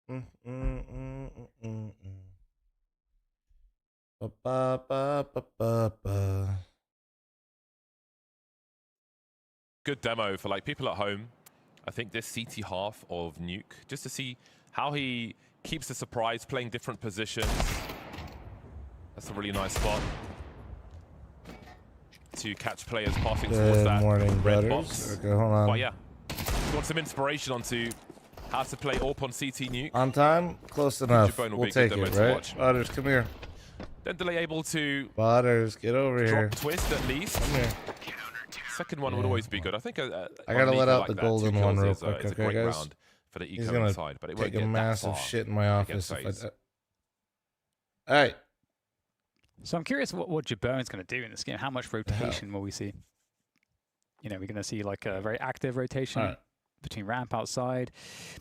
Mm, mm, mm, mm, mm, mm. Ba, ba, ba, ba, ba, ba. Good demo for like people at home. I think this CT half of Nuke, just to see how he keeps the surprise, playing different positions. That's a really nice spot to catch players passing towards that morning, red brothers. box. Okay, hold on. But yeah, if you want some inspiration onto how to play AWP on CT Nuke. On time, close enough. We'll take it, right? Butters, come here. Dendelay able to Butters, get over drop here. twist at least. Come here. Second one would always be good. I think I gotta let out like the that, golden one real quick, it's a okay, great guys? round for the He's eco gonna inside, but it won't take a get massive that far shit in my office. against If I... All right. So I'm curious what Jabon's going to do in this game. How much rotation will we see? You know, we're going to see like a very active rotation between ramp outside,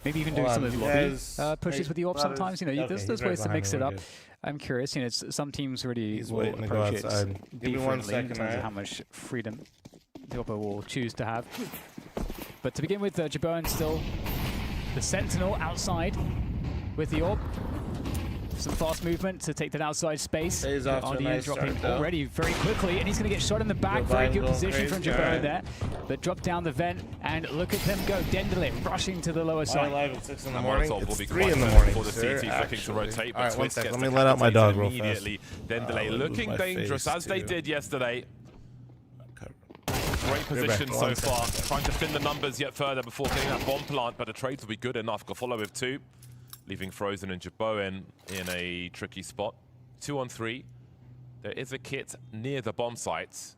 maybe even doing some of those lobby pushes with the AWP sometimes. You know, there's ways to mix it up. I'm curious. You know, some teams really will approach it differently in terms of how much freedom the AWP will choose to have. But to begin with, Jabon still the sentinel outside with the AWP. Some fast movement to take that outside space. RDN nice dropping already very quickly, and he's going to get shot in the back. Very good position from Jabon there. But drop down the vent, and look at them go. Dendelay rushing to the lower side. Live at 6 in the morning. It's 3 in the morning. For the CT looking to rotate, but right, Twist gets let me let out my dog real fast. Immediately. Dendelay looking dangerous as they did yesterday. Great position so far. Trying to thin the numbers yet further before getting that bomb plant, but the trades will be good enough. Follow with 2. Leaving Frozen and Jabon in a tricky spot. 2 on 3. There is a kit near the bomb sites.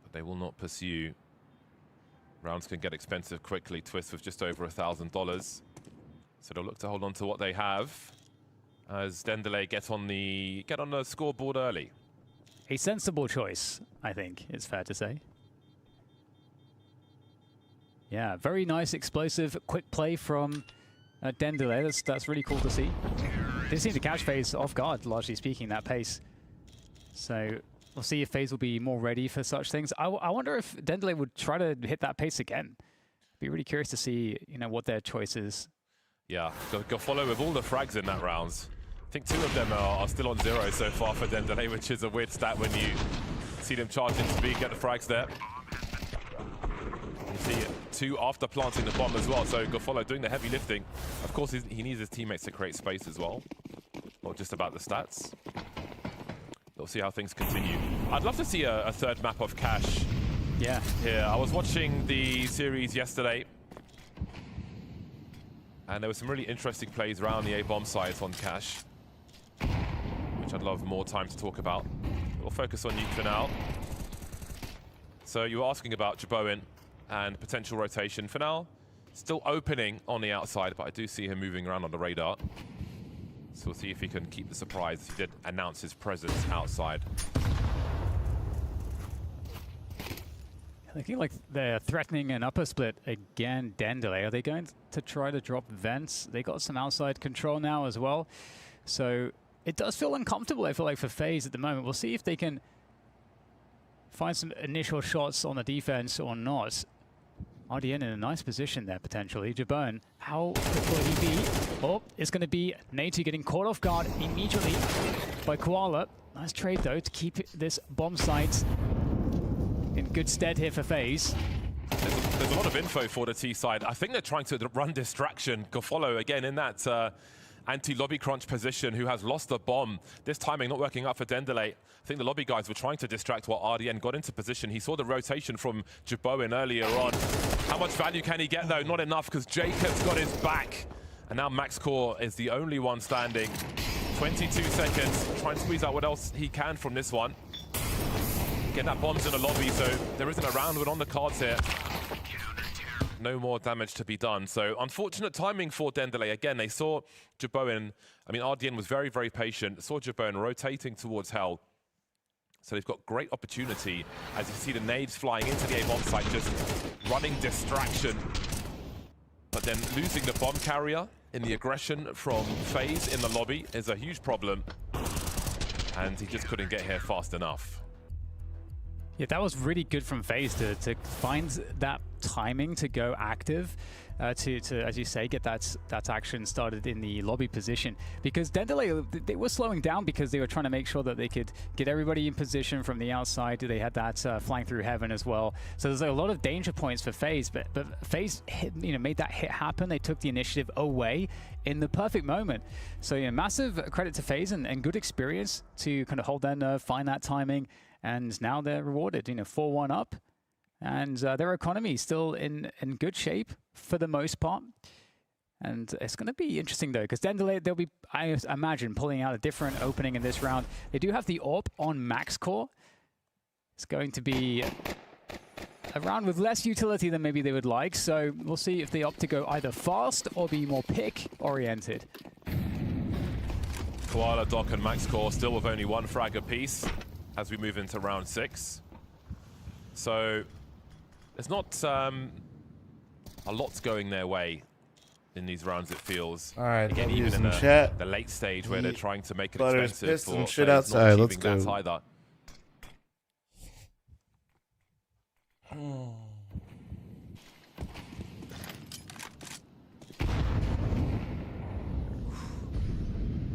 But they will not pursue. Rounds can get expensive quickly. Twist with just over $1,000. So they'll look to hold on to what they have as Dendelay get on the scoreboard early. A sensible choice, I think it's fair to say. Yeah, very nice, explosive, quick play from Dendelay. That's really cool to see. Didn't seem to catch FaZe off guard, largely speaking, that pace. So we'll see if FaZe will be more ready for such things. I wonder if Dendelay would try to hit that pace again. Be really curious to see, you know, what their choice is. Yeah, go follow with all the frags in that round. I think 2 of them are still on 0 so far for Dendelay, which is a weird stat when you see them charge into speed, get the frags there. You see 2 after planting the bomb as well, so Follow doing the heavy lifting. Of course, he needs his teammates to create space as well, not just about the stats. We'll see how things continue. I'd love to see a third map of Cash. Yeah. Here, I was watching the series yesterday, and there were some really interesting plays around the A-bomb sites on Cash, which I'd love more time to talk about. We'll focus on Nuke for now. So you were asking about Jabon and potential rotation. For now, still opening on the outside, but I do see him moving around on the radar. So we'll see if he can keep the surprise. He did announce his presence outside. Looking like they're threatening an upper split again, Dendelay. Are they going to try to drop vents? They got some outside control now as well. So it does feel uncomfortable, I feel like, for FaZe at the moment. We'll see if they can find some initial shots on the defense or not. RDN in a nice position there, potentially. Jabon, how quick will he be? Oh, it's going to be Natu getting caught off guard immediately by Koala. Nice trade, though, to keep this bomb site in good stead here for FaZe. There's a lot of info for the T side. I think they're trying to run distraction. Follow again in that anti-lobby crunch position, who has lost the bomb. This timing not working out for Dendelay. I think the lobby guys were trying to distract while RDN got into position. He saw the rotation from Jabon earlier on. How much value can he get, though? Not enough, because Jacob's got his back. And now MaxCore is the only one standing. 22 seconds, trying to squeeze out what else he can from this one. Get that bombs in the lobby, so there isn't a round one on the cards here. No more damage to be done. So unfortunate timing for Dendelay. Again, they saw Jabon. I mean, RDN was very, very patient. Saw Jabon rotating towards Hell. So they've got great opportunity as you see the nades flying into the A-bomb site, just running distraction. But then losing the bomb carrier in the aggression from FaZe in the lobby is a huge problem. And he just couldn't get here fast enough. Yeah, that was really good from fl0m to find that timing to go active, to as you say, get that action started in the lobby position. Because Dendelay, they were slowing down because they were trying to make sure that they could get everybody in position from the outside. They had that flying through heaven as well. So there's a lot of danger points for fl0m, but fl0m hit, made that hit happen. They took the initiative away in the perfect moment. So yeah, massive credit to fl0m and good experience to kind of hold their nerve, find that timing. And now they're rewarded, 4-1 up, and their economy still in good shape for the most part. And it's going to be interesting though, because Dendelay, they'll be, I imagine, pulling out a different opening in this round. They do have the AWP on max core. It's going to be a round with less utility than maybe they would like. So we'll see if they opt to go either fast or be more pick oriented. Koala, Doc, and max core still with only 1 frag apiece as we move into round 6. So there's not a lot going their way in these rounds, it feels. All right, again, even in the late stage where they're trying to make it expensive for shit outside. Let's go. Either.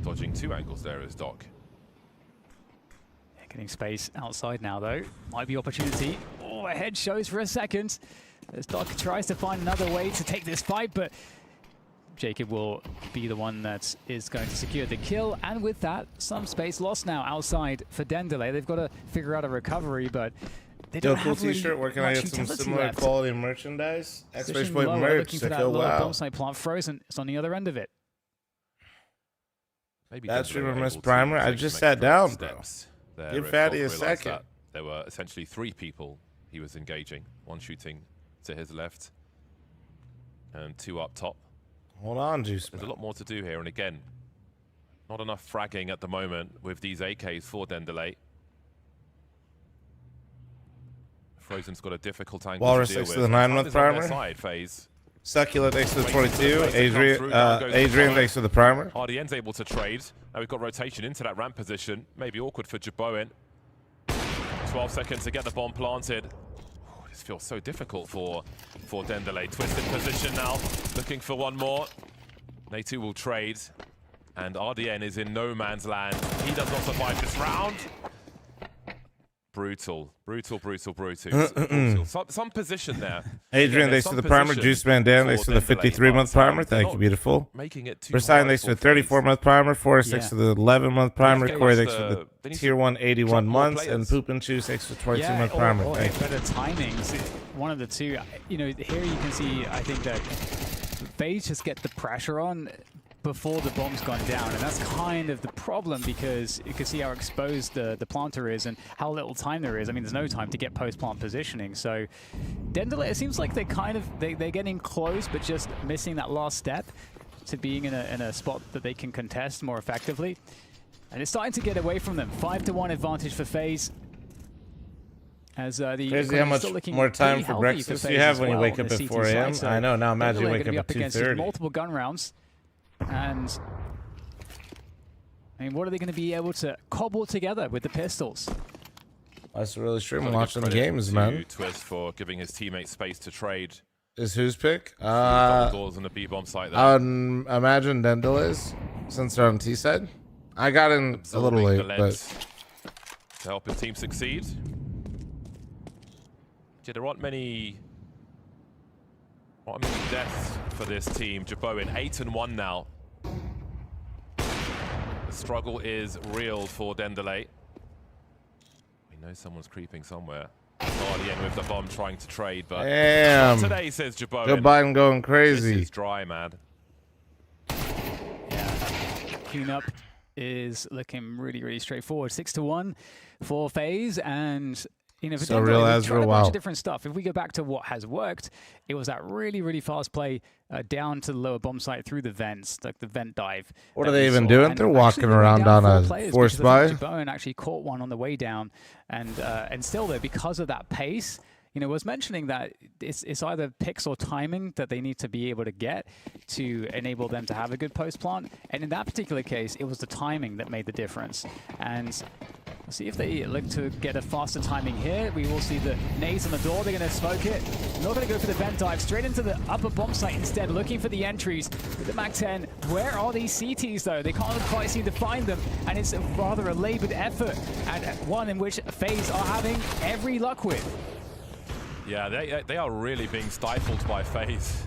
Dodging 2 angles there is Doc. Getting space outside now, though. Might be opportunity. Oh, a head shows for a second as Doc tries to find another way to take this fight, but Jacob will be the one that is going to secure the kill. And with that, some space lost now outside for Dendelay. They've got to figure out a recovery, but they don't have really t-shirt. Where can I get some similar left. quality merchandise? X-Space Point merch. Looking for that lower bomb site plant. Frozen is on the other end of it. Maybe that streamer missed primer. I just sat down, bro. Give Fatty a second. There were essentially 3 people he was engaging. 1 shooting to his left and 2 up top. Hold on, Juice. There's a lot more to do here, and again, not enough fragging at the moment with these AKs for Dendelay. Frozen's got a difficult angle Walrus to deal next with. To the 9-month primer. Side phase. Succulent next to the 22. Adrian next to the primer. RDN's able to trade. Now we've got rotation into that ramp position. Maybe awkward for Jeboen. 12 seconds to get the bomb planted. Oh, this feels so difficult for Dendelay. Twisted position now, looking for one more. Natu will trade, and RDN is in no man's land. He does not survive this round. Brutal. Some position there. Adrian thanks to the primer. Juice Man Dan thanks to the 53-month primer. Thank you, beautiful. Making it too Versailles thanks to the 34-month primer. Forrest thanks to the 11-month primer. Corey thanks to the Tier 1 81 months. And Poop and Chew thanks to the 22-month primer. Better timings. One of the two. Here you can see, I think that FaZe just get the pressure on before the bomb's gone down, and that's kind of the problem, because you can see how exposed the planter is and how little time there is. I mean, there's no time to get post-plant positioning. So Dendelay, it seems like they're getting close, but just missing that last step to being in a spot that they can contest more effectively. And it's starting to get away from them. 5-1 advantage for FaZe. As crazy how much more time for breakfast you have when you wake up at 4 a.m. So I know, now imagine you wake up at 2:30. Multiple gun rounds. And I mean, what are they going to be able to cobble together with the pistols? That's really streaming watching the games, man. Twist for giving his teammates space to trade. Is whose pick? Doors on the B-bomb site there. I would imagine Dendelay's, since they're on T side. I got in a little late, but to help his team succeed. Yeah, there aren't many deaths for this team. Jeboen 8-1 now. The struggle is real for Dendelay. We know someone's creeping somewhere. RDN with the bomb trying to trade, but damn. Today, says Jeboen. Joe Biden going crazy. This is dry, man. Yeah, cleanup is looking really straightforward. 6-1 for FaZe, and for so real as a bunch of different stuff. If we go back to what has worked, it was that really fast play down to the lower bomb site through the vents, like the vent dive. What are they even doing? They're walking around on a force buy. Jeboen actually caught one on the way down, and still though, because of that pace, was mentioning that it's either picks or timing that they need to be able to get to enable them to have a good post plant. And in that particular case, it was the timing that made the difference. And We'll see if they look to get a faster timing here. We will see the nades on the door. They're going to smoke it. Not going to go for the vent dive. Straight into the upper bomb site instead, looking for the entries with the MAC-10. Where are these CTs, though? They can't quite seem to find them, and it's rather a labored effort, and one in which FaZe are having every luck with. Yeah, they are really being stifled by FaZe.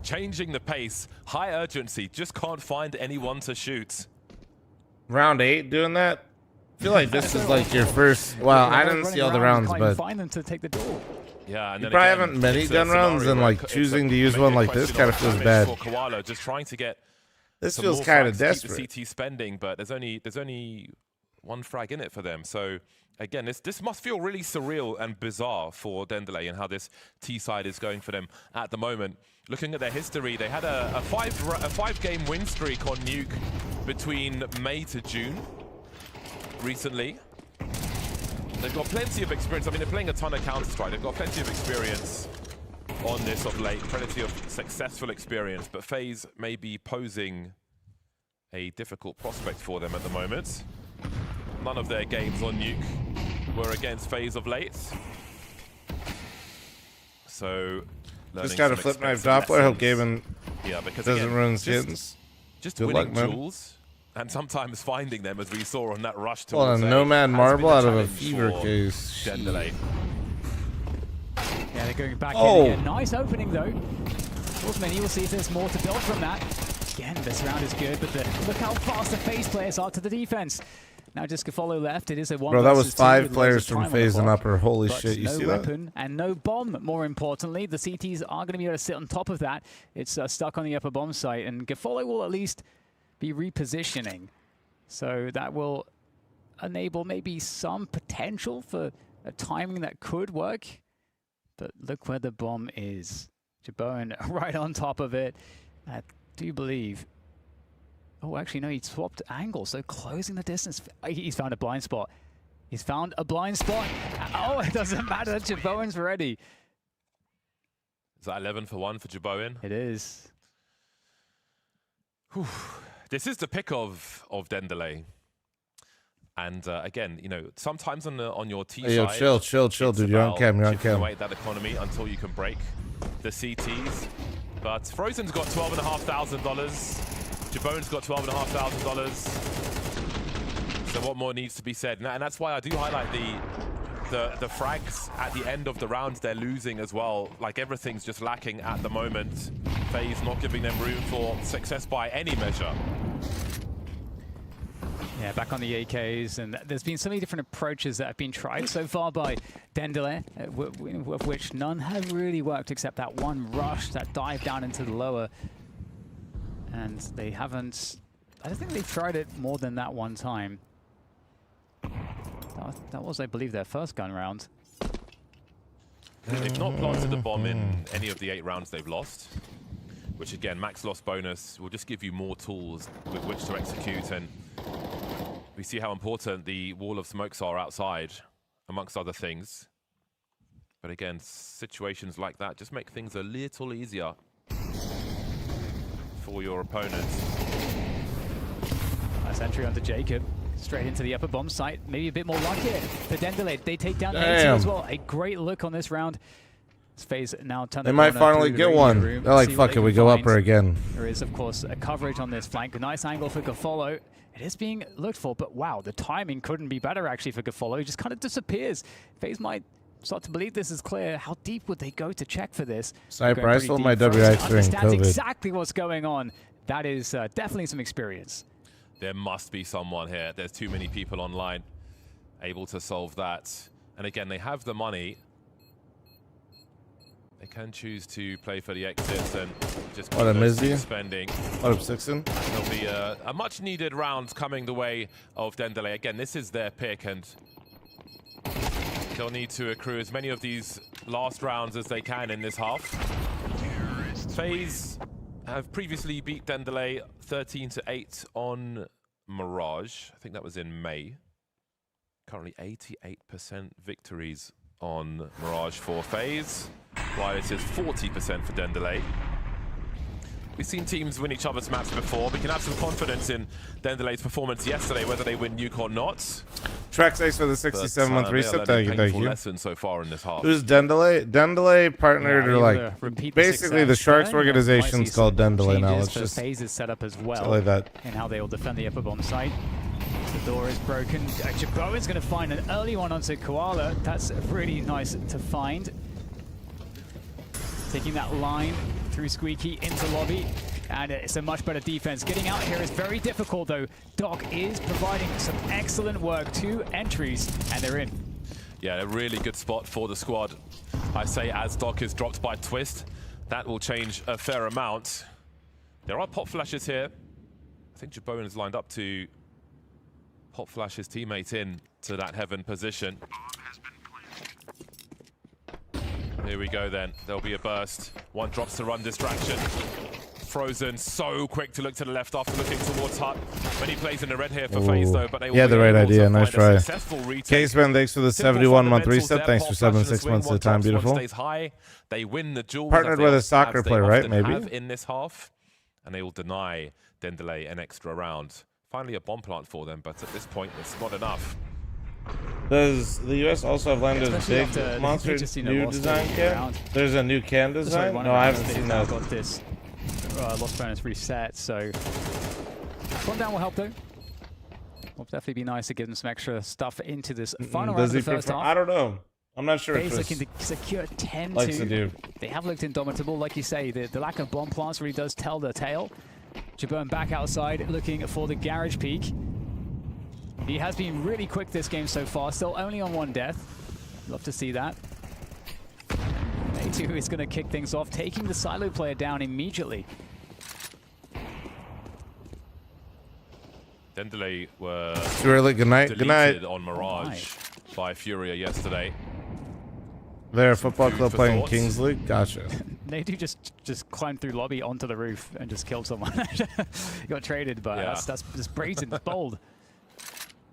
Changing the pace, high urgency, just can't find anyone to shoot. Round 8 doing that? I feel like this is like your first. Well, I didn't see all the rounds, but find them to take the door. Yeah, and you then probably again, haven't many it's a gun rounds, and scenario like where choosing to it's use maybe one a like this question kind of feels damage bad. for Koala, just trying to get This some feels more kind of frags to keep desperate. the CT spending, but there's only one frag in it for them. So again, this must feel really surreal and bizarre for Dendelay and how this T side is going for them at the moment. Looking at their history, they had a five-game win streak on Nuke between May to June recently. They've got plenty of experience. I mean, they're playing a ton of Counter-Strike. They've got plenty of experience on this of late, plenty of successful experience, but FaZe may be posing a difficult prospect for them at the moment. None of their games on Nuke were against FaZe of late. So, Just got a flip knife Doppler. Hope Gaben because doesn't again, ruin skins. just Good winning luck, man. duels and sometimes finding them, as we saw on that rush Well, towards a A, Nomad has Marble been out of a challenge fever for case. Dendelay. Yeah, they're going back Oh. in again. Nice opening, though. Ultimately, we'll see if there's more to build from that. Again, this round is good, but look how fast the FaZe players are to the defense. Now just Gafolo left. It is a one. Bro, that was versus two 5 with players loads of from time on the FaZe and clock. upper. Holy But shit, you no see weapon that? and no bomb, more importantly. The CTs are going to be able to sit on top of that. It's stuck on the upper bomb site, and Gafolo will at least be repositioning. So that will enable maybe some potential for a timing that could work. But look where the bomb is. Jabone right on top of it. I do believe... Oh, actually, no, he swapped angles, so closing the distance. He's found a blind spot. He's found a blind spot. Oh, it doesn't matter. Jabone's ready. Is that 11 for 1 for Jaboen? It is. Whew. This is the pick of Dendelay. And again, you know, sometimes on your T Hey, yo, side, chill, dude. You're on cam, you're on chipping cam. away at that economy until you can break the CTs. But Frozen's got $12,500. Jabone's got $12,500. So what more needs to be said? And that's why I do highlight the frags at the end of the rounds they're losing as well. Like everything's just lacking at the moment. FaZe not giving them room for success by any measure. Yeah, back on the AKs, and there's been so many different approaches that have been tried so far by Dendelay, of which none have really worked except that one rush, that dive down into the lower. And they haven't... I don't think they've tried it more than that one time. That was, I believe, their first gun round. They've not planted a bomb in any of the 8 rounds they've lost, which again, max loss bonus will just give you more tools with which to execute, and we see how important the wall of smokes are outside, amongst other things. But again, situations like that just make things a little easier for your opponents. Nice entry onto Jacob. Straight into the upper bomb site. Maybe a bit more luck here for Dendelay. They take down A2 as well. A great look on this round. FaZe now turn They might finally get one. They're like, fuck it, we go upper again. There is, of course, a coverage on this flank. A nice angle for Gafolo. It is being looked for, but wow, the timing couldn't be better actually for Gafolo. He just kind of disappears. FaZe might start to believe this is clear. How deep would they go to check for this? Sniper, I sold my WX during Understands COVID. exactly what's going on. That is definitely some experience. There must be someone here. There's too many people online able to solve that. And again, they have the money. They can choose to play for the exits and just keep spending. What up, Sixon? There'll be a much needed round coming the way of Dendelay. Again, this is their pick, and they'll need to accrue as many of these last rounds as they can in this half. FaZe have previously beat Dendelay 13-8 on Mirage. I think that was in May. Currently 88% victories on Mirage for FaZe, while it is 40% for Dendelay. We've seen teams win each other's maps before. We can have some confidence in Dendelay's performance yesterday, whether they win Nuke or not. Trex, thanks for the 67-month reset. Thank you, thank you. Lesson so far in this half. Who's Dendelay? Dendelay partnered, or like basically the Sharks organization's called Dendelay now. It's just phases set up as well, like that. And how they will defend the upper bomb site. The door is broken. Jaboen's going to find an early one onto Koala. That's really nice to find. Taking that line through Squeaky into lobby. And it's a much better defense. Getting out here is very difficult, though. Doc is providing some excellent work. 2 entries, and they're in. Yeah, a really good spot for the squad. I say as Doc is dropped by Twist, that will change a fair amount. There are pop flashes here. I think Jaboen is lined up to pop flash his teammate in to that heaven position. Here we go then. There'll be a burst. One drops to run distraction. Frozen so quick to look to the left after looking towards Hut. When he plays in the red here for FaZe though, but they will the right idea. Nice try. Caseman, thanks for the 71-month reset. Thanks for 76 months of the time. Beautiful. Stays high. They win the duel. Partnered with a soccer player, right? Maybe in this half, and they will deny Dendelay an extra round. Finally, a bomb plant for them, but at this point, it's not enough. Does the US also have landed a big monster new design can? There's a new can design? No, I haven't seen that. Got this lost bonus reset, so one down will help though. Will definitely be nice to give them some extra stuff into this final round of the first half. I don't know. I'm not sure. FaZe looking to secure 10-2. They have looked indomitable, like you say. The lack of bomb plants really does tell the tale. Jaboen back outside, looking for the garage peak. He has been really quick this game so far, still only on 1 death. Love to see that. A2 is going to kick things off, taking the silo player down immediately. Dendelay were too early. Good night. Good night. On Mirage by Furia yesterday. They're a football club playing Kings League. Gotcha. They do just climb through lobby onto the roof and just kill someone. He got traded, but that's just brazen, it's bold.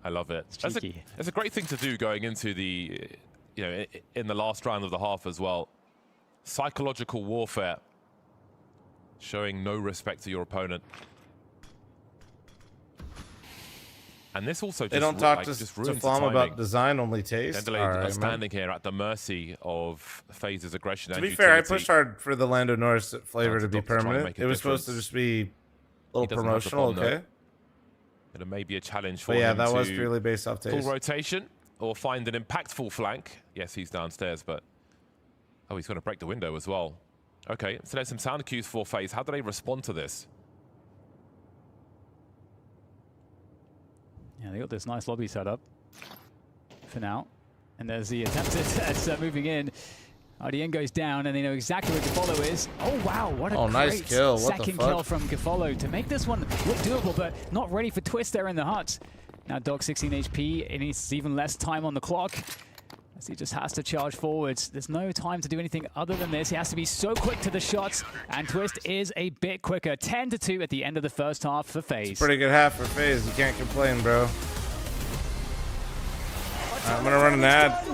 I love it. It's a great thing to do going into the, in the last round of the half as well. Psychological warfare, showing no respect to your opponent. And this also just, they don't talk to fl0m about design, only taste. Dendelay are standing here at the mercy of FaZe's aggression. To be fair, I pushed hard for the Lando Norris flavor to be permanent. It was supposed to just be a little promotional, okay? It may be a challenge for him. Yeah, that was purely based off taste. Full rotation or find an impactful flank. Yes, he's downstairs, but he's going to break the window as well. Okay, so there's some sound cues for FaZe. How do they respond to this? Yeah, they got this nice lobby set up for now. And there's the attempt at moving in. RDN goes down, and they know exactly where Gafolo is. Oh, wow, what a great nice kill. What second kill from Gafolo to make this one look doable, but not ready for Twist there in the hut. Now Dog 16 HP, and he's even less time on the clock, as he just has to charge forwards. There's no time to do anything other than this. He has to be so quick to the shots, and Twist is a bit quicker. 10-2 at the end of the first half for FaZe. It's a pretty good half for FaZe. You can't complain, bro. I'm going to run an ad.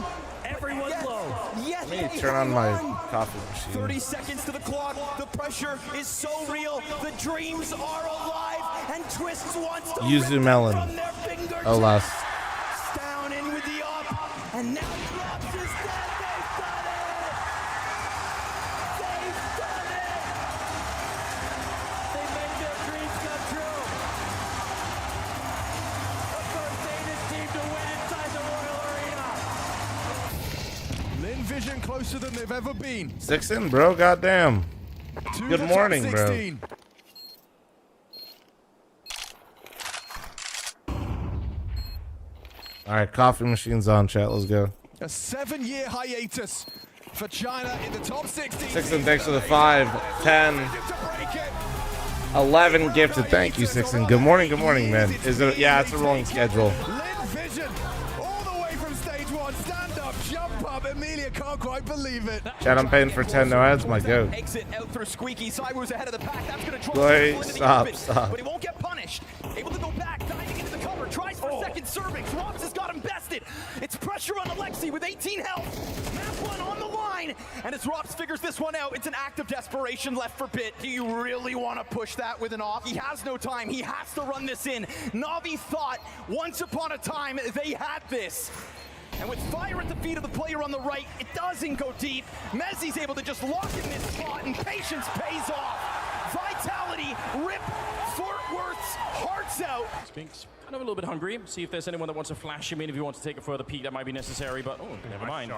Let me turn on my coffee machine. 30 seconds to the clock. The pressure is so real. The dreams are alive, and Twist wants to Yuzu Melon. Oh, last. Down in with the up, and now drops his dead. They've done it. They made their dreams come true. The first Danish team to win inside the Royal Arena. Lin Vision closer than they've ever been. 6 in, bro. Goddamn. Good morning, bro. All right, coffee machine's on, chat. Let's go. A 7-year hiatus for China in the top 16. 6 in, thanks for the 5, 10, 11 gifted. Thank you, 6 in. Good morning, man. Is it? Yeah, it's a rolling schedule. Lin Vision, all the way from stage 1. Stand up, jump up. Amelia can't quite believe it. Chat, I'm paying for 10 no ads. My go. Exit out through Squeaky. Cyber's ahead of the pack. That's going to drop. Stop. But he won't get punished. Able to go back, diving into the cover. tries for second cervix. Robs has got him bested. It's pressure on Alexi with 18 health. Map 1 on the line. And as Robs figures this one out, it's an act of desperation left for Bit. Do you really want to push that with an off? He has no time. He has to run this in. Na'Vi thought once upon a time they had this. And with fire at the feet of the player on the right, it doesn't go deep. Mezzi's able to just lock in this spot, and patience pays off. Vitality rip Fort Worth's hearts out. Spinks kind of a little bit hungry. See if there's anyone that wants to flash him in. If you want to take a further peek, that might be necessary, but never mind.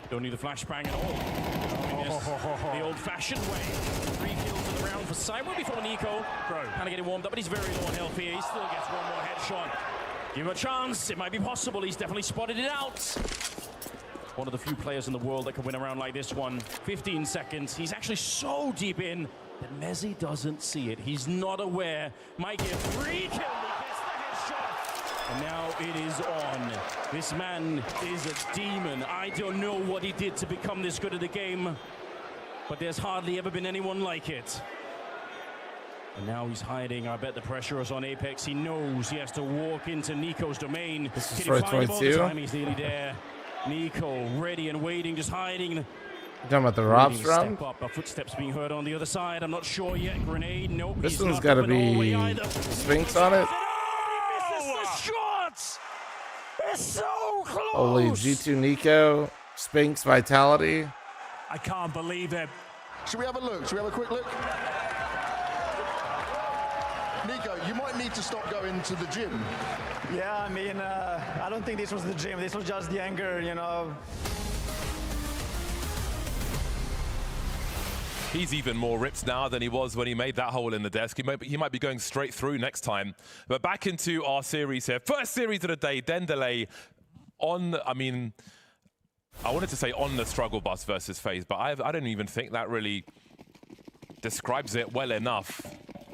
Don't need a flashbang at all. The old-fashioned way. 3 kills in the round for Cyber before Nico. Kind of getting warmed up, but he's very low on health here. He still gets one more headshot. Give him a chance. It might be possible. He's definitely spotted it out. One of the few players in the world that can win a round like this one. 15 seconds. He's actually so deep in that Mezzi doesn't see it. He's not aware. Might get 3 kills. He gets the headshot. And now it is on. This man is a demon. I don't know what he did to become this good at the game, but there's hardly ever been anyone like it. And now he's hiding. I bet the pressure is on Apex. He knows he has to walk into Nico's domain. This is Can he for find him all the 22. time? He's nearly there. Nico ready and waiting, just hiding. You talking about the Robs Waiting to round? step up. Our footsteps being heard on the other side. I'm not sure yet. Grenade. Nope. This he's one's not got to coming all the way be either. Spinks on it. Oh, he misses the shots. It's so close. Holy G2 Nico, Spinks Vitality. I can't believe it. Should we have a look? Should we have a quick look? Nico, you might need to stop going to the gym. Yeah, I mean, I don't think this was the gym. This was just the anger, you know. He's even more ripped now than he was when he made that hole in the desk. He might be going straight through next time. But back into our series here. First series of the day, Dendele on, I mean, I wanted to say on the struggle bus versus FaZe, but I don't even think that really describes it well enough.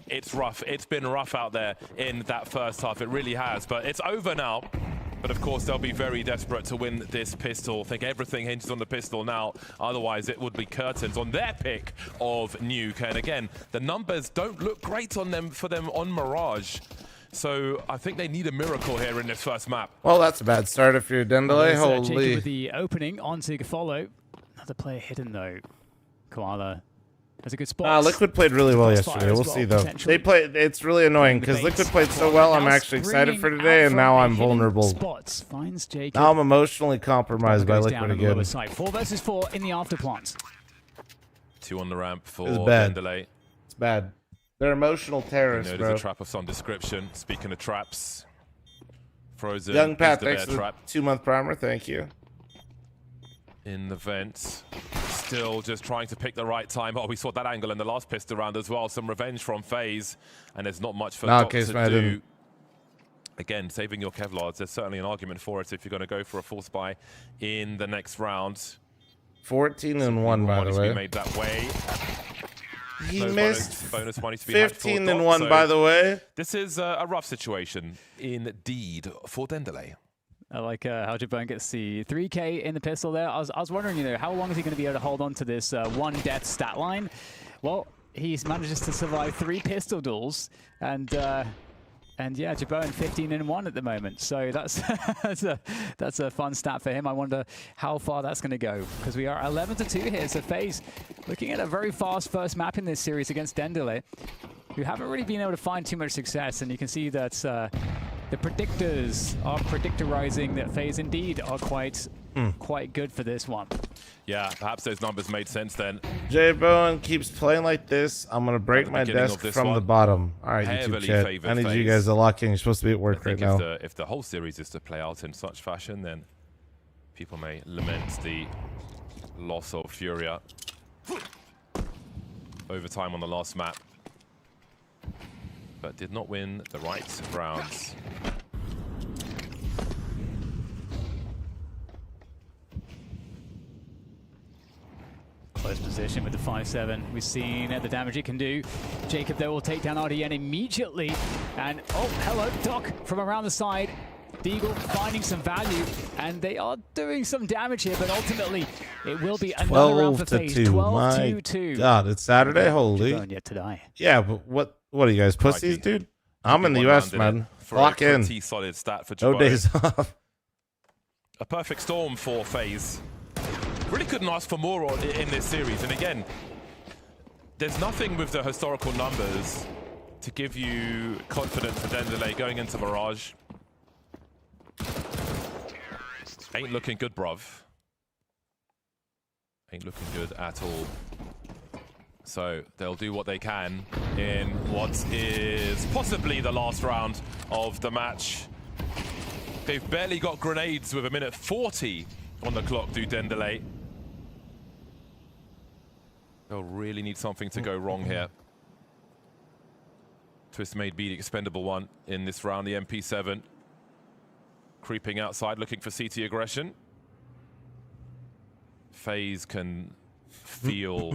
It's rough. It's been rough out there in that first half. It really has. But it's over now. But of course, they'll be very desperate to win this pistol. I think everything hinges on the pistol now. Otherwise, it would be curtains on their pick of Nuke. And again, the numbers don't look great on them for them on Mirage. So I think they need a miracle here in this first map. Well, that's a bad start if you're Dendele. Jacob Holy. with the opening onto Follow. Another player hidden though. Koala has a good spot. Liquid played really well Crossfire yesterday. as We'll well, see though. potentially. They played. It's really annoying because Liquid played so well. I'm actually excited for today, and now I'm vulnerable. Spots finds Jacob. Now I'm emotionally compromised by Goes Liquid down on the lower again. side. 4 versus 4 in the afterplants. 2 on the ramp for It's bad. Dendele. It's bad. They're emotional terrorists, There's bro. a trap of some description. Speaking of traps, Frozen Young is Pat, the thanks bear for the trap 2-month primer. Thank you. in the vent. Still just trying to pick the right time. Oh, we saw that angle in the last pistol round as well. Some revenge from FaZe, and there's not much for Doc Case to man, I do. didn't. Again, saving your Kevlars. There's certainly an argument for it if you're going to go for a full spy in the next round. 14 and 1, by the To be way. made that way. He No missed bonus money to be had for 15 Doc, and 1, so by the way. This is a rough situation indeed for Dendele. I like how Jabone gets the 3K in the pistol there. I was wondering, how long is he going to be able to hold on to this 1 death stat line? Well, he manages to survive 3 pistol duels, and yeah, Jabone 15 and 1 at the moment. So that's that's a fun stat for him. I wonder how far that's going to go, because we are 11-2 here. So FaZe looking at a very fast first map in this series against Dendele, who haven't really been able to find too much success, and you can see that the predictors are predictorizing that FaZe indeed are quite good for this one. Yeah, perhaps those numbers made sense then. J Bowen keeps playing like this. I'm gonna break my beginning desk of this from one, the bottom. All right, YouTube heavily chat. favoured I need you FaZe. guys to lock in. You're supposed to be at work I right think now. if the whole series is to play out in such fashion, then people may lament the loss of Furia. Overtime on the last map, but did not win the right rounds. Close position with the 5-7. We've seen the damage it can do. Jacob, though, will take down RDN immediately. And, oh, hello, Doc from around the side. Deagle finding some value, and they are doing some damage here, but ultimately it will be another round for FaZe. 12-2. My 12-2. God, it's Saturday. Holy. Jabone yet to die. Yeah, but what are you guys, pussies, dude? I'm in the US, man. for Lock a in. pretty solid stat for No Jabot. days off. A perfect storm for FaZe. Really couldn't ask for more in this series. And again, there's nothing with the historical numbers to give you confidence for Dendelay going into Mirage. Ain't looking good, bruv. Ain't looking good at all. So they'll do what they can in what is possibly the last round of the match. They've barely got grenades with a minute 40 on the clock, do Dendelay. They'll really need something to go wrong here. Twist made be the expendable one in this round, the MP7. Creeping outside, looking for CT aggression. FaZe can feel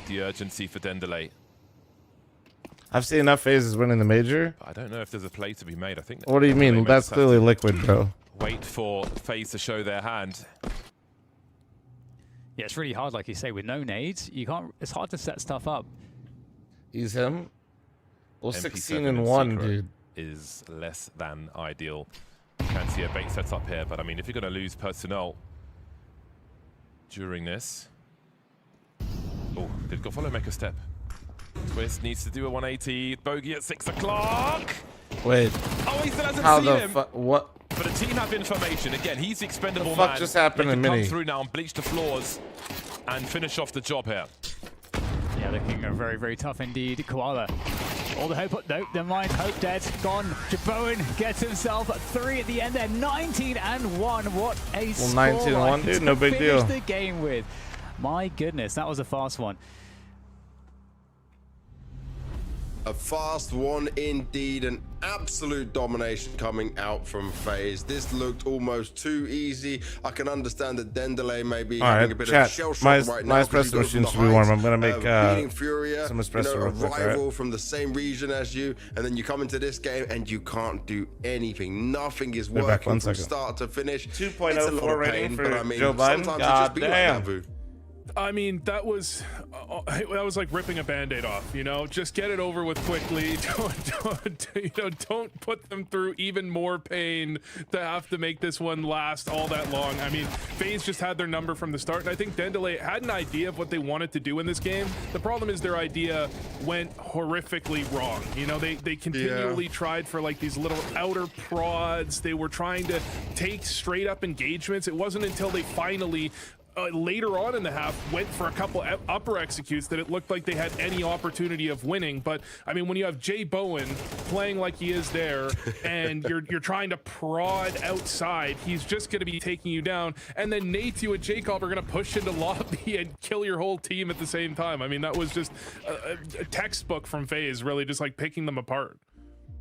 the urgency for Dendelay. I've seen enough phases winning the major. I don't know if there's a play to be made. I think. What do you mean? That's clearly liquid, bro. Wait for FaZe to show their hand. Yeah, it's really hard, like you say, with no nades. You can't. It's hard to set stuff up. He's him. Well, MP7 16 and 1, secret dude. Is less than ideal. Can't see a bait set up here, but I mean, if you're going to lose personnel during this. Oh, did fl0m make a step? Twist needs to do a 180. Bogey at 6 o'clock. Wait. Oh, he still hasn't How seen the him. what? But the team have information. Again, he's the expendable The fuck man. just happened They in can Mini? come through now and bleach the floors and finish off the job here. Yeah, looking very, very tough indeed. Koala. All the hope. Nope, never mind. Hope dead. Gone. Jaboan gets himself 3 at the end there. 19 and 1. What a score 19 and 1, dude. No big deal. Finish the game with. My goodness, that was a fast one. A fast one indeed, an absolute domination coming out from FaZe. This looked almost too easy. I can understand that Dendelay may be having a bit of a shell shock right now. My espresso machine should be warm. I'm gonna make beating Furia, some espresso a real quick, rival from the same region as you, and then you come into this game and you can't do anything. Nothing is working from start to finish. 2.04 rating for Joe Biden. Sometimes God it just be like damn. that, Boo. I mean, that was like ripping a Band-Aid off, you know? Just get it over with quickly. Don't put them through even more pain to have to make this one last all that long. I mean, FaZe just had their number from the start, and I think Dendelay had an idea of what they wanted to do in this game. The problem is their idea went horrifically wrong. You know, they continually tried for like these little outer prods. They were trying to take straight up engagements. It wasn't until they finally later on in the half went for a couple upper executes that it looked like they had any opportunity of winning. But I mean, when you have Jay Bowen playing like he is there and you're trying to prod outside, he's just going to be taking you down. And then Nateyu and Jacob are going to push into lobby and kill your whole team at the same time. I mean, that was just a textbook from FaZe, really just like picking them apart.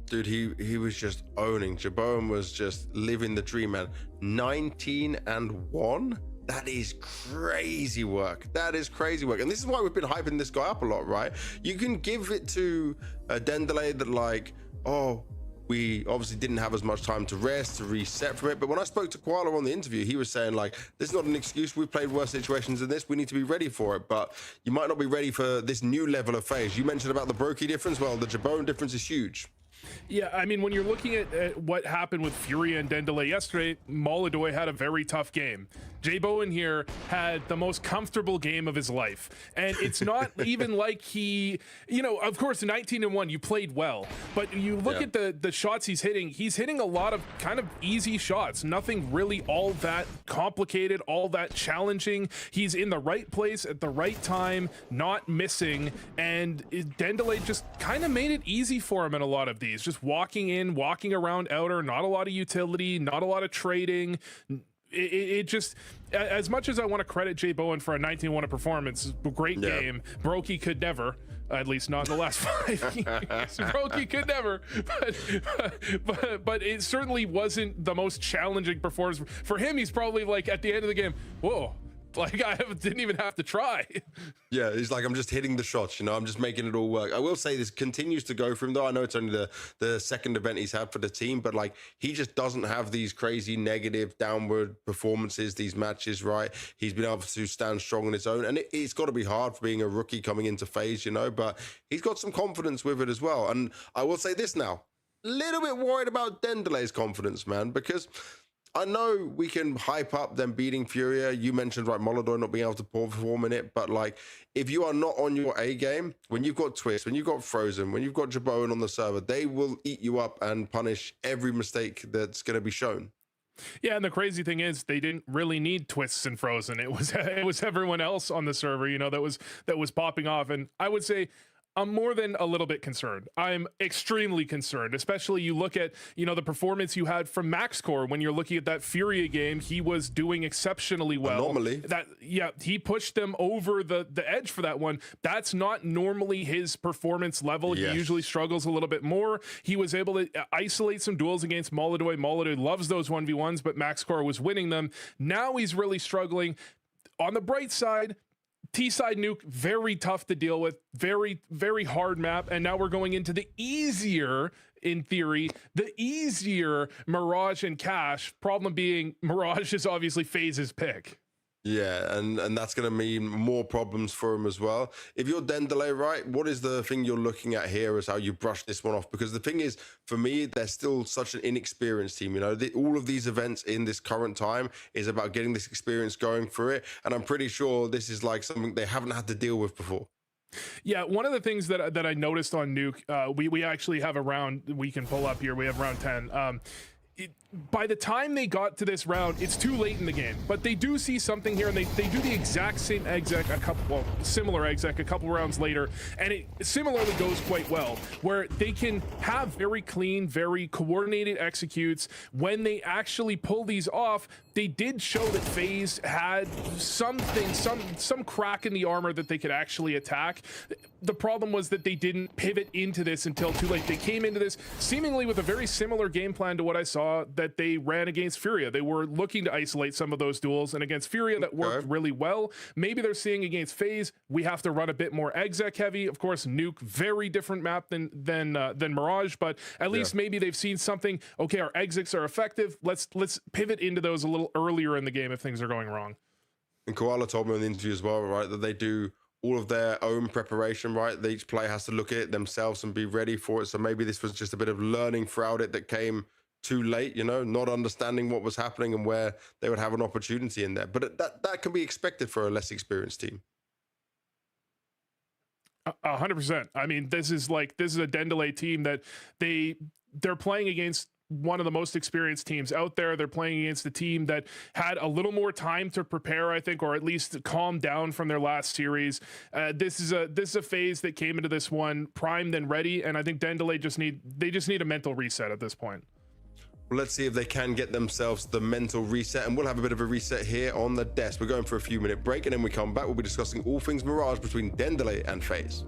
Dude, he was just owning. Jaboan was just living the dream, man. 19 and 1. That is crazy work. That is crazy work. And this is why we've been hyping this guy up a lot, right? You can give it to Dendelay that like, oh, we obviously didn't have as much time to rest, to reset from it. But when I spoke to Koala on the interview, he was saying like, this is not an excuse. We've played worse situations than this. We need to be ready for it. But you might not be ready for this new level of FaZe. You mentioned about the Brokey difference. Well, the Jaboan difference is huge. Yeah, I mean, when you're looking at what happened with Furia and Dendelay yesterday, Moladoy had a very tough game. Jay Bowen here had the most comfortable game of his life. And it's not even like he, you know, of course, 19 and 1, you played well. But you look at the shots he's hitting a lot of kind of easy shots. Nothing really all that complicated, all that challenging. He's in the right place at the right time, not missing. And Dendelay just kind of made it easy for him in a lot of these. Just walking in, walking around outer, not a lot of utility, not a lot of trading. It just, as much as I want to credit Jay Bowen for a 19-1 performance, great game. Brokey could never, at least not in the last 5 years. Brokey could never, but it certainly wasn't the most challenging performance for him. He's probably like at the end of the game, whoa, Like, I didn't even have to try. Yeah, he's like, I'm just hitting the shots, you know, I'm just making it all work. I will say this continues to go for him, though. I know it's only the second event he's had for the team, but like, he just doesn't have these crazy negative downward performances, these matches, right? He's been able to stand strong on his own, and it's got to be hard for being a rookie coming into phase, you know, but he's got some confidence with it as well. And I will say this now, a little bit worried about Dendelay's confidence, man, because I know we can hype up them beating Furia. You mentioned, right, Molodor not being able to perform in it, but like, if you are not on your A game, when you've got Twist, when you've got fl0m, when you've got Jabone on the server, they will eat you up and punish every mistake that's going to be shown. Yeah, and the crazy thing is they didn't really need Twists and fl0m. It was everyone else on the server, you know, that was popping off. And I would say I'm more than a little bit concerned. I'm extremely concerned, especially you look at, you know, the performance you had from MaxCore when you're looking at that Furia game. He was doing exceptionally well. Normally. Yeah, he pushed them over the edge for that one. That's not normally his performance level. Yes. He usually struggles a little bit more. He was able to isolate some duels against Molodor. Molodor loves those 1v1s, but MaxCore was winning them. Now he's really struggling. On the bright side, T-side nuke, very tough to deal with, very, very hard map, and now we're going into the easier, in theory, the easier Mirage and Cash. Problem being, Mirage is obviously FaZe's pick. Yeah, and that's going to mean more problems for him as well. If you're Dendelay, right, what is the thing you're looking at here as how you brush this one off? Because the thing is, for me, they're still such an inexperienced team. You know, all of these events in this current time is about getting this experience going through it. And I'm pretty sure this is like something they haven't had to deal with before. Yeah, one of the things that I noticed on Nuke, we actually have a round we can pull up here. We have round 10. By the time they got to this round, it's too late in the game, but they do see something here, and they do the exact same exec similar exec a couple rounds later, and it similarly goes quite well, where they can have very clean, very coordinated executes. When they actually pull these off, they did show that FaZe had something, some crack in the armor that they could actually attack. The problem was that they didn't pivot into this until too late. They came into this seemingly with a very similar game plan to what I saw that they ran against Furia. They were looking to isolate some of those duels, and against Furia that worked really well. Maybe they're seeing against FaZe, we have to run a bit more exec heavy. Of course, Nuke, very different map than Mirage, but at least maybe they've seen something. Okay, our execs are effective. Let's pivot into those a little earlier in the game if things are going wrong. And Koala told me in the interview as well, right, that they do all of their own preparation, right? Each player has to look at it themselves and be ready for it. So maybe this was just a bit of learning throughout it that came too late, you know, not understanding what was happening and where they would have an opportunity in there. But that can be expected for a less experienced team. 100%. I mean, this is a Dendelay team that they're playing against one of the most experienced teams out there. They're playing against a team that had a little more time to prepare, I think, or at least calm down from their last series. This is a phase that came into this one primed and ready, and I think Dendelay just need a mental reset at this point. Well, let's see if they can get themselves the mental reset, and we'll have a bit of a reset here on the desk. We're going for a few-minute break, and then we come back. We'll be discussing all things Mirage between Dendelay and FaZe.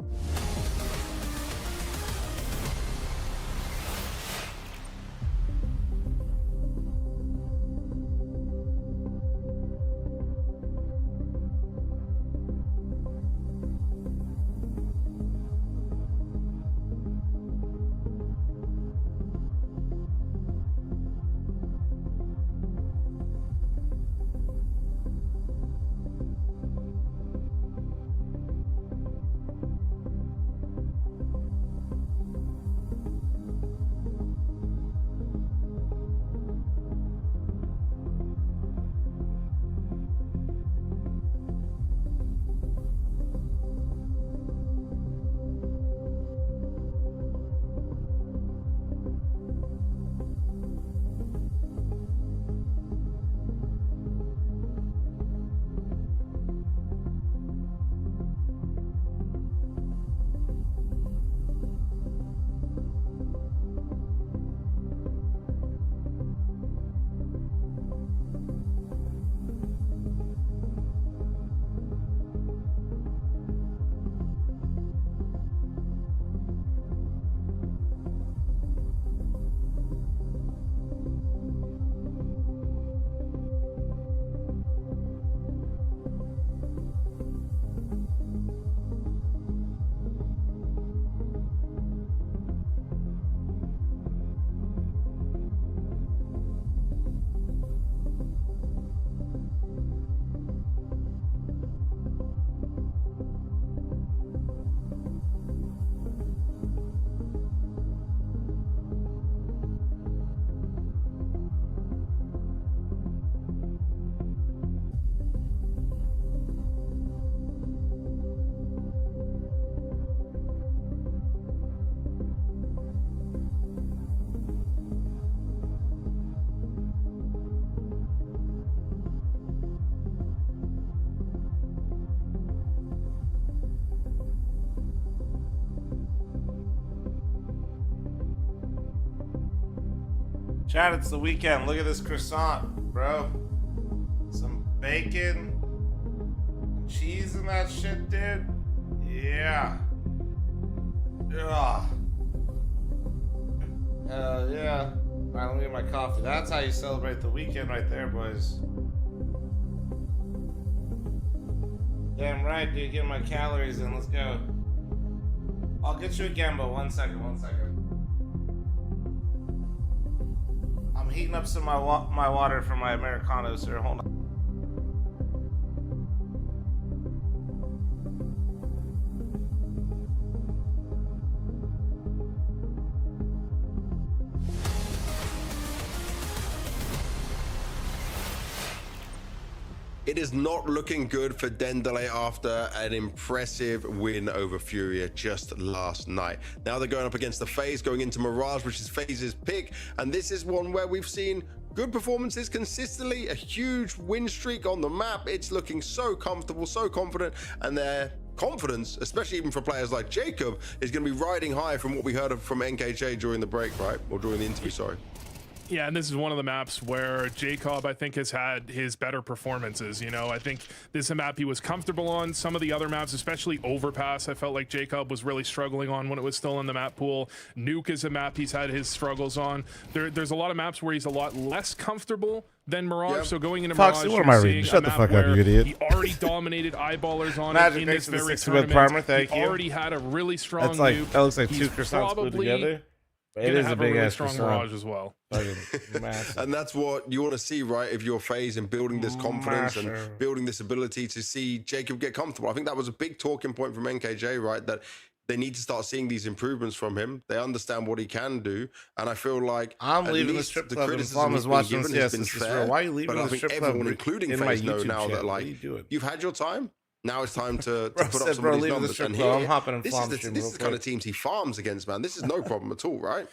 Chad, it's the weekend. Look at this croissant, bro. Some bacon, cheese in that shit, dude. Yeah. Ugh. Yeah. All right, let me get my coffee. That's how you celebrate the weekend right there, boys. Damn right, dude. Get my calories in. Let's go. I'll get you again, but 1 second. I'm heating up some of my water for my Americano, sir. Hold on. It is not looking good for Dendele after an impressive win over Furia just last night. Now they're going up against the FaZe, going into Mirage, which is FaZe's pick. And this is one where we've seen good performances consistently, a huge win streak on the map. It's looking so comfortable, so confident, and their confidence, especially even for players like Jacob, is going to be riding high from what we heard from NKJ during the break, right? Or during the interview, sorry. Yeah, and this is one of the maps where Jacob, I think, has had his better performances. You know, I think this is a map he was comfortable on. Some of the other maps, especially Overpass, I felt like Jacob was really struggling on when it was still in the map pool. Nuke is a map he's had his struggles on. There's a lot of maps where he's a lot less comfortable than Mirage. Yep. So going into Foxy, Mirage, what am I reading? Shut the fuck up, you idiot. He already dominated eyeballers on Magic it in this very tournament. tournament. Thank he you. already had a really strong That's like, Nuke. that looks like He's two croissants put together. It is a big really ass strong croissant. Mirage as well. And that's what you want to see, right? If you're FaZe and building this confidence and building this ability to see Jacob get comfortable. I think that was a big talking point from NKJ, right? That they need to start seeing these improvements from him. They understand what he can do, and I feel like I'm leaving the strip club and Fl0m is watching this. Yes, this is real. Why are you leaving the strip club? Everyone, including FaZe, know now that like you've had your time. Now it's time to put up some of these numbers. And here, I'm hopping in this is the kind of teams he farms against, man. This is no problem at all, right?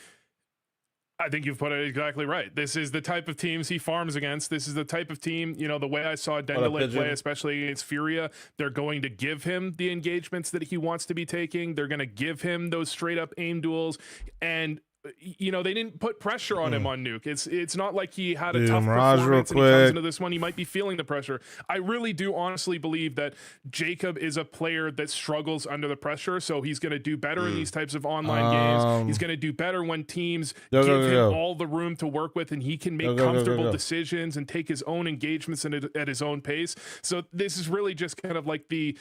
I think you've put it exactly right. This is the type of teams he farms against. This is the type of team, you know, the way I saw Dendele play, especially against Furia, they're going to give him the engagements that he wants to be taking. They're going to give him those straight up aim duels. And, you know, they didn't put pressure on him on Nuke. It's not like he had a tough performance and he comes into this one. He might be feeling the pressure. I really do honestly believe that Jacob is a player that struggles under the pressure, so he's going to do better in these types of online games. He's going to do better when teams give him all the room to work with and he can make comfortable decisions and take his own engagements at his own pace. So this is really just kind of like the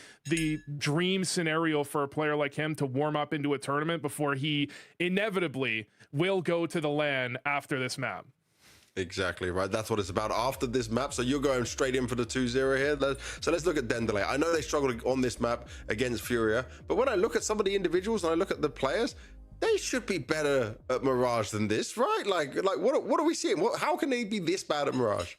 dream scenario for a player like him to warm up into a tournament before he inevitably will go to the LAN after this map. Exactly right. That's what it's about after this map. So you're going straight in for the 2-0 here. So let's look at Dendele. I know they struggled on this map against Furia, but when I look at some of the individuals and I look at the players, they should be better at Mirage than this, right? Like what are we seeing? How can they be this bad at Mirage?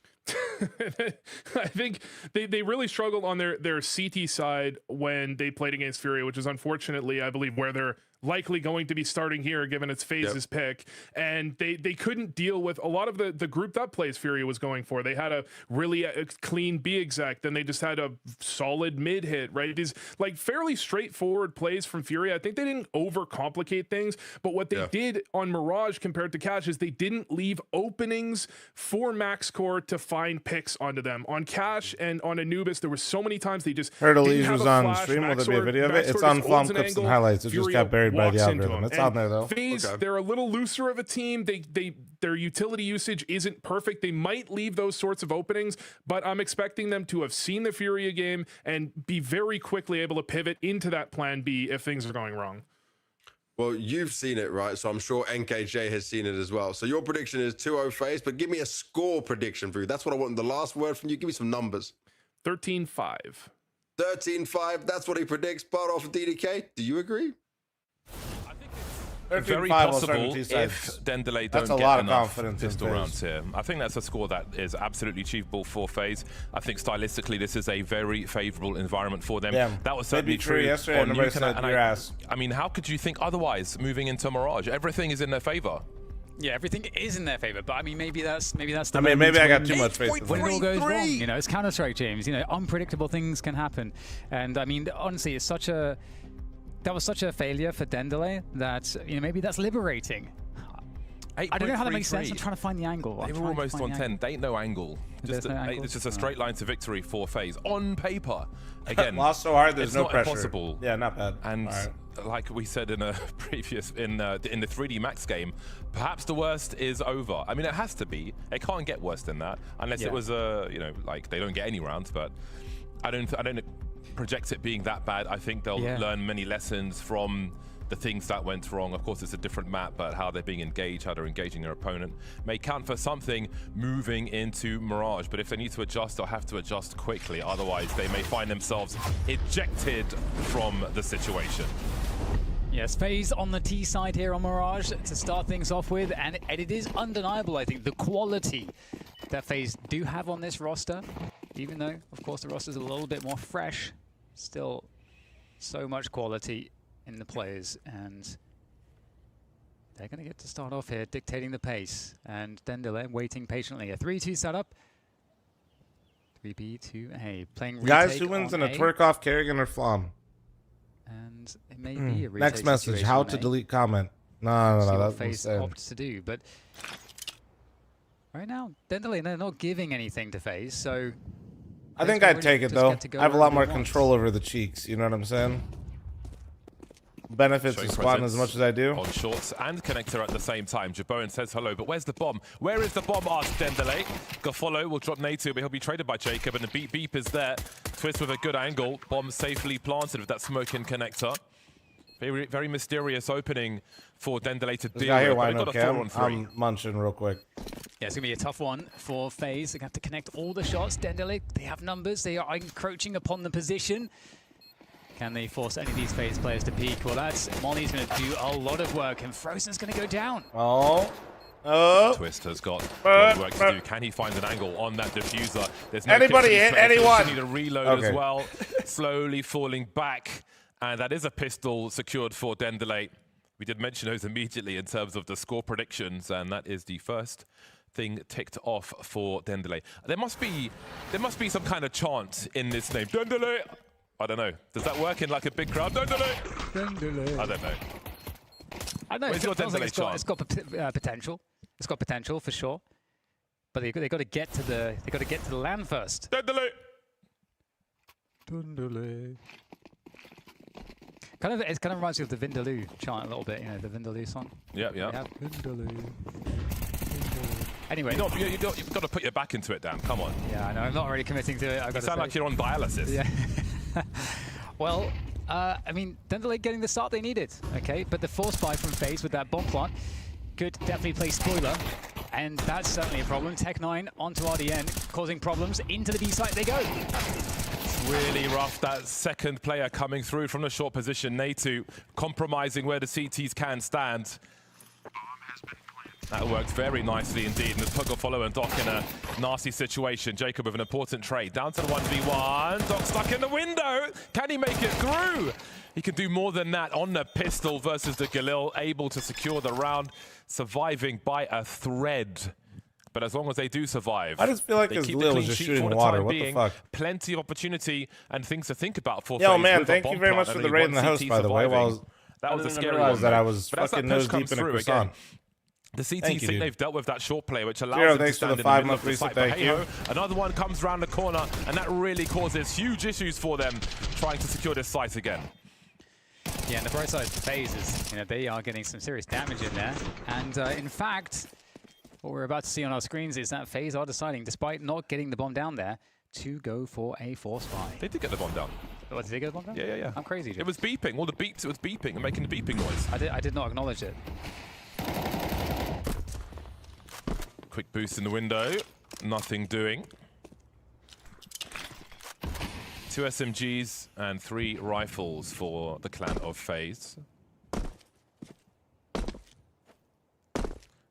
I think they really struggled on their CT side when they played against Furia, which is unfortunately, I believe, where they're likely going to be starting here, given its FaZe's pick. And they couldn't deal with a lot of the grouped up plays Furia was going for. They had a really clean B exec, then they just had a solid mid hit, right? These like fairly straightforward plays from Furia. I think they didn't overcomplicate things, but what they did on Mirage compared to Cash is they didn't leave openings for MaxCore to find picks onto them. On Cash and on Anubis, there were so many times they just Hurtley's was on stream. Will there be a video of it? It's on fl0m clips and highlights. It just got buried by the algorithm. It's on there though. FaZe, they're a little looser of a team. Their utility usage isn't perfect. They might leave those sorts of openings, but I'm expecting them to have seen the Furia game and be very quickly able to pivot into that plan B if things are going wrong. Well, you've seen it, right? So I'm sure NKJ has seen it as well. So your prediction is 2-0 FaZe, but give me a score prediction for you. That's what I want. The last word from you. Give me some numbers. 13-5. 13-5. That's what he predicts. Part off of DDK. Do you agree? Very possible if Dendele don't get enough pistol rounds here. I think that's a score that is absolutely achievable for FaZe. I think stylistically this is a very favorable environment for them. Yeah, that was certainly true yesterday. On Nuke, said your ass. I mean, how could you think otherwise moving into Mirage? Everything is in their favor. Yeah, everything is in their favor, but I mean, maybe that's the. I mean, maybe I got too much faith. When it all goes wrong, you know, it's Counter-Strike, James. You know, unpredictable things can happen, and I mean, honestly, it's such a. That was such a failure for Dendele that, you know, maybe that's liberating. I don't know how that makes sense. I'm trying to find the angle. They were almost on 10. They ain't no angle. It's just a straight line to victory for FaZe. On paper, again, lost so hard, there's no not pressure. Impossible. Yeah, not bad. And like we said in a previous, in the 3D Max game, perhaps the worst is over. I mean, it has to be. It can't get worse than that, unless it was you know, like they don't get any rounds. But I don't project it being that bad. I think they'll learn many lessons from the things that went wrong. Of course, it's a different map, but how they're being engaged, how they're engaging their opponent may count for something moving into Mirage. But if they need to adjust, they'll have to adjust quickly. Otherwise, they may find themselves ejected from the situation. Yes, FaZe on the T side here on Mirage to start things off with, and it is undeniable, I think, the quality that FaZe do have on this roster. Even though, of course, the roster's a little bit more fresh, still so much quality in the players, and they're going to get to start off here dictating the pace. And Dendele waiting patiently. A 3-2 setup. 3B to A. Playing guys, who wins in a twerk off Kerrigan or fl0m? And it may be a retake. Next message, how to delete comment. No, that's FaZe opts to do, but right now, Dendele, they're not giving anything to FaZe, so I think I'd take it though. I have a lot more control over the cheeks, you know what I'm saying? Benefits the squad as much as I do. On shorts and connector at the same time. Jaboan says hello, but where's the bomb? Where is the bomb? Asks Dendele. Gofolo will drop Natu, but he'll be traded by Jacob, and the beep is there. Twist with a good angle. Bomb safely planted with that smoke in connector. Very, very mysterious opening for Dendele to deal with. Why no cam? I'm munching real quick. Yeah, it's going to be a tough one for FaZe. They're going to have to connect all the shots. Dendele, they have numbers. They are encroaching upon the position. Can they force any of these FaZe players to peek? Well, Molly's going to do a lot of work, and Frozen's going to go down. Twist has got work to do. Can he find an angle on that diffuser? There's no anybody hit anyone. Need a reload as well. Slowly falling back, and that is a pistol secured for Dendele. We did mention those immediately in terms of the score predictions, and that is the first thing ticked off for Dendele. There must be some kind of chant in this name. Dendele. I don't know. Does that work in like a big crowd? Dendele. Dendele. I don't know. I know. It's got potential. It's got potential for sure. But they got to get to the land first. Dendele. Dendele. It kind of reminds me of the Vindaloo chant a little bit. You know, the Vindaloo song. Yeah. Vindaloo. Anyway, you've got to put your back into it, Dan. Come on. Yeah, I know. I'm not really committing to it. You sound like you're on dialysis. Yeah. Well, I mean, Dendele getting the start they needed, okay? But the force buy from FaZe with that bomb plant could definitely play spoiler, and that's certainly a problem. Tech9 onto RDN, causing problems. Into the B site they go. It's really rough, that second player coming through from the short position. Natu compromising where the CTs can stand. That worked very nicely indeed, and there's Gofolo and Doc in a nasty situation. Jacob with an important trade. Down to the 1v1. Doc stuck in the window. Can he make it through? He can do more than that on the pistol versus the Galil, able to secure the round, surviving by a thread. But as long as they do survive, I just feel like his Galil was just shooting water. What the fuck? Plenty of opportunity and things to think about for Yo, man, thank you very much for the raid in the house, by the way. That was a scary one. That I was but fucking nose deep in a croissant. The CT think they've dealt with that short play, which allows them to stand in the middle of the site. But hey-ho, another one comes around the corner, and that really causes huge issues for them trying to secure this site again. Yeah, and the bright side of FaZe is, you know, they are getting some serious damage in there. And in fact, what we're about to see on our screens is that FaZe are deciding, despite not getting the bomb down there, to go for a force buy. They did get the bomb down. Oh, did they get the bomb down? Yeah. I'm crazy, Jim. It was beeping. All the beeps, it was beeping and making the beeping noise. I did not acknowledge it. Quick boost in the window. Nothing doing. 2 SMGs and 3 rifles for the clan of FaZe.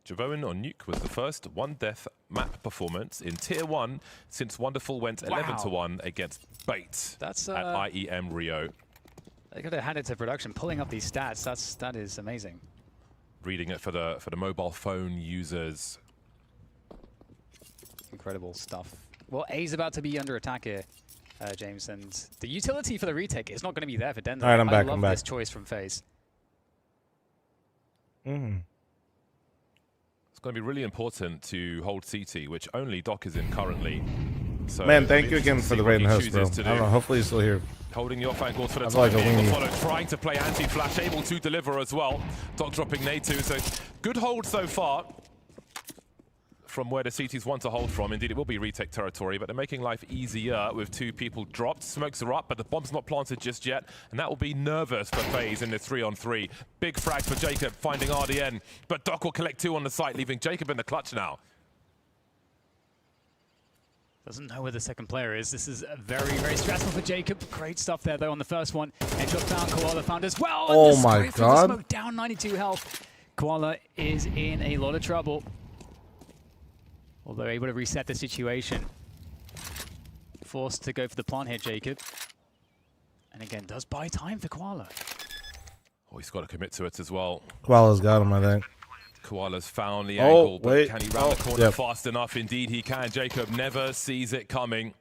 Javoan on Nuke was the first one-death map performance in Tier 1 since Wonderful went 11-1 against Bait at IEM Rio. They got to hand it to production, pulling up these stats. That is amazing. Reading it for the mobile phone users. Incredible stuff. Well, A's about to be under attack here, James, and the utility for the retake is not going to be there for Dendele. All right, I'm back. I love this choice from FaZe. going to be really important to hold CT, which only Doc is in currently. So Man, thank you again for the raid and host, bro. I don't know. Hopefully he's still here. Holding the off angles for the time. Like Follow trying to play anti-flash, able to deliver as well. Doc dropping nade too, so good hold so far from where the CTs want to hold from. Indeed, it will be retake territory, but they're making life easier with 2 people dropped. Smokes are up, but the bomb's not planted just yet, and that will be nervous for FaZe in this 3-on-3. Big frag for Jacob, finding RDN, but Doc will collect 2 on the site, leaving Jacob in the clutch now. Doesn't know where the second player is. This is very, very stressful for Jacob. Great stuff there, though, on the first one. Headshot found, Koala found as well. Oh my god. Smoke down, 92 health. Koala is in a lot of trouble. Although able to reset the situation. Forced to go for the plant here, Jacob. And again, does buy time for Koala. Oh, he's got to commit to it as well. Koala's got him, I think. Koala's found the angle, but wait. can he round the corner fast enough? Indeed he can. Jacob never sees it coming.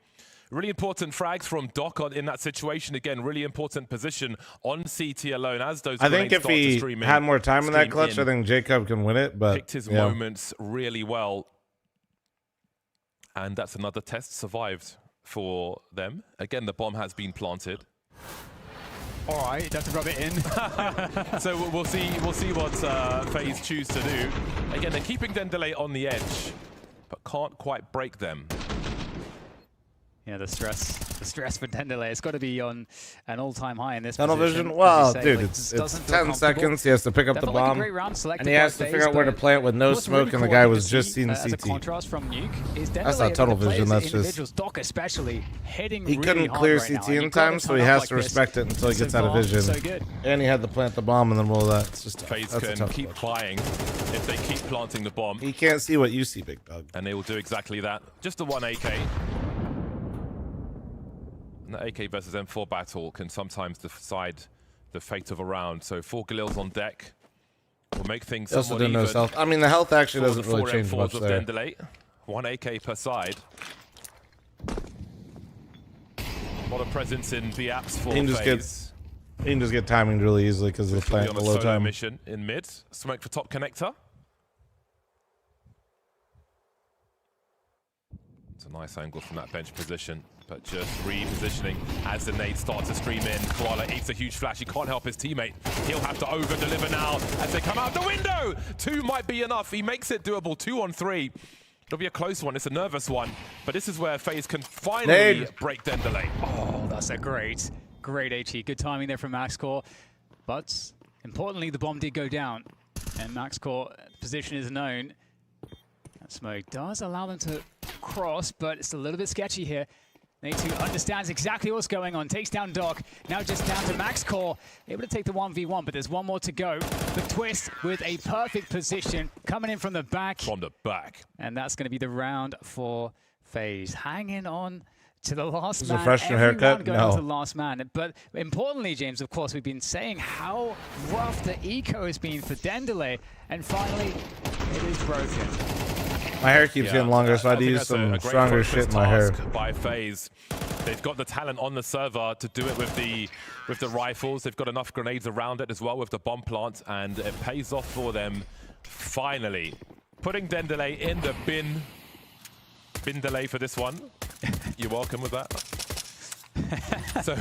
Really important frags from Doc in that situation. Again, really important position on CT alone as those I think if he had more time in that clutch, I think Jacob can win it, but picked his moments really well. And that's another test survived for them. Again, the bomb has been planted. All right, you have to rub it in. So we'll see what FaZe choose to do. Again, they're keeping Dendelay on the edge, but can't quite break them. Yeah, the stress for Dendelay. It's got to be on an all-time high in this tunnel position. vision. Well, Say, dude, like, it's 10 seconds. He has to pick up the bomb, like a great round and he has to figure out where to play it with no smoke, really and the cool guy to was see, just seeing as a CT. contrast from Nuke is That's not tunnel vision. That's just Doc especially hitting. He really couldn't hard clear right CT now. in time, so he has to respect it until he gets out of vision. So good. And he had to plant the bomb and then roll that. It's just FaZe can keep buying if they keep planting the bomb. He can't see what you see, big dog. And they will do exactly that. Just a 1 AK. And the AK versus M4 battle can sometimes decide the fate of a round. So 4 Galils on deck will make things also didn't know health. I mean, the health actually doesn't really change much there. Dendelay. 1 AK per side. A lot of presence in the apps for FaZe. He can just get timing really easily because of the plant below time. Mission in mid. Smoke for top connector. It's a nice angle from that bench position, but just repositioning as the nades start to stream in. Koala eats a huge flash. He can't help his teammate. He'll have to over-deliver now as they come out the window. 2 might be enough. He makes it doable. 2 on 3. It'll be a close one. It's a nervous one, but this is where FaZe can finally break Dendelay. Oh, that's a great HE. Good timing there from MaxCore. But importantly, the bomb did go down, and MaxCore position is known. That smoke does allow them to cross, but it's a little bit sketchy here. Nate2 understands exactly what's going on, takes down Doc, now just down to MaxCore, able to take the 1v1, but there's one more to go. The Twist with a perfect position, coming in from the back. And that's going to be the round for FaZe. Hanging on to the last man. Refresh your haircut? Going on to the last man. But importantly, James, of course, we've been saying how rough the eco has been for Dendelay, and finally, it is broken. My hair keeps getting longer, so I had to use some stronger shit in my hair. By FaZe, they've got the talent on the server to do it with the rifles. They've got enough grenades around it as well with the bomb plant, and it pays off for them. Finally, putting Dendelay in the bin delay for this one. You're welcome with that. So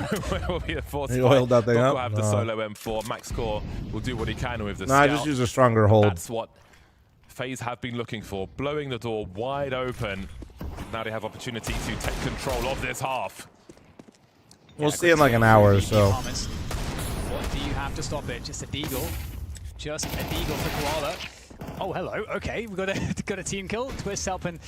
we'll be a fourth. You oiled that thing up. We'll have the solo M4. MaxCore will do what he can with the No, I just use a stronger hold. That's what FaZe have been looking for, blowing the door wide open. Now they have opportunity to take control of this half. We'll see in like an hour or so. What do you have to stop it? Just a deagle. Just a deagle for Koala. Oh, hello. Okay, we've got a team kill. Twist helping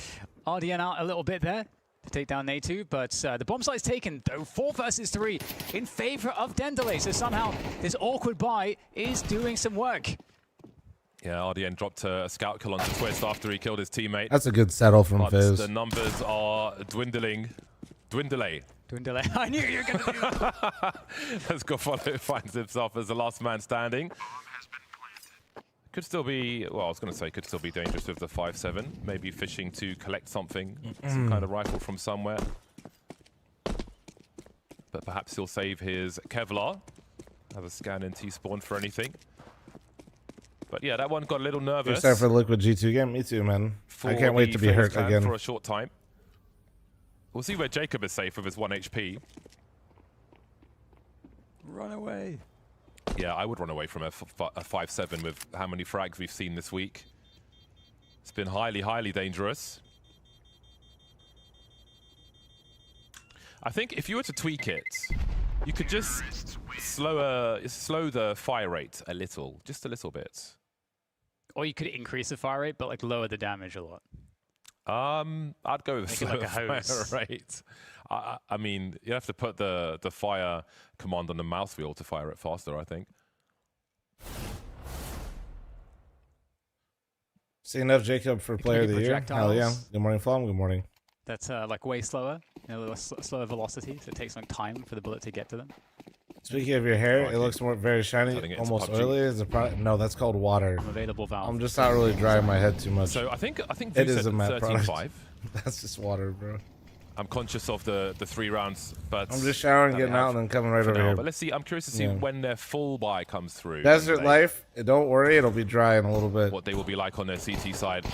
RDN out a little bit there to take down Nate2, but the bomb site's taken, though 4 versus 3 in favor of Dendelay. So somehow this awkward buy is doing some work. Yeah, RDN dropped a scout kill onto Twist after he killed his teammate. That's a good settle from FaZe. The numbers are dwindling. Dwindlay. I knew you were going to do that. As Gofollow finds himself as the last man standing. Could still be, well, I was going to say could still be dangerous with the 5-7. Maybe fishing to collect something, some kind of rifle from somewhere. But perhaps he'll save his Kevlar. Have a scan in T-spawn for anything. But yeah, that one got a little nervous. Excited for the Liquid G2 game? Me too, man. I can't wait to be hurt again. For a short time. We'll see where Jacob is safe with his 1 HP. Run away. Yeah, I would run away from a 5-7 with how many frags we've seen this week. It's been highly, highly dangerous. I think if you were to tweak it, you could just slow the fire rate a little, just a little bit. Or you could increase the fire rate, but like lower the damage a lot. I'd go with slow like a hose. fire rate. I mean, you have to put the fire command on the mouse wheel to fire it faster, I think. See enough Jacob for player of the year. Hell yeah. Good morning, fl0m. Good morning. That's like way slower, a little slower velocity, so it takes some time for the bullet to get to them. Speaking of your hair, it looks very shiny, almost oily. Is a product? No, that's called water. Available valve. I'm just not really drying my head too much. So I think it is a matte 13-5. product. That's just water, bro. I'm conscious of the 3 rounds, but I'm just showering, getting out, and then coming right over here. But let's see. I'm curious to see when their full buy comes through. Desert Life, don't worry, it'll be dry in a little bit. What they will be like on their CT side.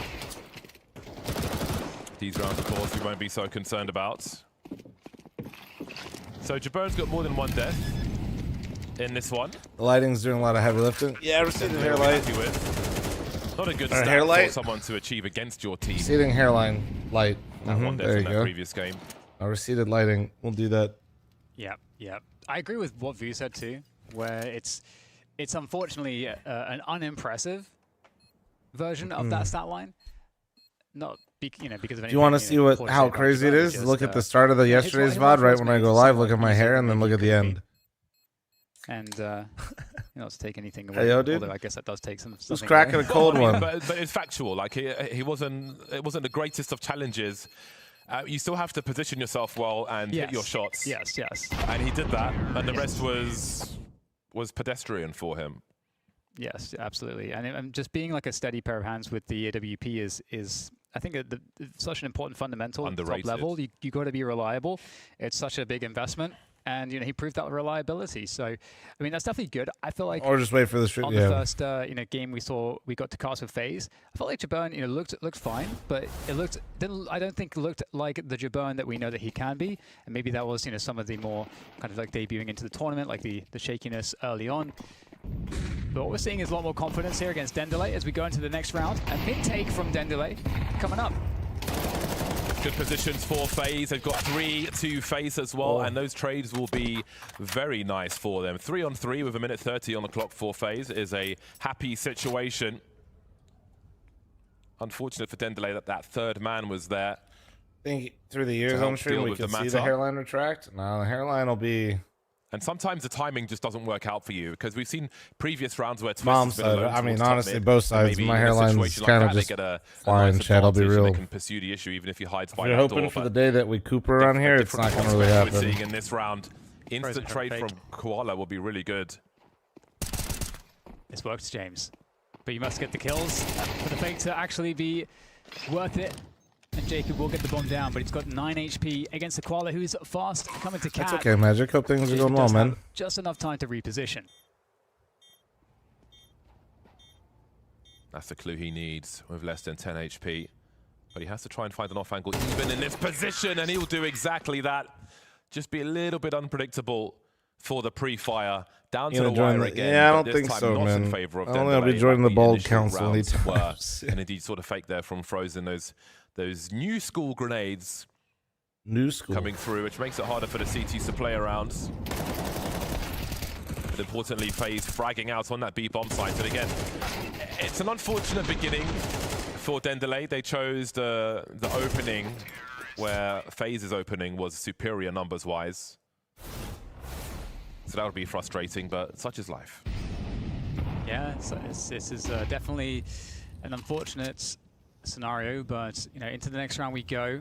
These rounds, of course, we won't be so concerned about. So Jabber's got more than 1 death in this one. The lighting's doing a lot of heavy lifting. Yeah, receding hair light. Not a good stat for someone to achieve against your team. Receding hairline light. There you go. Previous game. Receded lighting. We'll do that. Yeah. I agree with what Vu said too, where it's unfortunately an unimpressive version of that stat line. Not because of anything. Do you want to see how crazy it is? Look at the start of yesterday's VOD right when I go live. Look at my hair and then look at the end. And not to take anything away. Hey, yo, dude. Although I guess that does take some. Who's cracking a cold one? But it's factual. Like he wasn't. It wasn't the greatest of challenges. You still have to position yourself well and hit your shots. Yes. And he did that, and the rest was pedestrian for him. Yes, absolutely. And just being like a steady pair of hands with the AWP is I think such an important fundamental. Underrated. Top level. You got to be reliable. It's such a big investment. And he proved that reliability. So, I mean, that's definitely good. I feel like. Or just wait for the stream. On the first game we got to cast with FaZe. I felt like Jabern looked fine, but I don't think looked like the Jabern that we know that he can be. And maybe that was some of the more kind of like debuting into the tournament, like the shakiness early on. But what we're seeing is a lot more confidence here against Dendelay as we go into the next round. A mid take from Dendelay coming up. Good positions for FaZe. They've got 3 to FaZe as well, and those trades will be very nice for them. 3-on-3 with 1:30 on the clock for FaZe is a happy situation. Unfortunate for Dendelay that third man was there. I think through the years on stream we can see the hairline retract. No, the hairline will be. And sometimes the timing just doesn't work out for you because we've seen previous rounds where Mom said, I mean, honestly, both sides. My hairline's kind of just flying, Chad. I'll be real. They can pursue the issue even if he hides by You're hoping for the day that we Cooper around here. It's not going to really happen. We're seeing in this round, instant trade from Koala will be really good. This works, James. But you must get the kills for the fake to actually be worth it. And Jacob will get the bomb down, but he's got 9 HP against the Koala, who's fast coming to Cat. That's okay, Magic. Hope things are going well, man. Just enough time to reposition. That's the clue he needs with less than 10 HP. But he has to try and find an off angle even in this position, and he'll do exactly that. Just be a little bit unpredictable for the pre-fire. Down to the wire again. Yeah, I don't think so, man. I don't think I'll be joining the bold council anytime. And indeed, sort of fake there from Frozen. Those new school grenades coming through, which makes it harder for the CTs to play around. But importantly, FaZe fragging out on that B bomb site. And again, it's an unfortunate beginning for Dendelay. They chose the opening where FaZe's opening was superior numbers-wise. So that would be frustrating, but such is life. Yeah, so this is definitely an unfortunate scenario, but into the next round we go.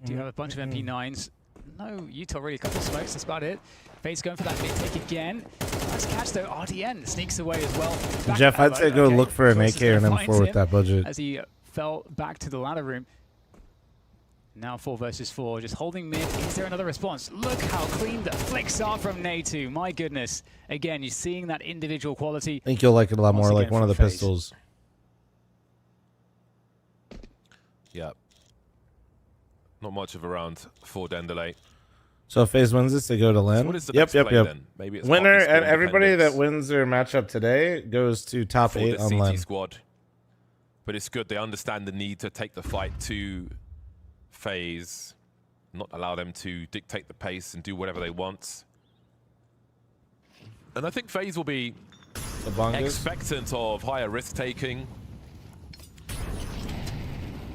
We do have a bunch of MP9s. No, Utah really a couple of smokes, that's about it. FaZe going for that mid take again. Nice catch though, RDN sneaks away as well. Jeff, I'd say go look for an AK or an M4 with that budget. As he fell back to the ladder room. Now 4 versus 4, just holding mid. Is there another response? Look how clean the flicks are from Natu. My goodness. Again, you're seeing that individual quality. I think you'll like it a lot more, like one of the FaZe. pistols. Yeah. Not much of a round for Dendelay. So if FaZe wins this, they go to So LAN. what is the Yep, next yep, play yep. then? Maybe it's Winner partly and score everybody that independence wins their matchup today goes to top for 8 the on CT LAN. squad. But it's good. They understand the need to take the fight to FaZe, not allow them to dictate the pace and do whatever they want. And I think FaZe will be expectant of higher risk taking.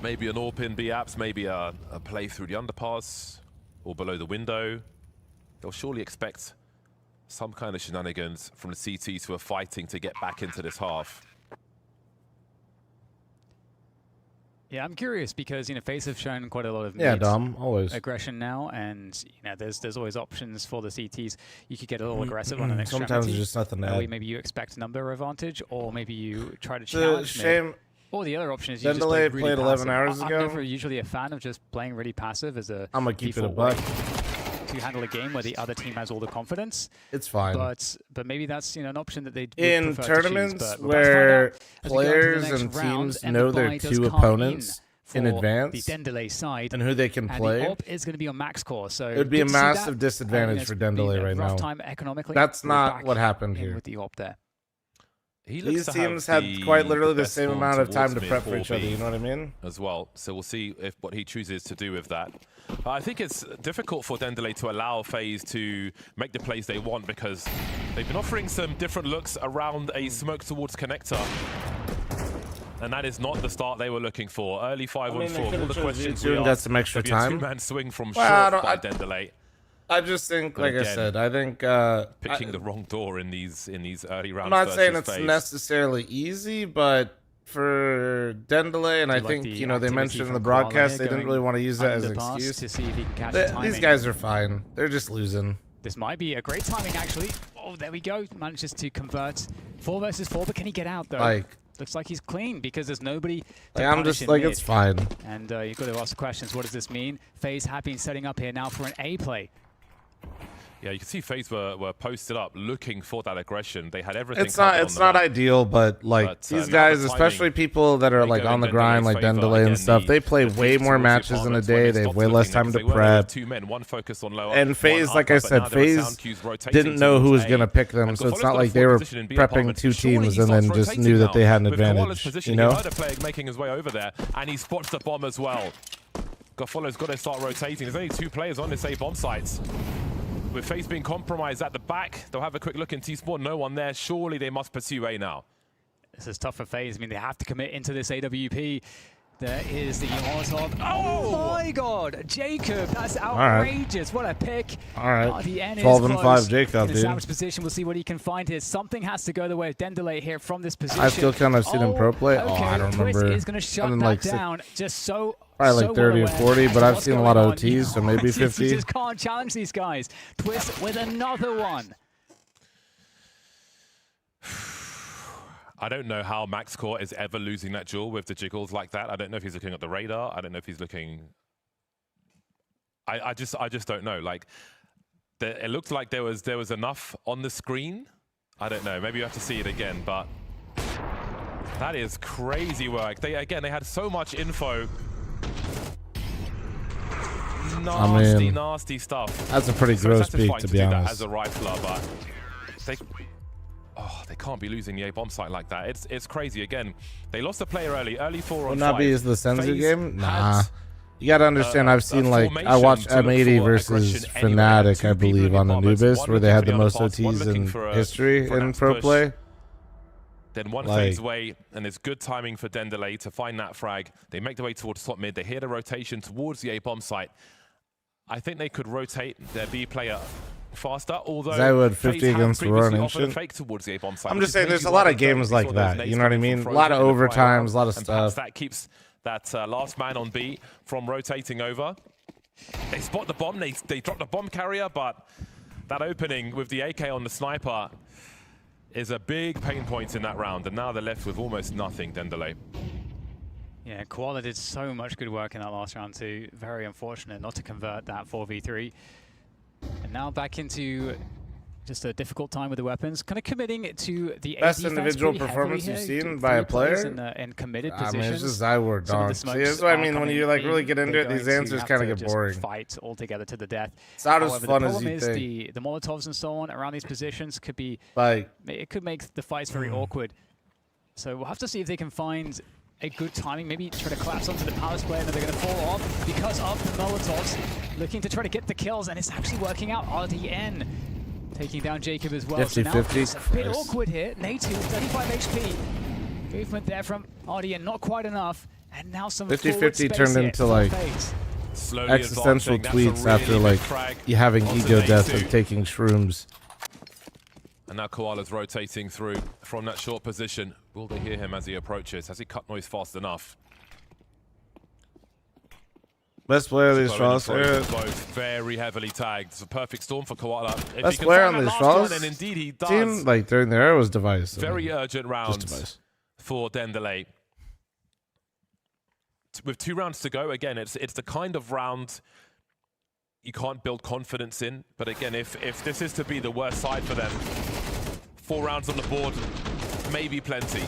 Maybe an AWP in B-apps, maybe a play through the underpass or below the window. They'll surely expect some kind of shenanigans from the CTs who are fighting to get back into this half. Yeah, I'm curious because, you know, FaZe have shown quite a lot of always aggression now, and you know, there's always options for the CTs. You could get a little aggressive on an extremity. Sometimes there's just nothing to add. Maybe you expect number advantage, or maybe you try to It's a challenge shame. mid. Or the other option is you just Dendelay play really played 11 passive. hours I'm ago. never usually a fan of just playing really passive as a I'm gonna keep it a default buck. way to handle a game where the other team has all the confidence. It's fine. But maybe that's, you know, an option that they in prefer to choose, tournaments but we're about to find where out as we go into the players next and round, teams and know the their buy does two come opponents in for advance the Dendelay side, and who they can and play, the AWP is going to be on max core, so it would be a good to see massive that. disadvantage It's for been Dendelay a right rough now. time economically. That's We're not back what happened in here. with the AWP there. These teams had quite literally the best same form amount of time towards to prep mid for each other, 4B you know what I mean? as well. So we'll see if what he chooses to do with that. I think it's difficult for Dendelay to allow FaZe to make the plays they want because they've been offering some different looks around a smoke towards connector. And that is not the start they were looking for. Early 5-on-4. All the questions we got some extra there'll be a time. two-man swing from Well, short by Dendelay. I just think, like I again, said, I think picking the wrong door in these early rounds. I'm not saying it's FaZe. necessarily easy, but for Dendelay, and I think, you know, they mentioned in the broadcast they didn't really want to use that as an excuse. To see if he can catch These guys are fine. They're just losing. This might be a great timing, actually. Oh, there we go. Manages to convert 4 versus 4, but can he get out, though? Like, looks like he's clean because there's nobody to I'm punish just in like, mid. it's fine. And you've got to ask the questions. What does this mean? FaZe have been setting up here now for an A play. Yeah, you can see FaZe were posted up looking for that aggression. They had everything. It's not ideal, but like these guys, especially people that are like on the grind, like Dendelay and stuff, they play way more matches in a day. They have way less time to prep. And FaZe, like I said, FaZe didn't know who was going to pick them, so it's not like they were prepping two teams and then just knew that they had an advantage, you know? He heard a player making his way over there, and he spots the bomb as well. Gofolow's got to start rotating. There's only 2 players on this A bomb site. With FaZe being compromised at the back, they'll have a quick look in T-Spawn. No one there. Surely they must pursue A now. This is tough for FaZe. I mean, they have to commit into this AWP. There is the Molotov. Oh my God, Jacob, that's outrageous. What a pick. All right, oh, the N 12 and 5 Jacob, in dude. Position. We'll see what he can find here. Something has to go the way of Dendelay here from this position. I still kind of seen him pro play. Okay. Oh, I don't remember. Twist is going to shut that like down. Just so probably like 30 or 40, but I've seen a lot of OTs, so maybe 50. You just can't challenge these guys. Twist with another one. I don't know how MaxCore is ever losing that duel with the jiggles like that. I don't know if he's looking at the radar. I don't know if he's looking. I just don't know. Like, it looked like there was enough on the screen. I don't know. Maybe you have to see it again, but that is crazy work. They had so much info. Nasty stuff. That's a pretty gross peak, to be honest. That as a rifler, but they can't be losing the A bomb site like that. It's crazy. Again, they lost a player early 4 on 5. Would not be as the Senzu game? Nah. You gotta understand, I've seen like, I watched M80 versus Fnatic, I believe, on Anubis, where they had the most OTs in history in pro play. Then one fades away, and it's good timing for Dendelay to find that frag. They make their way towards top mid. They hear the rotation towards the A bomb site. I think they could rotate their B player faster, although I would 50 against Roaring Ancient. I'm just saying, there's a lot of games like that. You know what I mean? A lot of overtimes, a lot of stuff. That keeps that last man on B from rotating over. They spot the bomb. They drop the bomb carrier, but that opening with the AK on the sniper is a big pain point in that round. And now they're left with almost nothing, Dendelay. Yeah, Koala did so much good work in that last round too. Very unfortunate not to convert that 4v3. And now back into just a difficult time with the weapons. Kind of committing to the best individual performance you've seen by a player in committed I positions. mean, it's just Zywork dog. See, that's what I mean when you like really get into it. These answers kind of get boring. Fight altogether to the death. It's not as fun as you think. The Molotovs and so on around these positions could be like it could make the fights very awkward. So we'll have to see if they can find a good timing, maybe try to collapse onto the Palace player, and they're going to fall off because of the Molotovs, looking to try to get the kills, and it's actually working out. RDN taking down Jacob as well. 50-50. So now it's a bit awkward here. Natu, 35 HP. Movement there from RDN, not quite enough. And now some 50-50 turned into like Slowly existential tweets really after like you having ego death and taking shrooms. And now Koala's rotating through from that short position. Will they hear him as he approaches? Has he cut noise fast enough? Best player of these trials. Both very heavily tagged. It's a perfect storm for Koala. Best player on these trials. And indeed he does. Team, like during the era was Device. Very urgent rounds for Dendele. With 2 rounds to go, again, it's the kind of round you can't build confidence in. But again, if this is to be the worst side for them, 4 rounds on the board, maybe plenty.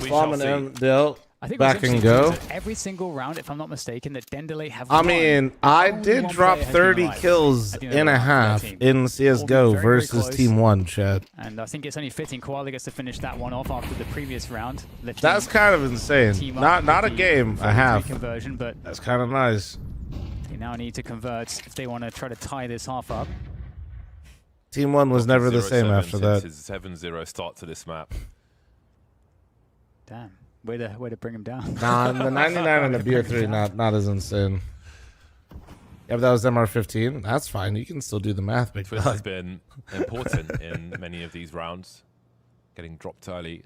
We shall see. I think back and go. Every single round, if I'm not mistaken, that Dendele have I mean, I did drop 30 kills and a half in CSGO versus Team 1, Chad. And I think it's only fitting Koala gets to finish that one off after the previous round. That's kind of insane. Not a game, a half. Conversion, but that's kind of nice. They now need to convert if they want to try to tie this half up. Team 1 was never the same after that. His 7-0 start to this map. Damn. Way to bring him down. Nah, the 99 and the BO3 not as insane. Yeah, but that was MR15. That's fine. You can still do the math, big Twist has been important in many of these rounds. Getting dropped early.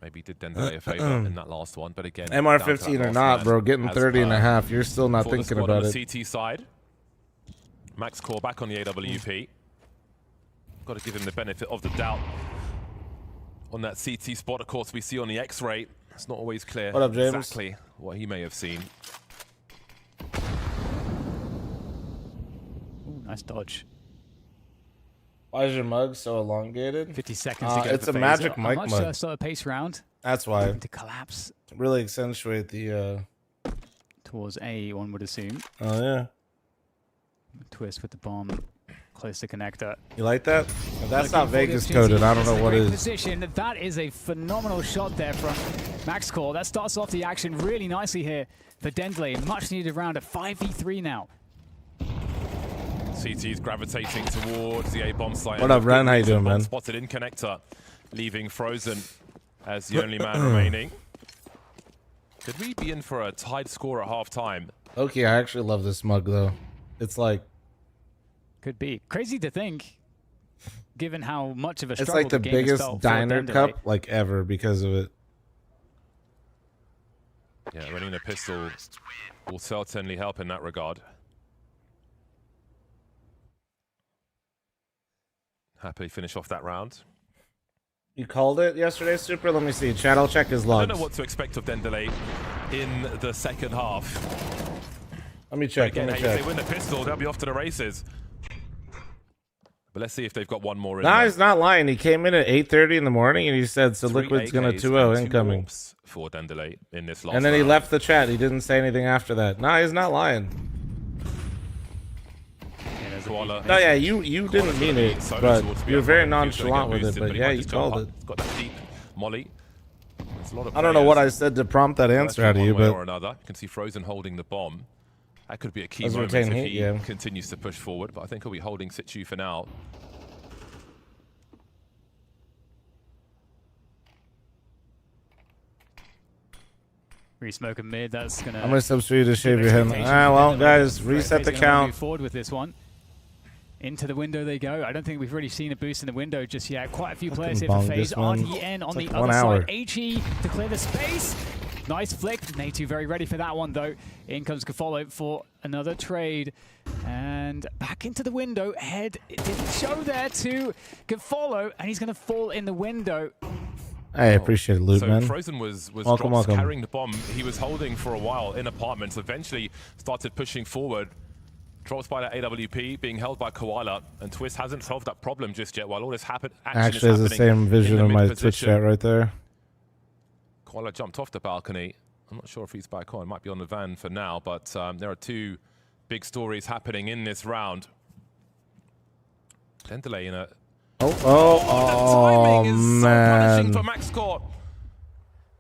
Maybe did Dendele a favor in that last one, but again, MR15 or not, bro, getting 30 and a half, you're still not thinking about it. On the CT side, Max Core back on the AWP. Got to give him the benefit of the doubt on that CT spot. Of course, we see on the X-ray. It's not always clear what up, James? Exactly what he may have seen. Ooh, nice dodge. Why is your mug so elongated? 50 seconds to get it's a magic mic mug. Much sort of pace round. That's why. To collapse. Really accentuate the... Towards A, one would assume. Oh, yeah. Twist with the bomb. Close to connector. You like that? If that's not Vegas coded, I don't know what is. Position. That is a phenomenal shot there from Max Core. That starts off the action really nicely here for Dendele. Much needed round at 5v3 now. CT's gravitating towards the A-bomb site. What up, Ren? How you doing, man? Spotted in connector, leaving Frozen as the only man remaining. Could we be in for a tied score at half-time? Okay, I actually love this mug, though. It's like... Could be. Crazy to think, given how much of a struggle it's like the biggest diner cup like ever because of it. Yeah, running a pistol will certainly help in that regard. Happily finish off that round. You called it yesterday, Super? Let me see. Chad, I'll check his logs. I don't know what to expect of Dendele in the second half. Let me check. Again, if they win the pistol, they'll be off to the races. But let's see if they've got one more in. Nah, he's not lying. He came in at 8:30 in the morning and he said, so Liquid's going to 2-0 incoming. For Dendele in this last and then he round. left the chat. He didn't say anything after that. Nah, he's not lying. No, yeah, you didn't mean it, but you're very nonchalant with it. But yeah, you called it. Got that deep molly. I don't know what I said to prompt that answer out of you, but or another. You can see Frozen holding the bomb. That could be a key moment if he continues to push forward, but I think he'll be holding Situ for now. Re-smoke a mid, that's gonna... I'm gonna substitute to shave your head. Well, guys, reset the count. Move forward with this one. Into the window they go. I don't think we've really seen a boost in the window just yet. Quite a few players here for FaZe. RDN on the other side. HE to clear the space. Nice flick. Natu very ready for that one, though. In comes Gafolo for another trade. And back into the window. Head, it didn't show there to Gafolo, and he's going to fall in the window. I appreciate it, loot, so man. fl0m was welcome. carrying the bomb. He was holding for a while in apartments. Eventually started pushing forward. Dropped by the AWP, being held by Koala, and Twist hasn't solved that problem just yet. While all this actually has the same vision of my Twitch chat right there. Koala jumped off the balcony. I'm not sure if he's back on. Might be on the van for now, but there are two big stories happening in this round. Dendelay in a... Oh, man. For Max Court.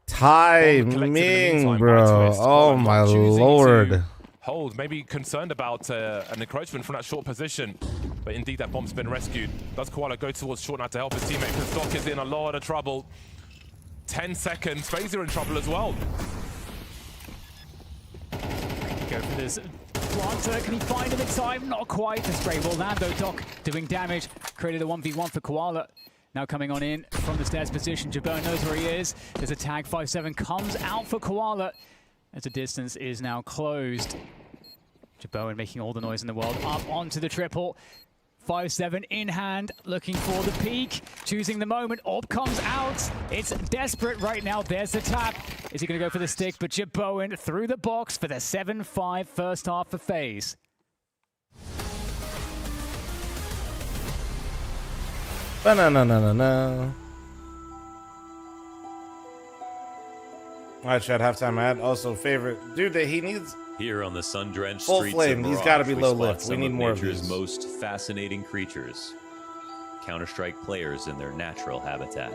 Timing, bro. Oh, my Lord. Hold, maybe concerned about an encroachment from that short position, but indeed that bomb's been rescued. Does Koala go towards short now to help his teammate? Because Doc is in a lot of trouble. 10 seconds, FaZe are in trouble as well. Go for this planter. Can he find him in time? Not quite. The spray will land though. Doc doing damage. Created a 1v1 for Koala. Now coming on in from the stairs position. Jabone knows where he is. There's a tag. fl0m comes out for Koala as the distance is now closed. Jabone making all the noise in the world. Up onto the triple. fl0m in hand, looking for the peak, choosing the moment. Orb comes out. It's desperate right now. There's the tap. Is he going to go for the stick? But Jabone through the box for the 7-5 first half for FaZe. Ba-na-na-na-na-na. All right, chat, halftime ad. Also, favorite dude that he needs... Here on the sun-drenched full streets flame. of He's Mirage, got to be low spot lift. We some need more of nature's these. most fascinating creatures. Counter-Strike players in their natural habitat.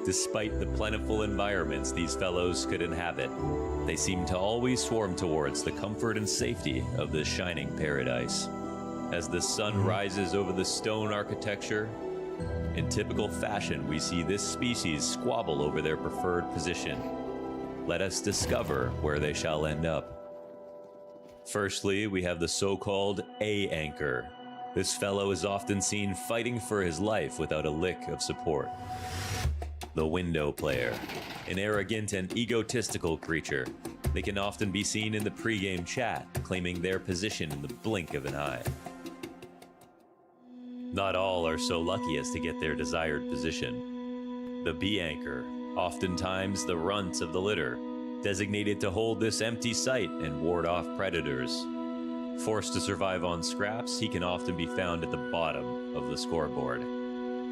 Despite the plentiful environments these fellows could inhabit, they seem to always swarm towards the comfort and safety of this shining paradise. As the sun rises over the stone architecture, in typical fashion, we see this species squabble over their preferred position. Let us discover where they shall end up. Firstly, we have the so-called A anchor. This fellow is often seen fighting for his life without a lick of support. The window player, an arrogant and egotistical creature. They can often be seen in the pre-game chat, claiming their position in the blink of an eye. Not all are so lucky as to get their desired position. The B anchor, oftentimes the runt of the litter, designated to hold this empty site and ward off predators. Forced to survive on scraps, he can often be found at the bottom of the scoreboard.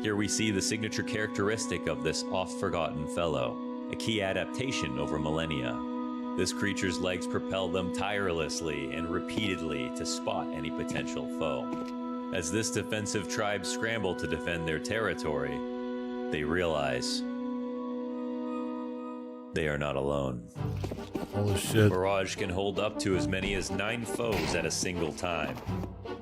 Here we see the signature characteristic of this oft-forgotten fellow, a key adaptation over millennia. This creature's legs propel them tirelessly and repeatedly to spot any potential foe. As this defensive tribe scramble to defend their territory, they realize they are not alone. Holy shit. Mirage can hold up to as many as 9 foes at a single time.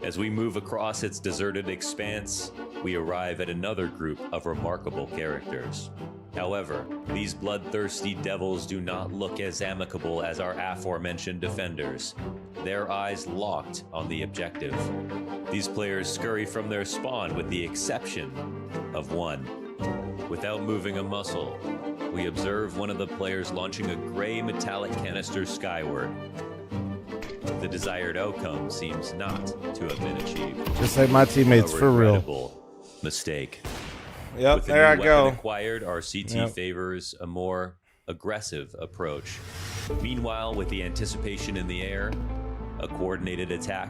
As we move across its deserted expanse, we arrive at another group of remarkable characters. However, these bloodthirsty devils do not look as amicable as our aforementioned defenders, their eyes locked on the objective. These players scurry from their spawn with the exception of one. Without moving a muscle, we observe one of the players launching a gray metallic canister skyward. The desired outcome seems not to have been achieved. Just like my teammates, for real. Mistake. Yep, With the there I new go. weapon acquired, our CT favors a more aggressive approach. Meanwhile, with the anticipation in the air, a coordinated attack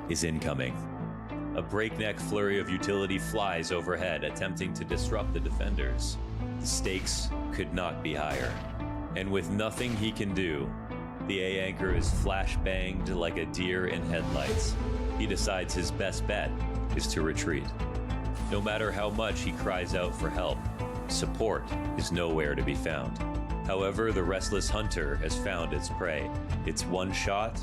is incoming. A breakneck flurry of utility flies overhead, attempting to disrupt the defenders. The stakes could not be higher. And with nothing he can do, the A anchor is flash-banged like a deer in headlights. He decides his best bet is to retreat. No matter how much he cries out for help, support is nowhere to be found. However, the restless hunter has found its prey. It's one shot,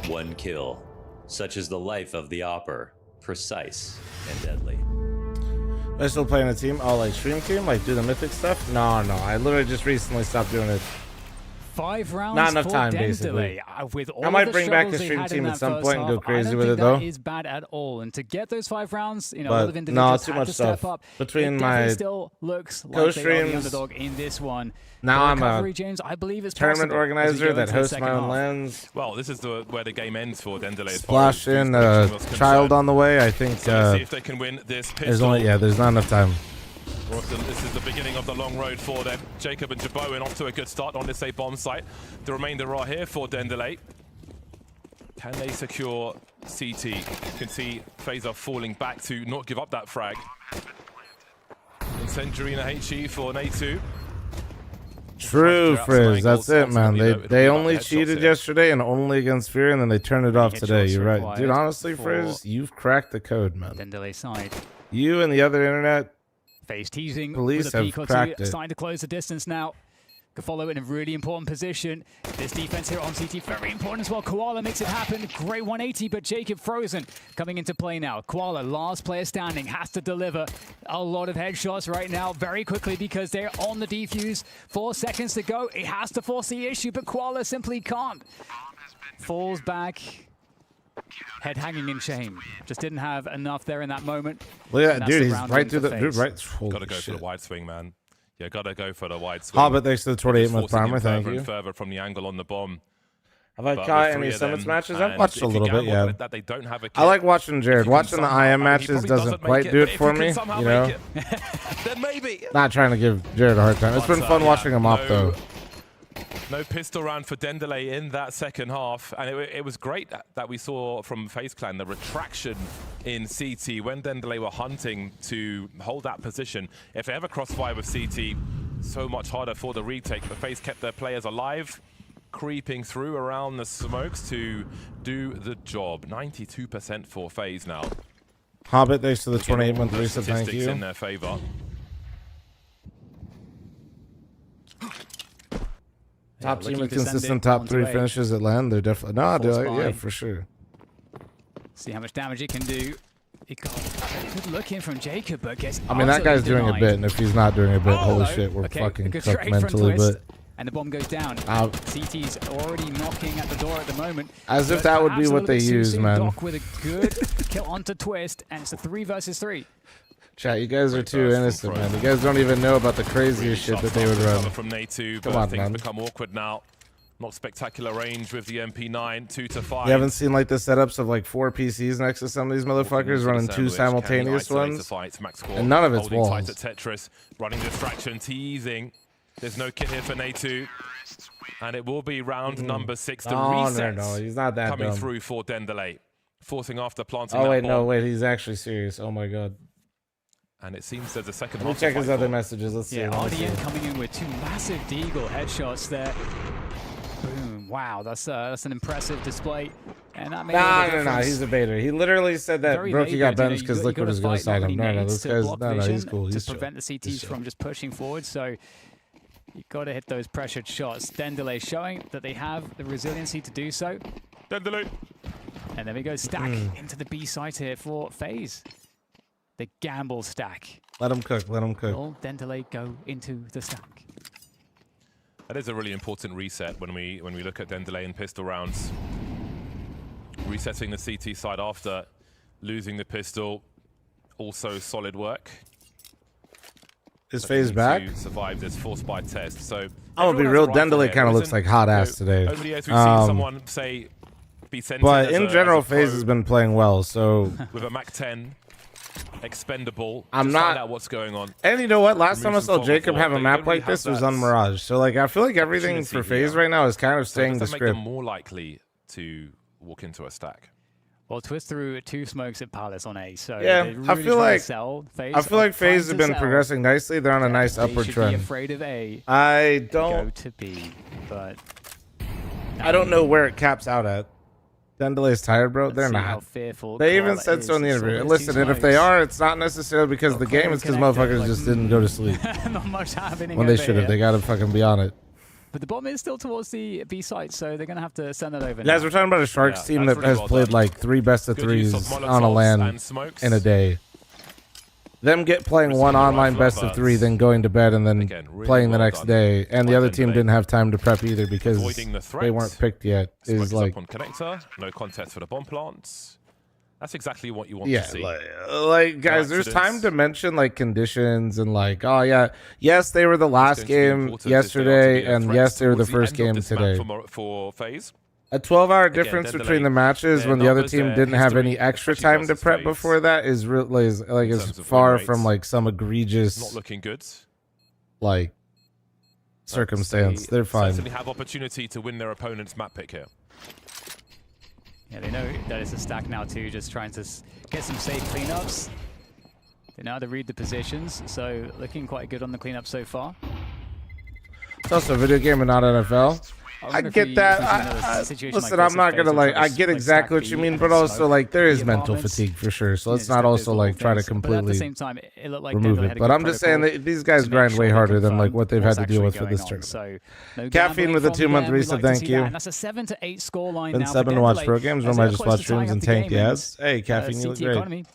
one kill. Such is the life of the Opper, precise and deadly. Am I still playing a team? Oh, like stream team? Like do the mythic stuff? No. I literally just recently stopped doing it. 5 rounds. Not enough for time, Dendelay. basically. With all I might the bring back the struggles they stream had in team at that some first point and go half, crazy I don't with think it, though. That is bad at all. And to get those 5 rounds, you know, But a lot of individuals too had much to step stuff. up. Between it my still looks like they are streams, the underdog in this one. now I'm recovery, a James, I believe it's tournament possible organizer that hosts my own half. lands. Well, this is where the game ends for Dendelay. Splash in a child on the way. I think So let's see if they can win this there's not enough time. This is the beginning of the long road for them. Jacob and Jabot off to a good start on this A bomb site. The remainder are here for Dendelay. Can they secure CT? You can see FaZe are falling back to not give up that frag. Incendiary and a HE for an A2. True, Frizz. That's it, man. They only cheated yesterday and only against Fury, and then they turned it off today. You're right. Dude, honestly, Frizz, you've cracked the code, man. Dendelay side. You and the other internet FaZe teasing. Police have cracked it. Starting to close the distance now. Follow in a really important position. This defense here on CT, very important as well. Koala makes it happen. Great 180, but Jacob frozen coming into play now. Koala, last player standing, has to deliver a lot of headshots right now very quickly because they're on the defuse. 4 seconds to go. It has to force the issue, but Koala simply can't. Falls back. Head hanging in shame. Just didn't have enough there in that moment. Well, yeah, dude, he's right through the... Dude, right. Gotta go for the wide swing, man. Yeah, gotta go for the wide swing. Hobbit, thanks to the 28-month primer, thank you. Further from the angle on the bomb. Have I caught any Summits matches? I've watched a little bit, yeah. That they don't have a I like watching Jared. Watching the IM matches doesn't quite do it for me, you know? Then maybe. Not trying to give Jared a hard time. It's been fun watching him off, though. No pistol round for Dendelay in that second half, and it was great that we saw from FaZe Clan the retraction in CT when Dendelay were hunting to hold that position. If they ever crossfire with CT, so much harder for the retake. But FaZe kept their players alive, creeping through around the smokes to do the job. 92% for FaZe now. Hobbit, thanks to the 28-month reset, thank you. In their favor. Top team with consistent top 3 finishes at LAN. They're definitely yeah, for sure. See how much damage it can do. It got a good look in from Jacob, but gets I mean, that guy's doing a bit, and if he's not doing a bit, holy shit, we're fucking cooked mentally. But and the bomb goes down. CT's already knocking at the door at the moment. As if that would be what they use, man. Doc with a good kill onto Twist, and it's a 3 versus 3. Chat, you guys are too innocent, man. You guys don't even know about the craziest shit that they would run. From Natu, Come on, things man. become awkward now. Not spectacular range with the MP9, 2 to 5. You haven't seen like the setups of like 4 PCs next to some of these motherfuckers running 2 simultaneous ones, and none of it's walls. Tight at Tetris, running distraction, teasing. There's no kit here for Natu, and it will be round number 6. The reset no, he's not that coming dumb. through for Dendelay, forcing after planting. Oh wait, that no, bomb. wait, he's actually serious. Oh my god. And it seems there's a second. Let me check his other messages. Let's see. Yeah, RDN coming in with 2 massive Deagle headshots there. Boom! Wow, that's an impressive display. And that made no, he's a baiter. He literally said that Brokey got benched because Liquid is going to side him. No, this guy's he's cool. He's to prevent the CTs from just pushing forward. So you got to hit those pressured shots. Dendelay showing that they have the resiliency to do so. Dendelay. And then we go stack into the B site here for FaZe. The gamble stack. Let him cook. Let him cook. Will Dendelay go into the stack? That is a really important reset when we look at Dendelay and pistol rounds. Resetting the CT side after losing the pistol, also solid work. Is FaZe back? Survived this forced by test. So I'm gonna be real. Dendelay kind of looks like hot ass today. Over the years, we've seen someone say be sent. But in general, FaZe has been playing well. So with a Mac 10. Expendable. I'm not. Find out what's going on. And you know what? Last time I saw Jacob have a map like this was on Mirage. So like, I feel like everything for FaZe right now is kind of staying the script. Make them more likely to walk into a stack. Well, Twist threw 2 smokes at Palace on A. So yeah, really I feel like FaZe have been progressing nicely. They're on a nice upward trend. Be afraid of A. I don't go to B, but I don't know where it caps out at. Dendelay's tired, bro. They're not. They even said so in the interview. Listen, and if they are, it's not necessarily because of the game. It's because motherfuckers just didn't go to sleep. Not much happening when they should have. They got to fucking be on it. But the bomb is still towards the B site, so they're going to have to send that over Guys, we're talking about a Sharks team that has played like 3 best of 3s on a LAN in a day. Them playing one online best of 3, then going to bed, and then playing the next day, and the other team didn't have time to prep either because they weren't picked yet. Is like on connector, no contest for the bomb plants. That's exactly what you want to see. Like guys, there's time to mention like conditions and like, oh yeah, yes, they were the last game yesterday, and yes, they were the first game today. For FaZe. A 12-hour difference between the matches when the other team didn't have any extra time to prep before that is really is far from like some egregious not looking good like circumstance. They're fine. Certainly have opportunity to win their opponent's map pick here. Yeah, they know that it's a stack now too, just trying to get some safe cleanups. They know how to read the positions, so looking quite good on the cleanup so far. It's also a video game and not NFL. I get that. Listen, I'm not gonna like. I get exactly what you mean, but also like there is mental fatigue for sure. So let's not also like try to completely remove it. But I'm just saying that these guys grind way harder than like what they've had to deal with for this tournament. Caffeine with a 2-month reset, thank you. That's a 7-8 score line. Been 7 to watch pro games. When I just watch streams and tank ads. Hey, Caffeine, you look great.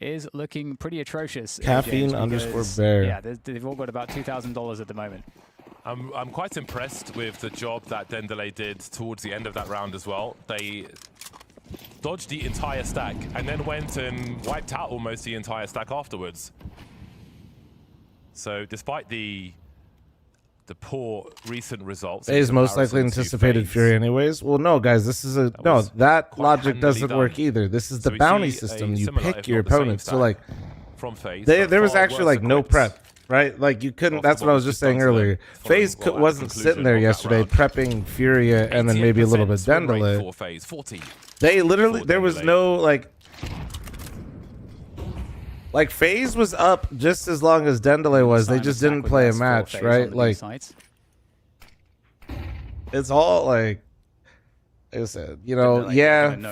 Is looking pretty atrocious. Caffeine_bear. Yeah, they've all got about $2,000 at the moment. I'm quite impressed with the job that Dendelay did towards the end of that round as well. They dodged the entire stack and then went and wiped out almost the entire stack afterwards. So despite the poor recent results, FaZe most likely anticipated Fury anyways. Well, no, guys, this is that logic doesn't work either. This is the bounty system. You pick your opponents. So like, from FaZe, there was actually like no prep. Right, like you couldn't. That's what I was just saying earlier. FaZe wasn't sitting there yesterday prepping Furia and then maybe a little bit Dendelay. They literally, there was no like FaZe was up just as long as Dendelay was. They just didn't play a match, right? Like it's all like I said, you know,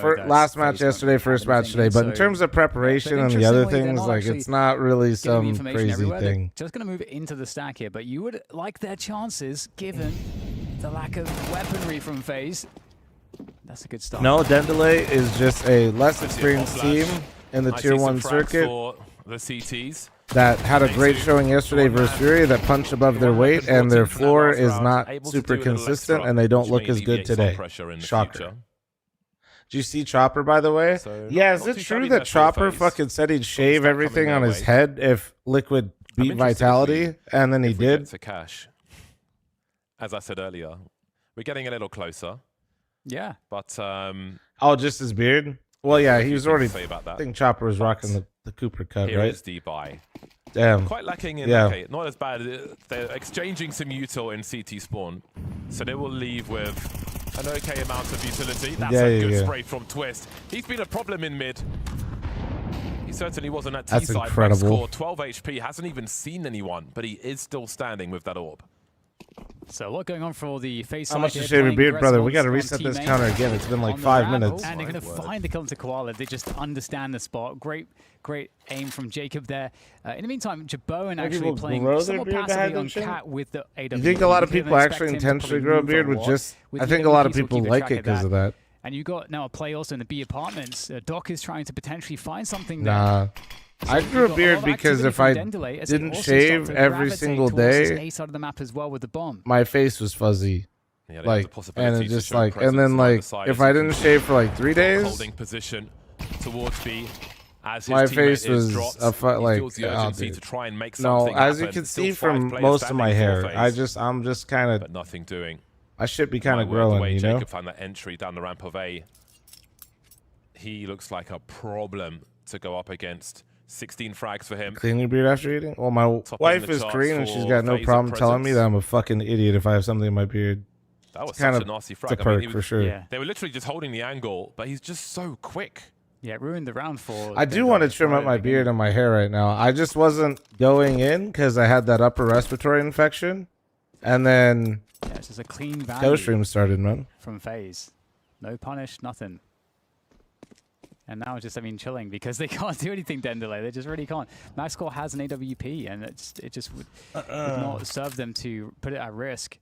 for last match yesterday, first match today. But in terms of preparation and the other things, like it's not really some crazy thing. Just going to move into the stack here, but you would like their chances given the lack of weaponry from FaZe. That's a good start. No, Dendelay is just a less experienced team in the Tier 1 circuit. The CTs. That had a great showing yesterday versus Fury that punched above their weight, and their floor is not super consistent, and they don't look as good today. Shocker. Did you see Chopper, by the way? Yeah, is it true that Chopper fucking said he'd shave everything on his head if Liquid beat Vitality, and then he did? To cash. As I said earlier, we're getting a little closer. Yeah. But oh, just his beard? Well, yeah, he was already. I think Chopper was rocking the Cooper cut, here right? Is the buy. Damn. Quite lacking in. Okay, not as bad. They're exchanging some util in CT spawn, so they will leave with an okay amount of utility. That's a good spray from Twist. He's been a problem in mid. He certainly wasn't at T-side. That's incredible. 12 HP, hasn't even seen anyone, but he is still standing with that orb. So a lot going on for the FaZe side. How much to shave your beard, brother? We got to reset this counter again. It's been like 5 minutes. And they're going to find the kill to Koala. They just understand the spot. Great aim from Jacob there. In the meantime, Jaboan actually playing somewhat passively on Cat with the AW. You think a lot of people actually intentionally grow a beard with just... I think a lot of people like it because of that. And you got now a play also in the B apartments. Doc is trying to potentially find something there. So I grew a beard because if I didn't shave every single day, side of the map as well with the bomb. My face was fuzzy. Yeah, like, and it just like, and then like, if I didn't shave for like 3 days, holding position towar's B. As my face was dropped, like, to try and make no, as you can see from most of my hair, I'm just kind of, but nothing doing. I should be kind of growing, you know. Jacob found that entry down the ramp of A. He looks like a problem to go up against. 16 frags for him. Clean your beard after eating? Well, my wife is Korean and she's got no problem telling me that I'm a fucking idiot if I have something in my beard. That was such a nasty frag. It's a perk for sure. Yeah. They were literally just holding the angle, but he's just so quick. Yeah, it ruined the round for... I do want to trim up my beard and my hair right now. I just wasn't going in because I had that upper respiratory infection. And then... Yeah, it's just a clean value. Ghost stream started, man. From FaZe. No punish, nothing. And now it's just, I mean, chilling because they can't do anything, Dendelay. They just really can't. Maxcore has an AWP, and it just would not serve them to put it at risk.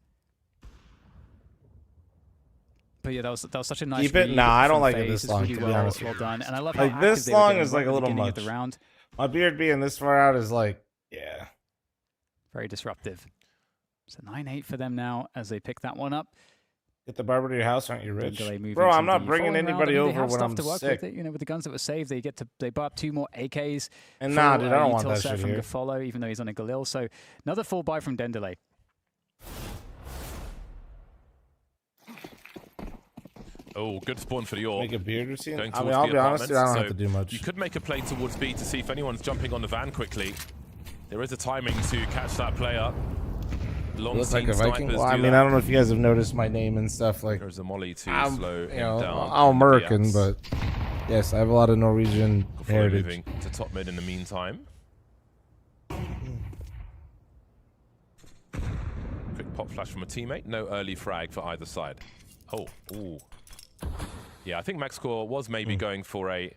But yeah, that was such a nice. Keep it. Nah, I don't like it this long. Really to be honest, well done. And I love like how this long is like a little much. The round. My beard being this far out is like, yeah, very disruptive. So 9-8 for them now as they pick that one up. Get the barber to your house, aren't you, Rich? Bro, I'm not bringing anybody over when I'm sick. With it, you know, with the guns that were saved, they buy up 2 more AKs. And nah, dude, I don't want that shit from here. Follow, even though he's on a Galil. So another full buy from Dendelay. Oh, good spawn for the AWP. Make a beard routine? Going I mean, towards I'll the be honest, dude, I don't apartments, have to do much. You could make a play towards B to see if anyone's jumping on the van quickly. There is a timing to catch that player. Long Looks like a snipers Viking. Well, do I mean, that. I don't know if you guys have noticed my name and stuff. Like, there's a molly to I'm, slow you him know, down. I'm American, Yes. but yes, I have a lot of Norwegian Before heritage. moving to top mid in the meantime. Quick pop flash from a teammate. No early frag for either side. Oh, ooh. Yeah, I think MaxCore was maybe going for a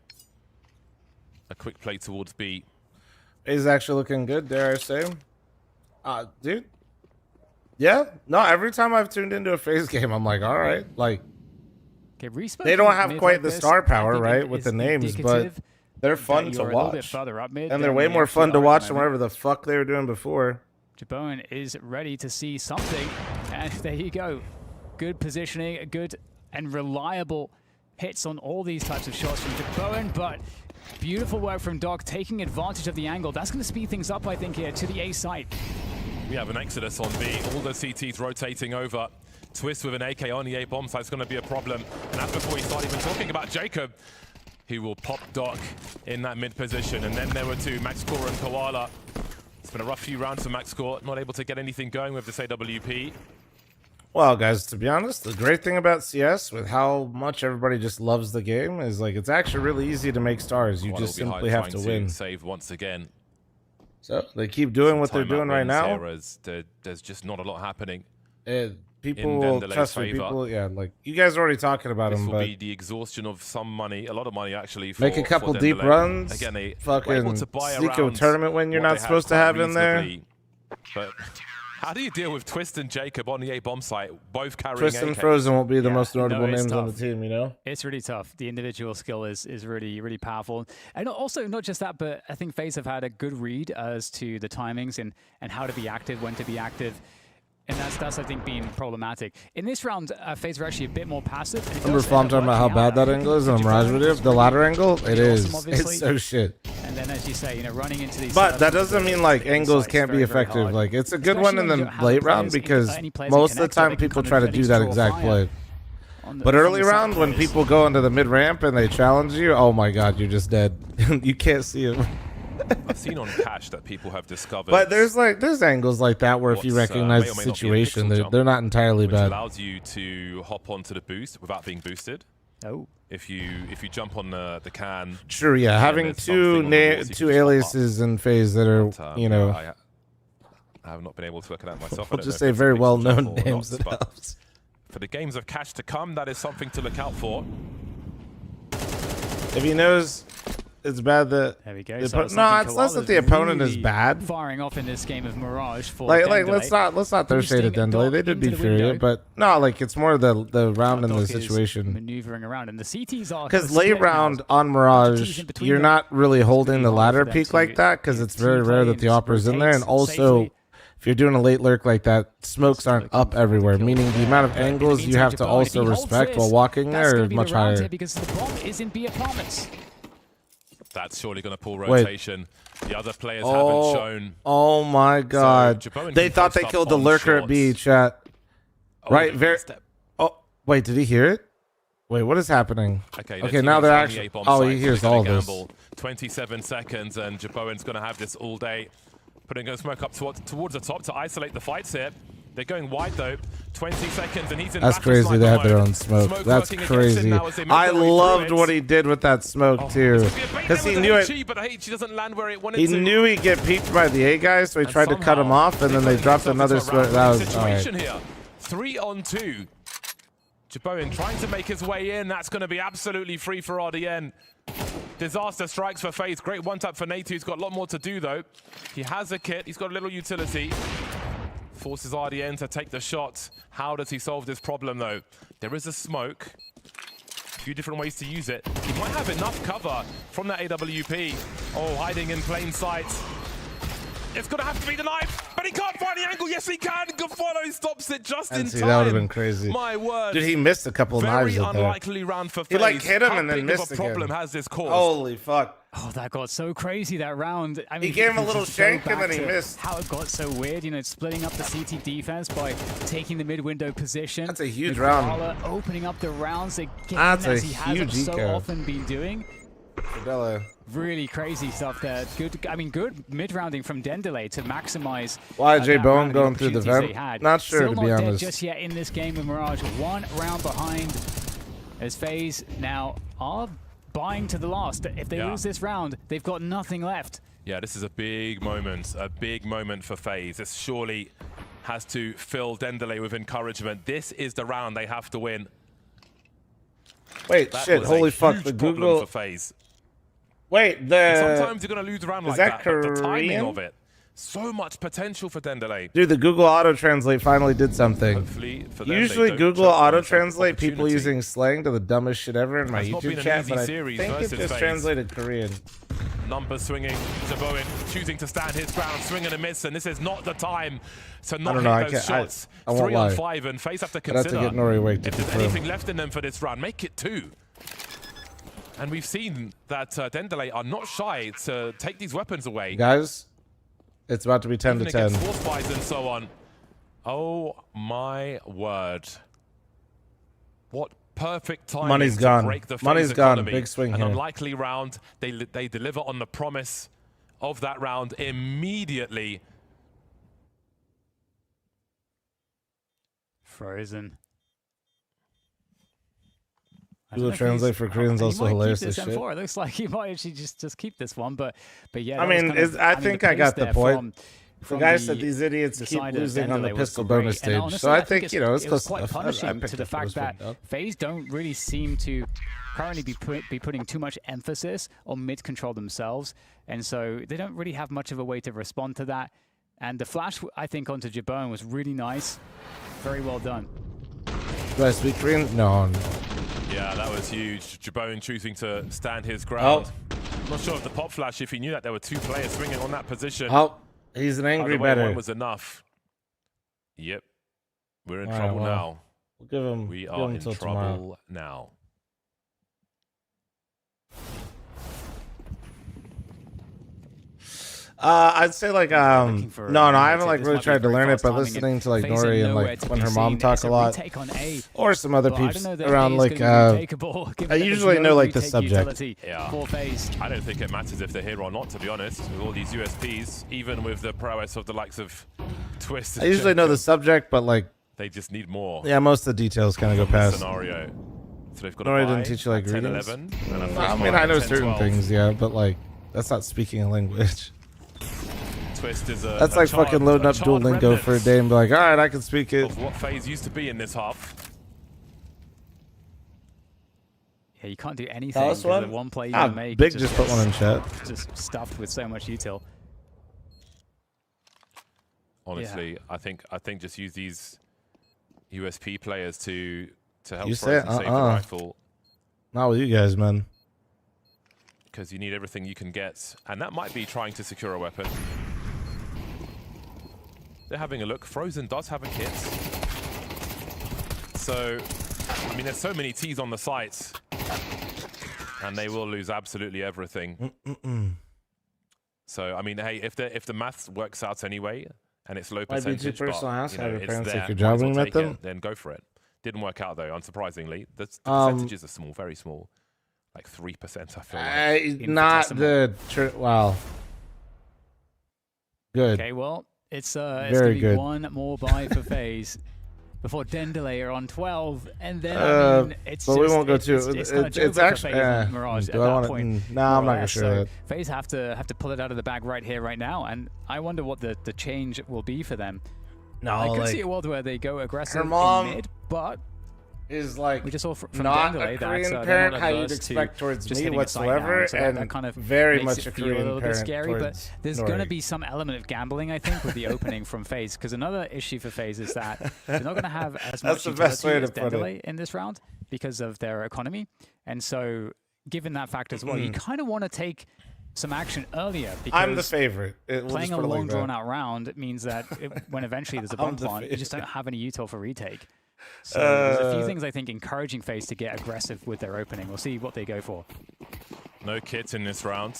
quick play towards B. Is actually looking good, dare I say. Dude. Yeah. No, every time I've tuned into a FaZe game, I'm like, all right. Like, they don't have quite the star power, right, with the names, but they're fun to watch. And they're way more fun to watch than whatever the fuck they were doing before. Jabone is ready to see something. And there you go. Good positioning, good and reliable hits on all these types of shots from Jabone, but beautiful work from Doc, taking advantage of the angle. That's going to speed things up, I think, here to the A site. We have an exodus on B. All the CTs rotating over. Twist with an AK on the A bomb site is going to be a problem. And that's before we start even talking about Jacob, who will pop Doc in that mid position. And then there were two, MaxCore and Koala. It's been a rough few rounds for MaxCore, not able to get anything going with this AWP. Well, guys, to be honest, the great thing about CS, with how much everybody just loves the game, is like it's actually really easy to make stars. You just simply have to win. Save once again. So they keep doing what they're doing right now. There's just not a lot happening. People will trust me. People, yeah, like you guys are already talking about them. This will but be the exhaustion of some money, a lot of money actually. Make a couple deep runs. Again, they fucking sneak a tournament win you're not supposed to have in there. But how do you deal with Twist and Jacob on the A bomb site, both carrying Twist and AK? Frozen won't be the most notable names on the team, you know? It's really tough. The individual skill is really, really powerful. And also, not just that, but I think FaZe have had a good read as to the timings and how to be active, when to be active. And that's I think, been problematic. In this round, FaZe were actually a bit more passive. Remember fl0m talking about how bad that angle is in a Mirage video? The ladder angle? It is. It's so shit. And then, as you say, you know, running into these... But that doesn't mean, like, angles can't be effective. Like, it's a good one in the late round because most of the time people try to do that exact play. But early round, when people go into the mid-ramp and they challenge you, oh my god, you're just dead. You can't see it. I've seen on Cash that people have discovered. But there's angles like that where if you recognize the situation, they're not entirely bad. Which allows you to hop onto the boost without being boosted. Oh. If you jump on the can. Sure, yeah. Having two aliases in FaZe that are, you know. I have not been able to work it out myself. I'll just say very well-known names. For the games of Cash to come, that is something to look out for. If he knows it's bad that... There we go. No, it's less that the opponent is bad. Firing off in this game of Mirage for like let's not throw shade at Dendelay. They did beat Furia, but no, like it's more the round and the situation. Maneuvering around, and the CTs are because late round on Mirage, you're not really holding the ladder peak like that because it's very rare that the opera's in there, and also if you're doing a late lurk like that, smokes aren't up everywhere, meaning the amount of angles you have to also respect while walking there is much higher. Because the bomb is in B apartments. That's surely going to pull rotation. The other players haven't shown. Oh my god. So they thought they killed the lurker at B, chat. Right? Oh, wait, did he hear it? Wait, what is happening? Okay, now they're actually... Oh, he hears all this. 27 seconds, and Jaboen's going to have this all day. Putting a smoke up towards the top to isolate the fights here. They're going wide though. 20 seconds and he's in. That's crazy. They had their own smoke. That's crazy. I loved what he did with that smoke too, because he knew it. But the HE doesn't land where it wanted he knew he'd get peeked by the A guy, so he tried to cut him off, and then they dropped another smoke. That was all right. Here. 3-on-2. Jaboen trying to make his way in. That's going to be absolutely free for RDN. Disaster strikes for FaZe. Great one-tap for Nate, who's got a lot more to do though. He has a kit. He's got a little utility. Forces RDN to take the shot. How does he solve this problem though? There is a smoke. A few different ways to use it. He might have enough cover from that AWP. Oh, hiding in plain sight. It's gonna have to be the knife, but he can't find the angle. Yes, he can. Gaffollow stops it just in time. That would have been crazy. My word. Dude, he missed a couple of knives. Very unlikely round for FaZe. He like hit him and then missed again. How big of a problem has this caused? Holy fuck. Oh, that got so crazy that round. I mean, He gave him a if you little just go shank and back then he to missed. How it got so weird, you know, splitting up the CT defense by taking the mid-window position. That's a huge Miguala round. opening up the rounds again, That's as a he has huge so eco. often been doing. Fidela. Really crazy stuff there. Good, I mean, good mid-rounding from Dendele to maximize. YJ that Bone rounding going through the opportunities they vent. had. Not sure, Still to be not dead honest. just yet in this game with Mirage. One round behind as FaZe now are buying to the last. If they lose this round, they've got nothing left. Yeah, this is a big moment for FaZe. This surely has to fill Dendele with encouragement. This is the round they have to win. Wait, That shit, was holy a fuck, huge the problem Google. for FaZe. Wait, Sometimes you're going to lose a round is like that that, but the timing Korean? of it, so much potential for Dendele. Dude, the Google Auto Translate finally did something. Hopefully for them, Usually they don't Google choke Auto themselves Translate people opportunity. using slang to the dumbest shit ever in my Has not been YouTube an chat, easy but I series think it versus just FaZe. translated Korean. Numbers swinging, Jaboin choosing to stand his ground, swing and a miss, and this is not the time to not don't know, I hit those can't- shots. I won't 3 on lie. 5, and FaZe have to I'd have to consider get Nori awake to if there's confirm. anything left in them for this round. Make it 2. And we've seen that Dendele are not shy to take these weapons away. Guys, it's about to be 10 Even to 10. against force buys and so on. Oh my word. What perfect timing Money's to gone. break the FaZe Money's gone. economy. Big swing An here. unlikely round. They deliver on the promise of that round immediately. Frozen. Google Translate for Korean is also hilarious as shit. It looks like he might actually just keep this one, but yeah. I mean, I think I got the point. The guy said these idiots keep losing on the pistol bonus stage. Honestly, So I think, you know, it's it close was quite enough. punishing picked to the up fact those that one, dog. FaZe don't really seem to currently be putting too much emphasis on mid control themselves, and so they don't really have much of a way to respond to that. And the flash, I think, onto Jabone was really nice. Very well done. Do I speak Korean? No. Yeah, that was huge. Jabone choosing to stand his ground. I'm not sure of the pop flash if he knew that there were 2 players swinging on that position. Oh, he's an angry Either way, better. one was enough. Yep. We're in All right, trouble well, now. We'll give him. We give are him in till trouble tomorrow. now. I'd say like no, I haven't like really tried to learn it, but listening to like Nori and like when her mom talk a lot, or some other peeps around like I usually know like the subject. Yeah. I don't think it matters if they're here or not, to be honest. With all these USPs, even with the prowess of the likes of Twist. I usually know the subject, but like they just need more. Yeah, most of the details kind of go past. Scenario. So they've got Nori a didn't teach you like 10, readings. 11, and a first I mean, buy I know at 10, certain 12. things, yeah, but like that's not speaking a language. Twist is a That's like fucking loading up Duolingo for a day and be like, all right, I can speak it. Of what FaZe used to be in this half. Yeah, you can't do anything. Last because one? the one play you Ah, make Big just put one in chat. Just stuffed with so much util. Honestly, I think just use these USP players to help You say Frozen save the rifle. Not with you guys, man. Because you need everything you can get, and that might be trying to secure a weapon. They're having a look. Frozen does have a kit. So, I mean, there's so many T's on the site, and they will lose absolutely everything. So, I mean, hey, if the maths works out anyway, and it's low Might be percentage, too personal. but, Ask you how know, your it's parents there, take your might job as when you well met take them? it, then go for it. Didn't work out though, unsurprisingly. The percentages are small, very small. Like 3%, I feel like. Not the wow. Good. Okay, well, it's Very gonna be good. one more buy for FaZe before Dendele are on 12, and then I mean, it's but just, we won't go too. It's kind of It's over actually. for FaZe and Mirage at do I that want point. to? No, I'm not more or gonna less. share So that. FaZe have to pull it out of the bag right here, right now, and I wonder what the change will be for them. No, I could like, see a world where they go aggressive her mom in mid, but is like we just saw from not Dendele a Korean that parent they're not how you'd adverse expect to towards just me hitting a site now, whatsoever, so and that kind of very makes much it a feel Korean a little bit parent scary. But towards there's going to Nori. be some element of gambling, I think, with the opening from FaZe, because another issue for FaZe is that they're not going to have as much That's the best way utility to as put Dendele in this round because of their economy, and so given that fact as well, you kind of want to take some action earlier because I'm the favorite. We'll playing just a put it like long, that. drawn-out round means that when eventually there's a bomb the plant, you just don't have any util for retake. So there's a few things I think encouraging FaZe to get aggressive with their opening. We'll see what they go for. No kit in this round.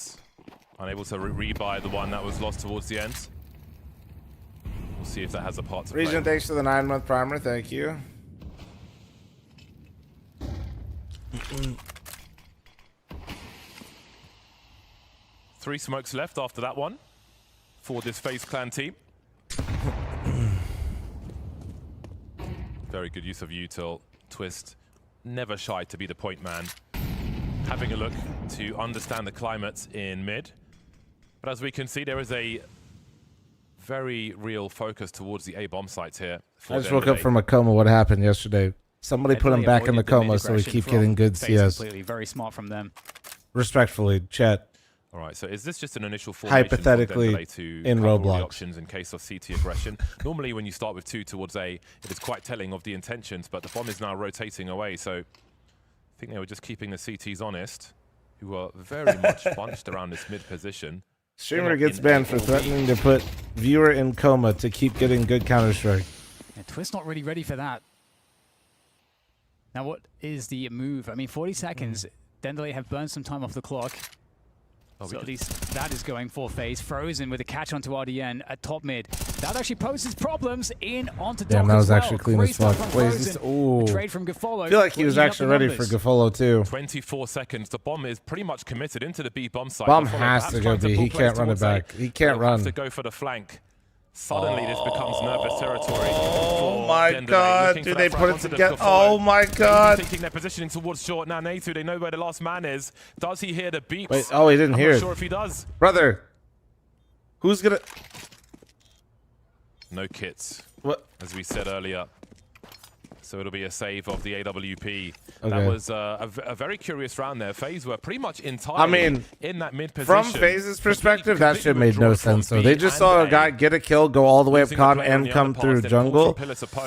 Unable to rebuy the one that was lost towards the end. We'll see if that has a part to play. Region, thanks for the 9-month primer. Thank you. Three smokes left after that one for this FaZe Clan team. Very good use of util. Twist, never shy to be the point man. Having a look to understand the climate in mid. But as we can see, there is a very real focus towards the A bomb sites here. I just woke up from a coma. What happened yesterday? Somebody put him back in the coma so we keep getting good CS. Completely, very smart from them. Respectfully, chat. All right, so is this just an initial formation hypothetically to in cover Roblox the options in case of CT aggression? Normally, when you start with 2 towards A, it is quite telling of the intentions, but the bomb is now rotating away, so I think they were just keeping the CTs honest, who are very much bunched around this mid position. Streamer gets banned for threatening to put viewer in coma to keep getting good Counter-Strike. Yeah, Twist not really ready for that. Now, what is the move? I mean, 40 seconds. Dendele have burned some time off the clock. So at least that is going for FaZe. Frozen with a catch onto RDN at top mid. That actually poses problems in onto Damn, Doc that was as actually clean as fuck. Wait, is this, ooh. Trade from Gafolo. I feel like he was actually ready for Gafolo too. 24 seconds. The bomb is pretty much committed into the B bomb site. Bomb has to go B. He can't run it back. He can't run. Have to go for the flank. Suddenly, this becomes nervous territory. Oh my god, dude, they put it together. Oh my god. Thinking they're positioning towards short. Now, Natu, they know where the last man is. Does he hear the beeps? Wait, oh, he didn't hear it. I'm not sure if he does. Brother, who's gonna... No kits. What? As we said earlier. So it'll be a save of the AWP. Okay. That was a very curious round there. FaZe were pretty much entirely in that mid position. From FaZe's perspective, that shit made no sense. So they just saw a guy get a kill, go all the way up con, and come through jungle.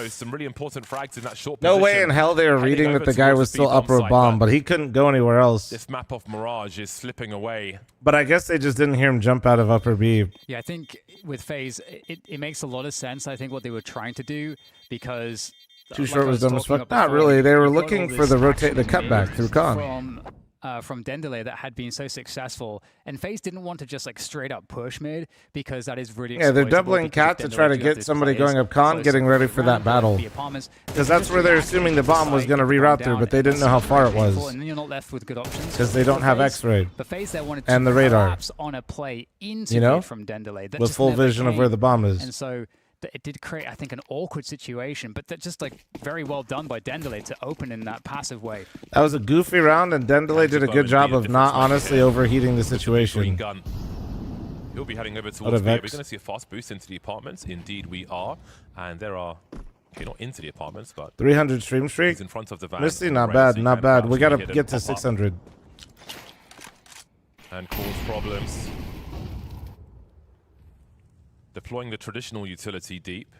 Some really important frags in that short No position. way in hell they were reading that the guy was still upper bomb, but he couldn't go anywhere else. This map of Mirage is slipping away. But I guess they just didn't hear him jump out of upper B. Yeah, I think with FaZe, it makes a lot of sense. I think what they were trying to do, because... Too short was dumb as fuck. Not really. They were looking for the cutback through con. From Dendele that had been so successful, and FaZe didn't want to just like straight up push mid because that is really they're doubling cat to try to get somebody going up con, getting ready for that battle. Because that's where they're assuming the bomb was going to reroute through, but they didn't know how far it was. And then you're not left with good options because they don't have X-ray but FaZe there wanted and to the radar collapse on a play into from Dendele with full vision of where the bomb is. And so it did create, I think, an awkward situation, but that just like very well done by Dendele to open in that passive way. That was a goofy round, and Dendele did a good job of not honestly overheating the situation. He'll be heading over towards B. We're going to see a fast boost into the apartments. Indeed, we are, and there are. Okay, not into the apartments, but 300 stream streak. In front of the van. Misty, not bad, not bad. We got to get to 600 and cause problems. Deploying the traditional utility deep.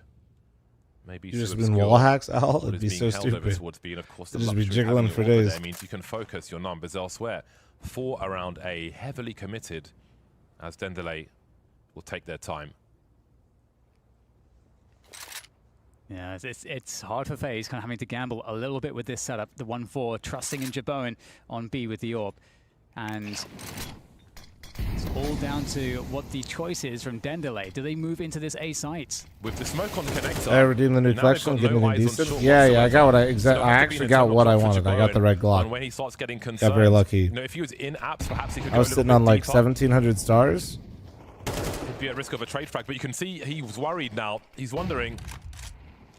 Maybe you just been wall hacks, Al? It'd be so stupid. Being, of course, just be jiggling for days. That means you can focus your numbers elsewhere. 4 around A, heavily committed, as Dendele will take their time. Yeah, it's hard for FaZe, kind of having to gamble a little bit with this setup. The 1-4, trusting in Jaboen on B with the AWP. And it's all down to what the choice is from Dendele. Do they move into this A site? With the smoke on the connector. I redeemed the new collection, getting it decent. Yeah, I got what I actually got what I wanted. I got the red Glock. When he starts getting concerned, got very lucky. You know, if he was in apps, perhaps he could I was sitting on like 1,700 stars. He'd be at risk of a trade frag, but you can see he was worried now. He's wondering.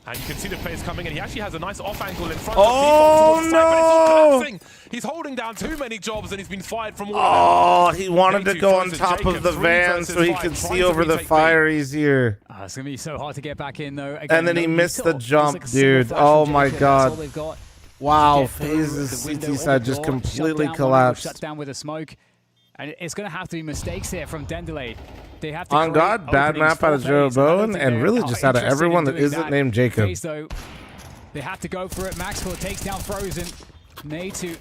And you can see the players coming in. He actually has a nice off angle in front of the no! Side, he's holding down too many jobs and he's been fired from all of them. He wanted to go on top of the van so he could see over the fire easier. It's going to be so hard to get back in, though. Again, and then he missed the jump, dude. Oh, my God. Wow, FaZe's CT side just completely collapsed. Shut down with a smoke. And it's going to have to be mistakes here from Dendele. They have to on God, bad map out of Jeroboam, and really just out of everyone that isn't named Jacob. FaZe, though, they have to go for it. Maxwell takes down Frozen. Natu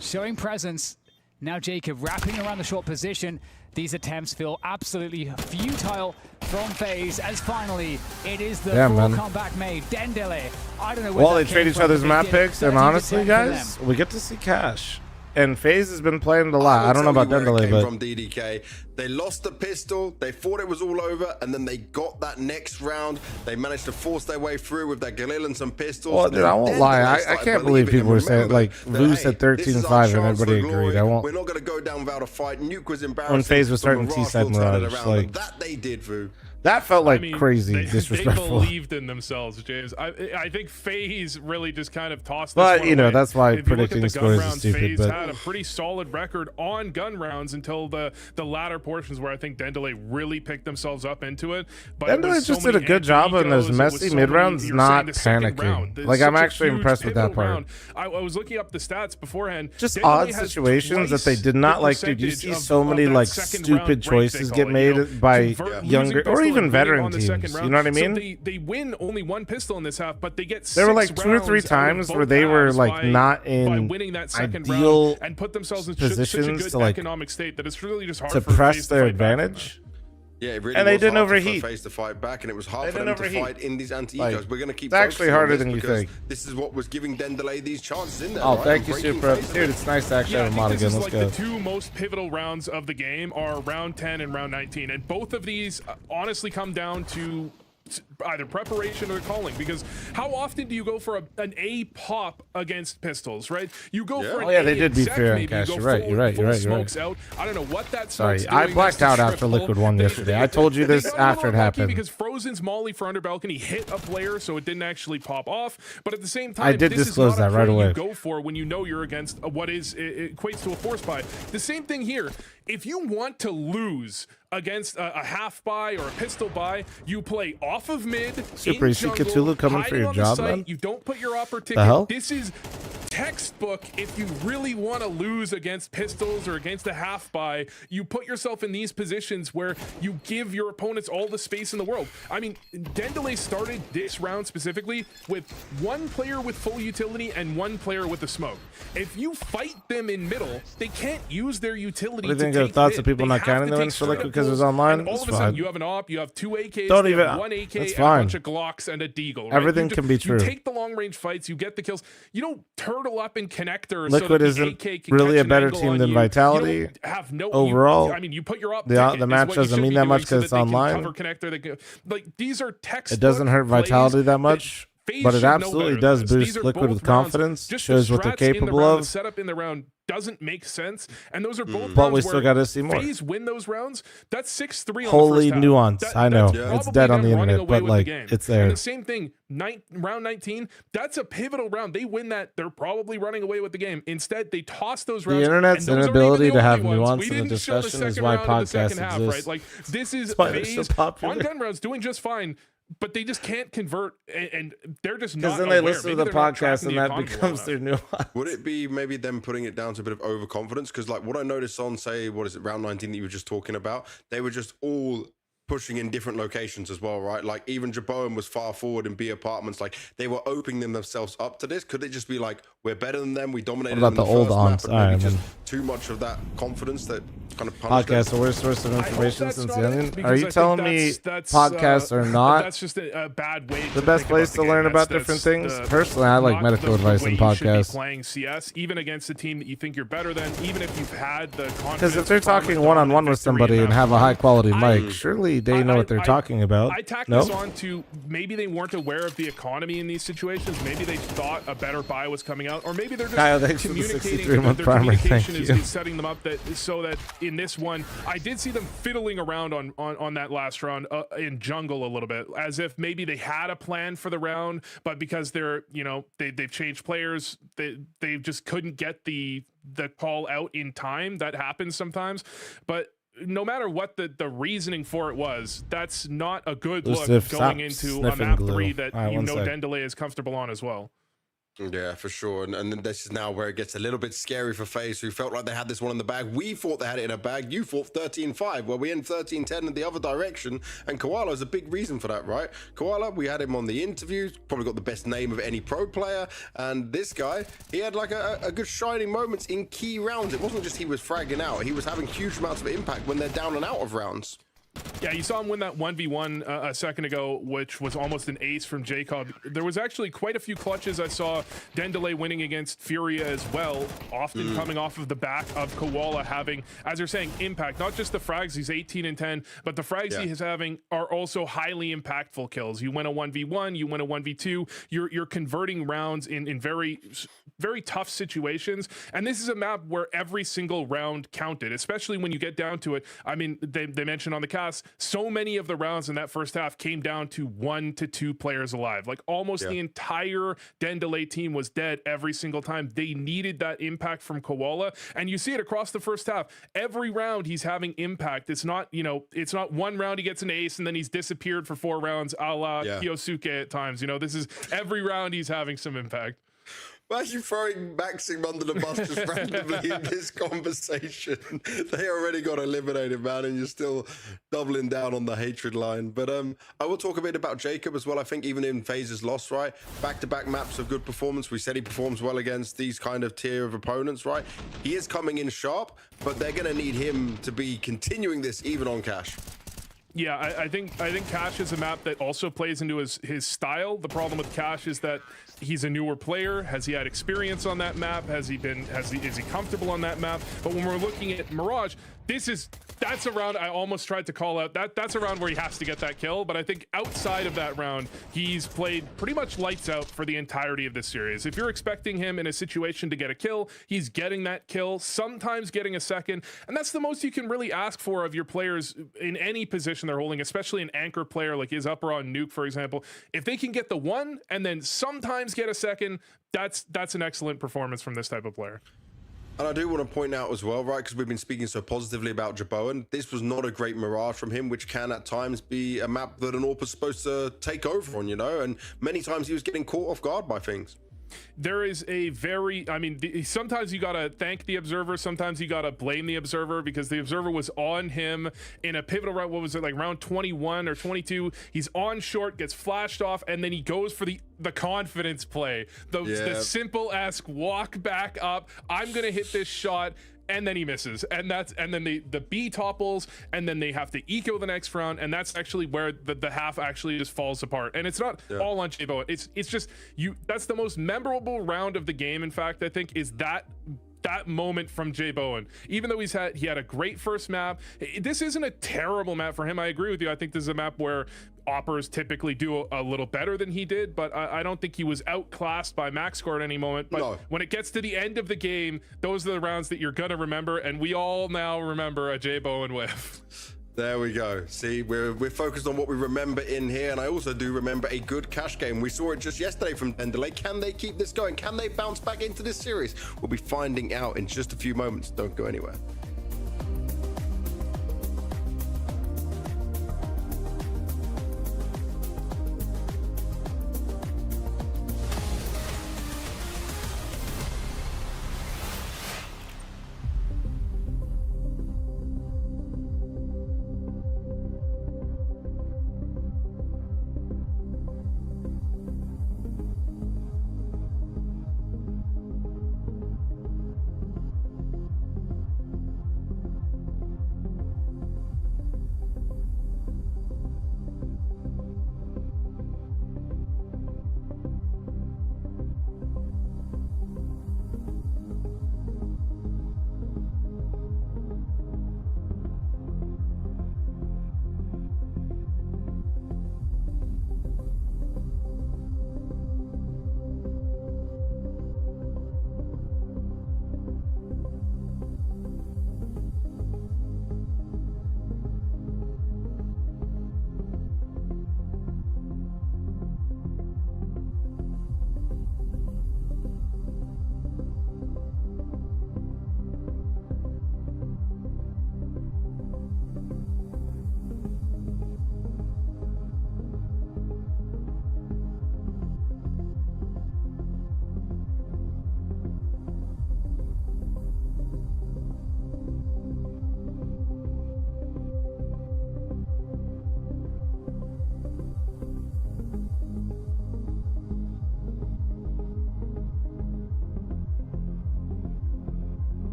showing presence. Now Jacob wrapping around the short position. These attempts feel absolutely futile from FaZe, as finally it is the full comeback made. Dendele, I don't know where they trade each other's map picks, and honestly, guys, we get to see cash. And FaZe has been playing it a lot. I don't know about Dendelay, but from DDK, they lost the pistol. They thought it was all over, and then they got that next round. They managed to force their way through with that Galil and some pistols. Well, dude, I won't lie. I can't believe people were saying like lose at 13-5 and everybody agreed. I won't. We're not going to go down without a fight. Nuke was embarrassing. When FaZe was starting T-side Mirage, like that they did, Vu. That felt like crazy disrespectful. They believed in themselves, James. I think FaZe really just kind of tossed this but one you know away. that's why if predicting scores is stupid. FaZe But had a pretty solid record on gun rounds until the latter portions where I think Dendelay really picked themselves up into it. But Dendelay just did a good job in those messy mid rounds, not panicking. Like I'm actually impressed with that part. I was looking up the stats beforehand. Just odd situations that they did not like. Dude, you see so many like stupid choices get made by younger or even veteran teams. You know what I mean? So they win only one pistol in this half, but they get 6 there were like 2 or 3 times where they were like not in winning that second ideal round and put themselves in positions such a good to like economic state that it's really just hard to for press FaZe their to fight back advantage. Yeah, it really and they was didn't hard overheat. for FaZe to fight back, and it was hard They for them didn't to overheat. fight in these anti-ecos. Like, We're going to keep it's actually focusing on harder this than you because think. This is what was giving Dendelay these chances in there. Oh, right? thank you, And breaking Super. FaZe Dude, it's nice to actually have a mod again. Let's go. The 2 most pivotal rounds of the game are round 10 and round 19, and both of these honestly come down to either preparation or calling, because how often do you go for an A pop against pistols, right? You go for an they did beat fair and cash. You're right. You're right. Out. I don't know what that Sorry, I blacked out after Liquid won yesterday. I told you this after it happened. Because Frozen's Molly for under balcony hit a player, so it didn't actually pop off. But at the same time, I did disclose that right away. You go for when you know you're against what is it equates to a force buy. The same thing here. If you want to lose against a half buy or a pistol buy, you play off of mid. Super, you see Cthulhu coming for your job, man? You don't put your upper ticket. The hell? This is textbook. If you really want to lose against pistols or against a half buy, you put yourself in these positions where you give your opponents all the space in the world. I mean, Dendelay started this round specifically with 1 player with full utility and 1 player with the smoke. If you fight them in middle, they can't use their utility. What do you think of thoughts of people not counting them in for Liquid because it was online? All of a sudden, you have an op, you have 2 AKs, don't even 1 AK, that's and fine. a bunch of Glocks and a Deagle. Right? Everything can be true. You take the long range fights, you get the kills. You don't turtle up in connector. Liquid so isn't really a better team than Vitality. Overall, I mean, you put your up. The match doesn't mean that much because it's online. Like these are textbook. It doesn't hurt Vitality that much, but it absolutely does boost Liquid with confidence. Shows what they're capable of. The setup in the round doesn't make sense, and those are both. But we still got to see more. FaZe win those rounds. That's 6-3. Holy nuance. I know it's dead on the internet, but like it's there. And the same thing. Round 19. That's a pivotal round. They win that. They're probably running away with the game. Instead, they toss those rounds. The internet's inability to have nuance in the show discussion is why podcasts exist. Right? Like this is FaZe on gun rounds doing just fine. But they just can't convert, and they're just not. Because then they listen to the podcast, and that becomes their nuance. Would it be maybe them putting it down to a bit of overconfidence? Because like what I noticed on, say, what is it, round 19 that you were just talking about, they were just all pushing in different locations as well, right? Like even Jabone was far forward in B apartments. Like they were opening themselves up to this. Could it just be like we're better than them? We dominated. What about them the in old first aunts? map, and maybe just too much of that confidence that kind of punished Podcasts the worst source of information since the Onion. Are you telling me podcasts are not that's just a bad way the best place to learn about different things? Personally, I like medical advice in podcasts. Playing CS, even against a team that you think you're better than, even if you've had the confidence. Because if they're talking one-on-one with somebody and have a high-quality mic, surely they know what they're talking about. I tack this on to maybe they weren't aware of the economy in these situations. Maybe they thought a better buy was coming out, or maybe they're just communicating. Their communication is setting them up so that in this one, I did see them fiddling around on that last round in jungle a little bit, as if maybe they had a plan for the round, but because they've changed players, they just couldn't get the call out in time. That happens sometimes, but no matter what the reasoning for it was, that's not a good look going into a map 3 that Dendelay is comfortable on as well. Yeah, for sure. And this is now where it gets a little bit scary for FaZe, who felt like they had this one in the bag. We thought they had it in a bag. You thought 13-5. Well, we end 13-10 in the other direction. And Koala is a big reason for that, right? Koala, we had him on the interviews. Probably got the best name of any pro player. And this guy, he had like a good shining moments in key rounds. It wasn't just he was fragging out. He was having huge amounts of impact when they're down and out of rounds. Yeah, you saw him win that 1v1 a second ago, which was almost an ace from Jacob. There was actually quite a few clutches I saw Dendelay winning against Furia as well, often coming off of the back of Koala having, as you're saying, impact. Not just the frags, he's 18 and 10, but the frags he is having are also highly impactful kills. You win a 1v1, you win a 1v2, you're converting rounds in very, very tough situations. And this is a map where every single round counted, especially when you get down to it. I mean, they mentioned on the cast, so many of the rounds in that first half came down to 1 to 2 players alive. Like almost the entire Dendelay team was dead every single time. They needed that impact from Koala, and you see it across the first half. Every round he's having impact. It's not, you know, it's not one round he gets an ace and then he's disappeared for 4 rounds a la Kyosuke at times. You know, this is every round he's having some impact. Why are you throwing Maxim under the bus just randomly in this conversation? They already got eliminated, man, and you're still doubling down on the hatred line. But I will talk a bit about Jacob as well. I think even in FaZe's loss, right? Back-to-back maps of good performance. We said he performs well against these kind of tier of opponents, right? He is coming in sharp, but they're going to need him to be continuing this even on Cash. Yeah, I think Cash is a map that also plays into his style. The problem with Cash is that he's a newer player. Has he had experience on that map? Is he comfortable on that map? But when we're looking at Mirage, that's a round I almost tried to call out. That's a round where he has to get that kill, but I think outside of that round, he's played pretty much lights out for the entirety of this series. If you're expecting him in a situation to get a kill, he's getting that kill, sometimes getting a second, and that's the most you can really ask for of your players in any position they're holding, especially an anchor player like his upper on Nuke, for example. If they can get the one and then sometimes get a second, that's an excellent performance from this type of player. And I do want to point out as well, right, because we've been speaking so positively about Jaboan, this was not a great Mirage from him, which can at times be a map that an AWP is supposed to take over on, you know, and many times he was getting caught off guard by things. There is a very, I mean, sometimes you gotta thank the observer, sometimes you gotta blame the observer, because the observer was on him in a pivotal round. What was it, like round 21 or 22? He's on short, gets flashed off, and then he goes for the confidence play, the simple-esque walk back up, I'm gonna hit this shot, and then he misses, and then the B topples, and then they have to eco the next round, and that's actually where the half actually just falls apart. And it's not all on J-Bowen. It's just that's the most memorable round of the game. In fact, I think is that moment from J-Bowen. Even though he had a great first map, this isn't a terrible map for him. I agree with you. I think this is a map where Oppers typically do a little better than he did, but I don't think he was outclassed by MaxScore at any moment. But when it gets to the end of the game, those are the rounds that you're gonna remember, and we all now remember a J-Bowen whiff. There we go. See, we're focused on what we remember in here, and I also do remember a good Cash game. We saw it just yesterday from Dendelay. Can they keep this going? Can they bounce back into this series? We'll be finding out in just a few moments. Don't go anywhere.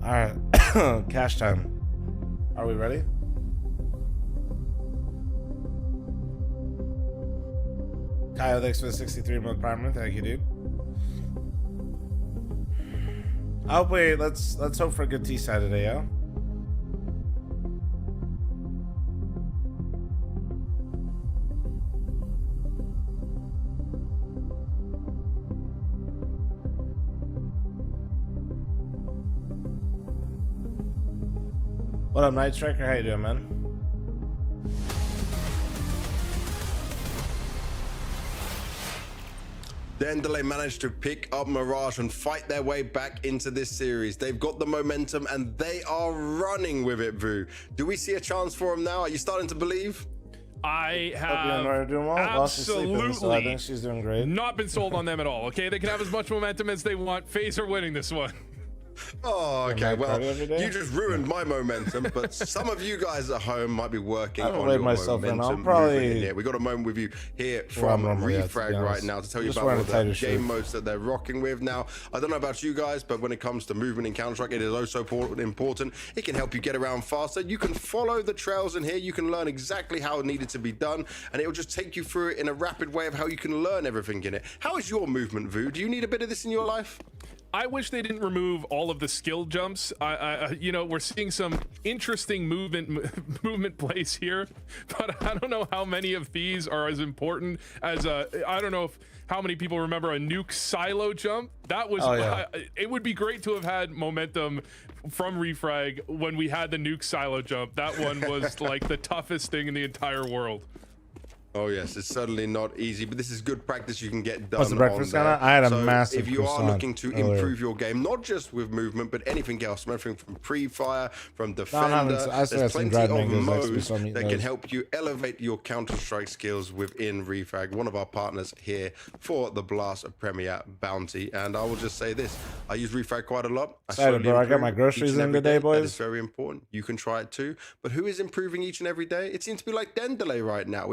All right. Cash time. Are we ready? Kyle, thanks for the 63-month primer. Thank you, dude. Oh wait, let's hope for a good T-side today, yo. What up, Night Striker? How you doing, man? Dendelay managed to pick up Mirage and fight their way back into this series. They've got the momentum and they are running with it, Vu. Do we see a chance for them now? Are you starting to believe? I have absolutely so I think she's doing great. Not been sold on them at all. Okay, they can have as much momentum as they want. FaZe are winning this one. Oh, okay. Well, you just ruined my momentum, but some of you guys at home might be working on your momentum. I'm probably... We got a moment with you here from Refrag right now to tell you about all the game modes that they're rocking with. Now, I don't know about you guys, but when it comes to movement in Counter-Strike, it is also important. It can help you get around faster. You can follow the trails in here. You can learn exactly how it needed to be done, and it will just take you through it in a rapid way of how you can learn everything in it. How is your movement, Vu? Do you need a bit of this in your life? I wish they didn't remove all of the skill jumps. You know, we're seeing some interesting movement plays here, but I don't know how many of these are as important as I don't know how many people remember a nuke silo jump. That was it would be great to have had momentum from Refrag when we had the nuke silo jump. That one was like the toughest thing in the entire world. Oh yes, it's certainly not easy, but this is good practice you can get done. What's the breakfast on I had a massive if you are looking to improve your game, not just with movement, but anything else, everything from pre-fire, from defender, there's plenty of modes that can help you elevate your Counter-Strike skills within Refrag, one of our partners here for the Blast Premier Bounty. And I will just say this, I use Refrag quite a lot. I got my groceries in today, boys. It's very important. You can try it too. But who is improving each and every day? It seems to be like Dendelay right now.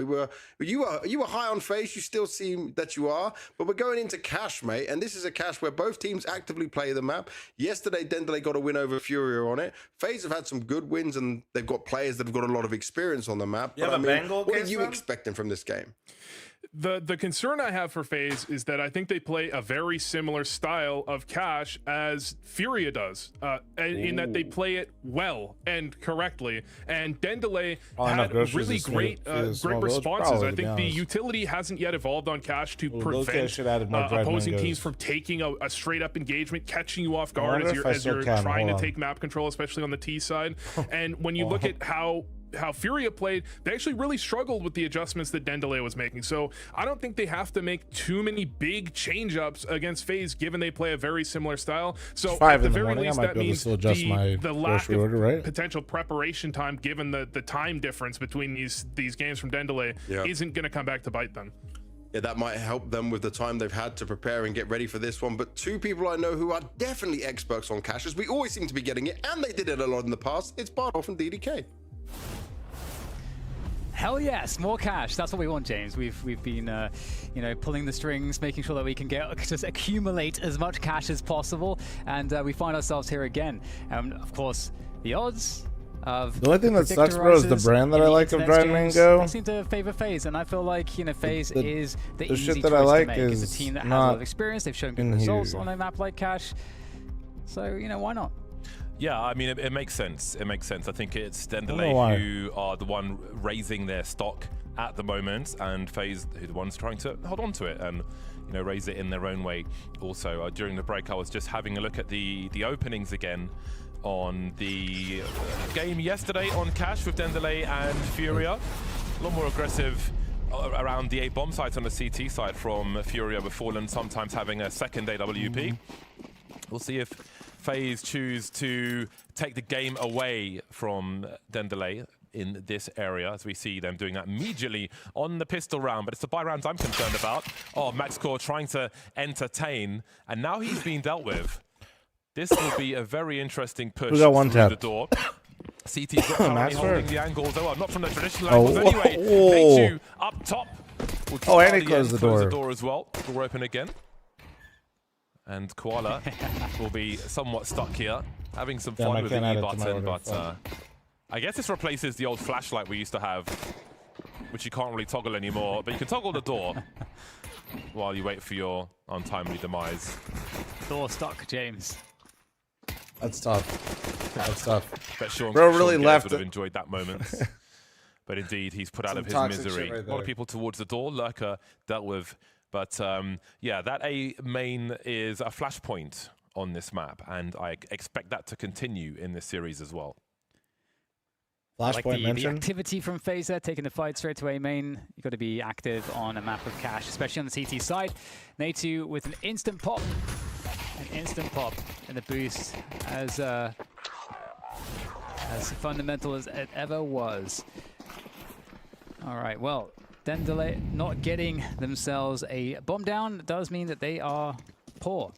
You were high on FaZe, you still seem that you are, but we're going into Cash, mate, and this is a Cash where both teams actively play the map. Yesterday, Dendelay got a win over Furia on it. FaZe have had some good wins, and they've got players that have got a lot of experience on the map. But I mean, what are you expecting from this game? The concern I have for FaZe is that I think they play a very similar style of Cash as Furia does, in that they play it well and correctly. And Dendelay had really great responses. I think the utility hasn't yet evolved on Cash to prevent opposing teams from taking a straight up engagement, catching you off guard as you're trying to take map control, especially on the T side. And when you look at how Furia played, they actually really struggled with the adjustments that Dendelay was making. So I don't think they have to make too many big change-ups against FaZe, given they play a very similar style. So at the very least, that means the lack of potential preparation time, given the time difference between these games from Dendelay, isn't going to come back to bite them. Yeah, that might help them with the time they've had to prepare and get ready for this one. But two people I know who are definitely experts on Cash, as we always seem to be getting it, and they did it a lot in the past, it's Bardoff and DDK. Hell yes, more Cash. That's what we want, James. We've been, you know, pulling the strings, making sure that we can just accumulate as much cash as possible, and we find ourselves here again. Of course, the odds of the only thing that sucks, bro, is the brand that I like of Dried Mango. They seem to favor FaZe, and I feel like, you know, FaZe is the easy shit choice that I like to make. It's a team that has a lot of experience. They've shown good results on a map like Cash, so you know, why not? Yeah, I mean, it makes sense. It makes sense. I think it's Dendelay who are the one raising their stock at the moment, and FaZe who are the ones trying to hold on to it and, you know, raise it in their own way. Also, during the break, I was just having a look at the openings again on the game yesterday on Cash with Dendelay and Furia. A lot more aggressive around the A bomb sites on the CT side from Furia, with fl0m sometimes having a second AWP. We'll see if FaZe choose to take the game away from Dendelay in this area, as we see them doing that immediately on the pistol round. But it's the buy rounds I'm concerned about. Oh, MaxCore trying to entertain, and now he's being dealt with. This will be a very interesting push through the door. CT's not holding the angles. Oh, not from the traditional angles anyway. Make up top. We'll and he closed the door. Close the door as well. Door open again. And Koala will be somewhat stuck here. Having some fun with the E button, but I guess this replaces the old flashlight we used to have, which you can't really toggle anymore, but you can toggle the door while you wait for your untimely demise. Door stuck, James. That's tough. That's tough. Bet Sean, Bro really left. Would have enjoyed that moment. But indeed, he's put out of his misery. Right, a lot of people towards the door. Lurker dealt with. But yeah, that A main is a flashpoint on this map, and I expect that to continue in this series as well. Flashpoint like the activity from FaZe there, taking the fight straight to A main. You've got to be active on a map of cash, especially on the CT side. Natu with an instant pop. An instant pop and the boost as fundamental as it ever was. All right, well, Dendelay not getting themselves a bomb down does mean that they are poor.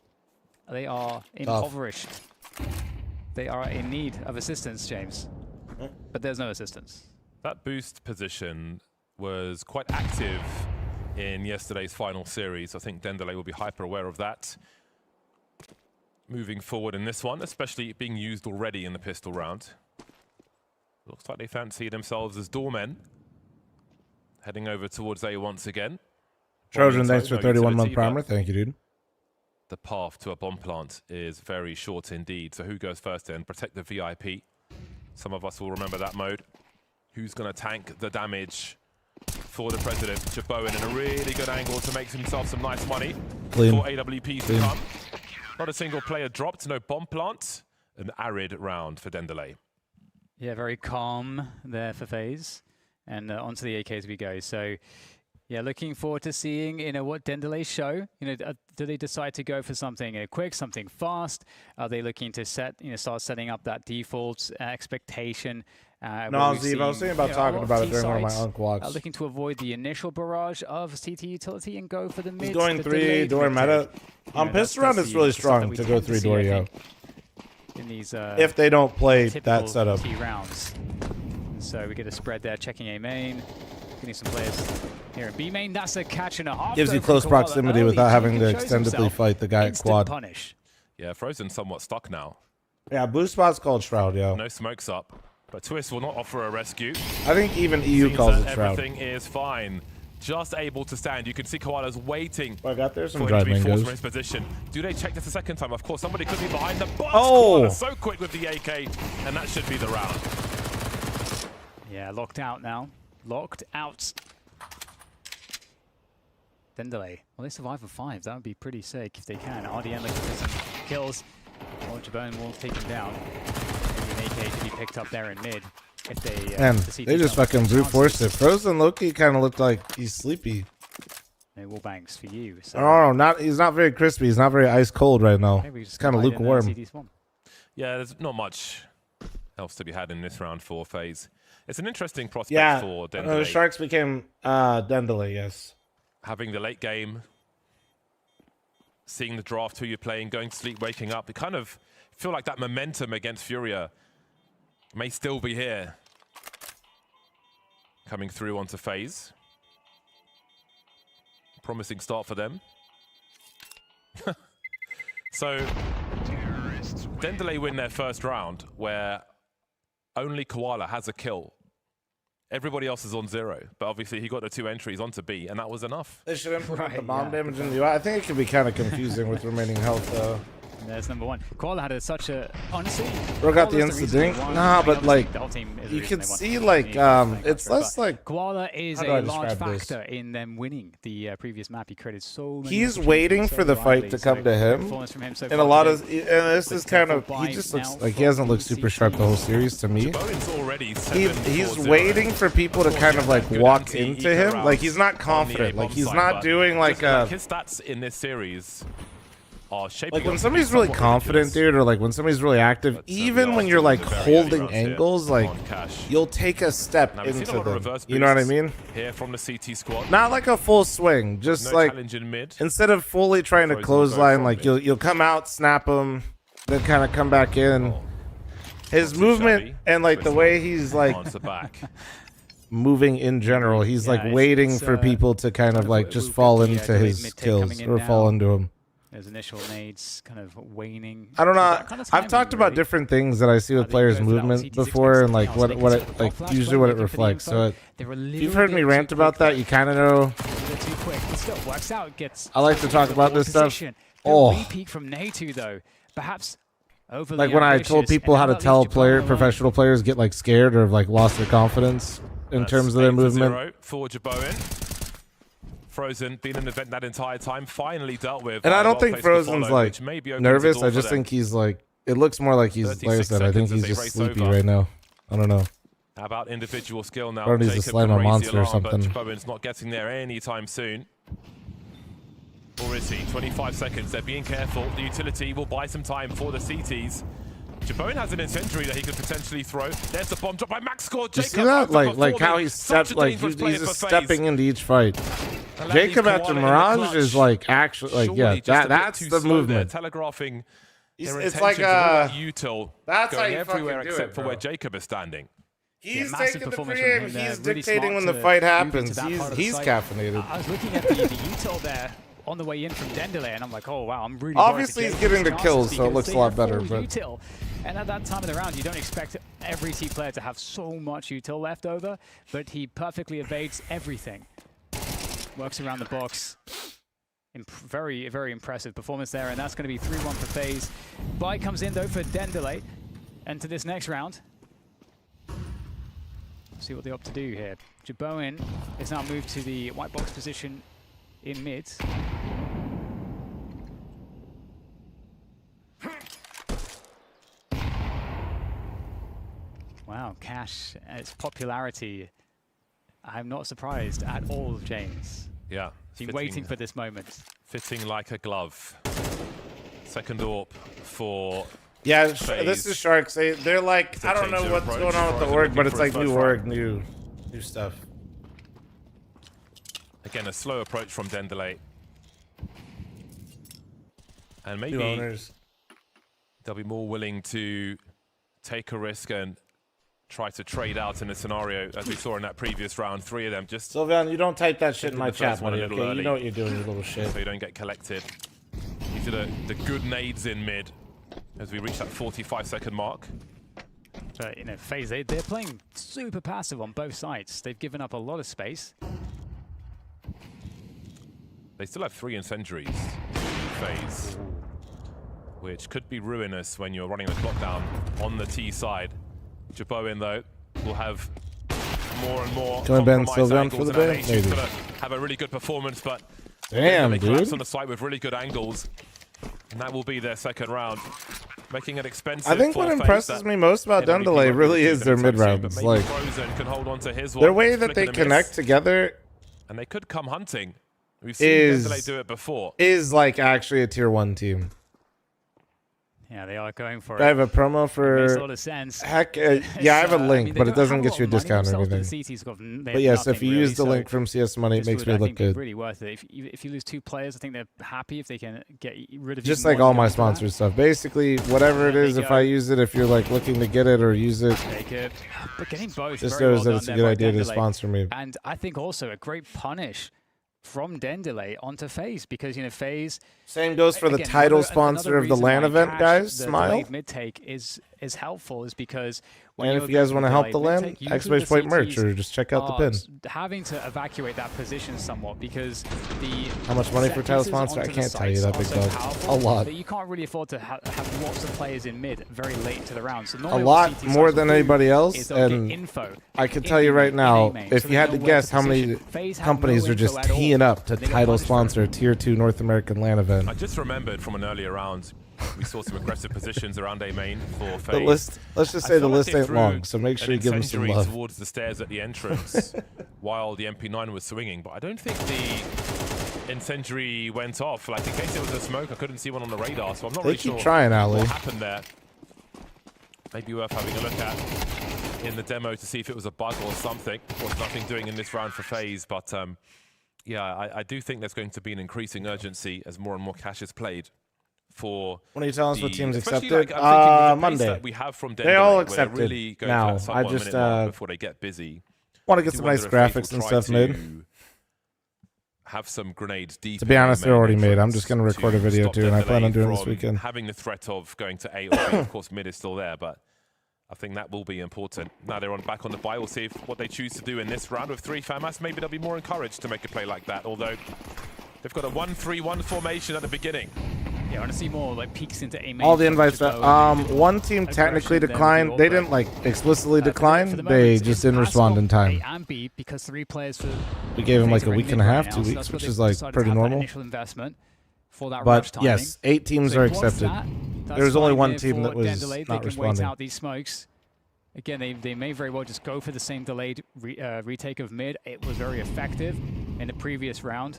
They are impoverished. They are in need of assistance, James. But there's no assistance. That boost position was quite active in yesterday's final series. I think Dendelay will be hyper aware of that moving forward in this one, especially being used already in the pistol round. Looks like they fancy themselves as doormen. Heading over towards A once again. Trojan, thanks for 31-month primer. Thank you, dude. The path to a bomb plant is very short indeed. So who goes first then? Protect the VIP. Some of us will remember that mode. Who's going to tank the damage for the president? Jabot in a really good angle to make himself some nice money for AWPs to come. Not a single player dropped, no bomb plant. An arid round for Dendelay. Yeah, very calm there for FaZe. And onto the AKs we go. So, yeah, looking forward to seeing, what Dendelay show. Do they decide to go for something quick, something fast? Are they looking to start setting up that default expectation? No, Steve, I was thinking about talking about it during one of my Unk walks. Looking to avoid the initial barrage of CT utility and go for the mid. He's going 3-door meta. Pistol round is really strong to go 3-door, yo. In these, if they don't play that setup. Rounds. So we get a spread there, checking A main. Getting some players here in B main. That's a catch and a half. Gives you close proximity without having to extendedly fight the guy at quad. Punish. Yeah, Frozen somewhat stuck now. Yeah, blue spot's called Shroud, yo. No smokes up, but Twist will not offer a rescue. I think even EU calls it Shroud. Everything is fine. Just able to stand. You can see Koala's waiting I got there some for him to be forced from his position. Do they check this a second time? Of course, somebody could be behind the box. Koala so quick with the AK, and that should be the round. Yeah, locked out now. Locked out. Dendelay. Well, they survive for 5. That would be pretty sick if they can. RDN looking for some kills. Well, Jabone will take him down. Maybe an AK to be picked up there in mid. If they, and they just fucking brute forced it. Frozen Loki kind of looked like he's sleepy. No wall banks for you. So he's not very crispy. He's not very ice cold right now. He's kind of lukewarm. Yeah, there's not much else to be had in this round for FaZe. It's an interesting prospect for Dendelay. The Sharks became Dendelay, yes. Having the late game, seeing the draft, who you're playing, going to sleep, waking up. You kind of feel like that momentum against Furia may still be here. Coming through onto FaZe. Promising start for them. So, Dendelay win their first round, where only Koala has a kill. Everybody else is on 0, but obviously he got the 2 entries onto B, and that was enough. They should implement the bomb damage in the UI. I think it could be kind of confusing with remaining health, though. And there's number 1. Koala had such a... Honestly... Bro got the instant dink? Nah, but like... You can see like... it's less like... Koala is a large factor in them winning the previous map. He created so many... He's waiting for the fight to come to him. And a lot of... And this is kind of... He just looks like he hasn't looked super sharp the whole series to me. He's waiting for people to kind of like walk into him. Like he's not confident. Like he's not doing like a... His stats in this series... Like when somebody's really confident, dude, or like when somebody's really active, even when you're like holding angles, like you'll take a step into them. You know what I mean? Here from the CT squad. Not like a full swing, just like instead of fully trying to clothesline, like you'll come out, snap him, then kind of come back in. His movement and like the way he's like moving in general, he's like waiting for people to kind of like just fall into his kills or fall into him. There's initial nades kind of waning. I don't know. Kind of I've talked about different things that I see with players' movement before, and like what it like usually what it reflects. So if you've heard me rant about that, you kind of know. Too quick. It still works out. I like to talk about this stuff. Oh, peak from Natu though, perhaps. Like when I told people how to tell professional players get like scared or like lost their confidence in terms of their movement. For Jeboen. Frozen been in the event that entire time, finally dealt with. And I don't think Frozen's like nervous. I just think he's like, it looks more like he's, like I said, I think he's just sleepy right now. I don't know. How about individual skill now? Or he's a slime monster or something. But Jeboen's not getting there anytime soon. Or is he? 25 seconds. They're being careful. The utility will buy some time for the CTs. Jeboen has an incendiary that he could potentially throw. There's the bomb dropped by Maxcore. You see that? Like how he's stepped, like he's just stepping into each fight. Jacob after Mirage is like actually like that's the movement. Telegraphing. It's like util. That's how you everywhere do except it, for where Jacob is standing. He's taking the pre-aim. He's dictating when the fight happens. He's caffeinated. I was looking at the util there on the way in from Dendele, and I'm like, oh wow, I'm really obviously he's getting the kills, so it looks a lot better. But util. And at that time of the round, you don't expect every T player to have so much util left over, but he perfectly evades everything. Works around the box. Very, very impressive performance there, and that's going to be 3-1 for FaZe. Buy comes in though for Dendele, and to this next round. See what they opt to do here. Jeboen is now moved to the white box position in mid. Wow, Cash, its popularity. I'm not surprised at all, James. Yeah. Been waiting for this moment. Fitting like a glove. Second AWP for FaZe. This is Sharks. They're like, I don't know what's going on with the org, but it's like new org, new stuff. Again, a slow approach from Dendele. And maybe they'll be more willing to take a risk and try to trade out in a scenario, as we saw in that previous round. 3 of them just... Sylvain, you don't type that shit in my chat, buddy, okay? You know what you're doing, you little shit. So you don't get collected. These are the good nades in mid as we reach that 45-second mark. But, you know, FaZe, they're playing super passive on both sides. They've given up a lot of space. They still have 3 incendiaries, FaZe, which could be ruinous when you're running the clock down on the T side. Jeboen, though, will have more and more compromised angles, and Anace is going to have a really good performance, but damn, they dude, collapse on the site with really good angles, and that will be their second round, making it expensive. I think what impresses me most about Dendele really is their mid rounds. Like can hold on to his their way that they connect together, and they could come hunting. We've seen Dendele do it before. Is like actually a tier 1 team. Yeah, they are going for it. I have a promo for... It makes a lot of sense. Heck, yeah, I have a link, but it doesn't get you a discount or anything. But yes, if you use the link from CS Money, it makes me look good. Really worth it. If you lose 2 players, I think they're happy if they can get rid of just like all my sponsored stuff. Basically, whatever it is, if I use it, if you're like looking to get it or use it, but getting both just knows that it's a good idea to sponsor me. And I think also a great punish from Dendele onto FaZe, because you know FaZe. Same goes for the title sponsor of the LAN event, guys. Smile. Mid take is helpful, is because and if you guys want to help the LAN, ! merch, or just check out the pin. Having to evacuate that position somewhat because how much money for title sponsor? I can't tell you that, big dog. A lot. But you can't really afford to have lots of players in mid very late into the round. So a lot more than anybody else, and I can tell you right now, if you had to guess how many companies are just teeing up to title sponsor a tier 2 North American LAN event. I just remembered from an earlier round, we saw some aggressive positions around A main for FaZe. Let's just say the list ain't long, so make sure you give them some love. Towards the stairs at the entrance while the MP9 was swinging, but I don't think the incendiary went off. Like, in case it was a smoke, I couldn't see one on the radar, so I'm not really sure what happened there. Maybe worth having a look at in the demo to see if it was a bug or something. There's nothing doing in this round for FaZe, but yeah, I do think there's going to be an increasing urgency as more and more cash is played. For when are you telling us what teams accepted? Like, Monday. We have from Dendele, they all accepted really now. I just before they get busy. Want to get some nice graphics and stuff made. have some grenades deep. To be honest, they're already made. I'm just going to record a video too, and I plan on doing this weekend. Having the threat of going to A or B, of course, mid is still there, but I think that will be important. Now they're back on the buy. We'll see what they choose to do in this round with 3 fl0m. Maybe they'll be more encouraged to make a play like that, although they've got a 1-3-1 formation at the beginning. Yeah, I want to see more like peeks into A main. All the invites. One team technically declined. They didn't like explicitly decline. They just didn't respond in time. A and B because 3 players for. We gave them like a week and a half, 2 weeks, which is like pretty normal. Initial investment for that but yes, 8 teams are accepted. There was only 1 team that was not responding. Out these smokes. Again, they may very well just go for the same delayed retake of mid. It was very effective in the previous round.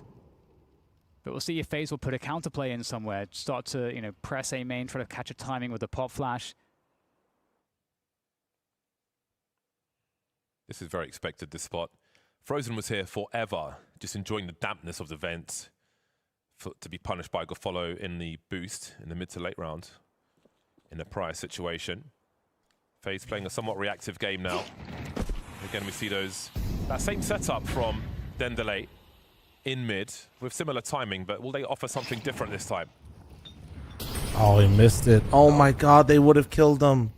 But we'll see if FaZe will put a counterplay in somewhere, start to, you know, press A main, try to catch a timing with a pop flash. This is very expected, this spot. fl0m was here forever, just enjoying the dampness of the vent to be punished by Gofollow in the boost in the mid to late round in the prior situation. FaZe playing a somewhat reactive game now. Again, we see that same setup from Dendelay in mid with similar timing, but will they offer something different this time? Oh, he missed it. Oh my god, they would have killed him.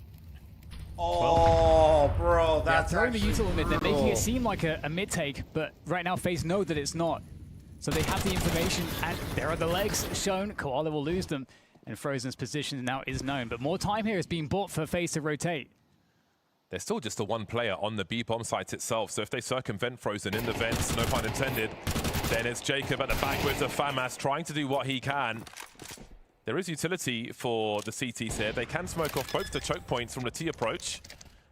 Oh, bro, that's throwing the util mid. They're making it seem like a mid take, but right now FaZe know that it's not. So they have the information, and there are the legs shown. Koala will lose them, and fl0m's position now is known. But more time here is being bought for FaZe to rotate. There's still just the 1 player on the B bomb site itself, so if they circumvent fl0m in the vents, no pun intended, then it's Jacob at the back with the FAMAS trying to do what he can. There is utility for the CTs here. They can smoke off both the choke points from the T approach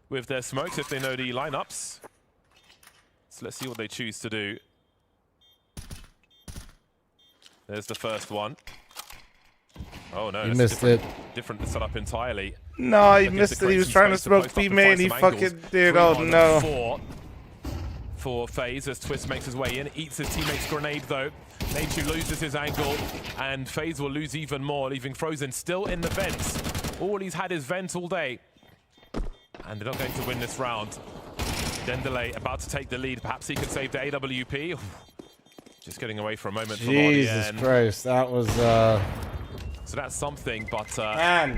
with their smokes if they know the lineups. So let's see what they choose to do. There's the first one. Oh no, he missed it. Different setup entirely. No, he missed it. He was trying to smoke B main. He fucking did. Oh no. For FaZe as Twist makes his way in, eats his teammate's grenade though. Nature loses his angle, and FaZe will lose even more, leaving fl0m still in the vents. All he's had is vents all day. And they're not going to win this round. Dendelay about to take the lead. Perhaps he can save the AWP. Just getting away for a moment from RDN. Jesus Christ, that was... So that's something, but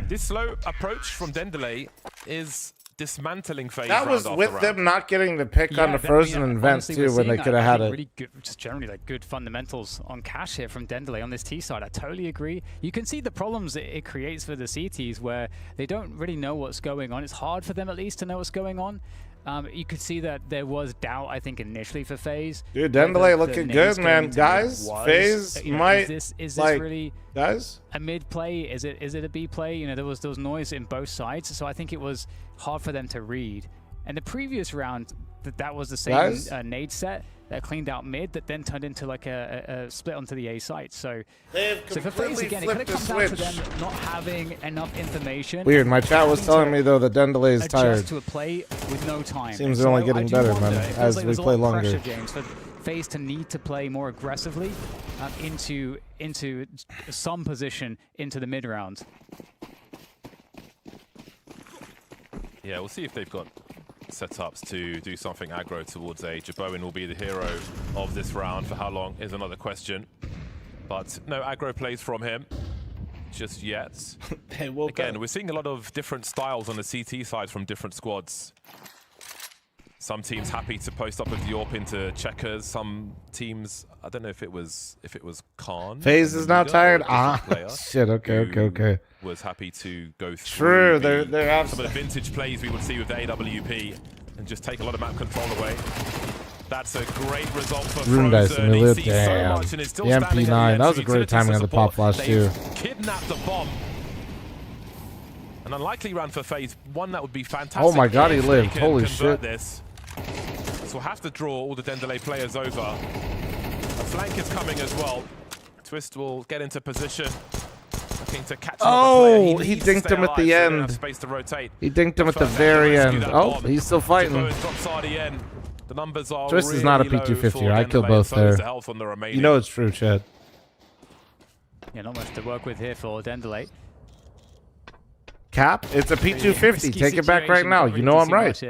this slow approach from Dendelay is dismantling FaZe. That was with them not getting the pick on the frozen events too, when they could have had it. Really good, just generally like good fundamentals on cash here from Dendelay on this T side. I totally agree. You can see the problems it creates for the CTs where they don't really know what's going on. It's hard for them at least to know what's going on. You could see that there was doubt, I think, initially for FaZe. Dude, Dendelay looking good, man. Guys, FaZe might is this like, really guys? A mid play? Is it a B play? You know, there was noise in both sides, so I think it was hard for them to read. And the previous round, that was the same nade set that cleaned out mid, that then turned into like a split onto the A site. So for FaZe again, it kind of comes down to them not having enough information. Weird. My chat was telling me though that Dendelay is tired. To a play with no time. Seems they're only getting better, man, as we play longer. Pressure, James, for FaZe to need to play more aggressively into some position into the mid round. Yeah, we'll see if they've got setups to do something aggro towards A. Jaboin will be the hero of this round. For how long is another question. But no aggro plays from him just yet. Again, we're seeing a lot of different styles on the CT side from different squads. Some teams happy to post up with the AWP into checkers. Some teams, I don't know if it was Khan. FaZe is now tired. Shit. Okay. Was happy to go True, through they're some of the vintage plays we would see with the AWP and just take a lot of map control away. That's a great result for fl0m. He sees so much and is still the standing MP9. That was a great timing on the pop flash too. Kidnapped the bomb. An unlikely round for FaZe. One that would be fantastic. Oh my god, he lived. Holy shit. This. So we'll have to draw all the Dendelay players over. A flank is coming as well. Twist will get into position. Looking to catch he dinked him at the end. Space to rotate. He dinked him at the very end. Oh, he's still fighting. The numbers are Twist really is not a P250. I kill both there. You know it's true, Chad. Yeah, not much to work with here for Dendelay. Cap, it's a P250. Take it back right now. You know I'm right.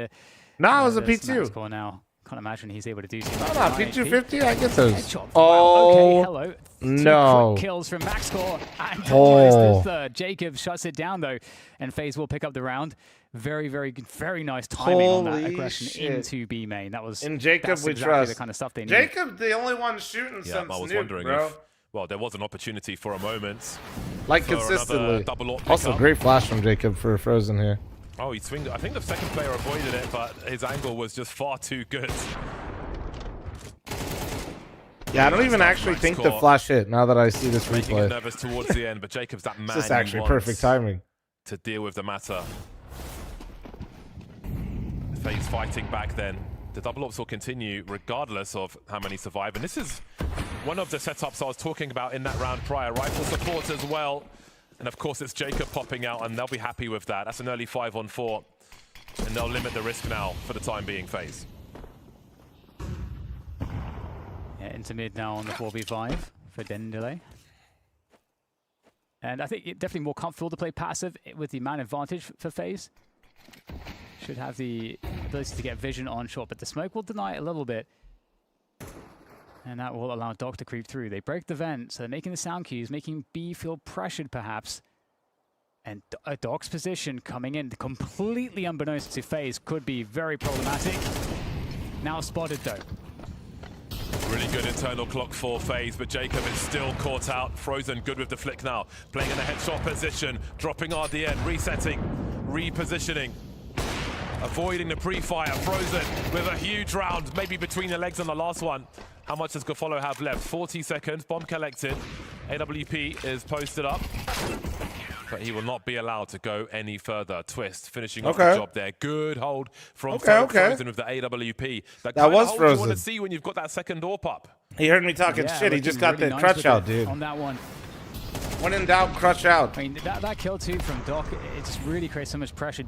No, it was a P2. Score now. Can't imagine he's able to do something. No, P250, I get those. Headshot. Oh, wow. Okay, hello. No. Quick kills from Maxcore. And the third. Jacob shuts it down, though. And FaZe will pick up the round. Very, very, very nice timing on that aggression into B main. That was in Jacob, we exactly trust. The kind of stuff they need. Jacob, the only one shooting since I was wondering if, well, there was an opportunity for a moment. Like consistently. Double also, great flash from Jacob for Frozen here. Oh, he swinged. I think the second player avoided it, but his angle was just far too good. Yeah, I don't even actually think the flash hit now that I see this Making replay. it nervous towards the end, but Jacob's that man. This is actually perfect timing to deal with the matter. FaZe fighting back then. The double ops will continue regardless of how many survive. And this is one of the setups I was talking about in that round prior. Rifle support as well. And of course, it's Jacob popping out, and they'll be happy with that. That's an early 5-on-4. And they'll limit the risk now for the time being, FaZe. Yeah, into mid now on the 4v5 for Dendele. And I think it's definitely more comfortable to play passive with the man advantage for FaZe. Should have the ability to get vision on short, but the smoke will deny it a little bit. And that will allow Doc to creep through. They break the vent, so they're making the sound cues, making B feel pressured perhaps. And Doc's position coming in completely unbeknownst to FaZe could be very problematic. Now spotted though. Really good internal clock for FaZe, but Jacob is still caught out. Frozen good with the flick now. Playing in a headshot position, dropping RDN, resetting, repositioning. Avoiding the pre-fire. Frozen with a huge round, maybe between the legs on the last one. How much does GoFollow have left? 40 seconds, bomb collected. AWP is posted up. But he will not be allowed to go any further. Twist finishing off the job there. Good hold from Frozen with the AWP. That was Frozen. You want to see when you've got that second AWP up. He heard me talking shit. He just got the crutch out, dude. On that one. When in doubt, crutch out. I mean, that kill too from Doc, it just really creates so much pressure.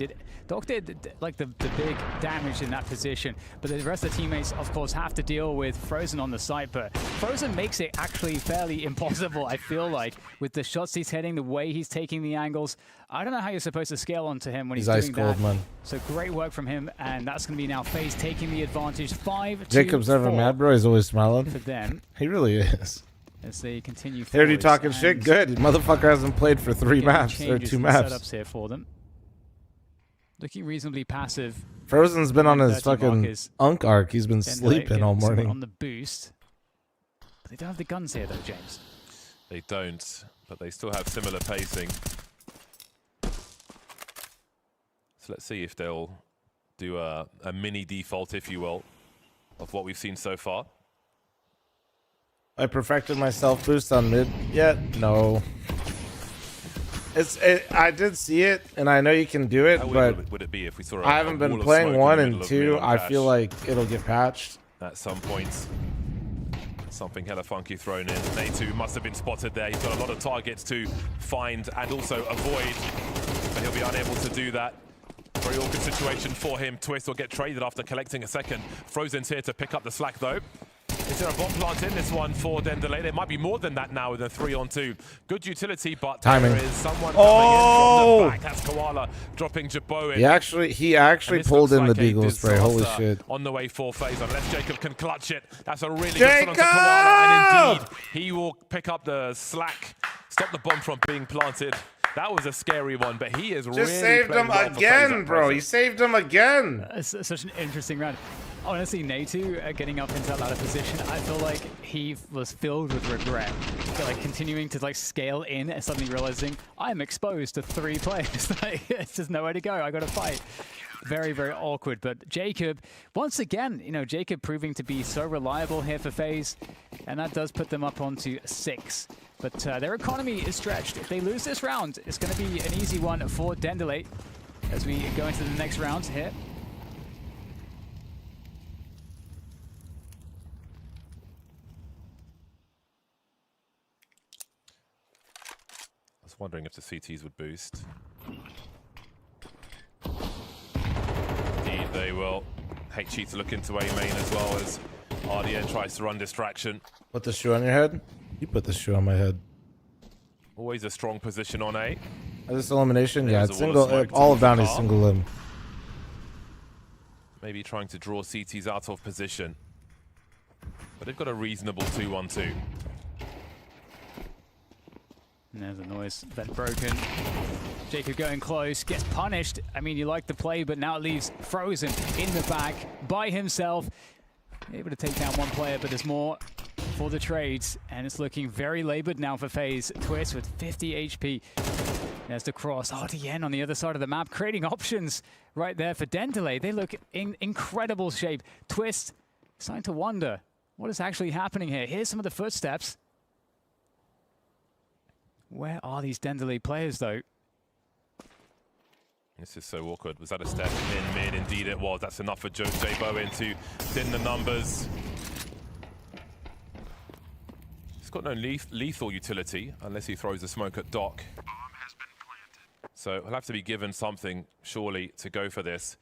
Doc did like the big damage in that position, but the rest of the teammates, of course, have to deal with Frozen on the site. But Frozen makes it actually fairly impossible, I feel like, with the shots he's hitting, the way he's taking the angles. I don't know how you're supposed to scale onto him when he's doing ice cold, that. Man. So great work from him, and that's going to be now FaZe taking the advantage. 5-2. Jacob's never mad, bro. He's always smiling. For them. He really is. As they continue Heard you talking shit? Good. Motherfucker hasn't played for 3 maps or 2 maps. Setups here for them. Looking reasonably passive. Frozen's been on his fucking unk arc. He's been sleeping all morning. On the boost. But they don't have the guns here though, James. They don't, but they still have similar pacing. So let's see if they'll do a mini default, if you will, of what we've seen so far. I perfected my self boost on mid yet? No. I did see it, and I know you can do it, but would it be if we saw I haven't been playing 1 and 2. I feel like it'll get patched at some points. Something hella funky thrown in. Natu must have been spotted there. He's got a lot of targets to find and also avoid, but he'll be unable to do that. Very awkward situation for him. Twist will get traded after collecting a second. Frozen's here to pick up the slack though. Is there a bomb plant in this one for Dendele? There might be more than that now with a 3-on-2. Good utility, but timing. There is someone coming in from the back. That's Koala dropping Jabbo in. He actually pulled in the Deagle spray. Holy shit. On the way for FaZe, unless Jacob can clutch it. That's a really good one to Koala, and indeed, he will pick up the slack, stop the bomb from being planted. That was a scary one, but he is really saved him again, bro. He saved him again. It's such an interesting round. Honestly, Natu getting up into that ladder position, I feel like he was filled with regret. Like continuing to like scale in and suddenly realizing I'm exposed to 3 players. Like, it's just nowhere to go. I got to fight. Very, very awkward. But Jacob, once again, you know, Jacob proving to be so reliable here for FaZe, and that does put them up onto 6. But their economy is stretched. If they lose this round, it's going to be an easy one for Dendele as we go into the next round here. I was wondering if the CTs would boost. Indeed, they will. HE to look into A main as well as RDN tries to run distraction. Put the shoe on your head? You put the shoe on my head. Always a strong position on A. This elimination, yeah, it's single. All of Bounty's single limb. Maybe trying to draw CTs out of position. But they've got a reasonable 2-1-2. And there's a noise vent broken. Jacob going close, gets punished. I mean, you like the play, but now it leaves frozen in the back by himself. Able to take down one player, but there's more for the trades. And it's looking very labored now for FaZe. Twist with 50 HP. There's the cross. RDN on the other side of the map, creating options right there for Dendelay. They look in incredible shape. Twist, starting to wonder what is actually happening here. Here's some of the footsteps. Where are these Dendelay players, though? This is so awkward. Was that a step in mid? Indeed it was. That's enough for J Bowen to thin the numbers. He's got no lethal utility unless he throws a smoke at Doc. So he'll have to be given something, surely, to go for this.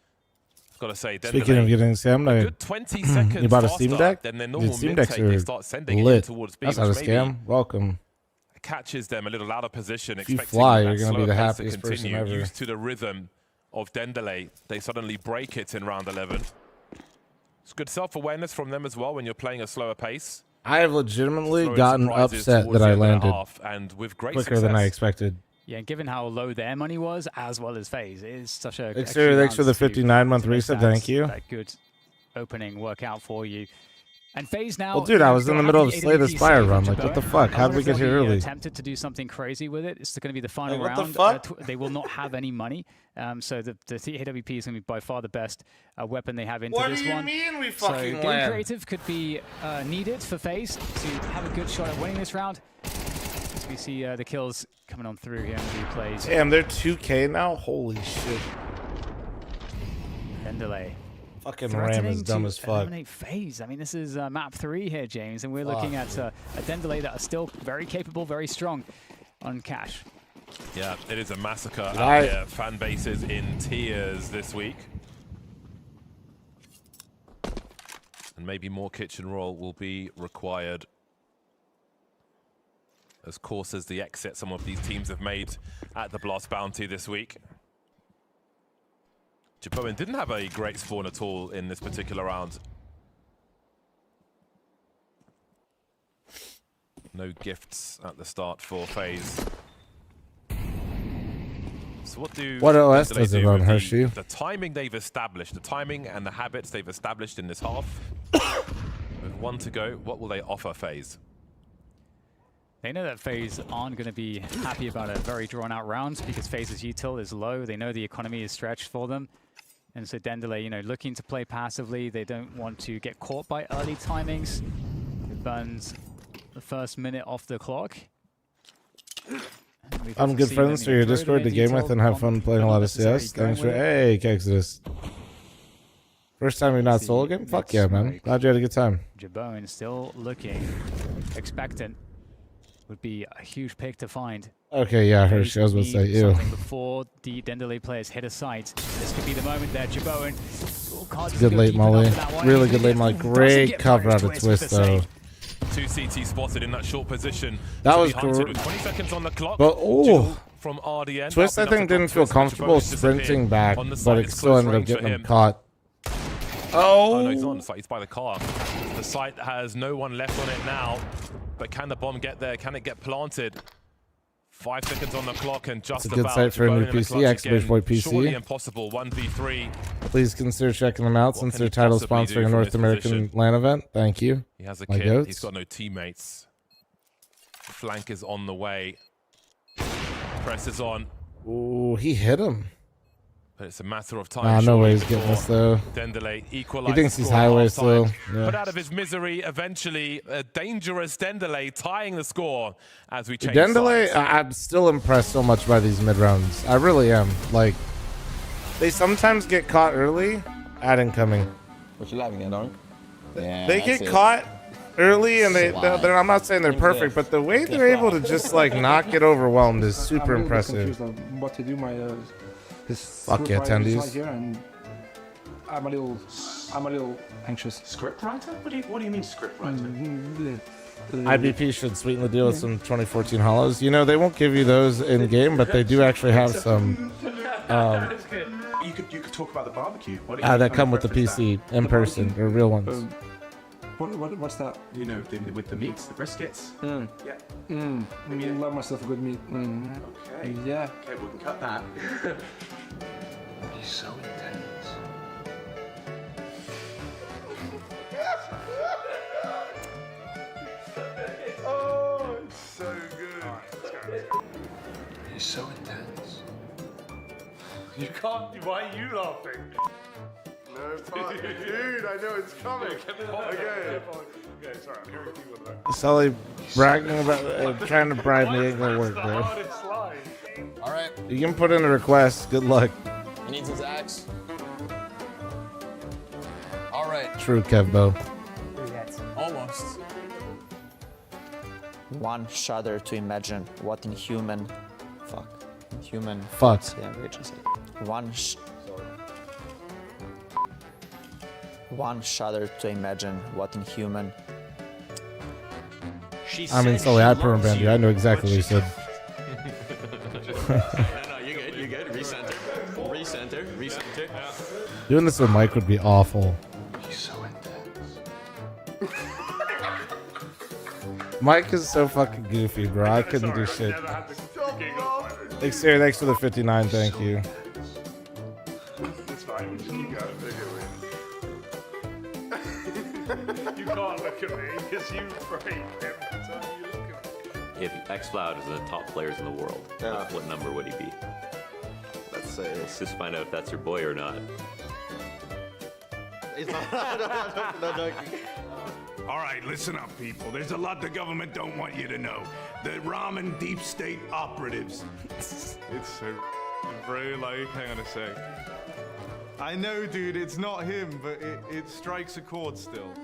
I've got to say, speaking of getting scammed, a good 20 seconds you bought a Steam Deck? Then their normal Steam Decks mid-take, they start sending lit. it towards B, that's not a scam. Welcome. Catches them a little out of position, if you expecting fly, that you're going to be the slower pace happiest to continue. person ever. Used to the rhythm of Dendelay, they suddenly break it in round 11. It's good self-awareness from them as well when you're playing a slower pace. I have legitimately gotten upset that I landed and with great quicker success. than I expected. Yeah, and given how low their money was, as well as FaZe, it is such a... Thanks for the 59-month reset, thank you. That good opening workout for you. And FaZe now... Well, dude, I was in the middle of Slay the Spire run. Like, what the fuck? How did we get here early? Attempted to do something crazy with it. It's going to be the final what round. The fuck? They will not have any money. So the AWP is going to be by far the best weapon they have into this one. What do you mean we fucking so land? creative could be needed for FaZe to have a good shot at winning this round. As we see the kills coming on through here in the replays. Damn, they're 2K now? Holy shit. Dendelay. Fucking Ram is dumb as fuck. Eliminate FaZe. I mean, this is map 3 here, James, and we're looking at a Dendelay that are still very capable, very strong on cash. Yeah, it is a massacre out there. Fan bases in tears this week. And maybe more kitchen roll will be required. As course as the exit some of these teams have made at the Blast Bounty this week. Bowen didn't have a great spawn at all in this particular round. No gifts at the start for FaZe. So what OS does it run, Hershey? The timing they've established, the timing and the habits they've established in this half. With 1 to go, what will they offer FaZe? They know that FaZe aren't going to be happy about a very drawn-out round because FaZe's util is low. They know the economy is stretched for them. And so Dendelay, you know, looking to play passively. They don't want to get caught by early timings. It burns the first minute off the clock. I'm good friends through your Discord to game with and have fun playing a lot of CS. Thanks for... Hey, Kexodus. First time you've not sold a game? Fuck yeah, man. Glad you had a good time. Bowen still looking expectant. Would be a huge pick to find. Okay, yeah, Hershey, I was going to say, ew. Before the Dendelay players hit a site. This could be the moment there, Bowen. Good late molly. Really good late molly. Great cover out of Twist, though. 2 CT spotted in that short position. That was great. 20 seconds on the clock. But, oh, from RDN. Twist, I think, didn't feel comfortable sprinting back, but it still ended up getting him caught. Oh, no, he's on the site. He's by the car. The site has no one left on it now. But can the bomb get there? Can it get planted? 5 seconds on the clock and just about. It's a good site for a new PC. Exclamation point PC. Surely impossible. 1v3. Please consider checking them out since they're title sponsoring a North American LAN event. Thank you. He has a kid. He's got no teammates. Flank is on the way. Press is on. Ooh, he hit him. But it's a matter of time. No way he's getting this, though. Dendelay he thinks he's highway still. Yeah. But out of his misery, eventually, a dangerous Dendelay tying the score as we change Dendelay, sides. I'm still impressed so much by these mid-rounds. I really am. Like, they sometimes get caught early at incoming. What you laughing at, Donk? Yeah, they get caught early, and they're, I'm not saying they're perfect, but the way they're able to just, like, not get overwhelmed is super impressive. What to do, Fuck yeah, attendees. Here and I'm a little anxious. Script writer? What do you mean script writer? IBP should sweeten the deal with some 2014 hollows. You know, they won't give you those in game, but they do actually have some You could talk about the barbecue. That come with the PC in person, or real ones. What's that? You know, with the meats, the briskets. Yeah. Love myself a good meat. Okay. Yeah. Okay, we can cut that. He's so intense. Oh, it's so good. He's so intense. You can't. Why are you laughing? No, fuck. Dude, I know it's coming. Okay. Okay, sorry. I'm hearing people in the back. Sully bragging about trying to bribe me ain't gonna work, bro. All right. You can put in a request. Good luck. He needs his axe. All right. True, Kevbo. Almost. One shudder to imagine what inhuman. Human. Fuck. Yeah, Rachel said. One shudder to imagine what inhuman. I mean, Sully, I perm banned you. I know exactly what you said. No, you're good. You're good. Recenter. Recenter. Recenter. Doing this with Mike would be awful. He's so intense. Mike is so fucking goofy, bro. I couldn't do shit. Thanks, Sarah. Thanks for the 59. Thank you. It's fine. We'll just keep going. You can't look at me because you break every time you look at me. If X-Cloud is the top players in the world, what number would he be? Let's say. Let's just find out if that's your boy or not. He's not joking. All right, listen up, people. There's a lot the government don't want you to know. The ramen deep state operatives. It's so bro, like, hang on a sec. I know, dude, it's not him, but it strikes a chord still.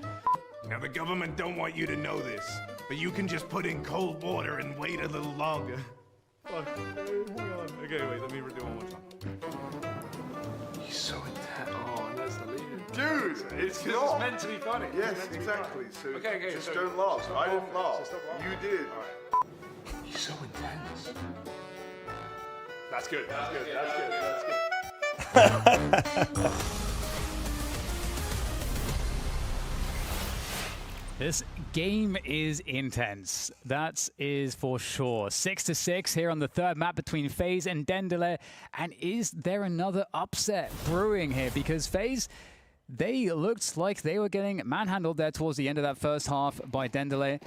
Now, the government don't want you to know this, but you can just put in cold water and wait a little longer. Fuck. Hang on. Okay, wait, let me redo one more time. He's so intense. Oh, and that's the leader. Dude, it's because it's meant to be funny. Yes, exactly. So Okay, just so don't laugh. I didn't laugh. So stop laughing. You did. He's so intense. That's good. That's good. That's good. That's good. This game is intense. That is for sure. 6-6 here on the third map between FaZe and Dendele. And is there another upset brewing here? Because FaZe, they looked like they were getting manhandled there towards the end of that first half by Dendele.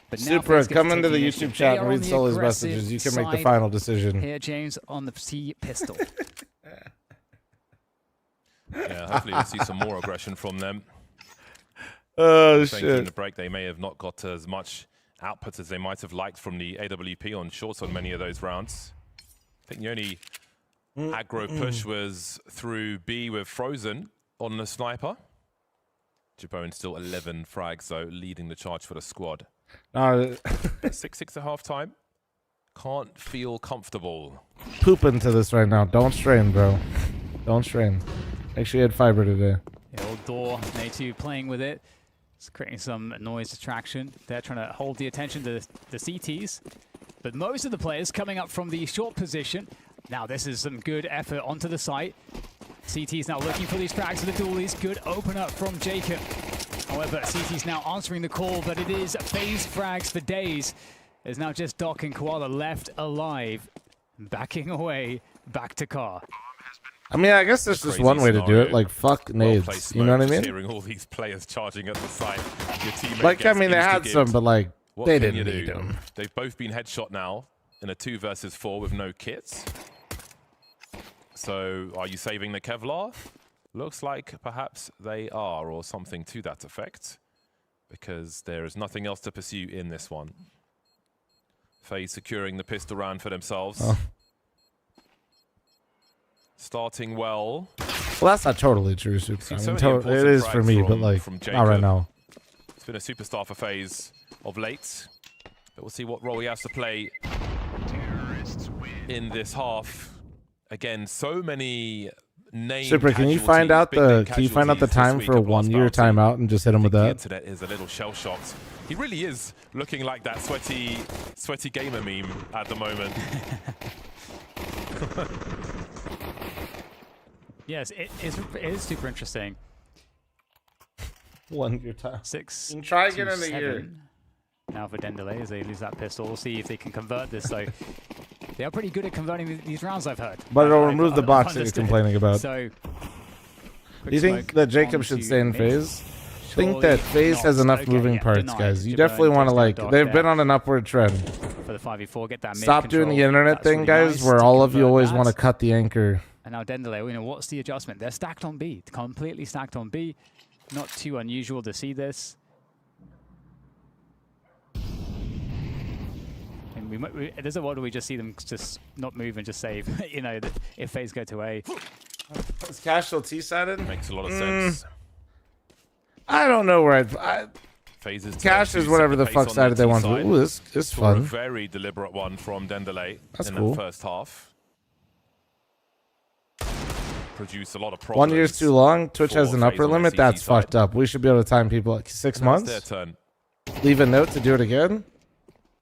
But now Supra, FaZe get come to into take the initiative. YouTube chat They and are read on the Sully's aggressive messages. You can make the side final decision. Here, James, on the T pistol. Yeah, hopefully we'll see some more aggression from them. Oh, shit. In the break, they may have not got as much output as they might have liked from the AWP on shorts on many of those rounds. I think the only aggro push was through B with Frozen on the sniper. Jabone still 11 frags, though, leading the charge for the squad. 6-6 at halftime. Can't feel comfortable. Poop into this right now. Don't strain, bro. Don't strain. Make sure you had fiber today. The old door, Natu playing with it. It's creating some noise distraction. They're trying to hold the attention to the CTs. But most of the players coming up from the short position. Now this is some good effort onto the site. CT's now looking for these frags for the dualies. Good open up from Jacob. However, CT's now answering the call, but it is FaZe frags for days. There's now just Doc and Koala left alive. Backing away, back to car. I mean, I guess there's just one way to do it. Like, fuck nades. You know what I mean? Hearing all these players charging at the site. Your teammate Like, I mean, they had gets some, but like, they can didn't you need do? them. They've both been headshot now in a 2 versus 4 with no kits. So, are you saving the Kevlar? Looks like perhaps they are, or something to that effect, because there is nothing else to pursue in this one. FaZe securing the pistol round for themselves. Oh. Starting well. Well, that's not totally true, Super. I mean, it is for me, but like, not right now. It's been a superstar for FaZe of late, but we'll see what role he has to play in this half. Again, so many names. Super, can you find out the time for a 1-year timeout and just hit him with that? The internet is a little shell-shocked. He really is looking like that sweaty gamer meme at the moment. Yes, it is super interesting. 1 year time. 6. And try again in a year. Now for Dendele as they lose that pistol. We'll see if they can convert this. So they are pretty good at converting these rounds, I've heard. But it'll remove the box that you're complaining about. So, do you think that Jacob should stay in phase? I think that phase has enough moving parts, guys. You definitely want to, like, they've been on an upward trend. For the 5v4, get that Stop doing the internet thing, guys, where all of you always want to cut the anchor. And now Dendele, you know, what's the adjustment? They're stacked on B, completely stacked on B. Not too unusual to see this. And there's a world where we just see them just not move and just save. You know, if phase go to A. Is Cash still T-sided? Makes a lot of sense. I don't know where Phases Cash is whatever the fuck sided they want to. Ooh, this is fun. A very deliberate one from Dendele in cool. the first half. Produce a lot of problems. 1 year's too long. Twitch has an upper limit. That's fucked up. We should be able to time people like 6 months. Their turn. Leave a note to do it again.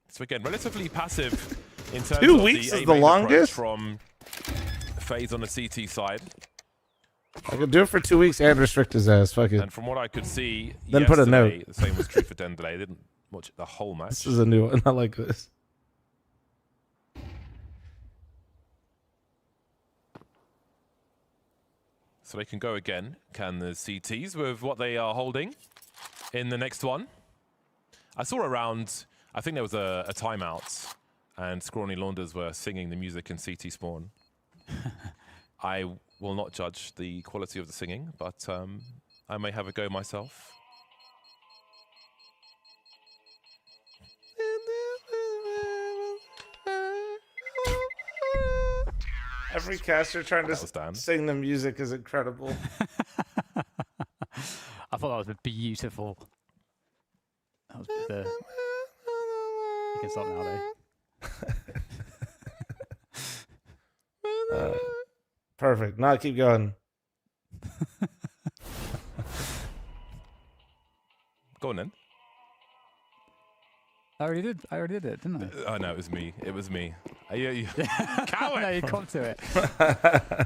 So again, relatively passive in terms 2 of weeks the is the longest from FaZe on the CT side. I could do it for 2 weeks and restrict his ass. Fuck it. And from what I could see, then put a note. The same was true for Dendele. They didn't watch the whole match. This is a new one. I like this. So they can go again. Can the CTs with what they are holding in the next one? I saw around, I think there was a timeout and Scrawny Launders were singing the music in CT Spawn. I will not judge the quality of the singing, but I may have a go myself. Every caster trying to sing the music is incredible. I thought that was beautiful. That was the... You can stop now, though. Perfect. Now keep going. Go on then. I already did it, didn't I? Oh no, it was me. It was me. Coward! No, you come to it.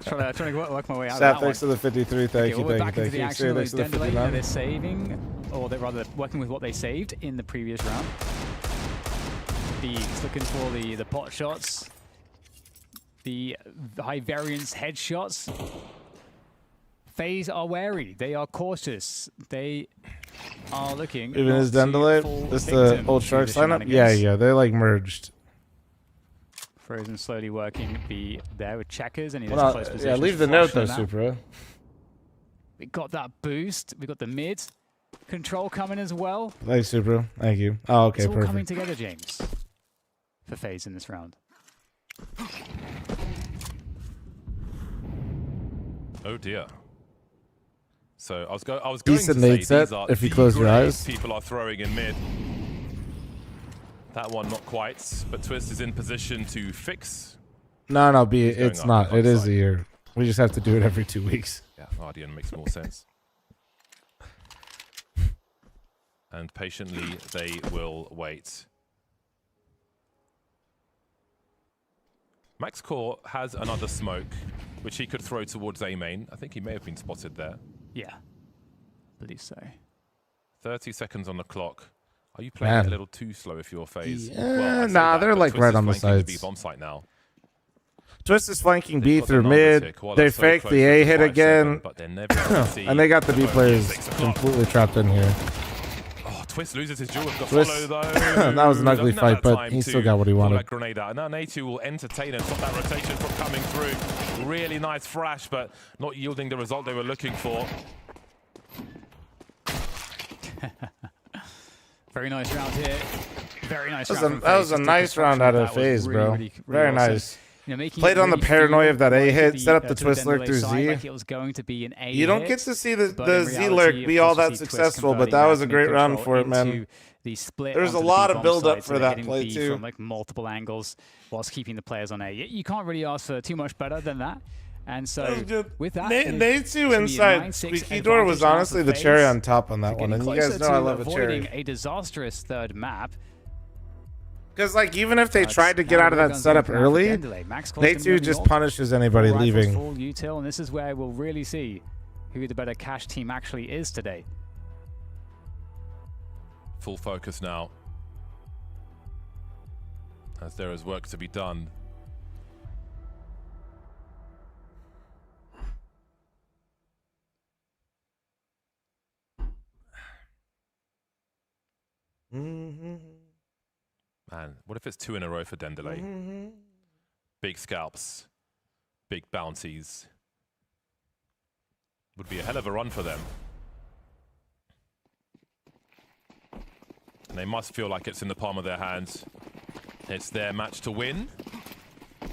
trying to work my way out. Sap, thanks to the 53. Thank you, we're thank back you, into thank the you. action. Thanks to the Dendele, 59. they're saving, or they're rather working with what they saved in the previous round. He's looking for the pot shots, the high variance headshots. FaZe are wary. They are cautious. They are looking. Even his Dendele, this the old Sharks lineup. Yeah, they like merged. Frozen slowly working there with checkers, and he's Well, close position. yeah, leave the note though, Supra. We got that boost. We got the mid control coming as well. Thanks, Supra. Thank you. Oh, okay, it's all perfect. coming together, James, for FaZe in this round. Oh dear. So I was going Decent to say nade set, these are if you close your eyes. People are throwing in mid. That one not quite, but Twist is in position to fix. No, B, it's not. It is a year. We just have to do it every 2 weeks. Yeah, Guardian makes more sense. And patiently they will wait. Max Core has another smoke, which he could throw towards A main. I think he may have been spotted there. Yeah, believe so. 30 seconds on the clock. Are you playing a little too slow if you're FaZe? Yeah, well, nah, they're like right on the sides. The B bomb site now. Twist is flanking B through mid. They fake the A hit again. But they're never and they got the B players completely trapped in here. Oh, Twist loses his duel with the Twist, follow though. that was an ugly fight, but he still got what he wanted. That grenade out. And now Natu will entertain and stop that rotation from coming through. Really nice flash, but not yielding the result they were looking for. Very nice round here. Very nice that round. That was a nice round out of FaZe, bro. Very nice. You know, played on the paranoia of that A hit, set up the to twist lurk through Z. Like it was going to be an A you don't hit, get to see the reality, Z lurk be all that successful, but that was a great round for it, man. The split There's a onto lot the of bomb build up side, so for they're that hitting play B too. from like multiple angles, whilst keeping the players on A. You can't really ask for too much better than that. And so with that, Natu inside Squeaky Door was honestly the cherry on top on that one, and you guys know I love a cherry. Avoiding a disastrous third map. Because, like, even if they tried to get out of that setup early, they too just punishes anybody leaving. Full util, and this is where we'll really see who the better cash team actually is today. Full focus now, as there is work to be done. Man, what if it's 2 in a row for Dendelay? Big scalps, big bounties. Would be a hell of a run for them. And they must feel like it's in the palm of their hands. It's their match to win. I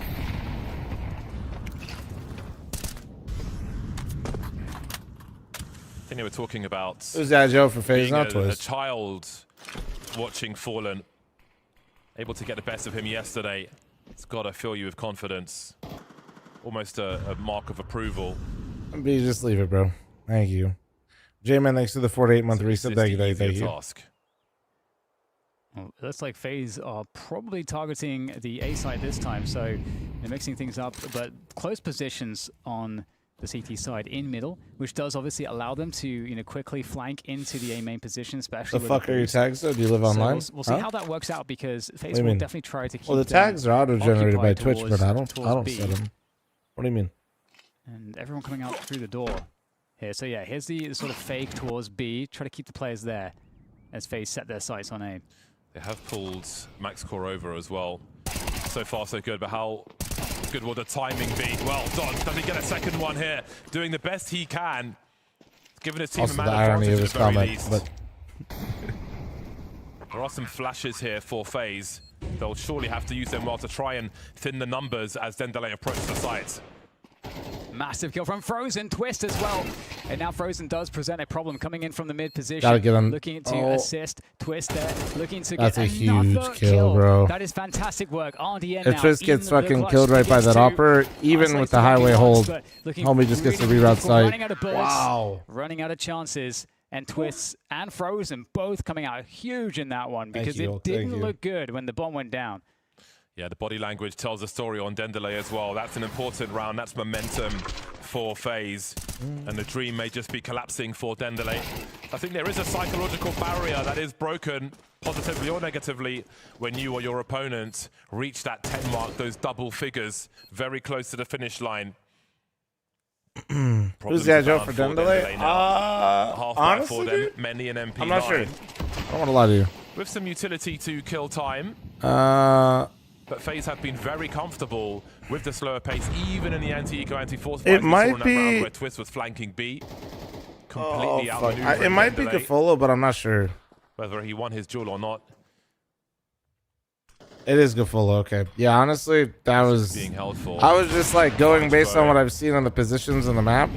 think they were talking about who's that, Joe, for FaZe, not a Twist? child watching Fallen, able to get the best of him yesterday. It's got to fill you with confidence. Almost a mark of approval. B, just leave it, bro. Thank you. J-Man, thanks to the 4-to-8-month reset. Thank you. Task. Well, it looks like FaZe are probably targeting the A side this time, so they're mixing things up, but close positions on the CT side in middle, which does obviously allow them to, quickly flank into the A main position, especially. The fuck are your tags, though? Do you live online? We'll see how that works out, because FaZe will definitely try to keep. Well, the tags are auto-generated by Twitch, but I don't set them. What do you mean? And everyone coming out through the door here. So yeah, here's the sort of fake towards B. Try to keep the players there as FaZe set their sights on A. They have pulled Max Core over as well. So far, so good, but how good will the timing be? Well done. Does he get a second one here? Doing the best he can. Giving his team also a man the irony of advantage his at the very comment, least. but there are some flashes here for FaZe. They'll surely have to use them well to try and thin the numbers as Dendelay approaches the site. Massive kill from fl0m. Twist as well. And now fl0m does present a problem coming in from the mid position. Gotta get him. Looking to assist. Twist there. Looking to That's get a huge another kill, bro. That is fantastic work. RDN if now Twist in gets the fucking clutch killed right by gets that to Opper, even with the highway hold, homie just gets to reroute running site. out of bullets, Wow. running out of chances. And Twists and fl0m both coming out huge in that one, because it didn't look good when the bomb went down. Yeah, the body language tells a story on Dendelay as well. That's an important round. That's momentum for FaZe. And the dream may just be collapsing for Dendelay. I think there is a psychological barrier that is broken, positively or negatively, when you or your opponent reach that 10 mark, those double figures, very close to the finish line. Who's the Joe for Dendelay? Honestly, for them, many an MP9. I'm not sure. I don't want to lie to you. With some utility to kill time. But FaZe have been very comfortable with the slower pace, even in the anti-eco, anti-force fight. It might be round where Twist was flanking B. Completely outmaneuvered. It might be Gafolo, but I'm not sure. Whether he won his duel or not. It is Gafolo, okay. Yeah, honestly, that was being held for. I was just like going based on what I've seen on the positions on the map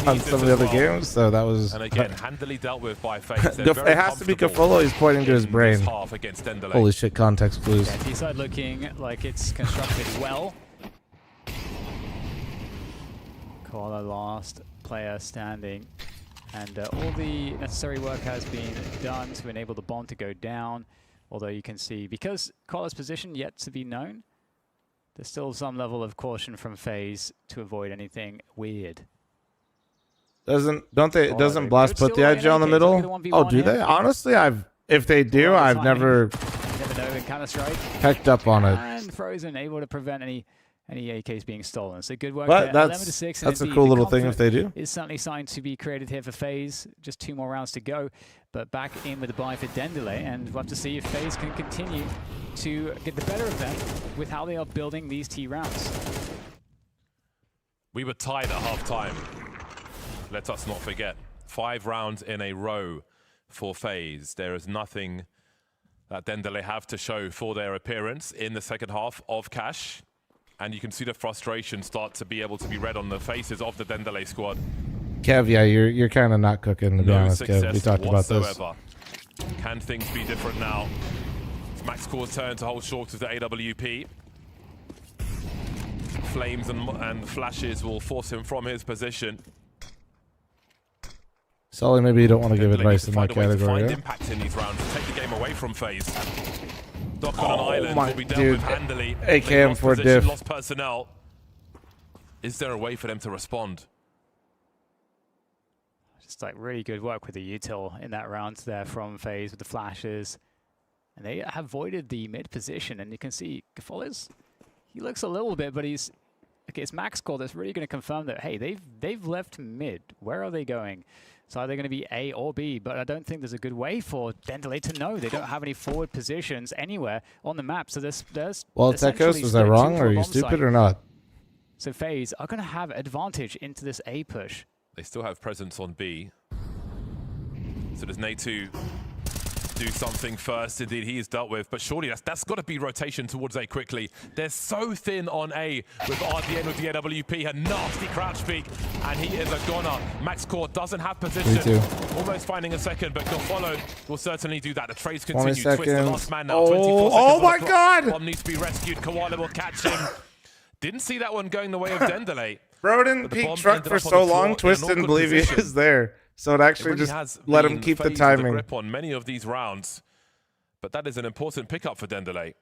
on some of the other games, so that was. And again, handily dealt with by FaZe. It has to be Gafolo. He's pointing to his brain. Holy shit! Context clues. Yeah, D-side looking like it's constructed well. Koala last player standing, and all the necessary work has been done to enable the bomb to go down. Although you can see, because Koala's position yet to be known, there's still some level of caution from FaZe to avoid anything weird. Doesn't Blast put the edge on the middle? Oh, do they? Honestly, if they do, I've never picked up on it. And fl0m able to prevent any AKs being stolen. So good work. But there. that's a cool little thing if they do. Is certainly starting to be created here for FaZe. Just 2 more rounds to go. But back in with the buy for Dendelay, and we'll have to see if FaZe can continue to get the better of them with how they are building these T rounds. We were tied at half-time. Let us not forget. 5 rounds in a row for FaZe. There is nothing that Dendelay have to show for their appearance in the second half of Cash. And you can see the frustration start to be able to be read on the faces of the Dendelay squad. Kev, yeah, you're kind of not cooking, to be honest, Kev. We talked about this. Can things be different now? It's Max Core's turn to hold short of the AWP. Flames and flashes will force him from his position. Sully, maybe you don't want to give advice in that category. Find yeah? impact in these rounds, take the game away from FaZe. Doc on an island will be dealt with handily. AKM for diff. Lost personnel. Is there a way for them to respond? Just like really good work with the util in that round there from FaZe with the flashes. And they have voided the mid position, and you can see Gafolis, he looks a little bit, but he's, okay, it's Max Call that's really going to confirm that, hey, they've left mid. Where are they going? So are they going to be A or B? But I don't think there's a good way for Dendelay to know. They don't have any forward positions anywhere on the map. So there's well, Tekos, was I wrong? Or are you stupid or not? So FaZe are going to have advantage into this A push. They still have presence on B. So does Natu do something first? Indeed, he is dealt with, but surely that's got to be rotation towards A quickly. They're so thin on A with RDN with the AWP, a nasty crouch peek, and he is a goner. Max Core doesn't have position, almost finding a second, but Follow will certainly do that. The trades continue. Twist the last man now. 24 seconds. Oh my God! Bomb needs to be rescued. Koala will catch him. Didn't see that one going the way of Dendelay. Bro didn't peek truck for so long. Twist didn't believe he was there. So it actually just let him keep the timing. The grip on many of these rounds, but that is an important pickup for Dendelay.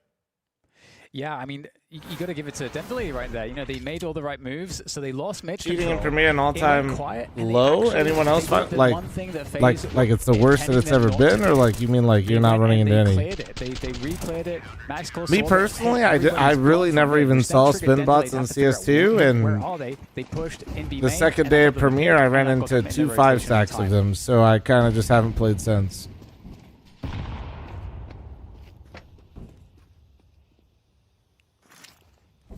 Yeah, I mean, you got to give it to Dendelay right there. You know, they made all the right moves, so they lost mid cheating in Premier an all-time low. Anyone else find like it's the worst that it's ever been, or like you mean like you're not running into any? They replayed it. Max Core Me personally, I really never even saw spin bots in CS2, and they pushed in B the second day of Premier, I ran into 2 5-stacks of them, so I kind of just haven't played since.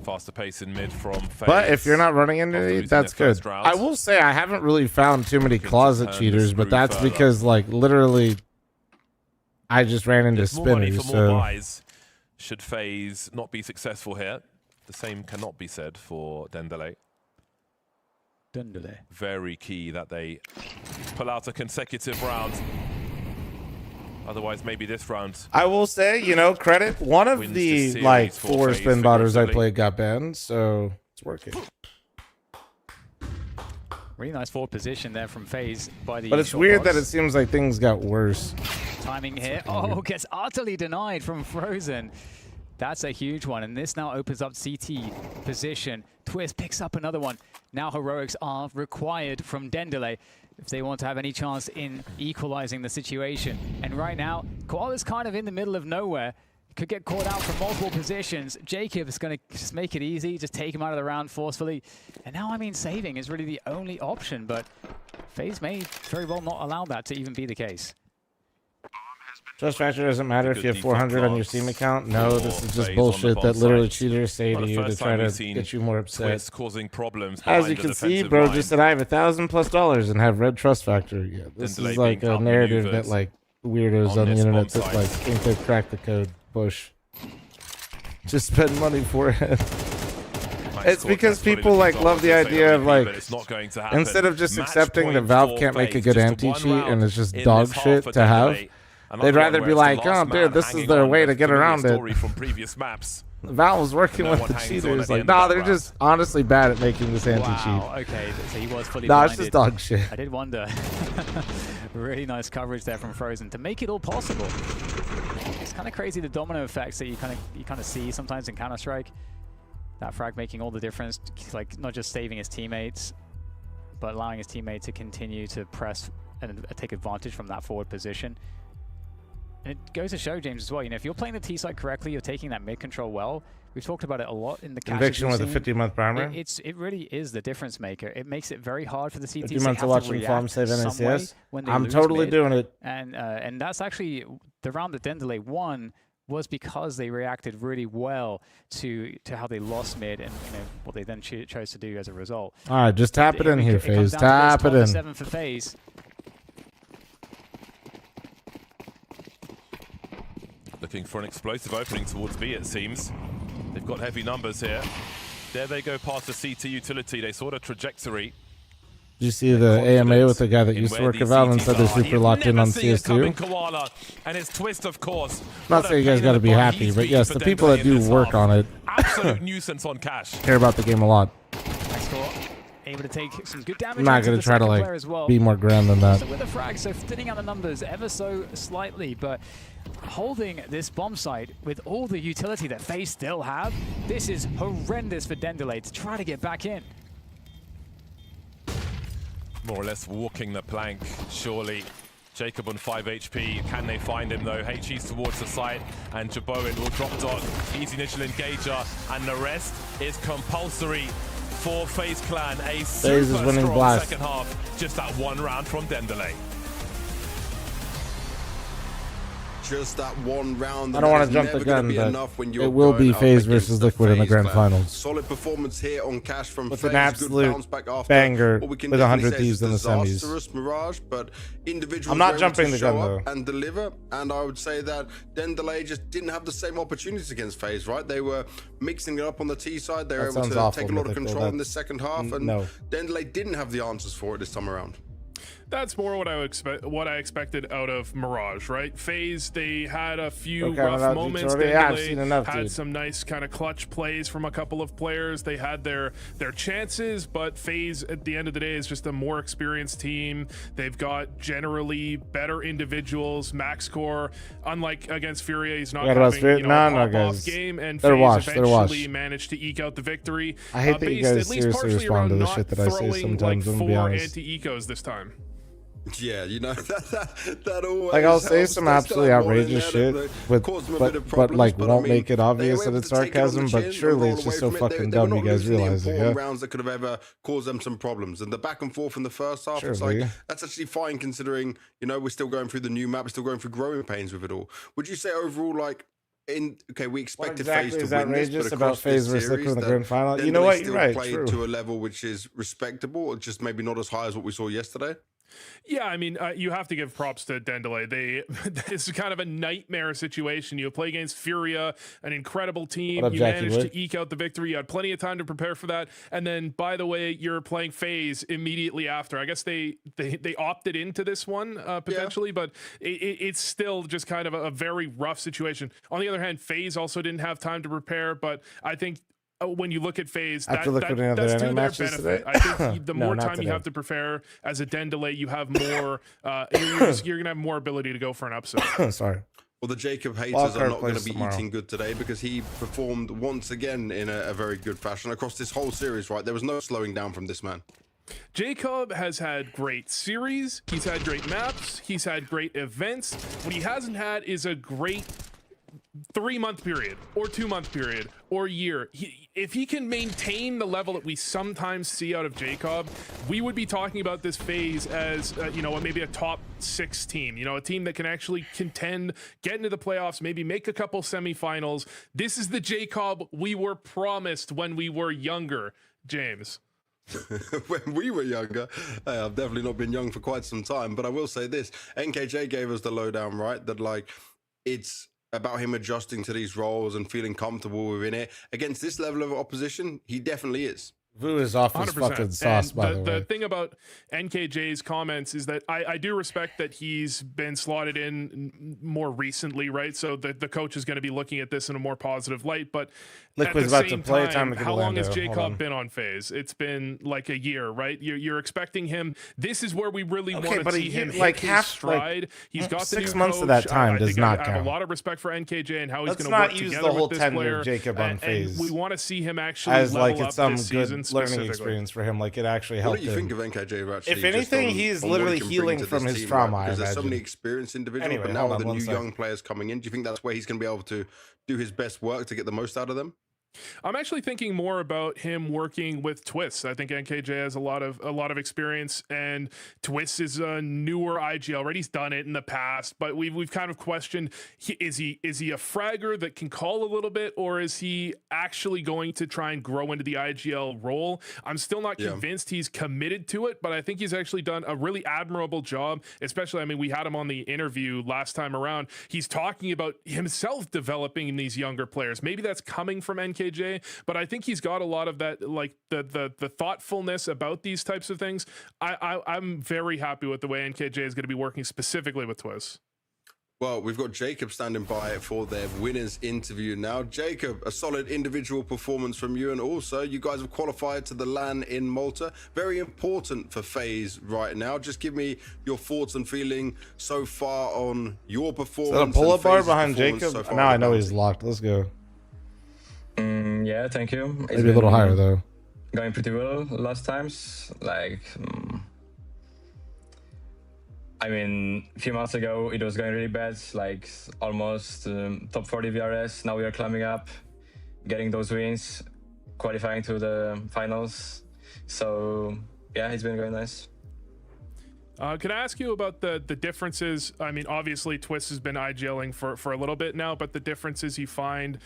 Faster pace in mid from FaZe. But if you're not running into it, that's good. I will say I haven't really found too many closet cheaters, but that's because like literally I just ran into spinners. So more buys should FaZe not be successful here. The same cannot be said for Dendelay. Very key that they pull out a consecutive round. Otherwise, maybe this round. I will say, you know, credit. One of the like 4 spin botters I played got banned, so it's working. Really nice forward position there from FaZe by the. But it's weird that it seems like things got worse. Timing here. Oh, gets utterly denied from Frozen. That's a huge one, and this now opens up CT position. Twist picks up another one. Now heroics are required from Dendelay if they want to have any chance in equalizing the situation. And right now, Koala's kind of in the middle of nowhere. Could get caught out from multiple positions. Jacob is going to just make it easy, just take him out of the round forcefully. And now, I mean, saving is really the only option, but FaZe may very well not allow that to even be the case. Trust factor doesn't matter if you have 400 on your Steam account. No, this is just bullshit that literally cheaters say to you to try to get you more upset. Causing problems. As you can see, bro just said I have $1,000+ and have red trust factor. Yeah, this is like a narrative that like weirdos on the internet that like think they've cracked the code. Push. Just spend money for it. It's because people like love the idea of like instead of just accepting that Valve can't make a good anti-cheat and it's just dog shit to have. They'd rather be like, oh, dude, this is their way to get around it. From previous maps. Valve's working with the cheaters. Like, nah, they're just honestly bad at making this anti-cheat. Wow, okay, so he was fully blinded. It's just dog shit. I did wonder. Really nice coverage there from Frozen to make it all possible. It's kind of crazy the domino effects that you kind of see sometimes in Counter-Strike. That frag making all the difference, like not just saving his teammates, but allowing his teammate to continue to press and take advantage from that forward position. And it goes to show, James, as well, you know, if you're playing the T side correctly, you're taking that mid control well. We've talked about it a lot in the Conviction with a 50-month primer. It really is the difference maker. It makes it very hard for the CTs. 50 months of watching fl0m save NACS. I'm totally doing it. And that's actually the round that Dendelay won was because they reacted really well to how they lost mid and what they then chose to do as a result. All right, just tap it in here, FaZe. Tap it in. 7 for FaZe. Looking for an explosive opening towards B, it seems. They've got heavy numbers here. There they go past the CT utility. They saw the trajectory. Did you see the AMA with the guy that used to work at Valve and said they're super locked in on CS2? Koala and his twist, of course. Not saying you guys got to be happy, but yes, the people that do work on it absolute nuisance on Cash. Care about the game a lot. Nice score. able to take some good damage. I'm not going to try to like be more grand than that. So with a frag, so thinning out the numbers ever so slightly, but holding this bomb site with all the utility that FaZe still have, this is horrendous for Dendelay to try to get back in. More or less walking the plank, surely. Jacob on 5 HP. Can they find him though? HE's towards the site, and Jaboin will drop dot. Easy initial engager, and the rest is compulsory for FaZe Clan. A super strong second half. Just that one round from Dendelay. Just that one round. I don't want to jump the gun, but it will be FaZe versus Liquid in the grand finals. Solid performance here on Cash from with FaZe. An absolute banger with 100 Thieves in the semis. Mirage, but individuals I'm not jumping the gun though. And deliver, and I would say that Dendelay just didn't have the same opportunities against FaZe, right? They were mixing it up on the T side. They were able to take a lot of control in the second half, and Dendelay didn't have the answers for it this time around. That's more what I expected out of Mirage, right? FaZe, they had a few rough moments. Dendelay had some nice kind of clutch plays from a couple of players. They had their chances, but FaZe at the end of the day is just a more experienced team. They've got generally better individuals. MaxCore, unlike against Furia, he's not having a pop-off game, and FaZe eventually managed to eke out the victory. I hate that you guys seriously respond to the shit that I say sometimes. I'm gonna be honest. Anti-ecos this time. Yeah, you know that always. Like I'll say some absolutely outrageous shit, but like won't make it obvious that it's sarcasm. But surely it's just so fucking dumb. You guys realize it, yeah? Rounds that could have ever caused them some problems, and the back and forth in the first half, it's like that's actually fine considering we're still going through the new map, we're still going through growing pains with it all. Would you say overall, like? We expected FaZe to win this, but about FaZe versus Liquid in the grand final. You know what? You're right. Played to a level which is respectable, just maybe not as high as what we saw yesterday. Yeah, I mean, you have to give props to Dendelay. It's kind of a nightmare situation. You play against Furia, an incredible team. You managed to eke out the victory. You had plenty of time to prepare for that. And then, by the way, you're playing FaZe immediately after. I guess they opted into this one potentially, but it's still just kind of a very rough situation. On the other hand, FaZe also didn't have time to prepare, but I think when you look at FaZe, that's to their benefit. Today? I think the more time you have to prepare as a Dendelay, you have more. You're gonna have more ability to go for an upset. Sorry. Well, the Jacob haters are not going to be eating good today because he performed once again in a very good fashion across this whole series. Right, there was no slowing down from this man. Jacob has had great series. He's had great maps. He's had great events. What he hasn't had is a great 3-month period or 2-month period or year. If he can maintain the level that we sometimes see out of Jacob, we would be talking about this FaZe as maybe a top 6 team, a team that can actually contend, get into the playoffs, maybe make a couple semifinals. This is the Jacob we were promised when we were younger, James. When we were younger, I've definitely not been young for quite some time, but I will say this: NKJ gave us the lowdown, right? That like it's about him adjusting to these roles and feeling comfortable within it. Against this level of opposition, he definitely is. Vu is off his fucking sauce, by the way. The thing about NKJ's comments is that I do respect that he's been slotted in more recently, right? So the coach is going to be looking at this in a more positive light. But Liquid's about to play time to get how long has Jacob been on FaZe? It's been like a year, right? You're expecting him. This is where we really want to see him hit his stride. He's got 6 months of that time does not count. I have a lot of respect for NKJ and how he's going to work together with this player. Jacob on FaZe. We want to see him actually as level like up it's some this good season. Learning experience for him, like it actually helped him. What do you think of NKJ? Actually, if anything, he's literally healing from his trauma. Because there's so many experienced individuals, but now with the new young players coming in, do you think that's where he's going to be able to do his best work to get the most out of them? I'm actually thinking more about him working with Twist. I think NKJ has a lot of experience, and Twist is a newer IGL, right? He's done it in the past, but we've kind of questioned: is he a fragger that can call a little bit, or is he actually going to try and grow into the IGL role? I'm still not convinced he's committed to it, but I think he's actually done a really admirable job. Especially, I mean, we had him on the interview last time around. He's talking about himself developing these younger players. Maybe that's coming from NKJ. But I think he's got a lot of that, like the thoughtfulness about these types of things. I'm very happy with the way NKJ is going to be working specifically with Twist. Well, we've got Jacob standing by for their winners interview now. Jacob, a solid individual performance from you, and also you guys have qualified to the LAN in Malta. Very important for FaZe right now. Just give me your thoughts and feeling so far on your performance. Is that a pull-up bar behind Jacob? So now I know he's locked. Let's go. Yeah, thank you. It's Maybe a little higher though. Going pretty well last times. Like, I mean, a few months ago it was going really bad, like almost top 40 VRS. Now we are climbing up, getting those wins, qualifying to the finals. So yeah, it's been going nice. Can I ask you about the differences? I mean, obviously Twist has been IGLing for a little bit now, but the differences you find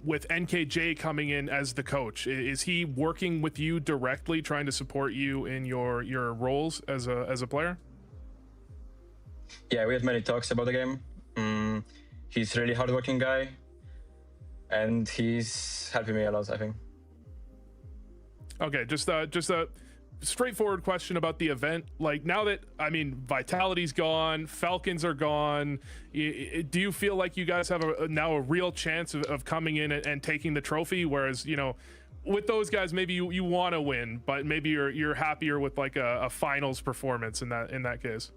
with NKJ coming in as the coach. Is he working with you directly, trying to support you in your roles as a player? Yeah, we had many talks about the game. He's a really hardworking guy, and he's helping me a lot, I think. Okay, just a straightforward question about the event. Like, now that, I mean, Vitality's gone, Falcons are gone, do you feel like you guys have now a real chance of coming in and taking the trophy? Whereas, you know, with those guys, maybe you want to win, but maybe you're happier with like a finals performance in that case.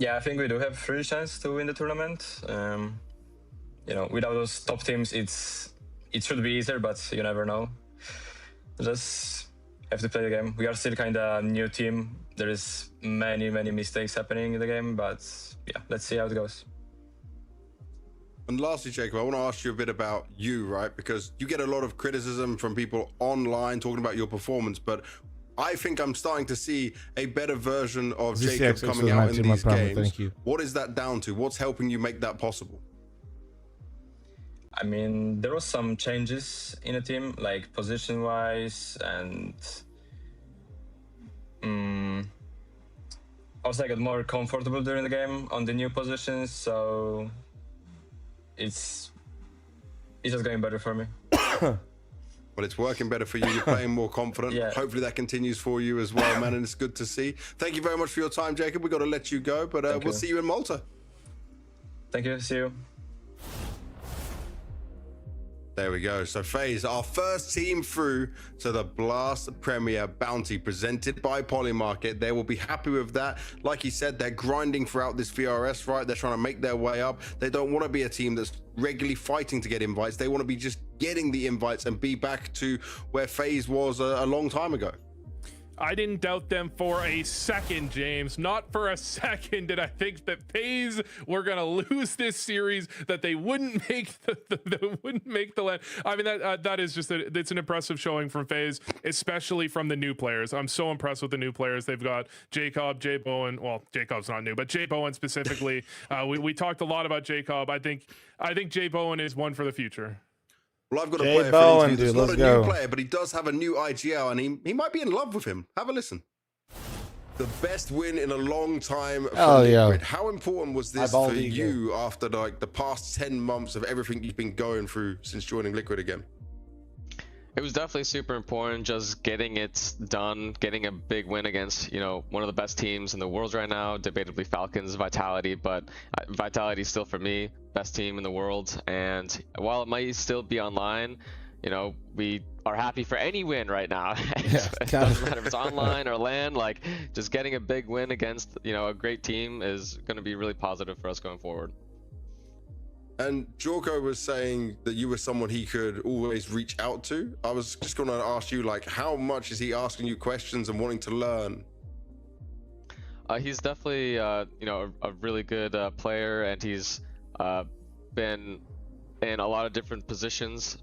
Yeah, I think we do have really chance to win the tournament. You know, without those top teams, it should be easier, but you never know. Just have to play the game. We are still kind of new team. There is many mistakes happening in the game, but yeah, let's see how it goes. And lastly, Jacob, I want to ask you a bit about you, right? Because you get a lot of criticism from people online talking about your performance, but I think I'm starting to see a better version of Jacob coming out in these games. Thank you. What is that down to? What's helping you make that possible? I mean, there was some changes in the team, like position-wise, and also I got more comfortable during the game on the new positions, so it's just going better for me. Well, it's working better for you. You're playing more confident. Yeah. Hopefully that continues for you as well, man, and it's good to see. Thank you very much for your time, Jacob. We've got to let you go, but we'll see you in Malta. Thank you. See you. There we go. So FaZe, our first team through to the Blast Premier Bounty presented by Polymarket. They will be happy with that. Like he said, they're grinding throughout this VRS, right? They're trying to make their way up. They don't want to be a team that's regularly fighting to get invites. They want to be just getting the invites and be back to where FaZe was a long time ago. I didn't doubt them for a second, James. Not for a second did I think that FaZe were gonna lose this series, that they wouldn't make the land. I mean, that is just it's an impressive showing from FaZe, especially from the new players. I'm so impressed with the new players. They've got Jacob, Jay Bowen. Well, Jacob's not new, but Jay Bowen specifically. We talked a lot about Jacob. I think Jay Bowen is one for the future. Well, I've got a player for you. He's not a new player, but he does have a new IGL, and he might be in love with him. Have a listen. The best win in a long time for Liquid. How important was this for you after like the past 10 months of everything you've been going through since joining Liquid again? It was definitely super important, just getting it done, getting a big win against, you know, one of the best teams in the world right now, debatably Falcons, Vitality, but Vitality still for me, best team in the world. And while it might still be online, you know, we are happy for any win right now. It doesn't matter if it's online or LAN, like just getting a big win against, you know, a great team is going to be really positive for us going forward. And Jorko was saying that you were someone he could always reach out to. I was just going to ask you, like, how much is he asking you questions and wanting to learn? He's definitely, you know, a really good player, and he's been in a lot of different positions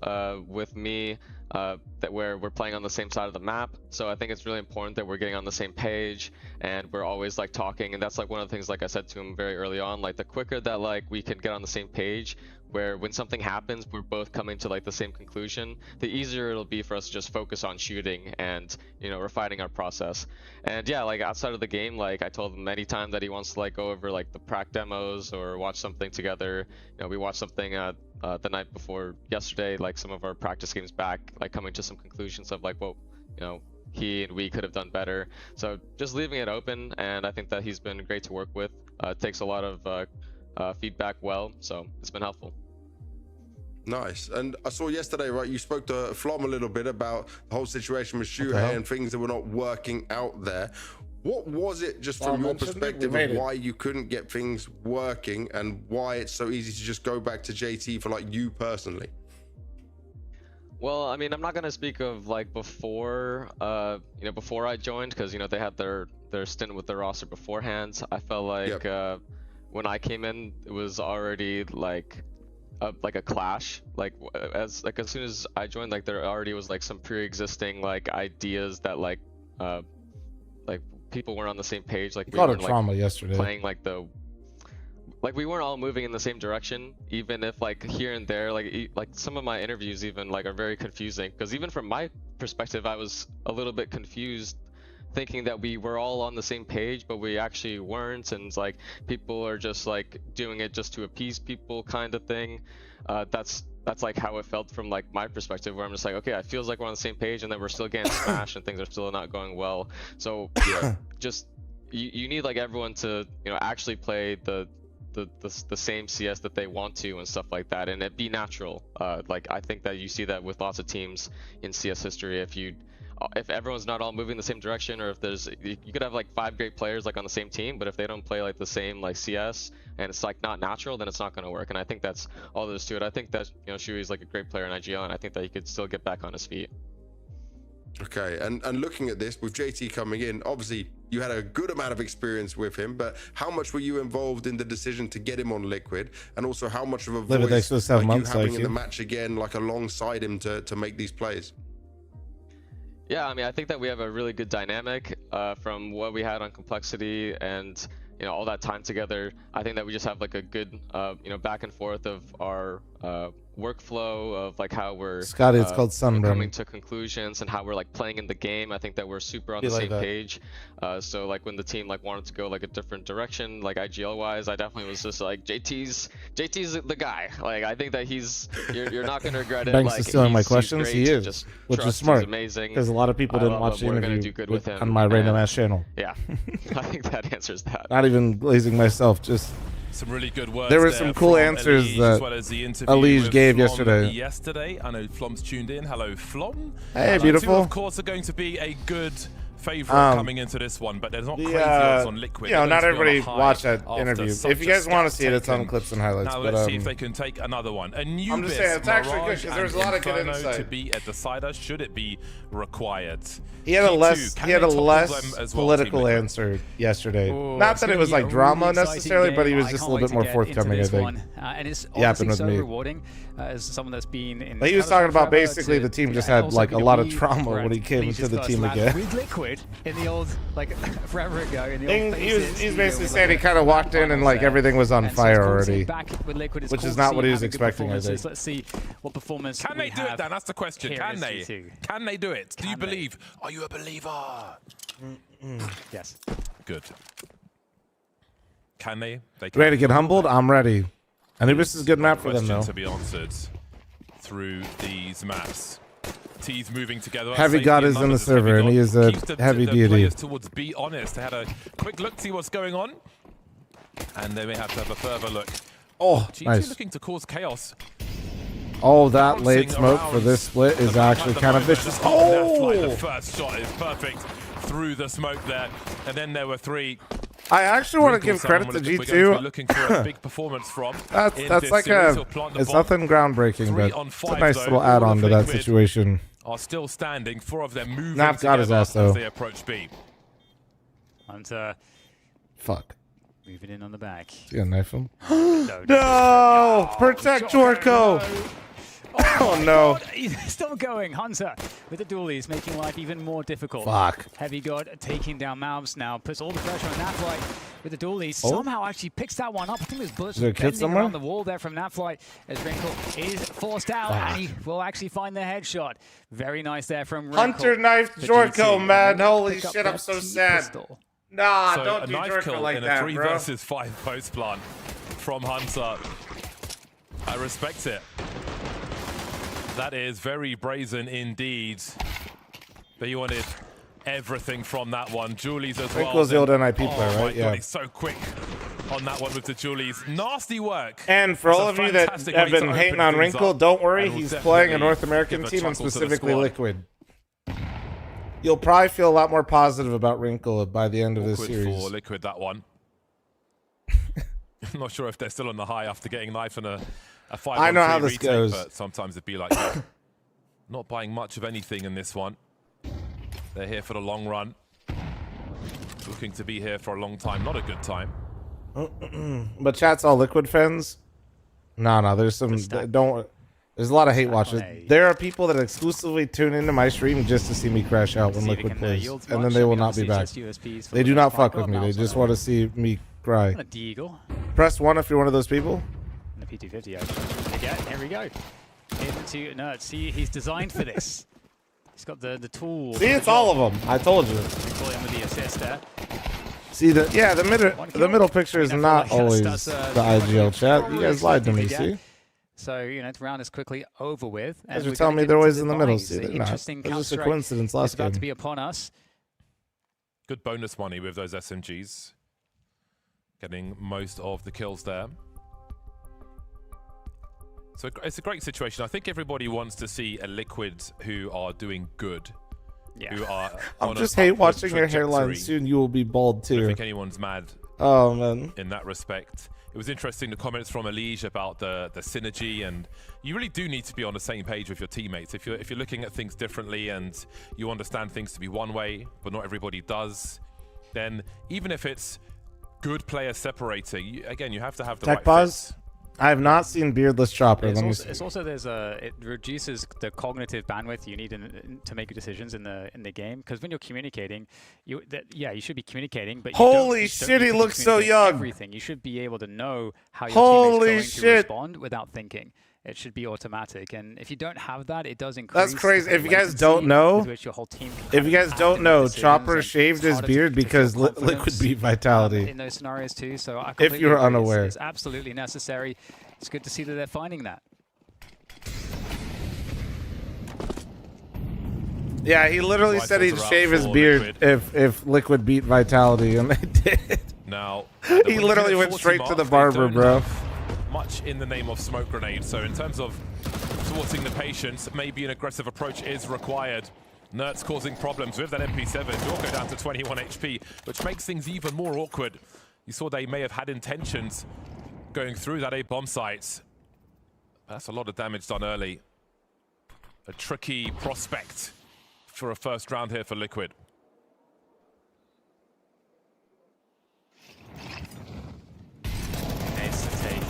with me that we're playing on the same side of the map. So I think it's really important that we're getting on the same page and we're always like talking. And that's like one of the things, like I said to him very early on, like the quicker that like we can get on the same page, where when something happens, we're both coming to like the same conclusion, the easier it'll be for us to just focus on shooting and, you know, refining our process. And yeah, like outside of the game, like I told him anytime that he wants to like go over like the prac demos or watch something together. You know, we watched something the night before yesterday, like some of our practice games back, like coming to some conclusions of like what, you know, he and we could have done better. So just leaving it open, and I think that he's been great to work with. Takes a lot of feedback well, so it's been helpful. Nice. And I saw yesterday, right, you spoke to fl0m a little bit about the whole situation with Shuhei and things that were not working out there. What was it, just from your perspective, of why you couldn't get things working and why it's so easy to just go back to JT for like you personally? Well, I mean, I'm not gonna speak of like before, before I joined, because they had their stint with the roster beforehand. I felt like when I came in, it was already like a clash. Like as soon as I joined, like there already was like some pre-existing like ideas that like people weren't on the same page. Like we called were it trauma yesterday. Playing we weren't all moving in the same direction, even if like here and there, like some of my interviews even like are very confusing, because even from my perspective, I was a little bit confused, thinking that we were all on the same page, but we actually weren't, and like people are just like doing it just to appease people kind of thing. That's like how it felt from like my perspective, where I'm just like, okay, it feels like we're on the same page, and then we're still getting smashed and things are still not going well. So just you need like everyone to actually play the same CS that they want to and stuff like that, and it be natural. Like I think that you see that with lots of teams in CS history. If everyone's not all moving the same direction, or if you could have like 5 great players like on the same team, but if they don't play like the same like CS and it's like not natural, then it's not going to work. And I think that's all there is to it. I think that Shuhei is like a great player in IGL, and I think that he could still get back on his feet. Okay, and looking at this with JT coming in, obviously you had a good amount of experience with him, but how much were you involved in the decision to get him on Liquid, and also how much of a voice you having in the match again, like alongside him to make these plays? Yeah, I mean, I think that we have a really good dynamic from what we had on Complexity and all that time together. I think that we just have like a good back and forth of our workflow of like how we're Scotty, it's called Sunburn. Coming to conclusions and how we're like playing in the game. I think that we're super on the same page. So like when the team like wanted to go like a different direction, like IGL wise, I definitely was just like JT's the guy. Like I think that you're not gonna regret it. Thanks like, for stealing my questions. Great, He is, just which is trust, smart. he's amazing. Because a lot of people didn't watch the interview on my random ass channel. Yeah, I think that answers that. Not even glazing myself, just. Some really good words. There were some cool answers that Elige gave yesterday. I know fl0m's tuned in. Hello, fl0m. Hey, beautiful. Two, of course, are going to be a good favorite coming into this one, but there's not crazy odds on Liquid. Not everybody watched that interview. If you guys want to see it, it's on clips and highlights. Now let's see if they can take another one. I'm just saying, it's actually good because there's a lot of good insight. To be a decider, should it be required? He had a less political answer yesterday. Not that it was like drama necessarily, but he was just a little bit more forthcoming, I think. And it's honestly so rewarding as someone that's been in. He was talking about basically the team just had like a lot of trauma when he came into the team again. With Liquid in the old, like forever ago. He was basically saying he kind of walked in and like everything was on fire already, which is not what he was expecting, I think. Let's see what performance can they do it, Dan? That's the question. Can they? Can they do it? Do you believe? Are you a believer? Yes. Good. Can they? Ready to get humbled? I'm ready. I think this is a good map for them, though. To be answered through these maps. T's moving together. Heavy God is in the server, and he is a heavy deity. Towards be honest, they had a quick look to see what's going on, and they may have to have a further look. Oh, G2 nice. Looking to cause chaos. Oh, that late smoke for this split is actually kind of vicious. Oh! The first shot is perfect through the smoke there, and then there were 3. I actually want to give credit to G2. Looking for a big performance from. That's like it's nothing groundbreaking, but it's a nice little add-on to that situation. Are still standing. 4 of them moving Nap got his ass though. As they approach B. And fuck. Moving in on the back. You gonna knife him? No! Protect Jorko! Oh no. God, he's still going. Hunter with the dualies, making life even more difficult. Fuck. Heavy God taking down Mouths now, puts all the pressure on Napflight with the dualies. Somehow actually picks that one up. I think there's bullets bending around the wall there from Napflight as Wrinkle is forced out, and he will actually find the headshot. Very nice there from Wrinkle. Hunter knifed Jorko, man. Holy shit, I'm so sad. Pistol. Nah, so don't do Jorko like that, bro. In a 3 versus 5 post plant from Hunter. I respect it. That is very brazen indeed. But you wanted everything from that one. Julies as Rick well. was the old NIP player, my right? Yeah. God, he's so quick on that one with the Julies. Nasty work. And for That's all a of you that fantastic have way to been open hating on things Wrinkle, up. don't worry. And we'll He's playing a definitely North American give a team and chuckle to the specifically squad. Liquid. You'll probably feel a lot more positive about Wrinkle by the end of this Awkward series. for Liquid, that one. I'm not sure if they're still on the high after getting knife and a 5-on-3 I know how this retake, goes. but sometimes it'd be like that. Not buying much of anything in this one. They're here for the long run. Looking to be here for a long time. Not a good time. But chat's all Liquid fans. No, there's some. There's a lot of hate watchers. There are people that exclusively tune into my stream just to see me crash out when Liquid plays, and then they will not be back. They do not fuck with me. They just want to see me cry. Press 1 if you're one of those people. And the P250 actually. Again, here we go. Into no, see, he's designed for this. He's got the tools. See, it's all of them. I told you. Call him with the assist there. See the middle picture is not always the IGL chat. You guys lied to me. See. So, you know, the round is quickly over with. You guys are telling me they're always in the middle. See, they're not. It's just a coincidence last game. About to be upon us. Good bonus money with those SMGs. Getting most of the kills there. So it's a great situation. I think everybody wants to see a Liquid who are doing good. Yeah. Who are I'm just hate watching your hairline. Soon you will be bald too. I don't think anyone's mad. Oh man. In that respect. It was interesting, the comments from Elige about the synergy, and you really do need to be on the same page with your teammates. If you're looking at things differently and you understand things to be one way, but not everybody does, then even if it's good players separating, again, you have to have the Tech right pause. fit. I have not seen Beardless Chopper. It's also it reduces the cognitive bandwidth you need to make decisions in the game, because when you're communicating, you should be communicating, but holy shit, he looks so young. Everything you should be able to know how your teammate's going to respond without thinking. It should be automatic, and if you don't have that, it does increase. That's crazy. If you guys don't know, Chopper shaved his beard because Liquid beat Vitality. In those scenarios too, so I if you're unaware, it's absolutely necessary. It's good to see that they're finding that. Yeah, he literally said he'd shave his beard if Liquid beat Vitality, and they did. Now he literally went straight to the barber, bro. Much in the name of smoke grenade, so in terms of thwarting the patience, maybe an aggressive approach is required. Nert's causing problems with that MP7. Yorko down to 21 HP, which makes things even more awkward. You saw they may have had intentions going through that A bomb site. That's a lot of damage done early. A tricky prospect for a first round here for Liquid.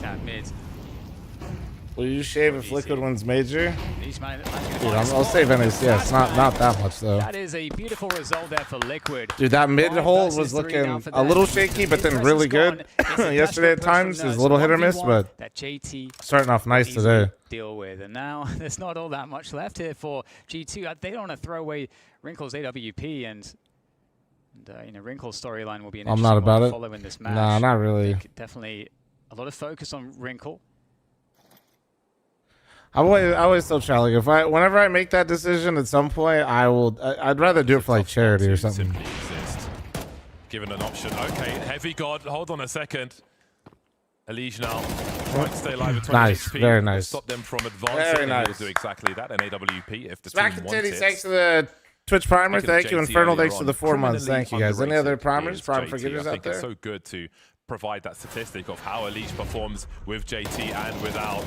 That mid. Will you shave if Liquid wins major? Dude, I'll save NACS. Not that much though. That is a beautiful result there for Liquid. Dude, that mid hole was looking a little shaky, but then really good. Yesterday at times it was a little hit or miss, but that JT starting off nice today. Deal with, and now there's not all that much left here for G2. They don't want to throw away Wrinkle's AWP, and you know, Wrinkle's storyline will be an interesting one to follow in this match. Nah, not really. Definitely a lot of focus on Wrinkle. I always tell Charlie, whenever I make that decision at some point, I'd rather do it for like charity or something. Given an option. Okay, Heavy God, hold on a second. Elige now trying to stay alive at 20 nice, HP. very nice. Stop them from advancing. Very nice. He'll do exactly that. An AWP if the Smack team the wants titties, it. thanks for the Twitch primer. Thank you, Infernal. Thanks for the 4 months. Thank you, guys. Any other primers? Prime forgetters out there? It's so good to provide that statistic of how Elige performs with JT and without.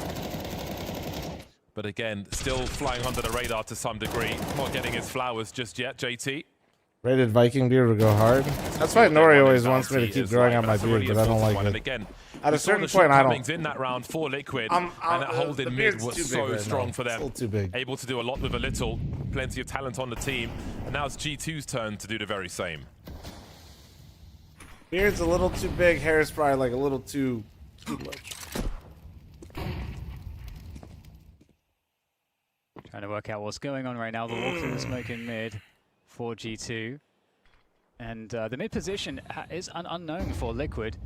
But again, still flying under the radar to some degree. Not getting his flowers just yet, JT. Rated Viking beard would go hard. That's why Nori always wants me to keep growing out my beard, but I don't like it. Again, at a certain point, I don't. In that round for Liquid, and that hold in mid was so strong for them. Too big. Able to do a lot with a little. Plenty of talent on the team. And now it's G2's turn to do the very same. Beard's a little too big. Hair is probably like a little too much. Trying to work out what's going on right now. The walk through the smoke in mid for G2. And the mid position is an unknown for Liquid.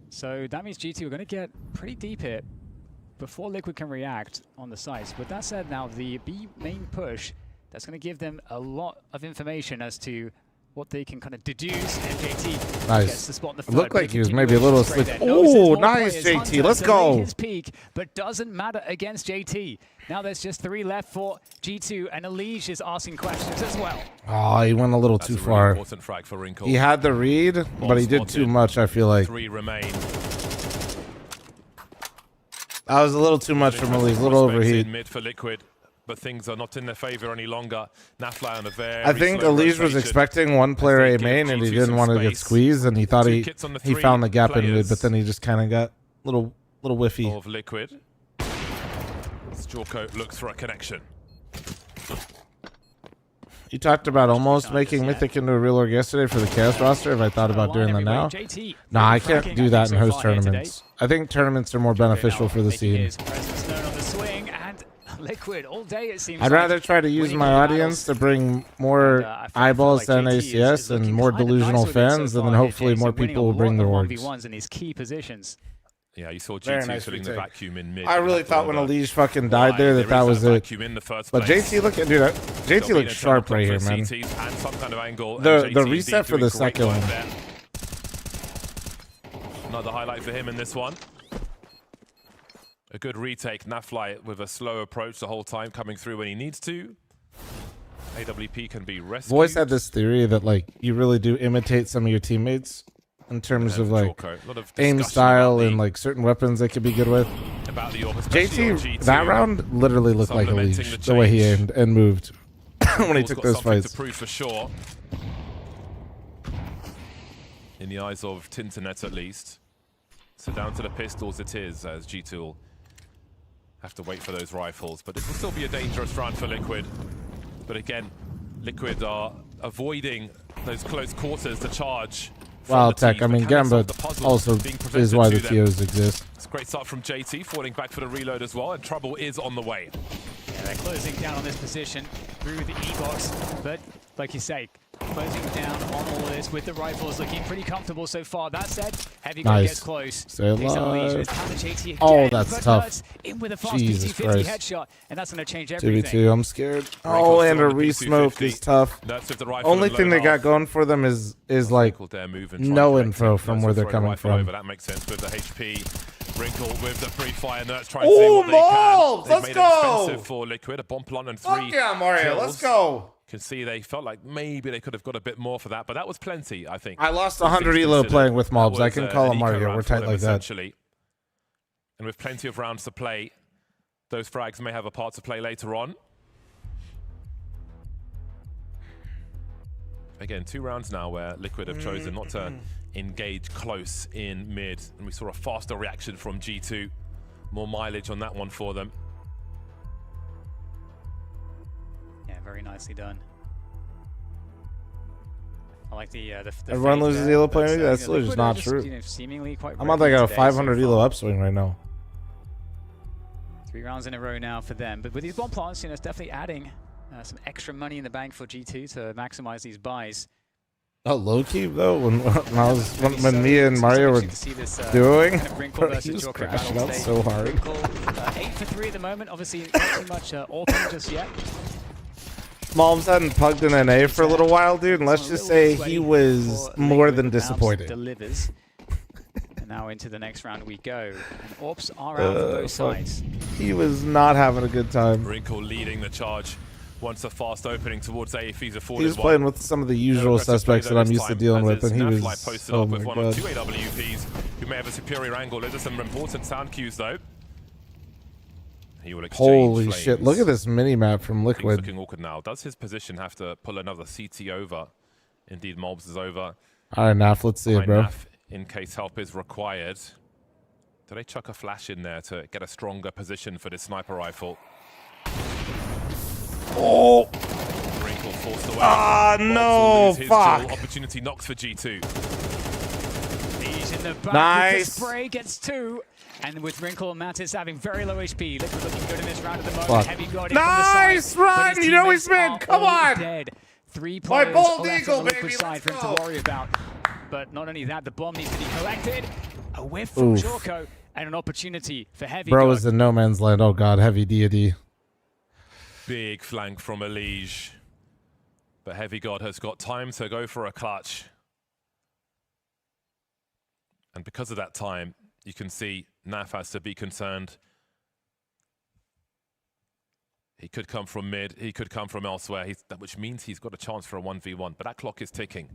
So that means G2 are going to get pretty deep here before Liquid can react on the sites. With that said, now the B main push That's going to give them a lot of information as to what they can kind of deduce. And JT gets the spot in the third. Looked like he was maybe a little asleep. Oh, nice, JT. Let's go. His peak, but doesn't matter against JT. Now there's just 3 left for G2, and Elige is asking questions as well. Oh, he went a little too far. Important frag for Wrinkle. He had the read, but he did too much, I feel like. 3 remain. That was a little too much for Elige, a little overheat. Mid for Liquid, but things are not in their favor any longer. Nafly on a very I think Elige was expecting one player A main, and he didn't want to get squeezed, and he thought he found the gap in mid, but then he just kind of got a little whiffy. Of Liquid. Jorko looks for a connection. You talked about almost making Mythic into a real org yesterday for the Chaos roster. Have I thought about doing that now? Nah, I can't do that in host tournaments. I think tournaments are more beneficial for the scene. Liquid all day, it seems. I'd rather try to use my audience to bring more eyeballs to NACS and more delusional fans, and then hopefully more people will bring their orgs. In these key positions. Yeah, you saw G2 filling the vacuum in mid. I really thought when Elige fucking died there that was it. But JT look at JT looks sharp right here, man. The reset for the second one. Another highlight for him in this one. A good retake. Nafly with a slow approach the whole time, coming through when he needs to. AWP can be rescued. Voice had this theory that like you really do imitate some of your teammates in terms of like aim style and like certain weapons they could be good with. JT that round literally looked like Elige the way he aimed and moved when he took those fights. To prove for sure. In the eyes of Tinternet at least. So down to the pistols it is, as G2 will have to wait for those rifles. But this will still be a dangerous round for Liquid. But again, Liquid are avoiding those close quarters to charge. Wow, Tech. I mean, Gamba also is why the TOs exist. It's a great start from JT, falling back for the reload as well, and trouble is on the way. Yeah, they're closing down on this position through the E-box, but like you say, closing down on all of this with the rifles, looking pretty comfortable so far. That said, Heavy Gun gets close. Stay alive. Oh, that's tough. In with a fast Jesus PT-50 Christ. headshot, and that's going to change everything. 2v2, I'm scared. Oh, and a re-smoke is tough. Only thing they got going for them is like no info from where they're coming from. That makes sense with the HP. Wrinkle with the pre-fire, and that's trying to see what they can. Let's made go! It expensive for Liquid, a bomb plant and 3 Fuck yeah, Mario, kills. let's go! Can see they felt like maybe they could have got a bit more for that, but that was plenty, I think. I lost 100 elo playing with mobs. I can call him Mario. We're tight like that. And with plenty of rounds to play, those frags may have a part to play later on. Again, 2 rounds now where Liquid have chosen not to engage close in mid, and we saw a faster reaction from G2. More mileage on that one for them. Yeah, very nicely done. I like the everyone loses elo playing. That's just not true. Seemingly quite I'm on like a 500 elo upswing right now. 3 rounds in a row now for them, but with these bomb plants, it's definitely adding some extra money in the bank for G2 to maximize these buys. Oh, low key though, when me and Mario were doing, he was crashing out so hard. 8 for 3 at the moment. Obviously, not too much AWP just yet. Moms hadn't pugged in NA for a little while, dude, and let's just say he was more than disappointed. Delivers. And now into the next round we go. And AWPs are out for both sides. He was not having a good time. Wrinkle leading the charge. Once a fast opening towards A, if he's afforded. He was playing with some of the usual suspects that I'm used to dealing with, and he was posted oh up my with one God. or 2 AWPs who may have a superior angle. Those are some important sound cues, though. He will exchange Holy flames. shit! Look at this mini map from Things Liquid. looking awkward now. Does his position have to pull another CT over? Indeed, Mobs is over. All right, Naf, let's see it, bro. Naf, in case help is required. Do they chuck a flash in there to get a stronger position for this sniper rifle? Oh! Wrinkle forced away. Ah, no! Fuck! Opportunity knocks for G2. He's in the back. Nice. With the spray gets 2. And with Wrinkle and Mattis having very low HP, Liquid looking good in this round at the moment. Fuck. Heavy got it Nice from the side, run! You know he's been. Come on! Dead. 3 My players bald left eagle, on the Liquid baby, side let's for him go. to worry about. But not only that, the bomb needs to be collected. A whiff from Oof. Jorko and an opportunity for Heavy Bro God. is in no man's land. Oh God, heavy deity. big flank from Elige. But Heavy God has got time to go for a clutch. And because of that time, you can see Naf has to be concerned. He could come from mid, he could come from elsewhere, which means he's got a chance for a 1v1, but that clock is ticking.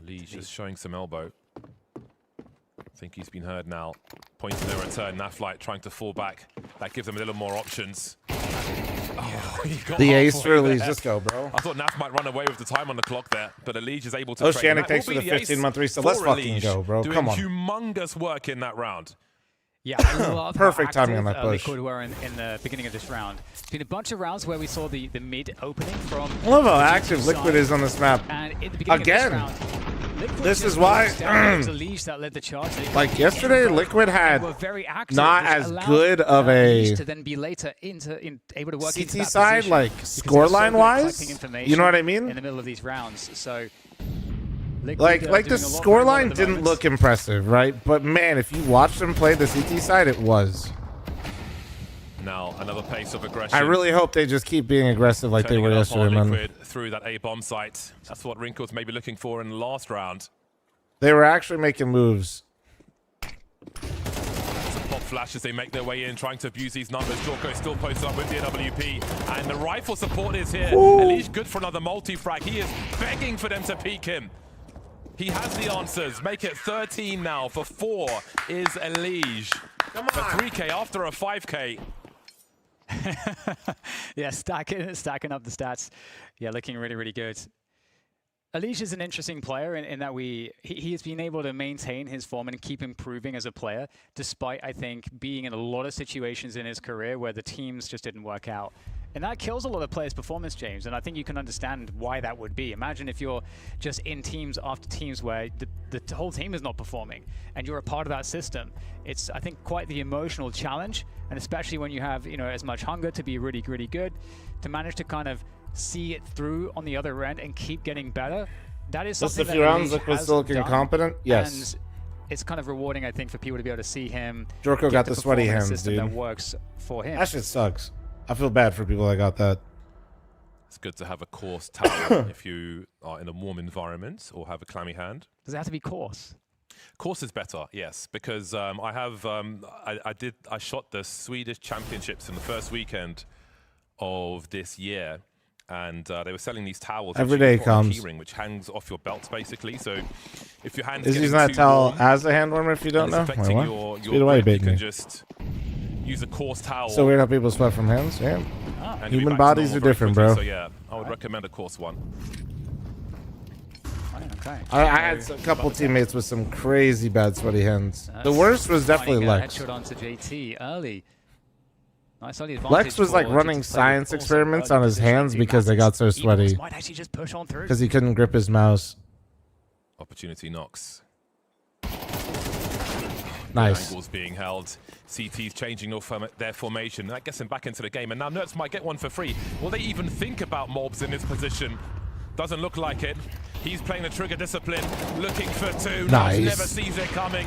Elige just showing some elbow. I think he's been heard now. Point to the return, Naflight trying to fall back. That gives him a little more options. Oh, the ace for Elige, let's go, bro. I thought Naf might run away with the time on the clock there, but Elige is able to Oceanic takes for the 15-month reset. Let's fucking go, bro. Come on. Doing humongous work in that round. Yeah, I love perfect how timing on that push. Liquid were in the beginning of this round. It's been a bunch of rounds where we saw the mid opening from. I love how active Liquid is on this map. And at the beginning again, of this round, this is why. that led the charge. Like yesterday, Liquid had very active, not as good of a to then be later able to work into CT that side, position, like scoreline wise. You know what I mean? In the middle of these rounds, so. Liquid, like the scoreline didn't look impressive, right? But man, if you watch them play the CT side, it was. Now another pace of aggression. I really hope they just keep being aggressive like they were yesterday, man. Through that A-bomb site. That's what Wrinkles may be looking for in the last round. They were actually making moves. Some pop flash as they make their way in, trying to abuse these numbers. Jorko still posted up with the AWP, and the rifle support is here. Elige good for another multi-frag. He is begging for them to peek him. He has the answers. Make it 13 now. For 4 is Elige. For 3K after a 5K. Yeah, stacking up the stats. Yeah, looking really, really good. Elige is an interesting player in that he has been able to maintain his form and keep improving as a player, despite, I think, being in a lot of situations in his career where the teams just didn't work out. And that kills a lot of players' performance, James, and I think you can understand why that would be. Imagine if you're just in teams after teams where the whole team is not performing, and you're a part of that system. It's, I think, quite the emotional challenge, and especially when you have, as much hunger to be really, really good, to manage to kind of see it through on the other end and keep getting better. That is something that Elige has still looking competent. Yes. And it's kind of rewarding, I think, for people to be able to see him. Jorko got the sweaty hands, dude. That works for him. That shit sucks. I feel bad for people that got that. It's good to have a coarse towel if you are in a warm environment or have a clammy hand. Does it have to be coarse? Coarse is better, yes, because I shot the Swedish Championships in the first weekend of this year, and they were selling these towels. Every day comes. Keyring, which hangs off your belt, basically. So if your hand is using that towel as a hand warmer, if you don't know, you can just use a coarse towel. So weird how people sweat from hands. Yeah. Human bodies are different, bro. So yeah, I would recommend a coarse one. Okay. I had a couple teammates with some crazy bad sweaty hands. The worst was definitely Lex. Headshot onto JT early. Nice early advantage. Lex was like running science experiments on his hands because they got so sweaty. Might actually just push on through. Because he couldn't grip his mouse. Opportunity knocks. Nice. Angles being held. CT's changing their formation. That gets him back into the game. And now Nerds might get one for free. Will they even think about mobs in this position? Doesn't look like it. He's playing the trigger discipline, looking for 2. Nice. Never sees it coming.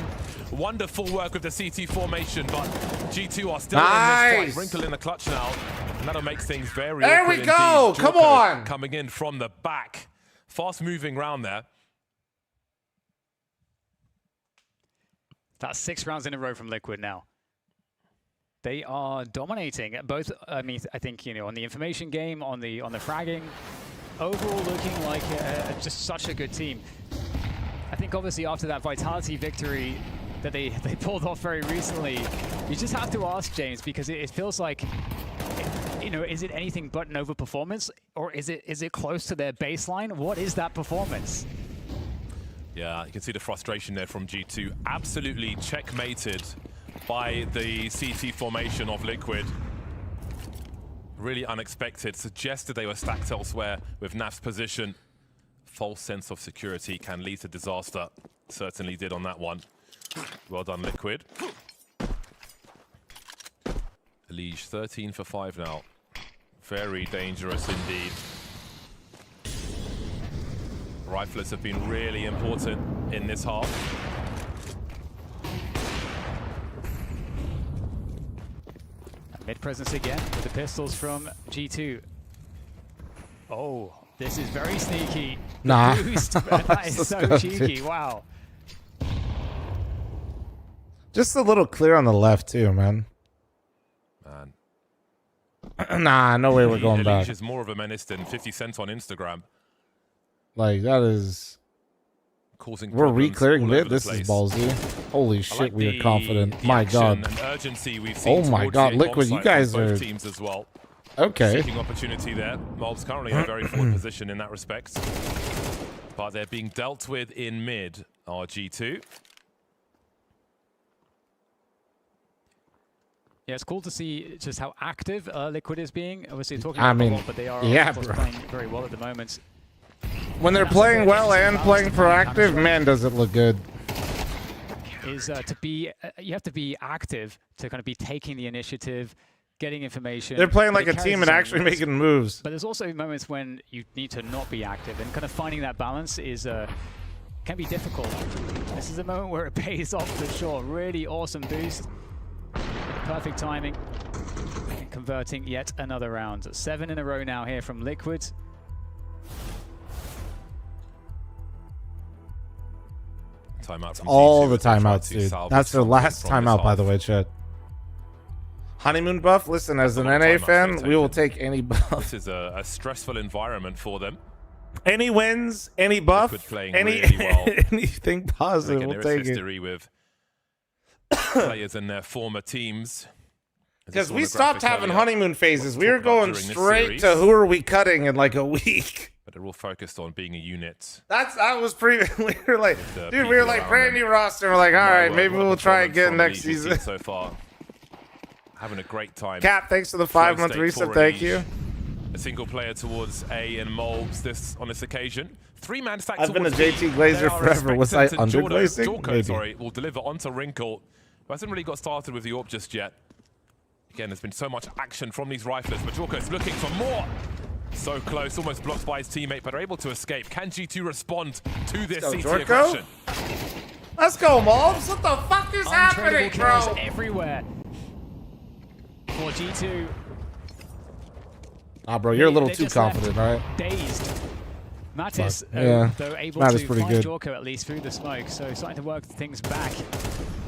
Wonderful work with the CT formation, but G2 are still in this fight. Wrinkle in the clutch now. And that'll make things very There we go. Indeed. Come on. Coming in from the back. Fast moving round there. That's 6 rounds in a row from Liquid now. They are dominating both. I mean, I think on the information game, on the fragging, overall looking like just such a good team. I think obviously after that Vitality victory that they pulled off very recently, you just have to ask, James, because it feels like, is it anything but an overperformance, or is it close to their baseline? What is that performance? Yeah, you can see the frustration there from G2. Absolutely checkmated by the CT formation of Liquid. Really unexpected. Suggested they were stacked elsewhere with Naf's position. False sense of security can lead to disaster. Certainly did on that one. Well done, Liquid. Elige 13 for 5 now. Very dangerous indeed. Riflers have been really important in this half. Mid presence again with the pistols from G2. Oh, this is very sneaky. Nah. The boost, that is so cheeky. Wow. Just a little clear on the left too, man. Nah, no way we're going back. Is more of a menace than 50 Cent on Instagram. Like, that is... Causing we're re-clearing mid? This is ballsy. Holy shit, we are confident. My God. And urgency we've seen oh my God, Liquid, you guys are... teams as well. Okay. Seeking opportunity there. Mob's currently in a very forward position in that respect. But they're being dealt with in mid, are G2. Yeah, it's cool to see just how active Liquid is being. Obviously, talking I about mean, a lot, but they are playing very well at the moment. When they're playing well and playing proactive, man, does it look good. Is to be, you have to be active to kind of be taking the initiative, getting information. They're playing like a team and actually making moves. But there's also moments when you need to not be active, and kind of finding that balance is can be difficult. This is a moment where it pays off for sure. Really awesome boost. Perfect timing. And converting yet another round. 7 in a row now here from Liquid. Timeout from all G2 the timeouts, dude. That's their last timeout, by the way, chat. Honeymoon buff. Listen, as an NA fan, we will take any buff. This is a stressful environment for them. Any wins, any buff, any really well. anything positive, we'll take history with players in their former teams. Because we stopped having honeymoon phases. We were going straight to who are we cutting in like a week. But they're all focused on being a unit. That was pretty. We were like, dude, we were like brand new roster. We're like, all right, maybe we'll try again next season. So far, having a great time. Cap, thanks for the 5-month resub. Thank you. A single player towards A and Molbs on this occasion. 3-man stack. I've been a JT Glazer forever. Was I underglazing? Jorko, sorry, will deliver onto Wrinkle. Who hasn't really got started with the AWP just yet. Again, there's been so much action from these riflers, but Jorko's looking for more. So close, almost blocked by his teammate, but are able to escape. Can G2 respond to this CT aggression? Let's go, Molbs. What the fuck is happening, bro? Everywhere. For G2. Ah, bro, you're a little too confident, all right? Dazed. Mattis, yeah. though, able Mattis to pretty find good. Jorko at least through the smoke, so starting to work things back.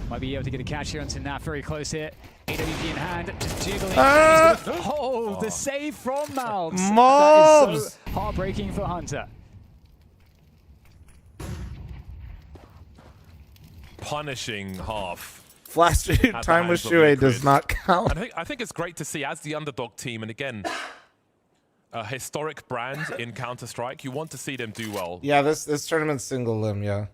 Might be able to get a catch here onto Nat, very close here. AWP in hand, just jiggling. The save from Malbs. That is so heartbreaking for Hunter. Punishing half. Flash time with Shuei does not count. I think it's great to see as the underdog team, and again, a historic brand in Counter-Strike. You want to see them do well. Yeah, this tournament's single limb, yeah.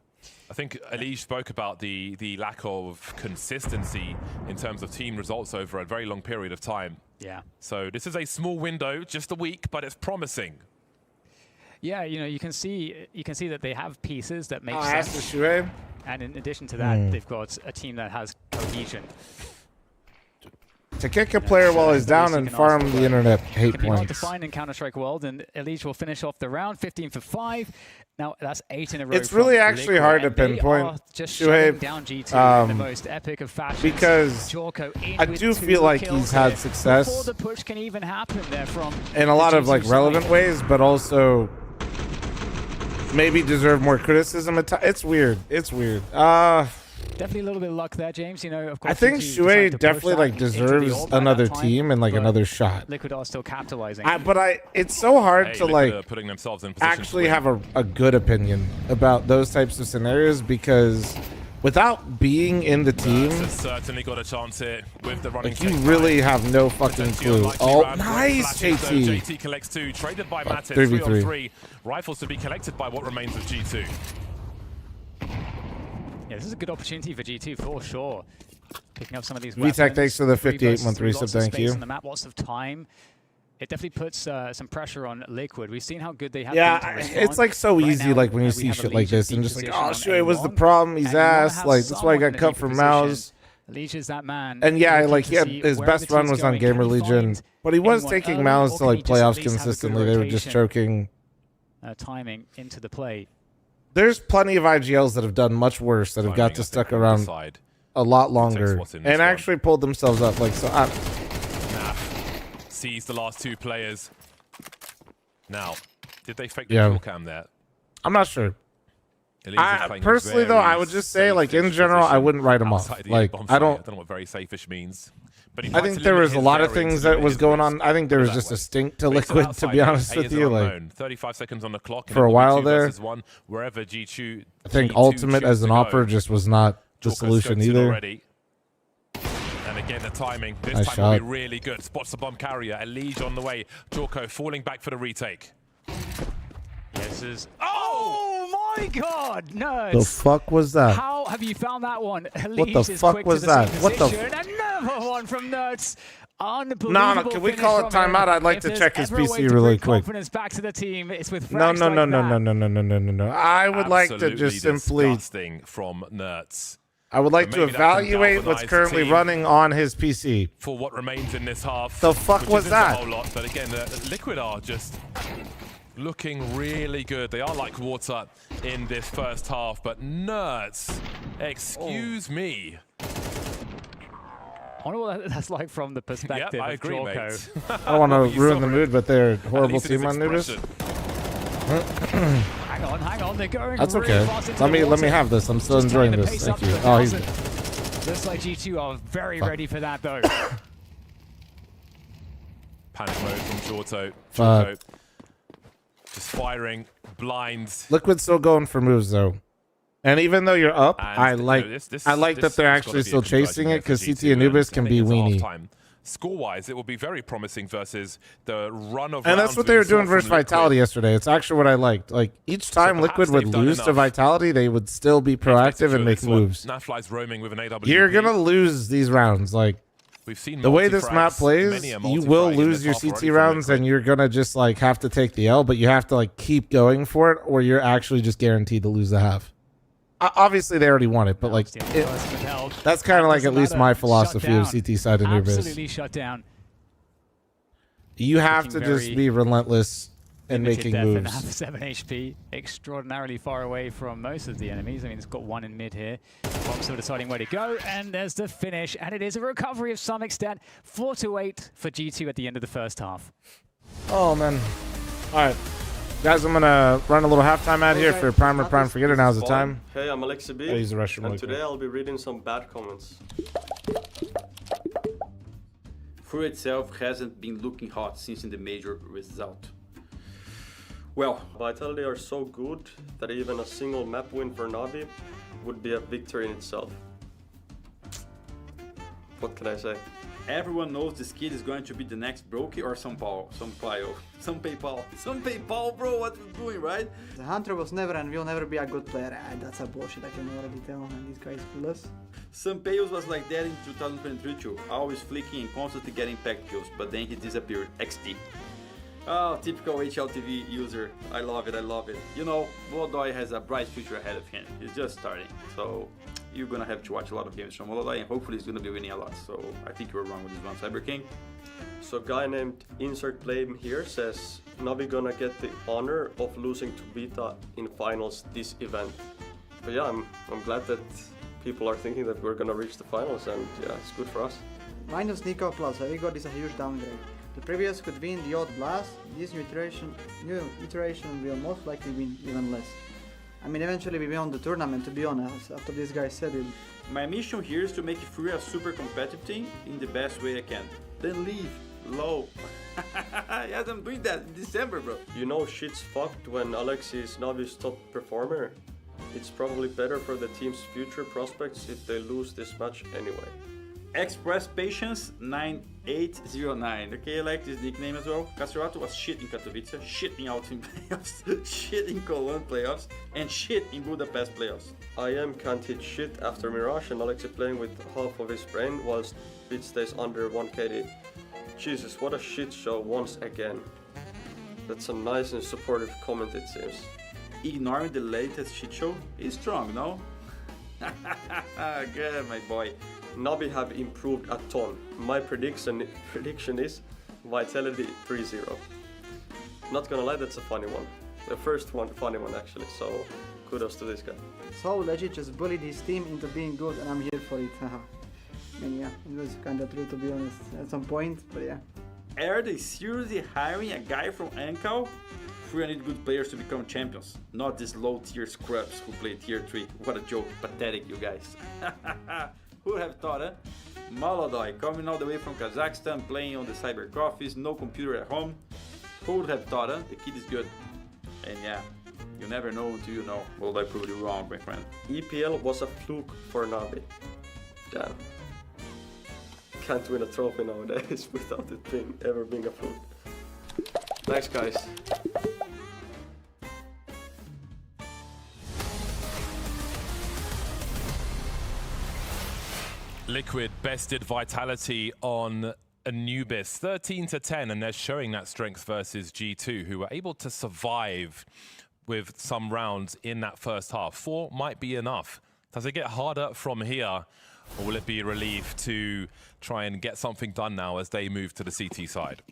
I think Elige spoke about the lack of consistency in terms of team results over a very long period of time. Yeah. So this is a small window, just a week, but it's promising. Yeah, you know, you can see that they have pieces that make sense. Shuei. And in addition to that, they've got a team that has cohesion. To kick a player while he's down and farm the internet hate points. It can be hard to points. find in Counter-Strike World, and Elige will finish off the round, 15 for 5. Now, that's 8 in a row. It's really actually hard to pinpoint just Shuei down G2 in the most epic of fashions. Because I do feel like he's had success before the push can even happen there from in a lot of like relevant ways, but also maybe deserve more criticism. It's weird. It's weird. Definitely a little bit of luck there, James. You know, of course. I think Shuei definitely like deserves another team and like another shot. Liquid are still capitalizing. It's so hard to like putting themselves in position actually have a good opinion about those types of scenarios, because without being in the team, certainly got a chance here with the running. Like you really have no fucking clue. Oh, nice, JT. JT collects 2, traded by Mattis. 3v3. Rifles to be collected by what remains of G2. Yeah, this is a good opportunity for G2 for sure. Picking up some of these VTech, thanks for the 58-month resub. Thank you. On the map, lots of time. It definitely puts some pressure on Liquid. We've seen how good they have. Yeah, it's like so easy, like when you see shit like this, and just like, oh, Shuei was the problem. He's ass. Like that's why I got cut from Mouse. Elige is that man. And yeah, like he had his best run was on Gamer Legion, but he was taking Mouse to like playoffs consistently. They were just choking. Timing into the play. There's plenty of IGLs that have done much worse, that have got to stuck around a lot longer and actually pulled themselves up. Like so, sees the last two players. Now, did they fake the kill cam there? I'm not sure. Personally, though, I would just say, like, in general, I wouldn't write him off. Like, I don't know what very safe-ish means. But I think there was a lot of things that was going on. I think there was just a stink to Liquid, to be honest with you. Like, 35 seconds on the clock for a while there. Wherever G2, I think Ultimate as an offer just was not the solution either. And again, the timing. This time will be really good. Spots the bomb carrier. Elige on the way. Jorko falling back for the retake. Yes, is. Oh my God! Nerds. The fuck was that? How have you found that one? What the fuck was that? What the? Another one from Nerds. Unbelievable. No, can we call it timeout? I'd like to check his PC really quick. Confidence back to the team. It's with no. I would like to just simply from Nerds. I would like to evaluate what's currently running on his PC. For what remains in this half. The fuck was that? A whole lot, but again, Liquid are just looking really good. They are like water in this first half, but Nerds, excuse me. I wonder what that's like from the perspective I of agree, Jorko. I don't want to ruin the mood, but they're a horrible team on Nudist. Hang on, they're going. That's really okay. fast into Let me have this. I'm still enjoying this. Thank you. Oh, he's. Looks like G2 are very ready for that though. Panic mode from Jorko. Just firing blinds. Liquid's still going for moves though. And even though you're up, I like that they're actually still chasing it because CT Anubis can be weenie. Score-wise, it will be very promising versus the run of. And that's what they were doing versus Vitality yesterday. It's actually what I liked. Like each time Liquid would lose to Vitality, they would still be proactive and make moves. Nafly's roaming with an AWP. You're gonna lose these rounds. Like we've seen the way this map plays, you will lose your CT rounds, and you're gonna just like have to take the L. But you have to like keep going for it, or you're actually just guaranteed to lose the half. Obviously, they already won it, but like that's kind of like at least my philosophy of CT side of Anubis. Absolutely shut down. You have to just be relentless in making moves. 7 HP, extraordinarily far away from most of the enemies. I mean, it's got one in mid here. Bomb still deciding where to go, and there's the finish, and it is a recovery of some extent. 4-8 for G2 at the end of the first half. Oh man! All right. Guys, I'm gonna run a little halftime ad here for Prime Forgetter. Now's the time. Hey, I'm Alexi B. Use the restroom and today I'll be reading some bad comments. fl0m itself hasn't been looking hot since in the major result. Well, Vitality are so good that even a single map win for Navi would be a victory in itself. What can I say? Everyone knows this kid is going to be the next Brokey or Sampaio. Some PayPal, bro, what you doing, right? The Hunter was never and will never be a good player. That's a bullshit, I can already tell, and this guy is clueless. Sampaio was like that in 2023 too, always flicking and constantly getting pack kills, but then he disappeared. XD. Oh, typical HLTV user. I love it. You know, Molodoi has a bright future ahead of him. He's just starting, so you're gonna have to watch a lot of games from Molodoi, and hopefully he's gonna be winning a lot. So I think you were wrong with this one, Cyber King. So guy named Insert Blame here says Navi gonna get the honor of losing to Beta in finals this event. But yeah, I'm glad that people are thinking that we're gonna reach the finals, and yeah, it's good for us. Minus Nico plus Arigo is a huge downgrade. The previous could win the odd blast. This new iteration will most likely win even less. I mean, eventually we won the tournament, to be honest, after this guy said it. My mission here is to make fl0m a super competitive team in the best way I can. Then leave. Low. Yes, I'm doing that in December, bro. You know shit's fucked when Alexi is Navi's top performer. It's probably better for the team's future prospects if they lose this match anyway. Express Patience 9809. Okay, I like this nickname as well. Castrato was shit in Katowice, shit in Altin playoffs, shit in Cologne playoffs, and shit in Budapest playoffs. IM can't hit shit after Mirage and Alexi playing with half of his brain whilst it stays under 1 KD. Jesus, what a shit show once again. That's a nice and supportive comment, it seems. Ignoring the latest shit show is strong, no? Good, my boy. Navi have improved a ton. My prediction is Vitality 3-0. Not gonna lie, that's a funny one. The first one, funny one actually, so kudos to this guy. So legit just bullied his team into being good, and I'm here for it. I mean, yeah, it was kinda true, to be honest, at some point, but yeah. Are they seriously hiring a guy from Ankle? We need good players to become champions, not these low-tier scrubs who play tier 3. What a joke, pathetic, you guys. Who would have thought, eh? Molodoy, coming all the way from Kazakhstan, playing on the cyber coffees, no computer at home. Who would have thought, eh? The kid is good. And yeah, you never know until you know. Molodoy proved you wrong, my friend. EPL was a fluke for Navi. Damn. Can't win a trophy nowadays without it ever being a fluke. Thanks, guys. Liquid bested Vitality on Anubis 13-10, and they're showing that strength versus G2, who were able to survive with some rounds in that first half. 4 might be enough. Does it get harder from here, or will it be a relief to try and get something done now as they move to the CT side?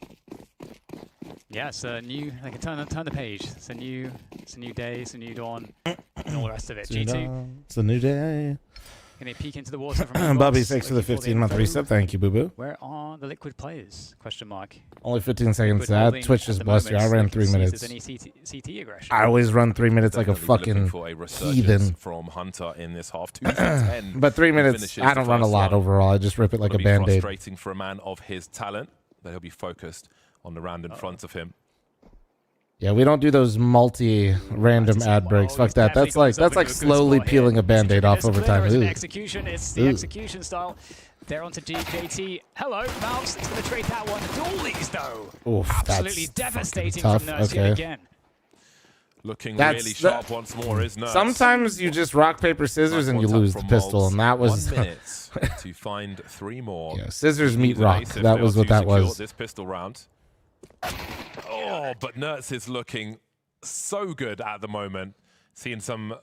Yeah, it's a new. They can turn the page. It's a new day. It's a new dawn, and all the rest of it. G2. It's a new day. Can they peek into the water from Bobby, thanks for the 15-month reset. Thank you, Boo Boo. Where are the Liquid players? Question mark. Only 15 seconds to add. Twitch just blessed you. I ran 3 minutes. Any CT aggression. I always run 3 minutes like a fucking heathen. From Hunter in this half. 2-10. But 3 minutes, I don't run a lot overall. I just rip it like a band-aid. Frustrating for a man of his talent, but he'll be focused on the round in front of him. Yeah, we don't do those multi-random ad breaks. Fuck that. That's like slowly peeling a band-aid off over time. It's execution. It's the execution style. They're onto JT. Hello, Mouse. It's going to trade that one. Dualies, though. Oof, absolutely devastating from Nurse yet again. Looking really sharp once more, is Nurse. Sometimes you just rock, paper, scissors, and you lose the pistol, and that was 1 minute to find 3 more. Yeah, scissors meet rock. That was what that was. This pistol round. Oh, but Nertz is looking so good at the moment. Seeing some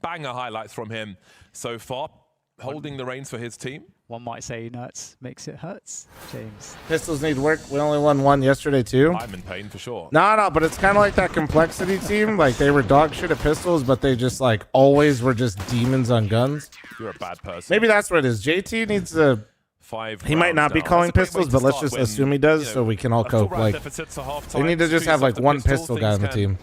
banger highlights from him so far, holding the reins for his team. One might say Nertz makes it hurts, James. Pistols need work. We only won 1 yesterday, too. I'm in pain for sure. No, but it's kind of like that Complexity team. Like, they were dog shit at pistols, but they just, like, always were just demons on guns. You're a bad person. Maybe that's what it is. JT needs to... He might not be calling pistols, but let's just assume he does, so we can all cope. Like, they need to just have like 1 pistol guy on the team.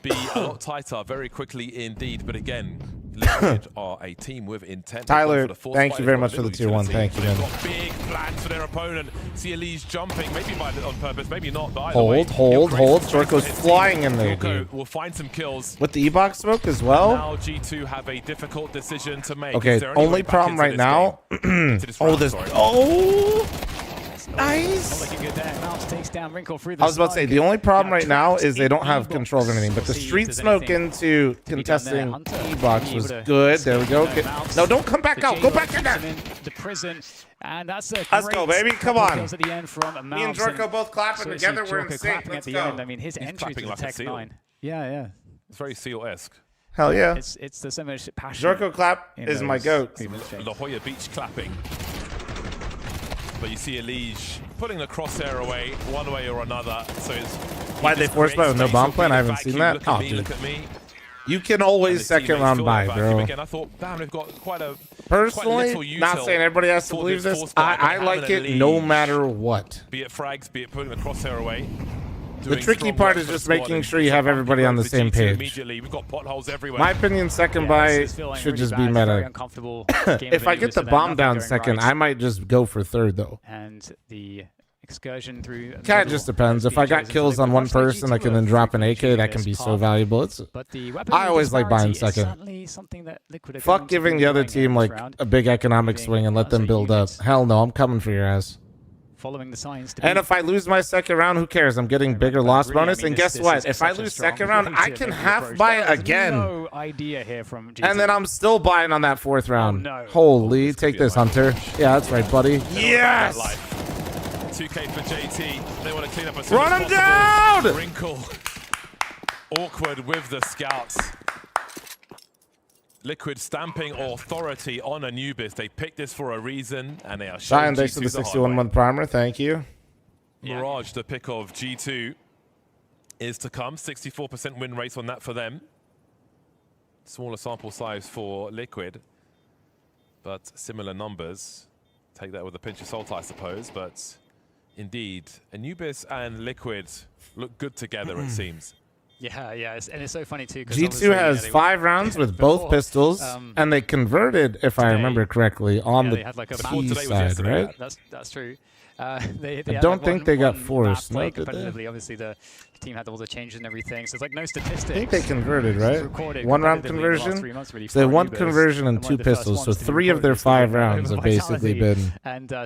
Be a lot tighter very quickly indeed, but again, Liquid are a team with intent. Tyler, thank you very much for the tier 1. Thank you, man. They've got big plans for their opponent. See Elise jumping, maybe on purpose, maybe not. But hold. Jorko's flying in there, dude. We'll find some kills. With the E-box smoke as well. Now G2 have a difficult decision to make. Okay, only problem right now. Nice. I was about to say, the only problem right now is they don't have control of anything, but the street smoke into contesting E-box was good. There we go. No, don't come back out. Go back in there. The prison. And that's a Let's go, baby. Come on. At the end from Me and Jorko both clapping together. We're in sync. Let's go. I mean, his entry to the Tech 9. Yeah. It's very Seal-esque. Hell yeah. It's there's so much passion. Jorko clap is my goat. La Jolla Beach clapping. But you see Elige putting the crosshair away one way or another. So it's why'd they force by with no bomb plan? I haven't seen that. Oh, dude. You can always second round buy, bro. Again, I thought, damn, we've got quite a personally, not saying everybody has to believe this. I like it no matter what. Be it frags, be it putting the crosshair away. The tricky part is just making sure you have everybody on the same page. We've got potholes everywhere. My opinion, second buy should just be meta. If I get the bomb down second, I might just go for third, though. And the excursion through... Kind of just depends. If I got kills on one person, I can then drop an AK. That can be so valuable. I always like buying second. Fuck giving the other team like a big economic swing and let them build up. Hell no, I'm coming for your ass. Following the signs and if I lose my second round, who cares? I'm getting bigger loss bonus. And guess what? If I lose second round, I can half buy again. No idea here from GT. And then I'm still buying on that 4th round. Holy, take this, Hunter. Yeah, that's right, buddy. Yes! 2K for JT. They want to clean up as run him down! Wrinkle. Awkward with the scouts. Liquid stamping authority on Anubis. They picked this for a reason, and they are showing thanks for the 61-month primer. Thank you. Mirage, the pick of G2, is to come. 64% win rate on that for them. Smaller sample size for Liquid, but similar numbers. Take that with a pinch of salt, I suppose. But Indeed. Anubis and Liquid look good together, it seems. Yeah, and it's so funny too. G2 has 5 rounds with both pistols, and they converted, if I remember correctly, on the T side, right? That's true. I don't think they got forced. No, did they? Competitively, obviously the team had all the changes and everything, so it's like no statistics. I think they converted, right? 1 round conversion. So they 1 conversion and 2 pistols. So 3 of their 5 rounds have basically been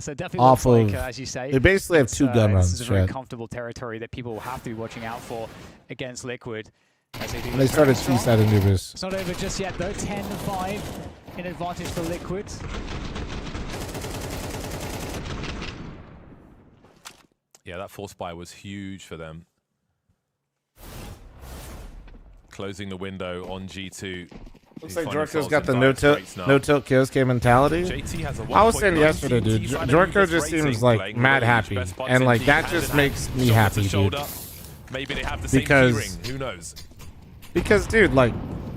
so definitely off looks of. like, as you say, they basically have 2 gun runs. This is a very comfortable territory that people will have to be watching out for against Liquid. As they started T-side Anubis. It's not over just yet though. 10-5 in advantage for Liquid. Yeah, that force buy was huge for them. Closing the window on G2. Looks like Jorko's got the no-tilt KSK mentality. I was saying yesterday, dude, Jorko just seems like mad happy. And like that just makes me happy, dude. Maybe they have the same keyring. Who knows? Because, dude, like,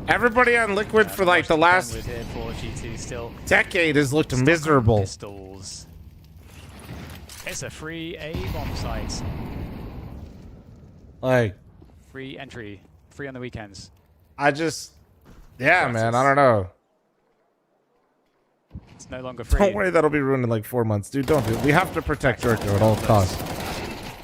everybody on Liquid for like the last decade has looked miserable. It's a free A bomb site. Like, free entry, free on the weekends. Yeah, man, I don't know. It's no longer free. Don't worry, that'll be ruined in like 4 months, dude. Don't do it. We have to protect Jorko at all costs.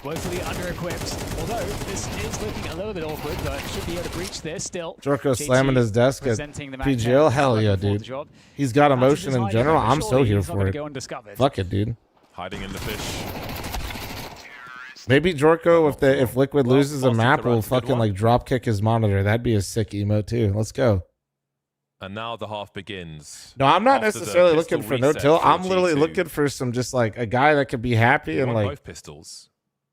Woefully under-equipped, although this is looking a little bit awkward, but should be able to breach this still. Jorko slamming his desk at PGL? Hell yeah, dude. He's got emotion in general. I'm so here for it. Fuck it, dude. Hiding in the fish. Maybe Jorko, if Liquid loses a map, will fucking like drop kick his monitor. That'd be a sick emote too. Let's go. And now the half begins. No, I'm not necessarily looking for no-till. I'm literally looking for some just like a guy that could be happy and like both pistols.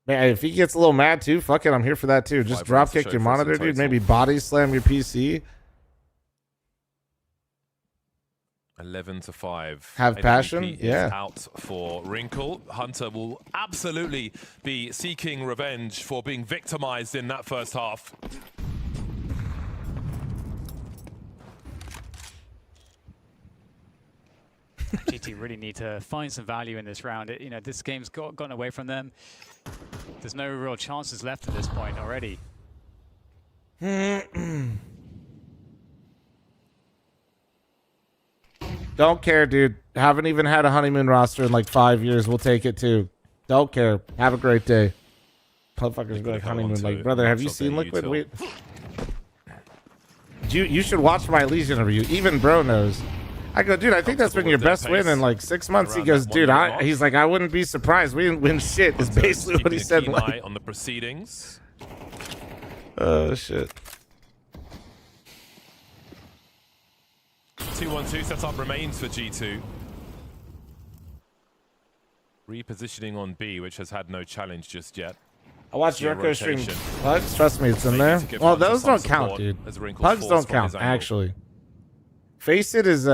Man, if he gets a little mad too, fuck it, I'm here for that too. Just drop kick your monitor, dude. Maybe body slam your PC. 11-5. Have passion, yeah. Out for Wrinkle. Hunter will absolutely be seeking revenge for being victimized in that first half. GT really need to find some value in this round. This game's gotten away from them. There's no real chances left at this point already. Don't care, dude. Haven't even had a honeymoon roster in like 5 years. We'll take it too. Don't care. Have a great day. Motherfuckers be like honeymoon. Like, brother, have you seen Liquid? Wait. You should watch my Legion interview. Even bro knows. I go, dude, I think that's been your best win in like 6 months. He goes, dude, he's like, I wouldn't be surprised. We didn't win shit. Is basically what he said. Like, on the proceedings. Oh shit. 2-1-2 setup remains for G2. Repositioning on B, which has had no challenge just yet. I watched Jorko stream Pugs. Trust me, it's in there. Well, those don't count, dude. Pugs don't count, actually. Face It is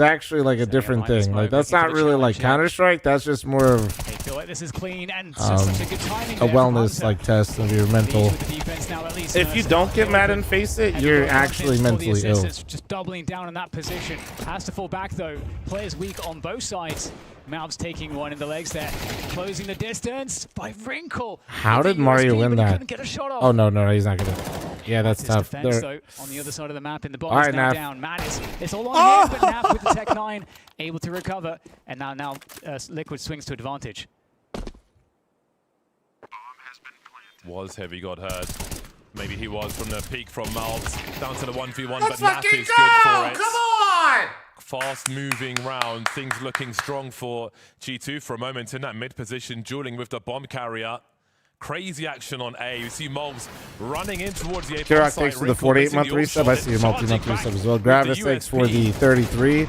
actually like a different thing. Like that's not really like Counter-Strike. That's just more of I feel like this is clean and such a good timing a wellness like test of your mental. If you don't get mad and face it, you're actually mentally ill. Just doubling down in that position. Has to fall back though. Players weak on both sides. Malv's taking one in the legs there. Closing the distance by Wrinkle. How did Mario win that? Get a shot off. Oh no, he's not gonna. Yeah, that's tough. Defense, though, on the other side of the map in the bottom. All right, now down. Man, it's all on him, but Naf with the Tech 9 able to recover, and now Liquid swings to advantage. Was Heavy got hurt. Maybe he was from the peak from Malvs down to the 1v1, Let's but Naf is good for it. Come on! Fast moving round, things looking strong for G2 for a moment in that mid position, dueling with the bomb carrier. Crazy action on A. You see Malvs running in towards the A. Kirak thanks for the 48-month resub. I see a multi-month resub as well. Gravis thanks for the 33.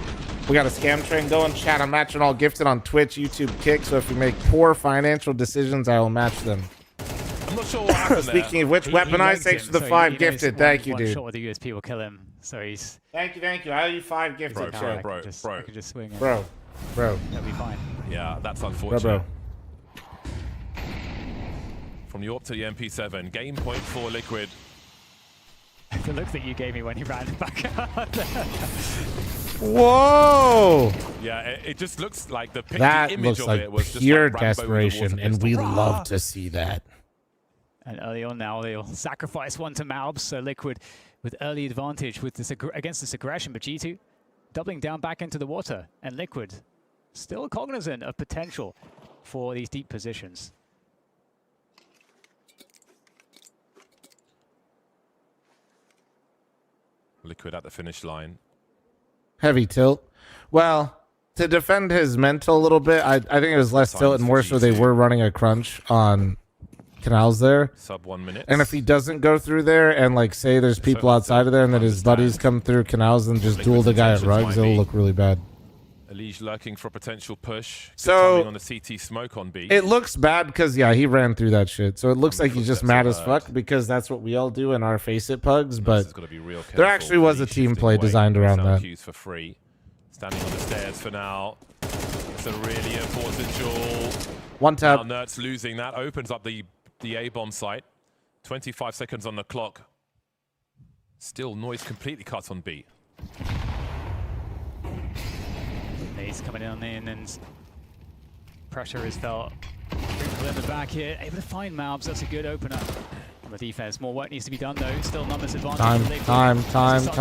We got a scam train going. Chat, I'm matching all gifted on Twitch, YouTube, Kick. So if you make poor financial decisions, I will match them. I'm not sure what happened Speaking of which, Weaponized thanks for the 5 gifted. Thank you, dude. Shot with the USP will kill him. So he's. Thank you. I owe you 5 gifted. Bro. I can just swing it. Bro. That'll be fine. Yeah, that's unfortunate. Bro. From York to the MP7, game point for Liquid. The look that you gave me when you ran back out. Whoa! Yeah, it just looks like the That image looks of like it was just pure like Rambo with a desperation, water and pistol. we love to see that. And early on now, they'll sacrifice one to Malbs, so Liquid with early advantage with this against this aggression, but G2 doubling down back into the water, and Liquid still cognizant of potential for these deep positions. Liquid at the finish line. Heavy tilt. Well, to defend his mental a little bit, I think it was less tilt and more so they were running a crunch on Canals there. Sub 1 minute. And if he doesn't go through there and like say there's people outside of there and then his buddies come through Canals and just duel the guy at Rugs, it'll look really bad. Elige lurking for a potential push. Good So timing on the CT smoke on B. it looks bad because yeah, he ran through that shit. So it looks like he's just mad as fuck because that's what we all do in our face it pugs. But there actually was a team play designed around that. Cues for free. Standing on the stairs for now. It's a really important duel. One tap. Now Nert's losing. That opens up the A-bomb site. 25 seconds on the clock. Still noise completely cut on B. He's coming in and pressure is felt. Wrinkle in the back here, able to find Malbs. That's a good opener on the defense. More work needs to be done though. Still numbers advantage. Time. Fuck.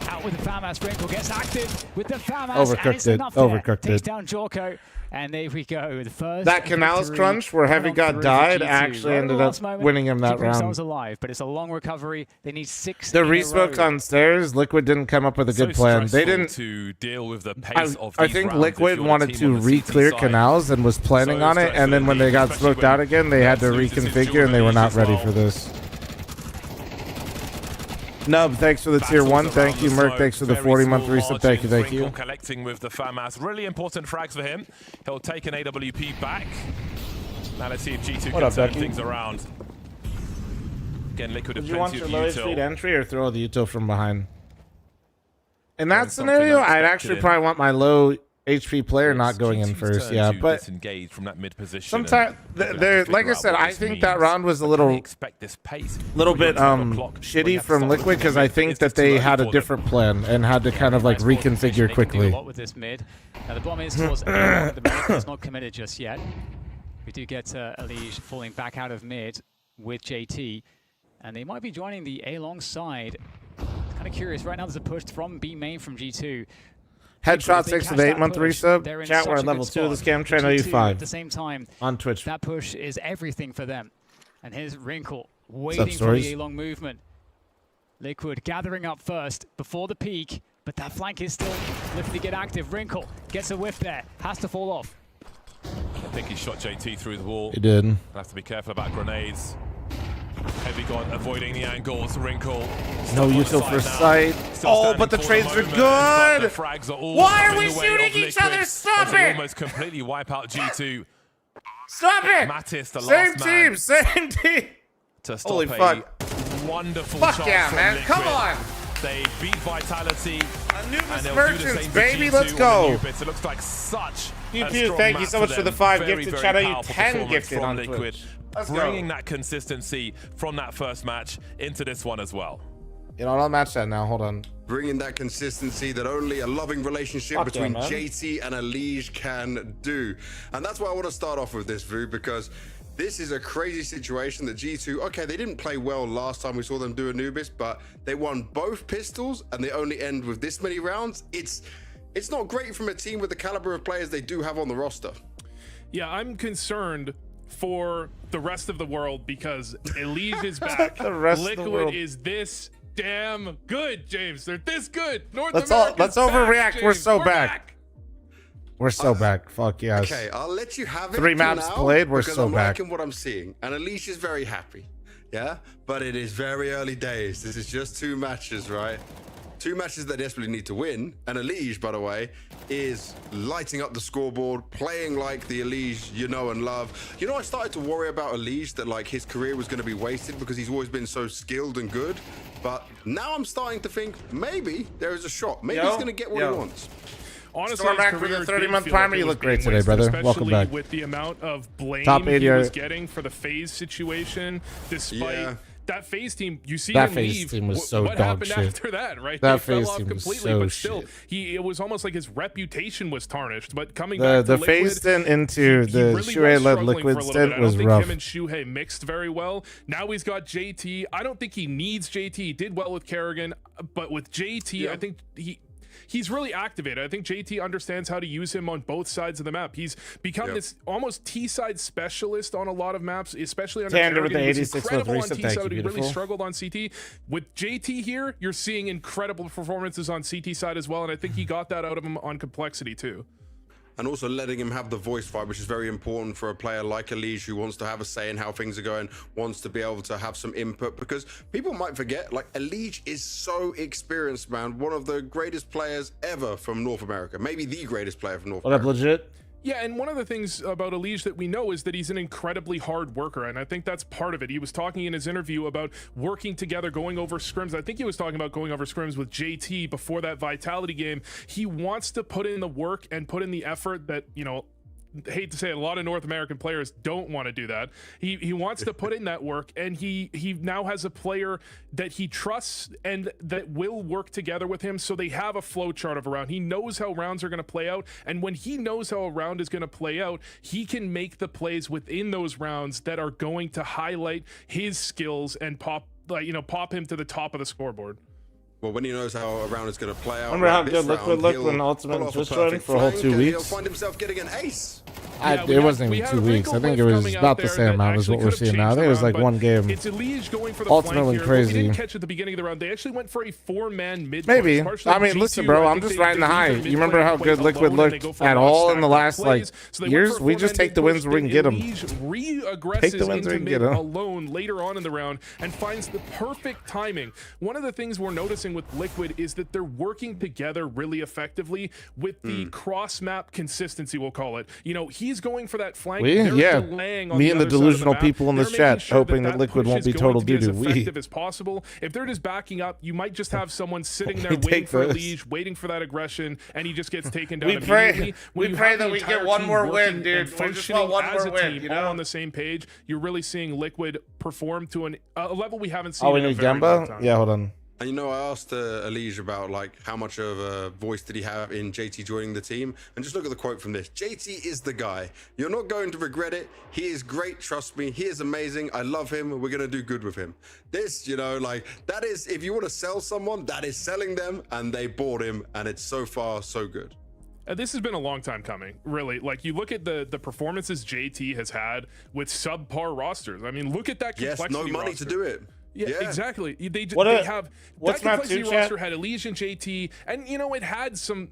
Out with the FAMAS. Wrinkle gets active with the FAMAS. Overcooked Takes it. down Jorko. And there we go. The first That Canals crunch where Heavy got died actually ended up winning him that round. Alive, but it's a long recovery. They need 6. The resmoke on stairs, Liquid didn't come up with a good plan. They didn't to deal with the pace of I think Liquid wanted to re-clear Canals and was planning on it, and then when they got smoked out again, they had to reconfigure, and they were not ready for this. Nub, thanks for the tier 1. Thank you. Merc, thanks for the 40-month resub. Thank you. Collecting with the FAMAS. Really important frags for him. He'll take an AWP back. Now let's see if G2 can turn things around. Again, Liquid have Did you want plenty your of low util. speed entry or throw the util from behind? In that scenario, I'd actually probably want my low HP player not going in first. Yeah, but disengage from that mid position. sometimes, like I said, I think that round was a little bit shitty from Liquid because I think that they had a different plan and had to kind of like reconfigure quickly. What with this mid? Now the bomb is towards the mid. It's not committed just yet. We do get Elige falling back out of mid with JT, and they might be joining the A long side. Kind of curious. Right now, there's a push from B main from G2. Headshot 6 with the 8-month resub. Chat, we're at level 2 of the scam train. Are you 5? At the same time, on Twitch. That push is everything for them. And here's Wrinkle waiting for the A-long movement. Liquid gathering up first before the peak, but that flank is still looking to get active. Wrinkle gets a whiff there, has to fall off. I think he shot JT through the wall. He did. I'll have to be careful about grenades. Heavy got avoiding the angles. Wrinkle. No util for sight. Oh, but the trades are good. The frags are all Why are we shooting each other? Stop it! Almost completely wipe out G2. Stop it! Mattis, the same last team, man same team. to stop Holy fuck! Wonderful Fuck shot yeah, from man! Liquid. Come on! They beat Vitality. Anubis Merchants, baby, let's go! It looks like such. Pew pew! Thank you so much for the 5 gifted. Shout out you 10 gifted on Liquid. Twitch. Let's Bringing go. that consistency from that first match into this one as well. You know, I'll match that now. Hold on. Bringing that consistency that only a loving relationship Fuck between yeah, man. JT and Elige can do. And that's why I want to start off with this, Vu, because this is a crazy situation that G2, okay, they didn't play well last time we saw them do Anubis, but they won both pistols and they only end with this many rounds. It's not great from a team with the caliber of players they do have on the roster. Yeah, I'm concerned for the rest of the world because Elige is back. The rest of the Liquid world. is this damn good, James. They're this good. Let's America's overreact. back, We're James. so back. We're so back. Fuck yes. Okay, I'll let you have it. 3 for maps now, played. We're because so I'm back. liking what I'm seeing, and Elige is very happy. Yeah, but it is very early days. This is just 2 matches, right? 2 matches that desperately need to win. And Elige, by the way, is lighting up the scoreboard, playing like the Elige you know and love. You know, I started to worry about Elige, that like his career was going to be wasted because he's always been so skilled and good. But now I'm starting to think maybe there is a shot. Maybe he's going to get what he wants. Honestly, Stormac his with career the did 30-month feel primer. like it You was look great being today, wasted, brother. Welcome especially back. with the amount of blame Top he 80 was getting for the phase situation, despite that FaZe team, you see that him FaZe leave. team was so what dog happened shit. after that, right? That They fell FaZe off team was completely, so but still, shit. it was almost like his reputation was tarnished. But coming back to the Liquid, FaZe stint into he the really was Shuhei-led struggling Liquid for a little stint bit. was I don't rough. think him and Shuhei mixed very well. Now he's got JT. I don't think he needs JT. He did well with Kerrigan, but with JT, I think he's really activated. I think JT understands how to use him on both sides of the map. He's become this almost T-side specialist on a lot of maps, especially under Tander with Kerrigan. the He was 86 incredible on with reset. T-side, Thank you, he really beautiful. struggled on CT. With JT here, you're seeing incredible performances on CT side as well, and I think he got that out of him on complexity too. And also letting him have the voice fight, which is very important for a player like Elige who wants to have a say in how things are going, wants to be able to have some input, because people might forget, like, Elige is so experienced, man. One of the greatest players ever from North America, maybe the greatest player from North What up, America. legit? Yeah, and one of the things about Elige that we know is that he's an incredibly hard worker, and I think that's part of it. He was talking in his interview about working together, going over scrims. I think he was talking about going over scrims with JT before that Vitality game. He wants to put in the work and put in the effort that, you know, hate to say it, a lot of North American players don't want to do that. He wants to put in that work, and he now has a player that he trusts and that will work together with him, so they have a flow chart of a round. He knows how rounds are going to play out, and when he knows how a round is going to play out, he can make the plays within those rounds that are going to highlight his skills and pop him to the top of the scoreboard. Well, when he knows how a round is going to play out, Remember how like good this Liquid round, looked he'll when Ultimate pull was off a Twitch running perfect for a whole flank 2 and weeks? He'll find himself getting an ace. It wasn't even 2 weeks. I think it was about the same amount as what we're seeing now. I think it was like one game. It's Elige going for the Ultimately flank here. crazy. We didn't catch at the beginning of the round. They actually went for a 4-man mid. Maybe. Partially I mean, G2, listen, bro, I I'm think just they riding the high. believe their You remember mid how plays good Liquid alone, and they looked go for at raw all in the stacked last plays. So they went years? for a We just 4-man take the mid wins push, where we can get them. Elige re-aggresses Take the wins into where we can mid get them. alone later on in the round and finds the perfect timing. One of the things we're noticing with Liquid is that they're working together really effectively with the cross-map consistency, we'll call it. You know, he's going for that flank. They're delaying on Me and the other side of delusional map. people in this They're making chat sure hoping that Liquid push won't is be going total to be as doo-doo. effective as possible. If they're just backing up, you might just have someone sitting there We waiting take for those. Elige, waiting for that aggression, and he just gets taken down We pray- immediately. we When you pray have the that we get entire one team more win, working dude. and We just functioning want one as more a win, team, you all know? on the same page, you're really seeing Liquid perform to a level we haven't seen Oh, we in a need very long Gemba? time. Yeah, hold on. And you know, I asked Elige about like how much of a voice did he have in JT joining the team, and just look at the quote from this. JT is the guy. You're not going to regret it. He is great. Trust me. He is amazing. I love him. We're going to do good with him. This, you know, like that is, if you want to sell someone, that is selling them, and they bought him, and it's so far so good. This has been a long time coming, really. Like, you look at the performances JT has had with subpar rosters. I mean, look at that complexity Yes, no money roster. to do it. Yeah, exactly. They What have what's that map complexity 2, chat? roster had Elige and JT, and you know it had some.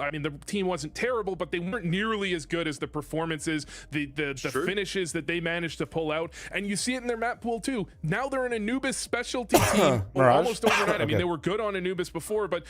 I mean, the team wasn't terrible, but they weren't nearly as good as the performances, the finishes that they managed to pull out. And you see it in their map pool too. Now they're an Anubis specialty team, Mirage? almost overnight. I mean, Okay. they were good on Anubis before, but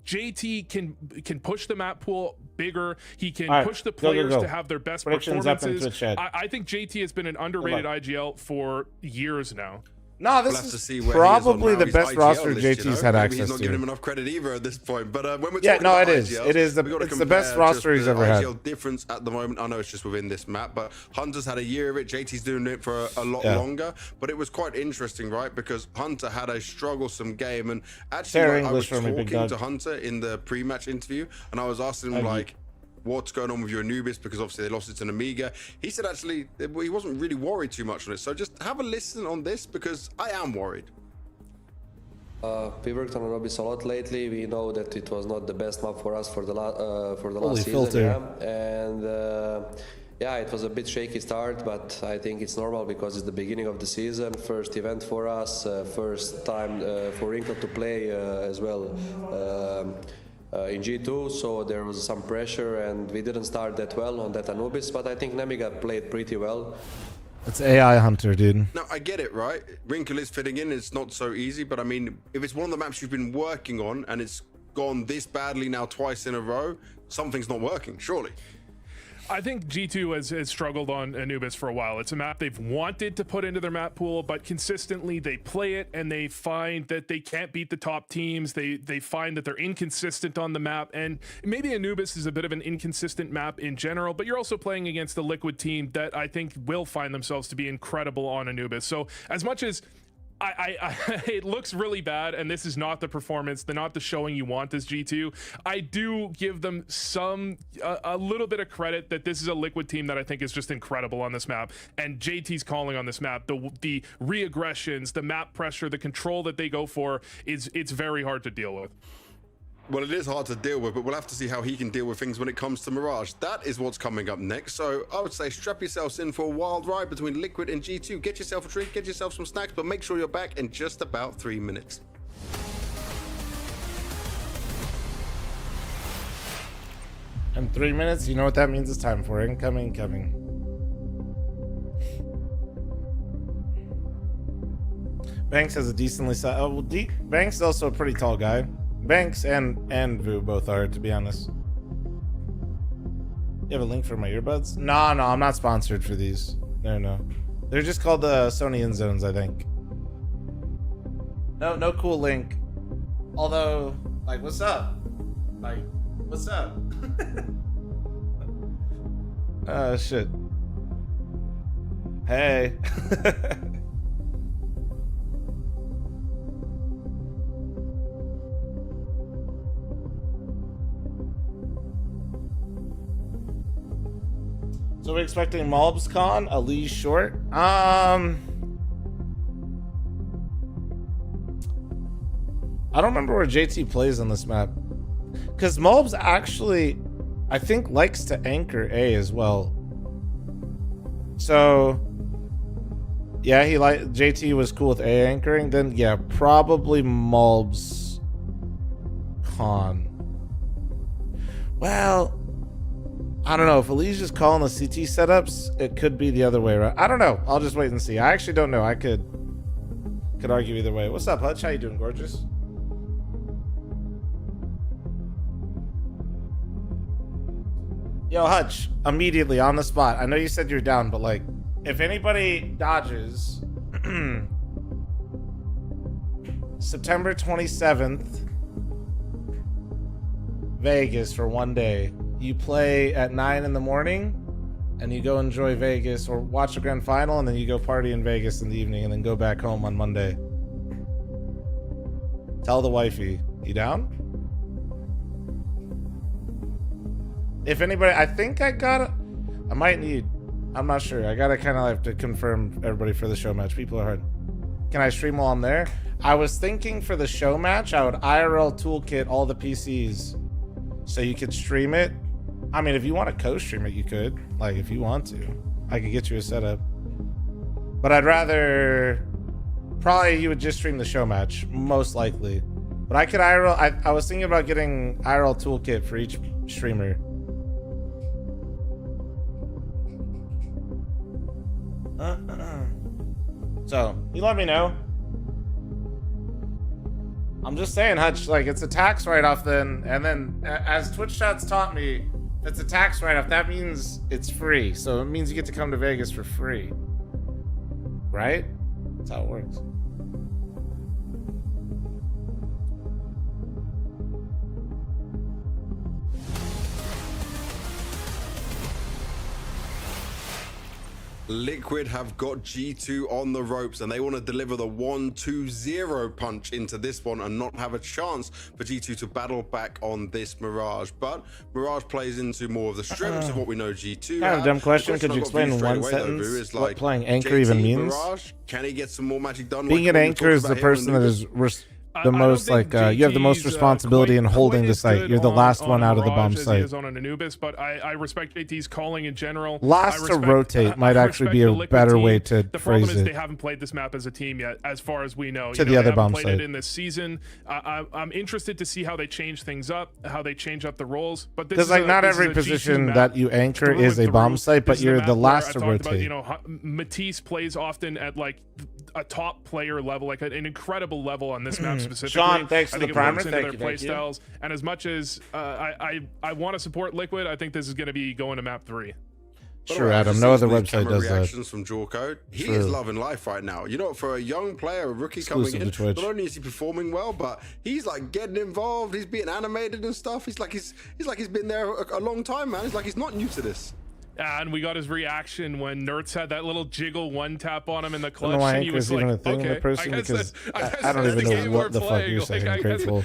JT can push the map pool bigger. He can All right, push the go, go, players go. to have their best Predictions up in performances. Twitch chat. I think JT has been an underrated IGL for years now. No, We'll this have to is see where probably he is on the now. best His roster IGL list, JT's had Maybe access he's not giving him to. enough credit either at this point. But when we're Yeah, talking no, about it is. IGLs, It is the- we've got to it's the best compare roster just he's the ever had. IGL difference at the moment. I know it's just within this map, but Hunter's had a year of it. JT's doing it for a lot longer. But it was quite interesting, right? Because Hunter had a strugglesome game, and actually, Fair like, I was English for me, big talking dog. to Hunter in the pre-match interview, and I was asking him like, what's going on with your Anubis, because obviously they lost it to an Amiga. He said actually he wasn't really worried too much on it. So just have a listen on this, because I am worried. We worked on Anubis a lot lately. We know that it was not the best map for us for the Holy last season, filter. and yeah, it was a bit shaky start, but I think it's normal because it's the beginning of the season, first event for us, first time for Wrinkle to play as well in G2, so there was some pressure, and we didn't start that well on that Anubis, but I think Nemiga played pretty well. It's AI Hunter, dude. No, I get it, right? Wrinkle is fitting in. It's not so easy, but I mean, if it's one of the maps you've been working on and it's gone this badly now twice in a row, something's not working, surely. I think G2 has struggled on Anubis for a while. It's a map they've wanted to put into their map pool, but consistently they play it and they find that they can't beat the top teams. They find that they're inconsistent on the map, and maybe Anubis is a bit of an inconsistent map in general, but you're also playing against a Liquid team that I think will find themselves to be incredible on Anubis. So as much as It looks really bad, and this is not the performance, not the showing you want as G2. I do give them a little bit of credit that this is a Liquid team that I think is just incredible on this map, and JT's calling on this map, the re-aggressions, the map pressure, the control that they go for, it's very hard to deal with. Well, it is hard to deal with, but we'll have to see how he can deal with things when it comes to Mirage. That is what's coming up next. So I would say strap yourselves in for a wild ride between Liquid and G2. Get yourself a drink, get yourself some snacks, but make sure you're back in just about 3 minutes. In 3 minutes, you know what that means. It's time for incoming. Banks has a decently sized. Oh, well, Banks is also a pretty tall guy. Banks and Vu both are, to be honest. You have a link for my earbuds? No, I'm not sponsored for these. No. They're just called the Sony InZones, I think. No cool link. Although, like, what's up? Like, what's up? Shit. Hey. So we're expecting MobsCon, a Lee short. I don't remember where JT plays on this map. Because Mobs actually, I think, likes to anchor A as well. So, yeah, JT was cool with A anchoring. Then, yeah, probably MobsCon. Well, I don't know. If Alicia's calling the CT setups, it could be the other way around. I don't know. I'll just wait and see. I actually don't know. I could argue either way. What's up, Hutch? How you doing, gorgeous? Yo, Hutch, immediately on the spot. I know you said you're down, but like, if anybody dodges September 27th, Vegas for 1 day. You play at 9 in the morning and you go enjoy Vegas or watch the grand final, and then you go party in Vegas in the evening and then go back home on Monday. Tell the wifey. You down? If anybody, I think I might need, I'm not sure. I gotta kind of have to confirm everybody for the show match. People are hard. Can I stream while I'm there? I was thinking for the show match, I would IRL toolkit all the PCs so you could stream it. I mean, if you want to co-stream it, you could. Like, if you want to, I could get you a setup. But I'd rather, probably you would just stream the show match, most likely. But I could IRL, I was thinking about getting IRL toolkit for each streamer. So, you let me know. I'm just saying, Hutch, like, it's a tax write-off then, and then, as Twitch Chats taught me, if it's a tax write-off, that means it's free. So it means you get to come to Vegas for free. Right? That's how it works. Liquid have got G2 on the ropes, and they want to deliver the 1-2-0 punch into this one and not have a chance for G2 to battle back on this Mirage. But Mirage plays into more of the strengths of what we know G2 kind of a dumb question. Could you explain in one sentence what playing anchor JT even means? Mirage, can he get some more magic done? Being an anchor is the person that is the most, like, you have the most responsibility in holding the site. You're the last one out of the bomb site. He is on an Anubis, but I respect JT's calling in general. Last to rotate might actually be a better way to the phrase problem is it. They haven't played this map as a team yet, as far as we know. To the other bomb site. They site. haven't played it in this season. I'm interested to see how they change things up, how they change up the roles. But because, like, not every position that you anchor is a bomb site, but you're the last to rotate. Matisse plays often at, like, a top player level, like an incredible level on this map specifically. Sean, thanks for I think the primer. It works into Thank their you. play styles. And as much as I want to support Liquid, I think this is going to be going to map 3. Sure, Adam. No other website does that. Reactions from Jorko. He is loving life right now. You know, for a young player, a rookie coming in, not only is he performing well, but he's like getting involved. He's being animated and stuff. He's like he's been there a long time, man. He's like he's not new to this. And we got his reaction when Nertz had that little jiggle one tap on him in the clutch. I don't know why and he was even like, a thing in okay, the person I guess because that, I don't even know what the fuck you're saying. Like, Grateful.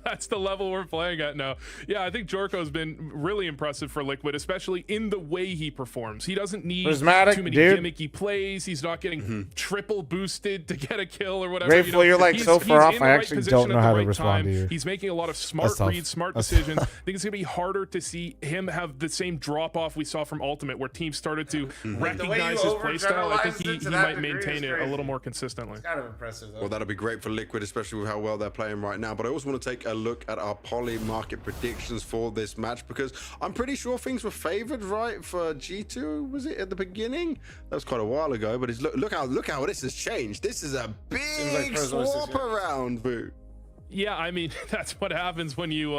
That's the level we're playing at now. Yeah, I think Jorko's been really impressive for Liquid, especially in the way he performs. He doesn't need Prismatic, too many dude. gimmicky plays. He's not getting triple boosted to get a kill or whatever. Grateful, you're like so far off. In the I right actually position don't know at the how to right respond time. to you. He's making a lot of smart That's tough. reads, smart That's decisions. I think it's gonna be harder to see him have the same drop off we saw from Ultimate, where teams started to recognize his playstyle. I think he might maintain it a little more consistently. It's kind of impressive, though. Well, that'll be great for Liquid, especially with how well they're playing right now. But I also want to take a look at our poly market predictions for this match, because I'm pretty sure things were favored, right, for G2. Was it at the beginning? That was quite a while ago. But it's, look how this has changed. This is a big swap around, boo. Yeah, I mean, that's what happens when you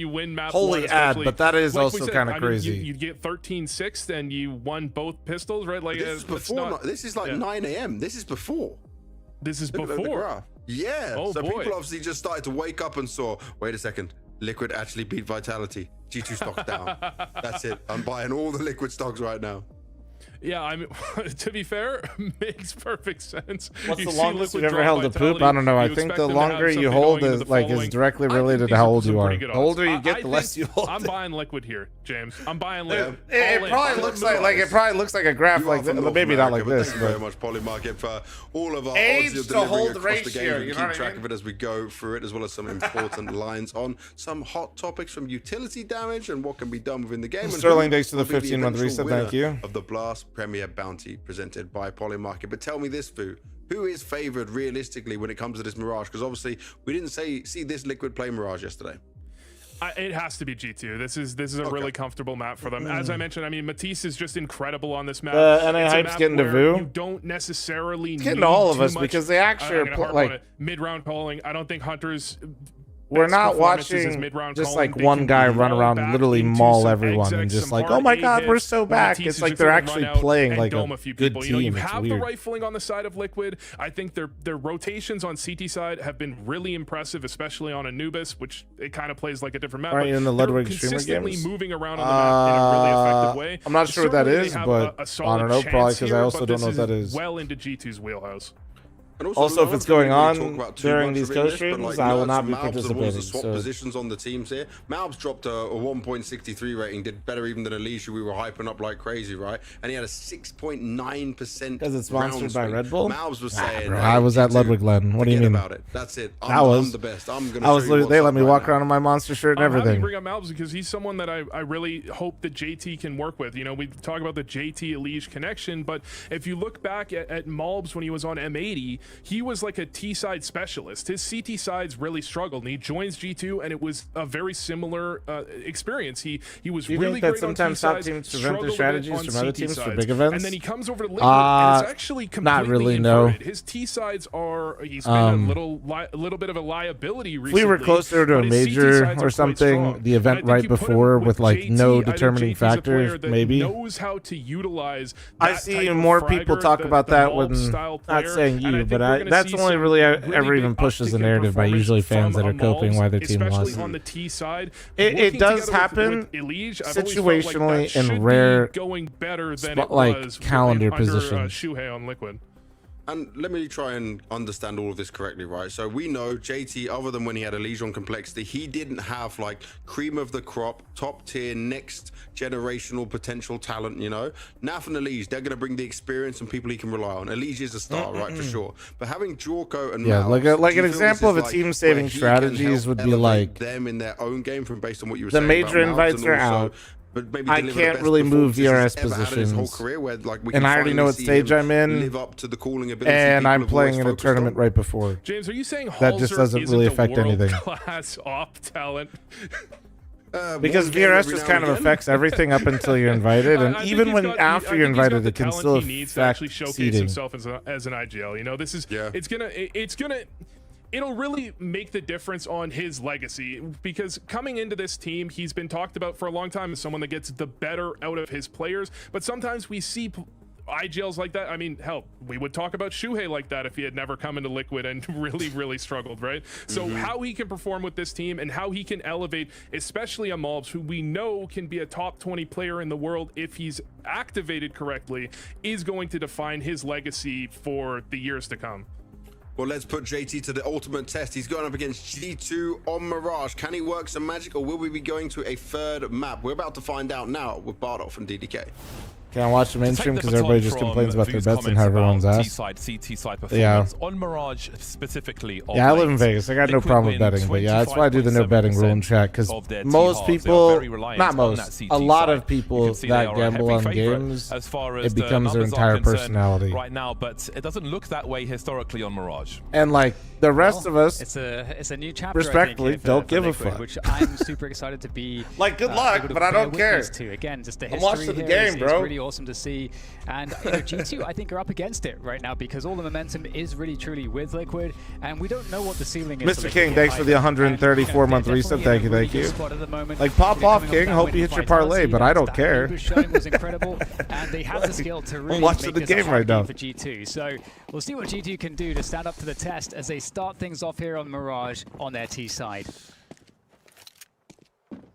win map Holy one, ad, but that is like also kind of crazy. You get 13-6 and you won both pistols, right? Like This is before. This is like 9 a.m. This is before. This is Look at the before. graph. Yeah. Oh, so boy. people obviously just started to wake up and saw, wait a second, Liquid actually beat Vitality. G2 stock down. That's it. I'm buying all the Liquid stocks right now. Yeah, I mean, to be fair, makes perfect sense. What's You the see longest Liquid you've ever drop held a poop? Vitality, I don't know. I you think expect the them to have longer you something hold going into is the like following. is directly I think related to these how are old some you are. pretty good The older you odds. get, I the less you think hold. I'm buying Liquid here, James. I'm buying Liquid. It All in. probably looks like it probably looks like a graph You like are from this. North Maybe not America, like this, Thank you very but much, Polymarket, for all of our Age odds you're to delivering hold across ratio, the game. We you can know what keep I track mean? of it as we go through it, as well as some important lines on some hot topics from utility damage and what can be done within the game. Sterling, And thanks to the will be 15-month eventual reset. Thank winner you. Of the Blast Premier Bounty presented by Polymarket. But tell me this, Fu. Who is favored realistically when it comes to this Mirage? Because obviously we didn't see this Liquid play Mirage yesterday. It has to be G2. This is a really comfortable map for them. As I mentioned, I mean, Matisse is just incredible on this map. NA It's a hype's map getting to where Vu. You don't necessarily It's getting need to all of too us much. because they actually I'm are gonna harp like- on it. Mid-round calling. I don't think Hunter's we're best not performance is his watching mid-round just calling. like They one can guy run maul around back and literally into maul some everyone and execs, just some like, hard oh my A god, we're hits, so where back. Matisse It's is like just they're gonna actually run out playing and like dome a a few good people. team. You It's have the weird. rifling on the side of Liquid. I think their rotations on CT side have been really impressive, especially on Anubis, which it kind of plays like a different map. Are but you in the they're Ludwig streamer consistently games? moving around on the map in a really effective way. I'm not sure what that Certainly they is, have but a solid I don't know, chance probably because I here, also but don't know what this that is. Well into G2's wheelhouse. And Also, if no it's one's really going on talk about too during much these of it in this, co-streams, but, like, I will Nertz not and be Malbs are the ones participating, that swap so- positions on the teams here. Malbs dropped a 1.63 rating, did better even than Alicia. We were hyping up like crazy, right? And he had a 6.9%. Because it's sponsored round by swing. Red Bull. Malbs was Nah, saying, bro, hey, I was at G2, Ludwig Glen. What do you forget mean? about it. That's it. I'm the best. I'm gonna. I was show you literally. what's They up let me right walk now. around in my monster shirt and I'm happy everything. to bring up Malbs because he's someone that I really hope that JT can work with. You know, we talk about the JT Elige connection, but if you look back at Malbs when he was on M80, he was like a T-side specialist. His CT sides really struggled, and he joins G2, and it was a very similar experience. He was Do you really think that great on sometimes top T-sides, teams prevent their struggled a bit strategies on from other CT teams for sides. big events? And then he comes over to Liquid, and it's actually completely not really, no. inverted. His T-sides are, he's been a little bit of a liability If recently. we were closer to a but his CT major sides are or quite something, strong. the And I event think right you put him before with like JT, no I think determining JT's a player factors, that maybe. knows how to utilize I that see type of more people fragger, talk the- about the that Malbs when style not player, saying and I you, think but we're gonna that's see only some really ever really even big pushes the uptick in narrative by usually fans performance that are from coping why their Malbs, team especially lost. on the T side. It Working does together happen with Elige, I've always felt like that situationally in should rare be going better than spot- it like was calendar under positions. Shuhei on Liquid. And let me try and understand all of this correctly, right? So we know JT, other than when he had a Legion complexity, he didn't have like cream of the crop, top tier, next generational potential talent, you know? Naf and Elige, they're going to bring the experience and people he can rely on. Elige is a star, right, for sure. But having Jorko and Yeah, Malbs, like do an you feel example this of is a team where saving he can strategies help would be elevate like them in their own game from based on what you were the saying major about Malbs, invites and are also, out. but maybe I deliver the can't best really move performances VRS he's ever had in his whole positions. career, where, like, we And can I already know finally what see stage him I'm in, live up to the calling ability and people I'm have playing always in a focused tournament on. right before. James, are you saying That just Halzer doesn't isn't really a affect anything. world-class op talent? Because VRS just kind of affects everything up until you're invited, and I think even he's when got- after I you're think he's got invited, the it can talent still he needs to affect actually showcase seeding. himself as an IGL. You know, this is it's gonna it'll really make the difference on his legacy, because coming into this team, he's been talked about for a long time as someone that gets the better out of his players, but sometimes we see IGLs like that. I mean, hell, we would talk about Shuhei like that if he had never come into Liquid and really struggled, right? So how he can perform with this team and how he can elevate, especially a Malbs, who we know can be a top 20 player in the world if he's activated correctly, is going to define his legacy for the years to come. Well, let's put JT to the ultimate test. He's going up against G2 on Mirage. Can he work some magic, or will we be going to a third map? We're about to find out now with Bardolph from DDK. Can't watch the mainstream because everybody just complains about their bets and how everyone's ass. T-side, CT-side performance on Mirage specifically. Yeah, I live in Vegas. I got no problem with betting, but yeah, that's why I do the no betting rule in chat, because most people, not most, a lot of people that gamble on games, it becomes their entire personality. Right now, but it doesn't look that way historically on Mirage. And like the rest of us, it's a new chapter. Respectfully, I think, don't for give Liquid, a fuck. Which I'm super excited to be. Like, good luck, but I don't care. Again, just the I'm history watching the here game, bro. is really awesome to see, and G2 I think are up against it right now because all the momentum is really truly with Liquid, and we don't know what the ceiling is. Mr. King, thanks for the 134-month reset. Thank you. Like, pop off, King. Hope you hit your parlay, but I don't care. Was incredible, and they have the skill to really watching make the game right now for G2. So we'll see what G2 can do to stand up to the test as they start things off here on Mirage on their T side.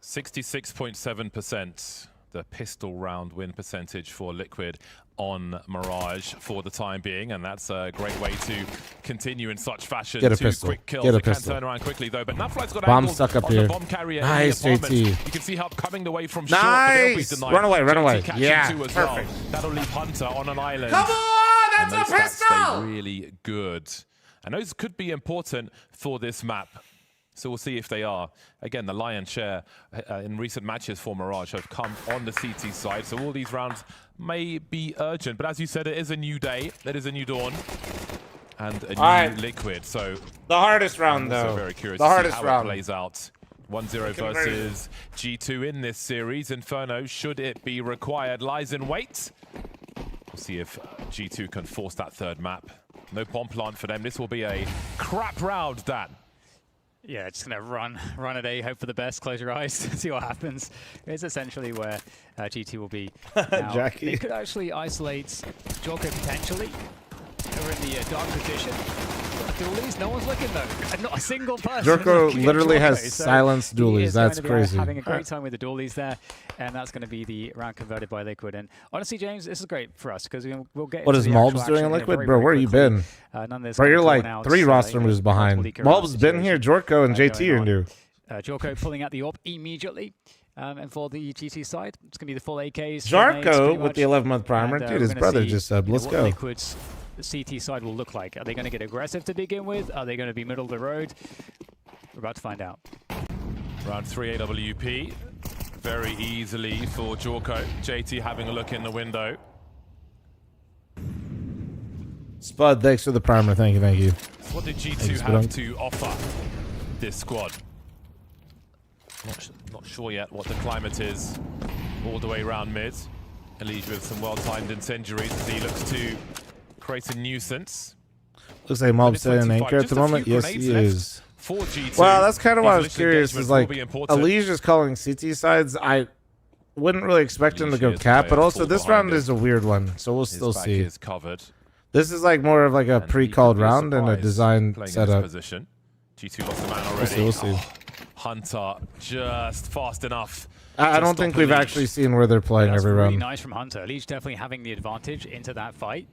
66.7%. The pistol round win percentage for Liquid on Mirage for the time being, and that's a great way to continue in such fashion. Get a Two pistol. quick kills. Get a They can pistol. turn around quickly though, but Nuflight's got Bomb angles stuck up on here. the bomb carrier. Nice, in the apartment. JT. You can see how coming away from Nice. short, but they'll be denied. Run away, run JT away. catching Yeah, two as perfect. Well. That'll leave Hunter on an island. Come on, that's and a those stats pistol! stay really good. And those could be important for this map. So we'll see if they are. Again, the lion's share in recent matches for Mirage have come on the CT side. So all these rounds may be urgent. But as you said, it is a new day. It is a new dawn. And a new Liquid. So the hardest round, I'm also though. very curious The to hardest see how round. it plays out. 1-0 versus G2 in this series. Inferno, should it be required, lies in wait. We'll see if G2 can force that third map. No bomb plant for them. This will be a crap round, Dan. Yeah, just gonna run at A, hope for the best, close your eyes, see what happens. It's essentially where G2 will be now. Jackie. They could actually isolate Jorko potentially. We're in the dark position. Dualies, no one's looking though. Not a single person. Jorko literally Jorko, has so silenced he dualies. is going That's to be crazy. Having a great time with the dualies there, and that's going to be the round converted by Liquid. And honestly, James, this is great for us because we'll get. What into is the Malbs actual doing in action Liquid? very, Bro, very where you quickly. been? None of this Bro, kind you're of like calling 3 outs, roster moves multiple behind. league around Malbs been here. Jorko and JT are going new. Jorko pulling out the AWP immediately. And for the GT side, it's going to be the full AKs. Jarko with the 11-month primer. And, Dude, his brother just subbed. Let's what go. Liquid's CT side will look like. Are they going to get aggressive to begin with? Are they going to be middle of the road? We're about to find out. Round 3 AWP. Very easily for Jorko. JT having a look in the window. Spud, thanks for the primer. Thank you, thank you. So what did G2 Thanks, have Spud. to offer this squad? Not sure yet what the climate is all the way around mid. Elige with some well-timed incendiaries as he looks to create a nuisance. Looks like Malbs set an anchor at the moment. Yes, he is. Well, that's kind of why I was curious. Is like Elige is calling CT sides. I wouldn't really expect him to go cap, but also this round is a weird one, so we'll still see. Is covered. This is like more of like a pre-called round and a design Playing in setup. this position. G2 lost a man already. We'll see. Oh, Hunter just fast enough. I don't think we've actually seen where they're playing every Really round. nice from Hunter. Elige definitely having the advantage into that fight.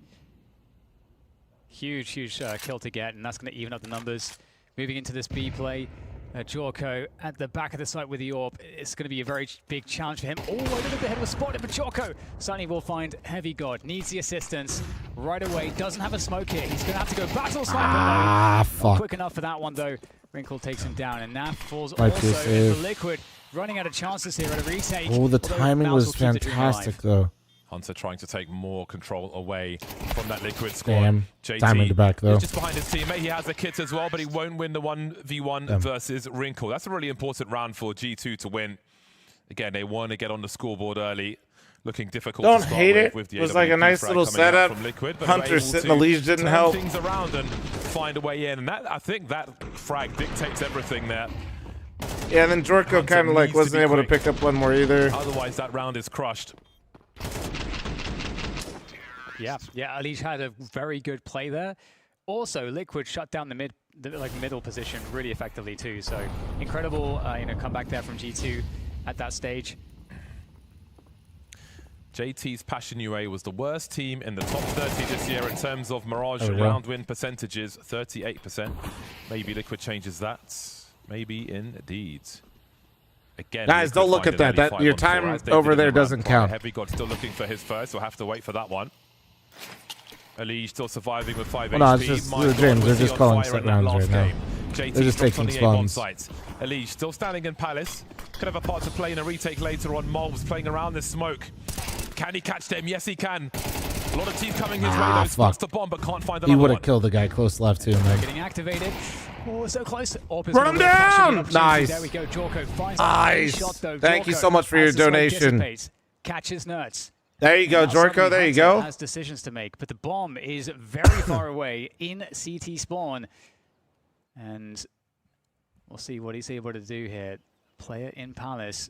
Huge kill to get, and that's going to even up the numbers. Moving into this B play, Jorko at the back of the site with the AWP. It's going to be a very big challenge for him. Oh, a little bit ahead was spotted, but Jorko suddenly will find Heavy God. Needs the assistance right away. Doesn't have a smoke here. He's going to have to go battle sniper mode. Fuck. Not quick enough for that one, though. Wrinkle takes him down, and Naf falls Might be a also into save. Liquid. Running out of chances here at a retake. Oh, the although timing Mouse was will keep the dream alive. fantastic, though. Hunter trying to take more control away from that Liquid squad. Damn. JT Time in the back, though. is just behind his teammate. He has the kit as well, but he won't win the 1v1 versus Wrinkle. That's a really important round for G2 to win. Again, they want to get on the scoreboard early. Looking difficult Don't to start hate it. with the It was like a AWP nice frag little coming out setup. from Liquid, but Hunter able sitting to the leash didn't turn help. things around and find a way in. And that, I think that frag dictates everything there. Yeah, and then Jorko kind of like wasn't able to pick up one more either. Otherwise, that round is crushed. Yeah, Alish had a very good play there. Also, Liquid shut down the middle position really effectively too. So incredible, comeback there from G2 at that stage. JT's Passion UA was the worst team in the top 30 this year in terms of Mirage round win percentages, 38%. Maybe Liquid changes that. Maybe indeed. Again, guys, don't look at that. Your time over there doesn't count. Heavy God still looking for his first. We'll have to wait for that one. Ali still surviving with 5 HP. No, it's just James. They're just calling set rounds right now. They're just taking spawns. Ali still standing in Palace. Could have a part to play in a retake later on. Molv's playing around this smoke. Can he catch them? Yes, he can. A lot of teeth coming his way. Though. Spots the bomb, but can't find another one. He would have killed the guy close left too, man. Getting activated. Oh, so close. Run him down! Nice. There we go. Jorko finds nice. shot, though. Thank you so much for your donation. Catches nerds. There you go, Jorko. There you go. Has decisions to make, but the bomb is very far away in CT spawn, and we'll see what he's able to do here. Player in Palace.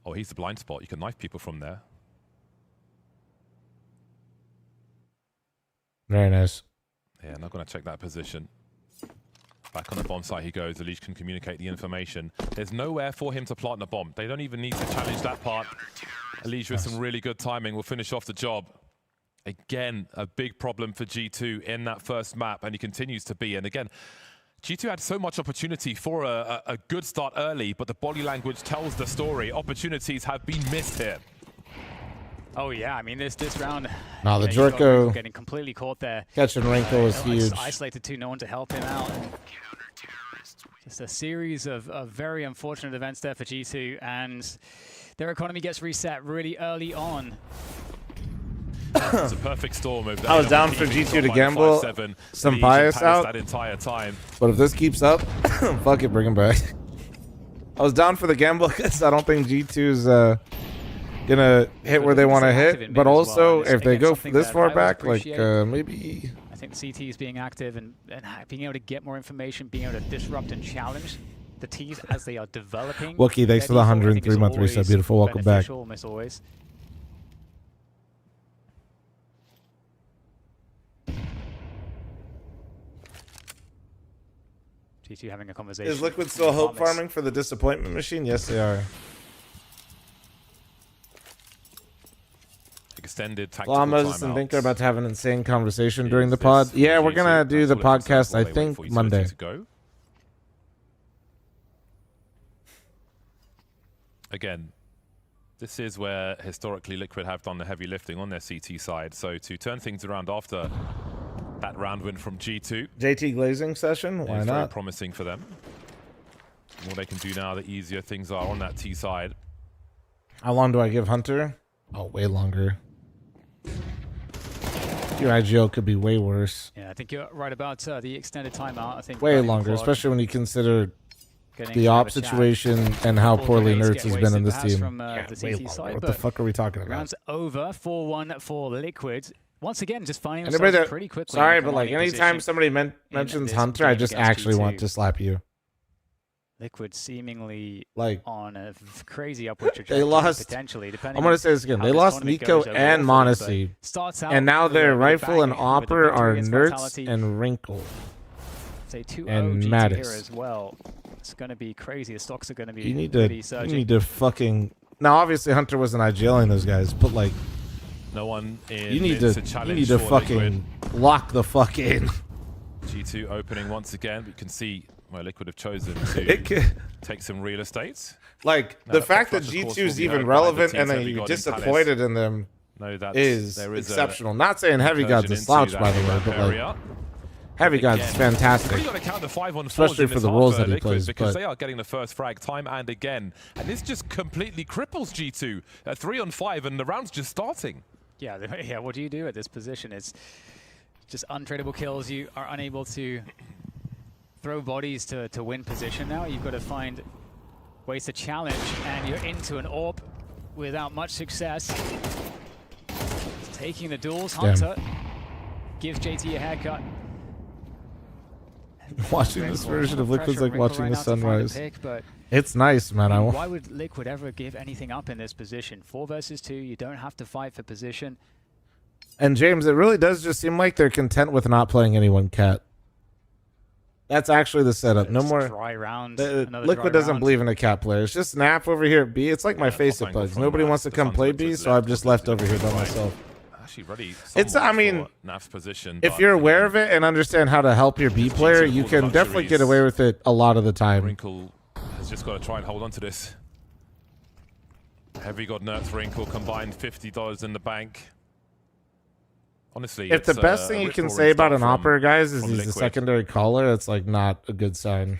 Oh, he's the blind spot. You can knife people from there. Very nice. Yeah, not going to check that position. Back on the bomb site he goes. Alish can communicate the information. There's nowhere for him to plant the bomb. They don't even need to challenge that part. Alish with some really good timing will finish off the job. Again, a big problem for G2 in that first map, and he continues to be. And again, G2 had so much opportunity for a good start early, but the body language tells the story. Opportunities have been missed here. Oh yeah, I mean this round. No, the Jorko getting completely caught there. Catching Wrinkle was huge. Isolated too, no one to help him out. Just a series of very unfortunate events there for G2, and their economy gets reset really early on. It's a perfect storm over there. I was down for G2 to gamble some bias out that entire time. But if this keeps up, fuck it, bring him back. I was down for the gamble because I don't think G2's gonna hit where they want to hit, but also if they go this far back, like maybe. I think CT is being active and being able to get more information, being able to disrupt and challenge the T's as they are developing. Wookie, thanks for the 103-month reset. Beautiful, welcome back. Almost always. G2 having a conversation. Is Liquid still hope farming for the disappointment machine? Yes, they are. Extended tactical Llamas and Dink are about to have an insane conversation during the pod. Yeah, we're gonna do the podcast, I think, Monday. Again, this is where historically Liquid have done the heavy lifting on their CT side. So to turn things around after that round win from G2. JT glazing session, why not? Very promising for them. The more they can do now, the easier things are on that T side. How long do I give Hunter? Oh, way longer. Your IGL could be way worse. Yeah, I think you're right about the extended timeout. I think way longer, especially when you consider the op situation and how poorly Nerds has been in this team. From, the CT side, what the fuck are we talking about? Rounds over, 4-1 for Liquid. Once again, just finding themselves pretty quickly. Sorry, but like anytime somebody mentions Hunter, I just actually want to slap you. Liquid seemingly like on a crazy upward trajectory. They lost potentially. Depending I'm gonna say this again. They lost Nico and Monacy, and now their Rifle and Opper are Nerds and Wrinkle. Say 2 and OGs Mattis here as well. It's gonna be crazy. The stocks are gonna be. You need to fucking. Now, obviously, Hunter wasn't IGLing those guys, but like, no one in. You need to fucking lock the fuck in. G2 opening once again. We can see. Well, Liquid have chosen to take some real estate. Like, the fact that G2 is even relevant and then you're disappointed in them is exceptional. Not saying Heavy God's a slouch, by the way, but like, Heavy God's fantastic. Especially for the roles that he plays. Because they are getting the first frag time and again. And this just completely cripples G2 at 3-on-5 and the round's just starting. Yeah, what do you do at this position? It's just untradeable kills. You are unable to throw bodies to win position now. You've got to find ways to challenge, and you're into an AWP without much success. Taking the duels, Hunter gives JT a haircut. Watching this version of Liquid's like watching the sunrise. It's nice, man. Why would Liquid ever give anything up in this position? 4 versus 2, you don't have to fight for position. And James, it really does just seem like they're content with not playing anyone cat. That's actually the setup. No more dry round. Liquid doesn't believe in a cat player. It's just Snap over here at B. It's like my face at Bugs. Nobody wants to come play B, so I've just left over here by myself. Actually ready. It's, I mean, Nav's position, if you're aware of it and understand how to help your B player, you can definitely get away with it a lot of the time. Wrinkle has just got to try and hold on to this. Heavy God Nerds Wrinkle combined $50 in the bank. Honestly, if the best thing you can say about an operator, guys, is he's a secondary caller, it's like not a good sign.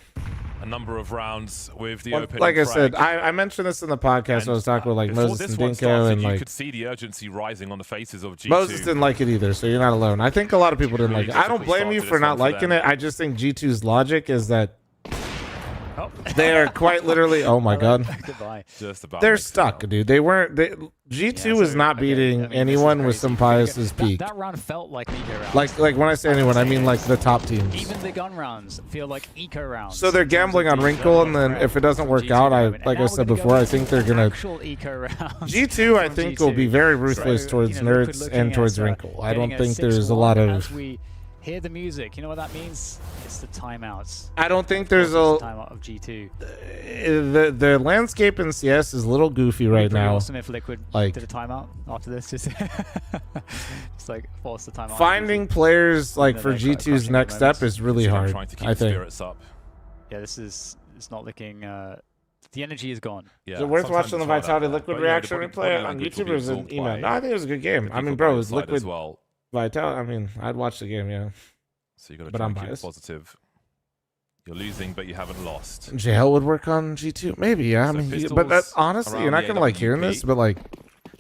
A number of rounds with the opening like I frag. said, I mentioned this in the podcast. I was talking with like Moses and Dinko, and like you could see the urgency rising on the faces of G2. Moses didn't like it either, so you're not alone. I think a lot of people didn't like it. I don't blame you for not liking it. I just think G2's logic is that they are quite literally. Oh my god, just about they're stuck, dude. They weren't. G2 is not beating anyone with some Pius's peak. That round felt like an eco round. Like when I say anyone, I mean like the top teams. Even the gun rounds feel like eco rounds. So they're gambling on Wrinkle, and then if it doesn't work out, like I said before, I think they're gonna. G2, I think, will be very ruthless towards Nerds and towards Wrinkle. I don't think there's a lot of. Hear the music. You know what that means? It's the timeouts. I don't think there's a timeout of G2. The landscape in CS is a little goofy right now. Awesome if Liquid did a timeout after this, just like force the timeout. Finding players like for G2's next step is really hard. I think. Yeah, it's not looking. The energy is gone. Yeah, is it worth watching the Vitality Liquid reaction replay on YouTube or is it email? No, I think it was a good game. I mean, bro, it was Liquid. Vitality. I mean, I'd watch the game, yeah. So you got to try and keep it positive. You're losing, but you haven't lost. JL would work on G2, maybe. Yeah, so I mean, but that, honestly, you're not gonna like hearing this, but like,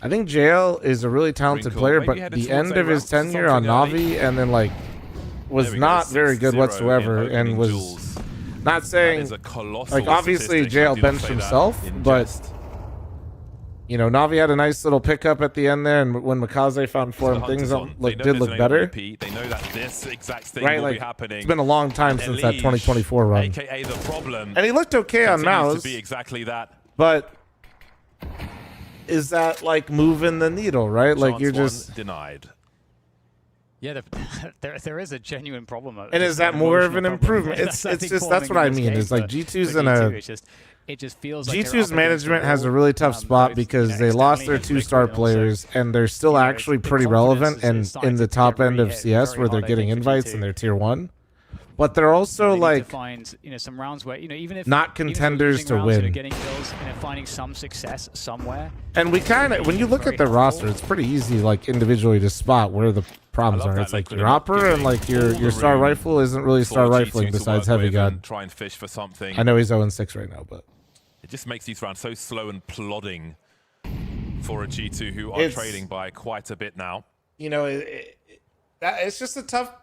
I think JL is a really talented player, but the end of his tenure on Navi and then like was not very good whatsoever, and was not saying like obviously JL benched himself, but. You know, Navi had a nice little pickup at the end there, and when Mikaze found fl0m, things did look better. They know that this exact thing will be happening. It's been a long time since that 2024 run. AKA the problem. And he looked okay on mouse. To be exactly that. But is that like moving the needle, right? Like you're just denied. Yeah, there is a genuine problem. And is that more of an improvement? It's just that's what I mean. It's like G2's in a. It just feels like G2's management has a really tough spot because they lost their 2-star players, and they're still actually pretty relevant and in the top end of CS where they're getting invites and they're tier 1. But they're also like some rounds where even if not contenders to win, getting kills, finding some success somewhere. And we kind of, when you look at the roster, it's pretty easy like individually to spot where the problems are. It's like your Opera and like your star rifle isn't really star rifling besides Heavy God. Try and fish for something. I know he's 0-6 right now, but it just makes these rounds so slow and plodding for a G2 who are trailing by quite a bit now. You know, it's just a tough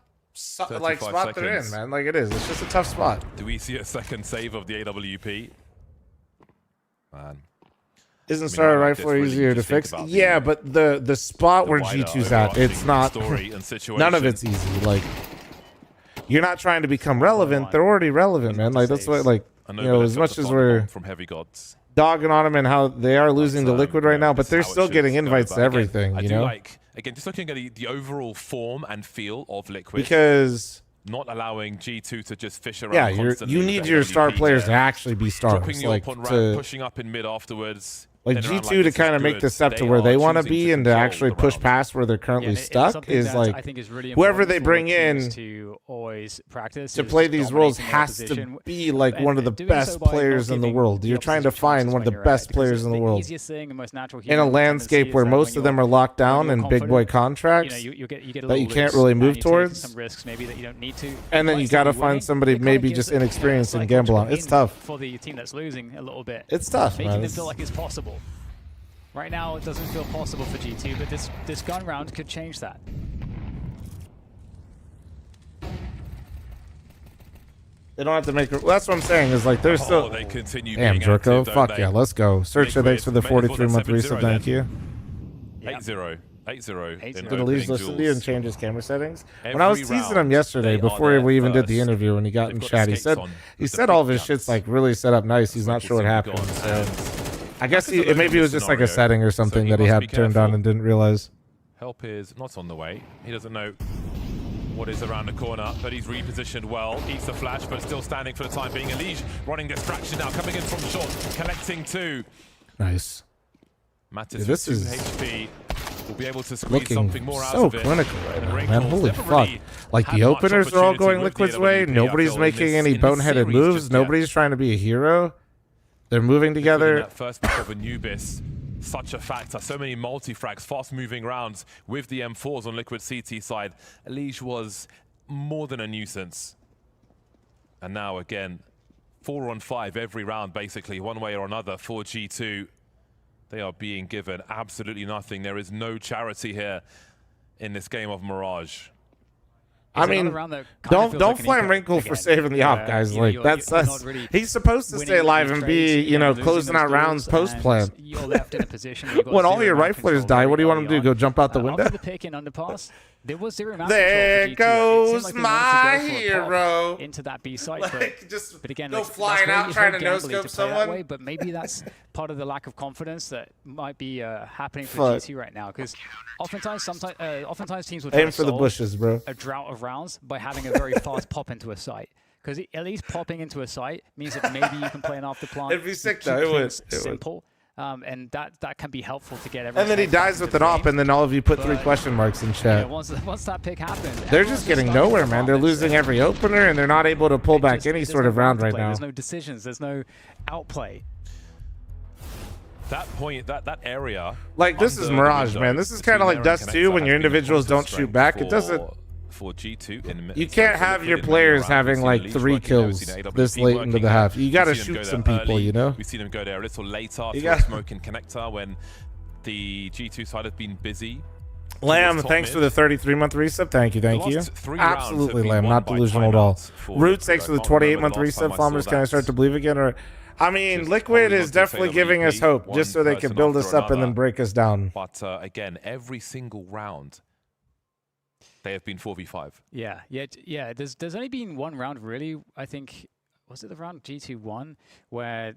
like spot they're in, man. Like it is. It's just a tough spot. Do we see a second save of the AWP? Man. Isn't star rifle easier to fix? Yeah, but the spot where G2's at, it's not. None of it's easy. Like you're not trying to become relevant. They're already relevant, man. Like that's what like. You know, as much as we're from Heavy Gods dogging on them and how they are losing to Liquid right now, but they're still getting invites to everything, you know? Again, just looking at the overall form and feel of Liquid. Because not allowing G2 to just fish around. Yeah, you need your star players to actually be stars. Dropping you up on ramp, pushing up in mid afterwards. Like G2 to kind of make the step to where they want to be and to actually push past where they're currently stuck is like whoever they bring in to always practice to play these roles has to be like one of the best players in the world. You're trying to find one of the best players in the world in a landscape where most of them are locked down in big boy contracts that you can't really move towards. And then you got to find somebody maybe just inexperienced and gamble on. It's tough for the team that's losing a little bit. It's tough, man. Making them feel like it's possible. Right now, it doesn't feel possible for G2, but this gun round could change that. They don't have to make. Well, that's what I'm saying. Is like they're still. They continue. Damn, Jerko. Fuck they? Yeah, let's go. Searcher, thanks for the 43-month resub. Thank you. 8-0. 8-0. Did Elise listen to you and change his camera settings? When I was teasing him yesterday, before we even did the interview, when he got in chat, he said all of his shit's like really set up nice. He's not sure what happened. So I guess maybe it was just like a setting or something that he had turned on and didn't realize. Help is not on the way. He doesn't know what is around the corner, but he's repositioned well. Eats the flash, but still standing for the time being. Elige running distraction now, coming in from short, collecting 2. Nice. Mattis this with 2 is HP will be able to squeeze something more out so of it. clinical right now, man. Holy fuck. Like, the openers are all going Liquid's way. Nobody's making any boneheaded moves. Nobody's trying to be a hero. They're moving together. That first pick of Anubis, such a factor. So many multi-frags, fast-moving rounds with the M4s on Liquid CT side. Elige was more than a nuisance. And now, again, 4 on 5 every round, basically, one way or another for G2. They are being given absolutely nothing. There is no charity here in this game of Mirage. I mean, don't fl0m for saving the op, guys. Like, that's really he's supposed to stay alive and be, you know, closing out rounds post-plan. You're left in a position where when all your riflers die, what do you want them to do? Go jump out the window? After the pick in underpass, there was 0 map there goes like my hero into that B site. Like, but again, go flying out trying to no-scope someone. Way, but maybe that's part of the lack of confidence that might be happening for G2 right now. Because oftentimes teams will aim for the bushes, bro. A drought of rounds by having a very fast pop into a site. Because at least popping into a site means that maybe you can play an after plant. It'd be sick though. It would. Simple. And that can be helpful to get everyone. And then he dies with an op, and then all of you put 3 question marks in chat. Yeah, once that pick happens, they're just getting nowhere, man. They're losing every opener, and they're not able to pull back any sort of round right now. There's no decisions. There's no outplay. That point, that area. Like, this is Mirage, man. This is kind of like Dust 2 when your individuals don't shoot back. It doesn't. For G2 you can't have your players having like 3 kills this late into the half. You got to shoot some people, you know? We've seen him go there a little later for a smoke and connector when the G2 side has been busy. fl0m, thanks for the 33-month resub. Thank you. Absolutely, fl0m. Not delusional at all. Roots, thanks for the 28-month resub. Farmers, can I start to believe again? Or, I mean, Liquid is definitely giving us hope just so they can build us up and then break us down. But again, every single round, they have been 4v5. Yeah. There's only been 1 round, really. I think, was it the round G2 won, where,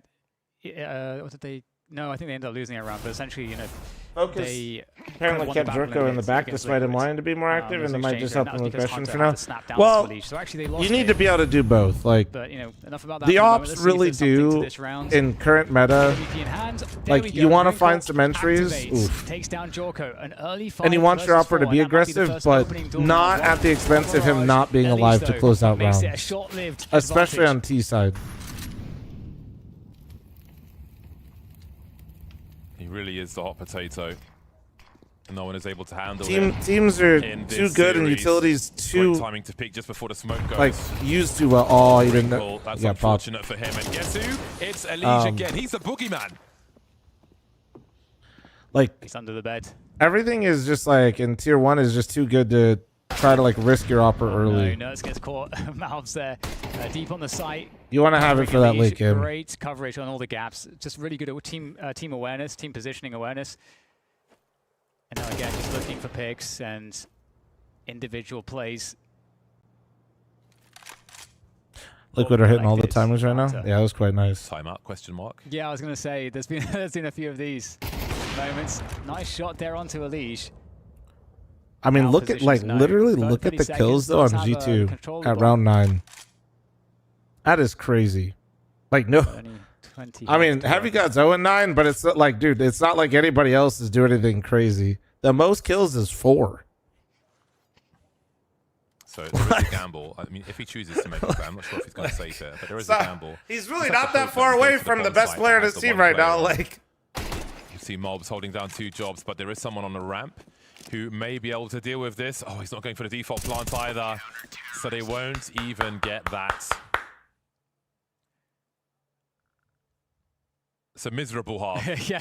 what did they? No, I think they ended up losing a round. But essentially, you know, Focus they apparently kept Jerko in the back despite him wanting to be more active, and they might just help him with question for now. Well, so actually they you need to be able to do both. Like, but, you know, enough about that the ops really do in current meta. Like, you want to find some entries, takes down Jorko, an early fight, and you want your opera to be aggressive, but not at the expense of him not being alive to close out rounds, especially on T side. He really is the hot potato. No one is able to handle Teams are too good, and utilities too timing to peak just before the smoke goes. Like, used to well. Oh, he didn't know. That's unfortunate for him. And guess who? It's Elige again. He's the boogeyman. Like, he's under the bed. Everything is just like in tier 1 is just too good to try to like risk your opera early. No, Nurse gets caught. Mouths there, deep on the site. You want to have it for that late game. Great coverage on all the gaps. Just really good at team awareness, team positioning awareness. And now again, just looking for picks and individual plays. Liquid are hitting all the timers right now. Yeah, that was quite nice. Timeout? Question mark. Yeah, I was gonna say there's been a few of these moments. Nice shot there onto Elige. I mean, look at literally look at the kills though on G2 at round 9. That is crazy. Like, no. I mean, Heavy God's 0-9, but it's not like, dude, it's not like anybody else is doing anything crazy. The most kills is 4. So there is a gamble. I mean, if he chooses to make a play, I'm not sure if he's going to save it, but there is a gamble. He's really not that far away from the best player in his team right now. Like, you see Mobs holding down 2 jobs, but there is someone on the ramp who may be able to deal with this. Oh, he's not going for the default plant either, so they won't even get that. It's a miserable half. Yeah,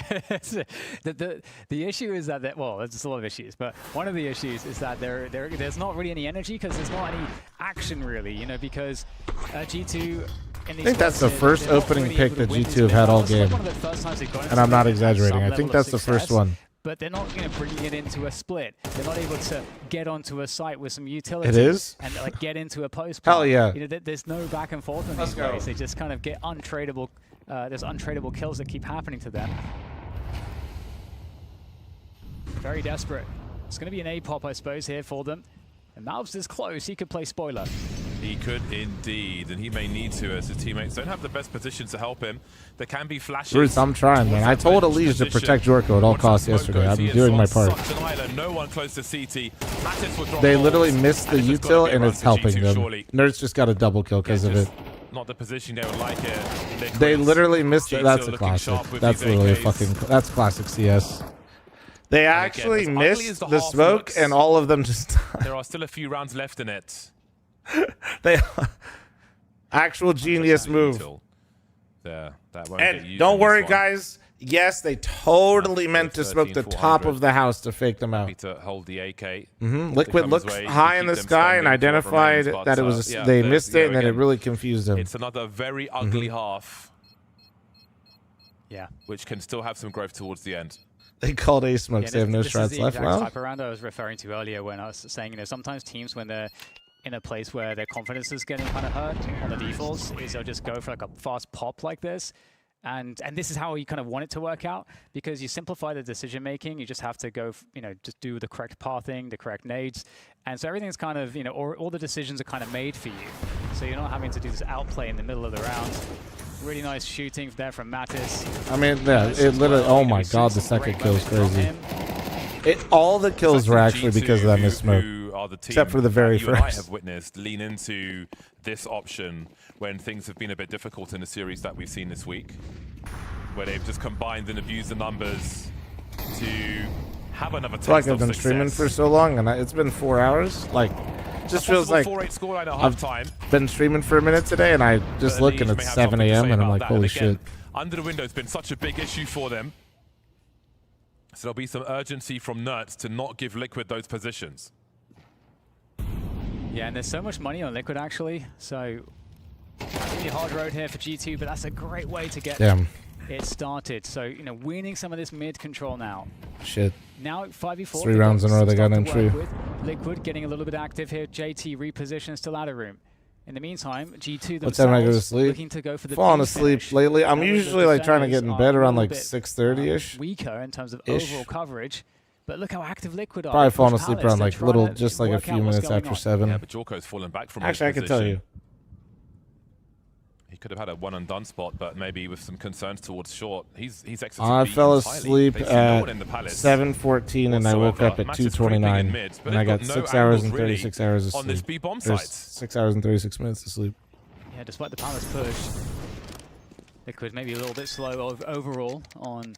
the issue is that, well, there's a lot of issues, but one of the issues is that there's not really any energy because there's not any action really, you know, because G2. I think that's the first opening pick that G2 have had all game, and I'm not exaggerating. I think that's the first one. But they're not, you know, bringing it into a split. They're not able to get onto a site with some utility. It is? And like get into a post. Hell yeah. You know, there's no back and forth in these guys. They just kind of get untradeable. There's untradeable kills that keep happening to them. Very desperate It's going to be an A pop, I suppose, here for them. And Malvs is close. He could play spoiler. He could indeed, and he may need to as his teammates don't have the best position to help him. There can be flashes. Bruce, I'm trying, man. I told Elise to protect Jorko at all costs yesterday. I'm doing my part. No one close to CT. They literally missed the util, and it's helping them. Nerds just got a double kill because of it. Not the position they would like it. They literally missed it. That's a classic. That's literally a fucking... That's classic CS. They actually missed the smoke, and all of them just died. There are still a few rounds left in it. They actual genius move. There, that won't and don't worry, guys. Yes, they totally meant to smoke the top of the house to fake them out. To hold the AK. Liquid looked high in the sky and identified that it was. They missed it, and then it really confused them. It's another very ugly half. Yeah, which can still have some growth towards the end. They called A smokes. They have no strats left. Well, type of round I was referring to earlier when I was saying, sometimes teams when they're in a place where their confidence is getting kind of hurt on the defaults, is they'll just go for like a fast pop like this. And this is how you kind of want it to work out, because you simplify the decision making. You just have to go, just do the correct pathing, the correct nades. And so everything's kind of, all the decisions are kind of made for you. So you're not having to do this outplay in the middle of the round. Really nice shooting there from Mattis. I mean, yeah, it literally, oh my god, the second kill is crazy. All the kills were actually because of that missed smoke. Except for the very first. I have witnessed lean into this option when things have been a bit difficult in the series that we've seen this week, where they've just combined and abused the numbers to have another taste I've been streaming for so long, and it's been 4 hours. Like, just feels like I've been streaming for a minute today, and I just look and it's 7 a.m. and I'm like, holy shit. Under the window has been such a big issue for them. So there'll be some urgency from Nerds to not give Liquid those positions. Yeah, and there's so much money on Liquid actually, so really hard road here for G2, but that's a great way to get it started. So, winning some of this mid control now. Shit. Now 5v4. 3 rounds in a row they got entry. Liquid getting a little bit active here. JT repositions to ladder room. In the meantime, G2 what time I go to sleep? Looking to go for the falling asleep lately. I'm usually like trying to get in bed around like 6:30ish. Weaker in terms of overall coverage. But look how active Liquid are. Probably falling asleep around like just like a few minutes after 7. Yeah, but Jorko's fallen back from actually, I can tell you. He could have had a one and done spot, but maybe with some concerns towards short. He's exited. I fell asleep at 7:14 and I woke up at 2:29, and I got 6 hours and 36 hours of sleep. On this B bomb There's site. 6 hours and 36 minutes of sleep. Yeah, despite the Palace push, Liquid maybe a little bit slow overall on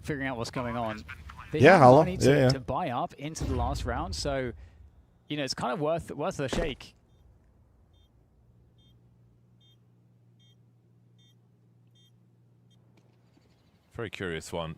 figuring out what's going on. They have money to buy up into the last round, so it's kind of worth the shake. Very curious one.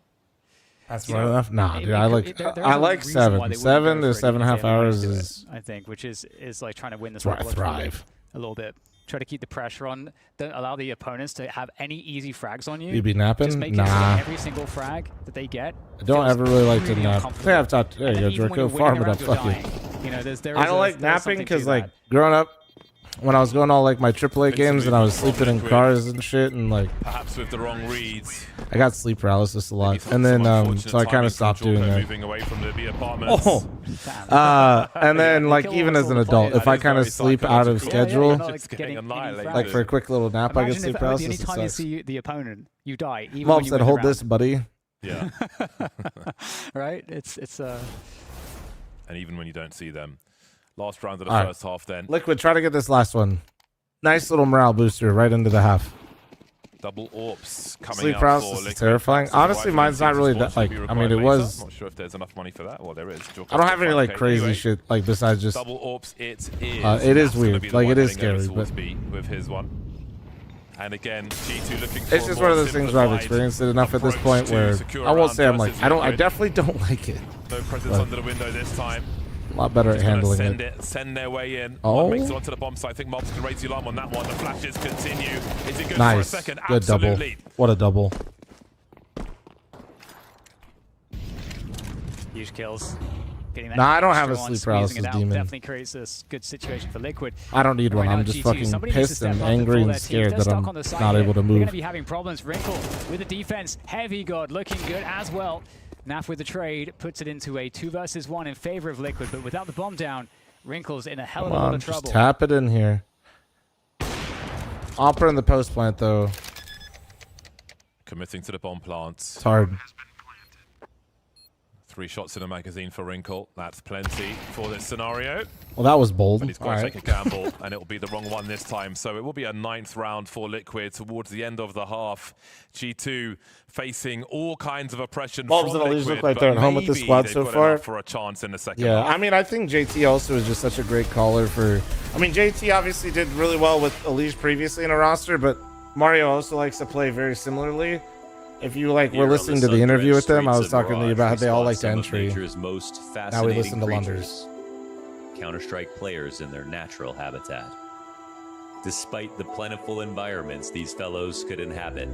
That's not enough. Nah, dude, I like 7. 7 to 7.5 hours is, I think, which is like trying to win this thrive a little bit. Try to keep the pressure on. Don't allow the opponents to have any easy frags on you. You be napping? Just make nah. Every single frag that they get. I don't ever really like to nap. I think I've talked. There you go, Draco. Farm it up. Fuck you. I don't like napping because, like, growing up, when I was going all like my AAA games and I was sleeping in cars and shit, and like perhaps with the wrong reads, I got sleep paralysis a lot, and then so I kind of stopped doing that. Moving away from the B apartments. And then like even as an adult, if I kind of sleep out of schedule, like for a quick little nap, I get sleep paralysis. The only time you see the opponent, you die. Even Mom when you said, "Hold this, buddy." Yeah. Right. It's And even when you don't see them. Last round of the first half then. Liquid, try to get this last one. Nice little morale booster right into the half. Double AWPs coming Sleep up paralysis is terrifying. Honestly, mine's not really that, like, I mean, it was... I'm not sure if there's enough money for that. Well, there is. I don't have any, like, crazy shit, like, besides just... Double AWPs, it is weird. Like, it is scary, but... With his one. And again, G2 looking for it's just one of those things where I've experienced it enough at this point where I won't say I'm like, I definitely don't like it. No presence under the window this time. A lot better at handling it. Send their way in. Oh. Makes it onto the bomb site. I think Mobs can raise the alarm on that one. The flashes continue. Is it good nice. for a second? Good Absolutely. Double. What a double. Huge kills. Nah, I don't have a sleep paralysis demon. Definitely creates a good situation for Liquid. I don't need one. I'm just fucking pissed and angry and scared that I'm not able to move. They're going to be having problems. Wrinkle with the defense. Heavy God looking good as well. Naf with the trade puts it into a 2 versus 1 in favor of Liquid, but without the bomb down, Wrinkle's in a hell of a lot of trouble. Just tap it in here. Opera in the post plant though. Committing to the bomb plant. It's hard. 3 shots in a magazine for Wrinkle. That's plenty for this scenario. Well, that was bold. But he's got to take a gamble, and it will be the wrong one this time. So it will be a 9th round for Liquid towards the end of the half. G2 facing all kinds of oppression Bulbs from and Elise Liquid, look like they're at home with the squad so far. For a chance in the second Yeah, half. I mean, I think JT also is just such a great caller for... I mean, JT obviously did really well with Elise previously in a roster, but Mario also likes to play very similarly. If you were listening to the interview with them, I was talking to you about how they all liked entry. Most Now we listen to creatures, Counter-Strike players in their natural habitat. Despite the plentiful environments these fellows could inhabit,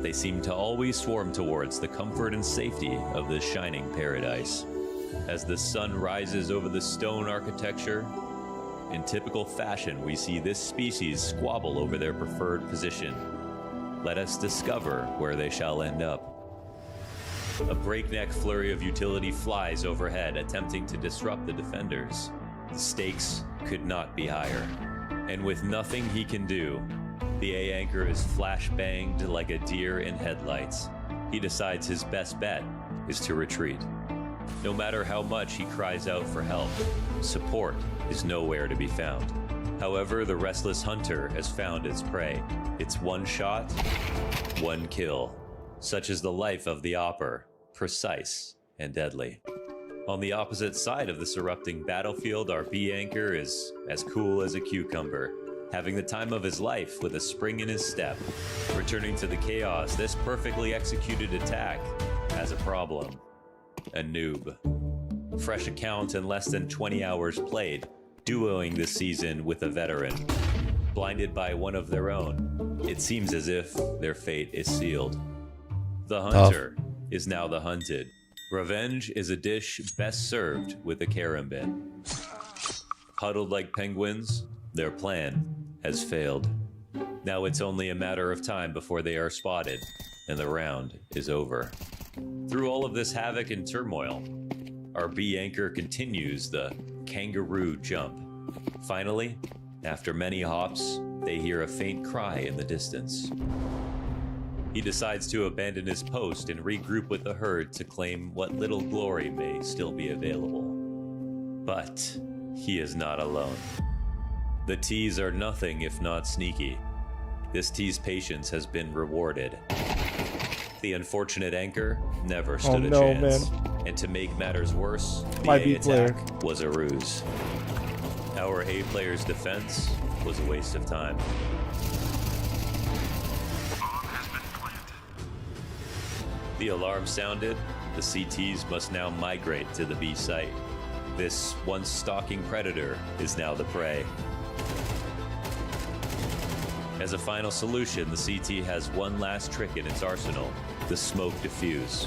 they seem to always swarm towards the comfort and safety of this shining paradise. As the sun rises over the stone architecture, in typical fashion, we see this species squabble over their preferred position. Let us discover where they shall end up. A breakneck flurry of utility flies overhead, attempting to disrupt the defenders. The stakes could not be higher. And with nothing he can do, the A anchor is flash-banged like a deer in headlights. He decides his best bet is to retreat. No matter how much he cries out for help, support is nowhere to be found. However, the restless hunter has found its prey. It's one shot, one kill. Such is the life of the Opper, precise and deadly. On the opposite side of this erupting battlefield, our B anchor is as cool as a cucumber, having the time of his life with a spring in his step. Returning to the chaos, this perfectly executed attack has a problem. A noob. Fresh account and less than 20 hours played, duoing this season with a veteran. Blinded by one of their own, it seems as if their fate is sealed. The hunter is now the hunted. Revenge is a dish best served with a carambit. Huddled like penguins, their plan has failed. Now it's only a matter of time before they are spotted, and the round is over. Through all of this havoc and turmoil, our B anchor continues the kangaroo jump. Finally, after many hops, they hear a faint cry in the distance. He decides to abandon his post and regroup with the herd to claim what little glory may still be available. But he is not alone. The T's are nothing if not sneaky. This T's patience has been rewarded. The unfortunate anchor never stood a chance. Man. And to make matters worse, the A attack was a ruse. Our A player's defense was a waste of time. The alarm sounded. The CTs must now migrate to the B site. This once stalking predator is now the prey. As a final solution, the CT has one last trick in its arsenal, the smoke diffuse.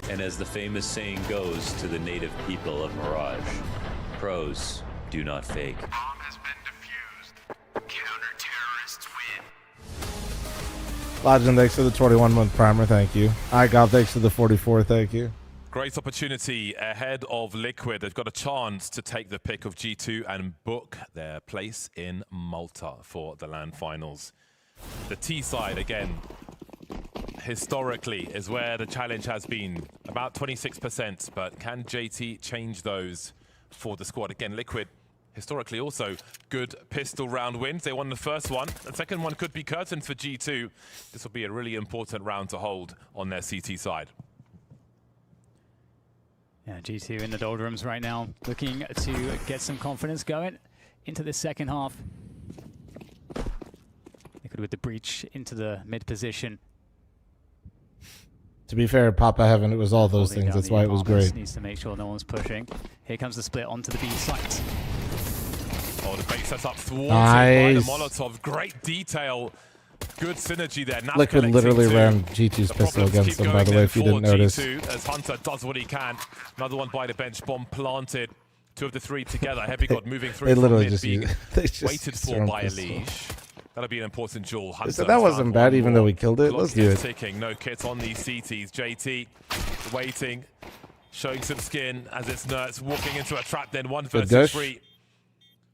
And as the famous saying goes to the native people of Mirage, pros do not fake. Bomb has been defused. Counter-terrorists win. Legend, thanks for the 21-month primer, thank you. I got thanks for the 44, thank you. Great opportunity ahead of Liquid. They've got a chance to take the pick of G2 and book their place in Malta for the LAN finals. The T side, again, historically is where the challenge has been, about 26%, but can JT change those for the squad? Again, Liquid, historically also good pistol round wins. They won the first one. The second one could be curtains for G2. This will be a really important round to hold on their CT side. Yeah, G2 in the doldrums right now, looking to get some confidence going into the second half. Liquid with the breach into the mid position. To be fair, Papa Heaven, it was all those things. That's why it was great. Needs to make sure no one's pushing. Here comes the split onto the B site. Oh, the bait sets up thwarted by the Molotov. Great detail. Good synergy there. Now Liquid literally ran G2's pistol against them, by the way, if you didn't notice. As Hunter does what he can. Another one by the bench, bomb planted. 2 of the 3 together. Heavy God moving through. They literally being just waited for by Elige. That'll be an important duel. Hunter So that wasn't bad, even though we killed it. Let's do it. Ticking. No kits on these CTs. JT waiting, showing some skin as it's Nerds walking into a trap. Then 1 versus 3.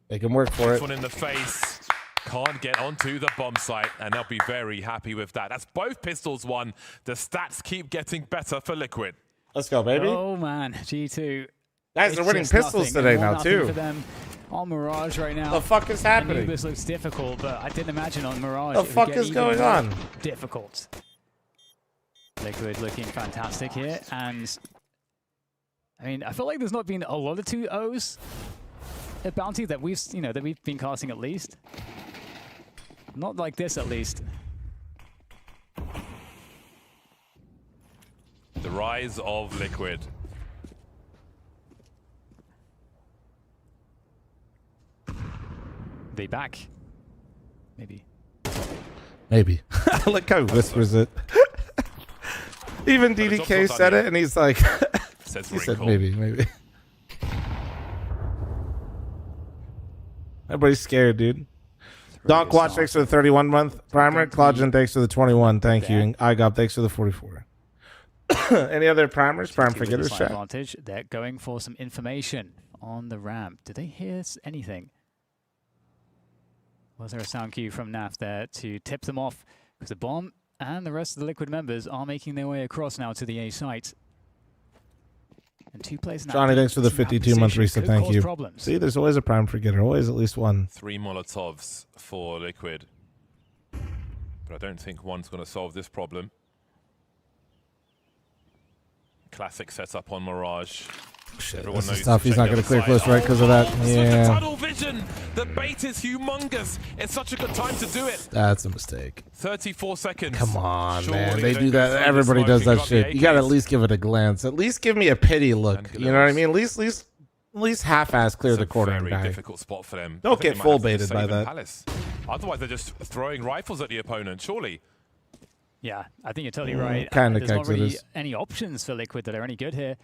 They can work for it. This one in the face. Can't get onto the bomb site, and they'll be very happy with that. That's both pistols won. The stats keep getting better for Liquid. Let's go, baby. Oh, man. G2. Guys, they're winning pistols today now, too. For them on Mirage right now. The fuck is happening? Anubis looks difficult, but I didn't imagine on Mirage. The fuck is going on? Difficult. Liquid looking fantastic here, and I mean, I feel like there's not been a lot of 2-0s at Bounty that we've, that we've been casting at least. Not like this, at least. The rise of Liquid. They back. Maybe. Maybe. I like how he whispers it. Even DDK said it, and he's like, he said maybe. Everybody's scared, dude. Donk Watch, thanks for the 31-month primer. Claudian, thanks for the 21. Thank you. And IGOP, thanks for the 44. Any other primers? Prime forgetters, chat? Advantage. They're going for some information on the ramp. Did they hear anything? Was there a sound cue from NAF there to tip them off? Because the bomb and the rest of the Liquid members are making their way across now to the A site. And 2 players now. Johnny, thanks for the 52-month reset. Thank you. Problems. See, there's always a prime forgetter. Always at least one. 3 Molotovs for Liquid. But I don't think one's going to solve this problem. Classic setup on Mirage. Shit, this is tough. He's not going to clear close right because of that. Yeah. Tunnel vision. The bait is humongous. It's such a good time to do it. That's a mistake. 34 seconds. Come on, man. They do that. Everybody does that shit. You got to at least give it a glance. At least give me a pity look. You know what I mean? At least half-ass clear the corner and die. Difficult spot for them. Don't get full baited by that. Palace. Otherwise, they're just throwing rifles at the opponent, surely. Yeah, I think you're totally right. Kind of There's not really any options for Liquid that are any good here.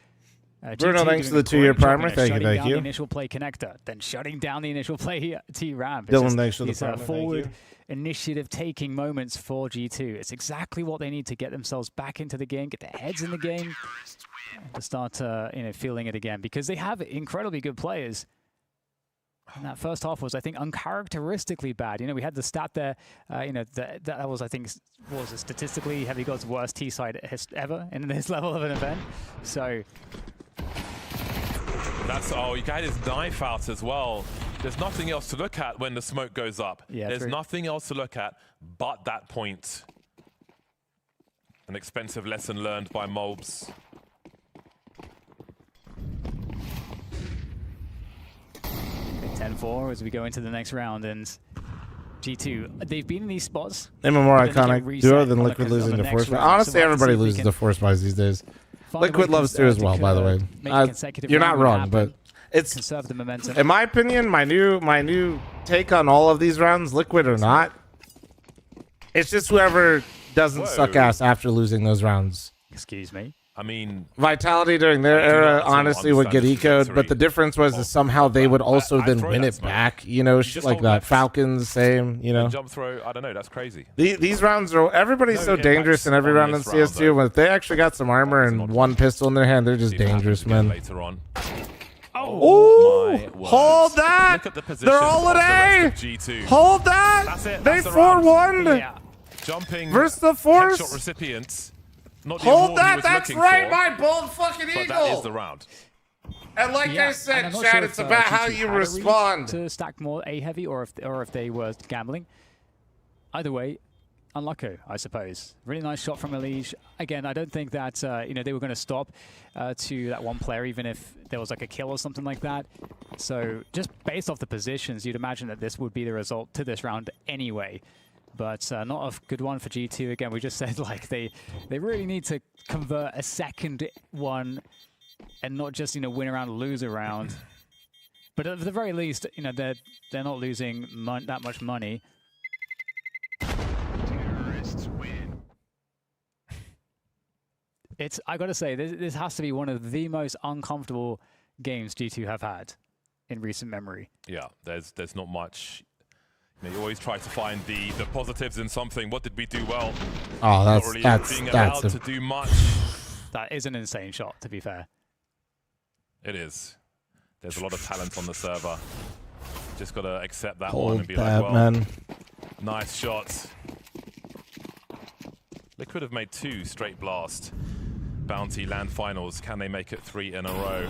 Bruno, thanks for the 2-year primer. Thank you, thank you. The initial play connector, then shutting down the initial play T-ramp. Dylan, thanks for the primer. Forward initiative-taking moments for G2. It's exactly what they need to get themselves back into the game, get their heads in the game, to start feeling it again, because they have incredibly good players. And that first half was, I think, uncharacteristically bad. We had the stat there, that was, I think, was statistically Heavy God's worst T-side ever in this level of an event. So... you got his knife out as well. There's nothing else to look at when the smoke goes up. Yeah, there's nothing else to look at but that point. An expensive lesson learned by Mobs. Okay, 10-4 as we go into the next round, and G2, they've been in these spots. They're a more iconic duo than Liquid losing to Force Buys. Honestly, everybody loses to Force Buys these days. Liquid loves to as well, by the way. You're not wrong, but it's conserve the momentum. In my opinion, my new take on all of these rounds, Liquid or not, it's just whoever doesn't suck ass after losing those rounds. Excuse me. I mean, Vitality during their era honestly would get eco'd, but the difference was is somehow they would also then win it back, shit like that. Falcons, same, Jump throw, I don't know, that's crazy. These rounds are, everybody's so dangerous in every round in CS2, but if they actually got some armor and one pistol in their hand, they're just dangerous, man. Later on. Oh, hold that! They're all at A! Hold that! That's it. They 4-1! Yeah. Jumping versus the Force! Headshot recipients. Not hold that! That's right, my bold fucking eagle! But that is the round. And like I said, Chad, it's about how you respond. To stack more A heavy, or if they were gambling. Either way, unlucky, I suppose. Really nice shot from Elige. Again, I don't think that they were going to stop to that one player, even if there was like a kill or something like that. So just based off the positions, you'd imagine that this would be the result to this round anyway. But not a good one for G2. Again, we just said like they really need to convert a second one and not just win around, lose around. But at the very least, they're not losing that much money. I gotta say, this has to be one of the most uncomfortable games G2 have had in recent memory. Yeah, there's not much. You always try to find the positives in something. What did we do well? Oh, Not really being allowed a... to do much. That is an insane shot, to be fair. It is. There's a lot of talent on the server. Just got to accept that Hold one and be that, like, well, man. Nice shots. They could have made 2 straight blast bounty land finals. Can they make it 3 in a row?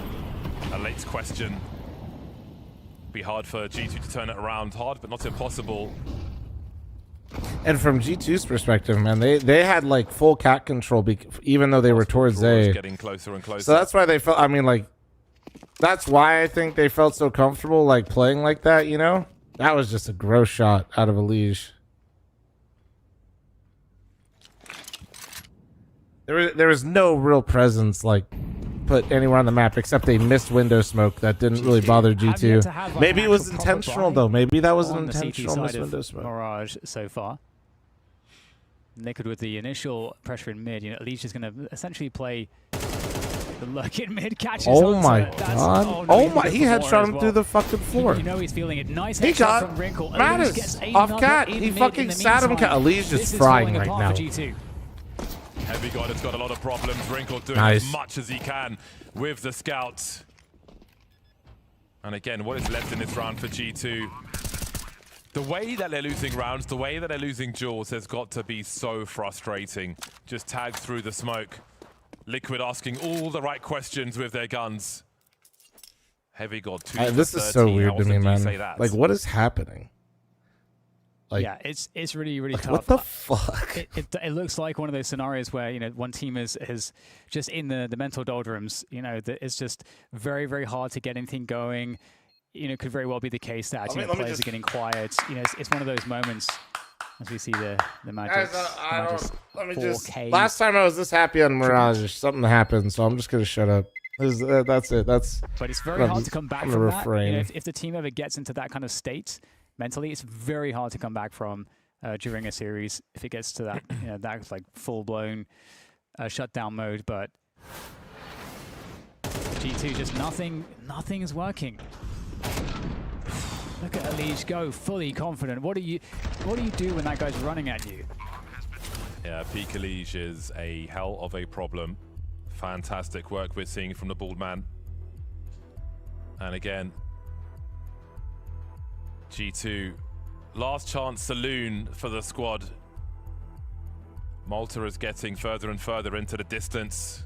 A late question. Be hard for G2 to turn it around. Hard, but not impossible. And from G2's perspective, man, they had like full cat control, even though they were towards A. Getting closer and closer. So that's why they felt. I mean, like, that's why I think they felt so comfortable, like playing like that. You know, that was just a gross shot out of Elige. There was no real presence, like, put anywhere on the map except a missed window smoke that didn't really bother G2. Maybe it was intentional, though. Maybe that was an intentional missed window smoke. Mirage so far. Liquid with the initial pressure in mid. You know, Elige is going to essentially play the lurk in mid, catches Oh my god. Oh my, he headshot him through the fucking floor. You know he's feeling it. Nice he headshot got from Wrinkle. Mattis off cat. He fucking sat him cat. Elige is frying right now. Heavy God has got a lot of problems. Wrinkle doing Nice. as much as he can with the scouts. And again, what is left in this round for G2? The way that they're losing rounds, the way that they're losing duels has got to be so frustrating. Just tagged through the smoke. Liquid asking all the right questions with their guns. Heavy God, 2 this is so weird to me, man. Like, what is happening? Like, yeah, it's really, really like, tough. what the fuck? It looks like one of those scenarios where, you know, one team is just in the mental doldrums. You know, that it's just very, very hard to get anything going. You know, it could very well be the case that players are getting quiet. You know, it's one of those moments as we see the Magic. Last time I was this happy on Mirage, something happened, so I'm just gonna shut up. That's it. But it's very hard to come back from that. Refrain. You know, if the team ever gets into that kind of state mentally, it's very hard to come back from during a series if it gets to that, you know, that like full-blown shutdown mode. But G2 just nothing is working. Look at Elige go, fully confident. What do you do when that guy's running at you? Yeah, peak Elige is a hell of a problem. Fantastic work we're seeing from the bald man. And again, G2, last chance saloon for the squad. Malta is getting further and further into the distance.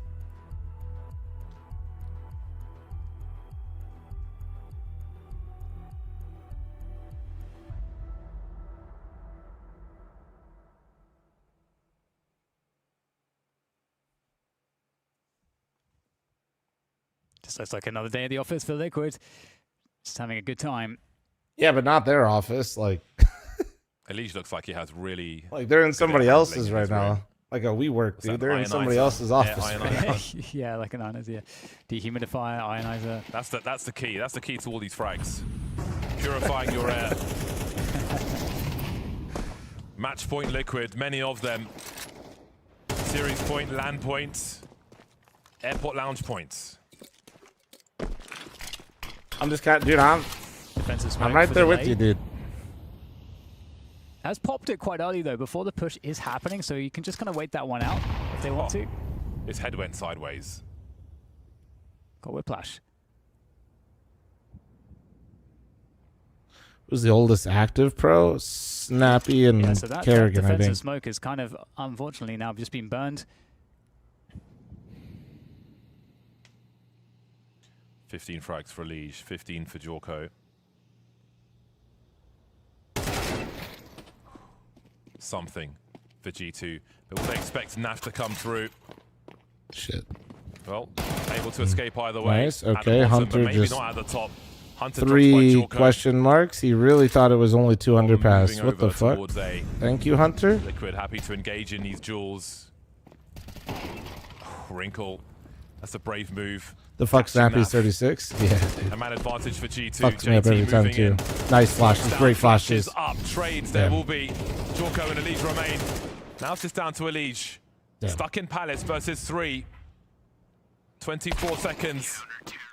Just looks like another day at the office for Liquid. Just having a good time. Yeah, but not their office. Like, Elige looks like he has really... like they're in somebody else's right now. Like a WeWork, dude. They're in somebody else's office. Yeah, like an ionizer. Yeah. Dehumidifier, ionizer. That's the key. That's the key to all these frags. Purifying your air. Match point Liquid, many of them. Series point, land points, airport lounge points. I'm just kind of, dude, I'm right there with you, dude. Has popped it quite early, though, before the push is happening, so you can just kind of wait that one out if they want to. His head went sideways. Got whiplash. Who's the oldest active pro? Snappy and yeah, so that Kerrigan, I defensive think. smoke is kind of, unfortunately, now just been burned. 15 frags for Elige, 15 for Jorko. Something for G2, but will they expect NAF to come through? Shit. Well, able to escape either way. Nice, okay, bottom, Hunter maybe just... not at the top. Hunter 3 question marks. He really thought it was only 2 underpass. What the fuck? Thank you, Hunter. Liquid happy to engage in these duels. Wrinkle. That's a brave move. The fuck Snappy's 36? Yeah, dude. A man advantage for G2. Fucks me up every time, too. Nice flashes, great flashes. Up, trades, there will be. Jorko and Elige remain. Now it's just down to Elige. Stuck in Palace versus 3. 24 seconds.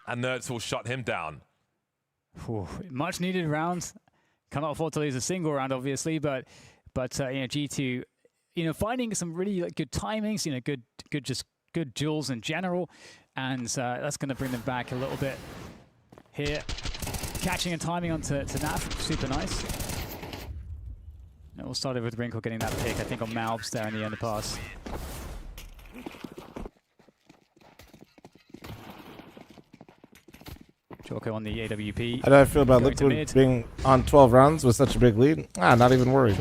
And Nerds will shut him down. Whew, much needed round. cannot afford to lose a single round, obviously, but G2, finding some really good timings, good duels in general, and that's going to bring them back a little bit here. Catching and timing onto Naf, super nice. It all started with Wrinkle getting that pick, I think, on Malbs there in the underpass. Jorko on the AWP. How do I feel about Liquid being on 12 rounds with such a big lead? Not even worried.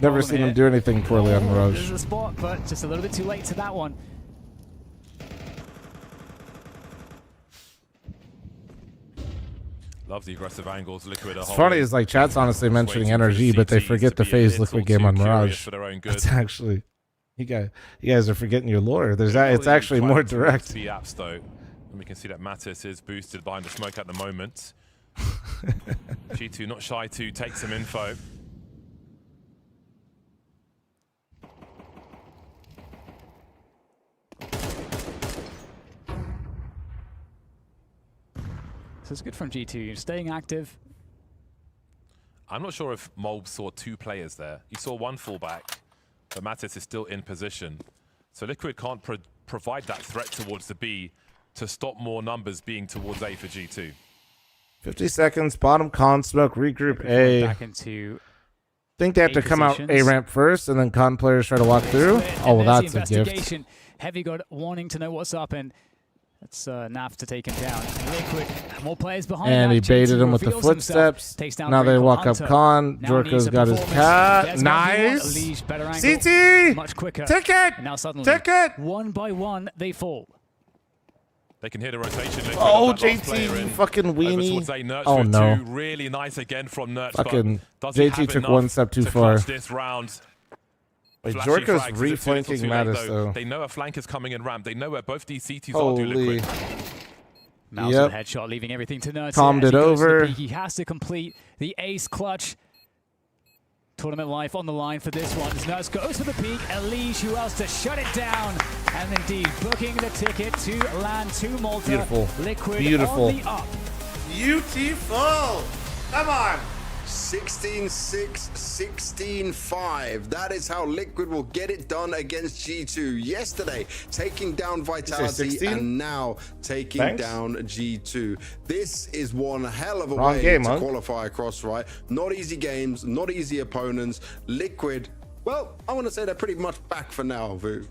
Never seen him do anything poorly on Mirage. This is a spot, but just a little bit too late to that one. Love the aggressive angles. Liquid. It's funny is like chat's honestly mentioning NRG, but they forget the phase Liquid game on Mirage. That's actually, you guys are forgetting your lore. It's actually more direct. The apps though, and we can see that Mattis is boosted behind the smoke at the moment. G2 not shy to take some info. So it's good from G2. You're staying active. I'm not sure if Molb saw two players there. He saw one fullback, but Mattis is still in position. So Liquid can't provide that threat towards the B to stop more numbers being towards A for G2. 50 seconds, bottom con smoke, regroup A. Back into think they have to come out A ramp first and then con players try to walk through. Oh, well, that's a gift. Heavy God wanting to know what's up, and that's Naf to take him down. Liquid, more players behind. And he baited him with the footsteps. Now they walk up con. Jorko's got his cat. Nice. CT! Much quicker. Ticket! Now suddenly, Ticket! one by one, they fall. They can hear the rotation. Oh, JT, you fucking weenie. Oh, no. Really nice again from Nurch. Fucking JT took one step too far. This round. Wait, Jorko's reflanking Mattis, though. They know a flank is coming in ramp. They know where both these CTs are to Liquid. Mouse with a headshot, leaving everything to Nurch. Calmed it over. He has to complete the ace clutch. Tournament life on the line for this one. As Nurse goes for the peak. Elige, who else to shut it down? And indeed, booking the ticket to land to Malta. Beautiful. Liquid Beautiful. on the up. Beautiful. Come on. 16-6, 16-5. That is how Liquid will get it done against G2. Yesterday, taking down Vitality, and now taking down G2. This is one hell of a way to qualify across, right? Not easy games, not easy opponents. Liquid, well, I want to say they're pretty much back for now, Vu.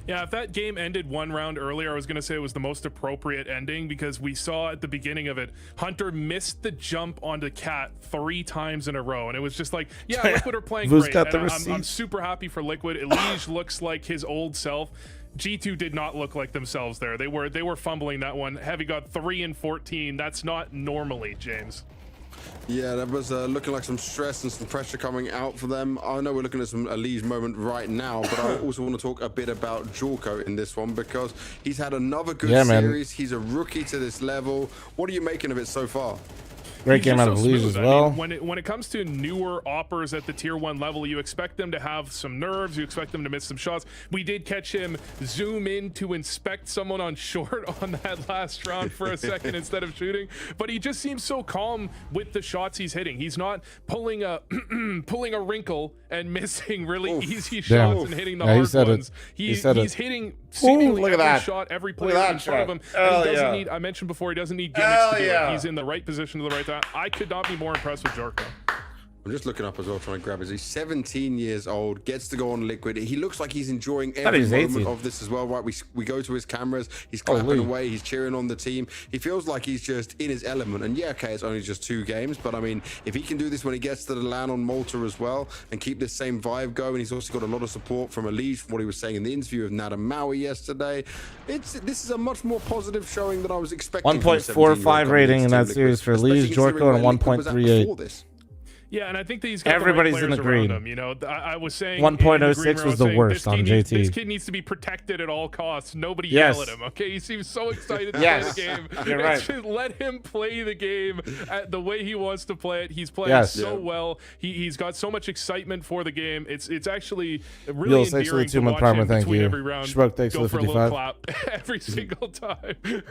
Yeah, if that game ended one round earlier, I was going to say it was the most appropriate ending, because we saw at the beginning of it, Hunter missed the jump onto Cat 3 times in a row. And it was just like, yeah, Liquid are playing great. I'm super happy for Liquid. Elige looks like his old self. G2 did not look like themselves there. They were fumbling that one. Heavy got 3 and 14. That's not normally, James. Yeah, that was looking like some stress and some pressure coming out for them. I know we're looking at some Elige moment right now, but I also want to talk a bit about Jorko in this one, because he's had another good series. He's a rookie to this level. What are you making of it so far? Great game out of Elige as well. I mean, when it comes to newer oppers at the tier 1 level, you expect them to have some nerves. You expect them to miss some shots. We did catch him zoom in to inspect someone on short on that last round for a second instead of shooting. But he just seems so calm with the shots he's hitting. He's not pulling a pulling a wrinkle and missing really easy shots and hitting the hard ones. He's hitting seemingly every shot, every player in front of him. And he doesn't need, I mentioned before, he doesn't need gimmicks to do it. He's in the right position at the right time. I could not be more impressed with Jorko. I'm just looking up as well, trying to grab it. He's 17 years old, gets to go on Liquid. He looks like he's enjoying every moment of this as well, right? We go to his cameras, he's clapping away, he's cheering on the team. He feels like he's just in his element. And yeah, okay, it's only just 2 games, but I mean, if he can do this when he gets to the LAN on Malta as well and keep this same vibe going, he's also got a lot of support from Elige, from what he was saying in the interview with Nada Maui yesterday. This is a much more positive showing than I was expecting. 1.45 rating in that series for Elige, Jorko, and 1.38. Yeah, and I think that he's got everybody's the right in the green. green. You know, I was saying 1.06 was the worst on JT. This kid needs to be protected at all costs. Nobody yell at him. Okay, he seems so excited to play the game. You're right. Just let him play the game the way he wants to play it. He's playing so well. He's got so much excitement for the game. It's actually really endearing to watch him between every round. Schmuck, thanks go for the a little 55. clap every single time.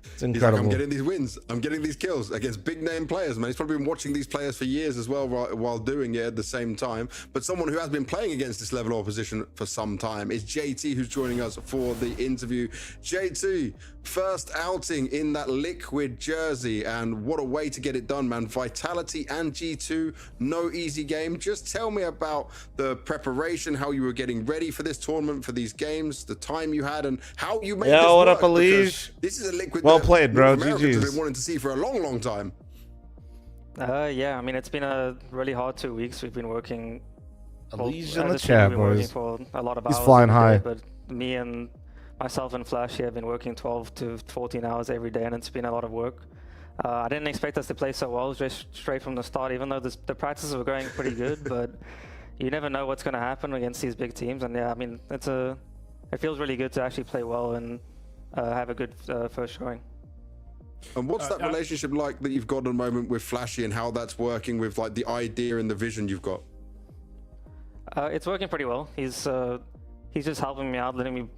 It's incredible. He's like, I'm getting these wins. I'm getting these kills against big name players, man. He's probably been watching these players for years as well while doing it at the same time. But someone who has been playing against this level of opposition for some time is JT, who's joining us for the interview. JT, first outing in that liquid jersey, and what a way to get it done, man. Vitality and G2, no easy game. Just tell me about the preparation, how you were getting ready for this tournament, for these games, the time you had, and how you made this what work, up, Elise? This is a liquid. Well played, bro. Americans have GG's. been wanting to see for a long, long time. Yeah, I mean, it's been a really hard 2 weeks. We've been working. Elise in the chat, boys. For a lot of He's hours flying every high. day, but me and myself and Flashy have been working 12 to 14 hours every day, and it's been a lot of work. I didn't expect us to play so well just straight from the start, even though the practices were going pretty good, but you never know what's going to happen against these big teams. And yeah, I mean, it feels really good to actually play well and have a good first showing. And what's that relationship like that you've got at the moment with Flashy, and how that's working with like the idea and the vision you've got? It's working pretty well. He's just helping me out, letting me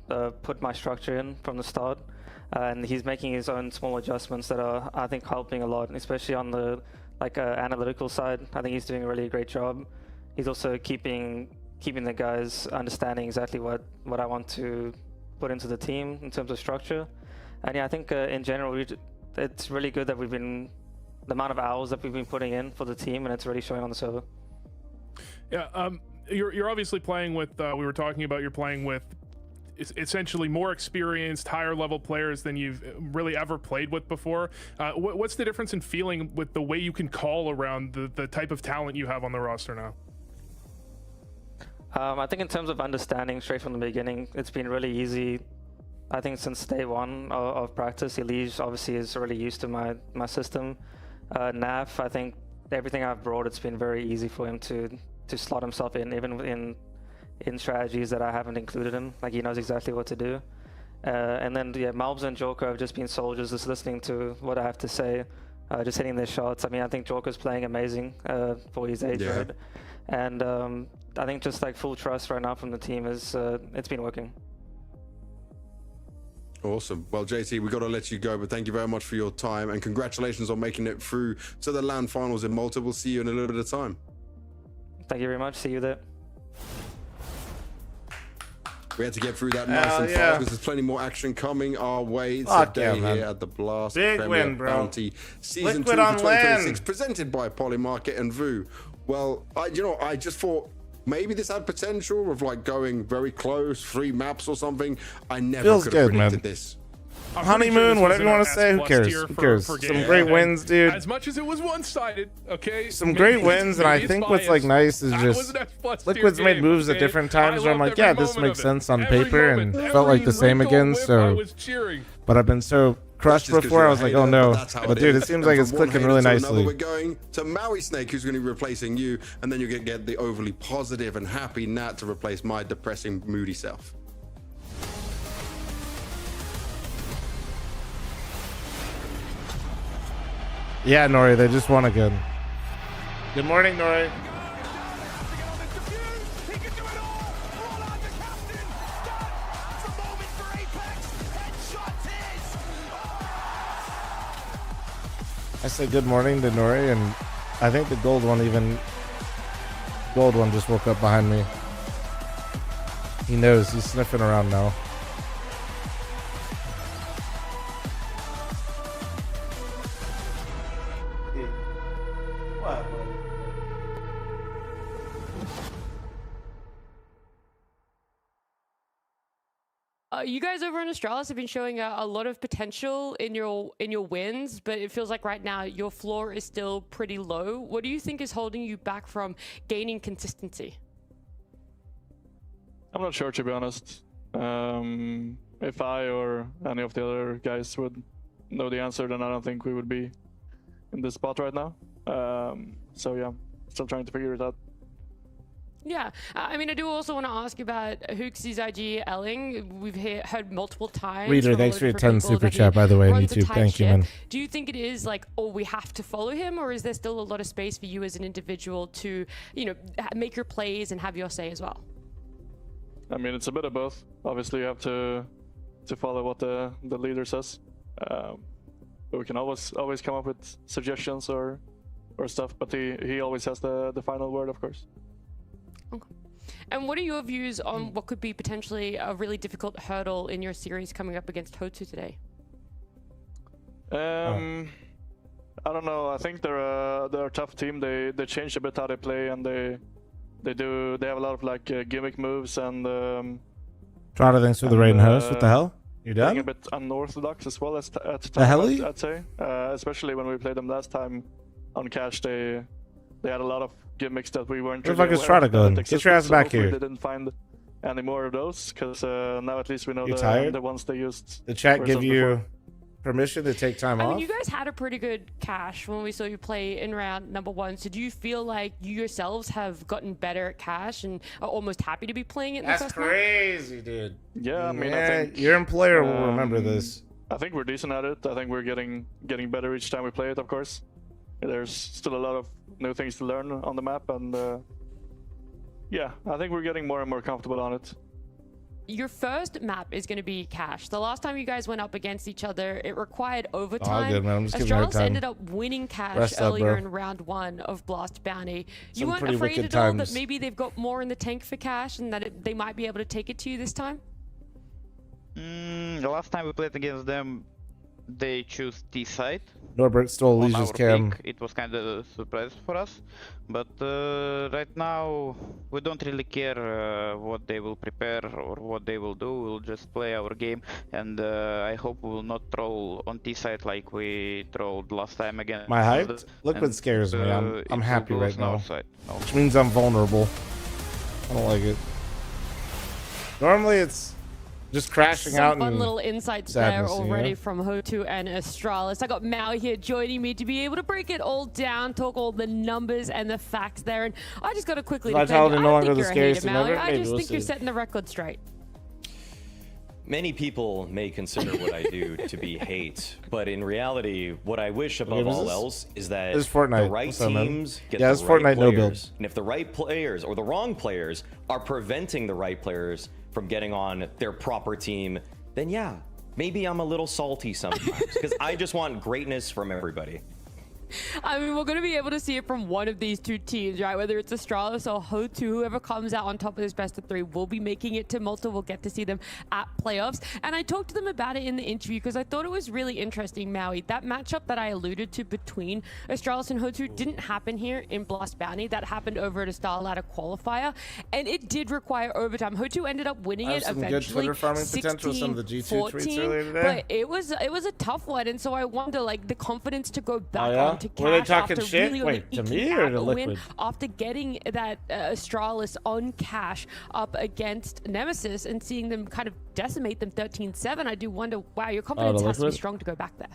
put my structure in from the start. And he's making his own small adjustments that are, I think, helping a lot, especially on the analytical side. I think he's doing a really great job. He's also keeping the guys understanding exactly what I want to put into the team in terms of structure. And yeah, I think in general, it's really good that the amount of hours that we've been putting in for the team, and it's really showing on the server. Yeah, you're obviously playing with, we were talking about, you're playing with essentially more experienced, higher level players than you've really ever played with before. What's the difference in feeling with the way you can call around the type of talent you have on the roster now? I think in terms of understanding straight from the beginning, it's been really easy. I think since day one of practice, Elise obviously is really used to my system. Nav, I think everything I've brought, it's been very easy for him to slot himself in, even in strategies that I haven't included him. Like, he knows exactly what to do. And then yeah, Malbs and Joker have just been soldiers, just listening to what I have to say, just hitting their shots. I mean, I think Joker's playing amazing for his age, right? And I think just like full trust right now from the team is it's been working. Awesome. Well, JT, we've got to let you go, but thank you very much for your time, and congratulations on making it through to the LAN finals in Malta. We'll see you in a little bit of time. Thank you very much. See you there. We had to get through that nice and fast because there's plenty more action coming our way today here at the Blast Big Premier win, bro. Bounty Season Liquid 2 on for 2026, presented by Polymarket and VOO. Well, I just thought maybe this had potential of like going very close, 3 maps or something. I never could have predicted this. Honeymoon, whatever you want to say, who cares? Who cares? Some great wins, dude. As much as it was one-sided, okay? Some great wins, and I think what's like nice is just Liquid's made moves at different times where I'm like, yeah, this makes sense on paper, and felt like the same again. So, but I've been so crushed before, I was like, oh no. But dude, it seems like it's clicking really nicely. We're going to Maui Snake, who's going to be replacing you, and then you're going to get the overly positive and happy Nat to replace my depressing, moody self. Yeah, Nori, they just won again. Good morning, Nori. I said good morning to Nori, and I think the gold one just woke up behind me. He knows, he's sniffing around now. You guys over in Australis have been showing a lot of potential in your wins, but it feels like right now your floor is still pretty low. What do you think is holding you back from gaining consistency? I'm not sure, to be honest. If I or any of the other guys would know the answer, then I don't think we would be in this spot right now. So yeah, still trying to figure it out. Yeah, I mean, I do also want to ask you about Hooks' IG Elling. We've heard multiple times. Reader, thanks for your 10 super chat, by the way, on YouTube. Thank you, man. Do you think it is like, oh, we have to follow him, or is there still a lot of space for you as an individual to, you know, make your plays and have your say as well? I mean, it's a bit of both. Obviously, you have to follow what the leader says. we can always come up with suggestions or stuff. But he always has the final word, of course. Okay. And what are your views on what could be potentially a really difficult hurdle in your series coming up against Hotu today? I don't know. I think they're a tough team. They changed a bit how they play, and they have a lot of like gimmick moves and. Trotter, thanks for the raid and host. What the hell? You done? A bit unorthodox as well at times. The hell? I'd say, especially when we played them last time on Cash, they had a lot of gimmicks that we weren't. Where the fuck is Trotter going? Get your ass back here. They didn't find any more of those because now at least we know the ones they used. The chat give you permission to take time off? I mean, you guys had a pretty good Cash when we saw you play in round number 1. So do you feel like you yourselves have gotten better at Cash and are almost happy to be playing it in the first round? That's crazy, dude. Yeah, I mean, I think your employer will remember this. I think we're decent at it. I think we're getting better each time we play it, of course. There's still a lot of new things to learn on the map, and yeah, I think we're getting more and more comfortable on it. Your first map is going to be Cash. The last time you guys went up against each other, it required overtime. Oh, good, man. I'm just giving her Astralis time. ended up winning Cash earlier in round 1 of Blast Bounty. You weren't afraid at all that maybe they've got more in the tank for Cash and that they might be able to take it to you this time? The last time we played against them, they choose T side. Norbert stole Legion's cam. It was kind of a surprise for us, but right now we don't really care what they will prepare or what they will do. We'll just play our game, and I hope we will not troll on T side like we trolled last time again. My hype? Look what scares me. I'm happy right now, which means I'm vulnerable. I don't like it. Normally it's just crashing out. Some fun little insights there already from Hotu and Astralis. I got Mao here joining me to be able to break it all down, talk all the numbers and the facts there. And I just got to quickly defend you. I don't think you're a hater, Mao. I just think you're setting the record straight. Many people may consider what I do to be hate, but in reality, what I wish above all else is that the right teams get the right players. And if the right players or the wrong players are preventing the right players from getting on their proper team, then yeah, maybe I'm a little salty sometimes because I just want greatness from everybody. I mean, we're going to be able to see it from one of these two teams, right? Whether it's Astralis or Hotu, whoever comes out on top of this best of 3 will be making it to Malta. We'll get to see them at playoffs. And I talked to them about it in the interview because I thought it was really interesting, Maui. That matchup that I alluded to between Astralis and Hotu didn't happen here in Blast Bounty. That happened over at a Star Ladder qualifier, and it did require overtime. Hotu ended up winning it eventually, 16-14, but it was a tough one. And so I wonder, like, the confidence to go back onto Cash after really wait, to me or to Liquid? After getting that Astralis on Cash up against Nemesis and seeing them kind of decimate them 13-7, I do wonder, wow, your confidence has to be strong to go back there.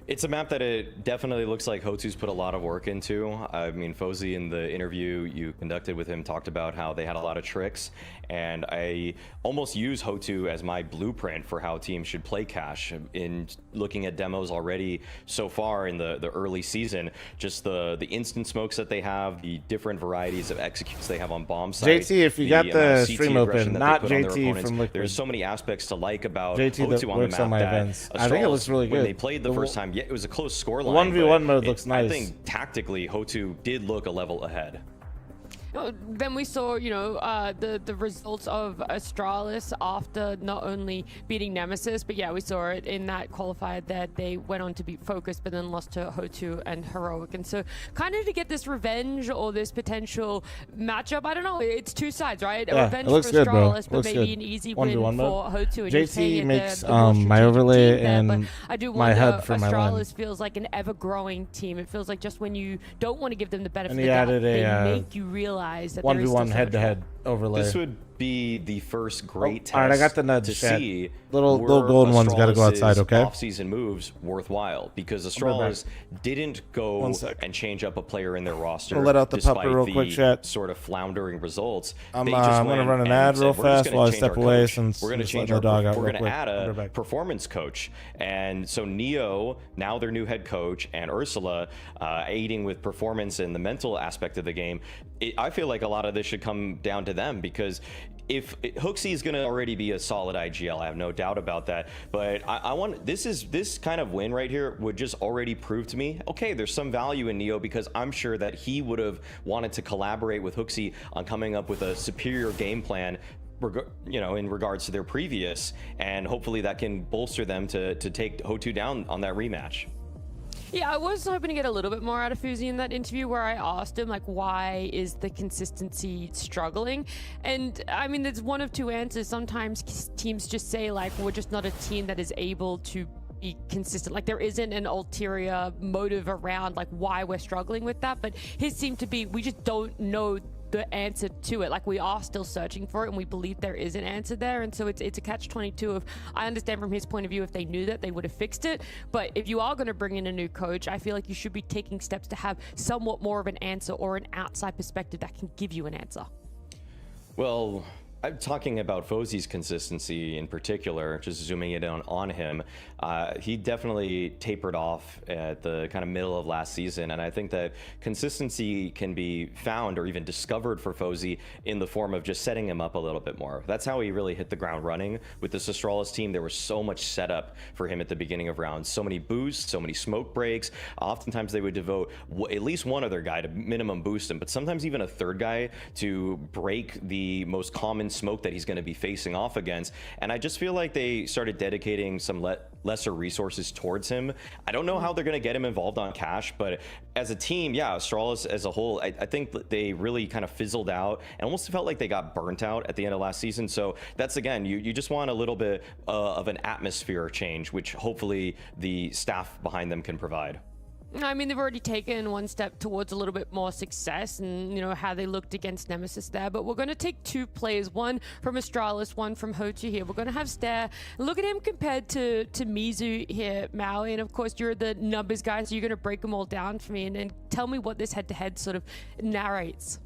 It's a map that it definitely looks like Hotu's put a lot of work into. I mean, Fozy in the interview you conducted with him talked about how they had a lot of tricks, and I almost use Hotu as my blueprint for how teams should play Cash. In looking at demos already so far in the early season, just the instant smokes that they have, the different varieties of executes they have on bomb site. JT, if you got the stream open, not JT from Liquid. There's so many aspects to like about JT Hotu on the map on my that events. I think it looks really good. When they played the first time, yeah, it was a close scoreline. 1v1 mode looks nice. I think tactically, Hotu did look a level ahead. Then we saw, you know, the results of Astralis after not only beating Nemesis, but yeah, we saw it in that qualifier that they went on to beat Focus, but then lost to Hotu and Heroic. And so kind of to get this revenge or this potential matchup, I don't know, it's two sides, right? Yeah, revenge it looks for good, Astralis, bro. but maybe an easy win for Hotu. And JT makes my overlay and I do my wonder, head for my Astralis lens. feels like an ever-growing team. It feels like just when you don't want to give them the benefit And of he the doubt, added they a, make you realize that there is 1v1 head-to-head overlay. This would be the first great test all right, I got the nudge, to chat. see Little golden ones got to go outside, okay? Off-season moves worthwhile because Astralis didn't go and change up a player in their roster. I'll let out the despite pupper real quick, chat. Sort of floundering results. I'm They just gonna went run an and ad said, real "We're just fast gonna while I change step our away coach. since we're going to just change let our my dog out we're real going to quick. add I'll be a right back. performance coach." And so Neo, now their new head coach, and Ursula aiding with performance and the mental aspect of the game. I feel like a lot of this should come down to them, because if Hooksy is going to already be a solid IGL, I have no doubt about that. But I want this kind of win right here would just already prove to me, okay, there's some value in Neo, because I'm sure that he would have wanted to collaborate with Hooksy on coming up with a superior game plan, you know, in regards to their previous, and hopefully that can bolster them to take Ho2 down on that rematch. Yeah, I was hoping to get a little bit more out of Fuzi in that interview, where I asked him, like, why is the consistency struggling? And I mean, there's one of two answers. Sometimes teams just say, like, we're just not a team that is able to be consistent. Like, there isn't an ulterior motive around, like, why we're struggling with that. But his seemed to be, we just don't know the answer to it. Like, we are still searching for it, and we believe there is an answer there. And so it's a catch-22 of, I understand from his point of view, if they knew that, they would have fixed it. But if you are going to bring in a new coach, I feel like you should be taking steps to have somewhat more of an answer, or an outside perspective that can give you an answer. Well, I'm talking about fl0m's consistency in particular, just zooming in on him. He definitely tapered off at the kind of middle of last season, and I think that consistency can be found or even discovered for fl0m in the form of just setting him up a little bit more. That's how he really hit the ground running with this Astralis team. There was so much setup for him at the beginning of rounds, so many boosts, so many smoke breaks. Oftentimes they would devote at least one other guy to minimum boost him, but sometimes even a third guy to break the most common smoke that he's going to be facing off against. And I just feel like they started dedicating some lesser resources towards him. I don't know how they're going to get him involved on cash, but as a team, yeah, Astralis as a whole, I think that they really kind of fizzled out and almost felt like they got burnt out at the end of last season. So that's, again, you just want a little bit of an atmosphere change, which hopefully the staff behind them can provide. I mean, they've already taken one step towards a little bit more success, and, you know, how they looked against Nemesis there. But we're going to take two players, one from Astralis, one from Ho2 here. We're going to have Stare. Look at him compared to Mizu here, Maui. And of course, you're the numbers guy, so you're going to break them all down for me and tell me what this head-to-head sort of narrates.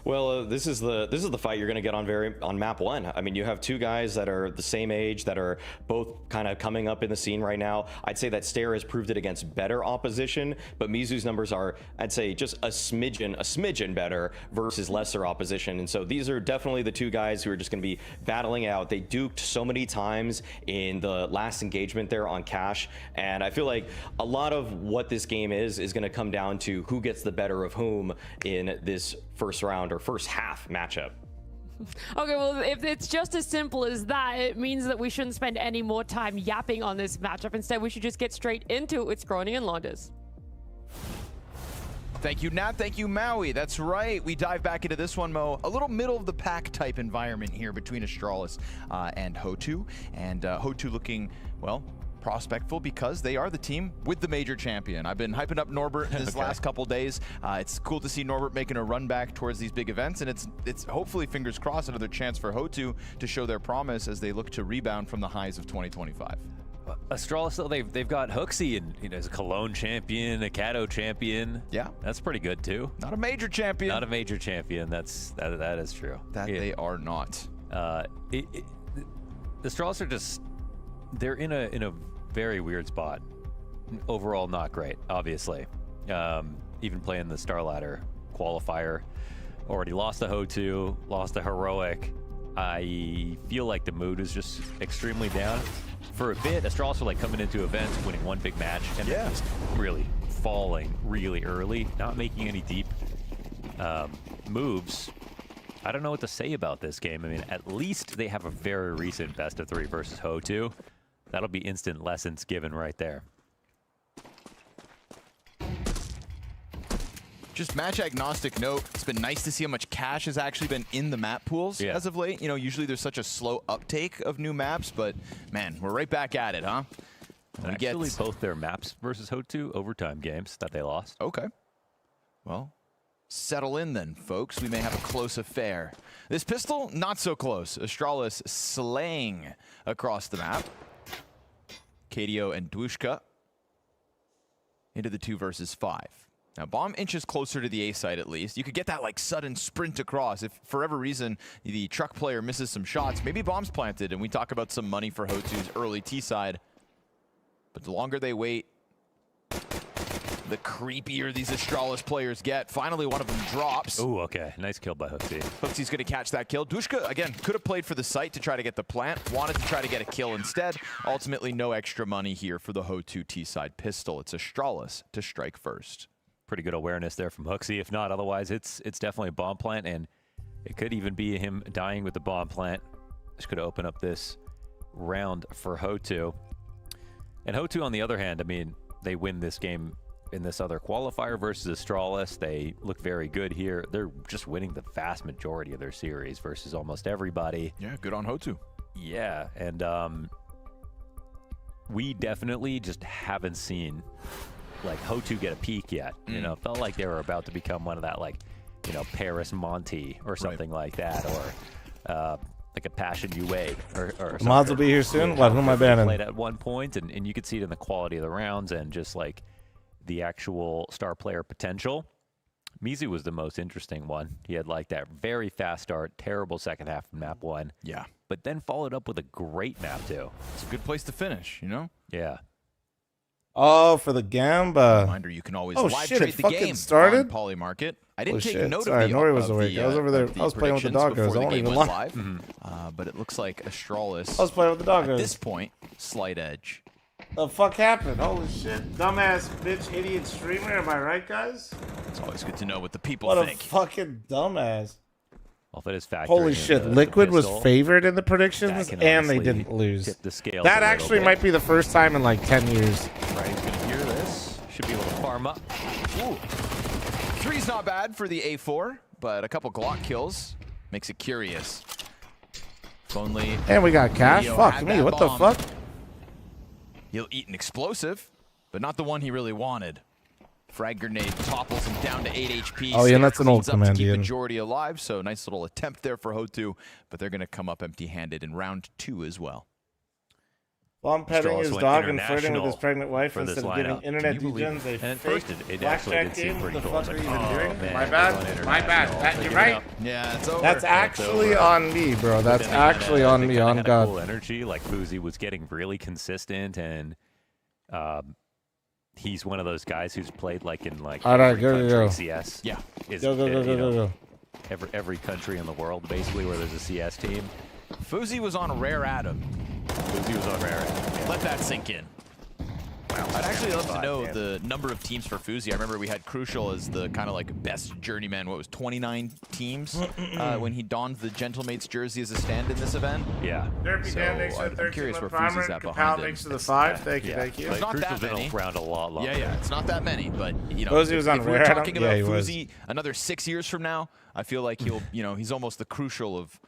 Well, this is the fight you're going to get on map 1. I mean, you have two guys that are the same age, that are both kind of coming up in the scene right now. I'd say that Stare has proved it against better opposition, but Mizu's numbers are, I'd say, just a smidgen better versus lesser opposition. And so these are definitely the two guys who are just going to be battling out. They duked so many times in the last engagement there on Cash, and I feel like a lot of what this game is going to come down to who gets the better of whom in this first round or first half matchup. Okay, well, if it's just as simple as that, it means that we shouldn't spend any more time yapping on this matchup. Instead, we should just get straight into it with Scrawny and Launders. Thank you, Nat. Thank you, Maui. That's right. We dive back into this one, Mo. A little middle of the pack type environment here between Astralis and Ho2. And Ho2 looking, well, prospectful, because they are the team with the major champion. I've been hyping up Norbert this last couple days. It's cool to see Norbert making a run back towards these big events, and it's hopefully, fingers crossed, another chance for Ho2 to show their promise as they look to rebound from the highs of 2025. Astralis, though, they've got Hooksy, and as a Cologne champion, a Kato champion. Yeah, that's pretty good too. Not a major champion. Not a major champion. That is true. That they are not. The Astralis are just, they're in a very weird spot. Overall, not great, obviously. Even playing the Star Ladder qualifier, already lost to Ho2, lost to Heroic. I feel like the mood is just extremely down. For a bit, Astralis were like coming into events, winning one big match, and then just really falling really early, not making any deep moves. I don't know what to say about this game. I mean, at least they have a very recent best of 3 versus Ho2. That'll be instant lessons given right there. Just match agnostic note, it's been nice to see how much cash has actually been in the map pools as of late. You know, usually there's such a slow uptake of new maps, but man, we're right back at it, huh? Actually, both their maps versus Ho2 overtime games that they lost. Okay. Well, settle in then, folks. We may have a close affair. This pistol, not so close. Astralis slaying across the map. KDO and Dwushka into the 2 versus 5. Now, Bomb inches closer to the A side, at least. You could get that, like, sudden sprint across. If, for whatever reason, the truck player misses some shots, maybe Bomb's planted, and we talk about some money for Ho2's early T side. But the longer they wait, the creepier these Astralis players get. Finally, one of them drops. Ooh, okay. Nice kill by Hooksy. Hooksy's going to catch that kill. Dushka, again, could have played for the site to try to get the plant. Wanted to try to get a kill instead. Ultimately, no extra money here for the Ho2 T-side pistol. It's Astralis to strike first. Pretty good awareness there from Hooksy. If not, otherwise, it's definitely a bomb plant, and it could even be him dying with the bomb plant. This could open up this round for Ho2. And Ho2, on the other hand, I mean, they win this game in this other qualifier versus Astralis. They look very good here. They're just winning the vast majority of their series versus almost everybody. Yeah, good on Ho2. Yeah, and we definitely just haven't seen like Ho2 get a peak yet. You know, felt like they were about to become one of that, like, you know, Paris Monty or something like that, or like a Passion UA or Mods will be here soon. What? Who am I banning? Played at one point, and you could see it in the quality of the rounds and just like the actual star player potential. Mizu was the most interesting one. He had like that very fast start, terrible second half of map 1. Yeah. But then followed up with a great map 2. It's a good place to finish, you know? Yeah. Oh, for the Gamba. Reminder, you can always Oh live shit! trade It the fucking game started. on Polymarket. I didn't Holy take shit. note Sorry, of the Nori was of awake. the, I was over there. of I was playing with the predictions doggos. before I the won't game even went lie. live. But it looks like Astralis. I was playing with the doggos. At this point, slight edge. The fuck happened? Holy shit! Dumbass bitch idiot streamer. Am I right, guys? It's always good to know what the people What think. a fucking dumbass. Well, if it is factoring Holy in shit! the Liquid was pistol, favored in the predictions, can and they honestly didn't lose. tip the scales That a little actually bit. might be the first time in like 10 years. Right, he's gonna hear this. Should be able to farm up. Ooh. 3's not bad for the A4, but a couple Glock kills makes it curious. If only And we got cash. Leo Fuck had me. that What bomb. the fuck? He'll eat an explosive, but not the one he really wanted. Frag grenade topples him down to 8 HP. Oh, yeah, that's an old Cleans up to command, keep Ian. majority alive, so nice little attempt there for Ho2, but they're going to come up empty-handed in round 2 as well. Well, I'm petting Astralis his went dog and flirting with international his pregnant wife for this instead of giving lineup. internet Can you believe degens a it? And at fake first it actually blackjack did seem game. What pretty the cool. I fuck was are you like, even oh, doing? man, My we're bad. going My bad. international. That, So you're give it right. up. Yeah, it's over. That's actually on me, bro. That's But then actually again, on they me, kinda on had a God. cool energy. Like Fuzi was getting really consistent, and he's one of those guys who's played like in like All right, every go, country go. CS. Yeah. Is, Go, go, go, you go, know, go, go. Every country in the world, basically, where there's a CS team. Fuzi was on Rare Adam. Fuzi was on Rare Adam. Yeah. Let that sink in. I'd actually love to know the number of teams for Fuzi. I remember we had Crucial as the kind of like best journeyman. What was 29 teams when he donned the Gentlemates jersey as a stand in this event? Yeah. Derpy So Dan thanks for the I'm 13 curious where month Fuzi's primer. at Kapow behind him. thanks for the 5. Thank you, Yeah. thank you. It's not Crucial's that been many. around a lot longer. Yeah, it's not that many, but you know, Fuzi was on if we're Rare Adam? talking Yeah, about he was. Fuzi another 6 years from now, I feel like he'll, you know, he's almost the Crucial of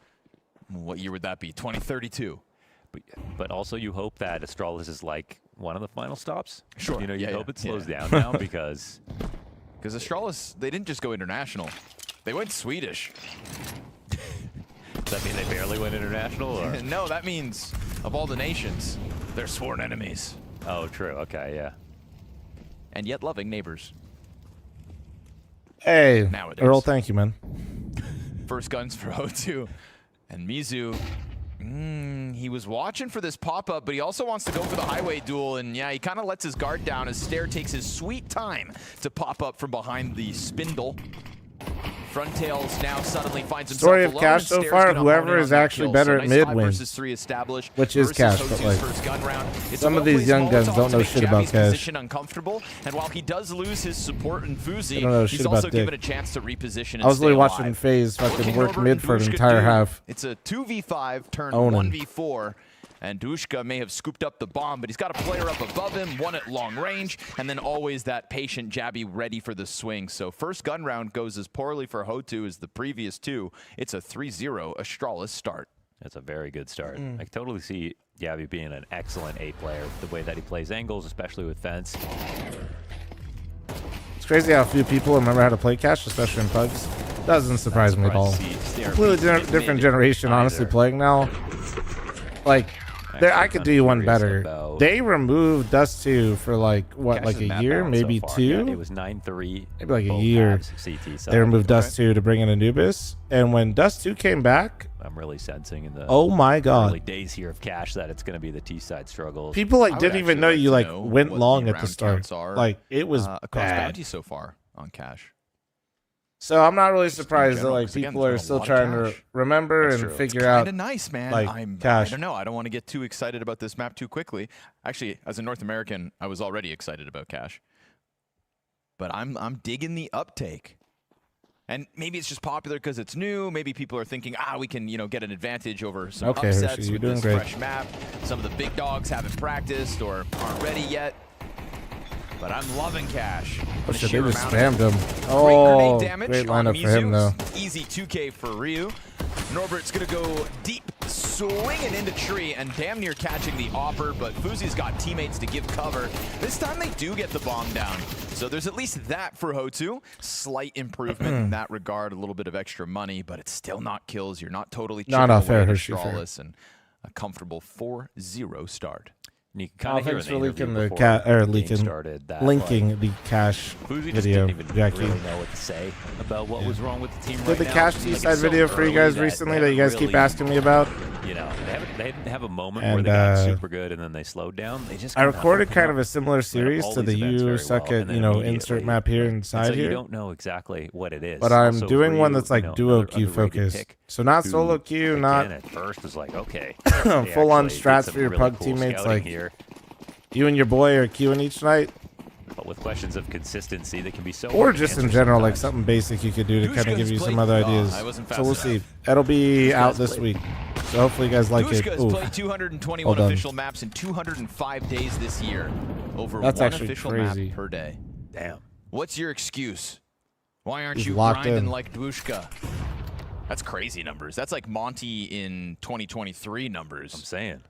what year would that be? 2032. But also you hope that Astralis is like one of the final stops. Sure. You know, you Yeah, hope yeah. it slows Yeah. down now because Astralis, they didn't just go international. They went Swedish. does that mean they barely went international? Or? No, that means of all the nations, they're sworn enemies. Oh, true. Okay, yeah. And yet loving neighbors. Hey, Nowadays. Earl, thank you, man. First guns for O2. And Mizu, he was watching for this pop-up, but he also wants to go for the highway duel. And yeah, he kind of lets his guard down as Stair takes his sweet time to pop up from behind the spindle. Frontails now suddenly finds himself Story of alone, Cash and so Stair's far, gonna whoever hone in is on that actually kill. better So at nice mid 5 wins. versus 3 established, Which is versus Cash, but Hotu's like first gun round. It's some a of these well-placed young guns Molotov don't to know make shit about Javi's Cash. position uncomfortable, and while he does lose his support in They don't know Fuzi, shit he's about also dick. given a chance to reposition and I was stay literally alive. watching FaZe fucking Looking work over mid at for an Dushka entire Dude. half. It's a 2v5 turn Owning. 1v4. And Dushka may have scooped up the bomb, but he's got a player up above him, one at long range, and then always that patient Jabby ready for the swing. So first gun round goes as poorly for Ho2 as the previous two. It's a 3-0 Astralis start. That's a very good start. I can totally see Jabby being an excellent A player, the way that he plays angles, especially with fence. It's crazy how few people remember how to play Cash, especially in Pugs. Doesn't surprise me at all. Completely different generation, honestly, playing now. Like, I could do you one better. They removed Dust 2 for like, what, like a year, maybe so 2? Yeah, it was 9-3. Maybe like a both year. halves, CT They side. removed Dust 2 to bring in Anubis. And when Dust 2 came back, I'm really sensing in the Oh my God. early days here of Cash that it's going to be the T-side struggles. People like I would didn't even know actually you like like to know went what long the at the round start. counts are, Like it was across bad. bounty so far on Cash. So I'm not really surprised general, that like 'cause again, people there's are been a still lot of trying to cash. remember That's and true. figure It's out. kind of nice, man. Like I Cash. don't know. I don't want to get too excited about this map too quickly. Actually, as a North American, I was already excited about Cash. But I'm digging the uptake. And maybe it's just popular because it's new. Maybe people are thinking, we can, get an advantage over some Okay, upsets Hershey, you're with doing this great. fresh map. Some of the big dogs haven't practiced or aren't ready yet. But I'm loving Cash. Oh The shit, they sheer just amount spammed of him. great Oh, grenade damage great on lineup for him Mizu. though. Easy 2K for Ryu. Norbert's gonna go deep, swinging into tree, and damn near catching the Opper, but fl0m's got teammates to give cover. This time they do get the bomb down. So there's at least that for Hotu. Slight improvement in that regard, a little bit of extra money, but it's still not kills. You're not totally chipping No, away fair, at Hershey, fair. Astralis, and a comfortable 4-0 start. And you can kind of hear in Thanks the for interview leaking the before the game leaking, started that, linking the Cash fl0m just video, didn't even Jackie. really know what to say about what was wrong with the team Did right the now. Cash Like, T-side it's so video for you guys early recently they that you guys haven't keep asking me about? You know, they didn't have a moment And, where they got super good and then they slowed down. They just I kinda recorded opened kind up, of a similar series all to the these events you very suck well, at, and then you know, immediately, insert map here and inside so here. you don't know exactly what it is. But I'm Also, doing for one you, that's like duo another queue underrated focused. pick So not who, solo queue, again, not at first was like, okay, full on they actually did strats some for your really pug cool teammates. scouting Like here. you and your boy are queuing each night. But with questions of consistency, they can be so Or hard to just in answer general, like sometimes. something basic you could do to kind of give you some other ideas. I wasn't fast So we'll enough. see. It'll be out Dushka's this played. week. So hopefully you guys like it. Dushka has Ooh. played 221 Well done. official maps in 205 days this year. Over That's one actually official crazy. map per day. Damn. What's your excuse? Why aren't He's you locked grinding in. like Dushka? That's crazy numbers. That's like Monty in 2023 numbers. I'm saying.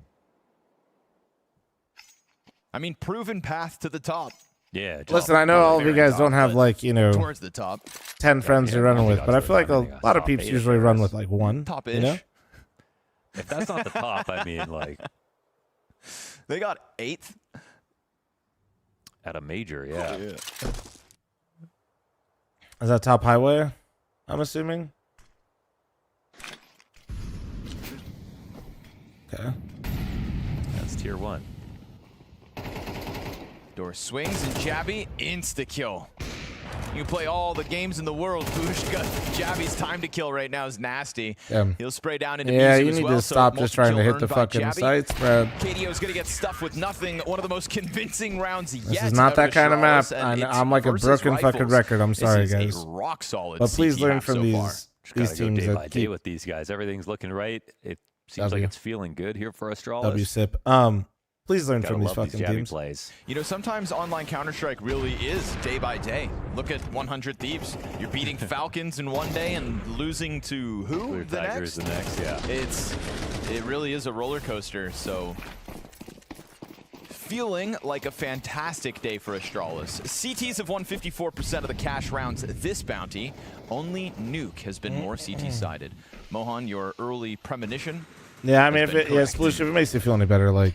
I mean, proven path to the top. Yeah. Listen, I know all of you guys don't have like, you know, towards the top. 10 friends you're running with, but I feel like a lot of top peeps eight usually run with like one. Top-ish. You know? If that's not the top, I mean, like They got 8th at a major, yeah. Is that top highway? I'm assuming. Okay. That's tier 1. Door swings and Jabby, insta-kill. You play all the games in the world, Dushka. Jabby's time to kill right now is nasty. Yeah. He'll spray down into Yeah, Mizu you as need well, to so stop just trying to multi-kill hit the earned by fucking Jabby. sights, bro. KDO's gonna get stuffed with nothing. One of the most convincing rounds yet. This is not that kind of map. I'm like a broken fucking record. I'm sorry, this is guys. A rock solid But please CT learn map from so these far. Just gotta go teams day that by day keep with these guys. Everything's looking right. It seems W. like it's feeling good here for Astralis. W-sip. Please learn Gotta from these love fucking Jabby teams. plays. You know, sometimes online Counter-Strike really is day by day. Look at 100 Thieves. You're beating Falcons in one day and losing to who Clear the Tigers next? the next, yeah. It really is a roller coaster. So feeling like a fantastic day for Astralis. CTs have won 54% of the cash rounds this bounty. Only Nuke has been more CT-sided. Mohan, your early premonition? Yeah, I mean, if it, if it makes you feel any better, like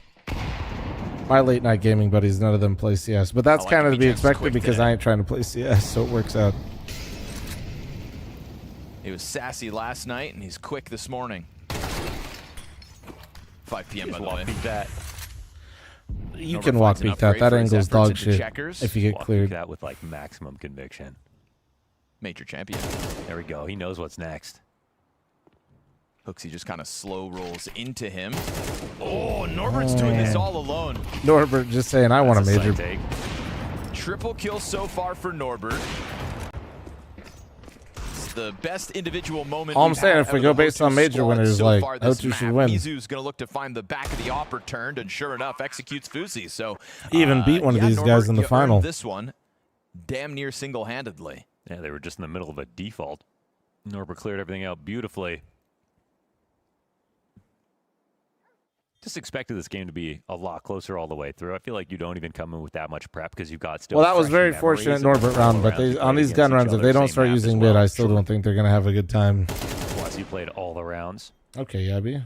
my late night gaming buddies, none of them play CS, but that's kind of to be expected because I ain't trying to play CS, so it works out. He was sassy last night, and he's quick this morning. 5 p.m. by the way. That. You can walk peek that. That angle's dog shit. If you get Walk cleared. that with like maximum conviction. Major champion. There we go. He knows what's next. Hooksy just kind of slow rolls into him. Oh, Norbert's doing this all alone. Norbert just saying, I want a major. Triple kill so far for Norbert. It's the best individual moment. All I'm we've saying, had if we out go of the based on Hotu major squad winners, so like, far this Hotu should map. win. Mizu's going to look to find the back of the opper turned, and sure enough, executes fl0m. So Even beat one of these Norbert, guys in the you final. earned this one damn near single-handedly. Yeah, they were just in the middle of a default. Norbert cleared everything out beautifully. Just expected this game to be a lot closer all the way through. I feel like you don't even come in with that much prep because you've got still. Well, that was fresh very memories fortunate of Norbert the round, but rounds they you on played these gun against each runs, if other, they don't same start map as using well. mid, I still don't think they're going to have a good time. Plus, you played all the rounds. Okay, Yabby.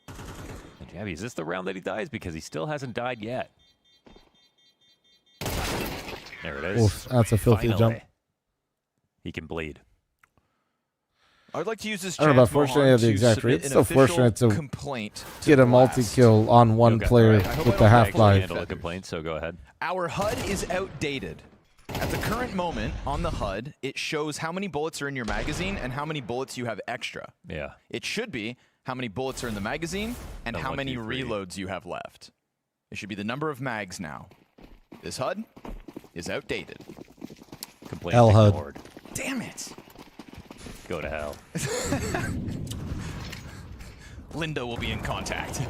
And Jabby, is this the round that he dies? Because he still hasn't died yet. There it is. Oof, that's a filthy Finally. jump. He can bleed. I'd like to use this I don't know about chance, fortunate Mohan, of the to exact submit rate. It's an still official fortunate to complaint to get a Blast. multi-kill on one Okay, player right. with the half-life. Handle a complaint, so go ahead. Our HUD is outdated. At the current moment on the HUD, it shows how many bullets are in your magazine and how many bullets you have extra. Yeah. It should be how many bullets are in the magazine and how many reloads you have left. It should be the number of mags now. This HUD is outdated. Complaint L HUD. ignored. Damn it. Go to hell. Linda will be in contact.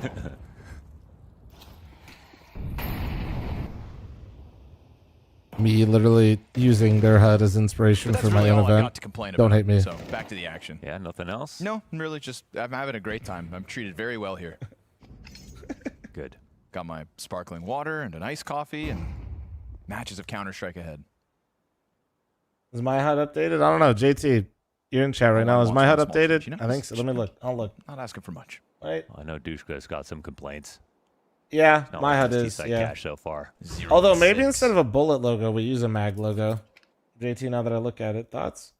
Me literally using their HUD as inspiration But for that's my really own all I event. got to complain Don't about. hate me. So back to the action. Yeah, nothing else? No, really just, I'm having a great time. I'm treated very well here. Good. Got my sparkling water and an iced coffee and matches of Counter-Strike ahead. Is my HUD updated? I don't know. JT, you're in chat right now. Is my HUD updated? You know, I think so. Let me look. I'll look. Not asking for much. Right. I know Dushka's got some complaints. Yeah, Not my like HUD this is. T-side Yeah. cache so far. Although maybe instead of a bullet logo, we use a mag logo. JT, now that I look at it, thoughts?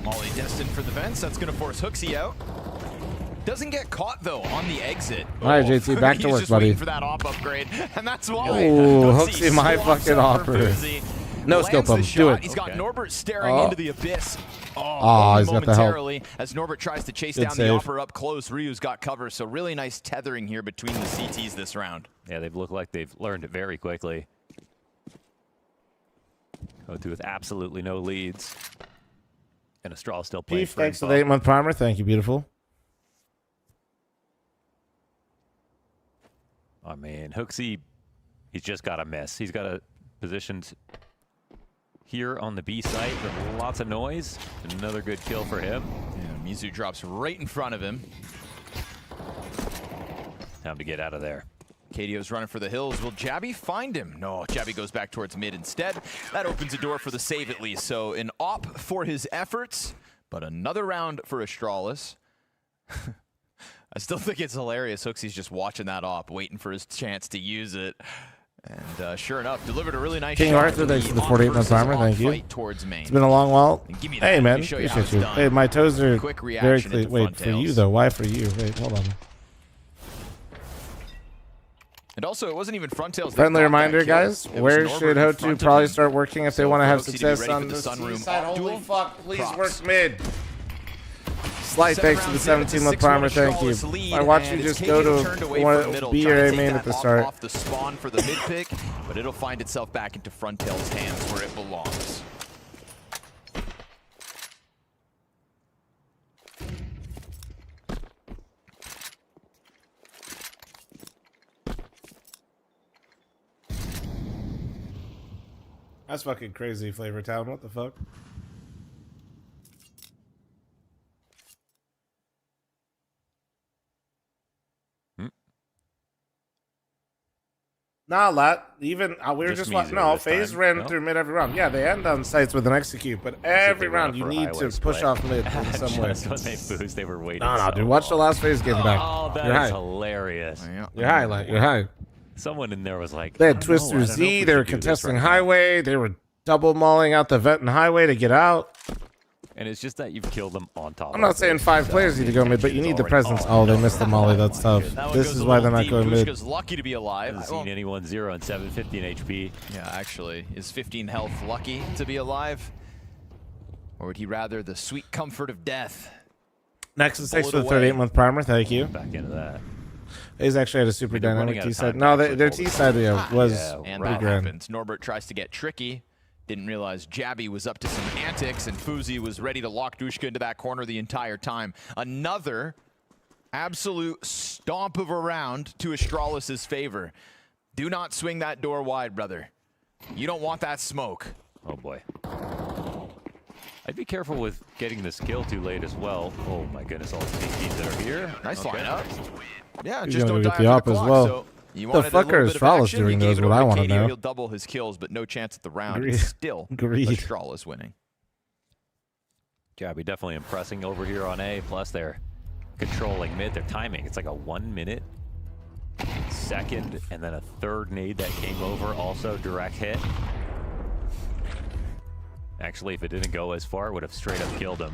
Molly destined for the vents. That's going to force Hooksy out. Doesn't get caught, though, on the exit. All right, JT, back to He's work, just buddy. waiting for that op upgrade, and that's why. Ooh, Hooksy, my fucking offer. No scope him. Do it. He's got Norbert staring into the abyss. Oh, he's got the help. Momentarily, as Norbert tries to chase Good down save. the offer up close, Ryu's got cover, so really nice tethering here between the CTs this round. Yeah, they've looked like they've learned it very quickly. O2 with absolutely no leads. And Astral still playing. Beef, thanks for the 8-month primer. Thank you, beautiful. I mean, Hooksy, he's just got a miss. He's got a positioned here on the B site with lots of noise. Another good kill for him. Yeah, Mizu drops right in front of him. Time to get out of there. KDO's running for the hills. Will Jabby find him? No, Jabby goes back towards mid instead. That opens a door for the save at least. So an op for his efforts, but another round for Astralis. I still think it's hilarious. Hooksy's just watching that op, waiting for his chance to use it. And sure enough, delivered a really nice King shot. Arthur, thanks for the 48-month primer. Thank you. Towards main. It's been a long while. And give me Hey, that. Let man. me show you how Appreciate it's you. done. Hey, my toes are Quick very reaction clean. into Wait, front for you, tails. though. Why for you? Wait, hold on. And also, it wasn't even front tails. Friendly that got that reminder, kill. guys. It was Where Norbert should in Hotu front of probably him. start working if they So want to for have Hotu to be success ready on for the the sunroom side? op Holy duel? fuck, please Props. work mid. Slight, 7 thanks for the rounds in, it's a 17-month primer. 6-1 Thank you. Astralis lead, I watch you and just it's go KDO to turned away from one, middle, B trying or to A take main that at the up start. off the spawn for the mid pick, but it'll find itself back into front tail's hands where it belongs. That's fucking crazy, Flavor Town. What the fuck? Nah, Lat. Even we were just watching. No, FaZe ran through mid every round. Yeah, they end on sites with an execute, but every round you need to push off mid in some way. Just when they boost, they were waiting. No, dude. Watch the last FaZe game back. Oh, that You're is high. hilarious. You're high, Lat. You're high. Someone in there was like, They I had don't Twister know, I don't know if Z. we They were should do this contesting right now. highway. They were double mauling out the vet and highway to get out. And it's just that you've killed them on top. I'm not saying 5 players need to go mid, but you need the presence. Oh, they missed the molly. That's tough. This is why they're not going mid. Dushka's lucky to be alive. Hasn't seen anyone 0 and 715 HP. Yeah, actually. Is 15 health lucky to be alive? Or would he rather the sweet comfort of death? Next is thanks for the Bullet away. 38-month primer. Thank you. Back into that. He's actually had a super They're running dynamic out of T side. time No, to actually their hold T it. side was And pretty that grand. happens. Norbert tries to get tricky. Didn't realize Jabby was up to some antics, and Fuzi was ready to lock Dushka into that corner the entire time. Another absolute stomp of a round to Astralis' favor. Do not swing that door wide, brother. You don't want that smoke. Oh boy. I'd be careful with getting this kill too late as well. Oh my goodness, all the teams that are here. Nice lineup. Yeah, He's just gonna don't go die get the after op the as clock. well. So you The wanted a little fucker bit is of Astralis action, doing you those, gave it what I over wanna KDO, know. He'll double his kills, but no chance at the round. Agreed. It's still Agreed. Astralis winning. Jabby definitely impressing over here on A. Plus they're controlling mid. Their timing, it's like a 1 minute Second, and then a third nade that came over, also direct hit. Actually, if it didn't go as far, it would have straight up killed him.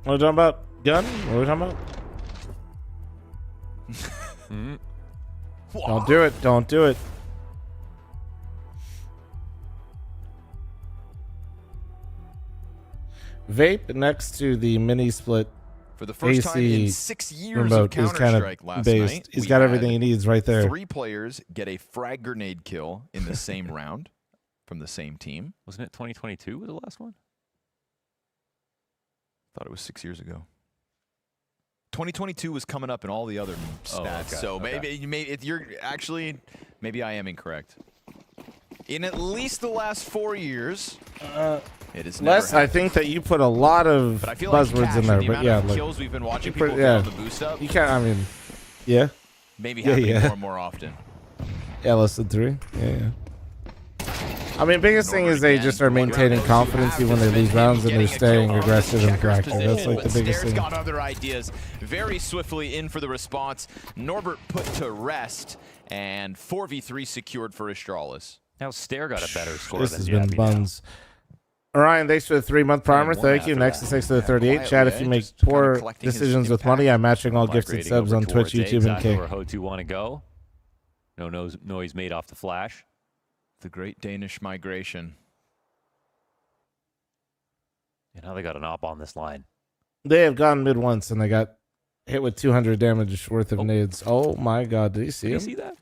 What are we talking about? Gun? What are we talking about? Don't do it. Don't do it. Vape next to the mini split. For the first time in 6 years of Counter-Strike last night, he's got everything he needs right there. 3 players get a frag grenade kill in the same round from the same team. Wasn't it 2022 was the last one? Thought it was 6 years ago. 2022 was coming up in all the other stats, okay, so maybe you're actually maybe I am incorrect. In at least the last 4 years, it is never I think that you put a lot of buzzwords in there, but yeah, like kills we've been watching people get on the boost up. You can't. I mean, yeah. Maybe happening more and more often. Yeah, less than 3. Yeah. I mean, biggest thing is they just are maintaining confidence even when they lose rounds, and they're staying aggressive and proactive. That's like the biggest thing. Got other ideas very swiftly in for the response. Norbert put to rest, and 4v3 secured for Astralis. Now Stair got a better score This than has been Jabby buns. Orion, thanks for the 3-month primer. Thank you. Next is thanks to the 38. Chat, if you make poor decisions with money, I'm matching all gifted subs on Twitch, YouTube, and Kick. Where Ho2 want to go. No noise made off the flash. The Great Danish Migration. And now they got an op on this line. They have gone mid once, and they got hit with 200 damage worth of nades. Oh my god, did you see him? Did you see that?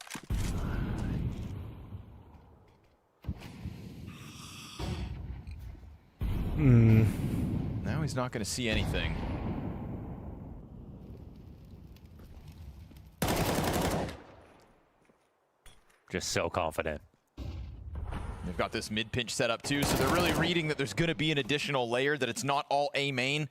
Now he's not going to see anything. Just so confident. They've got this mid-pinch set up too, so they're really reading that there's going to be an additional layer, that it's not all A main.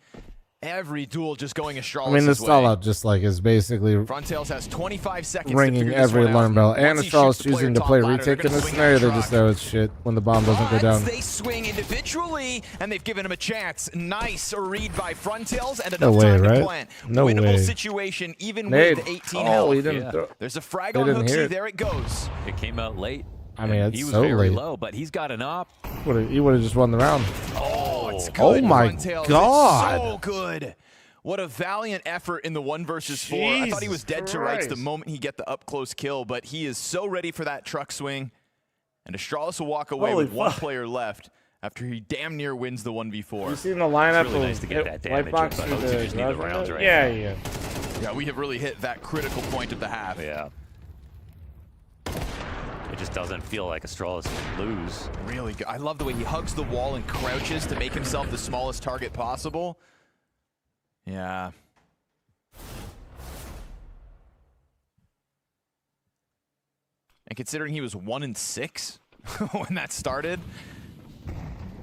Every duel just going Astralis' I mean, the way. stall out just like is basically Frontails has 25 seconds ringing every alarm bell. And Astralis choosing to play retake in this scenario, they just know it's shit when the bomb doesn't go down. They swing individually, and they've given him a chance. Nice read by Frontails, and No enough way, time to right? plant. No Winnable way. situation, even Nade. with 18 Oh, health. he didn't throw. There's a frag They on didn't hear Hooksy. it. There it goes. It came out late. I mean, it's he was so very late. low, but he's got an op. He would have just won the round. Oh, it's good. Oh my Frontails. god. It's so good. What a valiant effort in the 1 versus 4. I thought he was dead to rights the moment he get the up-close kill, but he is so ready for that truck swing. And Astralis will walk away with one player left after he damn near wins the 1v4. You seen the lineup? It's really nice to get that damage, but Ho2 just need the rounds right now. Yeah, we have really hit that critical point of the half. Yeah. It just doesn't feel like Astralis can lose. Really good. I love the way he hugs the wall and crouches to make himself the smallest target possible. Yeah. And considering he was 1-6 when that started,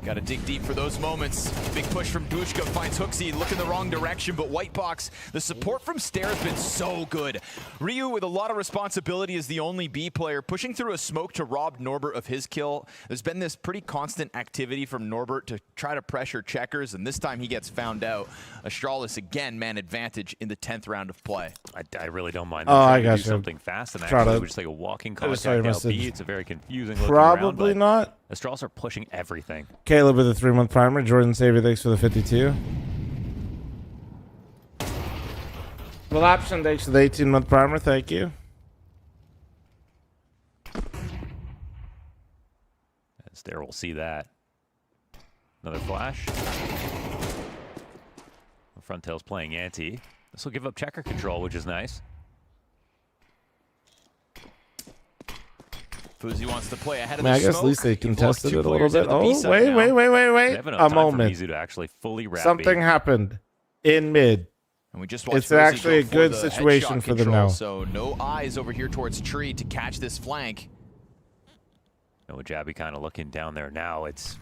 got to dig deep for those moments. Big push from Dushka finds Hooksy, looking the wrong direction, but Whitebox, the support from Stair has been so good. Ryu with a lot of responsibility as the only B player, pushing through a smoke to rob Norbert of his kill. There's been this pretty constant activity from Norbert to try to pressure checkers, and this time he gets found out. Astralis again, man advantage in the 10th round of play. I really don't mind. I to got do you. something fast and Try actually to- we just take a walking I just saw your contact out B. message. It's a very confusing looking round, Probably but not. Astralis are pushing everything. Caleb with a 3-month primer. Jordan Savior, thanks for the 52. Relaption, thanks for the 18-month primer. Thank you. Stair will see that. Another flash. Frontail's playing anti. This will give up checker control, which is nice. Fuzi wants to play ahead of I mean, the I guess smoke. at least they He contested forced it two a little players bit. into the Oh, B side wait, now. wait. They have enough A time for moment. Mizu to actually fully wrap Something B. happened in mid. And we just watched It's Fuzi actually a go for good the situation headshot for them control, now. So no eyes over here towards Tree to catch this flank. No, Jabby kind of looking down there now. It's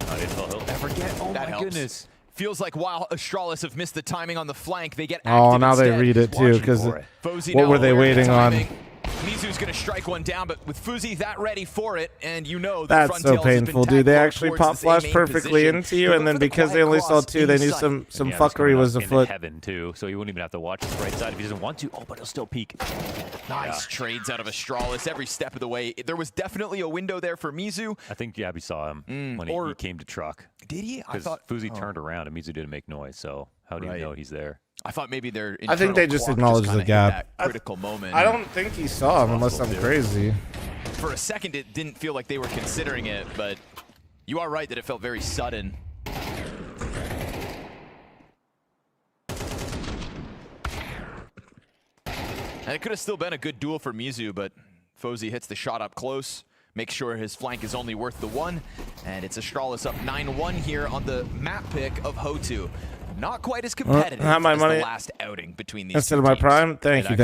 not until he'll ever get. Oh That my helps. goodness. Feels like while Astralis have missed the timing on the flank, they get active Oh, now they instead. read it too, because Fozy what now were they aware of the waiting on? timing. Mizu's going to strike one down, but with fl0m that ready for it, and you know that's so painful, dude. They actually pop flash perfectly into you, and then because they only saw 2, they knew some fuckery was afoot. Heaven too, so he wouldn't even have to watch his right side if he doesn't want to. Oh, but he'll still peek. Nice trades out of Astralis every step of the way. There was definitely a window there for Mizu. I think Yabby saw him when he came to truck. Did he? I thought fl0m turned around and Mizu didn't make noise, so how do you know he's there? I thought maybe their I think they just acknowledged the gap. Critical moment. I don't think he saw him unless I'm crazy. For a second, it didn't feel like they were considering it, but you are right that it felt very sudden. And it could have still been a good duel for Mizu, but fl0m hits the shot up close, makes sure his flank is only worth the 1, and it's Astralis up 9-1 here on the map pick of Hotu. Not quite as competitive as the last outing between these instead two of my teams. prime. Thank you.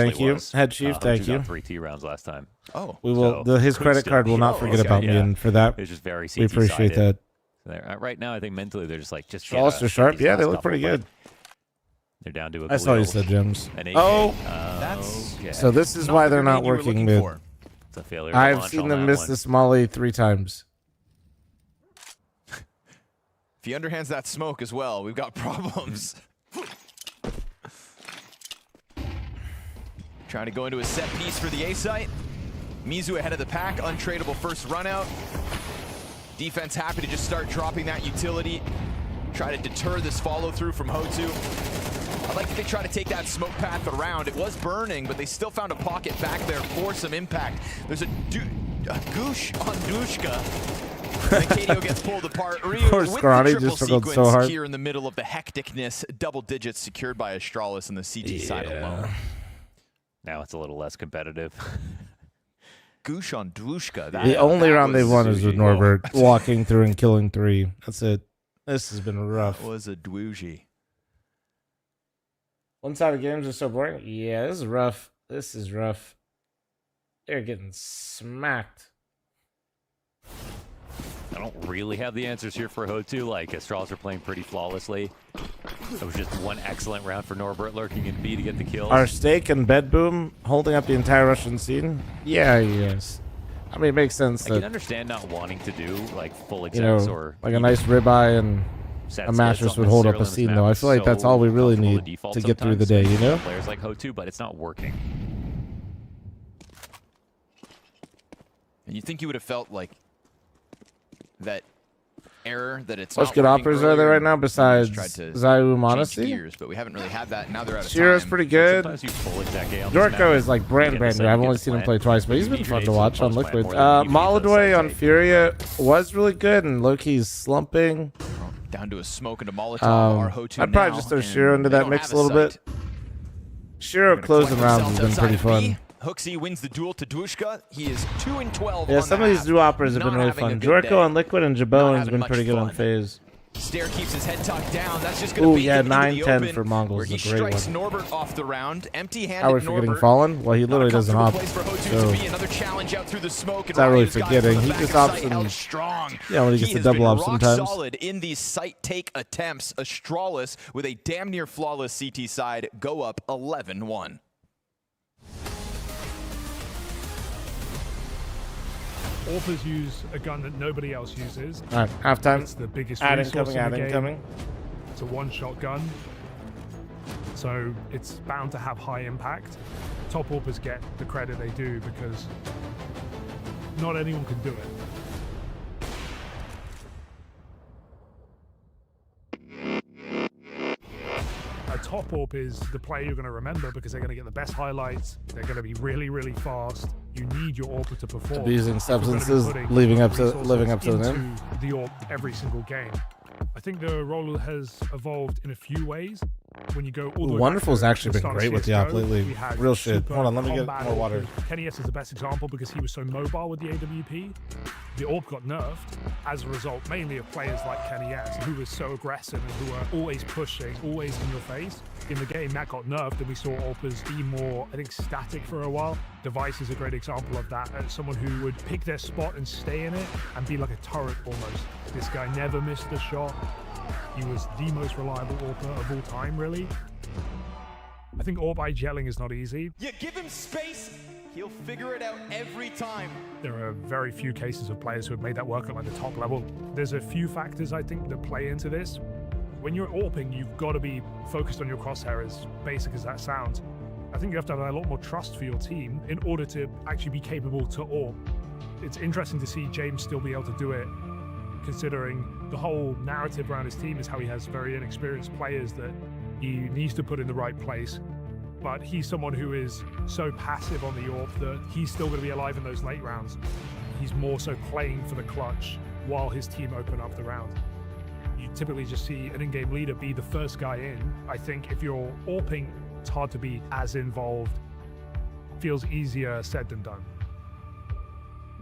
Head chief, thank you. 3 T rounds last time. Oh, we will. His credit card will not forget about me, and for that, it's just very we appreciate that. Right now, I think mentally they're just like Straws are sharp. Yeah, they look pretty good. They're down to a. I saw you said gems. Oh, so this is why they're not working mid. It's a failure. I've seen them miss this molly 3 times. If he underhands that smoke as well, we've got problems. Trying to go into a set piece for the A site. Mizu ahead of the pack, untradeable first run out. Defense happy to just start dropping that utility. Try to deter this follow through from Hotu. I like that they try to take that smoke path around. It was burning, but they still found a pocket back there for some impact. There's a goosh on Dushka. And KDO gets pulled apart. Ryu with the triple sequence so hard. here in the middle of the hecticness. Double digits secured by Astralis on the CT side alone. Now it's a little less competitive. Goosh on Dwushka. The only round they've won is with Norbert walking through and killing 3. That's it. This has been rough. That was a Dwuji. One-sided games are so boring. Yeah, this is rough. This is rough. They're getting smacked. I don't really have the answers here for Hotu. Like, Astralis are playing pretty flawlessly. It was just one excellent round for Norbert lurking in B to get the kills. Are Steak and Bedboom holding up the entire Russian scene? Yeah, yes. I mean, it makes sense. I can understand not wanting to do, like, full execs or... like a nice ribeye and a mattress would hold up a scene, though. I feel like that's all we really need to get through the day, you know? Players like Hotu, but it's not working. And you think you would have felt like that error that it's What's not good offers are there right now besides Zayu Monacy? Gears, but we haven't really had that. Now they're out of Shira's time. pretty good. Dorko is like brand new. I've only seen him play twice, but he's been fun to watch on Liquid. Molodoi on Furia was really good, and Loki's slumping. Down to a smoke into Molotov. I'd probably just throw Shiro into that mix a little bit. Shiro closing rounds has been pretty fun. Hooksy wins the duel to Dwushka. He is 2-12. Yeah, some of these new operas have been really fun. Jorko on Liquid and Jabone has been pretty good on FaZe. Stair keeps his head tucked down. That's just going to be 9-10 for Mongols. Where he is a great strikes one. Norbert off the round. Empty-handed How are we forgetting Fallen? Well, he literally doesn't opt. So another challenge out through the smoke. It's not really forgetting. He just opts and yeah, when he gets the double op sometimes. Solid in these site take attempts. Astralis with a damn near flawless CT side go up 11-1. Orphers use a gun that nobody else uses. All right, halftime. It's the biggest Add resource incoming, in the add game. incoming. It's a one-shot gun, so it's bound to have high impact. Top Orphers get the credit they do because not anyone can do it. A top AWP is the player you're going to remember because they're going to get the best highlights. They're going to be really, really fast. You need your AWP to perform. Abusing substances, You're gonna be living up putting to the name. into the AWP every single game. I think the role has evolved in a few ways. When you go all the way Wonderful's back to actually the been start of great with the CS:GO, op lately. we had Real shit. super Hold on, let me get combat more water. AWPers. Kenny S is the best example because he was so mobile with the AWP. The AWP got nerfed as a result mainly of players like Kenny S, who was so aggressive and who were always pushing, always in your face. In the game, that got nerfed and we saw AWPers be more, I think, static for a while. Device is a great example of that. Someone who would pick their spot and stay in it and be like a turret almost. This guy never missed a shot. He was the most reliable AWPer of all time, really. I think AWP gelling is not easy. You give him space, He'll figure it out every time. There are very few cases of players who have made that work at like the top level. There's a few factors I think that play into this. When you're AWPing, you've got to be focused on your crosshair, as basic as that sounds. I think you have to have a lot more trust for your team in order to actually be capable to AWP. It's interesting to see James still be able to do it, considering the whole narrative around his team is how he has very inexperienced players that he needs to put in the right place. But he's someone who is so passive on the AWP that he's still going to be alive in those late rounds. He's more so playing for the clutch while his team open up the round. You typically just see an in-game leader be the first guy in. I think if you're AWPing, it's hard to be as involved. Feels easier said than done.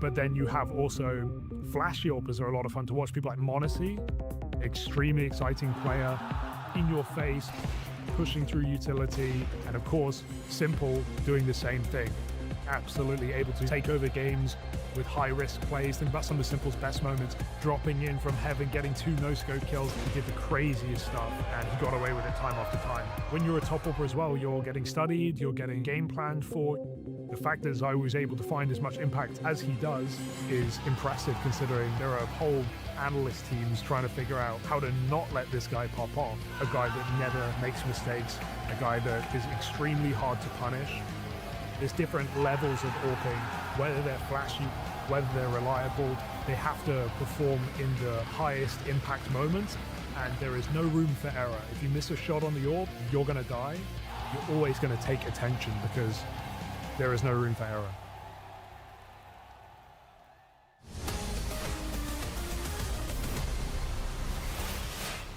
But then you have also flashy AWPers are a lot of fun to watch. People like Monacy, extremely exciting player, in your face, pushing through utility, and of course, Simple doing the same thing. Absolutely able to take over games with high-risk plays. Think about some of Simple's best moments, dropping in from heaven, getting 2 no-scope kills. He did the craziest stuff, and he got away with it time after time. When you're a top AWPer as well, you're getting studied, you're getting game planned for. The fact that I was able to find as much impact as he does is impressive, considering there are whole analyst teams trying to figure out how to not let this guy pop off. A guy that never makes mistakes, a guy that is extremely hard to punish. There's different levels of AWPing, whether they're flashy, whether they're reliable. They have to perform in the highest impact moments, and there is no room for error. If you miss a shot on the AWP, you're going to die. You're always going to take attention because there is no room for error.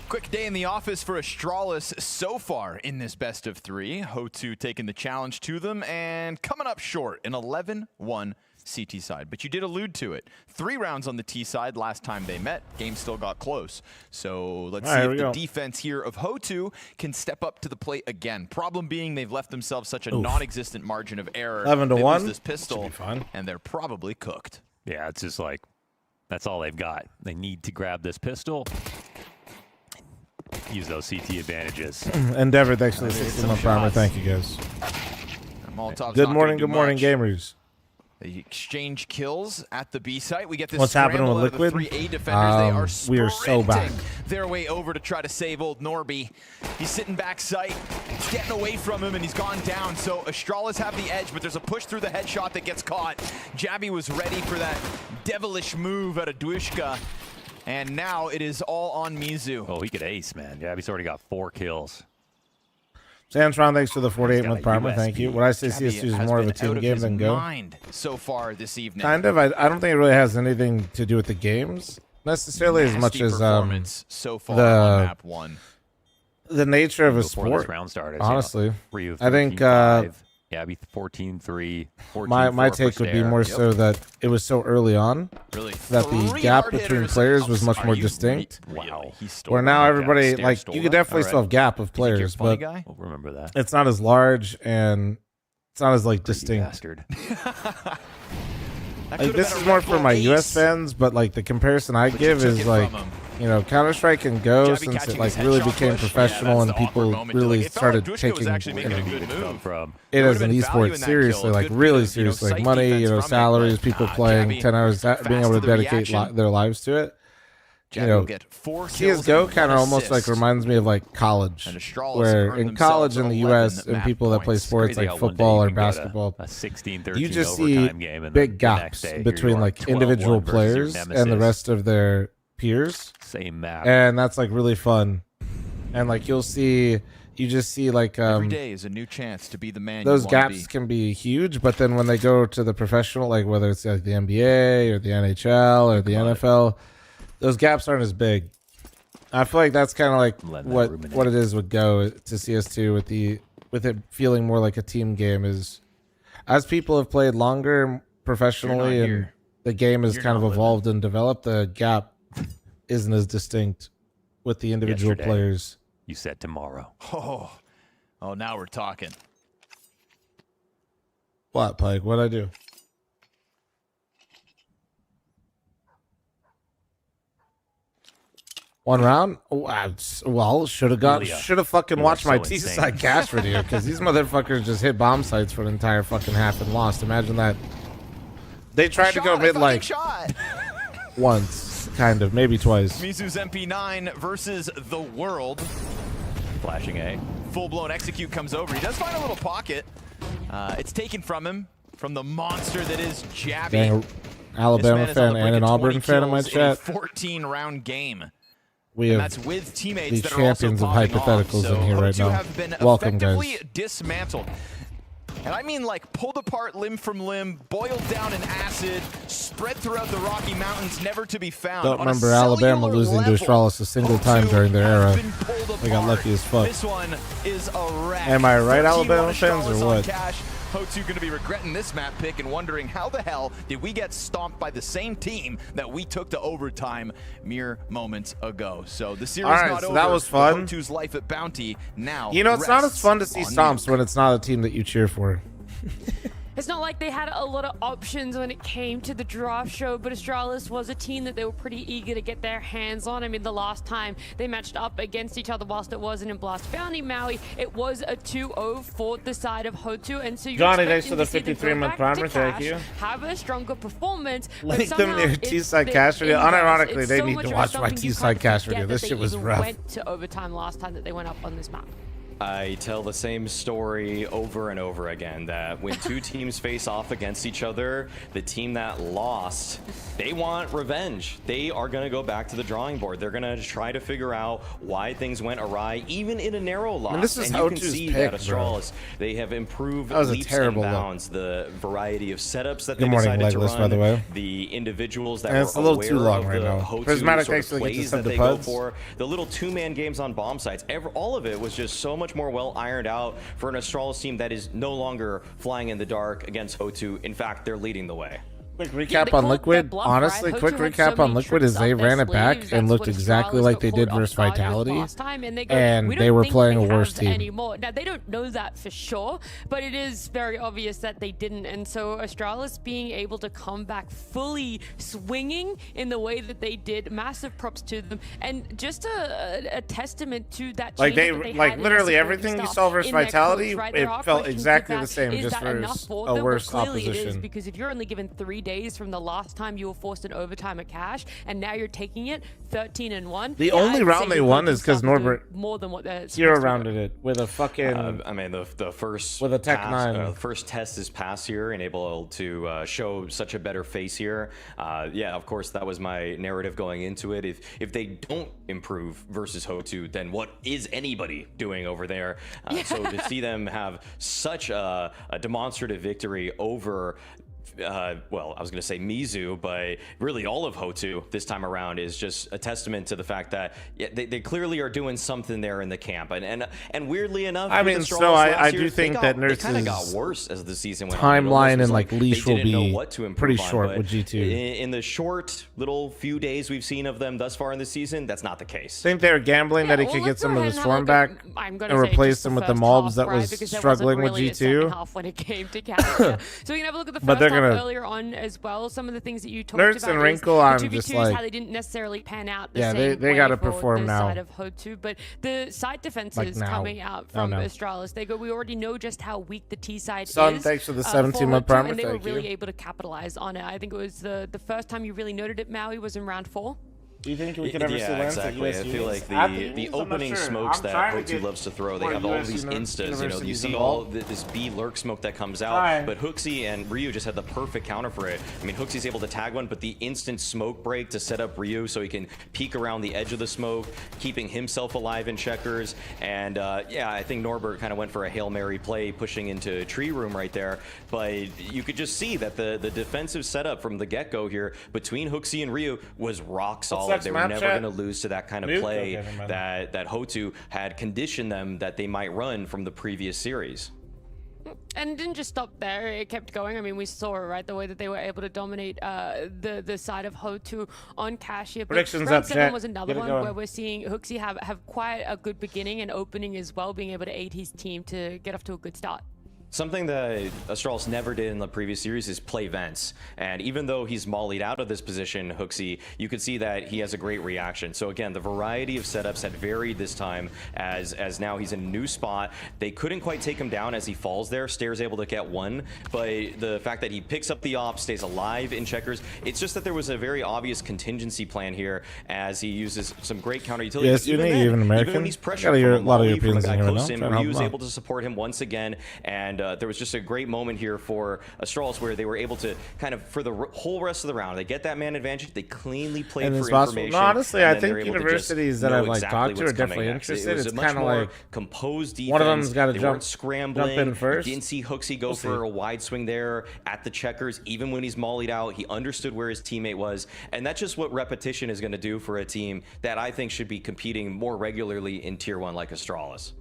Quick day in the office for Astralis so far in this best of 3. Ho2 taking the challenge to them and coming up short, an 11-1 CT side. But you did allude to it. 3 rounds on the T side last time they met. Game still got close. So let's see if the defense here of Ho2 can step up to the plate again. Problem being they've left themselves such a non-existent margin of error. 11-1. They lose this pistol, and they're probably cooked. Yeah, it's just like, that's all they've got. They need to grab this pistol. Use those CT advantages. Endeavor, thanks for the 16-month primer. Thank you, guys. Good morning, gamers. They exchange kills at the B site. We get this. What's happening with Liquid? 3A defenders. We are so back. Their way over to try to save old Norby. He's sitting back site, getting away from him, and he's gone down. So Astralis have the edge, but there's a push through the headshot that gets caught. Jabby was ready for that devilish move out of Duishka. And now it is all on Mizu. Oh, he could ace, man. Yeah, he's already got 4 kills. Sandtron, thanks for the 48-month primer. Thank you. What I say CS2 is more of a team game than Go. So far this evening. Kind of. I don't think it really has anything to do with the games necessarily as much as so far on map 1. The nature of a Before sport. This round started, honestly, Ryu I think 13-5. Yeah, be 14-3. My take would be more so that it was so early on that the gap between players was much more distinct. Wow. Where now everybody, like, you could definitely still have gap of players, but We'll remember that. it's not as large and it's not as like distinct. Like, this is more for my US fans, but like the comparison I give is like, you know, Counter-Strike and Go, since it like really became professional and people really started taking it as an esport seriously, like really seriously, like money, you know, salaries, people playing 10 hours, being able to dedicate their lives to it. You know, CSGO kind of almost like reminds me of like college, where in college in the US and people that play sports like football or basketball, you just see big gaps between like individual players and the rest of their peers. Same map. And that's like really fun. And like you just see like every day is a new chance to be the man. Those gaps can be huge, but then when they go to the professional, like whether it's like the NBA or the NHL or the NFL, those gaps aren't as big. I feel like that's kind of like what it is with Go to CS2 with it feeling more like a team game. Is as people have played longer professionally and the game has kind of evolved and developed, the gap isn't as distinct with the individual players. You said tomorrow. Oh, now we're talking. What, Pike? What'd I do? 1 round? Well, should have fucking watched my T-side cash video because these motherfuckers just hit bomb sites for an entire fucking half and lost. Imagine that. They tried to go mid like once, kind of, maybe twice. Mizu's MP9 versus the world. Flashing A. Full-blown execute comes over. He does find a little pocket. It's taken from him, from the monster that is Jabby. Dang, Alabama fan and an Auburn fan in my chat. 14-round game. We have that's with teammates the that are also champions of popping hypotheticals off. in here right Ho2 now. Have been Welcome, effectively guys. dismantled. And I mean like pulled apart limb from limb, boiled down in acid, spread throughout the Rocky Mountains, never to be found. Don't remember Alabama losing to Astralis a single time during their era. They got lucky as fuck. This one is a wreck. Am I right, Alabama fans, or what? Ho2 going to be regretting this map pick and wondering how the hell did we get stomped by the same team that we took to overtime mere moments ago. So the series not over. That was fun. Ho2's life at Bounty now. You know, it's not as fun to see stomps when it's not a team that you cheer for. It's not like they had a lot of options when it came to the draft show, but Astralis was a team that they were pretty eager to get their hands on. I mean, the last time they matched up against each other, whilst it wasn't in Blast Bounty Maui, it was a 2-0 for the side of Ho2, and so you're Johnny, thanks expecting for the to see them go 53-month back to primer, thank Cash, you. have a stronger performance. Link them near T-side cash video. Unironically, they need to watch my T-side cash video. This shit was rough. Went to overtime last time that they went up on this map. I tell the same story over and over again, that when two teams face off against each other, the team that lost, they want revenge. They are going to go back to the drawing board. They're going to try to figure out why things went awry, even in a narrow loss. And this is you can Ho2's see pick, that Astralis, they have improved that was leaps a terrible and bounds. The variety of setups that Good they morning, decided to Legless, run, by the way. the individuals that And were it's a little aware too long of right the now. Ho2 Prismatic sort thanks of for the gift plays to that the they go Puds. for, the little two-man games on bomb sites. All of it was just so much more well ironed out for an Astralis team that is no longer flying in the dark against Ho2. In fact, they're leading the way. Quick recap on Liquid. bluff, Honestly, right? quick Ho2 had recap so on many Liquid is tricks they up their ran it back sleeves. and That's looked what exactly Astralis like got they did caught versus off guard with Vitality. last time, and they go, And "We they don't were think playing a we worse have team. anymore." Now, they don't know that for sure, but it is very obvious that they didn't. And so Astralis being able to come back fully swinging in the way that they did, massive props to them. And just a testament to that Like chamber that they, they like had in literally their everything you staff, saw versus in their Vitality, coach, right? it There are felt questions exactly with the same, that. Is just that enough versus for a them? worse Well, clearly it is, opposition. because if you're only given 3 days from the last time you were forced in overtime at Cash, and now you're taking it 13-1. The only round they won is because Norbert more than what they're hero rounded it with a fucking. I mean, the first with a Tech pass, 9. First test is pass here and able to show such a better face here. Yeah, of course, that was my narrative going into it. If they don't improve versus Ho2, then what is anybody doing over there? So to see them have such a demonstrative victory over well, I was going to say Mizu, but really all of Ho2 this time around is just a testament to the fact that they clearly are doing something there in the camp. And weirdly enough, I mean, so I do think that they kind of got Nurse's worse as the season went timeline on. and like leash will be pretty short but with G2. In the short little few days we've seen of them thus far in the season, that's not the case. I think they were gambling that he could get some of his form back and replace them with the mobs that was struggling with G2. When it came to Canada. So we can have a look at the first half earlier on as well. Some of the things that you talked Nerds about and Wrinkle, is I'm the 2v2s, just like, how they didn't necessarily pan out the yeah, same they way got to for perform the now. side of Ho2, but the side defenses Like now. coming out from no. Astralis, they go, we already know just how weak the T side Son, is. thanks for the for 17-month Ho2, primer, and they were thank you. really able to capitalize on it. I think it was the first time you really noted it, Maui, was in round 4. Do you think we could ever see Lance exactly. at I feel like the I'm opening not sure. smokes I'm that trying to Ho2 get loves to throw, they more have all USC these instas. You know, University you see Z all ball. this B lurk smoke that comes out, Hi. but Hooksy and Ryu just had the perfect counter for it. I mean, Hooksy's able to tag one, but the instant smoke break to set up Ryu so he can peek around the edge of the smoke, keeping himself alive in checkers. And yeah, I think Norbert kind of went for a Hail Mary play, pushing into tree room right there. But you could just see that the defensive setup from the get-go here between Hooksy and Ryu was rock solid. They were never going to lose to that kind of play that Ho2 had conditioned them that they might run from the previous series. And it didn't just stop there, it kept going. I mean, we saw it, right, the way that they were able to dominate the side of Ho2 on Cash here. But Predictions round up, 7 chat. was another Get it one going. where we're seeing Hooksy have quite a good beginning and opening as well, being able to aid his team to get off to a good start. Something that Astralis never did in the previous series is play vents. And even though he's mollied out of this position, Hooksy, you could see that he has a great reaction. So again, the variety of setups had varied this time as now he's in a new spot. They couldn't quite take him down as he falls there. Stair's able to get one, but the fact that he picks up the op, stays alive in checkers, it's just that there was a very obvious contingency plan here as he uses some great counter utility. Yes, you need even American. Even when he's pressured from a lot of Europeans from a guy close to him, he was able to support him once again, and there was just a great moment here for Astralis where they were able to kind of, for the whole rest of the round, they get that man advantage, they cleanly played for information. No, honestly, I think universities that I've like talked to are definitely interested. It's kind of like composed defense. One of them's got to jump in first. You didn't see Hooksy go for a wide swing there at the checkers, even when he's mollied out. He understood where his teammate was, and that's just what repetition is going to do for a team that I think should be competing more regularly in Tier 1 like Astralis.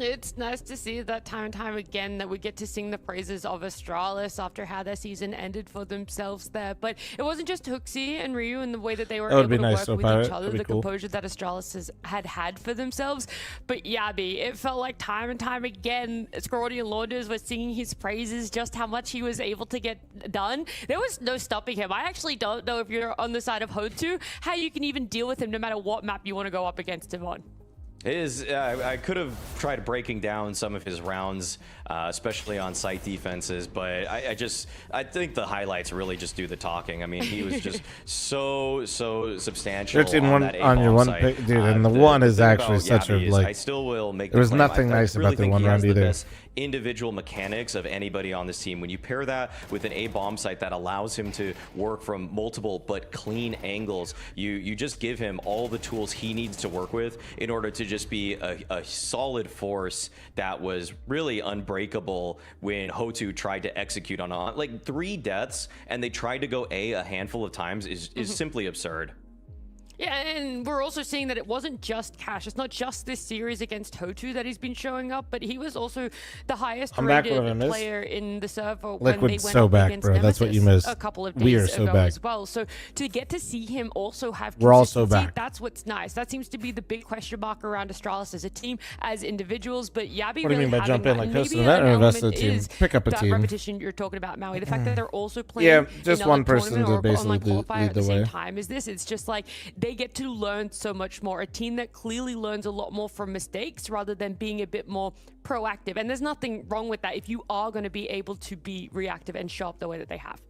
It's nice to see that time and time again that we get to sing the praises of Astralis after how their season ended for themselves there. But it wasn't just Hooksy and Ryu and the way that they were able to work with each other, the composure that Astralis had for themselves. But Yabi, it felt like time and time again, Scrordy and Launders were singing his praises, just how much he was able to get done. There was no stopping him. I actually don't know if you're on the side of Hotu, how you can even deal with him no matter what map you want to go up against him on. I could have tried breaking down some of his rounds, especially on site defenses, but I think the highlights really just do the talking. I mean, he was just so substantial 13 on that on your one pick, dude, and the one is actually such a like. I still will make. There was nothing nice about the one round either. Individual mechanics of anybody on this team. When you pair that with an A bomb site that allows him to work from multiple but clean angles, you just give him all the tools he needs to work with in order to just be a solid force that was really unbreakable when Hotu tried to execute on like 3 deaths and they tried to go a handful of times is simply absurd. Yeah, and we're also seeing that it wasn't just Cash. It's not just this series against Hotu that he's been showing up, but he was also the highest rated player in the server when they went up against bro. That's what you missed. A couple of days ago as well. So to get to see him also have consistency, that's what's nice. That seems to be the big question mark around Astralis as a team, as individuals. But Yabi, what do you mean by jump in like host an event or invest in a team? Pick up a that team. repetition you're talking about, Maui. The fact that they're also playing just one person to basically lead at the way. same time is this. It's just like they get to learn so much more. A team that clearly learns a lot more from mistakes rather than being a bit more proactive. And there's nothing wrong with that if you are going to be able to be reactive and show up the way that they have.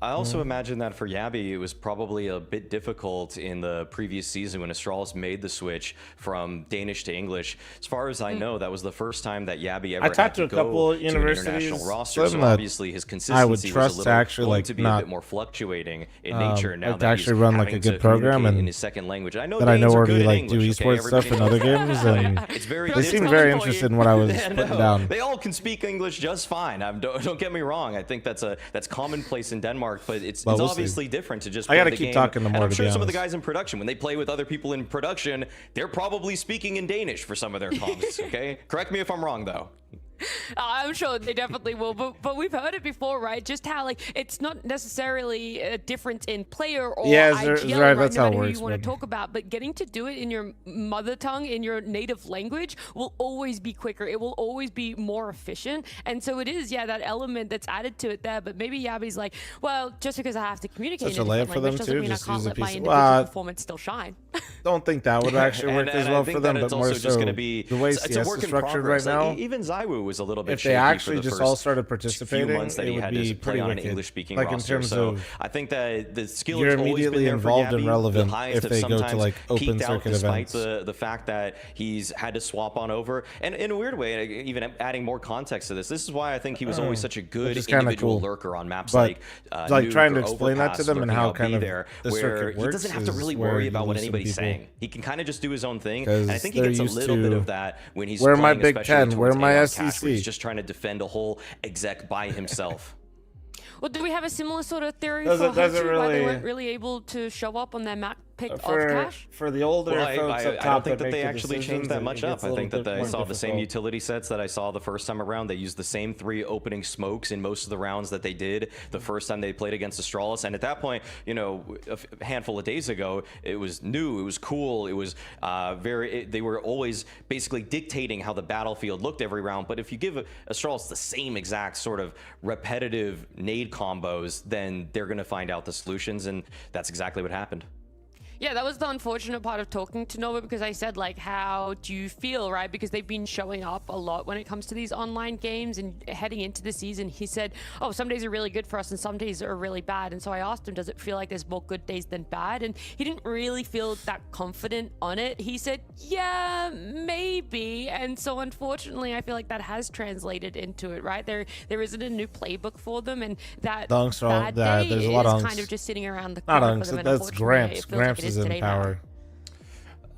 I also imagine that for Yabi, it was probably a bit difficult in the previous season when Astralis made the switch from Danish to English. As far as I know, that was the first time that Yabi ever had to go to an international roster. So obviously his consistency was a little going to be a bit more fluctuating in nature now that actually run like a good program and in his second language. I know that I know already like do esports stuff in other games, and they seem very interested in what I was putting down. They all can speak English just fine. Don't get me wrong. I think that's commonplace in Denmark. But it's obviously different to just play the game. I gotta keep talking to more. I'm sure some of the guys in production, when they play with other people in production, they're probably speaking in Danish for some of their comms. Okay, correct me if I'm wrong though. I'm sure they definitely will, but we've heard it before, right? Just how like it's not necessarily a difference in player or IGL, right? That's how it works. You want to talk about, but getting to do it in your mother tongue, in your native language, will always be quicker. It will always be more efficient, and so it is, that element that's added to it there. But maybe Yabi's like, well, just because I have to communicate in a different language doesn't mean I can't let my individual performance still shine. Don't think that would actually work as well for them, but more so the way CS is structured right now. Even Zywoo was a little bit if they actually just all started participating, months that it he would had be to play on an English-speaking like roster. In terms of I think that the skill you're has always immediately been there involved for Yabi. and relevant if they go to like open peaked out circuit despite events. the fact that he's had to swap on over, and in a weird way, even adding more context to this is why I think he was always such a good individual lurker on maps like trying to explain that to them and how kind of there, where he doesn't have to really worry about what anybody's saying. He can kind of just do his own thing, and I think he gets a little bit of that when he's playing my Big Ten, where my SEC, he's just trying to defend a whole exec by himself. Well, do we have a similar sort of theory for Hotu, why they weren't really able to show up on their map pick of for Cash? for the older folks up top. I don't think that make they the actually decisions, changed that it much gets up. a I think little that bit I more saw the same difficult. utility sets that I saw the first time around. They used the same 3 opening smokes in most of the rounds that they did the first time they played against Astralis. And at that point, you know, a handful of days ago, it was new, it was cool, it was they were always basically dictating how the battlefield looked every round. But if you give Astralis the same exact sort of repetitive nade combos, then they're going to find out the solutions, and that's exactly what happened. Yeah, that was the unfortunate part of talking to Norbert, because I said, like, how do you feel, right? Because they've been showing up a lot when it comes to these online games, and heading into the season, he said, oh, some days are really good for us and some days are really bad. And so I asked him, does it feel like there's more good days than bad? And he didn't really feel that confident on it. He said, yeah, maybe. And so unfortunately, I feel like that has translated into it, right? There isn't a new playbook for them, and that Dunks are all- bad yeah, day there's a is lot of kind dunks. of just sitting around the Not corner for Dunks, them. And that's unfortunately, Gramps. it feels Gramps like it is is in today, power.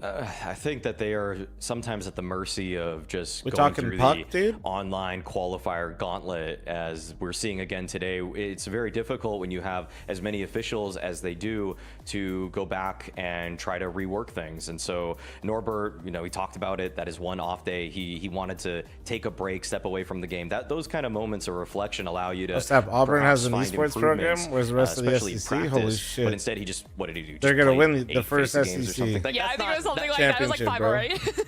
I think that they are sometimes at the mercy of just We going talking through puck, the dude? online qualifier gauntlet, as we're seeing again today. It's very difficult when you have as many officials as they do to go back and try to rework things. And so Norbert, you know, he talked about it, that his one off day, he wanted to take a break, step away from the game. Those kind of moments of reflection allow you to Auburn has an perhaps find esports program, improvements, whereas the rest of the especially in SEC, holy practice. shit. But instead, he just, what did he do? They're Just gonna play win the 8 first FaZe games or SEC. something? Like, Yeah, I that's think it was not- something like that. It was like championship, 5 bro. or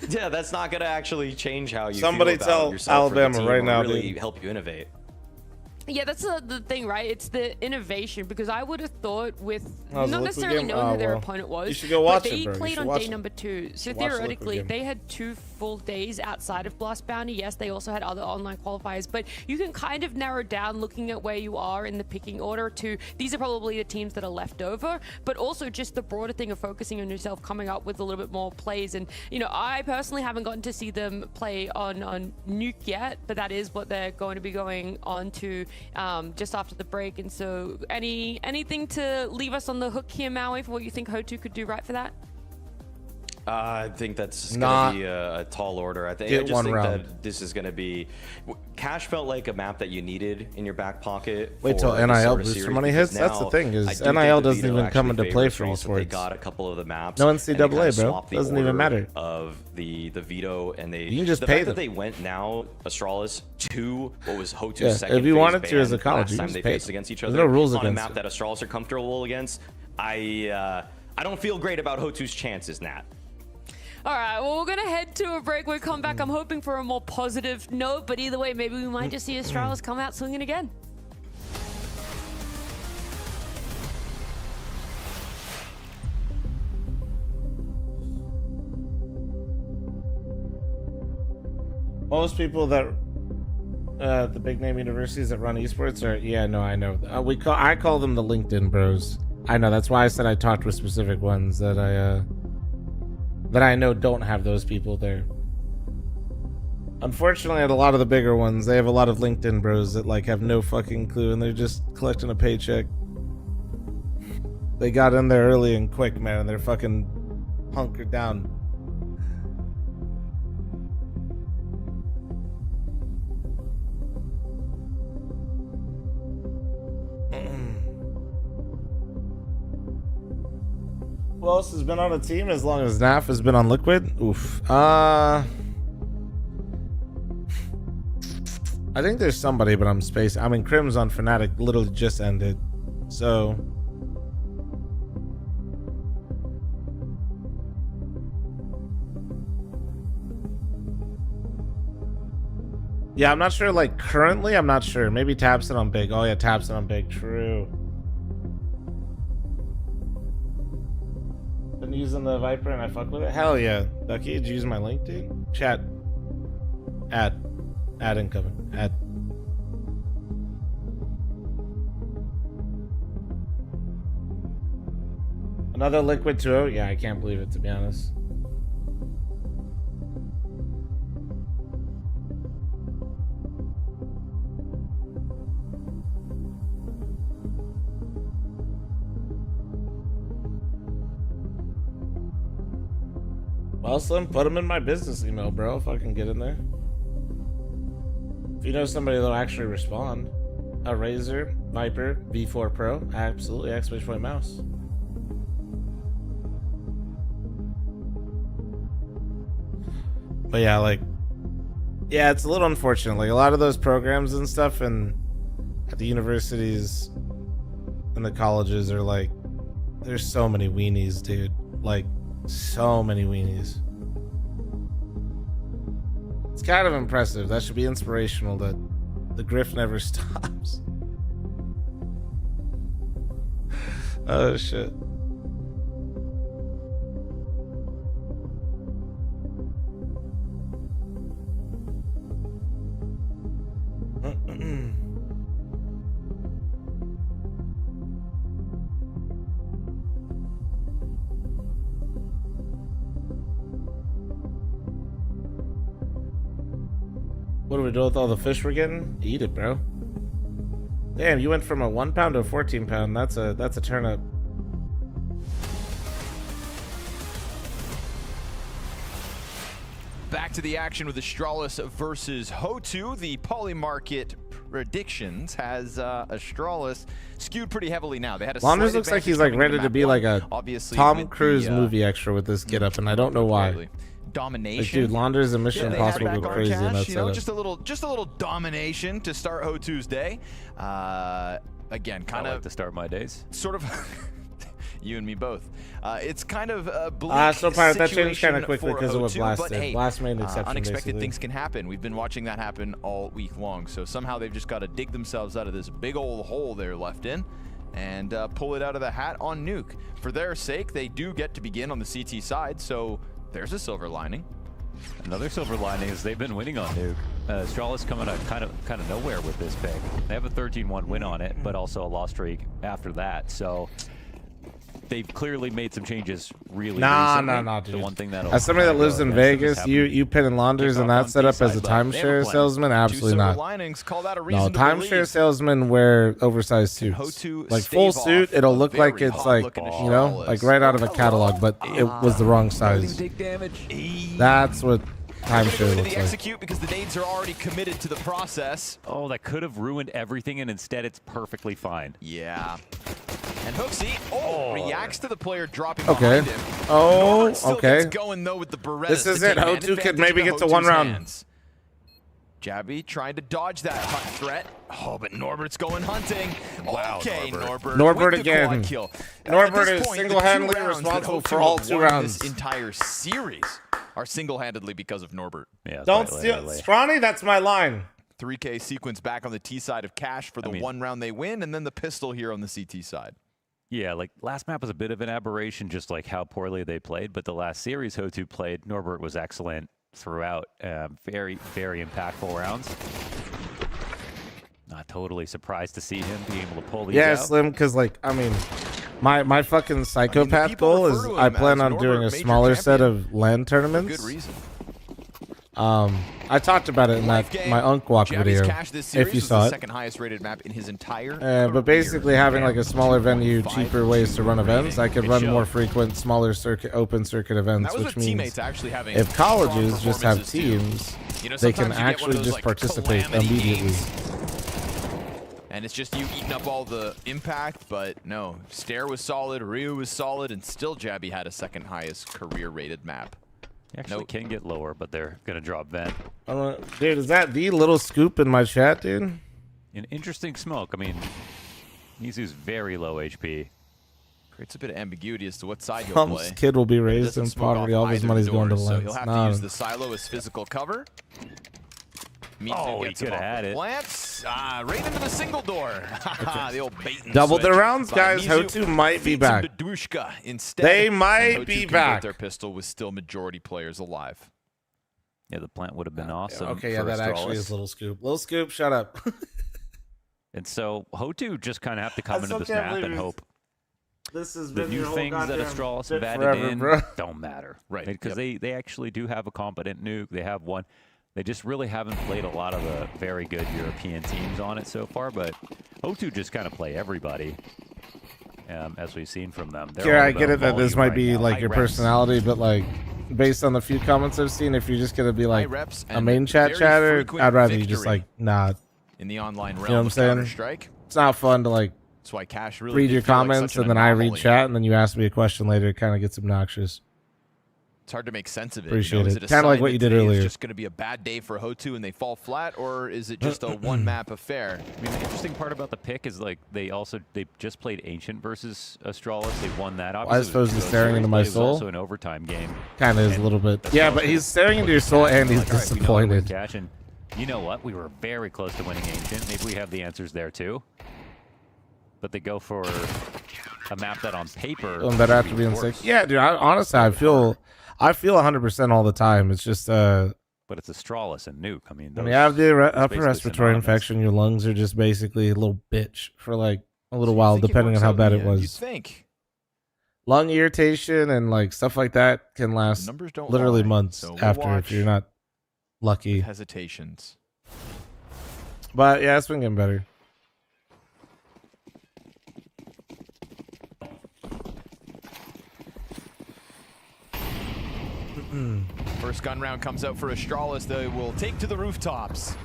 8. Yeah, that's not going to actually change how you Somebody feel tell about yourself or the Alabama team right or now, really dude. help you innovate. Yeah, that's the thing, right? It's the innovation, because I would have thought with Oh, not the necessarily Liquid game? knowing Oh, who their well. opponent was, You should go watch but it, they bro. You played should on watch day it. number 2. So Watch the Liquid theoretically, game. they had 2 full days outside of Blast Bounty. Yes, they also had other online qualifiers, but you can kind of narrow down looking at where you are in the picking order to these are probably the teams that are left over, but also just the broader thing of focusing on yourself, coming up with a little bit more plays. And, you know, I personally haven't gotten to see them play on Nuke yet, but that is what they're going to be going on to just after the break. And so anything to leave us on the hook here, Maui, for what you think Hotu could do right for that? I think that's Not going to be a tall order. I get just one think round. that this is going to be... Cash felt like a map that you needed in your back pocket. Wait till for this NIL sort of booster series, money because hits. That's the now thing, is I do think NIL the doesn't veto even come actually into play favors for Charles, that They esports. got a couple of the maps. No and they NCAA, kinda bro. swapped the Doesn't even order matter. Of the veto, and they... You can just the pay fact them. that they went now, Astralis, to what was Hotu's Yeah, second if you phase wanted to as a ban college, last you time just they pay faced them. against each There's other no rules on a against map it. that Astralis are comfortable against. I don't feel great about Hotu's chances, Nat. All right, well, we're going to head to a break. We'll come back. I'm hoping for a more positive note, but either way, maybe we might just see Astralis come out swinging again. Most people that the big name universities that run esports are, yeah, no, I know. I call them the LinkedIn bros. I know, that's why I said I talked with specific ones that I know don't have those people there. Unfortunately, at a lot of the bigger ones, they have a lot of LinkedIn bros that like have no fucking clue, and they're just collecting a paycheck. They got in there early and quick, man, and they're fucking hunkered down. Who else has been on a team as long as NAF has been on Liquid? Oof. I think there's somebody, but I'm spacing. I mean, Crim's on Fnatic literally just ended. So... yeah, I'm not sure, like, currently, I'm not sure. Maybe Tapson on Big. Oh, yeah, Tapson on Big. True. Been using the Viper and I fuck with it? Hell yeah. Ducky, did you use my link, dude? Chat. Add incoming. Add. Another Liquid 2-0? Yeah, I can't believe it, to be honest. Well, Slim, put them in my business email, bro, if I can get in there. If you know somebody that'll actually respond. A Razor, Viper, V4 Pro, absolutely, !mouse. But yeah, like, yeah, it's a little unfortunate. Like a lot of those programs and stuff and at the universities and the colleges are like, there's so many weenies, dude. Like, so many weenies. It's kind of impressive. That should be inspirational that the grift never stops. Oh, shit. What do we do with all the fish we're getting? Eat it, bro. Damn, you went from a 1 pound to a 14 pound. That's a turnip. Back to the action with Astralis versus Hotu. The Polymarket predictions has Astralis skewed pretty heavily now. They had a Launders looks like he's like ready to be like a Tom Cruise movie extra with this get up, and I don't know why. Domination. Like, dude, Launders and Mission Impossible go crazy in that setup. Just a little domination to start Hotu's day. Again, kind of like to start my days. Sort of. You and me both. It's kind of a bleak so Pirate, that changed kind of situation quickly for because of what O2, Blast but did. hey, Blast made an exception, unexpected basically. things can happen. We've been watching that happen all week long. So somehow they've just got to dig themselves out of this big old hole they're left in and pull it out of the hat on Nuke. For their sake, they do get to begin on the CT side, so there's a silver lining. Another silver lining is they've been winning on Nuke. Astralis coming out kind of nowhere with this pick. They have a 13-1 win on it, but also a loss streak after that. So they've clearly made some changes really recently. Nah, dude. The one thing that as somebody that lives in Vegas, you pinning Launders and that setup as a timeshare salesman, absolutely not. No, timeshare salesmen wear oversized suits. Like full suit, it'll look like it's like, you know, like right out of a catalog, but it was the wrong size. That's what timeshare looks like. Execute because the nades are already committed to the process. Oh, that could have ruined everything, and instead it's perfectly fine. Yeah. And Hooksy, reacts to the player dropping okay. behind him. Oh, Norbert still okay. gets going, though, with the Berettas This is to it. take Hotu could advantage maybe of get to Hotu's one round. hands. Jabby trying to dodge that hunt threat. Oh, but Norbert's going hunting. Wow, okay, Norbert with the again. quad kill. Norbert At this is point, single-handedly the 2 rounds that responsible Hotu for all have 2 won rounds. This entire series are single-handedly because of Norbert. Yeah, don't steal, Stronny. That's my line. 3K sequence back on the T side of Cash for the 1 round they win, and then the pistol here on the CT side. Yeah, like last map was a bit of an aberration, just like how poorly they played. But the last series Hotu played, Norbert was excellent throughout. Very, very impactful rounds. Not totally surprised to see him be able to pull these out. Slim, because like I mean, my fucking psychopath goal is I plan on doing a smaller set of LAN tournaments. Good reason. I talked about it in that my Unk Walk video, if you saw it. Second highest rated map in his entire but basically having like a smaller venue, cheaper ways to run events, I could run more frequent, smaller open circuit events, which means if colleges just have teams, they can actually just participate immediately. And it's just you eating up all the impact, but no. Stair was solid, Ryu was solid, and still Jabby had a second highest career rated map. Actually can get lower, but they're going to drop vent. Dude, is that the little scoop in my chat, dude? An interesting smoke. I mean, Nizu's very low HP. Creates a bit of ambiguity as to what side he'll Trump's play. kid will be raised in poverty. All his money's going to so lens. he'll have to use the silo as physical cover. Oh, he could have had it. Plants, right into the single door. The old bait and Double their switch. rounds, guys. Mizu Hotu might be feeds him back. to Dushka instead. They and might Hotu be convert back. Their pistol with still majority players alive. Yeah, the plant would have been awesome. Okay, yeah, that actually is Little Scoop. Little Scoop, shut up. And so Hotu just kind of have to come into this map and hope. This is The new things that Astralis have added forever, in bro. don't matter. Right. Because they actually do have a competent nuke. They have one. They just really haven't played a lot of the very good European teams on it so far, but O2 just kind of play everybody, as we've seen from them. Yeah, I get it that this might be like your personality, but like based on the few comments I've seen, if you're just gonna be like a main chat chatter, I'd rather you just like not. In the online realm, you know what I'm saying? Counter-Strike. It's not fun to like That's why Cash really read did your feel like comments such an and then I read anomaly. chat and then you ask me a question later. It kind of gets obnoxious. It's hard to make sense of it. Appreciate Is it. a Kinda like sign what that you did today is earlier. just going to be a bad day for Hotu and they fall flat, or is it just a one-map affair? I mean, the interesting part about the pick is like they just played Ancient versus Astralis. They won that. I suppose he's staring into my It was soul. also an overtime game. Kind of is a little bit. Yeah, but he's staring into your soul and he's disappointed. Cash, and you know what? We were very close to winning Ancient. Maybe we have the answers there too. But they go for a map that on paper. That after being sick. Yeah, dude. Honestly, I feel 100% all the time. It's just But it's Astralis and Nuke. I mean, when you have the upper basically respiratory synonymous. infection, your lungs are just basically a little bitch for like a little while, depending on how bad it was. You'd think. Lung irritation and like stuff like that can last Numbers don't literally lie, months so we'll after if you're not lucky. Hesitations. But yeah, it's been getting better. First gun round comes out for Astralis. They will take to the rooftops.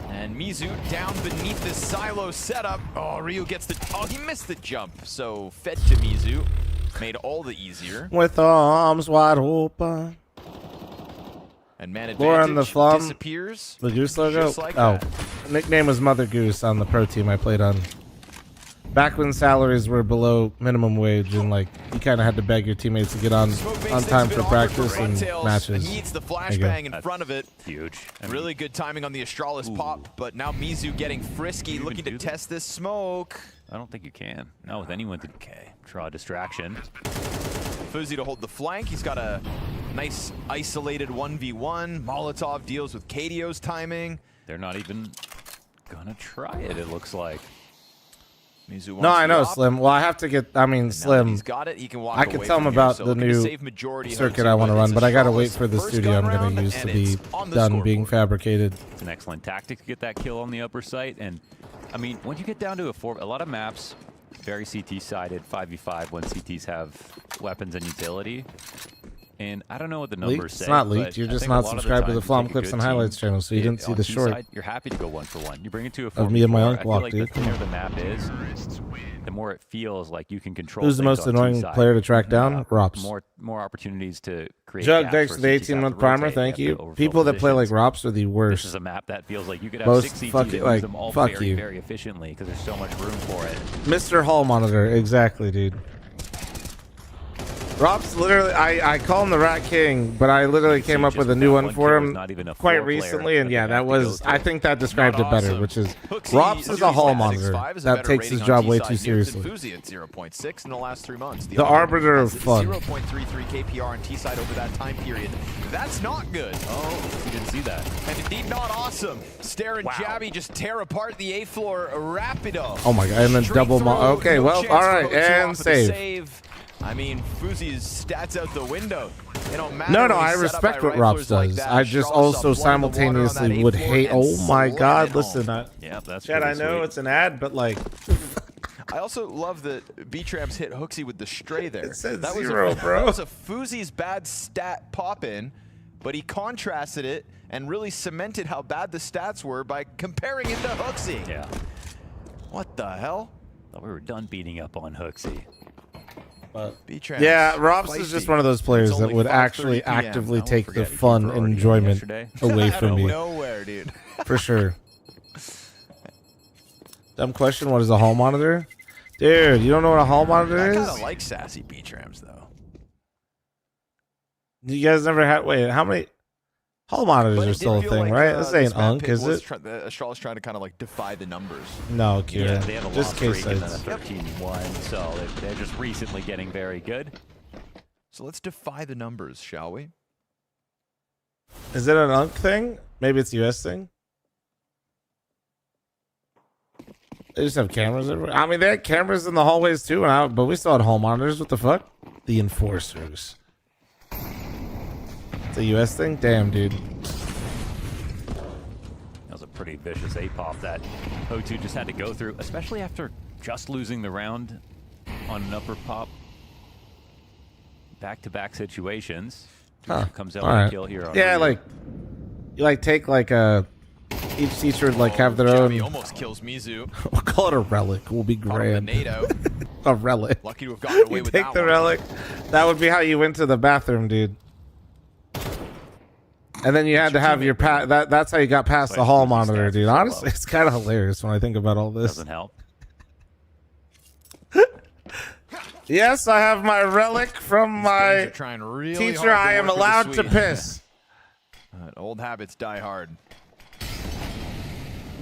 And Mizu down beneath this silo setup. Oh, Ryu gets the... Oh, he missed the jump. So fed to Mizu. Made all the easier. With arms wide open. And man Laura on the advantage fl0m, disappears. the Goose logo. Just like Oh, that. nickname was Mother Goose on the pro team I played on. Back when salaries were below minimum wage and like you kind of had to beg your teammates to get on time for practice and matches. He eats the There you go. flashbang in front of it. Huge. Really good timing on the Astralis pop, but now Mizu getting frisky, looking to test this smoke. I don't think you can. Not with anyone to draw a distraction. fl0m to hold the flank. He's got a nice isolated 1v1. Molotov deals with KDO's timing. They're not even gonna try it, it looks like. Mizu No, wants I the know op. Slim. Well, I have to get. I mean, Slim. He's got it. He can walk I can away tell him from here, about so the looking to new save majority circuit Hotu, I want to but run, it's but I gotta wait Astralis' for the first studio I'm gun gonna round, use to and be it's on the done being scoreboard. fabricated. It's an excellent tactic to get that kill on the upper site. And I mean, when you get down to a lot of maps, very CT-sided, 5v5 when CTs have weapons and utility. And I don't know what the numbers Leaked? say. It's not but leaked. You're I just think a not lot of subscribed to the time you fl0m take a Clips good and team, Highlights channel, so you didn't see on the T short. side, you're happy to go 1-for-1. You bring it to a 4v4. Of me and my I uncle feel walk, like dude. the cleaner the map is, the more it feels like you can control. Who's the things most on annoying T-side. player to track down? Rops. More opportunities to create. Jug, gaps thanks where for the CTs have 18-month to primer. rotate, Thank they have you. to overfill People that play like positions. Rops are the worst. This is a map that feels like you could have Most 6 CTs fucking, and like, use them all fuck very, you. very efficiently because there's so much room for it. Mr. Hall Monitor, exactly, dude. Rob's literally, I call him the Rat King, but I literally came up with a new one for him quite recently, and yeah, that was, I think that described it better, which is, Rob's is a Hall Monitor that takes his job way too seriously. fl0m at 0.6 in the last 3 months. The arbiter of fun. 0.33 KPR on T-side over that time period. That's not good. Oh, you didn't see that. And indeed not awesome. Stare and Jabby just tear apart the A floor Rapido. Oh my god, and then double okay, well, alright, and save. I mean, fl0m's stats out the window. They don't matter. No, when I he's set up respect by what Robs riflers like does. that. I just Astralis also saw blood in the water on that simultaneously A would floor hate. and Oh my slammed god, it listen, home. Yeah, that's Chad, I pretty know sweet. it's an ad, but like, I also love that B-Tramps hit Hooksy with the stray there. It said that was zero, bro. That was a fl0m's bad stat pop-in, but he contrasted it and really cemented how bad the stats were by comparing it to Hooksy. Yeah. What the hell? Thought we were done beating up on Hooksy. B-Tramps, yeah, Robs is just one of those players It's that only would 5:30 actually PM. actively I won't take the forget, he fun came for and our enjoyment yesterday. away Out from of me. nowhere, dude. For sure. Dumb question, what is a Hall Monitor? Dude, you don't know what a Hall Monitor I is? kind of like sassy B-Tramps, though. You guys never had, wait, how many Hall Monitors But are it still a did thing, feel like, right? This this ain't map Unk, pit is was it? Astralis trying to kind of like defy the numbers. No, Kira. Yeah, they have a Just lost case streak and then a sites. 13-1, so they're just recently getting very good. So let's defy the numbers, shall we? Is it an Unk thing? Maybe it's a US thing? They just have cameras everywhere. I mean, they had cameras in the hallways too, but we still had Hall Monitors. What the fuck? The Enforcers. It's a US thing? Damn, dude. That was a pretty vicious A-pop that O2 just had to go through, especially after just losing the round on an upper pop. Back-to-back situations. Huh. Comes out All with right. a kill here. On Yeah, Ryu. like, you like take like a, each teacher would like have their Jabby own. almost kills Mizu. We'll call it a relic. We'll be grand. NATO. A relic. Lucky to have gotten away You with take that the one. relic, That would be how you went to the bathroom, dude. And then you had to have your that's how you got past the hall monitor, dude. Honestly, it's kind of hilarious when I think about all this. Doesn't help. Yes, I have my relic from my teacher. I am allowed to piss. Old habits die hard.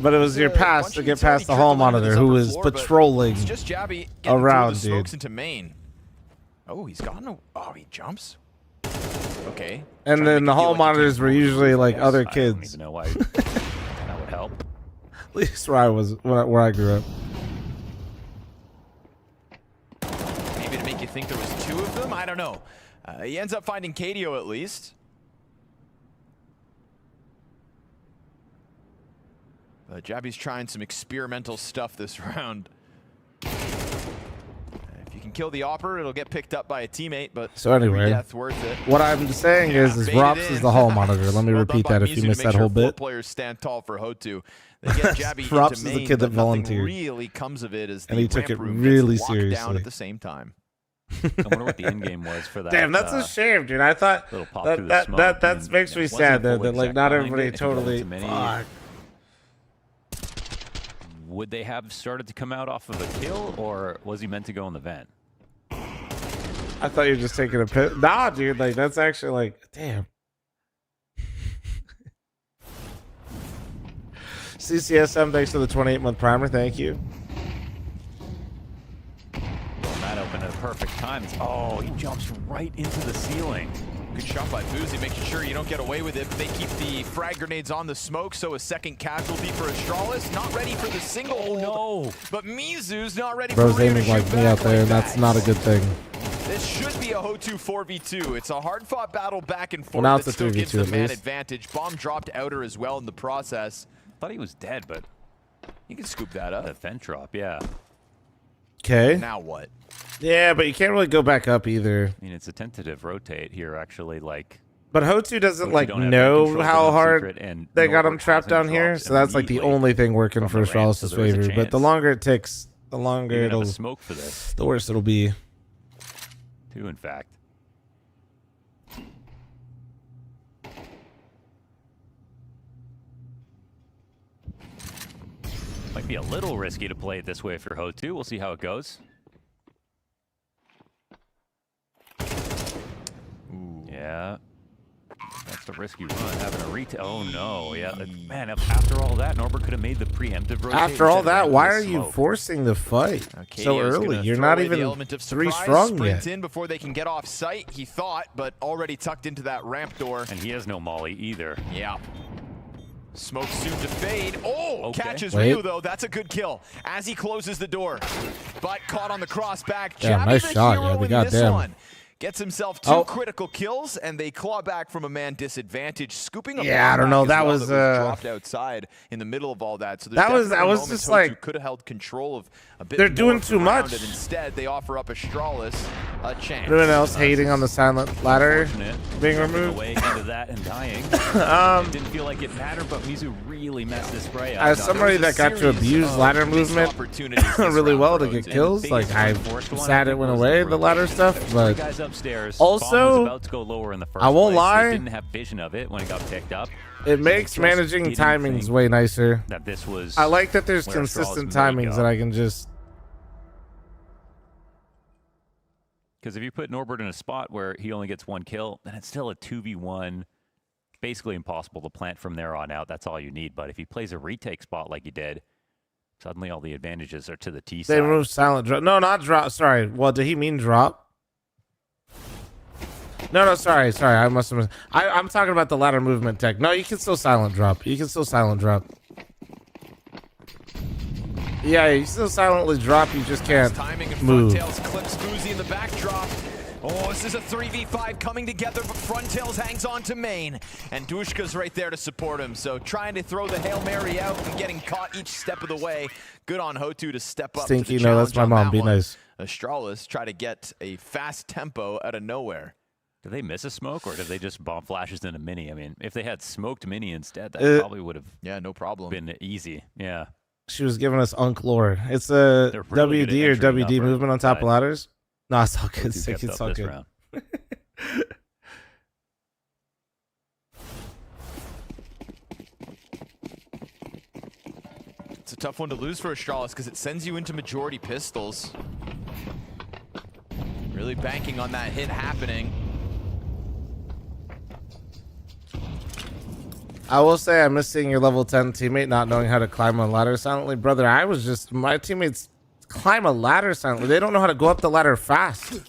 But it was your pass to get past the hall monitor, who was patrolling just Jabby around, the dude. smokes into main. Oh, he's got no. Oh, he jumps. Okay. And then the hall monitors were usually like other kids. I don't even know why that would help. At least where I was, where I grew up. Maybe to make you think there was two of them. I don't know. He ends up finding KDO at least. Jabby's trying some experimental stuff this round. If you can kill the Opper, it'll get picked up by a teammate, but So anyway, death worth it. what I'm saying is Rops is the hall monitor. Let me repeat that if you missed that whole bit. Players stand tall for Hotu. They get Jabby Rops into is the main, kid that but nothing volunteered. really comes of it as And the he took ramp it room really gets locked down seriously. at the same time. I wonder what the end game was for that. Damn, that's a shame, dude. I thought that makes me sad that like not everybody totally. Fuck. Would they have started to come out off of a kill, or was he meant to go in the vent? I thought you were just taking a piss. Nah, dude. Like that's actually like, damn. CCSM, thanks for the 28-month primer. Thank you. Well, that opened at a perfect time. Oh, he jumps right into the ceiling. Good shot by Boozy, making sure you don't get away with it. They keep the frag grenades on the smoke, so a second casualty for Astralis. Not ready for the single hold. No. But Mizu's not ready Bro's for Ryu to aiming like shoot me back out there, and like that's that. not a good thing. This should be a Hotu 4v2. It's a hard-fought battle back and forth. Well, now it's that a still 3v2 gives the at man least. advantage. Bomb dropped outer as well in the process. Thought he was dead, but you can scoop that up. The vent drop, yeah. Okay. Now what? Yeah, but you can't really go back up either. I mean, it's a tentative rotate here, actually. Like, But Hotu doesn't Hotu like don't have know control how of hard secret, and they got him Norbert trapped hasn't down here. dropped So that's like the immediately only thing working for from the ramp, so Astralis' there was a favor. But the chance. longer it takes, the longer Even have a it'll smoke for this. the worse it'll be. Two, in fact. Might be a little risky to play it this way if you're Hotu. We'll see how it goes. Ooh. Yeah. That's the risky run, having a retail. Oh, no. Yeah, man, after all that, Norbert could have made the preemptive rotation. After all that, why are you smoke. forcing the fight so KDO's early? gonna You're throw not away the even element of 3 surprise, strong sprint yet. in before they can get off site, he thought, but already tucked into that ramp door. And he has no molly either. Yeah. Smoke soon to fade. Oh, Okay. catches Wait. Ryu though. That's a good kill as he closes the door. But caught on the cross back. Yeah, Jabby nice the shot, hero Jabby. in this Goddamn. one. Gets himself 2 Oh. critical kills, and they claw back from a man disadvantage, scooping up. Yeah, I don't know. That was dropped outside in the middle of all that. So that was just like could have held control of a bit. they're more doing of too the round, much. And instead, they offer up Astralis a chance. Everyone else hating on the silent ladder Unfortunate. being Jumping removed. away into that and dying. It didn't feel like it mattered, but Mizu really messed this spray up. As Now, somebody there was that a got to series abuse of ladder missed movement opportunities this really round well for to get Hotu. kills, The like biggest I'm unforced one, sad I it think, went was away, the the room. ladder stuff, Three but guys upstairs. Bomb was also, about to go lower in the first I won't place. lie, They didn't have vision of it when it got picked up. it makes Just managing didn't timings think way nicer. that this was I like that there's where Astralis consistent may timings go. that I can just. Because if you put Norbert in a spot where he only gets 1 kill, then it's still a 2v1. Basically impossible to plant from there on out. That's all you need. But if he plays a retake spot like he did, suddenly all the advantages are to the T They side. remove silent drop. No, not drop. Sorry. Well, did he mean drop? No, sorry. I must have. I'm talking about the ladder movement tech. No, you can still silent drop. You can still silent drop. Yeah, you still silently drop. You just can't Timing and move. Frontails clips Boozy in the backdrop. Oh, this is a 3v5 coming together, but Frontails hangs on to main. And Dushka's right there to support him. So trying to throw the Hail Mary out and getting caught each step of the way. Good on Hotu to step up Stinky, to the no, that's challenge my on mom. that Be one. nice. Astralis try to get a fast tempo out of nowhere. Did they miss a smoke, or did they just bomb flashes in a mini? I mean, if they had smoked mini instead, that probably would have no problem been easy. Yeah. She was giving us Unk lore. It's a They're really good WD at or entering WD upper, movement on top of but ladders. No, it's all good. Hotu kept It's up all this good. round. tough one to lose for Astralis because it sends you into majority pistols. Really banking on that hit happening. I will say I miss seeing your level 10 teammate not knowing how to climb a ladder silently. Brother, my teammates climb a ladder silently. They don't know how to go up the ladder fast.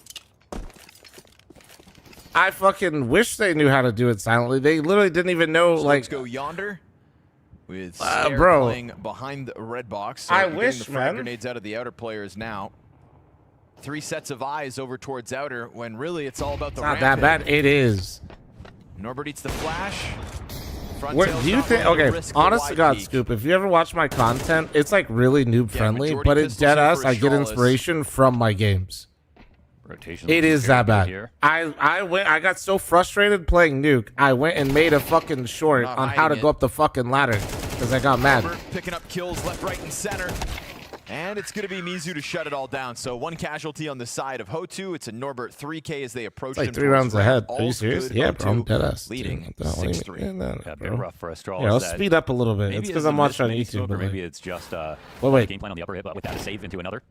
I fucking wish they knew how to do it silently. They literally didn't even know, So like... let's go yonder with Scare bro. playing behind the red box. So I you're getting wish, the frag man. grenades out of the outer players now. 3 sets of eyes over towards outer when really it's all about the It's not that bad. It is. Norbert eats the flash. What do you think? Okay, honest to God, Scoop, if you ever watch my content, it's like really noob friendly, but it's dead ass. I get inspiration from my games. Rotation. It is that bad. Here. I got so frustrated playing Nuke, I went and made a fucking short on how to go up the fucking ladder because I got mad. Norbert picking up kills left, right, and center. And it's going to be Mizu to shut it all down. So 1 casualty on the side of Hotu. It's a Norbert 3K as they approach It's like him 3 rounds towards ahead. red. Are you All's serious? good. Yeah, bro. I'm Hotu dead ass. leading Dude, 6-3. A bit rough for Astralis. Yeah, I'll speed up a little bit. It's Maybe because it's I'm a watching on miss, maybe YouTube. Smoke, or maybe it's just wait. game plan on the upper hit, but without a save into another.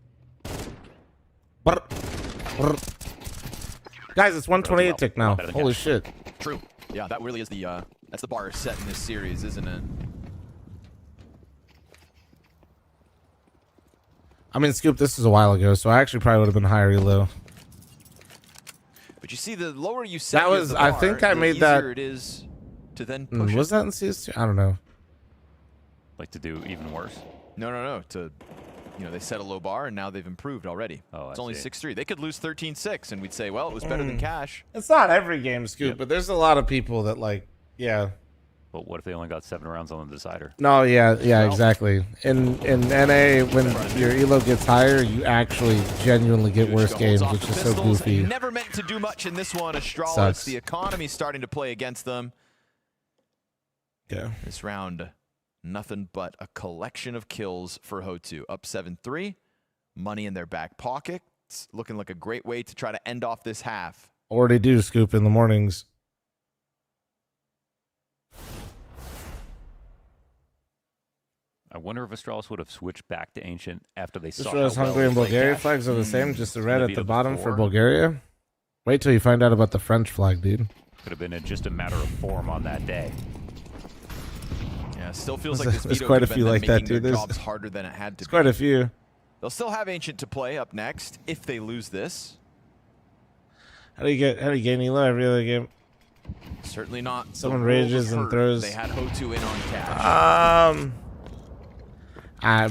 Guys, it's 128 tick now. Holy shit. True. Yeah, that really is the that's the bar set in this series, isn't it? I mean, Scoop, this is a while ago, so I actually probably would have been higher elo. But you see, the lower you set That was, the bar, I think I the made that. easier it is to then push Was that in CS2? I don't know. Like to do even worse. No. To, they set a low bar and now they've improved already. Oh, it's I only see. 6-3. They could lose 13-6, and we'd say, well, it was better than Cash. It's not every game, Scoop, but there's a lot of people that yeah. But what if they only got 7 rounds on the decider? No, yeah, exactly. In NA, when your elo gets higher, you actually genuinely get worse games, which is so goofy. Never meant to do much in this one. Astralis, Sucks. the economy's starting to play against them. Yeah. This round, nothing but a collection of kills for Hotu. Up 7-3, money in their back pocket. It's looking like a great way to try to end off this half. Already do, Scoop, in the mornings. I wonder if Astralis would have switched back to Ancient after they saw Just how realized well Hungary and they played Bulgaria Cash. flags are the same, just the red Maybe at the the bottom for before. Bulgaria. Wait till you find out about the French flag, dude. Could have been just a matter of form on that day. Yeah, still feels like There's- this there's veto quite could a have few been them like that, making too. their There's- jobs harder than it had to It's be. quite a few. They'll still have Ancient to play up next if they lose this. How do you gain elo every other game? Certainly not. Someone the world rages was and hurt. throws. They had Hotu in on Cash.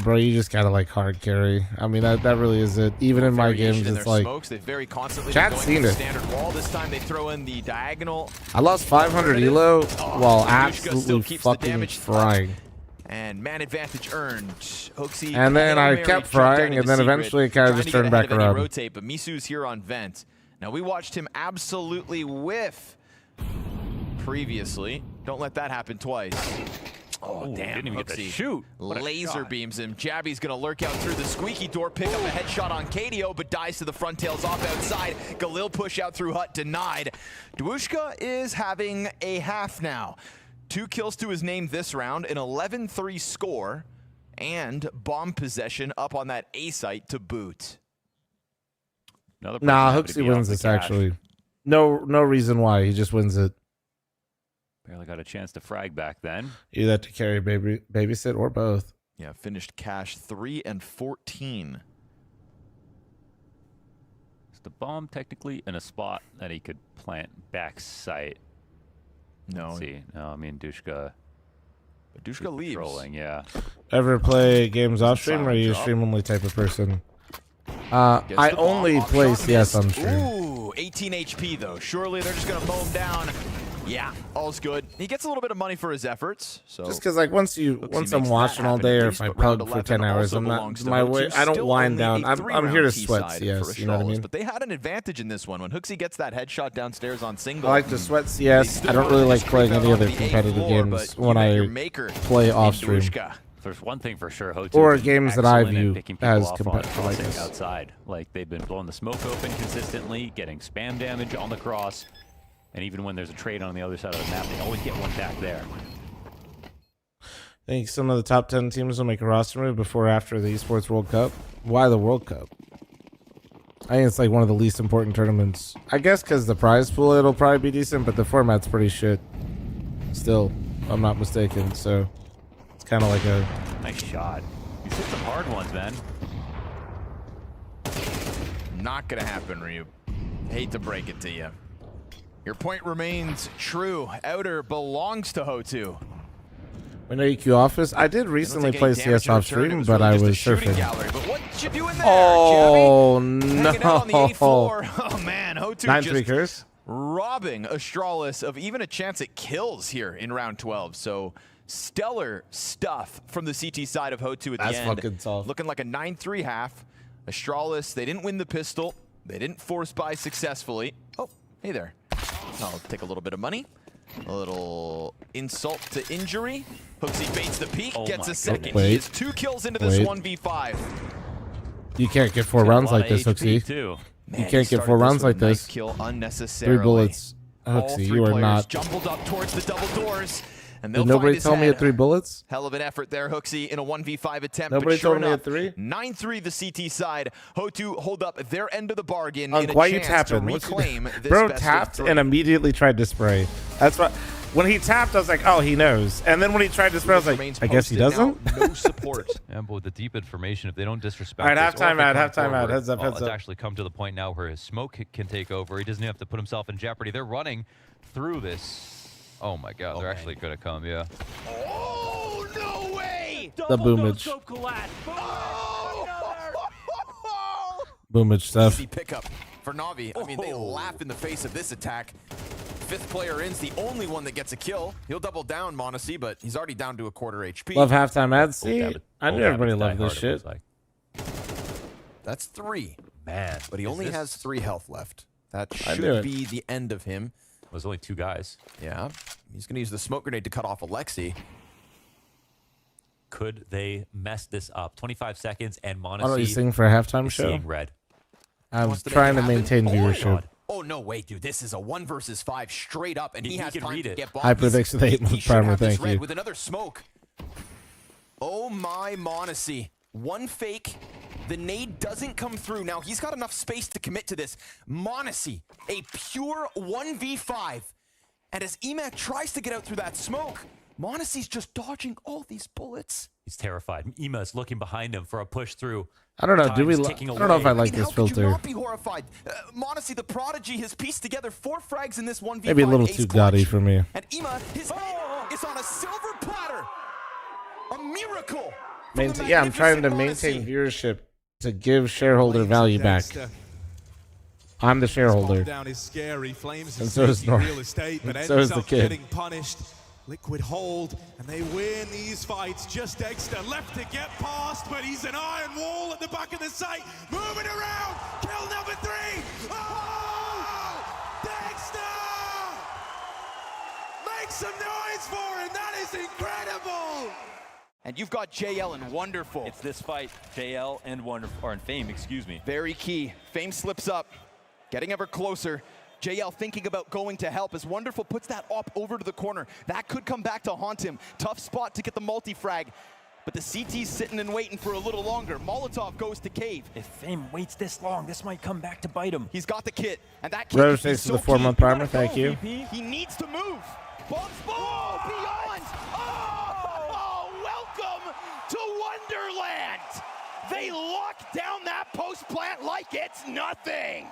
Bro, you just gotta like hard carry. I mean, that really is it. Even in my games, in it's their like smokes. They've very constantly Chat's been going seen for it. the standard wall. This time they throw in the diagonal. I lost 500 elo while Dushka still absolutely keeps the fucking damage frying. And man advantage earned. Hooksy And then I Hail Mary kept jumped frying, down and then into eventually it secret, kinda trying just to turned get back ahead of any around. Rotate, but Misu's here on vent. Now we watched him absolutely whiff previously. Don't let that happen twice. Oh, Ooh, damn. didn't even get to Hooksy shoot. What a laser shot. beams him. Jabby's going to lurk out through the squeaky door, pick up a headshot on KDO, but dies to the front tails off outside. Galil push out through Hut, denied. Dwushka is having a half now. 2 kills to his name this round, an 11-3 score, and bomb possession up on that A site to boot. Nah, Hooksy wins this actually. No reason why. He just wins it. Barely got a chance to frag back then. Either that to carry babysit or both. Yeah, finished Cash 3 and 14. Is the bomb technically in a spot that he could plant back sight? No. Let's see. No, I mean Dushka. Dushka leaves. Trolling, yeah. Ever play games off stream, or are you a drop. stream only type of person? I only play CS on stream. Ooh, 18 HP though. Surely they're just gonna mow him down. Yeah, all's good. He gets a little bit of money for his efforts. So Just because, like, once I'm makes watching that all happen day, at or least, if I but round pug for 11 10 hours, also I'm belongs not to my Hotu. way. I don't Still wind only down. a I'm three-round here to T sweat side CS. for You know what I Astralis, mean? But they had an advantage in this one when Hooksy gets that headshot downstairs on single. I like to sweat CS. I don't really like playing any other competitive games when I play off stream. If there's one thing for sure, Hotu Or is games that I excellent at view picking people as off on competitive like crossing this. outside. Like they've been blowing the smoke open consistently, getting spam damage on the cross, and even when there's a trade on the other side of the map, they always get one back there. Think some of the top 10 teams will make a roster move before or after the Esports World Cup? Why the World Cup? I think it's like one of the least important tournaments. I guess because the prize pool, it'll probably be decent, but the format's pretty shit. Still, if I'm not mistaken. So it's kind of like a... Nice shot. He's hit some hard ones, man. Not gonna happen, Ryu. Hate to break it to you. Your point remains true. Outer belongs to Ho2. When EQ Office, I did recently play CS off stream, but I was surfing. But what you doing there, Oh no! Oh man, Ho2 9-3 curse. Robbing Astralis of even a chance at kills here in round 12. So stellar stuff from the CT side of Ho2 at the end. That's fucking tough. Looking like a 9-3 half. Astralis, they didn't win the pistol. They didn't force buy successfully. Oh, hey there. I'll take a little bit of money. A little insult to injury. Hooksy baits the peak, gets a second. He is 2 kills into this 1v5. You can't get 4 rounds like this, Hooksy. You can't get 4 rounds like this. Kill unnecessarily. 3 bullets. Hooksy, you are not. Jumbled up towards the double doors. And did nobody tell me at 3 bullets? Hell of an effort there, Hooksy, in a 1v5 attempt. Nobody sure told me at 3? 9-3 the CT side. Ho2 hold up their end of the bargain. Why you tapping? Bro tapped and immediately tried to spray. That's what. When he tapped, I was like, oh, he knows. And then when he tried to spray, I was like, I guess he doesn't. No support. Yeah, but with the deep information, if they don't disrespect. All right, halftime ad, halftime ad. Heads up, heads up. It's actually come to the point now where his smoke can take over. He doesn't even have to put himself in jeopardy. They're running through this. Oh my God, they're actually going to come, yeah. Oh, no way! The boomage. Boomage stuff. Easy pickup for Na'Vi. I mean, they laugh in the face of this attack. 5th player in's the only one that gets a kill. He'll double down, m0NESY, but he's already down to a quarter HP. Love halftime ads. See, I knew everybody loved this shit. That's 3. Man. But he only has 3 health left. That should be the end of him. There's only 2 guys. Yeah. He's going to use the smoke grenade to cut off Alexi. Could they mess this up? 25 seconds and m0NESY. Why don't you sing for a halftime show? Seeing red. I'm trying to maintain viewership. Oh, no, wait, dude. This is a 1 versus 5 straight up, and he has time to get bombed. Hypervix with 8-month primer, thank you. With another smoke. Oh, my m0NESY. 1 fake. The nade doesn't come through. Now, he's got enough space to commit to this. m0NESY, a pure 1v5. And as Emac tries to get out through that smoke, m0NESY's just dodging all these bullets. He's terrified. Ema's looking behind him for a push through. I don't know. Do we? I don't know if I like this filter. How could you not be horrified? m0NESY, the prodigy, has pieced together 4 frags in this 1v5. Maybe a little too gaudy for me. And Ema, his head is on a silver platter. A miracle. Yeah, I'm trying to maintain viewership to give shareholder value back. I'm the shareholder. Down is scary. Flames and so is Nor. And so is the kid. Getting punished. Liquid hold, and they win these fights. Just Dexter left to get past, but he's an iron wall at the back of the site. Moving around. Kill number 3. Oh! Dexter! Make some noise for him. That is incredible. And you've got JL and Wonderful. It's this fight, JL and Wonderful, or and fl0m, excuse me. Very key. fl0m slips up, getting ever closer. JL thinking about going to help as Wonderful puts that op over to the corner. That could come back to haunt him. Tough spot to get the multi-frag. But the CT's sitting and waiting for a little longer. Molotov goes to cave. If fl0m waits this long, this might come back to bite him. He's got the kit, and that kit Rose thanks for the 4-month primer. Thank you. He needs to move. Bombs beyond. Oh, welcome to Wonderland. They lock down that post plant like it's nothing.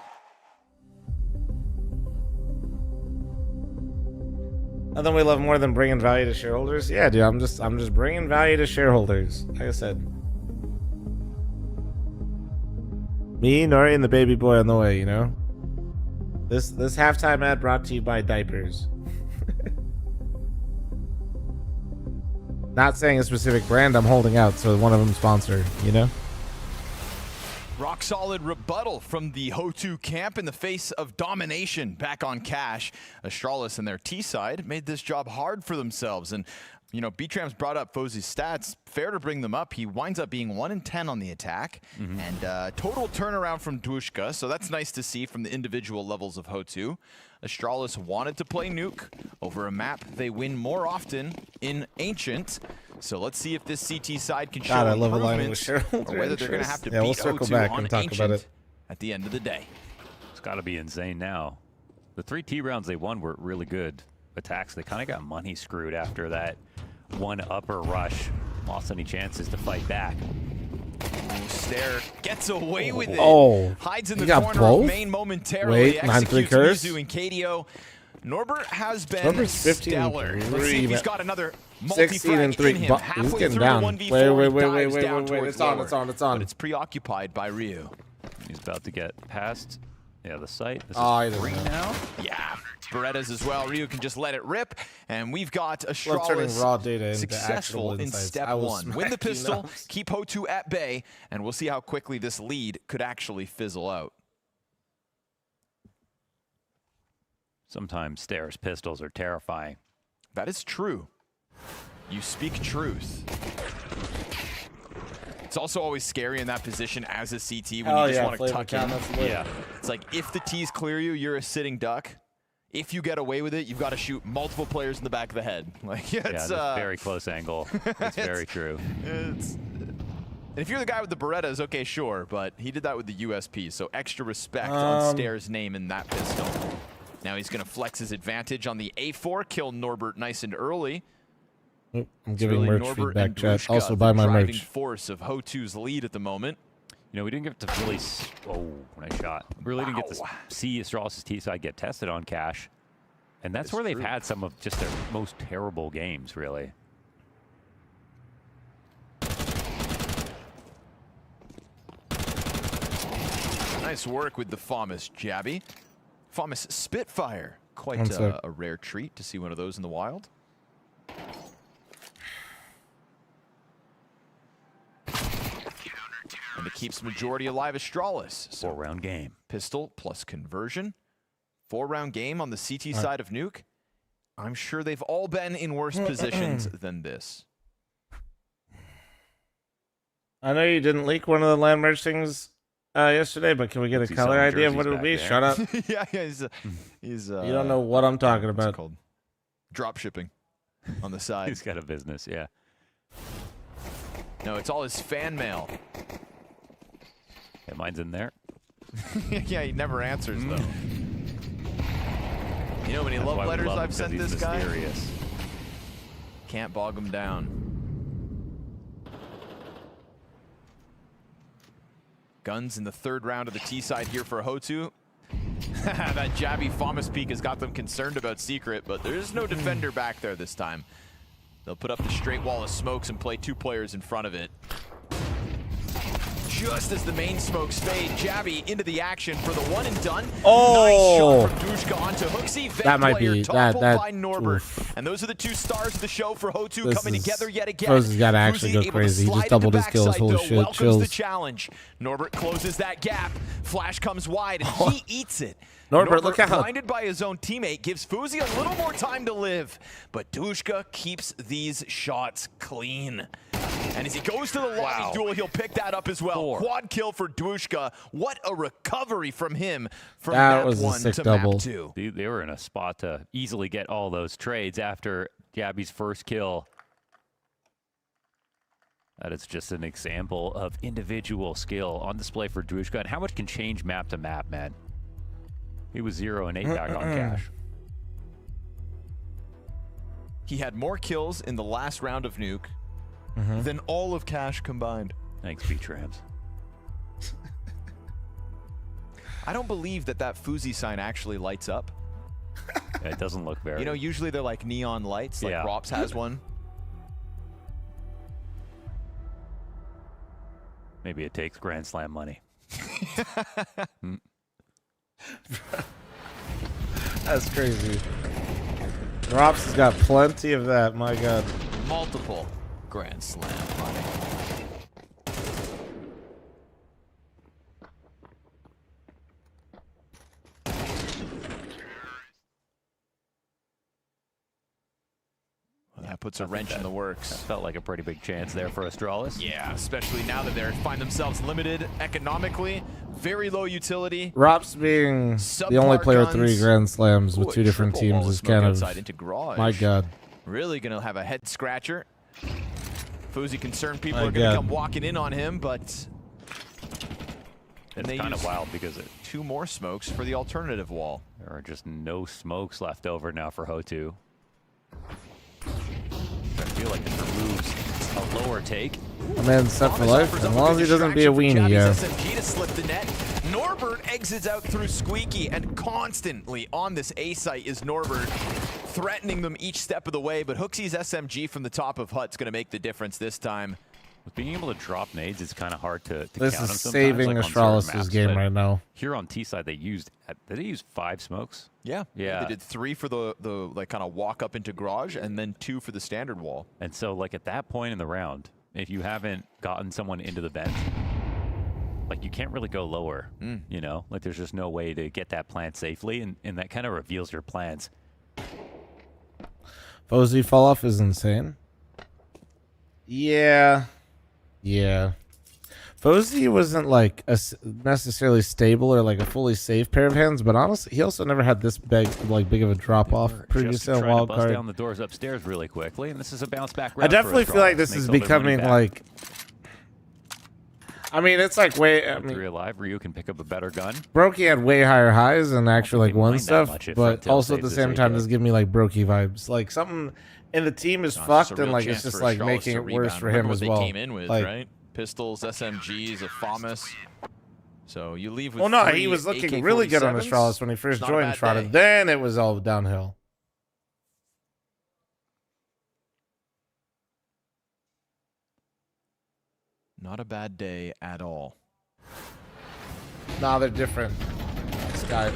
Nothing we love more than bringing value to shareholders. Yeah, dude, I'm just bringing value to shareholders. Like I said, me, Nori, and the baby boy on the way. You know, this halftime ad brought to you by diapers. Not saying a specific brand I'm holding out, so one of them sponsor. You know. Rock solid rebuttal from the Ho2 camp in the face of domination back on cash. Astralis and their T side made this job hard for themselves. And, you know, B-Tram's brought up Fozy's stats. Fair to bring them up. He winds up being 1 in 10 on the attack. And total turnaround from Dushka. So that's nice to see from the individual levels of Ho2. Astralis wanted to play Nuke over a map they win more often in Ancient. So let's see if this CT side can show God, I love aligning with improvements, shareholder or whether they're going to have interests. to Yeah, beat we'll circle O2 back on and talk Ancient about it. at the end of the day. It's got to be insane now. The 3 T rounds they won were really good attacks. They kind of got money screwed after that one upper rush. Lost any chances to fight back. Stair gets away with it. Oh, Hides in he the got corner both? of main momentarily. Wait, 9-3 curse? Mizu and KDO. Norbert has been Norbert 15 stellar. Let's see if he's got another 16 and 3. in him. He's getting down. Wait. It's on. But it's preoccupied by Ryu. He's about to get past. Yeah, the site. This Oh, is he free doesn't know. now. Yeah, Berettas as well. Ryu can just let it rip, and we've got Love turning Astralis raw data into successful actionable in insights. step I will 1. Win smack the you pistol, now. keep Ho2 at bay, and we'll see how quickly this lead could actually fizzle out. Sometimes Stairs pistols are terrifying. That is true. You speak truth. It's also always scary in that position as a CT when Oh, you just yeah, want to flavor tuck count, in. that's lit. Yeah. It's like if the T's clear you, you're a sitting duck. If you get away with it, you've got to shoot multiple players in the back of the head. Like Yeah, it's that's very close angle. That's very true. And if you're the guy with the Berettas, okay, sure, but he did that with the USP, so extra respect on Stair's name in that pistol. Now he's going to flex his advantage on the A4, kill Norbert nice and early. I'm It's giving really merch Norbert feedback, and chat. Drushka, Also the buy my driving merch. force of Ho2's lead at the moment. You know, we didn't get to really. Oh, nice shot. We really didn't get to see Astralis' T side get tested on Cash. And that's where they've had some of just their most terrible games, really. Nice work with the FL0m Jabby. FL0m Spitfire. Quite a rare treat to see one of those in the wild. And it keeps majority alive Astralis. So 4-round game. Pistol plus conversion. 4-round game on the CT side of Nuke. I'm sure they've all been in worse positions than this. I know you didn't leak one of the land merch things yesterday, but can we get a color idea of what it'll be? Shut up. Yeah, he's you don't know what I'm talking about. It's called drop shipping on the side. He's got a business, yeah. No, it's all his fan mail. Yeah, mine's in there. Yeah, he never answers though. You know how many love letters I've sent this guy? Can't bog him down. Guns in the 3rd round of the T side here for Ho2. That jabby FL0m peek has got them concerned about Secret, but there's no defender back there this time. They'll put up the straight wall of smokes and play 2 players in front of it. Just as the main smokes fade, Jabby into the action for the one and done. Oh! Nice shot from Dushka onto Hooksy. That might be that by Norbert. And those are the 2 stars of the show for Ho2 coming together yet again. Frozen's got to actually go crazy. He just doubled his kills. Holy shit! Welcomes Chills. the challenge. Norbert closes that gap. Flash comes wide, and he eats it. Norbert, look out. Blinded by his own teammate, gives Fuzi a little more time to live. But Dushka keeps these shots clean. And as he goes to the lobby duel, he'll pick that up as well. Quad kill for Dushka. What a recovery from him from That map was a 1 sick to double. map 2. They were in a spot to easily get all those trades after Jabby's first kill. That is just an example of individual skill on display for Drushka and how much can change map to map, man. He was 0 and 8 back on Cash. He had more kills in the last round of Nuke than all of Cash combined. Thanks, B-Trams. I don't believe that Fuzi sign actually lights up. It doesn't look very... You know, usually they're like neon lights, like Rops has one. Maybe it takes Grand Slam money. That's crazy. Rops has got plenty of that, my god. Multiple Grand Slam money. Well, that puts a wrench in the works. That felt like a pretty big chance there for Astralis. Yeah, especially now that they find themselves limited economically, very low utility. Rops being the only player with 3 Grand Slams with 2 different teams is kind of, into Garage. my god. Really gonna have a head scratcher. fl0m concerned people are going to come walking in on him, but it's kind of wild because 2 more smokes for the alternative wall. There are just no smokes left over now for Ho2. I feel like this removes a lower take. A man set for life, as long as he doesn't be a weenie, yeah. SMG to slip the net. Norbert exits out through Squeaky, and constantly on this A site is Norbert, threatening them each step of the way, but HooXi's SMG from the top of Hut's going to make the difference this time. With being able to drop nades, it's kind of hard to this count is them saving like Astralis' game right now. Here on T side, did they use 5 smokes? Yeah. Yeah. They did 3 for the like kind of walk up into garage, and then 2 for the standard wall. And so like at that point in the round, if you haven't gotten someone into the vent, like you can't really go lower, you know? Like there's just no way to get that plant safely, and that kind of reveals your plans. fl0m fall off is insane. Yeah. Yeah. fl0m wasn't like necessarily stable or like a fully safe pair of hands, but honestly, he also never had this big of a drop off previously on wild to bust card. down the doors upstairs really quickly, and this is a bounce back round. I definitely for feel like Astralis. this Makes is all their money becoming back. like. I mean, it's like way. I mean, 3 alive, Ryu can pick up a better gun. Brokey had way higher highs and actually like won mind that stuff, much if but Frontail also at the saves same his time, AK. this giving me like Brokey vibes. Like something in the team is It's fucked, just a and real like chance it's just for like Astralis making to it worse rebound. for Remember him what as they well. came in with, Like, right? Pistols, SMGs, a FAMAS. So you leave with well, no, 3 he was looking really good on AK-47s. Astralis when he first Not a joined bad Shrouded. day. Then it was all downhill. Not a bad day at all. Nah, they're different. This guy.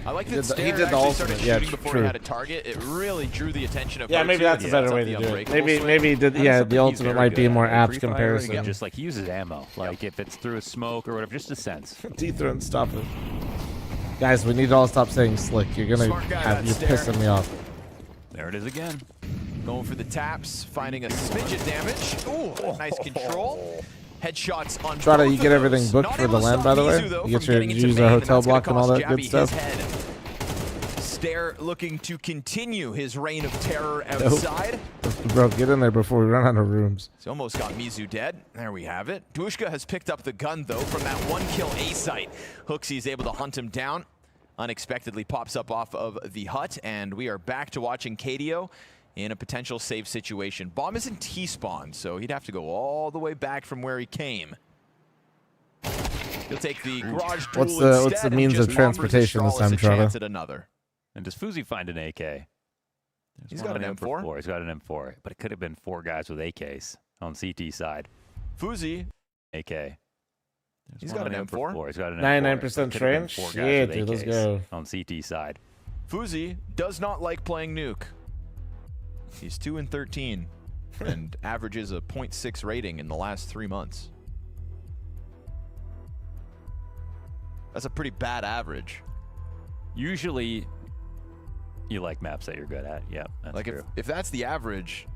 I like He that did the- Stair he did the actually ultimate. started Yeah, shooting before true. he had a target. It really drew the attention of Yeah, maybe Ho2. that's a better way to Up do the it. unbreakable swing. Maybe the Something he's ultimate very might be a good more at. apt Free fire, comparison. just like he uses ammo. Like if it's through a smoke or whatever, just a sense. T-throw, stop it. Guys, we need to all stop saying slick. You're gonna Smart guy, have, you're that Stair. pissing me off. There it is again. Going for the taps, finding a smidge of damage. Ooh, nice control. Headshots on Try to both you of get those. everything booked Not for able the to land, stop by the way. Mizu, though, You get from your getting into use main, our and hotel that's gonna block and all cost that good Jabby stuff. his head. Stair looking to continue his reign of terror outside. Bro, get in there before we run out of rooms. He's almost got Mizu dead. There we have it. Dushka has picked up the gun, though, from that 1-kill A site. HooXi's able to hunt him down. Unexpectedly pops up off of the hut, and we are back to watching KDO in a potential save situation. Bomb is in T-spawn, so he'd have to go all the way back from where he came. He'll take the garage duel What's the instead and means of just transportation offers this time, Astralis a chance Trevor? at another. And does fl0m find an AK? There's He's one got an on for M4. 4. He's got an M4, but it could have been 4 guys with AKs on CT side. fl0m. AK. There's He's one got an on M4. 4. He's got an 99% M4. Could have been range? 4 guys Yeah, with dude, let's AKs go. on CT side. fl0m does not like playing nuke. He's 2-13 and averages a 0.6 rating in the last 3 months. That's a pretty bad average. Usually, you like maps that you're good at. Yep, that's Like true. if that's the average,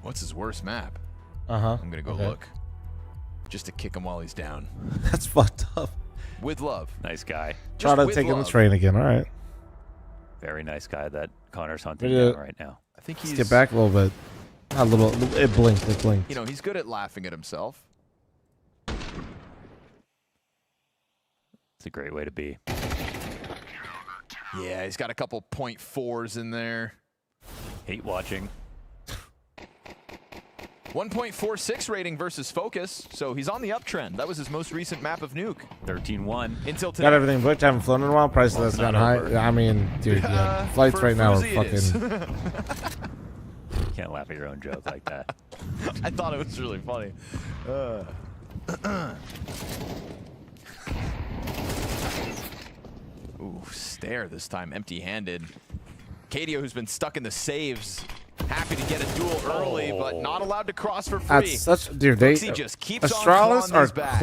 what's his worst map? Uh-huh. I'm gonna go Okay. look. Just to kick him while he's down. That's fucked up. With love. Nice guy. Try to with take in the love. train again. All right. Very nice guy that Connor's hunting Yeah. down right now. I think Let's he's get back a little bit. Not a little. It blinked. It blinked. You know, he's good at laughing at himself. It's a great way to be. Yeah, he's got a couple 0.4s in there. Hate watching. 1.46 rating versus Focus, so he's on the uptrend. That was his most recent map of Nuke. 13-1. Until today. Got everything booked. Haven't flown in a while. Price that's Not gone high. over. I mean, dude, yeah. Flights for right now are fl0m it is. fucking. You can't laugh at your own joke like that. I thought it was really funny. Ooh, Stair this time, empty-handed. KDO, who's been stuck in the saves, happy to get a duel early, but not allowed to cross for free. That's such, dude. They fl0m just keeps on Astralis clawing are these back.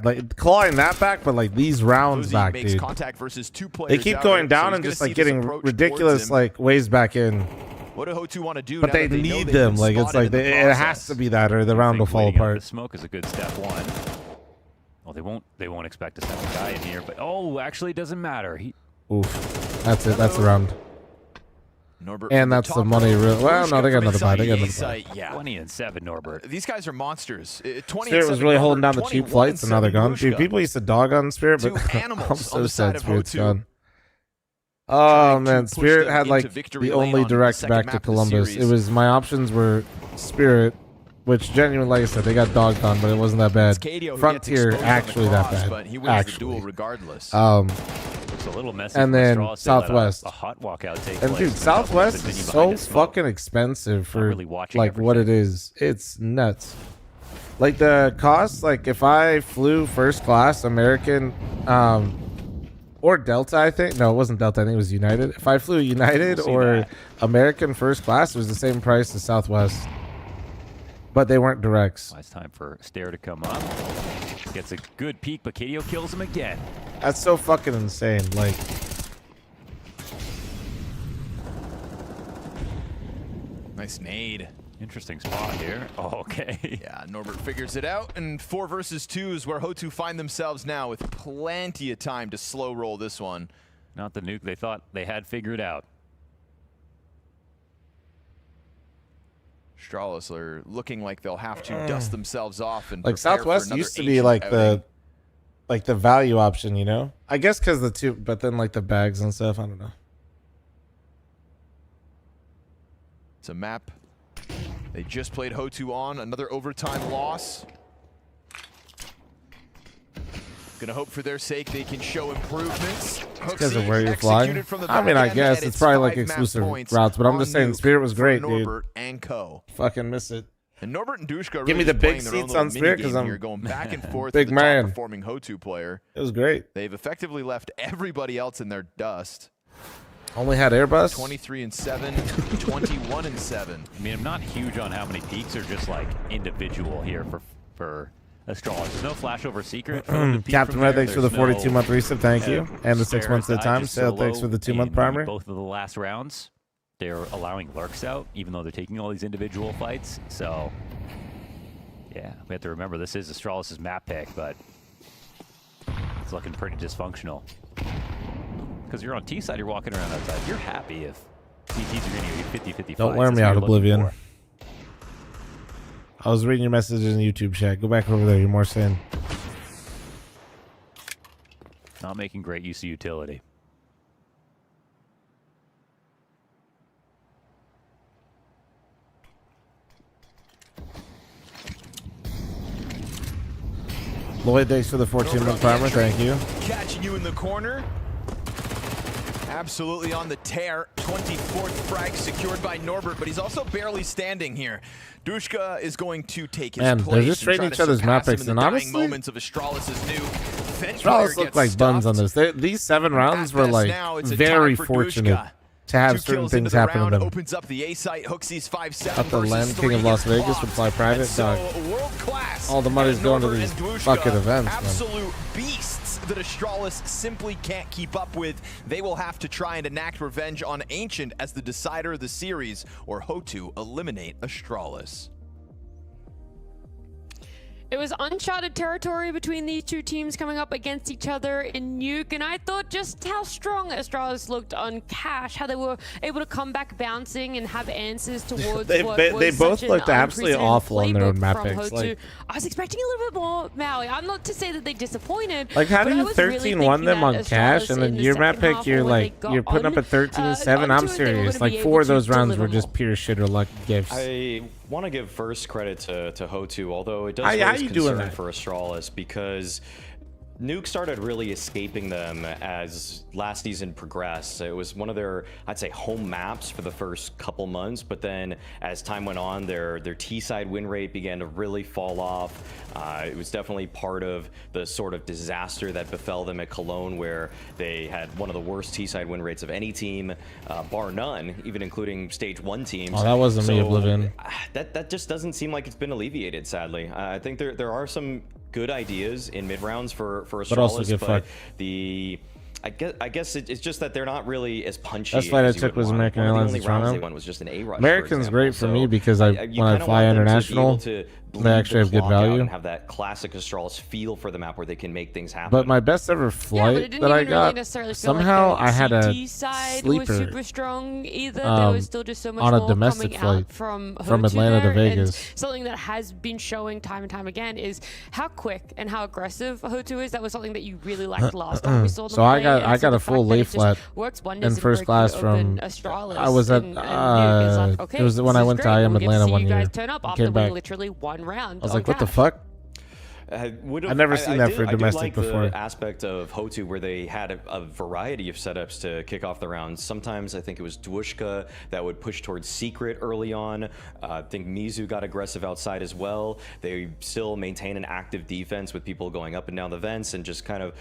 like clawing that back, but like these rounds fl0m back, makes dude. contact versus 2 players. They keep out going here, down so and he's just gonna like see this getting approach ridiculous towards him. like ways back in. What do Ho2 want to do? But now they that know need they've them. been Like it's spotted like in the it has process? to be that, or the round will think fall waiting up apart. The smoke is a good step 1. Well, they won't expect a second guy in here, but actually it doesn't matter. Oof, that's it. That's the round. Norbert And that's the money. Well, no, they got another buy. They got another buy. Yeah. 20-7, Norbert. These guys are monsters. 20 Spirit was really holding down the cheap flights, and now they're gone. Dude, people used to dog on Spirit, but I'm so sad Spirit's gone. Oh man, Spirit had like the only direct back to Columbus. It was my options were Spirit, which genuinely, like I said, they got dogged on, but it wasn't that bad. Frontier actually that bad. But he wins the duel regardless. It's a little messy. And then Southwest. A hot walkout take And place. dude, Southwest is so fucking expensive for like what it is. It's nuts. Like the cost, like if I flew first class American, or Delta, I think. No, it wasn't Delta. I think it was United. If I flew United or American first class, it was the same price as Southwest. But they weren't directs. It's time for Stair to come up. Gets a good peek, but KDO kills him again. That's so fucking insane. Like, Nice nade. Interesting spot here. Oh, okay. Yeah, Norbert figures it out, and 4 versus 2 is where Ho2 find themselves now with plenty of time to slow roll this one. Not the nuke they thought they had figured out. Stralis are looking like they'll have to dust themselves off and like prepare Southwest for used to be ancient like outing. the value option, you know? I guess because the two, but then like the bags and stuff, I don't know. It's a map they just played Ho2 on. Another overtime loss. Gonna hope for their sake they can show improvements. Because of where you're flying. I mean, I guess it's probably like exclusive routes, but I'm just saying Spirit was great, dude. Norbert and Co. Fucking miss it. And Norbert and Dushka Give me the big seats on Spirit because I'm going back and forth big with the man. top performing Ho2 player. It was great. They've effectively left everybody else in their dust. Only had Airbus. 23-7, 21-7. I mean, I'm not huge on how many peaks are just like individual here for Astrologers. There's no flash over secret. Captain Red, thanks for the 42-month reset. Thank you. And the 6 months at a time. Sale, thanks for the 2-month primary. Both of the last rounds, they're allowing lurks out, even though they're taking all these individual fights. So, yeah, we have to remember this is Astralis' map pick, but it's looking pretty dysfunctional. Because you're on T side, you're walking around outside. You're happy if CTs are going to give you 50-50. Don't wear me out, Oblivion. I was reading your messages in the YouTube chat. Go back over there. You're more sane. Not making great use of utility. Lloyd, thanks for the 14-month primer. Thank you. Catching you in the corner. Absolutely on the tear. 24th frag secured by Norbert, but he's also barely standing here. Dushka is going to take his place. They're just trading each other's map picks, and honestly, moments of Astralis' new Astralis looked like buns on this. These 7 rounds were like very fortunate to have certain things happen to them. Opens up the A site. Hooksies 5-7. Up the Land King of Las Vegas would fly private. Dog. All the money's going to these fucking events, absolute beasts that Astralis simply can't keep up with. They will have to try and enact revenge on Ancient as the decider of the series, or Ho2 eliminate Astralis. It was uncharted territory between these two teams coming up against each other in Nuke, and I thought just how strong Astralis looked on Cash, how they were able to come back bouncing and have answers towards they both looked absolutely awful on their own map picks. Like, I was expecting a little bit more Maui. I'm not to say that they disappointed. Like, how do you 13-1 them on Cash, and then your map pick, you're putting up a 13-7? I'm serious. Like, 4 of those rounds were just pure shit or luck gifts. I want to give first credit to Ho2, although it does raise concern for Astralis because Nuke started really escaping them as last season progressed. It was one of their, I'd say, home maps for the first couple months, but then as time went on, their T-side win rate began to really fall off. It was definitely part of the sort of disaster that befell them at Cologne, where they had one of the worst T-side win rates of any team, bar none, even including Stage 1 teams. Oh, that wasn't me, Oblivion. That just doesn't seem like it's been alleviated, sadly. I think there are some good ideas in mid rounds for Astralis, but I guess it's just that they're not really as punchy. Best flight I took was American Airlines in Toronto. One was just an A rush. American's great for me because when I fly international, They actually have good value and have that classic Astralis feel for the map where they can make things happen. But my best ever flight that I got, somehow I had a sleeper was super strong either. There was still just so much on a more domestic coming flight out from Atlanta to Vegas. And something that has been showing time and time again is how quick and how aggressive Hotu is. That was something that you really liked last time we saw them So I play, got a full lay flat in first class from I was at it was when I went to IM Atlanta one year. Turn up Came after back. literally one round. I was like, what the fuck? I've never seen that for domestic like before. The aspect of Hotu where they had a variety of setups to kick off the rounds. Sometimes I think it was Dwushka that would push towards Secret early on. I think Mizu got aggressive outside as well. They still maintain an active defense with people going up and down the vents and just kind of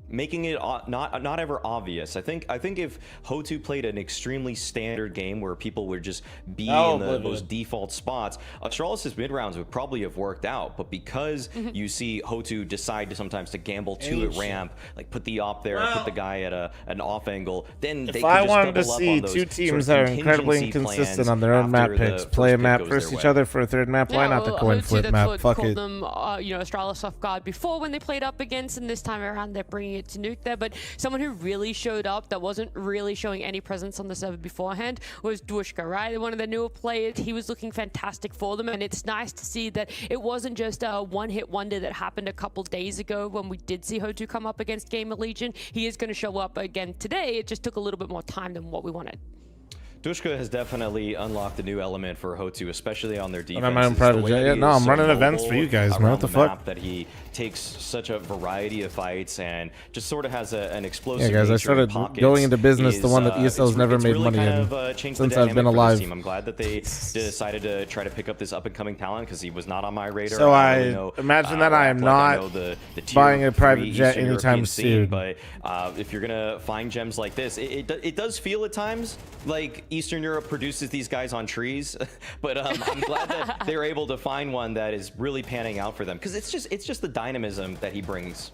making it not ever obvious. I think if Hotu played an extremely standard game where people would just be in the most default spots, Astralis' mid rounds would probably have worked out. But because you see Hotu decide to sometimes to gamble to at ramp, like put the op there, put the guy at an off angle, then they If could I just wanted to double up see on those two teams sort of that are incredibly contingency inconsistent plans on their own map after the picks, first play a pick map goes versus their each way. other for a third map, why not the coin Hotu, flip that's map? what Fuck called it. them, Astralis off guard before when they played up against, and this time around they're bringing it to Nuke there. But someone who really showed up that wasn't really showing any presence on the server beforehand was Dwushka, right? One of the newer players. He was looking fantastic for them, and it's nice to see that it wasn't just a one-hit wonder that happened a couple days ago when we did see Hotu come up against Gamer Legion. He is going to show up again today. It just took a little bit more time than what we wanted. Dwushka has definitely unlocked a new element for Hotu, especially on their defense. I'm my own private jet. Yeah, no, I'm running events for you guys, man. What the fuck? That he takes such a variety of fights and just sort of has an explosive. Yeah, guys, I started going into business, the one that ESL's never made money in since I've been alive. I'm glad that they decided to try to pick up this up-and-coming talent because he was not on my radar. So I imagine that I am not buying a private jet anytime soon. But if you're gonna find gems like this, it does feel at times like Eastern Europe produces these guys on trees, but I'm glad that they're able to find one that is really panning out for them because it's just the dynamism that he brings.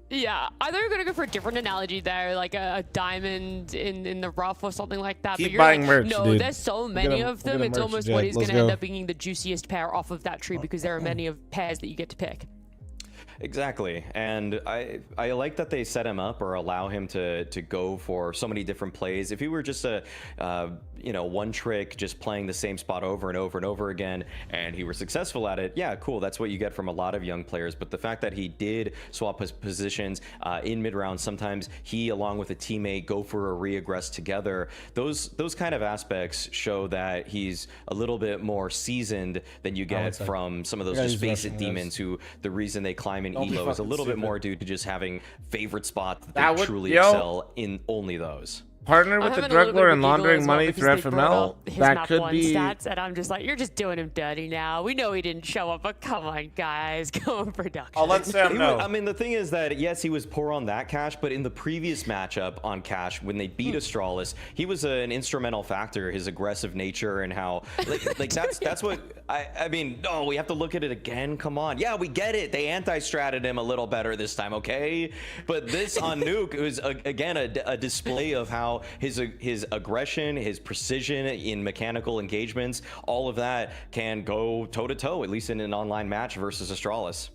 Yeah, I thought you were going to go for a different analogy there, like a diamond in the rough or something like that. Keep but you're buying like, merch, no, dude. there's so many of them. It's almost what he's going to end up being the juiciest pair off of that tree because there are many of pairs that you get to pick. Exactly, and I like that they set him up or allow him to go for so many different plays. If he were just a one trick, just playing the same spot over and over and over again, and he were successful at it, yeah, cool. That's what you get from a lot of young players. But the fact that he did swap his positions in mid round, sometimes he along with a teammate go for a re-aggress together. Those kind of aspects show that he's a little bit more seasoned than you get from some of those just face it demons who the reason they climb in elo is a little bit more due to just having favorite spots that they truly excel in only those. Partner with the drug lord and laundering money through FML. That could be. Stats, and I'm just like, you're just doing him dirty now. We know he didn't show up, but come on, guys, go in production. I'll let Sam know. I mean, the thing is that yes, he was poor on that cache, but in the previous matchup on cache when they beat Astralis, he was an instrumental factor. His aggressive nature and how like that's what I mean. No, we have to look at it again. Come on, yeah, we get it. They anti-stratted him a little better this time, okay? But this on Nuke was again a display of how his aggression, his precision in mechanical engagements, all of that can go toe-to-toe, at least in an online match versus Astralis.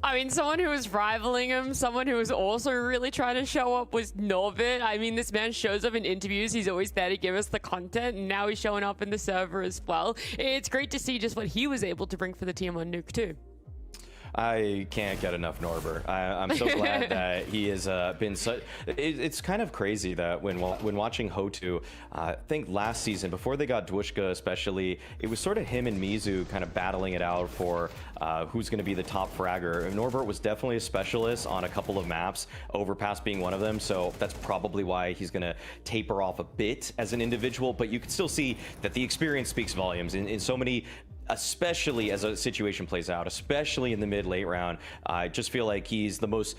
I mean, someone who was rivaling him, someone who was also really trying to show up was Norbit. I mean, this man shows up in interviews. He's always there to give us the content, and now he's showing up in the server as well. It's great to see just what he was able to bring for the team on Nuke, too. I can't get enough Norbert. I'm so glad that he has been such. It's kind of crazy that when watching Hotu, I think last season before they got Dwushka especially, it was sort of him and Mizu kind of battling it out for who's going to be the top fragger. And Norbert was definitely a specialist on a couple of maps, Overpass being one of them. So that's probably why he's going to taper off a bit as an individual. But you can still see that the experience speaks volumes in so many. Especially as a situation plays out, especially in the mid-late round. I just feel like he's the most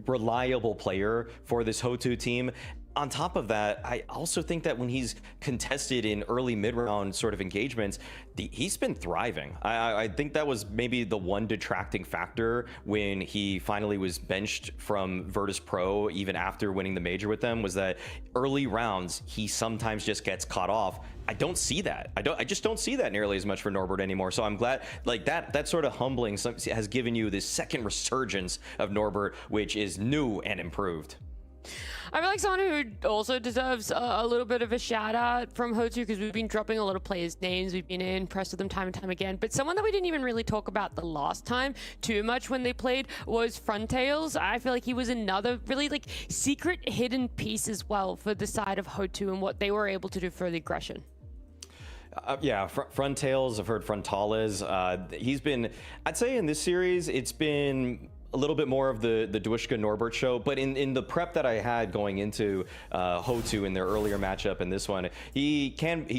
reliable player for this Hotu team. on top of that, I also think that when he's contested in early mid-round sort of engagements, he's been thriving. I think that was maybe the one detracting factor when he finally was benched from Virtus Pro, even after winning the major with them, was that early rounds, he sometimes just gets caught off. I don't see that. I just don't see that nearly as much for Norbert anymore. So I'm glad, like that sort of humbling has given you this second resurgence of Norbert, which is new and improved. I feel like someone who also deserves a little bit of a shout out from Hotu, because we've been dropping a lot of players' names. We've been impressed with them time and time again. But someone that we didn't even really talk about the last time too much when they played was fr0m. I feel like he was another really like secret hidden piece as well for the side of Hotu and what they were able to do for the aggression. Yeah, fr0m, I've heard fr0m. He's been, I'd say in this series, it's been a little bit more of the Duishka Norbert show, but in the prep that I had going into Hotu in their earlier matchup and this one, he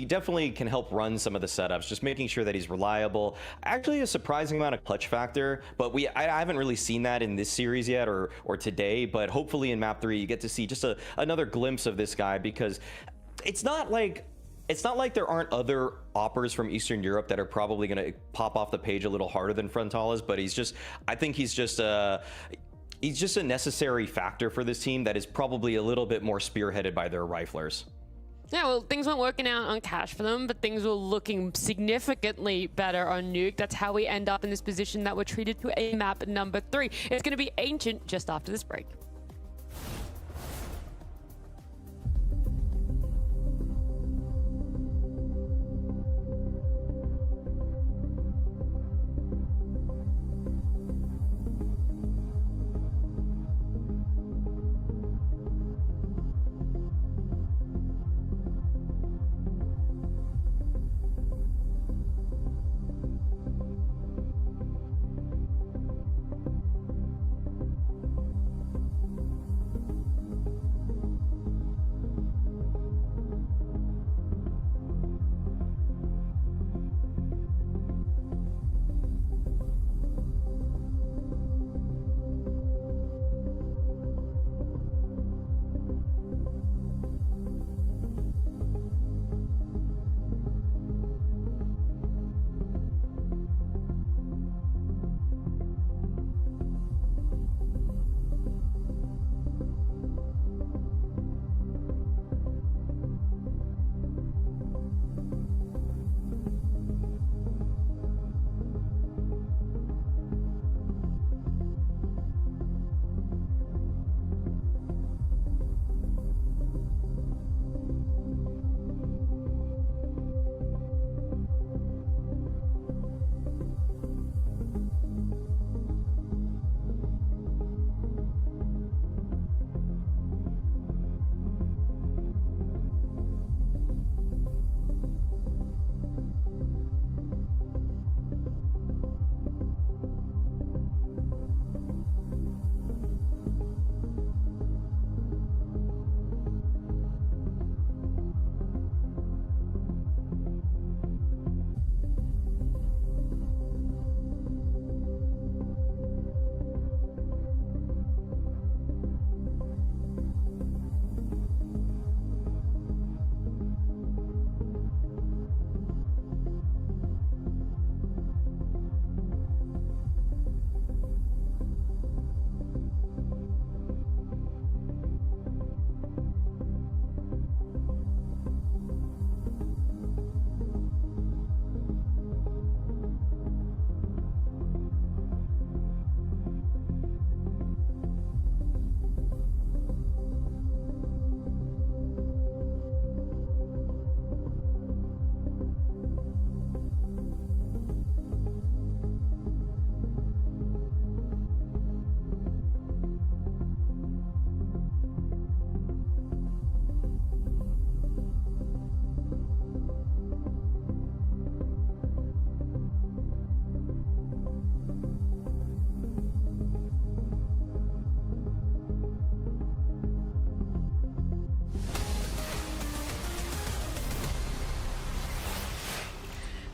definitely can help run some of the setups, just making sure that he's reliable. Actually, a surprising amount of clutch factor, but I haven't really seen that in this series yet or today, but hopefully in map 3 you get to see just another glimpse of this guy, because it's not like there aren't other oppers from Eastern Europe that are probably going to pop off the page a little harder than fr0m, but I think he's just a necessary factor for this team that is probably a little bit more spearheaded by their riflers. Yeah, well, things weren't working out on Cash for them, but things were looking significantly better on Nuke. That's how we end up in this position that we're treated to a map number 3. It's going to be Ancient just after this break.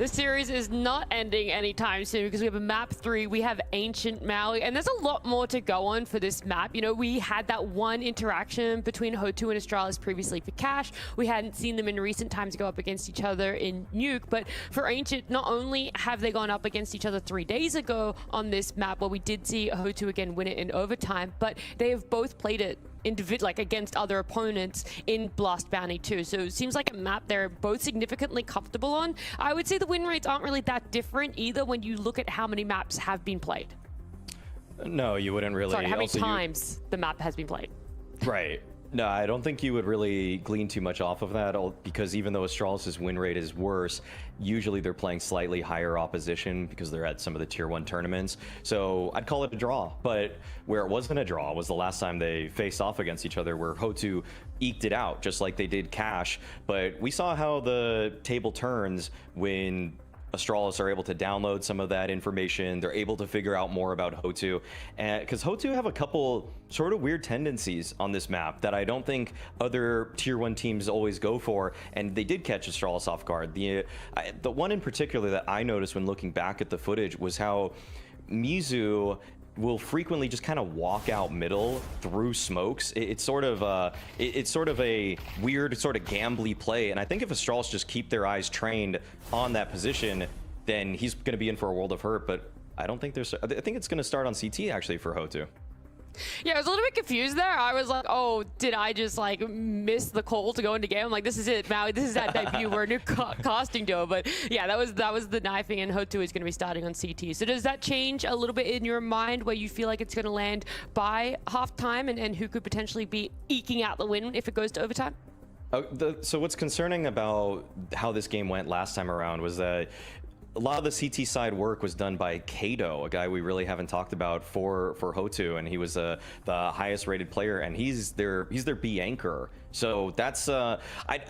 The series is not ending anytime soon because we have a map 3, we have Ancient Maui, and there's a lot more to go on for this map. You know, we had that one interaction between Ho2 and Astralis previously for Cash. We hadn't seen them in recent times go up against each other in Nuke, but for Ancient, not only have they gone up against each other 3 days ago on this map where we did see Ho2 again win it in overtime, but they have both played it against other opponents in Blast Bounty too. So it seems like a map they're both significantly comfortable on. I would say the win rates aren't really that different either when you look at how many maps have been played. No, you wouldn't really. Sorry, how many times the map has been played. Right. No, I don't think you would really glean too much off of that, because even though Astralis' win rate is worse, usually they're playing slightly higher opposition because they're at some of the Tier 1 tournaments. So I'd call it a draw. But where it wasn't a draw was the last time they faced off against each other, where Ho2 eked it out, just like they did Cash. But we saw how the table turns when Astralis are able to download some of that information. They're able to figure out more about Ho2, and because Ho2 have a couple sort of weird tendencies on this map that I don't think other Tier 1 teams always go for, and they did catch Astralis off guard. The one in particular that I noticed when looking back at the footage was how Mizu will frequently just kind of walk out middle through smokes. It's sort of a weird sort of gambly play, and I think if Astralis just keep their eyes trained on that position, then he's going to be in for a world of hurt. But I don't think there's. I think it's going to start on CT actually for Ho2. Yeah, I was a little bit confused there. I was like, oh, did I just like miss the call to go into game? I'm like, this is it, Maui. This is that debut. We're a new casting duo. But yeah, that was the knifing, and Ho2 is going to be starting on CT. So does that change a little bit in your mind where you feel like it's going to land by halftime, and who could potentially be eking out the win if it goes to overtime? So what's concerning about how this game went last time around was that a lot of the CT side work was done by Kato, a guy we really haven't talked about for Ho2, and he was the highest rated player, and he's their B anchor. So that's I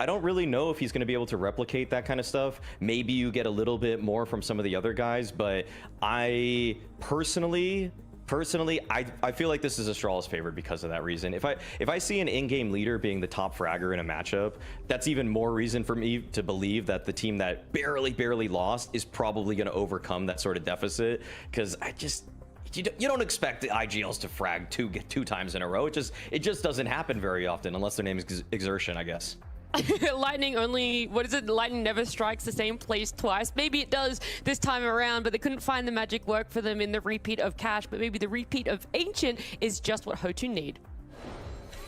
don't really know if he's going to be able to replicate that kind of stuff. Maybe you get a little bit more from some of the other guys, but I personally, I feel like this is Astralis' favorite because of that reason. If I see an in-game leader being the top fragger in a matchup, that's even more reason for me to believe that the team that barely lost is probably going to overcome that sort of deficit. Because you don't expect the IGLs to frag two times in a row. It just doesn't happen very often unless their name is Exertion, I guess. Lightning only, what is it? Lightning never strikes the same place twice. Maybe it does this time around, but they couldn't find the magic work for them in the repeat of Cash, but maybe the repeat of Ancient is just what Ho2 need.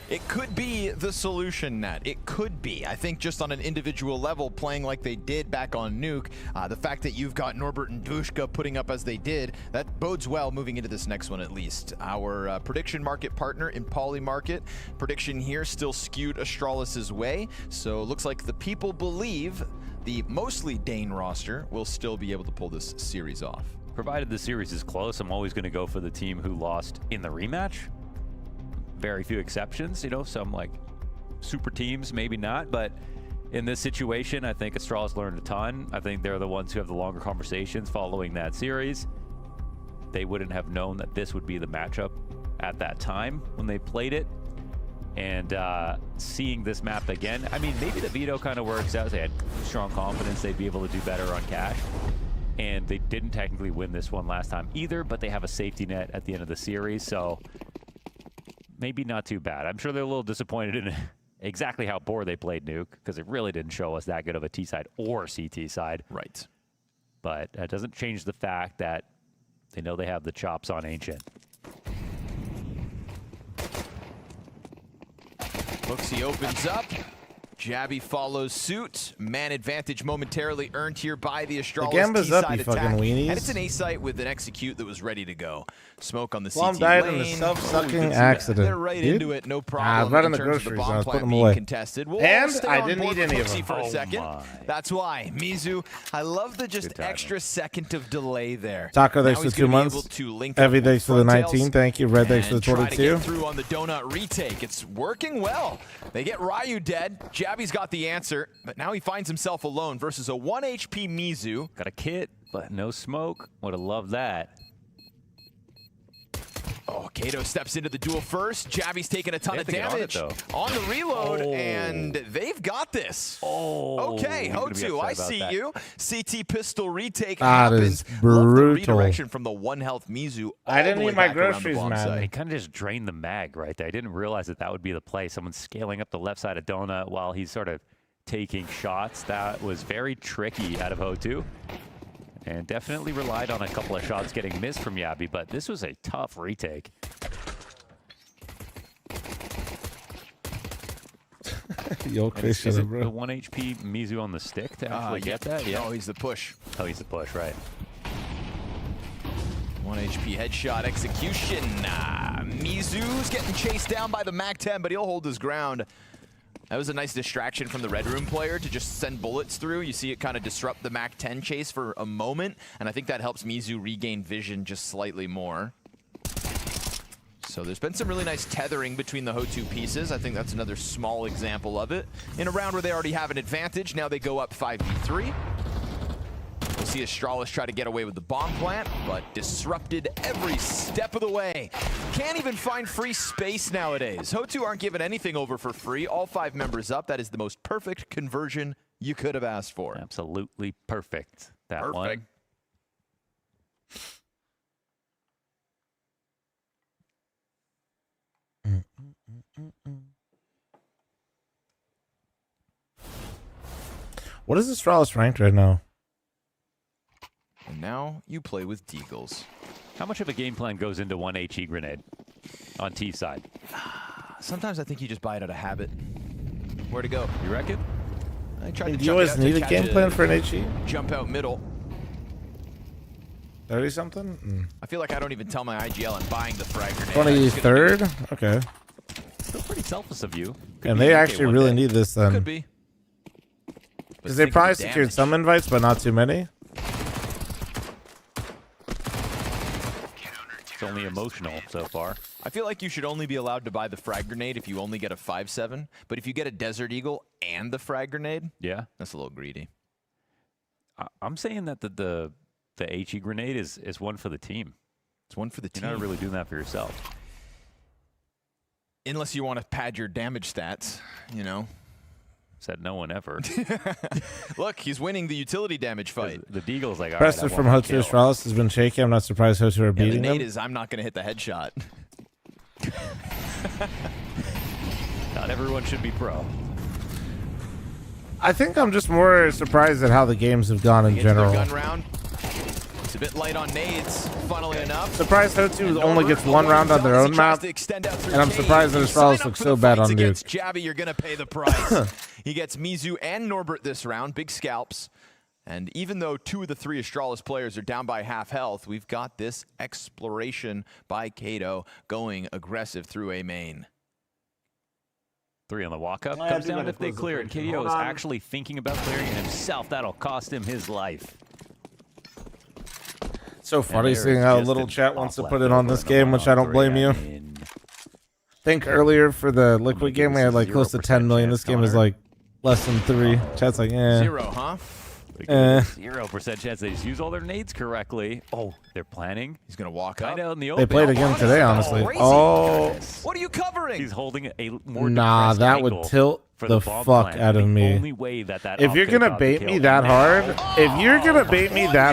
It could be the solution, Nat. It could be. I think just on an individual level, playing like they did back on Nuke, the fact that you've got Norbert and Dushka putting up as they did, that bodes well moving into this next one at least. Our prediction market partner in Poly Market, prediction here still skewed Astralis' way, so looks like the people believe the mostly Dane roster will still be able to pull this series off. Provided the series is close, I'm always going to go for the team who lost in the rematch. Very few exceptions, you know, some like super teams, maybe not, but in this situation, I think Astralis learned a ton. I think they're the ones who have the longer conversations following that series. They wouldn't have known that this would be the matchup at that time when they played it. And seeing this map again, I mean, maybe the veto kind of works out. They had strong confidence they'd be able to do better on Cash. And they didn't technically win this one last time either, but they have a safety net at the end of the series, so maybe not too bad. I'm sure they're a little disappointed in exactly how poor they played Nuke, because it really didn't show us that good of a T side or CT side. Right. But that doesn't change the fact that they know they have the chops on Ancient. Booksy opens up. Jabby follows suit. Man advantage momentarily earned here by the Astralis Gamba's up, you attack. fucking weenies. And it's an A site with an execute that was ready to go. Smoke on the fl0m CT died lane. in a self-sucking accident. They're right Dude. into it, no problem. I was right in the in terms of groceries. I bomb was putting plant them being away. contested. We'll And stay I on didn't board eat any with of them. Booksy for a Oh second. my. That's why. Mizu, I love the just extra second of delay there. Taco, thanks Now for he's 2 gonna be months. able to link Evie, up with thanks for the Frontails 19. Thank you. Red, thanks for the and try to 22. get through on the donut retake. It's working well. They get Ryu dead. Jabby's got the answer, but now he finds himself alone versus a 1 HP Mizu. Got a kit, but no smoke. Would have loved that. Oh, Kato steps into the duel first. Jabby's taking a ton of damage on the reload, and they've got this. Okay, Hotu, I see you. CT pistol retake happens. Love the redirection from the 1 health Mizu. I didn't eat my groceries, man. He kind of just drained the mag right there. I didn't realize that would be the play. Someone's scaling up the left side of Donut while he's sort of taking shots. That was very tricky out of Hotu. And definitely relied on a couple of shots getting missed from Yabby, but this was a tough retake. Yo, Chris, is it bro. the 1 HP Mizu on the stick to actually get that? Yeah. Oh, he's the push. Oh, he's the push, right. 1 HP headshot execution. Mizu's getting chased down by the MAC-10, but he'll hold his ground. That was a nice distraction from the Red Room player to just send bullets through. You see it kind of disrupt the MAC-10 chase for a moment, and I think that helps Mizu regain vision just slightly more. So there's been some really nice tethering between the Hotu pieces. I think that's another small example of it. In a round where they already have an advantage, now they go up 5v3. We'll see Astralis try to get away with the bomb plant, but disrupted every step of the way. Can't even find free space nowadays. Hotu aren't giving anything over for free. All 5 members up. That is the most perfect conversion you could have asked for. Absolutely perfect. That one. What is Astralis ranked right now? And now you play with Deagles. How much of a game plan goes into 1 HE grenade on T side? Sometimes I think you just buy it out of habit. Where to go? You reckon? I tried to Do you always need a game plan for an HE? Jump out middle. 30 something? I feel like I don't even tell my IGL I'm buying the frag grenade. 23rd? Okay. Still pretty selfless of you. And they actually really need this then. Could be. Because they probably secured some invites, but not too many. It's only emotional so far. I feel like you should only be allowed to buy the frag grenade if you only get a 5-7. But if you get a Desert Eagle and the frag grenade, yeah, that's a little greedy. I'm saying that the HE grenade is one for the team. It's one for the team. You're not really doing that for yourself. Unless you want to pad your damage stats, you know. Said no one ever. Look, he's winning the utility damage fight. The Deagle's like, all Pressure right, from Hotu Astralis has been shaky. I'm not surprised Hotu are beating the them. nade is, I'm not going to hit the headshot. Not everyone should be pro. I think I'm just more surprised at how the games have gone in general. Gun round. It's a bit light on nades, funnily enough. Surprised Hotu only gets 1 round on their own map, and I'm surprised that Astralis looks so bad on Nuke. Against Jabby, you're going to pay the price. He gets Mizu and Norbert this round, big scalps. And even though 2 of the 3 Astralis players are down by half health, we've got this exploration by Kato going aggressive through a main. 3 on the walk-up. Comes down if they clear it. KDO is actually thinking about clearing it himself. That'll cost him his life. So funny seeing how little chat wants to put it on this game, which I don't blame you. I think earlier for the Liquid game we had like close to 10 million. This game is like less than 3. Chat's like, eh. 0, huh? 0% chance they just use all their nades correctly. Oh, they're planning. He's going to walk up. In the They open. played again today, honestly. Oh. What are you covering? He's holding a more Nah, that would tilt the fuck out of me. If you're gonna bait me that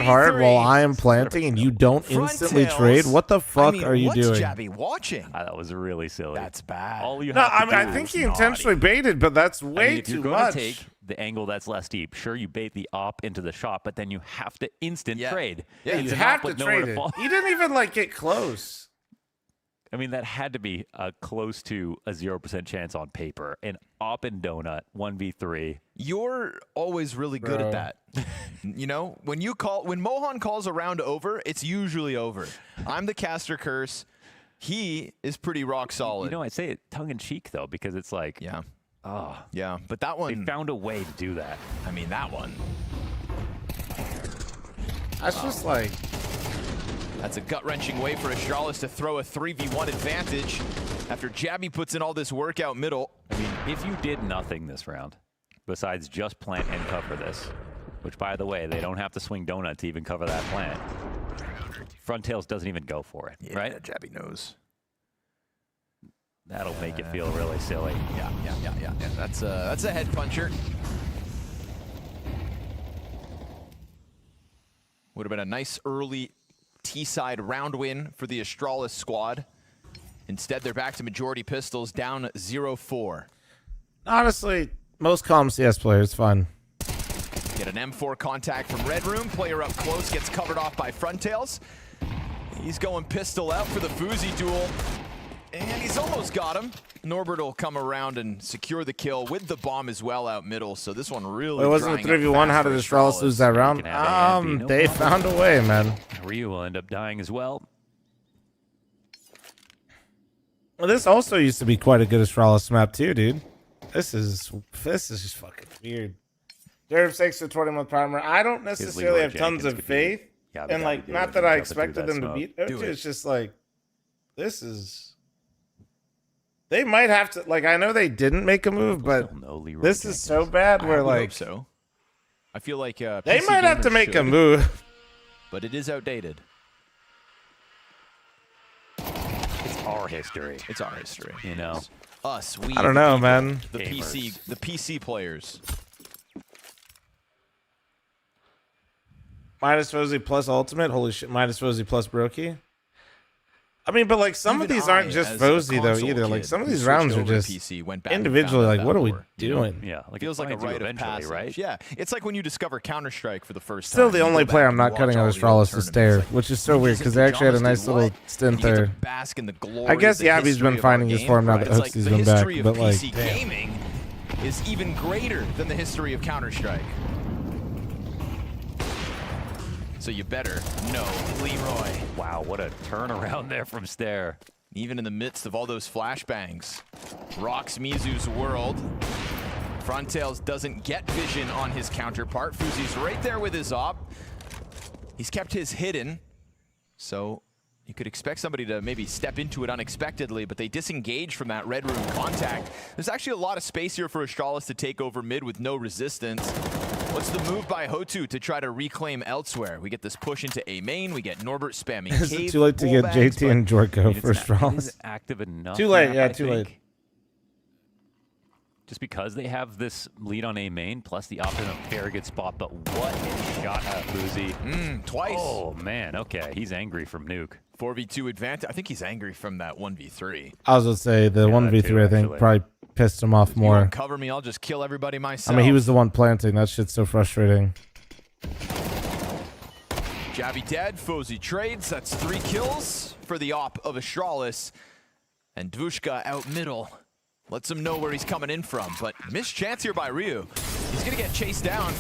hard, while I am planting and you don't instantly trade, what the fuck are you doing? What's Jabby watching? That was really silly. That's bad. All you No, have to I do think is he intentionally baited, but that's way if you're too gonna much. take the angle that's less deep, sure, you bait the op into the shot, but then you have to instant trade. Yeah, It's you an have op to with nowhere trade it. fall. He didn't even like get close. I mean, that had to be close to a 0% chance on paper. An op and donut 1v3. You're always really good at that. You know, when Mohan calls a round over, it's usually over. I'm the caster curse. He is pretty rock solid. You know, I say it tongue in cheek though, because it's like, yeah, yeah. But that one, they found a way to do that. I mean, that one. That's just like. That's a gut-wrenching way for Astralis to throw a 3v1 advantage after Jabby puts in all this work out middle. I mean, if you did nothing this round, besides just plant and cover this, which, by the way, they don't have to swing donut to even cover that plant. Frontails doesn't even go for it, right? Jabby knows. That'll make it feel really silly. Yeah. That's a head puncher. Would have been a nice early T-side round win for the Astralis squad. Instead, they're back to majority pistols, down 0-4. Honestly, most calm CS players, fun. Get an M4 contact from Red Room. Player up close, gets covered off by Frontails. He's going pistol out for the fl0m duel. And he's almost got him. Norbert will come around and secure the kill with the bomb as well out middle. So this one really. It wasn't a 3v1. How did Astralis lose that round? They found a way, man. Ryu will end up dying as well. Well, this also used to be quite a good Astralis map too, dude. This is just fucking weird. Derv 6 to 20-month primer. I don't necessarily have tons of faith, and like, not that I expected them to beat. It's just like, this is. They might have to, like, I know they didn't make a move, but this is so bad where, like, hope so. I feel like they might have to make a move. But it is outdated. It's our history. It's our history. You know, us. We. I don't know, man. The PC players. Minus fl0m plus ultimate. Holy shit! Minus fl0m plus Brokey. I mean, but like some of these aren't just fl0m though either. Like some of these rounds are just individually. Like, what are we doing? Yeah, like feels like a rite of passage, right? Yeah, it's like when you discover Counter-Strike for the first time. Still, the only player I'm not cutting out Astralis is Stair, which is so weird because they actually had a nice little stint there. I guess Yabby's been finding his form now that Hooksy's been back, but like, gaming is even greater than the history of Counter-Strike. So you better know Leroy. Wow, what a turnaround there from Stair. Even in the midst of all those flashbangs, rocks Mizu's world. Frontails doesn't get vision on his counterpart. fl0m's right there with his op. He's kept his hidden, so you could expect somebody to maybe step into it unexpectedly, but they disengage from that Red Room contact. There's actually a lot of space here for Astralis to take over mid with no resistance. What's the move by Hotu to try to reclaim elsewhere? We get this push into A main. We get Norbert spamming is it too late to get JT and Jorko for Astralis? Active enough. Too late, yeah, too late. Just because they have this lead on A main, plus the option of very good spot, but what a shot at fl0m. Twice. Oh, man, okay. He's angry from Nuke. 4v2 advantage. I think he's angry from that 1v3. I was gonna say the 1v3. I think probably pissed him off more. Cover me, I'll just kill everybody myself. I mean, he was the one planting. That shit's so frustrating. Jabby dead, fl0m trades. That's 3 kills for the op of Astralis. And Dvushka out middle. Lets him know where he's coming in from. But missed chance here by Ryu. He's gonna get chased down.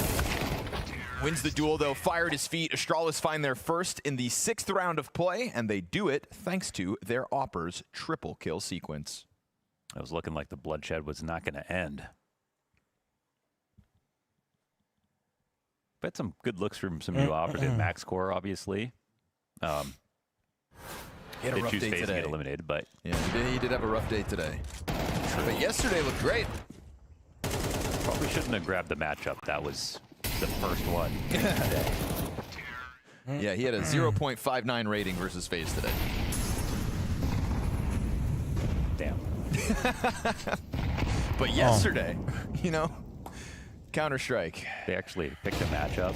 Wins the duel though, fired his feet. Astralis find their first in the 6th round of play, and they do it thanks to their opper's triple kill sequence. It was looking like the bloodshed was not going to end. But some good looks from some new operative. Max Core, obviously. He had a rough day today. Get eliminated, but yeah, he did have a rough day today. But yesterday looked great. Probably shouldn't have grabbed the matchup. That was the first one. Yeah, he had a 0.59 rating versus FaZe today. Damn. But yesterday, you know, Counter-Strike. They actually picked a matchup.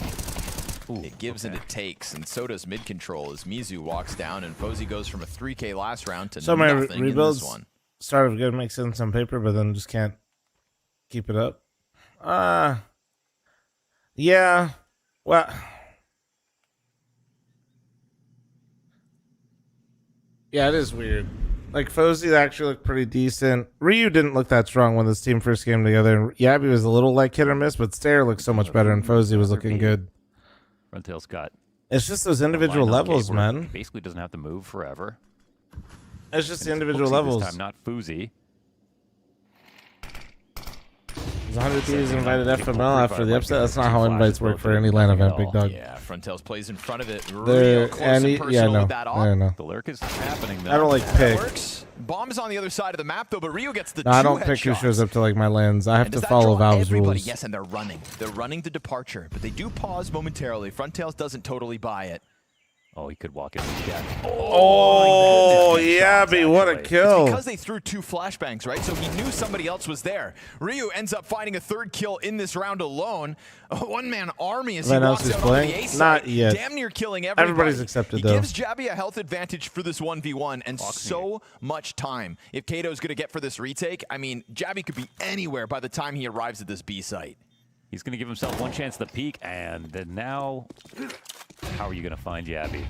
Ooh, it gives and it takes, and so does mid control as Mizu walks down, and fl0m goes from a 3K last round to so nothing my rebuilds in this one. Started good, make sense on paper, but then just can't keep it up. Yeah, well, yeah, it is weird. Like, fl0m actually looked pretty decent. Ryu didn't look that strong when this team first came together. And Yabby was a little like hit or miss, but Stair looked so much better, and fl0m was looking good. Frontails got. It's just those individual levels, man. Basically doesn't have to move forever. It's just the individual levels. This time, not fl0m. 100 Thieves invited fl0m after the upset. That's not how invites work for any LAN event, big dog. Yeah, Frontails plays in front of it. Real close and personal with that op. I don't know. The lurk is happening though. I don't like pick. Bomb is on the other side of the map though, but Ryu gets the no, I don't pick who shows up to like my lands. I have to follow Valve's rules. Yes, and they're running. They're running the departure, but they do pause momentarily. Frontails doesn't totally buy it. Oh, he could walk in with death. Oh, Yabby, what a kill. It's because they threw 2 flashbangs, right? So he knew somebody else was there. Ryu ends up finding a 3rd kill in this round alone. A one-man army as he walks out on the A side. Not yet. Damn near killing everybody. Everybody's accepted, he though. gives Jabby a health advantage for this 1v1 and so much time. If Kato's going to get for this retake, I mean, Jabby could be anywhere by the time he arrives at this B site. He's going to give himself one chance to peek, and then now, how are you going to find Jabby?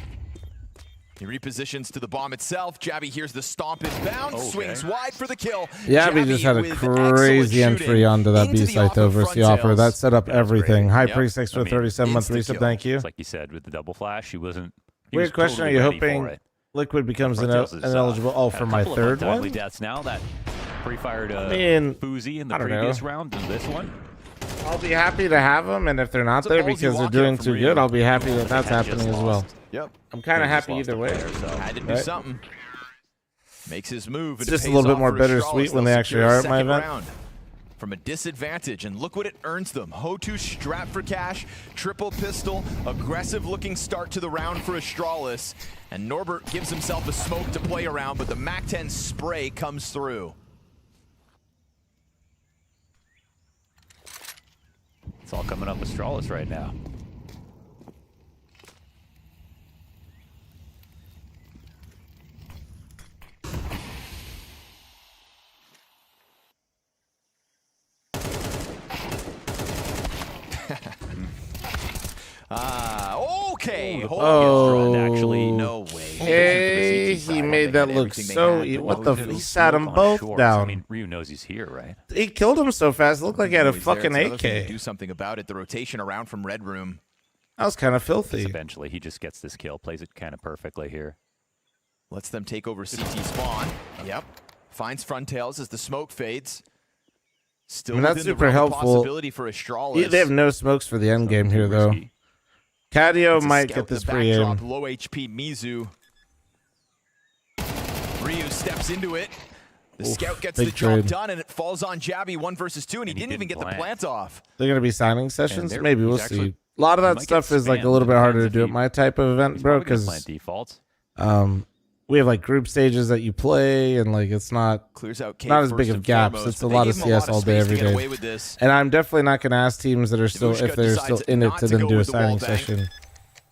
He repositions to the bomb itself. Jabby hears the stomp inbound, swings wide for the kill. Jabby just had a crazy entry onto that B site though versus the offer. That set up everything. High Pre-6 for 37-month resub, thank you. Like you said, with the double flash, he wasn't... Weird question, are you hoping Liquid becomes ineligible? Oh, for my 3rd one? Deaths now that pre-fired Fuzi in the I don't previous know. round and this one. I'll be happy to have them, and if they're not there because they're doing too good, I'll be happy that that's happening as well. Yep. I'm kind of happy either way. Had to do something. Makes his move. It's just a little bit more bittersweet when they actually are at my event. From a disadvantage, and look what it earns them. Hotu strapped for cash, triple pistol, aggressive-looking start to the round for Astralis, and Norbert gives himself a smoke to play around, but the MAC-10 spray comes through. It's all coming up Astralis right now. Okay. Oh, actually, no way. Hey, he made that look so. What the? He sat them both down. I mean, Ryu knows he's here, right? He killed him so fast. It looked like he had a fucking AK. Do something about it. The rotation around from Red Room. That was kind of filthy. Eventually, he just gets this kill, plays it kind of perfectly here. Lets them take over CT spawn. Yep. Finds Frontails as the smoke fades. Still that's super helpful. Possibility for Astralis. They have no smokes for the end game here, though. Cadio might get this free aim. Low HP Mizu. Ryu steps into it. The scout gets the job done, and it falls on Jabby 1 versus 2, and he didn't even get the plant off. They're going to be signing sessions? Maybe, we'll see. A lot of that stuff is like a little bit harder to do at my type of event, bro, because we have like group stages that you play, and like it's not clears out not as big of gaps. It's a lot of CS all day, every day. And I'm definitely not going to ask teams that are still, if they're still in it, to then do a signing session.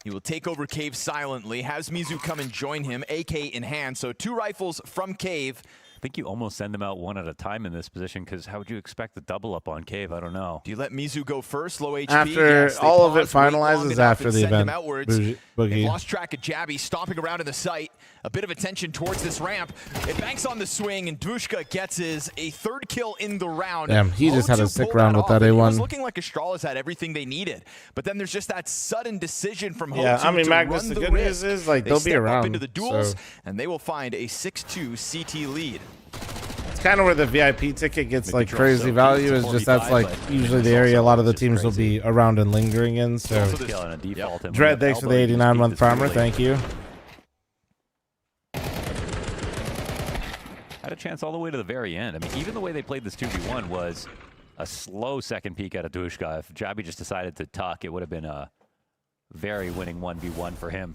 He will take over Cave silently, has Mizu come and join him, AK in hand. So 2 rifles from Cave. I think you almost send them out one at a time in this position, because how would you expect the double up on Cave? I don't know. Do you let Mizu go first? Low HP. After all of it finalizes after the event. They've lost track of Jabby stomping around in the site. A bit of attention towards this ramp. It banks on the swing, and Dvushka gets his a 3rd kill in the round. Damn, he just had a sick round with that A1. It was looking like Astralis had everying they needed, but then there's just that sudden decision from Hotu. Yeah, I mean, Magnus, the good news is like they'll be around. Up into the duels, so. And they will find a 6-2 CT lead. It's kind of where the VIP ticket gets like crazy value. Is just that's like usually the area a lot of the teams will be around and lingering in. So Dread, thanks for the 89-month primer. Thank you. Had a chance all the way to the very end. I mean, even the way they played this 2v1 was a slow second peek out of Dvushka. If Jabby just decided to tuck, it would have been a very winning 1v1 for him.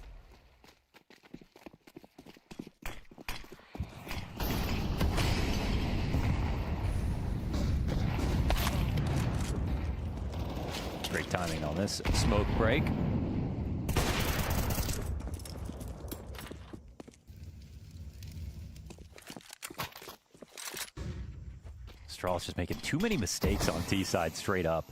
Great timing on this smoke break. Astralis just making too many mistakes on T side straight up.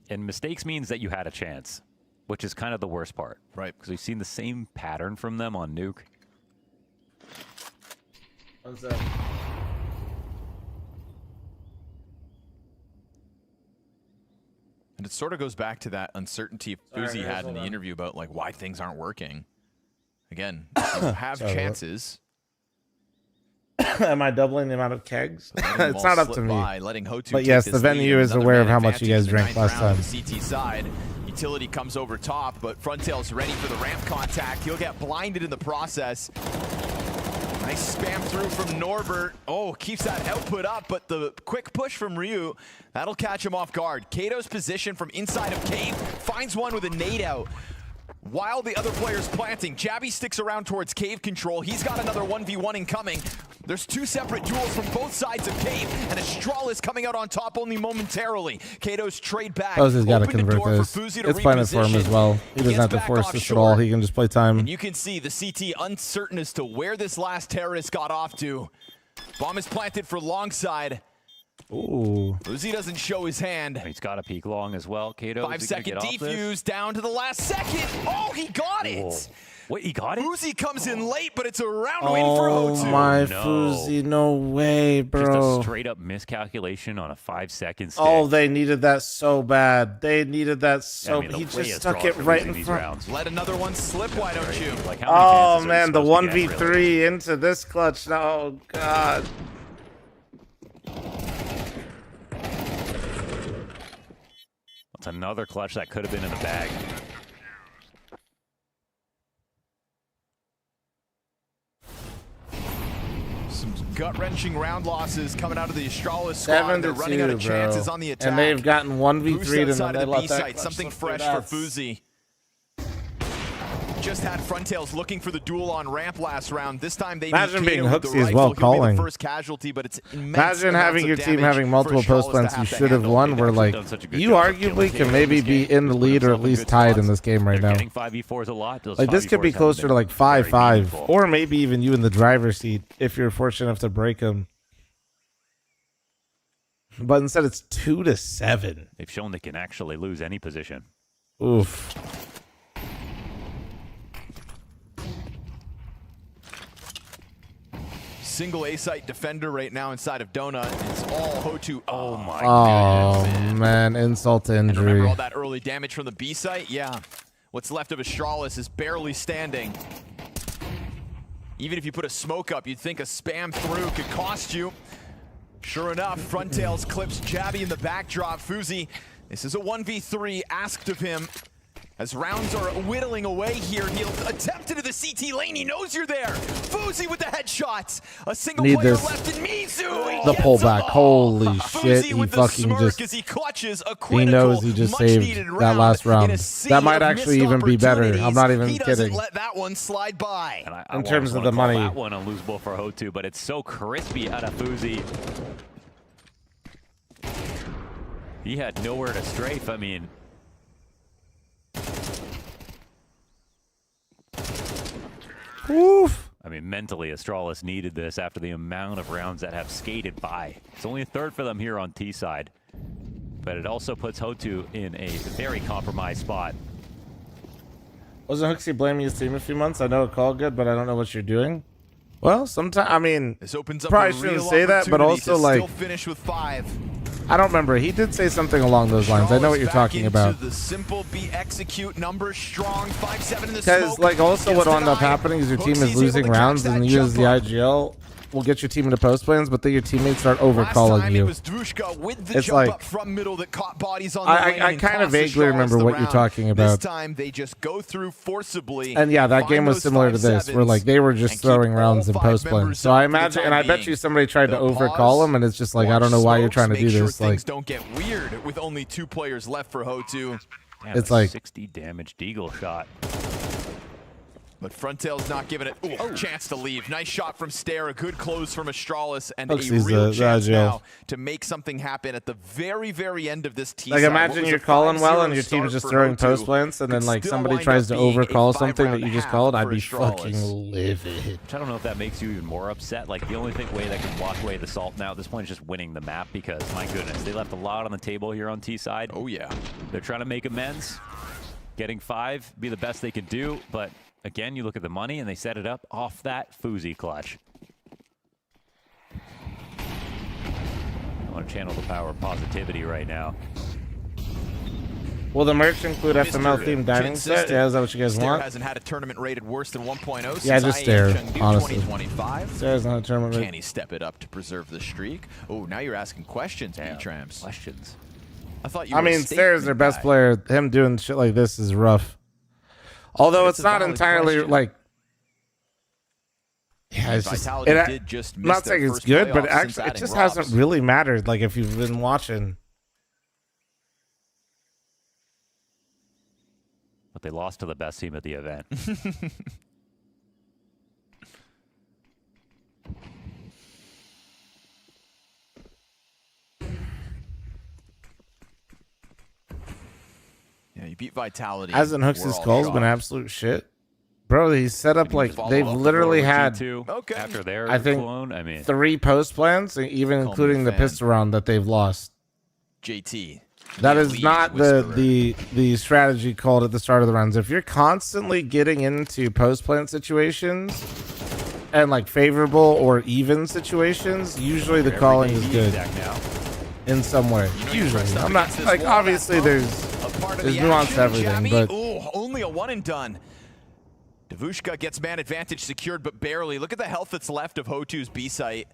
And mistakes means that you had a chance, which is kind of the worst part. Right. Because we've seen the same pattern from them on Nuke. What's that? And it sort of goes back to that uncertainty Fuzi had in the interview about like why things aren't working. Again, you have chances. Am I doubling the amount of kegs? It's not up to me. Hotu but yes, the venue is aware of how much you guys drank last time. CT side, utility comes over top, but Frontail's ready for the ramp contact. He'll get blinded in the process. Nice spam through from Norbert. Oh, keeps that output up, but the quick push from Ryu, that'll catch him off guard. Kato's position from inside of Cave finds one with a nade out. While the other player's planting, Jabby sticks around towards Cave control. He's got another 1v1 incoming. There's two separate duels from both sides of Cave, and Astralis coming out on top only momentarily. Kato's trade back. Fozzy's got to convert this. It's playing it for him as well. He doesn't have to force this at all. He can just play time. And you can see the CT uncertain as to where this last terrorist got off to. Bomb is planted for long side. Ooh. fl0m doesn't show his hand. He's got a peek long as well. Kato. 5-second defuse down to the last second. Oh, he got it. Whoa. Wait, he got it? fl0m comes in late, but it's a round win for Oh HOTU. my No. fl0m, no way, bro. Just a straight up miscalculation on a 5-second stick. Oh, they needed that so bad. They needed that so. I mean, he the way just it's stuck drawn it for right losing in these front. rounds. Let another one slip, why don't you? Like, how many Oh chances are man, you the supposed to get, 1v3 really? into this clutch. Oh god. That's another clutch that could have been in the bag. Some gut-wrenching round losses coming out of the Astralis squad. They're running out of 7-2, chances bro. on the attack. And they've gotten 1v3 Boost and outside then they of the let B that site. clutch Something slip through fresh for that. fl0m. Just had Frontails looking for the duel on ramp last round. This time they Imagine need being Kato with the Hooksy as rifle. well He'll be calling. the first casualty, but it's immense Imagine amounts having of your team damage having multiple for post Astralis plants to you have to should have handle. won. Where like done such a good you job of arguably killing can Kato maybe in this be game. in the lead or at least tied in this game right now. Getting 5v4s a lot. Those Like this could be 5v4s haven't closer to been like very 5-5, meaningful. or maybe even you in the driver's seat if you're fortunate enough to break them. But instead, it's 2-7. They've shown they can actually lose any position. Oof. Single A-site defender right now inside of Donut. It's all HOTU. Oh my Oh goodness. man, insult to And remember injury. all that early damage from the B site? Yeah. What's left of Astralis is barely standing. Even if you put a smoke up, you'd think a spam through could cost you. Sure enough, Frontails clips Jabby in the backdrop. fl0m, this is a 1v3 asked of him. As rounds are whittling away here, he'll attempt into the CT lane. He knows you're there. fl0m with the headshots. A single Need player this. left in Mizu. The pullback. Holy shit, fl0m he with the fucking smirk just. as he clutches a He critical, knows he just saved much-needed that last round in round. a sea That might of actually missed even be better. I'm not even opportunities. He doesn't kidding. let that one slide by. And I In terms of the wanna call money. that one unlosable for HOTU, but it's so crispy out of fl0m. He had nowhere to strafe. I mean, Oof. I mean, mentally, Astralis needed this after the amount of rounds that have skated by. It's only a third for them here on T side, but it also puts HOTU in a very compromised spot. Wasn't Hooksy blaming his team a few months? I know it called good, but I don't know what you're doing. Well, sometimes I mean, This opens up probably a shouldn't real say that, but opportunity also to like still finish with 5. I don't remember. He did say something along those lines. I know what you're talking about. The simple B execute numbers strong 5-7 in the Because smoke. like also what Gets will end up denied. happening is your team Hooksy's is losing able to catch rounds, and that you as the jump up. IGL will get your team into post plans, but then your teammates start Last overcalling time you. it was Drushka with the It's jump like- up from middle that caught bodies on the lane I and kind of cost vaguely Astralis remember the what you're round. talking This about. time they just go through forcibly. And yeah, that find game was those similar to this, where like they were just throwing rounds in post plans. So I imagine, and I bet you somebody tried to overcall them, and it's just like I don't know why you're trying to do Make sure this. Like things don't get weird with only 2 players left for HOTU. Damn, It's a like- 60 damage Deagle shot. But Frontail's not giving it a chance to leave. Nice shot from Stair, a good close from Astralis, and Hooksy's a real the chance IGL. now to make something happen at the very, very end of this T Like side. imagine What was you're a calling well 5-0 and your start team's just for throwing HOTU post plants, and then could like still somebody wind tries up to being a overcall 5 something that round you and a just half called. I'd for be Astralis. fucking livid. Which I don't know if that makes you even more upset. Like, the only way that can wash away the salt now at this point is just winning the map, because, my goodness, they left a lot on the table here on T side. Oh, yeah. They're trying to make amends. Getting 5, be the best they could do, but again, you look at the money, and they set it up off that fl0m clutch. I want to channel the power of positivity right now. Will the merch include FML themed dining set? Yeah, is that what you guys Stair want? hasn't had a tournament rated worse than 1.0 Yeah, since just Stair, Chengdu honestly. 2025. Stair's not a tournament rate. Can he step it up to preserve the streak? Oh, now you're asking questions, B-Trams. Questions. I thought you I were a mean, Stair is their statement best guy. player. Him doing shit like this is rough. Although It's it's a not valid entirely question. like Yeah, it's just, Vitality did just I'm miss not their saying it's first good, but playoffs since actually, it adding just Robs. hasn't really mattered. Like if you've been watching. But they lost to the best team at the event. Yeah, you beat Vitality. As in Hooks' skull's been absolute shit. Bro, he's set up like they've literally had after their I think clone. I mean, 3 post plans, even including the pistol round that they've lost. JT. That is not the strategy called at the start of the rounds. If you're constantly getting into post plan situations and like favorable or even situations, usually the calling is good in some way. Usually, I'm not like obviously there's nuance to everything, but only a one and done. Devushka gets man advantage secured, but barely. Look at the health that's left of Hotu's B site.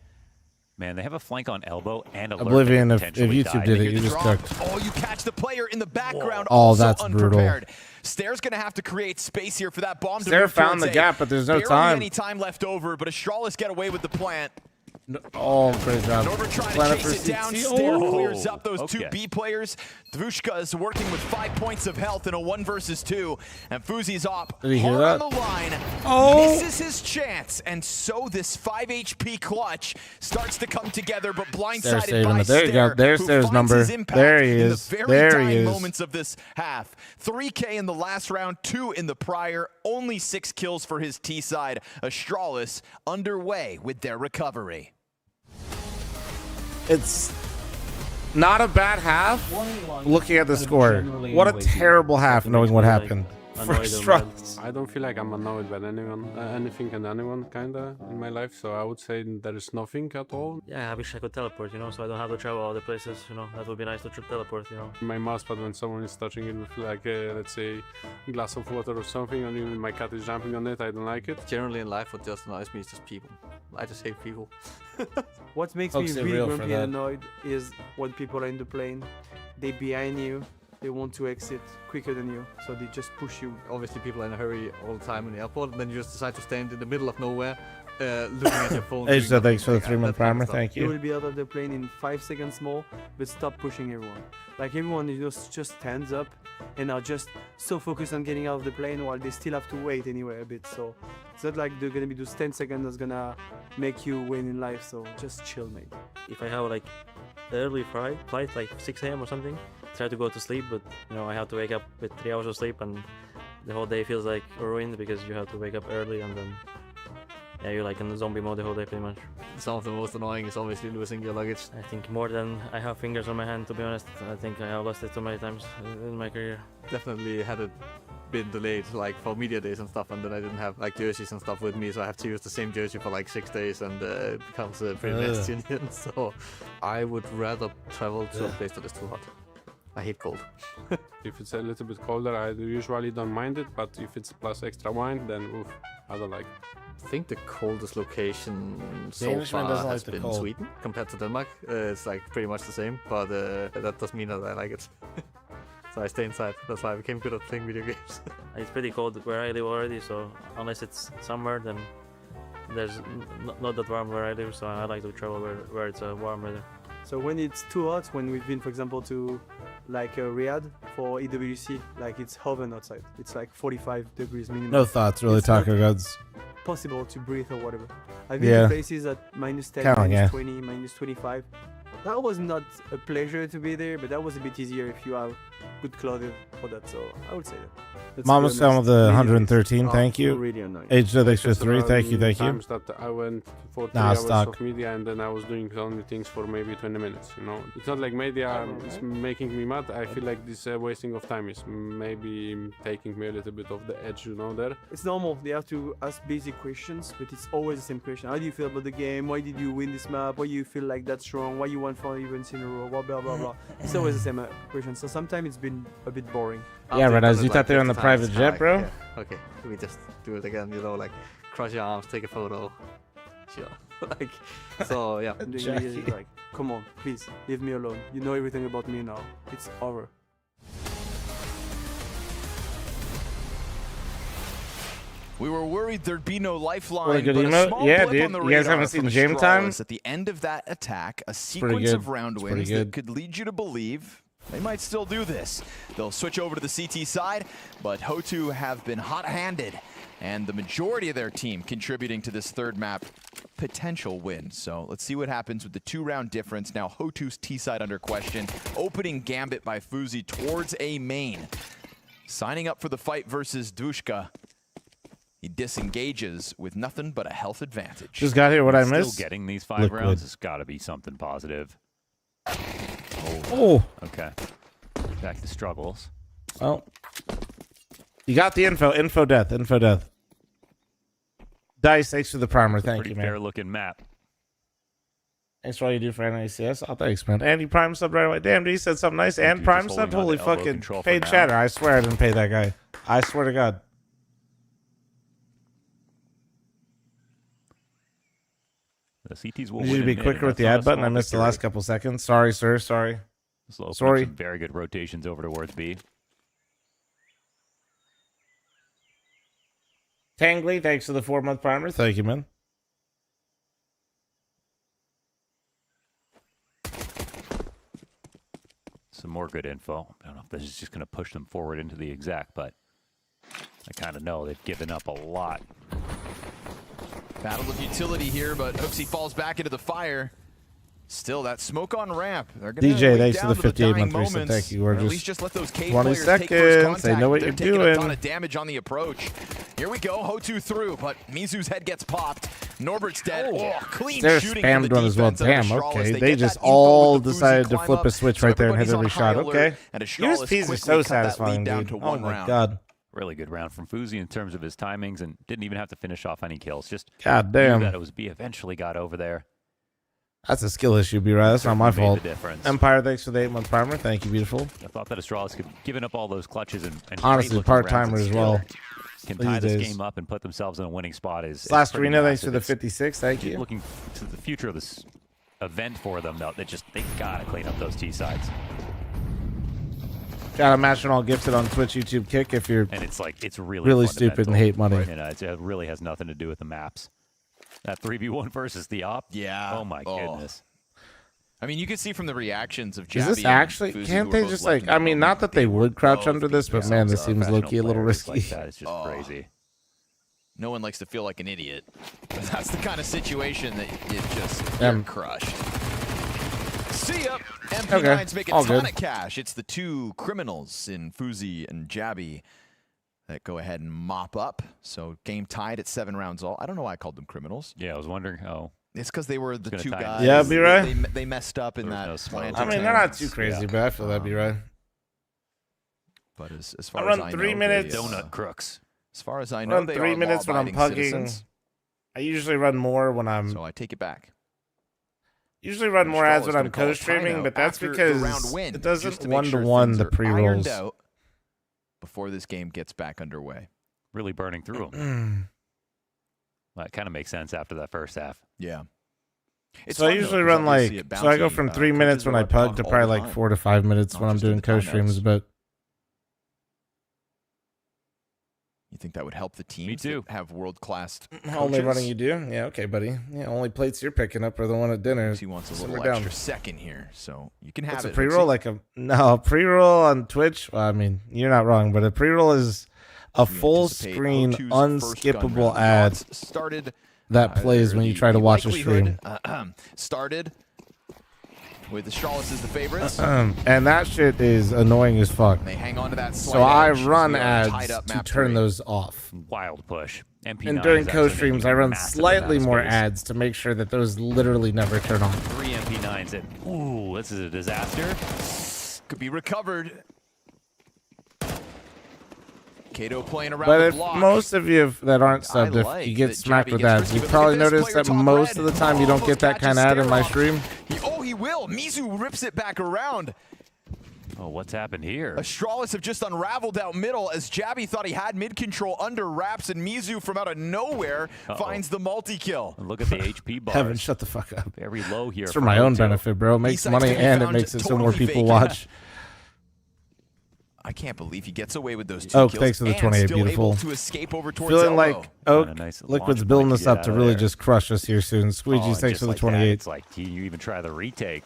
man, they have a flank on elbow and alert. Oblivion, if YouTube did it, you just cooked. Oh, you catch the player in the background. Oh, also that's unprepared. brutal. Stair's gonna have to create space here for that bomb to Stair move found towards the A. gap, but there's no Barely time. any time left over, but Astralis get away with the plant. Oh, great job. Nova trying Planet to for chase it down. CT. Stair Oh. clears up those Okay. two B players. Dvushka is working with 5 points of health in a 1 versus 2. And Fuzi's op. Did he hear hard that? on the line. Oh. Misses his chance. And so this 5 HP clutch starts to come together, but Stair blindsided saving by it. There you go. Stair, There's who Stair's finds number. his impact There he in is. the very There he dying is. moments of this half. 3K in the last round, 2 in the prior. Only 6 kills for his T side. Astralis underway with their recovery. It's not a bad half looking at the score. What a terrible half knowing what happened. First runs. I don't feel like I'm annoyed by anyone, anything and anyone, kinda, in my life. So I would say there is nothing at all. Yeah, I wish I could teleport, you know, so I don't have to travel all the places, you know. That would be nice to teleport, you know. My mousepad, when someone is touching it with like, let's say, a glass of water or something, and even my cat is jumping on it, I don't like it. Generally in life, what just annoys me is just people. I just hate people. What makes Folks, me they're really real for grumpy that. and annoyed is when people are in the plane, they behind you, they want to exit quicker than you, so they just push you. Obviously, people are in a hurry all the time in the airport, and then you just decide to stand in the middle of nowhere, looking at your phone. Hey, doing so thanks for the nothing. 3 month That kind primer. of stuff. Thank You you. will be out of the plane in 5 seconds more, but stop pushing everyone. Like everyone just stands up and are just so focused on getting out of the plane while they still have to wait anyway a bit. So it's not like they're gonna be those 10 seconds that's gonna make you win in life. So just chill, mate. If I have like early flight like 6 a.m. or something, try to go to sleep, but you know I have to wake up with 3 hours of sleep, and the whole day feels like ruined because you have to wake up early, and then yeah, you're like in the zombie mode the whole day pretty much. Some of the most annoying is obviously losing your luggage. I think more than I have fingers on my hand, to be honest. I think I have lost it too many times in my career. Definitely had it been delayed like for media days and stuff, and then I didn't have like jerseys and stuff with me, so I have to use the same jersey for like 6 days, and it becomes pretty nasty in the end. So I would rather travel to a place that is too hot. I hate cold. If it's a little bit colder, I usually don't mind it, but if it's plus extra wine, then oof, I don't like it. I think the coldest location so Englishman far doesn't like has the been cold. Sweden compared to Denmark. It's like pretty much the same, but that doesn't mean that I like it. So I stay inside. That's why I became good at playing video games. It's pretty cold where I live already, so unless it's summer, then there's not that warm where I live, so I like to travel where it's warm weather. So when it's too hot, when we've been, for example, to like Riyadh for EWC, like it's oven outside. It's like 45 degrees minimum. No thoughts, really, It's not Taco Gods. possible to breathe or whatever. I've been Yeah. to places at minus 10, Count, minus yeah. 20, minus 25. That was not a pleasure to be there, but that was a bit easier if you have good clothing for that. So I would say that. Let's Mama be Sam honest, with the really 113, nice. thank you. Really annoying. Age the extra Because 3, thank you, there are thank you. times that I went for 3 Nah, hours stock. of media, and then I was doing only things for maybe 20 minutes, you know. It's not like media is making me mad. I feel like this wasting of time is maybe taking me a little bit off the edge, you know, there. It's normal. They have to ask basic questions, but it's always the same question. How do you feel about the game? Why did you win this map? Why do you feel like that's wrong? Why you won 4 events in a row? Blah, blah, blah, blah. It's always the same question. So sometimes it's been a bit boring. Yeah, Red Eyes, you thought they were on the 50 private times. jet, Like, bro? yeah. Okay, we just do it again, you know, like cross your arms, take a photo. Sure. Like, so yeah. Jackie. Like, come on, please, leave me alone. You know everything about me now. It's over. We were worried there'd be no lifeline, What a good but emote. a small Yeah, blip dude. on the You guys radar haven't seen from Game Time? Astralis at the end of that attack, a pretty sequence good. of round It's pretty wins good. that could lead you to believe they might still do this. They'll switch over to the CT side, but Hotu have been hot-handed, and the majority of their team contributing to this third map potential win. So let's see what happens with the 2-round difference. Now Hotu's T side under question. Opening gambit by fl0m towards A main. Signing up for the fight versus Dushka. He disengages with nothing but a health advantage. Just got here. What I Still missed? getting these 5 rounds has got to be something positive. Oh. Okay. Back to struggles. Oh. You got the info. Info death. Info death. Dice, thanks for the primer. Thank Pretty you, man. fair looking map. Thanks for all you do for NACS. Oh, thanks, man. And he prime subbed right away. Damn, dude, he said something nice. And Dude, prime just subbed. holding on Holy to elbow fucking control for paid now. chatter. I swear I didn't pay that guy. I swear to God. The CTs will You win need to be in mid, quicker and with the that's not a ad button. I small missed the victory. last couple seconds. Sorry, sir. Sorry. This will open up Sorry. some very good rotations over towards B. Tangly, thanks for the 4-month primer. Thank you, man. Some more good info. I don't know if this is just going to push them forward into the exact, but I kind of know they've given up a lot. Battle of utility here, but Hooksy falls back into the fire. Still, that smoke on ramp. They're gonna DJ, wait thanks for down the to 58-month dying reset. moments, Thank you. or We're at just least just let those Cade 20 players take first seconds. contact. They know what They're you're taking a ton doing. of damage on the approach. Here we go. Hotu through, but Mizu's head gets popped. Norbert's dead. Oh, clean They're shooting from the spammed one as well. defense of Damn, Astralis. okay. They They get just that info all with the decided to climb flip up, a switch so right there and hit everybody's every on high shot. alert, Okay. and Astralis USPs are quickly so cut that lead satisfying, down dude. to Oh one my round. God. Really good round from fl0m in terms of his timings, and didn't even have to finish off any kills. Just God damn. knew that it was B. Eventually got over there. That's a skill issue, B-Right. That's not my Made the fault. difference. Empire, thanks for the 8-month primer. Thank you, beautiful. I thought that Astralis could, given up all those clutches and Honestly, great-looking part-timer rounds as and well. still can these tie this days. game up and put themselves in a winning spot is Slash pretty Arena, thanks massive. for the It's 56. Thank you. Looking to the future of this event for them, though, they gotta clean up those T sides. Got a match and all gifted on Twitch, YouTube, Kick if you're And it's like it's really stupid and hate money. You know, it really has nothing to do with the maps. That 3v1 versus the op. Yeah. Oh my goodness. I mean, you can see from the reactions of Is Jabby this and actually? fl0m Can't who they were just both left like? in I the mean, moment. not that they would crouch under this, but man, this seems low key a little risky. Like that. It's just crazy. No one likes to feel like an idiot. But that's the kind of situation that you just Yeah. you're crushed. See ya. MP9's make a all ton good. of cash. It's the two criminals in fl0m and Jabby that go ahead and mop up. So game tied at 7 rounds all. I don't know why I called them criminals. Yeah, I was wondering how. It's because they were the gonna two tie guys. in. Yeah, B-Ray. They messed up in There that. was no smoke. plan I mean, to they're not tens. too crazy, Yeah. but I feel that'd be right. But as I far run as I 3 know, minutes. they, Donut crooks. As far as I I know, run they 3 are minutes when I'm law-abiding pugging. citizens. I usually run more when I'm. So I take it back. Usually run more ads Astralis when I'm gonna call a co-streaming, timeout but that's after the because round win, it just doesn't to make sure one-to-one things the are pre-rolls. ironed out before this game gets back underway. Really burning through them. That kind of makes sense after that first half. Yeah. It's So I fun, though, usually 'cause run obviously like, it so I go bouncy, from 3 coaches minutes when are I like pug pug to all probably the like time. 4 to 5 minutes Not when I'm just in doing the timeouts. co-streams, but You think that would help the teams too. that have world-class only coaches? running you do? Yeah, okay, buddy. Yeah, only plates you're picking up are the one at dinner. He wants a Simmer little down. extra second here, so you can have What's it. a pre-roll? Like a pre-roll on Twitch? Well, I mean, you're not wrong, but a pre-roll is a full screen, unskippable ad started that plays when you try to watch a stream. Started with Astralis as the favorites. And that shit is annoying as fuck. They hang on to that So slight I edge as run we are ads tied up to map turn 3. those off. Wild push. MP9 And during is actually co-streams, making I a run massive slightly amount of more space. ads to make sure that those literally never turn on. 3 MP9s and ooh, this is a disaster. Could be recovered. Kato playing around But the if block. most of you that aren't I subbed, if like you get that smacked Jabby with gets ads, risky, you but look probably at this noticed player that top most red. of the time you don't Almost get that kind catches of ad in my stare-off. stream. He will. Mizu rips it back around. Oh, what's happened here? Astralis have just unraveled out middle as Jabby thought he had mid-control under wraps, and Mizu from out of nowhere finds the multi-kill. Look at the HP bars. Heaven, shut the fuck up. Very low here. It's for my own benefit, bro. It makes Eastside's money gonna be and it found makes it so more totally people vacant. watch. I can't believe he gets away with those 2 Oak, kills thanks for the and 28. still Beautiful. able to escape over towards Feeling elbow. like Oak, Nice Liquid's launch building point us to up get to out of really there. just crush us here soon. Squeegee, and thanks just for the like that, 28. it's like, you even try the retake.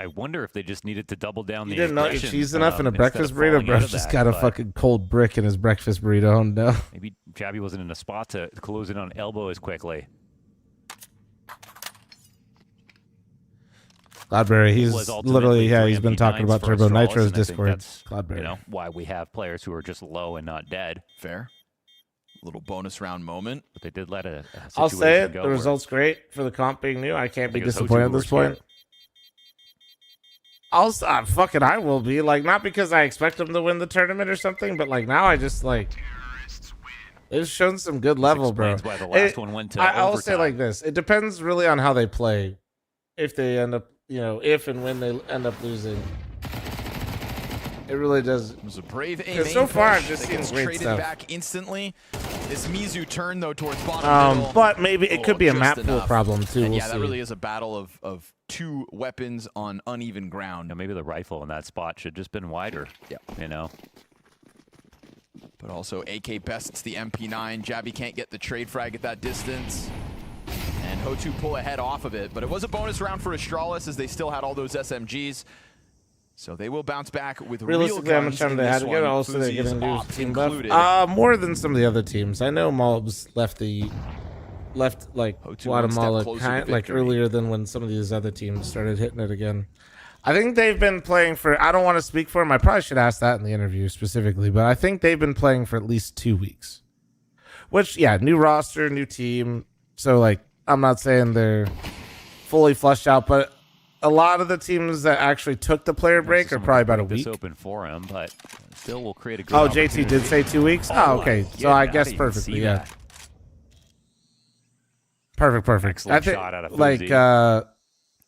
I wonder if they just needed to double down You the didn't melt your aggression, cheese enough in a instead breakfast of burrito? falling Bro, out of just that, got a but fucking cold brick in his breakfast burrito. Oh, no. Maybe Jabby wasn't in a spot to close in on elbow as quickly. Cloudberry, It he's was ultimately literally, yeah, 3 he's been talking MP9s about for Turbo Astralis, Nitro's and I think Discord. that's, Cloudberry. you know, why we have players who are just low and not dead. Fair. Little bonus round moment. But they did let a I'll say it. go The where- result's great for the comp being new. I can't be think it was disappointed at Hotu who this were point. Fucking I will be. Like, not because I expect them to win the tournament or something, but like now I just like they've shown some good level, bro. explains why the last one went to I'll say overtime. like this: it depends really on how they play. If they end up, you know, if and when they end up losing, it really does. It was a brave A Because main so far push I've just that seen gets great traded stuff. back instantly. This Mizu turn though towards bottom middle. But maybe it could be a just map pool enough. problem too. And We'll yeah, that see. really is a battle of 2 weapons on uneven ground. You know, maybe the rifle in that spot should just been wider. Yeah. You know. But also AK bests the MP9. Jabby can't get the trade frag at that distance. And Hotu pull ahead off of it. But it was a bonus round for Astralis as they still had all those SMGs. So they will bounce back with real Realistically, how guns much time in they had this to get? one. Also, they're Fuzi is getting new opt team included. buff. More than some of the other teams. I know Malbs left like Hotu Guatemala one step closer to like victory. earlier than when some of these other teams started hitting it again. I think they've been playing for. I don't want to speak for them. I probably should ask that in the interview specifically, but I think they've been playing for at least 2 weeks. Which, yeah, new roster, new team. So like, I'm not saying they're fully flushed out, but a lot of the teams that actually took the player break are probably about a week. This open for him, but still will create a good Oh, JT did opportunity. say 2 weeks? Oh, okay. So I guess didn't even perfectly, see yeah. that. Perfect. Excellent I think, shot out of like, Fuzi.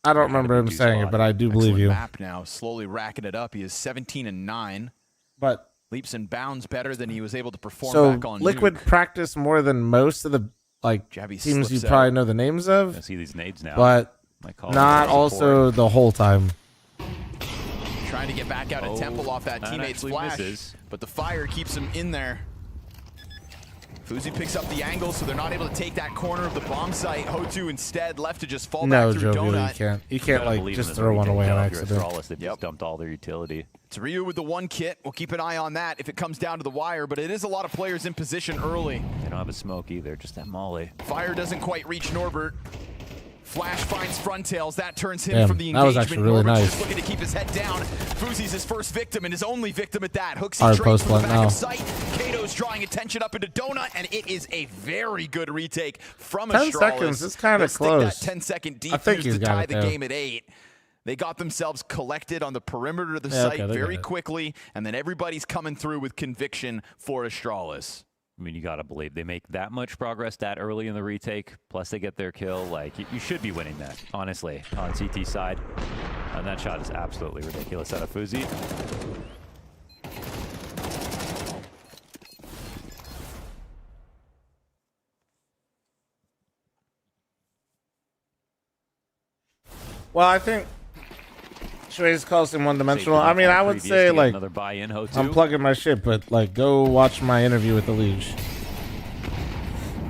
I don't remember him saying it, but I do believe Excellent you. map now, slowly racking it up. He is 17-9. But leaps and bounds better than he was able to perform so back on Liquid Nuke. practice more than most of the like Jabby teams you slips probably out. know the names of. I see these nades now. But Might call not it also the whole time. Trying to get back out of Temple off that that teammate's actually flash, misses. but the fire keeps him in there. Fuzi picks up the angle, so they're not able to take that corner of the bomb site. Hotu instead left to just fall No, back through Joe, Donut. you can't. You Gotta can't like believe in just this throw one retake, away on though. If you're accident. Astralis, they've just dumped all their utility. It's Ryu with the one kit. We'll keep an eye on that if it comes down to the wire, but it is a lot of players in position early. They don't have a smoke either, just that molly. Fire doesn't quite reach Norbert. Flash finds Frontails. That turns him Damn, from the that was engagement. actually really Norbert's nice. just looking to keep his head down. Fuzi's his first victim and his only victim at that. Hooksy Hard trades post from the plant back now. of sight. Kato's drawing attention up into Donut, and it is a very good retake from 10 Astralis. seconds, it's kinda Let's stick close. that 10-second I think defuse he's to got tie it, the though. game at 8. They got themselves collected on the perimeter of the Yeah, okay, site they very got it. quickly, and then everybody's coming through with conviction for Astralis. I mean, you got to believe they make that much progress that early in the retake, plus they get their kill. Like, you should be winning that, honestly, on CT side. And that shot is absolutely ridiculous out of Fuzi. Well, I think Schweiz calls him one-dimensional. Safety I mean, I would previous say to get like another buy-in, Hotu. I'm plugging my shit, but like go watch my interview with Elige.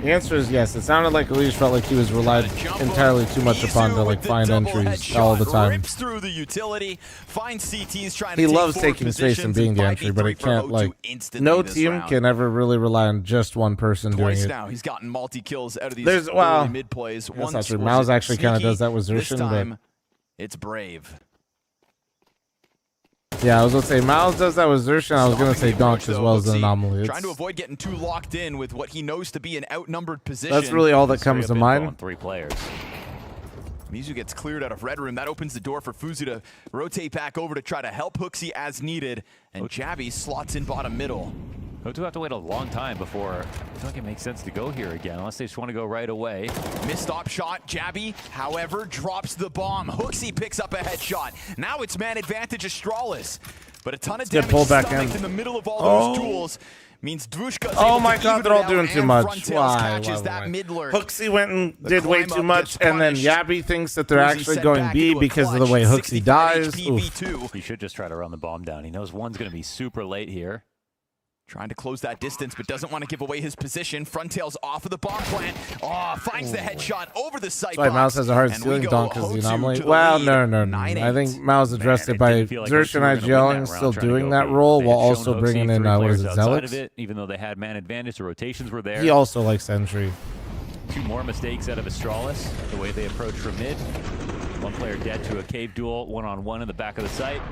The answer is yes. It sounded like Elige felt like he was relied entirely too much upon to like find entries all the time. Rips through the utility, finds CTs trying He to loves take forward taking space and positions, being the 5v3 entry, but it for can't Hotu like instantly no this team round. can ever really rely on just one person doing Twice it. now he's gotten multi-kills out of these There's early well, mid plays. that's Once not true. was Miles it actually kind of sneaky? does that with This Zershin, time, but it's brave. yeah, I was gonna say Miles does that with Zershin. I was gonna say Donk as well as an anomaly. Trying to It's, avoid getting too locked in with what he knows to be an outnumbered position. that's really all that comes to mind. 3 players. Mizu gets cleared out of Red Room. That opens the door for Fuzi to rotate back over to try to help Hooksy as needed. And Jabby slots in bottom middle. Hotu have to wait a long time before I feel like it makes sense to go here again, unless they just want to go right away. Missed stop shot. Jabby, however, drops the bomb. Hooksy picks up a headshot. Now it's man advantage Astralis. But a ton of Good damage pull back stomached in. in the middle of all Oh. those duels. means Dvushka's Oh able my to god, even they're it all out, doing too and much. Frontails Why? catches that mid lurk. Hooksy went and The did way climb too up much, gets and then punished. Yabby thinks that they're Uzi actually sent going back B into a because of the clutch, way Hooksy 65 dies. HP Oof. V2. He should just try to run the bomb down. He knows one's going to be super late here. Trying to close that distance, but doesn't want to give away his position. Frontails off of the bomb plant. Oh, finds the headshot over the sight That's why box. Mouse has a hard And we ceiling go donk as the Hotu anomaly. to the Well, lead, no. 9-8. I think Mouse addressed Man, it by didn't feel like Xerxes and Hotu were gonna win IGLing, that still round, trying to doing go that B. role They while had shown also Hotu bringing in, three what is players it, outside Zelix? of it, even though they had man advantage, the rotations were there. He also likes Sentry. 2 more mistakes out of Astralis, the way they approach from mid. 1 player dead to a cave duel, 1-on-1 in the back of the site.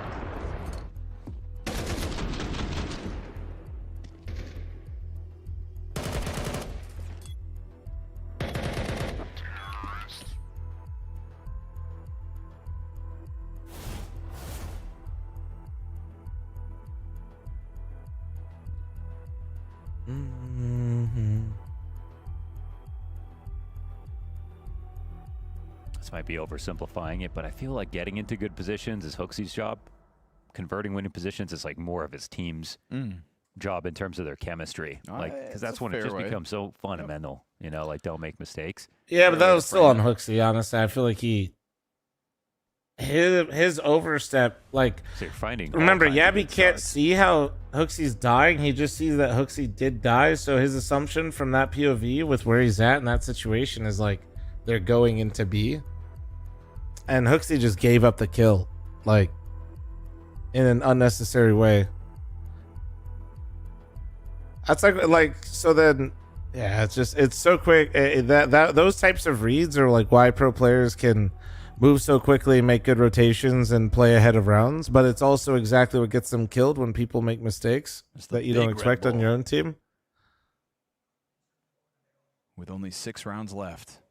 This might be oversimplifying it, but I feel like getting into good positions is Hooksy's job. Converting winning positions is like more of his team's job in terms of their chemistry. Like, because that's when it just becomes so fundamental, you know, like don't make mistakes. Yeah, but that was still on Hooksy, honestly. I feel like his overstep, like, so you're finding remember, Yabby can't see how Hooksy's dying. He just sees that Hooksy did die. So his assumption from that POV with where he's at in that situation is like they're going into B. And Hooksy just gave up the kill, like, in an unnecessary way. That's like so then, yeah, it's so quick. Those types of reads are like why pro players can move so quickly, make good rotations, and play ahead of rounds. But it's also exactly what gets them killed when people make mistakes that you don't expect on your own team. With only 6 rounds left.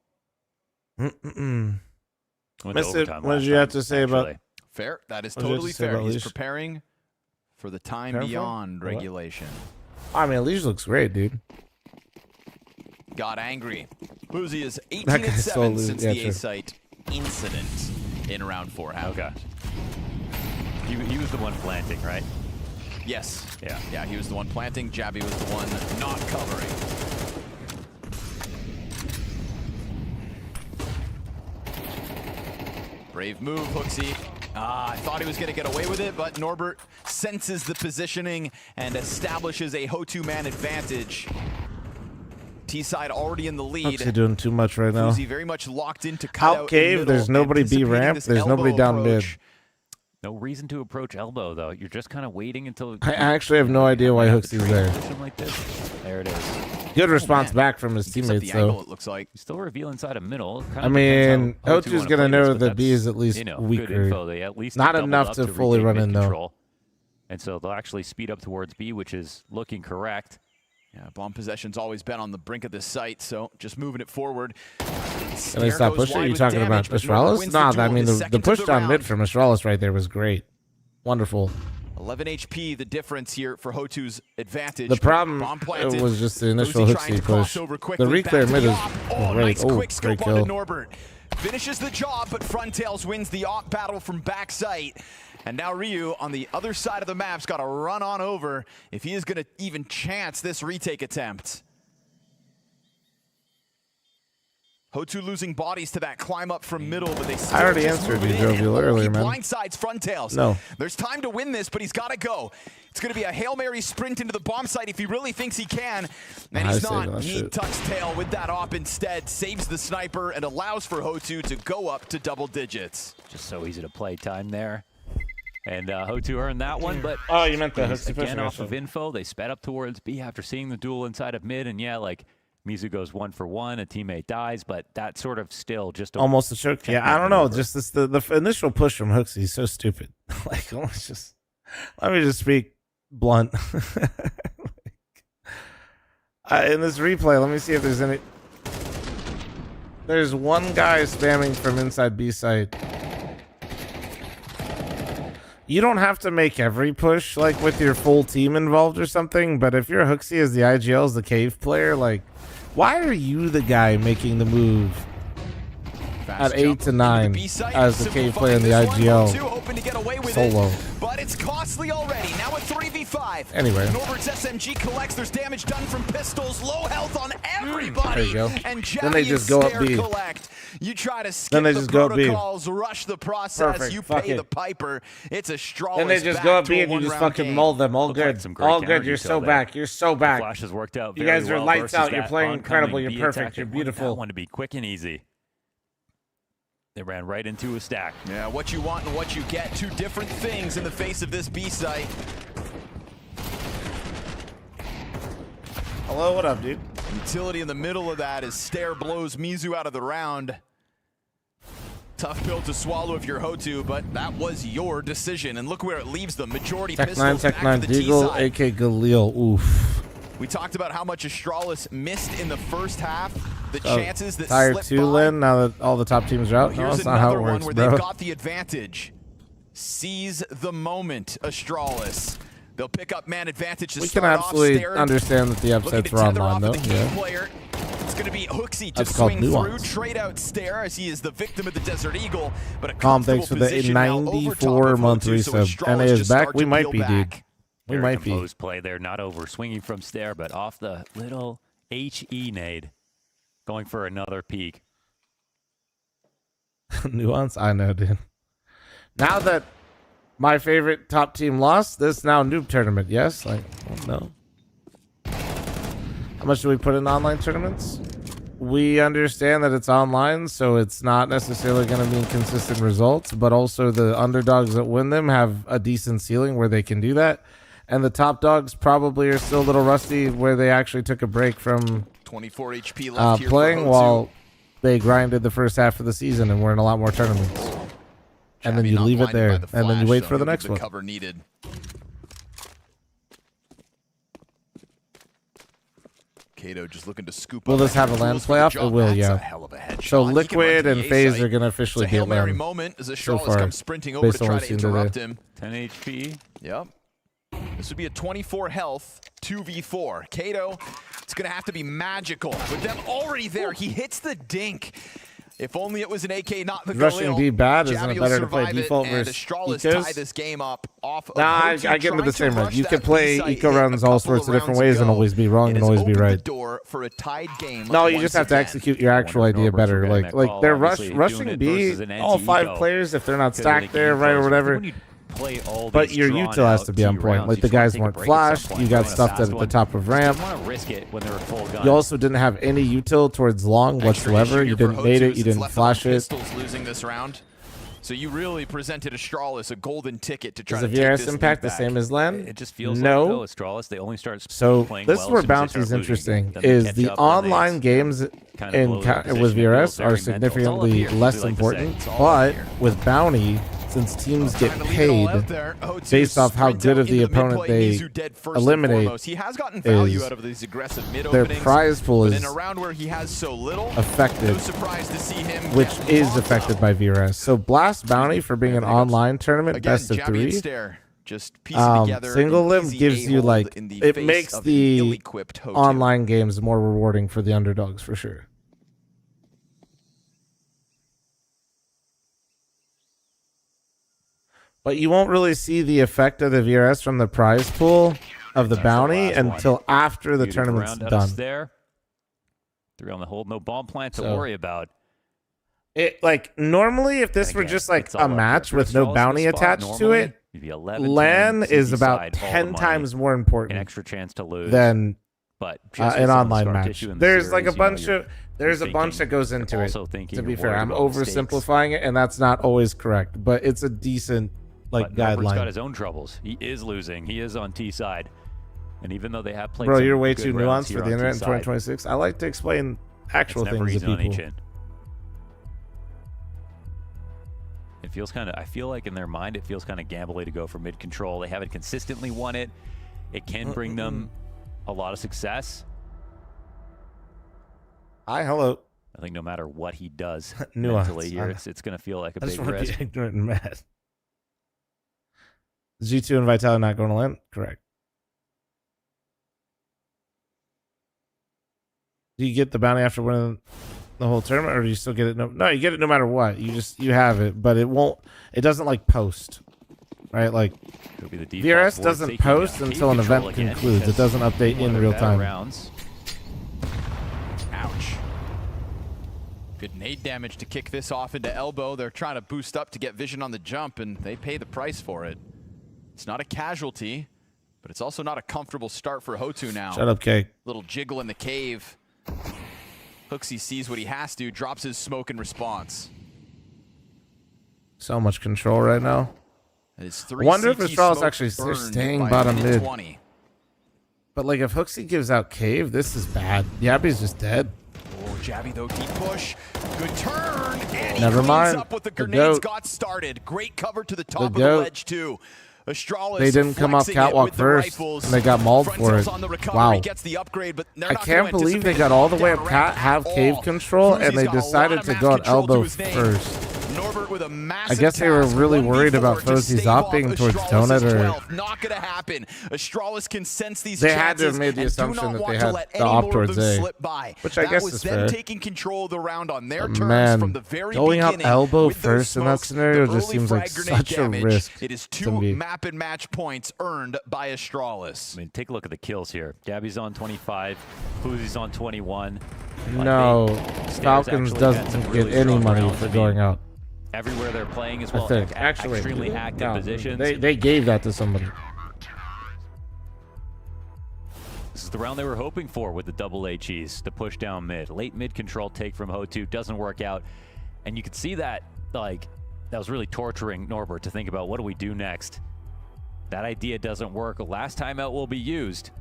Mister, what did you have to say about? Fair. That is totally fair. He's preparing for the time Preparing for? beyond What? regulation. I mean, Leash looks great, dude. Got angry. Uzi is 18 That and guy's 7 so since yeah, the true. A-site incident in round 4 happened. Okay. He was the one planting, right? Yes. Yeah. Yeah, he was the one planting. Jabby was the one not covering. Brave move, Hooksy. I thought he was going to get away with it, but Norbert senses the positioning and establishes a Hotu man advantage. T-side already in the lead. Hooksy doing too much right now. Uzi very much locked into cut Out cave, there's nobody B ramp, there's nobody down mid. No reason to approach elbow, though. You're just kind of waiting until... I actually have no idea why Hooksy's there. Like this. There it is. Good response back from his teammates, though. It looks like you still reveal inside a middle. I mean, Hotu's gonna know that B is at least weaker. Good info. They at least not doubled enough up to fully retake run mid in, though. control. And so they'll actually speed up towards B, which is looking correct. Yeah, bomb possession's always been on the brink of this site, so just moving it forward. Can they stop pushing? Are you talking about Astralis? No, I mean, the push down mid from Astralis right there was great. Wonderful. 11 HP, the difference here for Hotu's advantage. The problem was just the initial Hooksy push. The reclear mid is great. Oh, quick scope great kill. onto Norbert. Finishes the job, but Frontails wins the AWP battle from backside. And now Ryu on the other side of the map's got to run on over if he is going to even chance this retake attempt. Hotu losing bodies to that climb up from middle, but they still I already just answered move you, it in. Jovial, earlier, He man. blindsides Frontails. No. There's time to win this, but he's got to go. It's going to be a Hail Mary sprint into the bomb site if he really thinks he can. And he's not. He tucks tail with that op instead, saves the sniper, and allows for Hotu to go up to double digits. Just so easy to play time there. And Hotu earned that one, but oh, you meant the Hooksy push again off also. of info. They sped up towards B after seeing the duel inside of mid, and yeah, like Mizu goes 1 for 1, a teammate dies, but that sort of still just Almost a choke. Yeah, I don't know. Just this, the initial push from Hooksy is so stupid. Like, almost just let me just speak blunt. In this replay, let me see if there's any. There's one guy spamming from inside B site. You don't have to make every push like with your full team involved or something, but if you're Hooksy as the IGL as the cave player, like, why are you the guy making the move at 8 to 9 as the cave player in the IGL Hoping to get away with solo? But it's costly already. Now a 3v3 55. Anyway. Norbert's SMG collects. There's damage done from pistols. Low health on everybody. There you go. And Then they just go up Stair B. collect. You try to skip Then they the just go up B. protocols, rush the process. Perfect. You Fuck pay it. the piper. It's a Astralis. Then they just go up B and you just fucking mold them. All good. All good. You're so back. You're so back. Flash has worked out. You very guys are well lights versus out. You're that playing oncoming incredible. You're B perfect. attack. You're They want beautiful. that one to be quick and easy. They ran right into a stack. Yeah, what you want and what you get. Two different things in the face of this B site. Hello, what up, dude? Utility in the middle of that as Stair blows Mizu out of the round. Tough pill to swallow if you're Hotu, but that was your decision. And look where it leaves them. Majority Tech pistols 9, back Tech 9, to the T Deagle, side. AK Galil. Oof. We talked about how much Astralis missed in the first half. The So, chances that tired slipped 2 by. Lin, now that all the top teams are out. No, Here's that's not how another it one works, where bro. they've got the advantage. Seize the moment, Astralis. They'll pick up man advantage to We can start off. absolutely Stair understand that the looking upsets to were tether online, off though. the key Yeah. player. It's going to be Hooksy to That's called swing through. nuance. Trade out Stair as he is the victim of the Desert Eagle. But a Calm, comfortable thanks for the position now over top of 94-month Hotu, so resub. Astralis NA is just back. start We to might peel be, dude. back. We Very might be. composed play there, not over swinging from Stair, but off the little HE nade, going for another peek. Nuance? I know, dude. Now that my favorite top team lost, this now noob tournament, yes? Like, no. How much do we put in online tournaments? We understand that it's online, so it's not necessarily going to mean consistent results, but also the underdogs that win them have a decent ceiling where they can do that. And the top dogs probably are still a little rusty where they actually took a break from 24 HP left here playing for Hotu. while they grinded the first half of the season and were in a lot more tournaments. And then you leave it there, and then you wait for the next one. Cover needed. Kato just looking to scoop Will up this have a extra land tools for the playoff? job. It will, That's yeah. a hell of a headshot. So He can run Liquid to and the FaZe A-site. are going to officially It's a be Hail at Mary land moment as so Astralis far, comes sprinting over to based on try what to we've seen interrupt today. him. 10 HP. Yep. This would be a 24 health 2v4. Kato, it's going to have to be magical. With them already there, he hits the dink. If only it was an AK, not the Rushing Galil. B bad, isn't Javi it will better to play survive it, default and versus Astralis ecos? tie this game up off of Nah, I Hotu get into the trying same to right. rush You that can play B-site, eco hit a runs all couple sorts of different rounds ways and ago. always be wrong It and has always be opened right. the door for a tied game. No, you once just have to again. execute your actual idea better. Like they're rushing B, all 5 players if they're not stacked there, right, or whatever. But your util has to be on point. Like the guys weren't flashed. You got stuffed at the top of ramp. You also didn't have any util towards long whatsoever. You didn't nade it. You didn't flash it. Pistols losing this round. So you really presented Astralis a golden ticket to try Is the to take VRS this impact lead the same back. as LEN? It just feels no. like, though, Astralis, they only start So playing this well is where as soon as they Bounty's start losing. interesting. Then they Is catch the up, and they online games kind of in blow their with position. It feels VRS are very mental. It's all up significantly here, as we less like to say. important, It's all but up here. with Bounty, since teams get paid based off how good of the opponent they eliminate, He has gotten value is out of these aggressive mid their openings, prize pool but is in a round where he has so little, affected, no surprise to see him which get is locked affected up. by VRS. So Blast Bounty for being an online tournament, Again, best of Jabby and 3. Stair just piecing together Single an limb easy gives you A-hold like in the it face makes of an the ill-equipped Hotu. online games more rewarding for the underdogs for sure. But you won't really see the effect of the VRS from the prize pool of the bounty until after the Beauty tournament's round out done. of Stair. 3 on the hold, no bomb plant to So- worry about. It like normally if this were just like a match with no bounty attached to it, LAN is about 10 times more An important extra chance to lose. than but just with an some of the online scar match. tissue in the There's like a series, you know, bunch you're- of there's a you're bunch that thinking- goes into you're it. also thinking To be you're fair, worried I'm about mistakes. oversimplifying it, and that's not always correct, but it's a decent like But Norbert's got guideline. his own troubles. He is losing. He is on T side. And even though they have played Bro, some you're way good too rounds nuanced here for the on internet in T side, 2026. I like to explain actual it's never things easy to on people. each end. It feels kind of, I feel like in their mind, it feels kind of gambly to go for mid control. They haven't consistently won it. It can bring them a lot of success. Hi, hello. I think no matter what he does Nuance. mentally here, it's going to feel like a I just big want to risk. be ignorant and mad. G2 and Vitality not going to land? Correct. Do you get the bounty after winning the whole tournament, or do you still get it? No, you get it no matter what. You have it, but it doesn't like post. right? Like, Could be the VRS default doesn't taking, post cave until an control event again, concludes. It because doesn't update one in of their real better time. rounds. Ouch. Good nade damage to kick this off into elbow. They're trying to boost up to get vision on the jump, and they pay the price for it. It's not a casualty, but it's also not a comfortable start for Hotu now. Shut up, K. Little jiggle in the cave. Hooksy sees what he has to, drops his smoke in response. So much control right now. That is I 3 wonder if CT Astralis smoke actually they're burned staying by bottom mid. 20. But like if Hooksy gives out cave, this is bad. Yabby's just dead. Oh, Jabby though, deep push. Good turn. And Never he mind. cleans up what the The grenades goat. got started. Great cover to the top of the goat. ledge too. Astralis They didn't come off flexing it catwalk with the first, rifles. and they got mauled for Frontal's it. on the recovery, Wow. gets the upgrade, but they're I not can't gonna believe they anticipate got all the way up lockdown cat, ramp have at cave all. control, and Fuzi's they got a decided lot to of go map at control to elbow his name. first. Norbert with a I massive guess they were task, really 1v4 worried about to Frozy's stave off opting towards Astralis' Donut, or 12. Not gonna happen. Astralis can sense these they chances had to have made the and do assumption not that want they to had let the any op more of towards them A, slip by. which I That guess was is them fair. taking control of the round on their terms Man, from the very going up beginning. elbow with those first in that smokes, scenario the just early seems like frag grenade such a damage. risk It is to 2 me. map and match points earned by Astralis. I mean, take a look at the kills here. Gabby's on 25, Fuzi's on 21. No, Falcons doesn't get any money for going out. Everywhere they're playing as I well, think. Actually, extremely active no, positions. They gave that to somebody. This is the round they were hoping for with the double HEs to push down mid. Late mid control take from Hotu doesn't work out. And you could see that, like, that was really torturing Norbert to think about what do we do next. That idea doesn't work. Last time out will be used.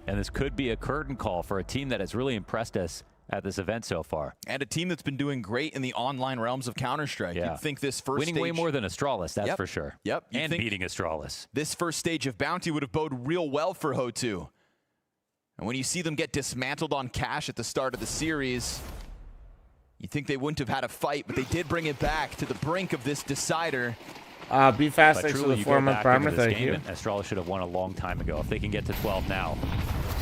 And this could be a curtain call for a team that has really impressed us at this event so far. And a team that's been doing great in the online realms of Counter-Strike. Yeah. You'd think this first winning stage... way more than Astralis, that's Yep. for sure. Yep. You'd And think beating Astralis. this first stage of Bounty would have boded real well for Hotu. And when you see them get dismantled on Cash at the start of the series, you think they wouldn't have had a fight, but they did bring it back to the brink of this decider. Be fast, But thanks for truly, the you go 4-month back primer, into this thank game, you. and Astralis should have won a long time ago if they can get to 12 now.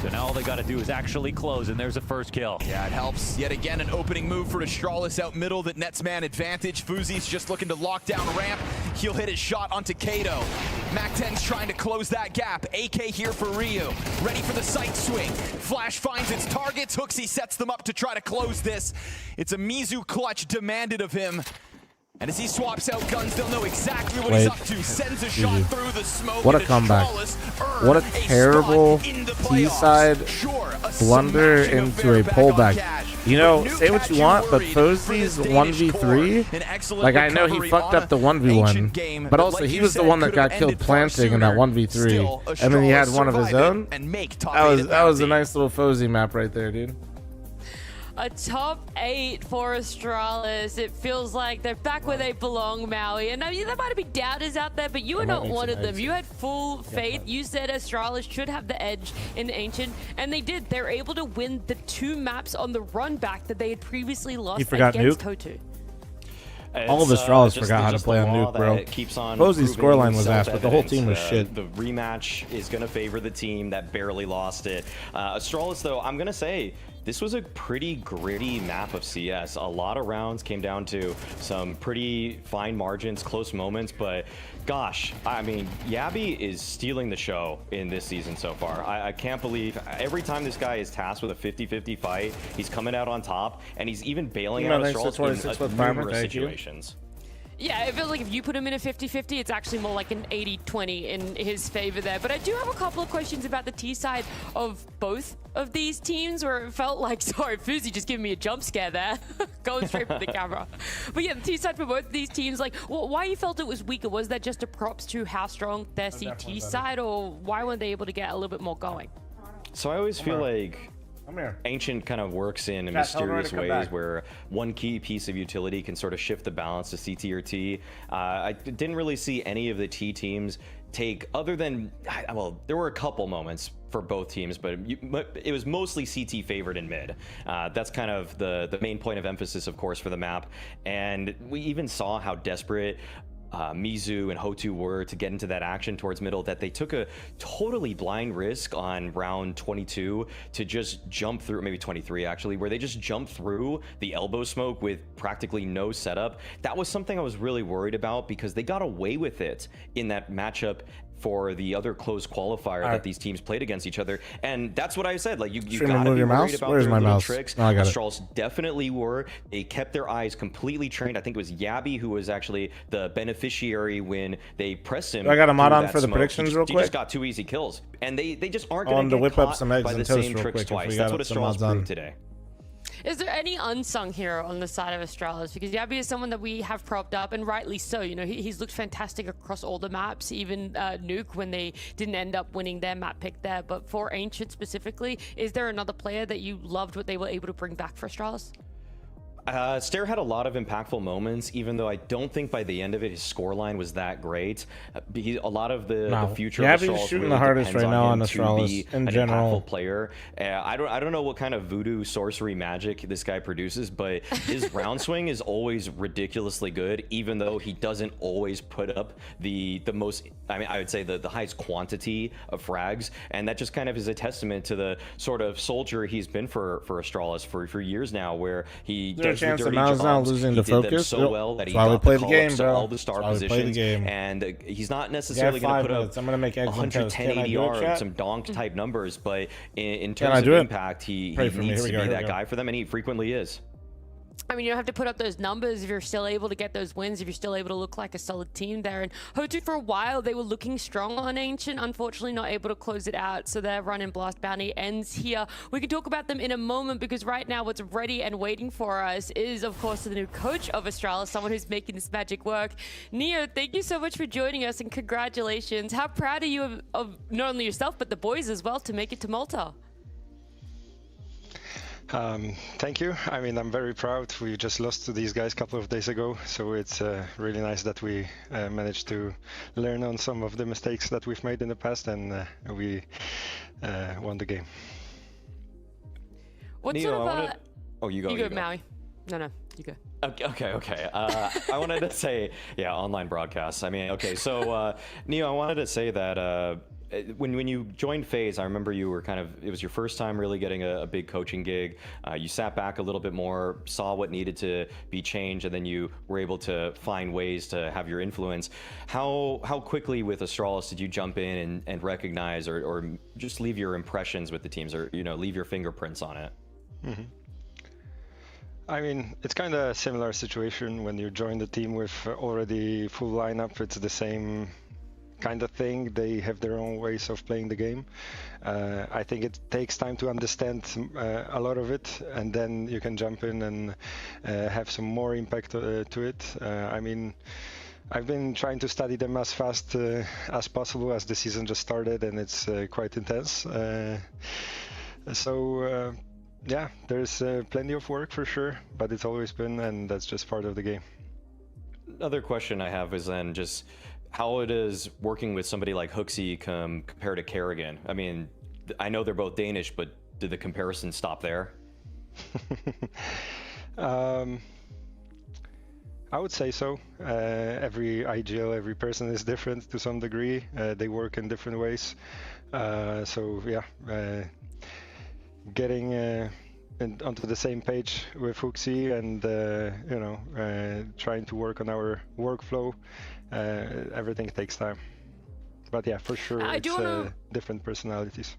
So now all they got to do is actually close, and there's a first kill. Yeah, it helps. Yet again, an opening move for Astralis out middle that nets man advantage. Fuzi's just looking to lock down ramp. He'll hit his shot onto Kato. Mac-10's trying to close that gap. AK here for Ryu. Ready for the sight swing. Flash finds its targets. Hooksy sets them up to try to close this. It's a Mizu clutch demanded of him. And as he swaps out guns, they'll know exactly what he's up to. Sends a shot through the smoke. What a comeback. What a terrible T-side blunder into a pullback. You know, say what you want, but Fozy's 1v3, like I know he fucked up the 1v1, but also he was the one that got killed planting in that 1v3, and then he had one of his own. That was a nice little Fozy map right there, dude. A top 8 for Astralis. It feels like they're back where they belong, Maui. And I mean, there might be doubters out there, but you are not one of them. You had full faith. You said Astralis should have the edge in Ancient, and they did. They're able to win the 2 maps on the run back that they had previously lost against Hotu. All of Astralis forgot how to play on Nuke, bro. Fozy's scoreline was ass, but the whole team was shit. The rematch is going to favor the team that barely lost it. Astralis, though, I'm going to say, this was a pretty gritty map of CS. A lot of rounds came down to some pretty fine margins, close moments, but gosh, I mean, Yabby is stealing the show in this season so far. I can't believe every time this guy is tasked with a 50-50 fight, he's coming out on top, and he's even bailing out Astralis in numerous situations. Yeah, it feels like if you put him in a 50-50, it's actually more like an 80-20 in his favor there. But I do have a couple of questions about the T side of both of these teams, where it felt like, sorry, Fuzi just giving me a jump scare there, going straight for the camera. But yeah, the T side for both of these teams, like, why you felt it was weaker? Was that just a props to how strong their CT side, or why weren't they able to get a little bit more going? So I always feel like Ancient kind of works in mysterious ways where one key piece of utility can sort of shift the balance to CT or T. I didn't really see any of the T teams take, other than, well, there were a couple moments for both teams, but it was mostly CT favored in mid. That's kind of the main point of emphasis, of course, for the map. And we even saw how desperate Mizu and Hotu were to get into that action towards middle, that they took a totally blind risk on round 22 to just jump through, maybe 23 actually, where they just jumped through the elbow smoke with practically no setup. That was something I was really worried about because they got away with it in that matchup for the other close qualifier that these teams played against each other. And that's what I said, like you gotta be worried about their little tricks. Oh, I got Astralis definitely were. They kept their eyes completely trained. I think it was Yabi who was actually the beneficiary when they pressed him. I got a mod on that for the smoke. predictions real He quick. just got 2 easy kills. And they just aren't On going to to get whip up caught some eggs by and the toast same real tricks quick if twice. we That's got what some Astralis mods on. proved today. Is there any unsung hero on the side of Astralis? Because Yabi is someone that we have propped up, and rightly so. You know, he's looked fantastic across all the maps, even Nuke when they didn't end up winning their map pick there. But for Ancient specifically, is there another player that you loved what they were able to bring back for Astralis? Stair had a lot of impactful moments, even though I don't think by the end of it his scoreline was that great. A lot of the future of Yabi's Astralis shooting really the hardest depends right now on him to Astralis be in an general. impactful player. I don't know what kind of voodoo sorcery magic this guy produces, but his round swing is always ridiculously good, even though he doesn't always put up the most, I mean, I would say the highest quantity of frags, and that just kind of is a testament to the sort of soldier he's been for Astralis for years now, where he does the dirty jobs. Losing he the did them focus. so well that he That's why we got play the the call-ups game, to bro. all the star That's why we play the positions, game. and he's not necessarily going to 5 put minutes. up I'm gonna make eggs and toast. 110 Can I do it, ADR, chat? some donk type numbers, but in Can I terms of do it? impact, he Pray for me. needs Here to we be go, that here we guy for them, and he frequently is. I mean, you don't have to put up those numbers if you're still able to get those wins, if you're still able to look like a solid team there. And Hotu, for a while, they were looking strong on Ancient, unfortunately not able to close it out, so their run in Blast Bounty ends here. We can talk about them in a moment, because right now what's ready and waiting for us is, of course, the new coach of Astralis, someone who's making this magic work. Neo, thank you so much for joining us, and congratulations. How proud are you of not only yourself, but the boys as well, to make it to Malta? Thank you. I mean, I'm very proud. We just lost to these guys a couple of days ago, so it's really nice that we managed to learn on some of the mistakes that we've made in the past, and we won the game. What Neo, sort of Oh, you go. You go, Maui. No, you go. Okay. I wanted to say, yeah, online broadcasts. I mean, okay, so Neo, I wanted to say that when you joined FaZe, I remember you were it was your first time really getting a big coaching gig. You sat back a little bit more, saw what needed to be changed, and then you were able to find ways to have your influence. How quickly with Astralis did you jump in and recognize or just leave your impressions with the teams, or leave your fingerprints on it? Mm-hmm. I mean, it's kind of a similar situation when you join the team with already full lineup. It's the same kind of thing. They have their own ways of playing the game. I think it takes time to understand a lot of it, and then you can jump in and have some more impact to it. I mean, I've been trying to study them as fast as possible, as the season just started, and it's quite intense. Yeah, there's plenty of work for sure, but it's always been, and that's just part of the game. Another question I have is then just how it is working with somebody like Hooksy compared to Kerrigan. I mean, I know they're both Danish, but did the comparison stop there? I would say so. Every IGL, every person is different to some degree. They work in different ways. So yeah, getting onto the same page with Hooksy and trying to work on our workflow. Everything takes time, but yeah, for sure it's different personalities.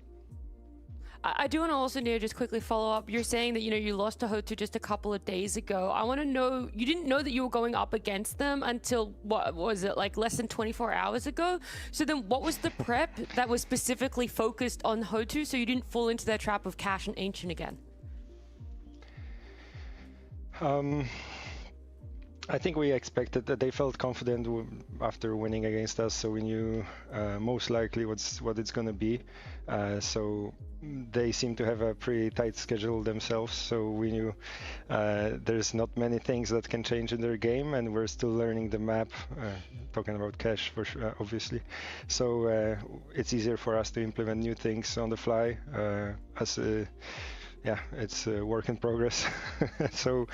I do want to also, Neo, just quickly follow up. You're saying that you lost to Hotu just a couple of days ago. I want to know, you didn't know that you were going up against them until, what was it, like less than 24 hours ago? So then what was the prep that was specifically focused on Hotu so you didn't fall into their trap of Cash and Ancient again? I think we expected that they felt confident after winning against us, so we knew most likely what it's going to be. So they seem to have a pretty tight schedule themselves, so we knew there's not many things that can change in their game, and we're still learning the map, talking about Cash for sure, obviously. So it's easier for us to implement new things on the fly, yeah, it's a work in progress. So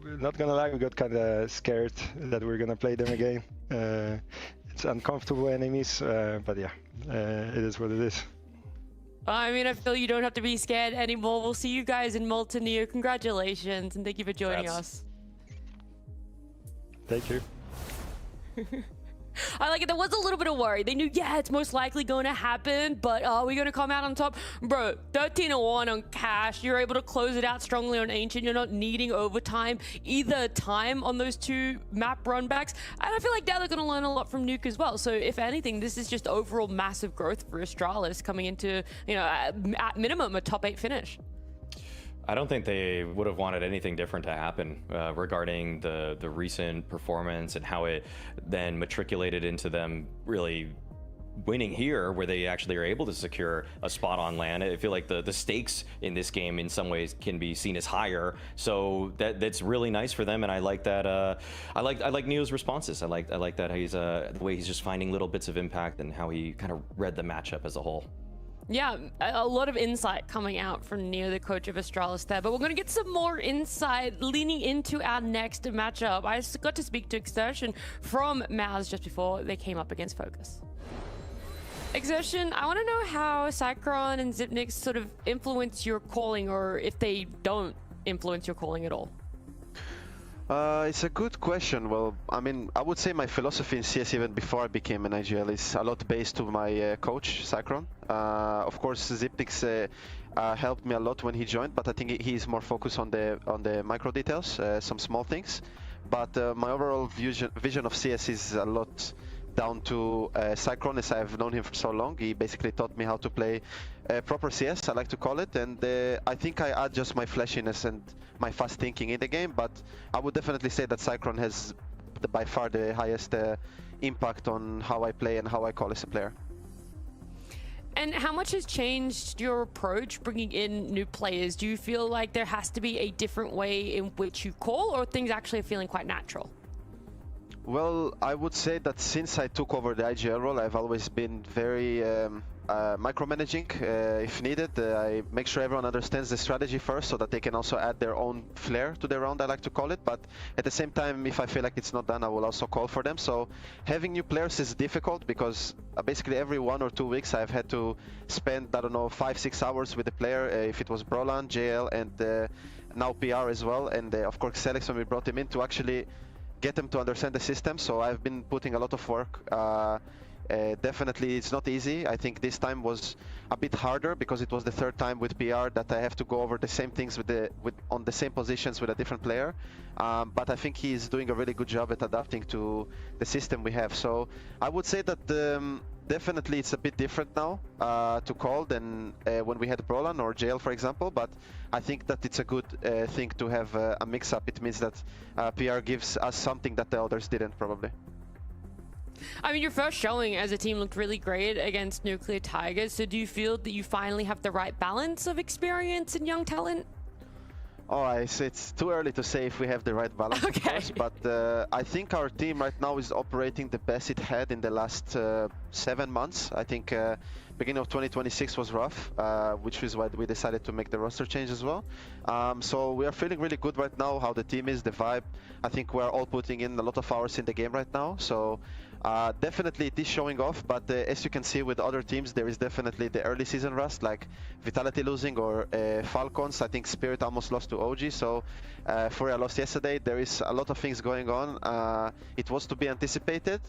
not gonna lie, we got kind of scared that we're gonna play them again. It's uncomfortable enemies, but yeah, it is what it is. I mean, I feel you don't have to be scared anymore. We'll see you guys in Multineer. Congratulations, and thank you for joining us. Thank you. I like it. There was a little bit of worry. They knew, yeah, it's most likely going to happen, but are we going to come out on top? Bro, 13-1 on Cash. You're able to close it out strongly on Ancient. You're not needing overtime either time on those two map runbacks. And I feel like now they're going to learn a lot from Nuke as well. So if anything, this is just overall massive growth for Astralis coming into, you know, at minimum a top 8 finish. I don't think they would have wanted anything different to happen regarding the recent performance and how it then matriculated into them really winning here, where they actually are able to secure a spot on LAN. I feel like the stakes in this game in some ways can be seen as higher, so that's really nice for them. And I like that. I like Neo's responses. I like that he's the way he's just finding little bits of impact and how he kind of read the matchup as a whole. Yeah, a lot of insight coming out from Neo, the coach of Astralis there, but we're going to get some more insight leaning into our next matchup. I got to speak to Exertion from Mouse just before they came up against Focus. Exertion, I want to know how Cycron and Zipnix sort of influence your calling, or if they don't influence your calling at all. It's a good question. Well, I mean, I would say my philosophy in CS even before I became an IGL is a lot based to my coach, Cycron. Of course, Zipnix helped me a lot when he joined, but I think he's more focused on the micro details, some small things. But my overall vision of CS is a lot down to Cycron, as I've known him for so long. He basically taught me how to play proper CS, I like to call it, and I think I add just my flashiness and my fast thinking in the game, but I would definitely say that Cycron has by far the highest impact on how I play and how I call as a player. And how much has changed your approach bringing in new players? Do you feel like there has to be a different way in which you call, or things actually are feeling quite natural? Well, I would say that since I took over the IGL role, I've always been very micromanaging if needed. I make sure everyone understands the strategy first so that they can also add their own flair to the round, I like to call it. But at the same time, if I feel like it's not done, I will also call for them. So having new players is difficult because basically every 1 or 2 weeks I've had to spend, I don't know, 5-6 hours with the player, if it was Brolan, JL, and now PR as well. And of course, Selex, when we brought him in, to actually get them to understand the system. So I've been putting a lot of work. Definitely it's not easy. I think this time was a bit harder because it was the third time with PR that I have to go over the same things on the same positions with a different player. But I think he's doing a really good job at adapting to the system we have. So I would say that definitely it's a bit different now to call than when we had Brolan or JL, for example. But I think that it's a good thing to have a mix-up. It means that PR gives us something that the others didn't, probably. I mean, your first showing as a team looked really great against Nuclear Tigers. So do you feel that you finally have the right balance of experience and young talent? Oh, it's too early to say if we have the right balance, of course, but I think our team right now is operating the best it had in the last 7 months. I think beginning of 2026 was rough, which is why we decided to make the roster change as well. So we are feeling really good right now, how the team is, the vibe. I think we're all putting in a lot of hours in the game right now. So definitely it is showing off, but as you can see with other teams, there is definitely the early season rust, like Vitality losing or Falcons. I think Spirit almost lost to OG, so Furia lost yesterday. There is a lot of things going on. It was to be anticipated.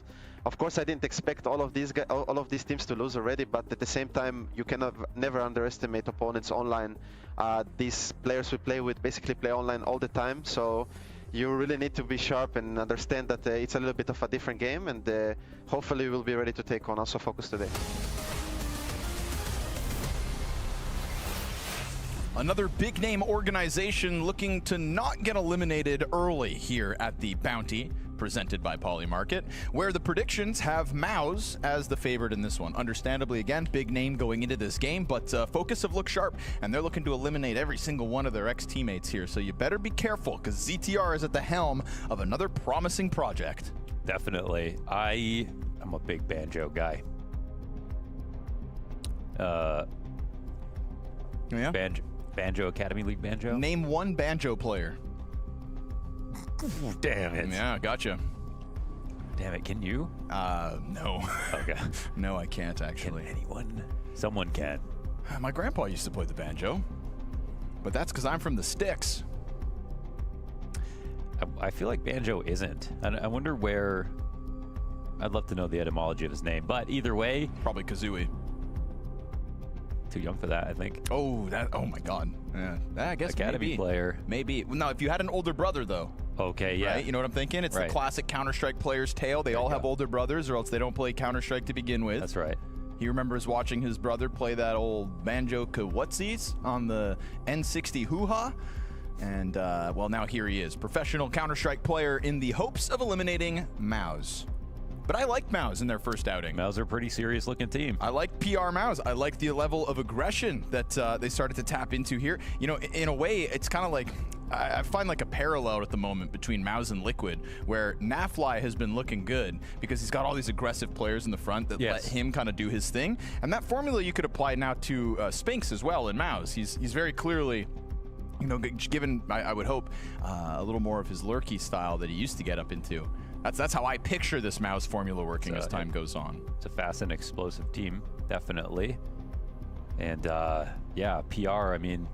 Of course, I didn't expect all of these teams to lose already, but at the same time, you can never underestimate opponents online. These players we play with basically play online all the time, so you really need to be sharp and understand that it's a little bit of a different game, and hopefully we'll be ready to take on also Focus today. Another big name organization looking to not get eliminated early here at the Bounty, presented by Polymarket, where the predictions have Mouse as the favorite in this one. Understandably, again, big name going into this game, but Focus have looked sharp, and they're looking to eliminate every single one of their ex-teammates here, so you better be careful, because ZTR is at the helm of another promising project. Definitely. I'm a big Banjo guy. Yeah? Banjo Academy League Banjo? Name one Banjo player. Damn it. Yeah, gotcha. Damn it, can you? No. Okay. No, I can't actually. Can anyone? Someone can. My grandpa used to play the banjo, but that's because I'm from the sticks. I feel like banjo isn't. I wonder where. I'd love to know the etymology of his name, but either way, probably kazooie. Too young for that, I think. Oh, my God. Yeah, I guess Academy maybe. player. Maybe. Now, if you had an older brother, though. Okay, yeah. Right? You know what I'm thinking? It's right. the classic Counter-Strike player's tale. They all have older brothers, or else they don't play Counter-Strike to begin with. That's right. He remembers watching his brother play that old banjo kawatsis on the N60 hoo-ha. And, well, now here he is, professional Counter-Strike player in the hopes of eliminating MOUZ. But I liked MOUZ in their first outing. MOUZ are a pretty serious-looking team. I like PR MOUZ. I like the level of aggression that they started to tap into here. You know, in a way, it's kind of like, I find like a parallel at the moment between MOUZ and Liquid, where Nafly has been looking good because he's got all these aggressive players in the front that let him kind of do his thing. And that formula you could apply now to Spinks as well in MOUZ. He's very clearly, you know, given, I would hope, a little more of his lurky style that he used to get up into. That's how I picture this MOUZ formula working as time goes on. It's a fast and explosive team, definitely. And yeah, PR, I mean,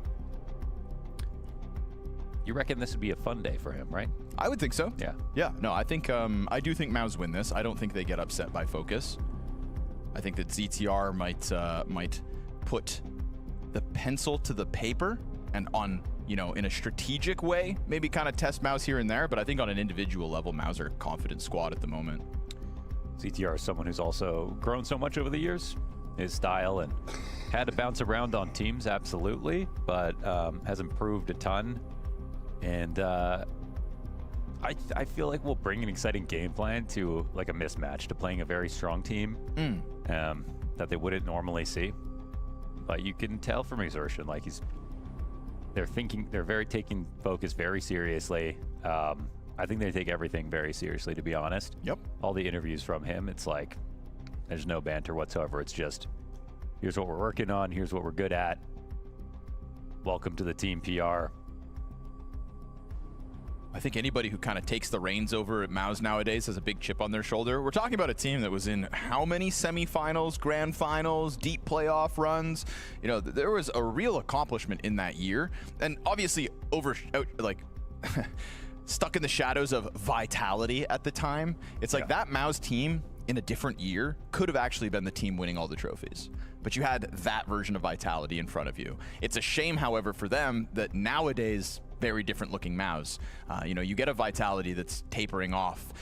you reckon this would be a fun day for him, right? I would think so. Yeah. Yeah, no, I think, I do think MOUZ win this. I don't think they get upset by Focus. I think that ZTR might put the pencil to the paper and on, you know, in a strategic way, maybe kind of test MOUZ here and there, but I think on an individual level, MOUZ are a confident squad at the moment. ZTR is someone who's also grown so much over the years, his style, and had to bounce around on teams, absolutely, but has improved a ton. And I feel like we'll bring an exciting game plan to like a mismatch to playing a very strong team that they wouldn't normally see. But you can tell from exertion, like they're taking Focus very seriously. I think they take everything very seriously, to be honest. Yep. All the interviews from him, it's like, there's no banter whatsoever. It's just, here's what we're working on, here's what we're good at. Welcome to the team, PR. I think anybody who kind of takes the reins over at MOUZ nowadays has a big chip on their shoulder. We're talking about a team that was in how many semifinals, grand finals, deep playoff runs. You know, there was a real accomplishment in that year. And obviously stuck in the shadows of Vitality at the time. It's like that MOUZ team in a different year could have actually been the team winning all the trophies. But you had that version of Vitality in front of you. It's a shame, however, for them that nowadays, very different looking MOUZ. You know, you get a Vitality that's tapering off.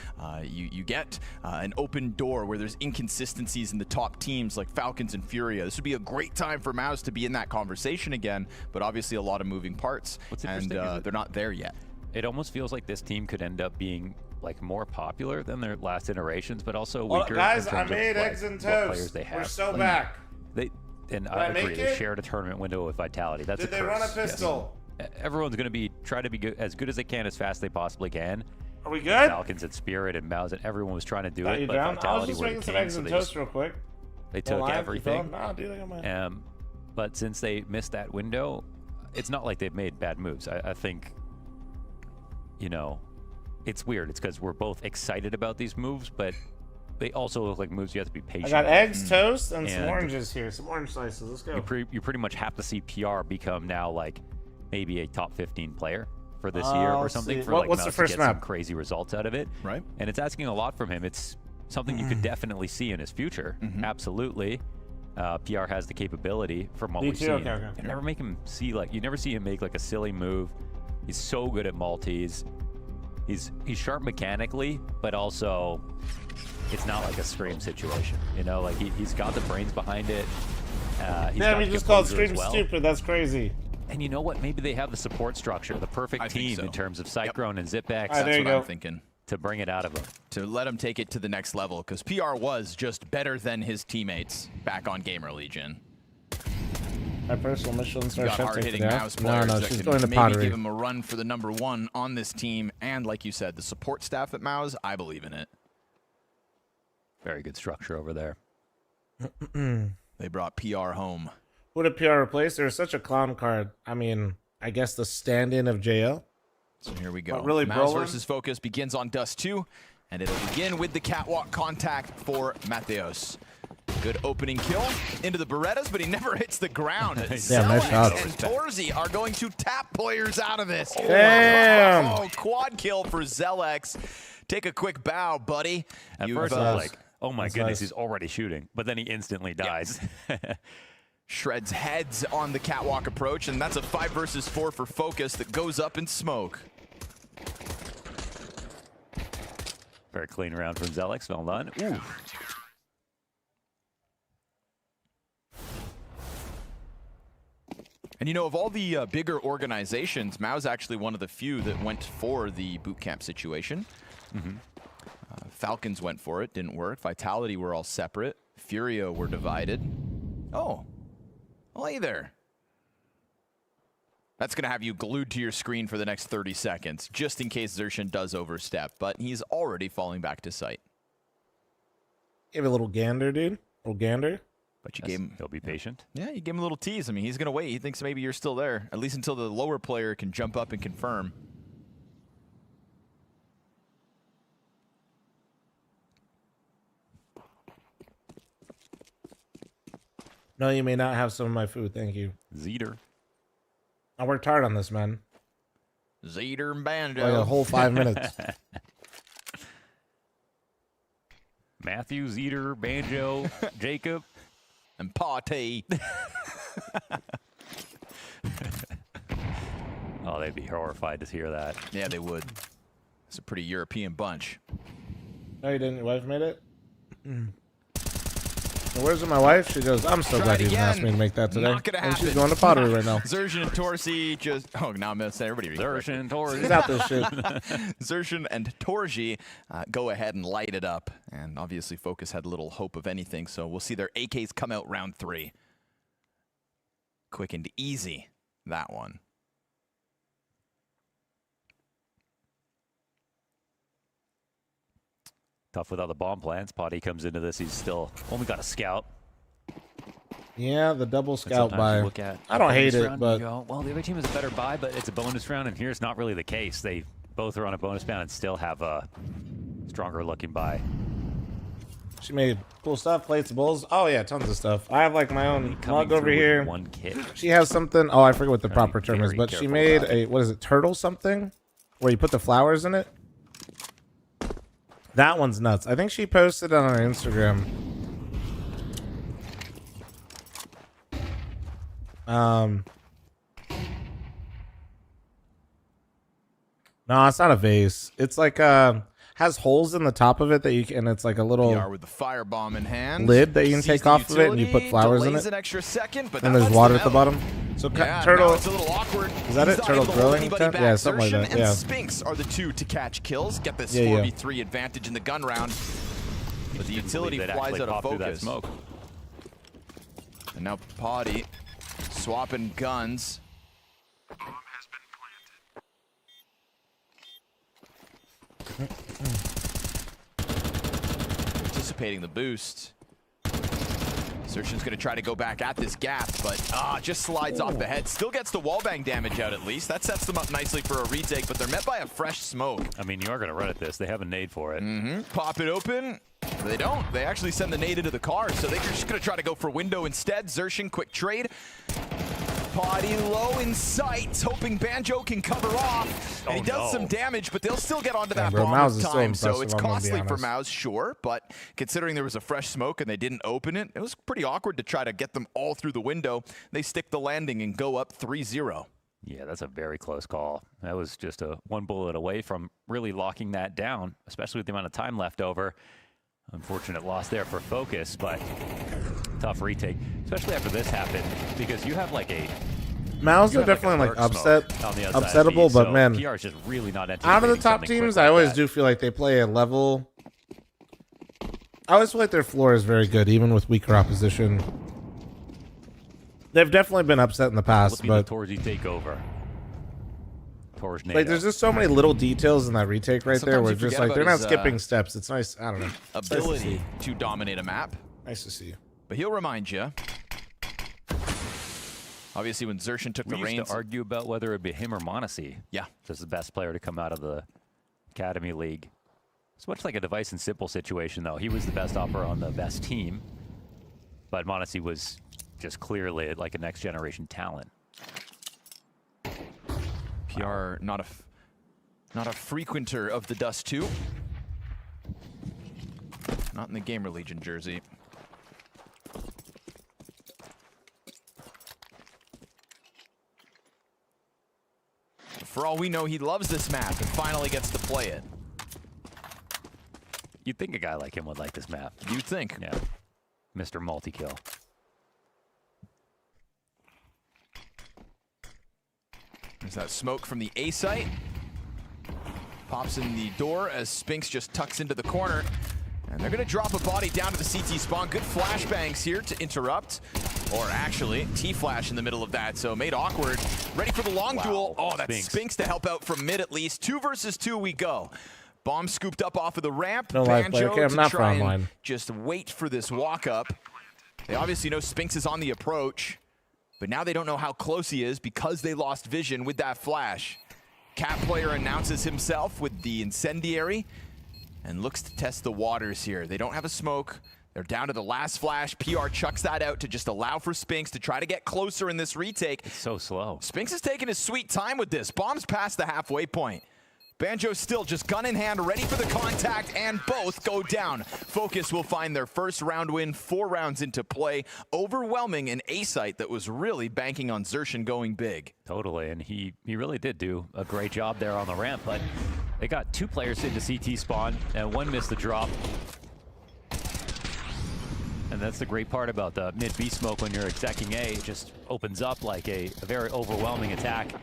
You get an open door where there's inconsistencies in the top teams like Falcons and Furia. This would be a great time for MOUZ to be in that conversation again, but obviously a lot of moving parts, and they're not there yet. It almost feels like this team could end up being like more popular than their last iterations, but also Well, weaker. guys, in I terms made of, eggs and what players toast. they have. We're so back. I Did agree. I make They it? shared a tournament window with Vitality. That's Did a they curse. run a pistol? Yes. Everyone's going to try to be as good as they can, as fast as they possibly can. Are we good? Falcons and Spirit and MOUZ, and everyone was trying to do it, You but down? I was Vitality just were making the some king, eggs so and they toast just- real quick. They took everything. No, dude, I got my... But since they missed that window, it's not like they've made bad moves. I think, you know, it's weird. It's because we're both excited about these moves, but they also look like moves you have to be patient. I got eggs, toast, and some oranges here. Some orange slices. Let's go. You pretty much have to see PR become now like maybe a top 15 player for this year or something for like what's the MOUZ first to get map? some crazy results out of it. Right. And it's asking a lot from him. It's something you could definitely see in his future. Absolutely. PR has the capability from what we've seen. Okay. You never make him see you never see him make like a silly move. He's so good at multis. He's sharp mechanically, but also it's not like a Scream situation. You know, like he's got the brains behind it. Damn, you just called Scream stupid. That's crazy. And you know what? Maybe they have the support structure, the perfect team in terms of Cyclone and Zipex. That's what I'm thinking. To bring it out of him. To let him take it to the next level, because PR was just better than his teammates back on Gamer Legion. My personal missions You are got hard-hitting MOUZ players No, that she's can going to maybe pottery. give him a run for the #1 on this team. And like you said, the support staff at MOUZ, I believe in it. Very good structure over there. They brought PR home. Who did PR replace? There's such a clown card. I mean, I guess the stand-in of JL. So here we go. What, really, Mouse Brolin? versus Focus begins on Dust 2, and it'll begin with the catwalk contact for Mateos. Good opening kill into the Berettas, but he never hits the ground. Yeah, nice shot. And Torzi are going to tap players out of this. Damn. Oh, quad kill for Zelex. Take a quick bow, buddy. At first, I was like, oh my goodness, he's already shooting. But then he instantly dies. Shreds heads on the catwalk approach, and that's a 5 versus 4 for Focus that goes up in smoke. Very clean round from Zelex. Well done. Ooh. And you know, of all the bigger organizations, Mao's actually one of the few that went for the boot camp situation. Falcons went for it, didn't work. Vitality were all separate. Furio were divided. Oh, well, hey there. That's going to have you glued to your screen for the next 30 seconds, just in case Zershin does overstep, but he's already falling back to sight. Give a little gander, dude. A little gander. But you gave him... He'll be patient. Yeah, you gave him a little tease. I mean, he's going to wait. He thinks maybe you're still there, at least until the lower player can jump up and confirm. No, you may not have some of my food. Thank you. Zeter. I worked hard on this, man. Zeter and Banjo. Like a whole 5 minutes. Matthew, Zeter, Banjo, Jacob. And Party. Oh, they'd be horrified to hear that. Yeah, they would. It's a pretty European bunch. No, you didn't. Your wife made it? So where's my wife? She goes, I'm so glad you didn't ask me to make that today. Not gonna and she's happen. going to pottery right now. Zershin and Torsi just... Oh, now I'm going to say everybody. Zershin and Torsi. She's out this shit. Zershin and Torji go ahead and light it up. And obviously Focus had little hope of anything, so we'll see their AKs come out round 3. Quick and easy, that one. Tough without the bomb plans. Potty comes into this. He's still only got a scout. Yeah, the double But scout sometimes buy. you look at I don't hate bonus it, round but and you go, well, the other team is a better buy, but it's a bonus round, and here it's not really the case. They both are on a bonus bound and still have a stronger looking buy. she made cool stuff, plates, bowls. Oh yeah, tons of stuff. I have like my own mug over through with here. one kit. She has something. Oh, I forget what the proper term is, very but she careful made about a what is it? Turtle something, where you put the flowers in it. That one's nuts. I think she posted it on her Instagram. No, it's not a vase. It's like has holes in the top of it that you can. It's like a little PR with the firebomb in hand. lid that you can Sees take the off of it, and you put utility, flowers in delays it. an extra second, but And that there's lets water them at the out. bottom. So Yeah, turtle. now it's a little awkward. Is that He's it? not Turtle able to hold grilling? anybody back. Yeah, something like Zershin that. and Yeah. Spinks are the two to catch kills. Get this Yeah, yeah. 4v3 advantage in the gun round. But the utility They'd flies actually out of pop through that focus. smoke. And now Potty swapping guns. Anticipating the boost. Zershin's going to try to go back at this gap, but just slides off the head. Still gets the wallbang damage out at least. That sets them up nicely for a retake, but they're met by a fresh smoke. I mean, you are going to run at this. They have a nade for it. Pop it open. They don't. They actually send the nade into the car, so they're just going to try to go for window instead. Zershin, quick trade. Potty low in sight, hoping Banjo can cover off. And he does some damage, but they'll still get onto that bro, bomb Mouse with is so time. So impressive, it's I'm gonna be costly for honest. Mouse, sure, but considering there was a fresh smoke and they didn't open it, it was pretty awkward to try to get them all through the window. They stick the landing and go up 3-0. Yeah, that's a very close call. That was just one bullet away from really locking that down, especially with the amount of time left over. Unfortunate loss there for Focus, but tough retake, especially after this happened, because you have like a... Mouse you are have definitely a like lurk smoke upset, on the outside of upsettable, P, but so man, PR is just really not out of the anticipating top something quick teams, like I always that. do feel like they play a level. I always feel like their floor is very good, even with weaker opposition. They've definitely been upset in the past, but Torzi take over. like there's just so many little details in that retake right there Sometimes where you just forget like they're about not his, skipping steps. It's nice. I don't know. It's nice to Ability see. to dominate a map. Nice to see. But he'll remind you. Obviously, when Xerxin took the We used reins, to argue about whether it would be him or Monacy. Yeah. Just the best player to come out of the Academy League. It's much like a Device and Simple situation, though. He was the best opera on the best team, but Monacy was just clearly like a next-generation talent. PR not a frequenter of the Dust 2. Not in the Gamer Legion jersey. For all we know, he loves this map and finally gets to play it. You'd think a guy like him would like this map. You'd think. Yeah. Mr. Multi-Kill. There's that smoke from the A site. Pops in the door as Spinks just tucks into the corner. And they're going to drop a body down to the CT spawn. Good flashbangs here to interrupt. Or actually, T-flash in the middle of that, so made awkward. Ready for the long duel. Oh, that's Spinks to help out from mid at least. 2 versus 2 we go. Bomb scooped up off of the ramp. No live play. Banjo Okay, I'm to not try for and online. just wait for this walk up. They obviously know Spinks is on the approach, but now they don't know how close he is because they lost vision with that flash. Cat player announces himself with the incendiary and looks to test the waters here. They don't have a smoke. They're down to the last flash. PR chucks that out to just allow for Spinks to try to get closer in this retake. It's so slow. Spinks is taking his sweet time with this. Bomb's past the halfway point. Banjo still just gun in hand, ready for the contact, and both go down. Focus will find their first round win, 4 rounds into play, overwhelming an A-site that was really banking on Xerxin going big. Totally, and he really did do a great job there on the ramp, but they got 2 players into CT spawn, and 1 missed the drop. And that's the great part about the mid-B smoke when you're execing A. It just opens up like a very overwhelming attack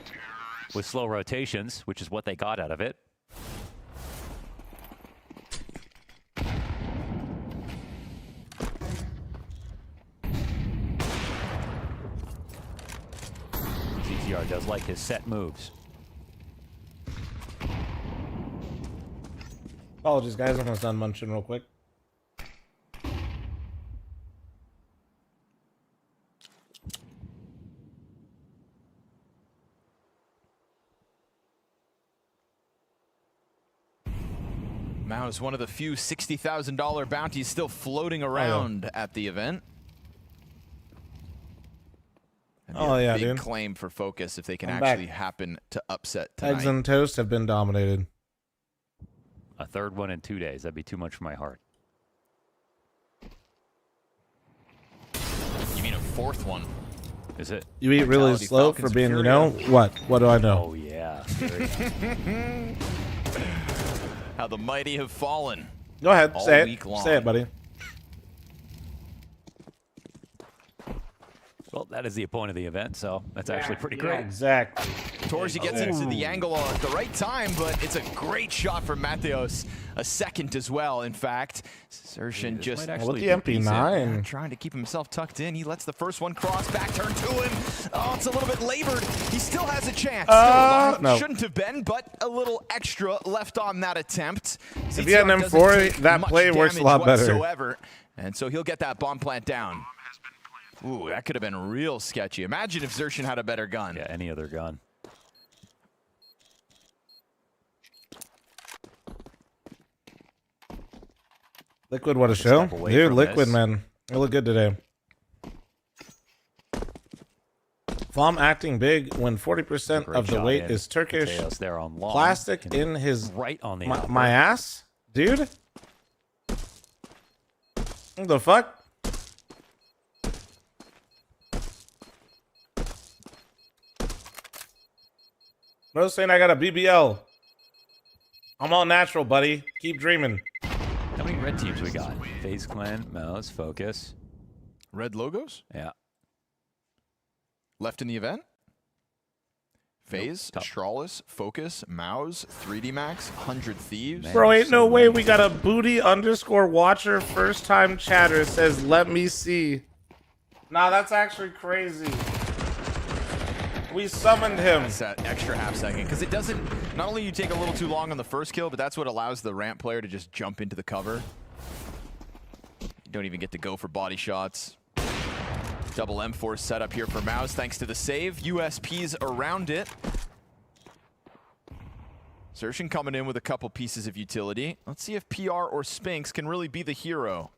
with slow rotations, which is what they got out of it. CTR does like his set moves. Apologies, guys. Almost done munching real quick. Mao is one of the few $60,000 bounties still floating around at the event. Oh yeah, big dude. Claim for Focus if they can I'm actually back. happen to upset tonight. Eggs and toast have been dominated. A 3rd one in 2 days. That'd be too much for my heart. You mean a 4th one? Is it? You eat really Vitality slow Falcons for being, you Fury. know, what? What do I know? Oh, yeah. How the mighty have fallen. Go ahead, all say week it. long. Say it, buddy. Well, that is the opponent of the event, so that's actually pretty great. Exactly. Torsi gets into the angle at the right time, but it's a great shot from Mateos. A second as well, in fact. Xerxin just with the MP9. trying to keep himself tucked in. He lets the first one cross, back turn to him. Oh, it's a little bit labored. He still has a chance. No. Shouldn't have been, but a little extra left on that attempt. If he had an M4, that play works a lot better. Whatsoever. And so he'll get that bomb plant down. Ooh, that could have been real sketchy. Imagine if Xerxin had a better gun. Yeah, any other gun. Liquid, what a show. away Dude, from Liquid, this. man. You look good today. fl0m acting big when 40% Great of the shot weight in. is Turkish. Mateos there on long. Plastic And in his... right on the my ass? Dude? What the fuck? No saying I got a BBL. I'm all natural, buddy. Keep dreaming. How many red teams we got? FaZe Clan, Mouse, Focus. Red logos? Yeah. Left in the event? FaZe, Astralis, Focus, Mouse, 3D Max, 100 Thieves. Bro, ain't no way we got a booty_watcher first time chatter says, let me see. Nah, that's actually crazy. We summoned him. It's that extra half second, because it doesn't, not only you take a little too long on the first kill, but that's what allows the ramp player to just jump into the cover. You don't even get to go for body shots. Double M4 setup here for Mouse thanks to the save. USPs around it. Xerxin coming in with a couple pieces of utility. Let's see if PR or Spinks can really be the hero.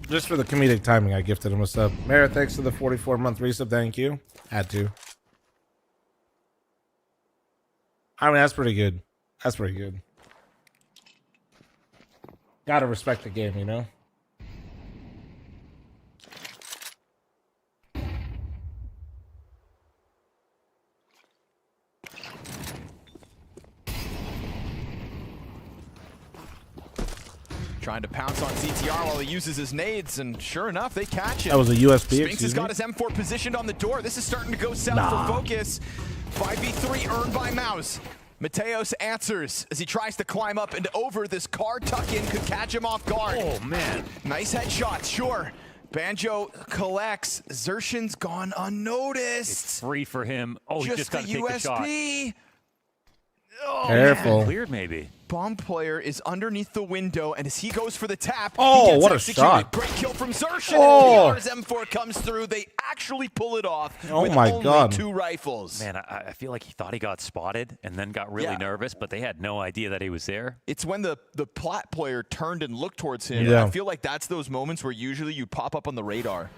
Just for the comedic timing, I gifted him a sub. Mara, thanks for the 44-month resub. Thank you. Had to. I mean, that's pretty good. That's pretty good. Gotta respect the game, you know? Trying to pounce on ZTR while he uses his nades, and sure enough, they catch him. That was a USP, Spinks has got his M4 positioned on the door. This is starting to go south for Focus. 5v3 earned by Mouse. Mateos answers as he tries to climb up and over. This car tuck-in could catch him off guard. Oh, man. Nice headshot, sure. Banjo collects. Xerxin's gone unnoticed. It's free for him. Oh, he just got to take the shot. Oh, careful. Man. Weird, maybe. Bomb player is underneath the window, and as he goes for the tap, oh, he gets what a executed. shot. Great kill from Xerxin. Oh. And PR's M4 comes through. They actually pull it off oh with my only God. 2 rifles. Man, I feel like he thought he got spotted and then got really nervous, but they had no idea that he was there. It's when the plat player turned and looked towards him. Yeah. I feel like that's those moments where usually you pop up on the radar.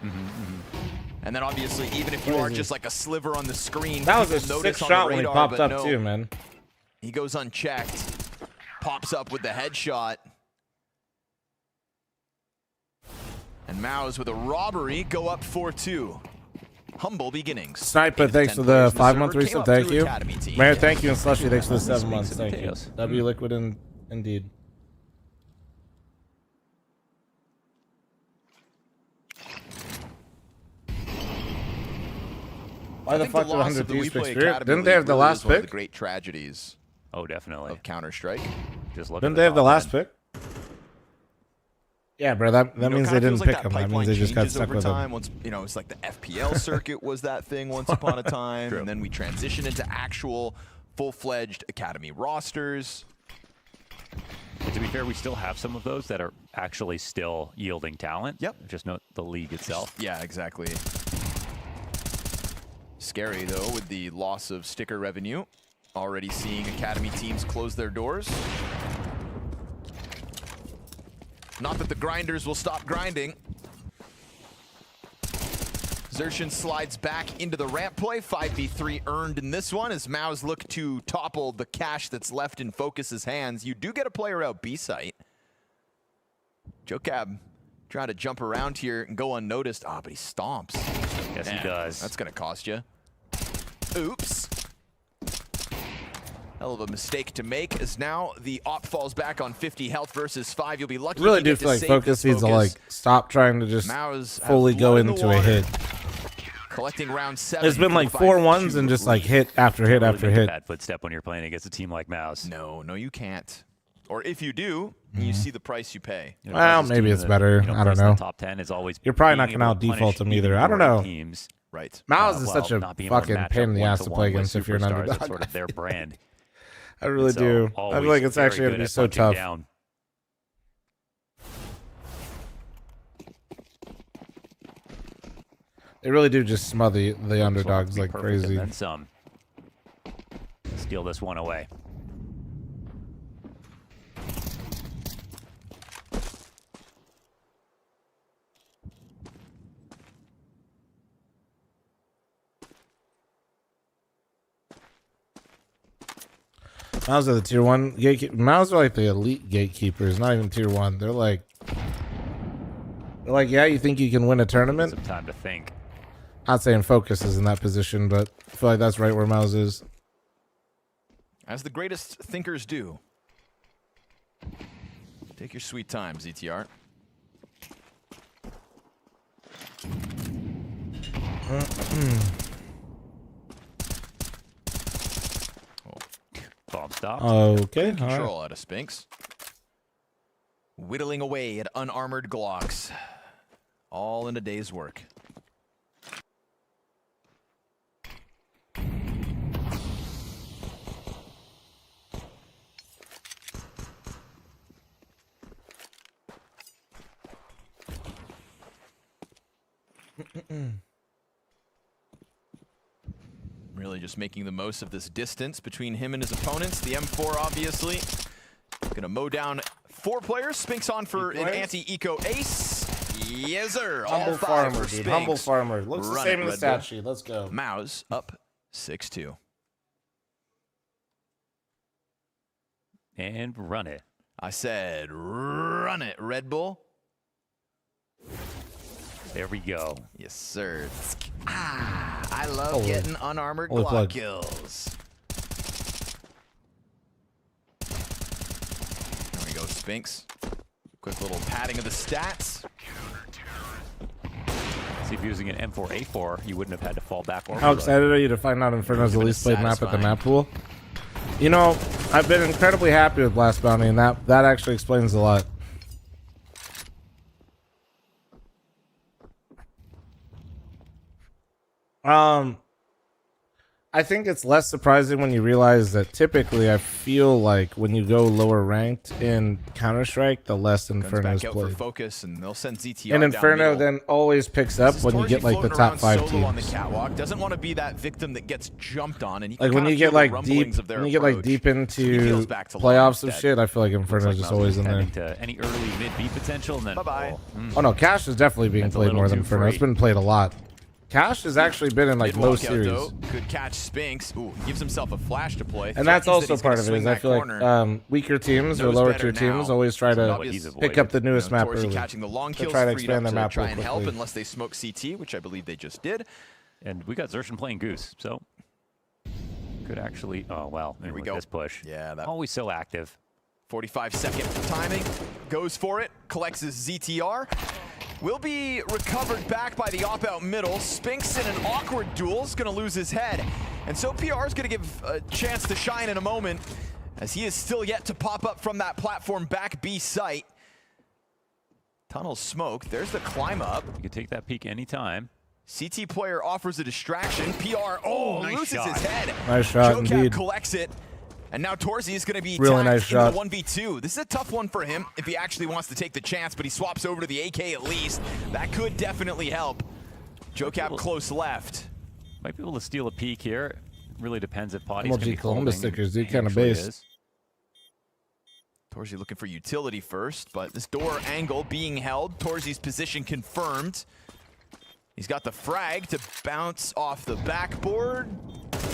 And then obviously, even if you are just like a sliver on the screen, that was a people sick notice on shot the when he radar, popped but up no. too, man. He goes unchecked, pops up with the headshot. And Maus with a robbery go up 4-2. Humble beginnings. Sniper, thanks for the 5-month resub. Thank you. Mara, thank you. And Slushy, thanks for the 7 months. Thank you. W Liquid indeed. Why the fuck did 100 Thieves pick Spirit? Didn't they have the last pick? The great tragedies. Oh, definitely. Of Counter-Strike. Just look. Didn't they have the last pick? Yeah, bro. That means they didn't pick him. That means they just got stuck with him. Once, you know, it's like the FPL circuit was that thing once upon a time, and then we transitioned into actual full-fledged academy rosters. But to be fair, we still have some of those that are actually still yielding talent. Yep. Just not the league itself. Yeah, exactly. Scary, though, with the loss of sticker revenue. Already seeing academy teams close their doors. Not that the grinders will stop grinding. Xerxin slides back into the ramp play. 5v3 earned in this one as Maus look to topple the cash that's left in Focus's hands. You do get a player out B site. Jocab trying to jump around here and go unnoticed. Ah, but he stomps. Yes, he does. That's going to cost you. Oops. Hell of a mistake to make, as now the op falls back on 50 health versus 5. You'll be lucky Really to do feel like Focus needs to like stop trying to just Maus fully go into a hit. Collecting round 7. It's been like 4 ones and just like hit after hit after hit. Bad footstep when you're playing against a team like Mouse. No, you can't. Or if you do, you see the price you pay. You know, Well, maybe it's better. I don't know. Top 10 is always. You're probably not being going to able out default punish them either. even I don't know. Teams. Right. Mouse is well, such a not being able to fucking match pain in up the ass to play one-to-one with against if you're an superstars. underdog. That's sort of their brand. I really So, do. I feel always like it's very actually going to good be at so punching tough. down. They really do just smother the underdogs like Perfect, crazy. And then some. Steal this one away. Mouse are the tier 1 gatekeepers. Mouse are like the elite gatekeepers, not even tier 1. They're like, yeah, you think you can win a tournament? Some time to think. Not saying Focus is in that position, but I feel like that's right where Mouse is. As the greatest thinkers do. Take your sweet time, ZTR. Bomb stop. Okay. Control out of Spinks. Whittling away at unarmored Glocks. All in a day's work. Really just making the most of this distance between him and his opponents. The M4 obviously gonna mow down 4 players. Spinks on for an anti-eco ace. Yes, sir. Humble All 5 farmer, for dude. Spinks. Humble farmer. Looks the same in the Red stat Bull. sheet. Let's go. Mouse up 6-2. And run it. I said run it, Red Bull. There we go. Yes, sir. I love Holy. getting unarmored Holy Glock plug. kills. There we go, Spinks. Quick little padding of the stats. See, if you're using an M4A4, you wouldn't have had to fall back or How excited are you to find out Inferno's the least played map at the map pool? You know, I've been incredibly happy with Blast Bounty, and that actually explains a lot. I think it's less surprising when you realize that typically I feel like when you go lower ranked in Counter-Strike, the less Inferno's Back out for played. focus, and they'll send ZTR And down Inferno middle. then always picks up when you get like the top 5 solo on the teams. catwalk. Doesn't want to be that victim that gets jumped on, and he Like can when kinda you get feel the like rumblings deep, of their when you get like approach. deep He into feels back to playoffs and instead. shit, I feel like Inferno's just always in there. heading to any early mid-B potential, and then bye-bye. Oh no, Cash is definitely being That's a played little more than too Inferno. It's free. been played a lot. Cash has actually been in like Did most walk out, series. though. Good catch, Spinks. Ooh, gives himself a flash deploy. And that's Threatens that also he's part gonna of it. swing Is I that feel corner. like weaker teams or Knows lower better tier teams now. always try So to he's pick up the newest map Torsi early. catching the long to kills, try to freed expand up their to map try real and help quickly. unless they smoke CT, which I believe they just did. And we got Xerxen playing Goose, so could actually. Oh well, There we with go. This push. Yeah, that Always so active. 45-second timing, goes for it, collects his ZTR. Will be recovered back by the op-out middle. Spinks in an awkward duel is going to lose his head. And so PR is going to give a chance to shine in a moment, as he is still yet to pop up from that platform back B site. Tunnel smoke, there's the climb up. You can take that peek anytime. CT player offers a distraction. PR, Nice loses shot. his head. Nice shot, Jocab indeed. collects it. And now Torsi is going to be Really tagged nice shot. into the 1v2. This is a tough one for him if he actually wants to take the chance, but he swaps over to the AK at least. That could definitely help. Jocab close left. Might be able to steal a peek here. Really depends if Potty's going to MLG be Columbus holding. stickers, dude, He kind of actually base. is. Torsi looking for utility first, but this door angle being held. Torsi's position confirmed. He's got the frag to bounce off the backboard.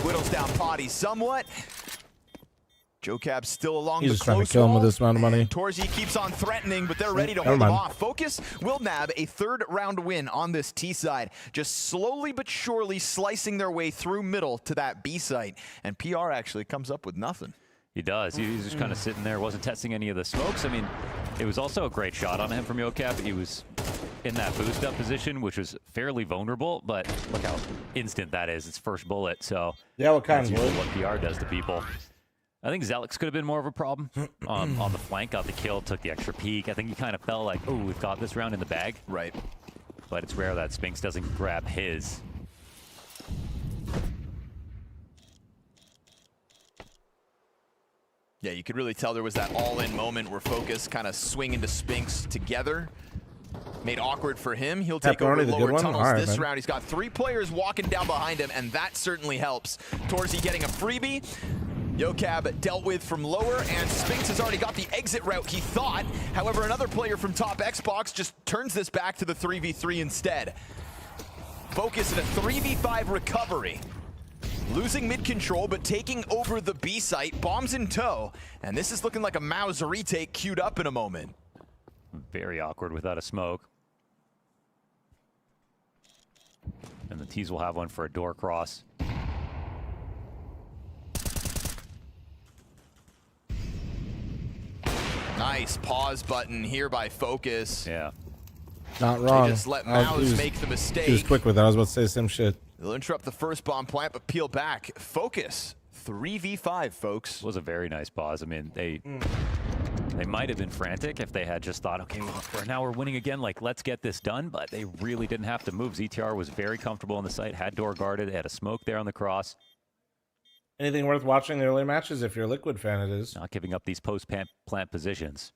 Whittles down Potty somewhat. Jocab still along He's the just trying to close kill him wall. with this amount of money. Torsi keeps on threatening, but they're ready to Never hold him mind. off. Focus will nab a 3rd round win on this T side, just slowly but surely slicing their way through middle to that B site. And PR actually comes up with nothing. He does. He's just kind of sitting there, wasn't testing any of the smokes. I mean, it was also a great shot on him from Jocab. He was in that boost up position, which was fairly vulnerable, but look how instant that is. It's first bullet, so Yeah, what kind, that's usually boy? what PR does to people. I think Zelix could have been more of a problem on the flank. Got the kill, took the extra peek. I think he kind of felt like, oh, we've got this round in the bag. Right. But it's rare that Spinks doesn't grab his. Yeah, you could really tell there was that all-in moment where Focus kind of swing into Spinks together. Made awkward for him. He'll take over Pepperoni, the good lower one? tunnels All right, this man. round. He's got 3 players walking down behind him, and that certainly helps. Torsi getting a freebie. Jocab dealt with from lower, and Spinks has already got the exit route he thought. However, another player from top Xbox just turns this back to the 3v3 instead. Focus in a 3v5 recovery. Losing mid-control, but taking over the B site. Bombs in tow. And this is looking like a Mao's retake queued up in a moment. Very awkward without a smoke. And the T's will have one for a door cross. Nice pause button here by Focus. Yeah. Not wrong. They just let He Maus was- make the mistake. He was quick with it. I was about to say the same shit. They'll interrupt the first bomb plant, but peel back. Focus. 3v5, folks. It was a very nice pause. I mean, they might have been frantic if they had just thought, okay, well, now we're winning again, like, let's get this done, but they really didn't have to move. ZTR was very comfortable on the site, had door guarded, had a smoke there on the cross. Anything worth watching in the early matches? If you're a Liquid fan, it is. Not giving up these post-plant positions.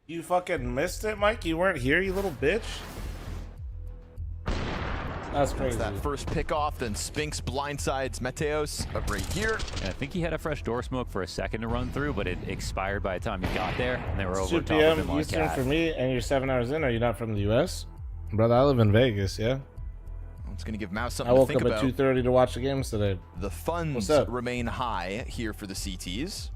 You fucking missed it, Mike? You weren't here, you little bitch? That's crazy. That's that first pick off, then Spinks blindsides Mateos right here. Yeah, I think he had a fresh door smoke for a second to run through, but it expired by the time he got there, and they were over 2 top of him p.m. like Eastern that. for me, and you're 7 hours in. Are you not from the U.S.? Brother, I live in Vegas, yeah? It's going to give Mouse something I to woke think up about. at 2:30 to watch the games today. The funds remain high here for the CTs.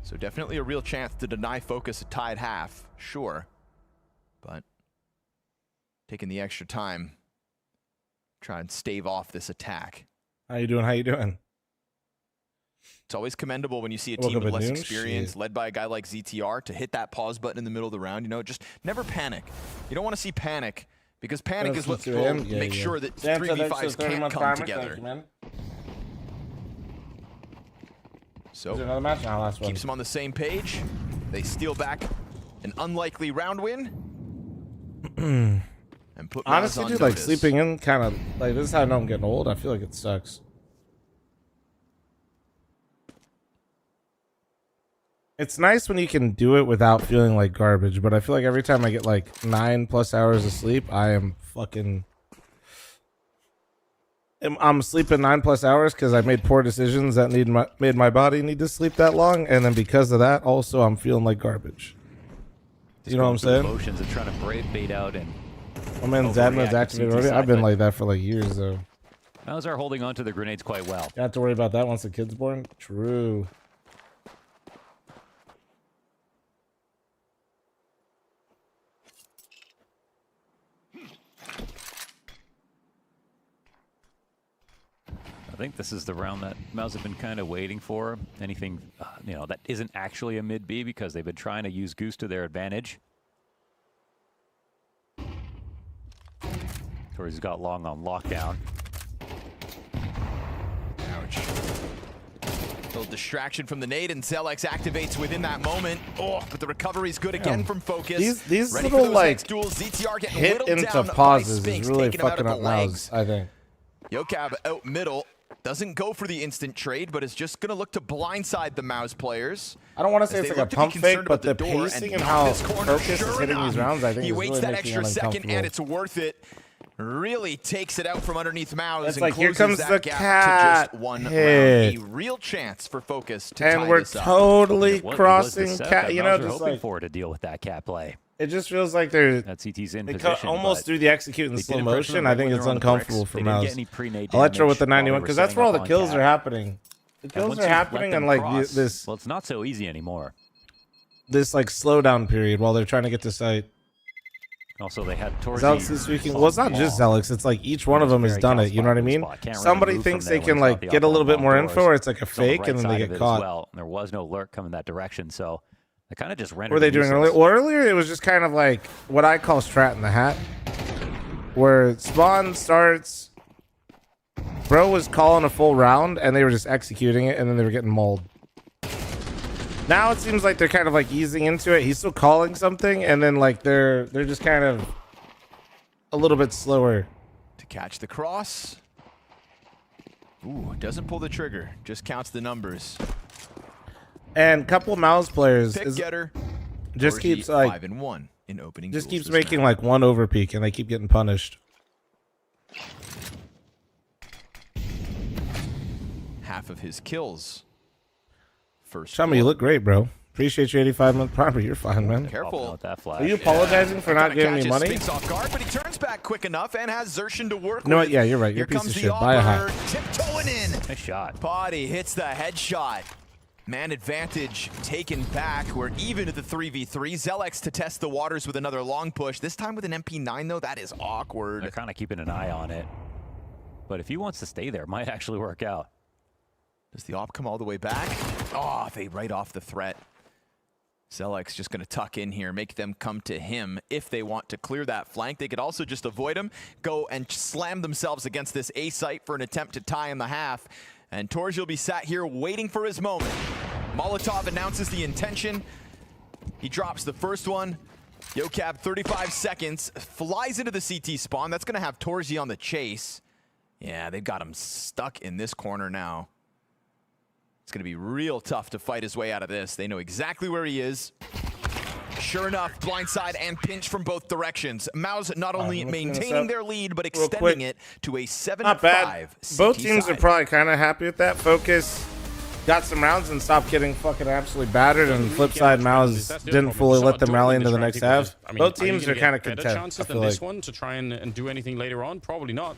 So definitely a real chance to deny Focus a tied half, sure. But taking the extra time, try and stave off this attack. How you doing? How you doing? It's always commendable when you see a Woke team up with at less noon? experience, Shit. led by a guy like ZTR, to hit that pause button in the middle of the round. You know, just never panic. You don't want to see panic, because panic is what will make sure that 3v5s can't come together. Thank you, man. So Is there another match? No, last one. keeps them on the same page. They steal back an unlikely round win. And put Maz Honestly, on dude, like notice. sleeping in kind of like this is how I know I'm getting old. I feel like it sucks. It's nice when you can do it without feeling like garbage, but I feel like every time I get like 9+ hours of sleep, I am fucking. I'm sleeping 9+ hours because I made poor decisions that made my body need to sleep that long, and then because of that, also I'm feeling like garbage. You know what I'm saying? Emotions and trying to bait out and. My man Zadman's activated already. I've been like that for like years though. Mouse are holding on to the grenades quite well. You have to worry about that once the kid's born. True. I think this is the round that Mouse have been kind of waiting for. Anything, you know, that isn't actually a mid B because they've been trying to use Goose to their advantage. Tori's got long on lockdown. Ouch. Little distraction from the nade, and Zelex activates within that moment. Oh, but the recovery's good again from Focus. These Ready little for those like next duels. ZTR getting hit whittled into down by pauses is Spinks, really taking him out fucking of up the Mouse, legs. I think. Yokab out middle. Doesn't go for the instant trade, but is just going to look to blindside the Mouse players. I don't want to say it's like a pump fake, but the pacing and how Focus is hitting these rounds, I think he is waits really that making extra it second, uncomfortable. and it's worth it. Really takes it out from underneath Mouse It's and like, here closes comes that the gap cat to just one hit. round. A real chance for Focus to And tie we're this up. totally What was the crossing setup cat. that You Mouse know, were just hoping like for to deal with that cat play. it just feels like they're That CT's in they position, almost but do the execute in they slow did impress motion. them I right think when it's they were on the uncomfortable bricks. for They didn't Mouse. get any pre-nade Electro with the damage while they 91 were because that's setting where all up the on kills cat. are happening. The And kills once are you let happening them in like cross, this well, it's not so easy anymore. this like slowdown period while they're trying to get to site. Also, they had Torzi. Zelix is speaking. Well, it's not just Zelix. It's like each one of them has done it. You know what I mean? Somebody thinks they can like get a little bit more info, or it's like a fake, and then they get caught. Well, there was no lurk coming that direction, so they kind of just rendered. What were they doing earlier? Well, earlier it was just kind of like what I call strat in the hat, where spawn starts. Bro was calling a full round, and they were just executing it, and then they were getting mauled. Now it seems like they're kind of like easing into it. He's still calling something, and then like they're just kind of a little bit slower To catch the cross. Ooh, doesn't pull the trigger. Just counts the numbers. And couple Mouse players Pick getter. just Torji keeps like 5-1 in opening. just duels keeps this making round. like one overpeak, and they keep getting punished. Half of his kills. First. Shama, you look great, bro. Appreciate your 85-month property. You're fine, man. Careful. With that flash. Are you apologizing for not giving me money? Spinks off guard, but he turns back quick enough and has Zershin to work You know with. what? Yeah, you're right. You're a Here piece of comes shit. the Buy a hat. offer, tiptoeing in. Nice shot. Body hits the headshot. Man advantage taken back. We're even at the 3v3. Zelex to test the waters with another long push. This time with an MP9, though. That is awkward. They're kind of keeping an eye on it, but if he wants to stay there, it might actually work out. Does the op come all the way back? Oh, they right off the threat. Zelek's just going to tuck in here, make them come to him if they want to clear that flank. They could also just avoid him, go and slam themselves against this A site for an attempt to tie in the half. And Torji will be sat here waiting for his moment. Molotov announces the intention. He drops the first one. Yocab, 35 seconds, flies into the CT spawn. That's going to have Torji on the chase. Yeah, they've got him stuck in this corner now. It's going to be real tough to fight his way out of this. They know exactly where he is. Sure enough, blindside and pinch from both directions. Mouse not only maintaining their lead, but extending it to a 7-5. Not bad. Both teams are probably kind of happy with that. Focus got some rounds and stopped getting fucking absolutely battered, and flip side, Mouse didn't fully let them rally into the next half. Both teams are kind of content. Chances than this one to try and do anything later on? Probably not.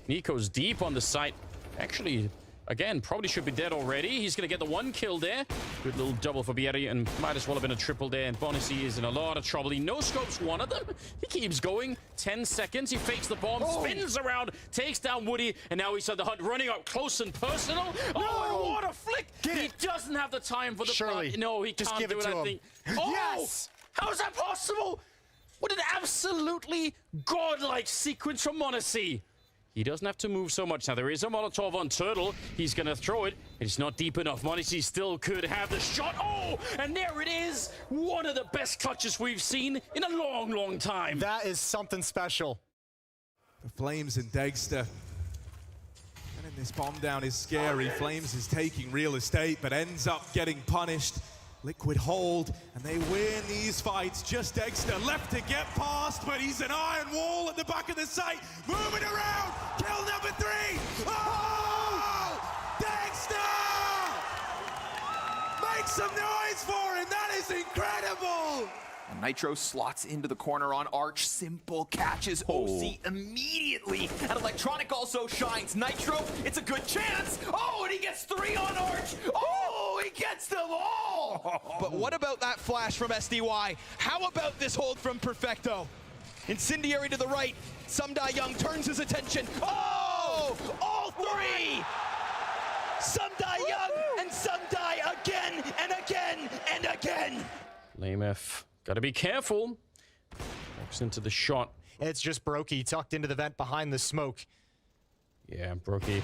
Nico's deep on the site. Actually, again, probably should be dead already. He's going to get the one kill there. Good little double for Bieri, and might as well have been a triple there. And Bonacy is in a lot of trouble. He no-scopes one of them. He keeps going. 10 seconds. He fakes the bomb, spins around, takes down Woody, and now he's on the hunt, running up close and personal. Oh, and what a flick! He doesn't have the time for the plant. No, he can't do it, I think. Oh! Yes! How is that possible? What an absolutely godlike sequence from Bonacy. He doesn't have to move so much. Now, there is a Molotov on Turtle. He's going to throw it. It's not deep enough. Monacy still could have the shot. Oh, and there it is. One of the best clutches we've seen in a long, long time. That is something special. The fl0m's and Degster. And this bomb down is scary. fl0m's is taking real estate, but ends up getting punished. Liquid hold, and they win these fights. Just Degster left to get past, but he's an iron wall at the back of the site. Moving around, kill number 3. Oh! Degster! Make some noise for him, that is incredible! Nitro slots into the corner on Arch. Simple catches OC immediately. And Electronic also shines. Nitro, it's a good chance. Oh, and he gets 3 on Arch. Oh, he gets them all. But what about that flash from SDY? How about this hold from Perfecto? Incendiary to the right. Sumdai Young turns his attention. Oh, all 3. Sumdai Young and Sumdai again and again and again. fl0m gotta be careful. Walks into the shot. It's just Brokey tucked into the vent behind the smoke. Yeah, Brokey.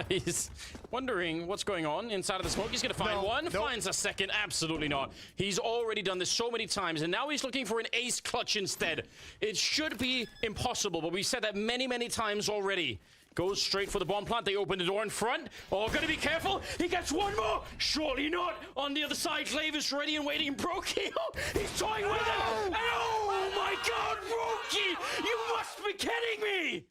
He's wondering what's going on inside of the smoke. He's gonna find one, finds a second. Absolutely not. He's already done this so many times, and now he's looking for an ace clutch instead. It should be impossible, but we said that many, many times already. Goes straight for the bomb plant. They open the door in front. Oh, gotta be careful. He gets one more. Surely not. On the other side, Clave is ready and waiting. Brokey, he's toying with him. Oh my God, Brokey! You must be kidding me!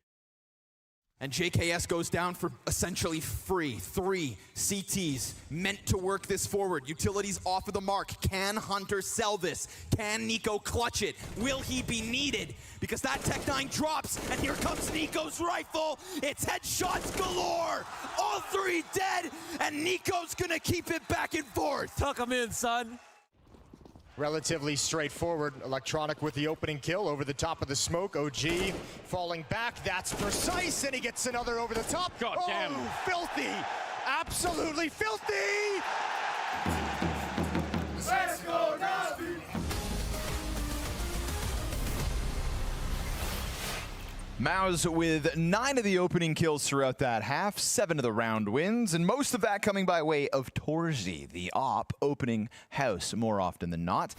And JKS goes down for essentially free. 3 CTs meant to work this forward. Utilities off of the mark. Can Hunter sell this? Can Nico clutch it? Will he be needed? Because that Tech-9 drops, and here comes Nico's rifle. It's headshots galore. All 3 dead, and Nico's gonna keep it back and forth. Tuck him in, son. Relatively straightforward. Electronic with the opening kill over the top of the smoke. OG falling back. That's precise, and he gets another over the top. God damn. Filthy. Absolutely filthy. Let's go, Nazi! Mouse with 9 of the opening kills throughout that half, 7 of the round wins, and most of that coming by way of Torzi, the op, opening house more often than not.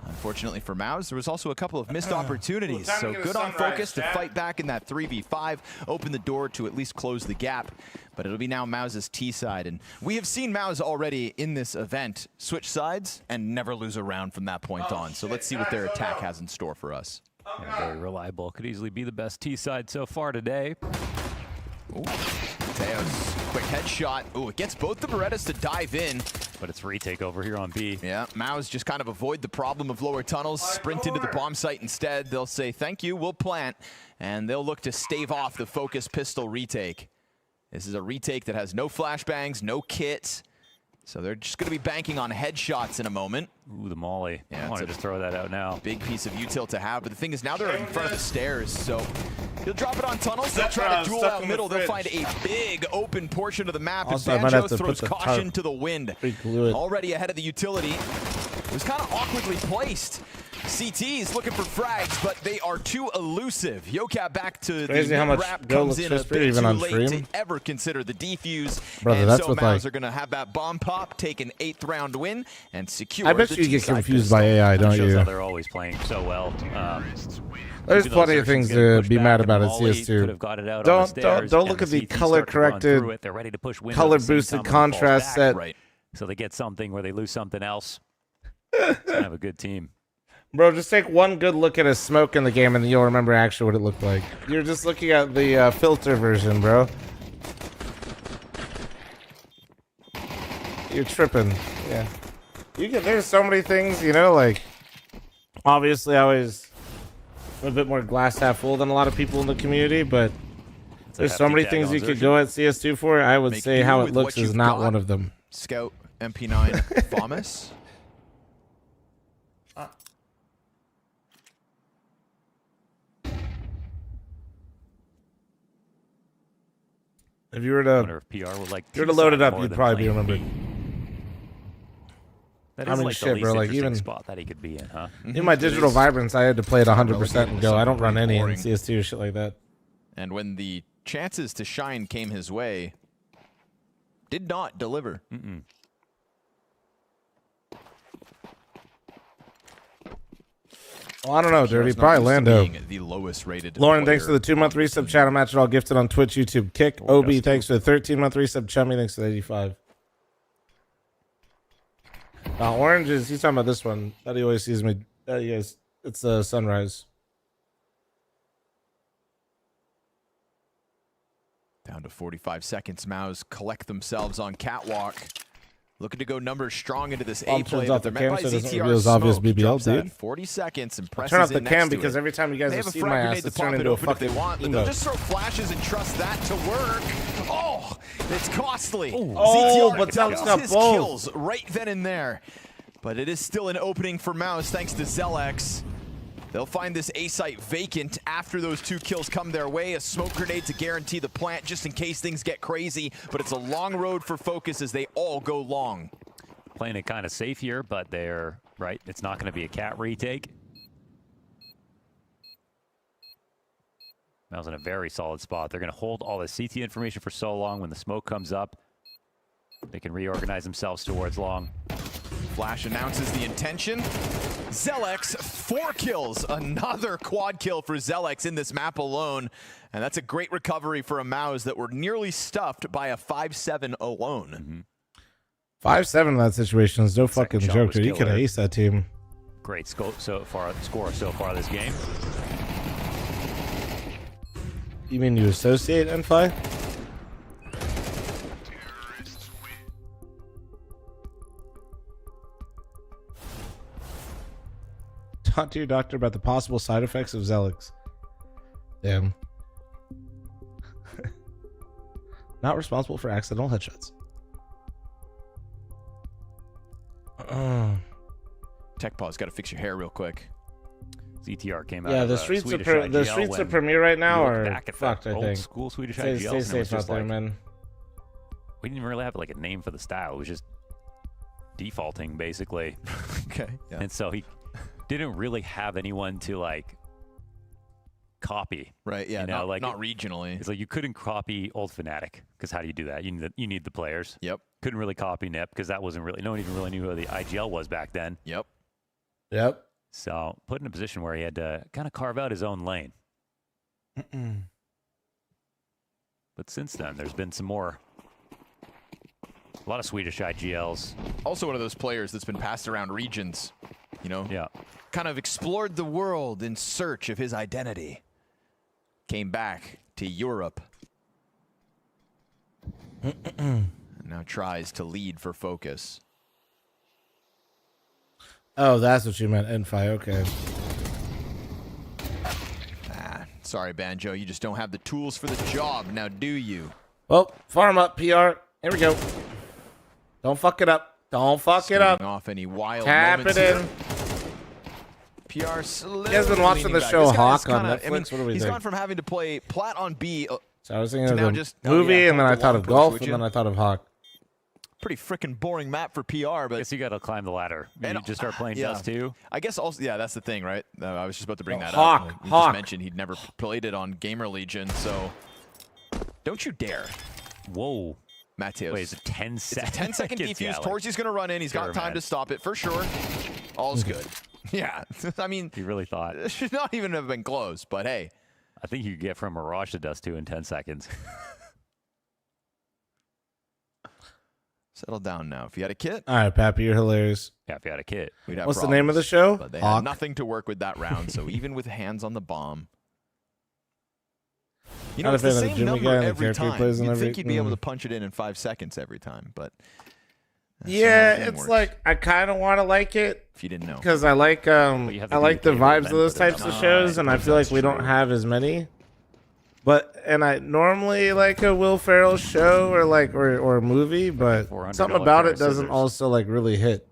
Unfortunately for Mouse, there was also a couple of missed opportunities, so good on focus to fight back in that 3v5, open the door to at least close the gap. But it'll be now Mouse's T side, and we have seen Mouse already in this event switch sides and never lose a round from that point on. So let's see what their attack has in store for us. Yeah, very reliable. Could easily be the best T side so far today. Ooh. Mateos, quick headshot. Ooh, it gets both the Berettas to dive in. But it's retake over here on B. Yeah, Maus just kind of avoid the problem of lower tunnels, sprint into the bomb site instead. They'll say, thank you, we'll plant. And they'll look to stave off the focus pistol retake. This is a retake that has no flashbangs, no kits. So they're just going to be banking on headshots in a moment. Ooh, the molly. Yeah, I wanted to throw that out now. Big piece of util to have, but the thing is now they're in front of the stairs, so he'll drop it on tunnels. They'll try to duel out middle. They'll find a big open portion of the map. Also, and I might have Banjo to throws put the caution to the wind. Already ahead of the utility. It was kind of awkwardly placed. CT is looking for frags, but they are too elusive. Yocap back to Crazy the how much wrap Go comes looks in a crispy bit even too on late stream. to ever consider the defuse. Brother, and that's so with, Mouse like- are going to have that bomb pop, take an 8th round win, and secure I bet the you get T-side confused pistol. by AI, don't Shows you? how they're always playing so well. There's even though plenty of Xerxes things getting to pushed be back mad and about at Molly CS2. could have got it out on the stairs, Don't and look at the the CT color start to run corrected, through it. They're ready to push Windows color at the same boosted time when it falls contrast back. set. Right. So they get something where they lose something else. It's kind of a good team. Bro, just take one good look at a smoke in the game and you'll remember actually what it looked like. You're just looking at the filter version, bro. You're tripping. Yeah. There's so many things, you know, like, obviously I was a bit more glass half full than a lot of people in the community, but there's so many things you could go at CS2 for. I would say how it looks is not one of them. Scout MP9 fl0m. If you were to, PR would like load it up, more you'd than probably be playing remembered. That I is mean, like the shit, least bro. Like interesting even spot that he could be in, huh? in my digital vibrance, I had to play it 100% and go. I don't run any in CS2 or shit like that. And when the chances to shine came his way, did not deliver. Well, I don't know, Dirty. Heroes not Probably used to Lando. being the lowest rated Lauren, thanks for player. the 2-month resub. Channel match it all gifted on Twitch, YouTube. Kick. Obi, thanks for the 13-month resub. Chummy, thanks for the 85. Orange is, he's talking about this one. That he always sees me. Yes, it's Sunrise. Down to 45 seconds. Mouse collect themselves on catwalk. Looking to go numbers strong into this Bomb A play turns that off they're the met cam by so it doesn't ZTR reveal his obvious Smoke. BBL, Jumps at dude. 40 seconds and I'll presses turn off the in cam next to because it. every time you guys They have have a seen my frag ass, grenade to it's pop turned it into a open if they fucking want, but they'll emote. just throw flashes and trust that to work. Oh, it's costly. Oh, ZTR but Zelx counts got his both. kills right then and there. But it is still an opening for Mouse thanks to Zelex. They'll find this A site vacant after those 2 kills come their way. A smoke grenade to guarantee the plant just in case things get crazy. But it's a long road for Focus as they all go long. Playing it kind of safe here, but they're right. It's not going to be a cat retake. Mal's in a very solid spot. They're going to hold all the CT information for so long. When the smoke comes up, they can reorganize themselves towards long. Flash announces the intention. Zelex, 4 kills. Another quad kill for Zelex in this map alone. And that's a great recovery for a Mouse that were nearly stuffed by a 5-7 alone. 5-7 in that situation is no fucking shot joke, was dude. You can killer. ace that team. Great score so far this game. You mean you associate N5? Talk to your doctor about the possible side effects of Zelex. Damn. Not responsible for accidental headshots. Tech pause, got to fix your hair real quick. ZTR came out. Yeah, of the a streets Swedish are IGL streets are when premier right now, you look or back at the fucked. I old think. school Swedish Stay IGLs, and it was safe out just there, like, man. we didn't really have like a name for the style. It was just defaulting basically. Okay. Yeah. And so he didn't really have anyone to like copy. Right. Yeah. You know, like not regionally. It's like you couldn't copy Old Fnatic because how do you do that? You need the players. Yep. Couldn't really copy Nip because that wasn't really, no one even really knew who the IGL was back then. Yep. Yep. So put in a position where he had to kind of carve out his own lane. But since then, there's been some more. A lot of Swedish IGLs. Also one of those players that's been passed around regions, you know? Yeah. Kind of explored the world in search of his identity. Came back to Europe. And now tries to lead for Focus. Oh, that's what you meant, N5. Okay. Sorry, Banjo. You just don't have the tools for the job, now do you? Well, farm up, PR. Here we go. Don't fuck it up. Don't fuck it up. Off any wild Tap moments it in. Here. PR slowly You guys been watching leaning the back. show This guy is Hawk on kinda- Netflix? I mean, What do we he's think? gone from having to play plat on B So I was thinking to of now the just movie, and then I thought of push, golf, would and you? then I thought of Hawk. pretty freaking boring map for PR, but... I guess you got to climb the ladder. You just start playing Dust 2. I guess also, yeah, that's the thing, right? I was just about to bring that Hawk, up. He Hawk. just mentioned he'd never played it on Gamer Legion, so don't you dare. Whoa. Mateos. Wait, it's a 10 second. It's a 10-second defuse. Yeah, Torzy's going to run in. He's got time to stop it for sure. All's good. Yeah, I mean... He really thought. It should not even have been close, but hey. I think you could get from Mirage to Dust 2 in 10 seconds. Settle down now. If you had a kit. All right, Pappy, you're hilarious. Yeah, if you had a kit. We'd have What's problems, the name of the show? But they Hawk. had nothing to work with that round, so even with hands on the bomb. You know, Not it's a the fan of same Jimmy number guy and the every character he time. plays in You'd every- think you'd be able to punch it in 5 seconds every time, but... that's not how Yeah, the game it's works. like I kind of want to like it. If you didn't know. Because I like you have to I like the dedicate vibes of event those for them. types of shows, and I feel like we don't have as many. And I normally like a Will Ferrell show or a movie, but $400 something about pair it of doesn't scissors. also like really hit.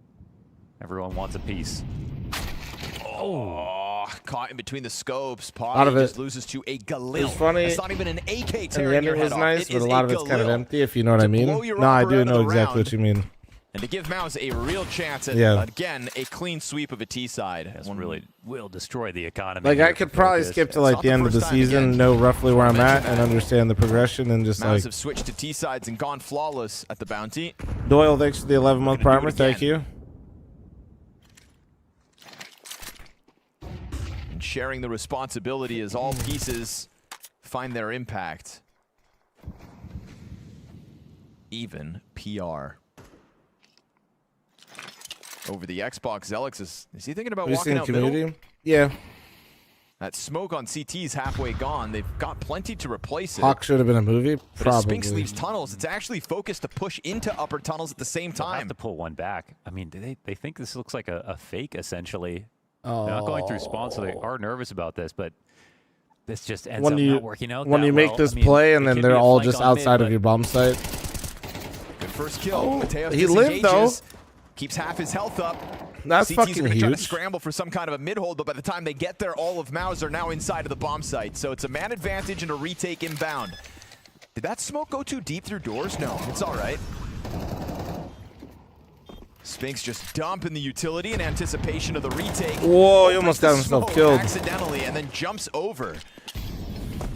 Everyone wants a piece. Oh, caught in between the scopes. Lot Potty of it just loses to a Galil. was funny, It's not even an AK And the tearing your ending was head off. nice, It but is a lot of it's kind of Galil. empty, if you know what I mean. blow your No, I upper do out of know the exactly what round. you mean. And to give Mouse a real chance at, Yeah. again, a clean sweep of a T side. This really will destroy the economy. Like here I for could probably Focus. skip to like the end of the season, know roughly where I'm at, and understand the progression, and just Mouse like have switched to T sides and gone flawless at the bounty. Doyle. Thanks for the 11-month primer. Thank you. And sharing the responsibility as all pieces find their impact. Even PR. Over the Xbox, Zelix is he thinking about Have you walking seen out Community? middle? Yeah. That smoke on CT is halfway gone. They've got plenty to replace it. Hawk should have been a movie. But as Spinks Probably. leaves tunnels, it's actually focused to push into upper tunnels at the same They'll have time. to pull one back. I mean, they think this looks like a fake, essentially. They're not going through spawn, so they are nervous about this, but this just ends up not working out when that you make well. this I mean, play, it and then could they're be a all flank just on mid, outside of but your bomb site. Good first kill. Mateos he lived, though. disengages, keeps half his health up. That's CTs fucking are gonna try to huge. scramble for some kind of a mid-hold, but by the time they get there, all of Maus are now inside of the bomb site. So it's a man advantage and a retake inbound. Did that smoke go too deep through doors? No, it's all right. Spinks just dumping the utility in anticipation of the retake. Whoa, he Opens almost the got himself smoke killed. accidentally and then jumps over.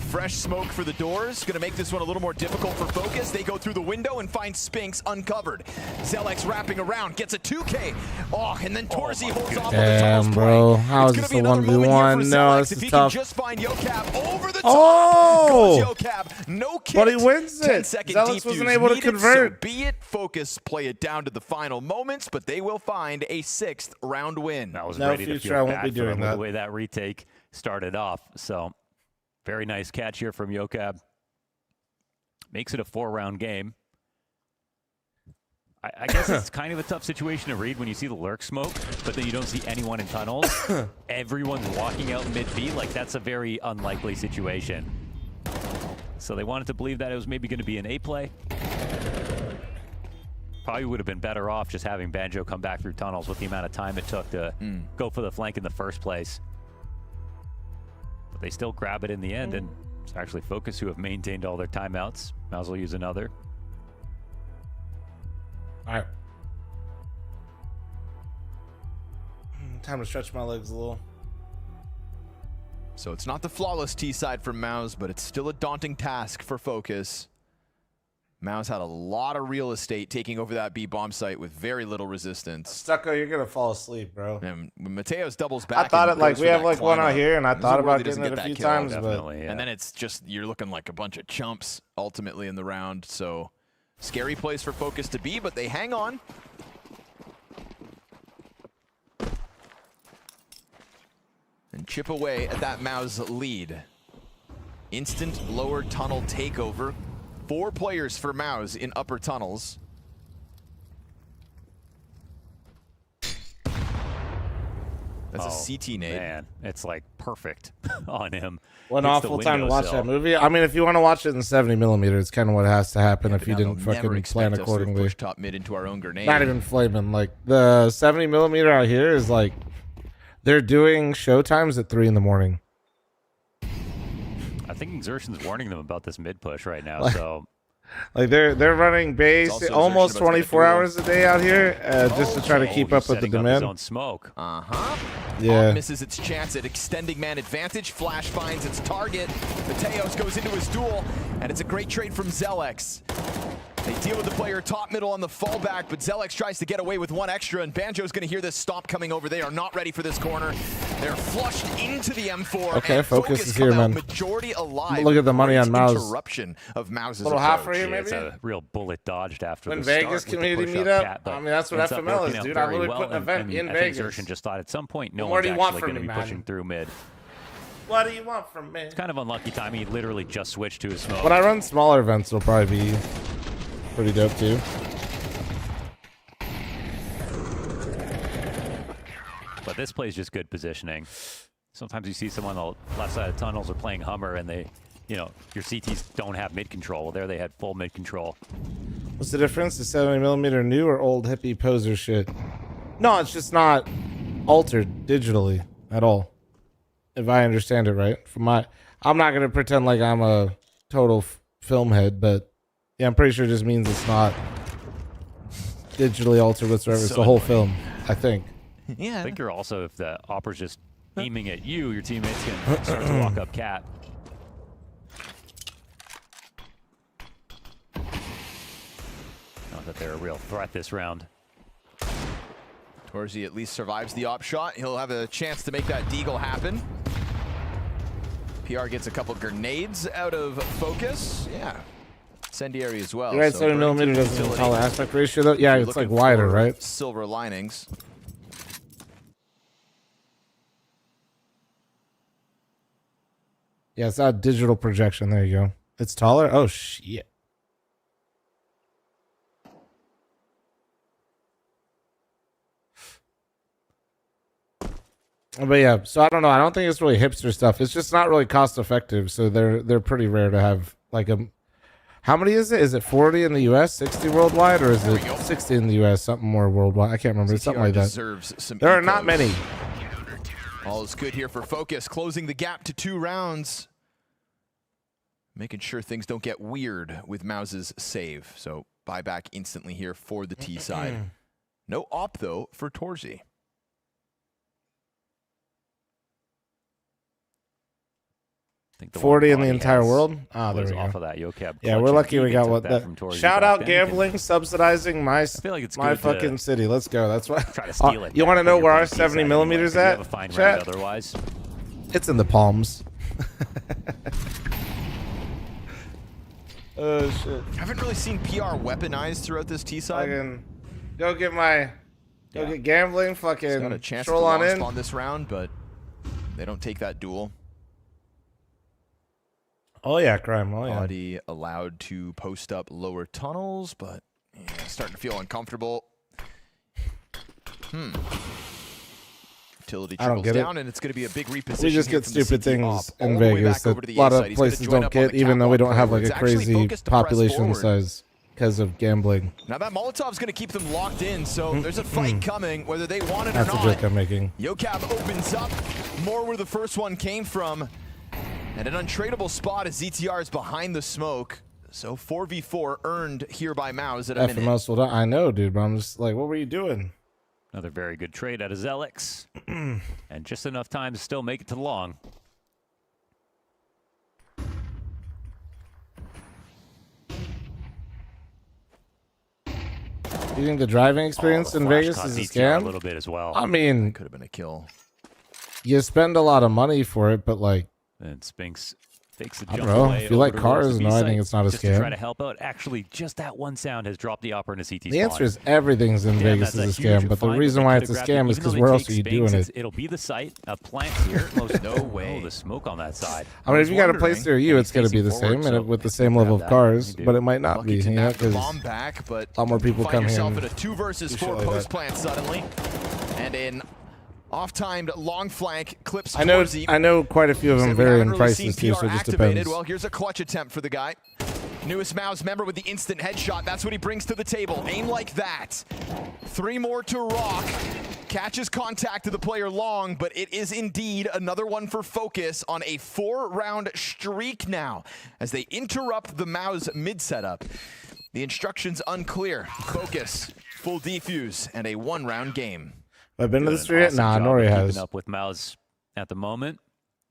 Fresh smoke for the doors. Going to make this one a little more difficult for Focus. They go through the window and find Spinks uncovered. Zelix wrapping around, gets a 2K. Oh, and then Torzy holds off on the tunnels Damn, play. bro. How It's is gonna this a be another moment 1v1? here for No, Zelix. this If is he tough. can just find Yocab over the top. Oh! Goes Yocab. No kit. But he wins it. 10-second Zelix defuse wasn't able to needed, convert. So be it. Focus play it down to the final moments, but they will find a 6th round win. I was No ready to future, feel I won't bad be for doing them with that. the way that retake started off. So very nice catch here from Yocab. Makes it a 4-round game. I guess it's kind of a tough situation to read when you see the lurk smoke, but then you don't see anyone in tunnels. Everyone's walking out mid-B. Like, that's a very unlikely situation. So they wanted to believe that it was maybe going to be an A play. Probably would have been better off just having Banjo come back through tunnels with the amount of time it took to go for the flank in the first place. But they still grab it in the end, and it's actually Focus who have maintained all their timeouts. Mouse will use another. All right. Time to stretch my legs a little. So it's not the flawless T side from Mouse, but it's still a daunting task for Focus. Mouse had a lot of real estate taking over that B bomb site with very little resistance. Stucco, you're gonna fall asleep, bro. And when Mateos doubles back, I thought and it like goes we for have that like one climb out up, here, and I this is thought where about he doesn't getting it get a that few kill. times, but And then it's just you're looking like a bunch of chumps ultimately in the round. So scary place for Focus to be, but they hang on. And chip away at that Mao's lead. Instant lower tunnel takeover. 4 players for Mao's in upper tunnels. That's a CT nade. Man, it's like perfect on him. what Hits an the awful time to watch windowsill. that movie. I mean, if you want to watch it in 70mm, it's kind of what has to happen if you Now didn't they'll never fucking expect plan us to have accordingly. pushed top mid into our own grenade. Not even flaming. Like the 70mm out here is like they're doing show times at 3 in the morning. I think Exertion's warning them about this mid push right now, Like- so Like they're running base almost 24 hours a day out here just to try to keep up with the demand. Smoke. Yeah. Misses its chance at extending man advantage. Flash finds its target. Mateos goes into his duel, and it's a great trade from Zelex. They deal with the player top middle on the fallback, but Zelex tries to get away with one extra, and Banjo's going to hear this stomp coming over. They are not ready for this corner. They're flushed into the M4. Okay, Focus is here, man. Majority alive. Look at the money on Mouse. Interruption of Mouse's little half for you, maybe? It's a real bullet dodged after when the Vegas start community meetup. I mean, that's what FML is, dude. I literally put an event in Vegas. Xertion just thought at some point no What one's do you want actually from going to me, be man? pushing through mid. What do you want from me? It's kind of unlucky time. He literally just switched to his smoke. When I run smaller events, it'll probably be pretty dope too. But this play is just good positioning. Sometimes you see someone on the left side of tunnels are playing Hummer and they, you know, your CTs don't have mid control. Well, there they had full mid control. What's the difference? The 70mm new or old hippie poser shit? No, it's just not altered digitally at all. If I understand it right. I'm not gonna pretend like I'm a total film head, but yeah, I'm pretty sure it just means it's not digitally altered whatsoever. It's the whole film, I think. Yeah. I think you're also, if the Opera's just aiming at you, your teammates can start to walk up cat. Not that they're a real threat this round. Torzy at least survives the op shot. He'll have a chance to make that deagle happen. PR gets a couple grenades out of Focus. Yeah. Incendiary as well. You're right, So 70mm doesn't have a tall aspect ratio though. Yeah, it's like wider, right? Silver linings. Yeah, it's not digital projection. There you go. It's taller. Oh shit. But yeah, so I don't know. I don't think it's really hipster stuff. It's just not really cost effective. So they're pretty rare to have like a. How many is it? Is it 40 in the US, 60 worldwide, or is it 60 in the US, something more worldwide? I can't remember. It's something like that. There are not many. All is good here for Focus, closing the gap to 2 rounds. Making sure things don't get weird with Mouse's save. So buyback instantly here for the T side. No op though for Torzy. 40 in the entire world. Ah, there we go. Off of that, yeah, we're lucky we got what that. Shout out gambling, subsidizing my fucking city. Let's go. That's why. Try to steal it. You want to know where our 70mm at? Chat? Otherwise, it's in the palms. Oh shit! I haven't really seen PR weaponized throughout this T side. Go get gambling. Fucking got a chance stroll to on in. spawn this round, but they don't take that duel. Oh yeah, crime. Oh yeah. Body allowed to post up lower tunnels, but yeah, starting to feel uncomfortable. Utility trickles down, and it's going to be a big reposition. We just get stupid things in Vegas that a lot of places don't get, even though we don't have like a crazy population size because of gambling. Now that Molotov's going to keep them locked in, so there's a fight coming, whether they want it or not. That's a joke I'm making. Yocab opens up more where the first one came from. And an untradeable spot as ZTR is behind the smoke. So 4v4 earned here by Mouse at a minute. FML, I know, dude, but I'm just like, what were you doing? another very good trade out of Zelix. And just enough time to still make it to the long. You think the driving experience in Vegas is a scam? A little bit as well. I mean, could have been a kill. You spend a lot of money for it, but like, and Spinks takes the I jump don't know. away. If you like cars, no, I think it's not a just to scam. try to help out. Actually, just that one sound has dropped the upper in a CT The answer is everything's in Vegas is a scam, but the reason why it's a scam is because where else are you doing it? It'll be the site, a plant here. No way. Oh, the smoke on that side. I mean, if you got a place near you, it's going to be the same, and with the same level of cars, but it might not be, you know, because a lot more people come here. Find yourself in a 2 versus 4 post plant suddenly, and in off-timed long flank clips. I know quite a few of them vary in prices too, so it just depends. Well, here's a clutch attempt for the guy. Newest Mouse member with the instant headshot. That's what he brings to the table. Aim like that. 3 more to Rock. Catches contact to the player long, but it is indeed another one for Focus on a 4-round streak now as they interrupt the Mouse mid setup. The instructions unclear. Focus, full defuse, and a 1-round game. I've been to the street. Awesome Nah, job Nori of has. keeping up with Mouse at the moment.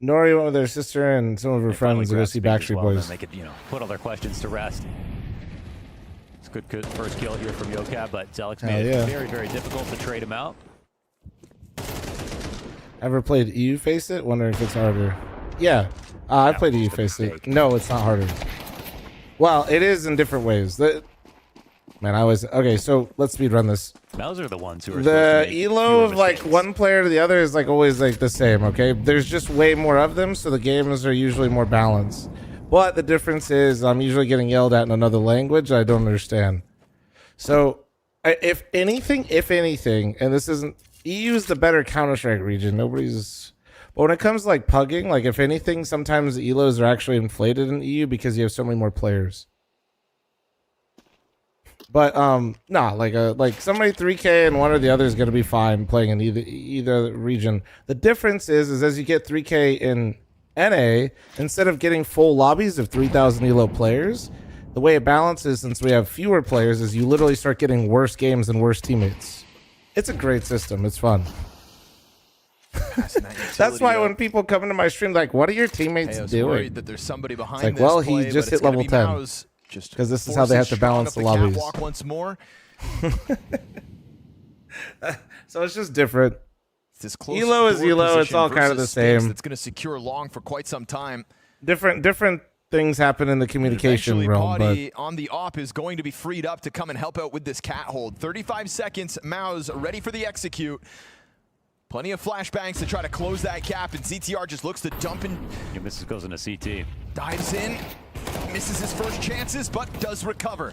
Nori went with her sister and some of her friends to go see Backstreet Boys. Then they could, put all their questions to rest. It's a good first kill here from Yocab, but Zelix made it very, very difficult to trade him out. Ever played EU Face It? Wonder if it's harder. Yeah, I played EU Face It. No, it's not harder. Well, it is in different ways. Man, okay, so let's speed run this. Those are the ones who are the elo of like one player to the other is like always like the same, okay? There's just way more of them, so the games are usually more balanced. But the difference is I'm usually getting yelled at in another language I don't understand. So if anything, and this isn't, EU is the better Counter-Strike region. But when it comes to like pugging, like if anything, sometimes the elos are actually inflated in EU because you have so many more players. But nah, like somebody 3K and one or the other is gonna be fine playing in either region. The difference is as you get 3K in NA, instead of getting full lobbies of 3,000 elo players, the way it balances since we have fewer players is you literally start getting worse games and worse teammates. It's a great system. It's fun. That's why when people come into my stream, like, what are your teammates doing? Worried that there's somebody behind it's like, well, play, he just hit level 10. Because this is how they have to balance the lobbies. Once more. So it's just different. This close elo is elo. It's all kind of the same. It's going to secure long for quite some time. Different things happen in the communication realm. Body on the op is going to be freed up to come and help out with this cat hold. 35 seconds. Mouse ready for the execute. Plenty of flashbangs to try to close that gap, and ZTR just looks to dump in. Misses goes into CT. Dives in, misses his first chances, but does recover.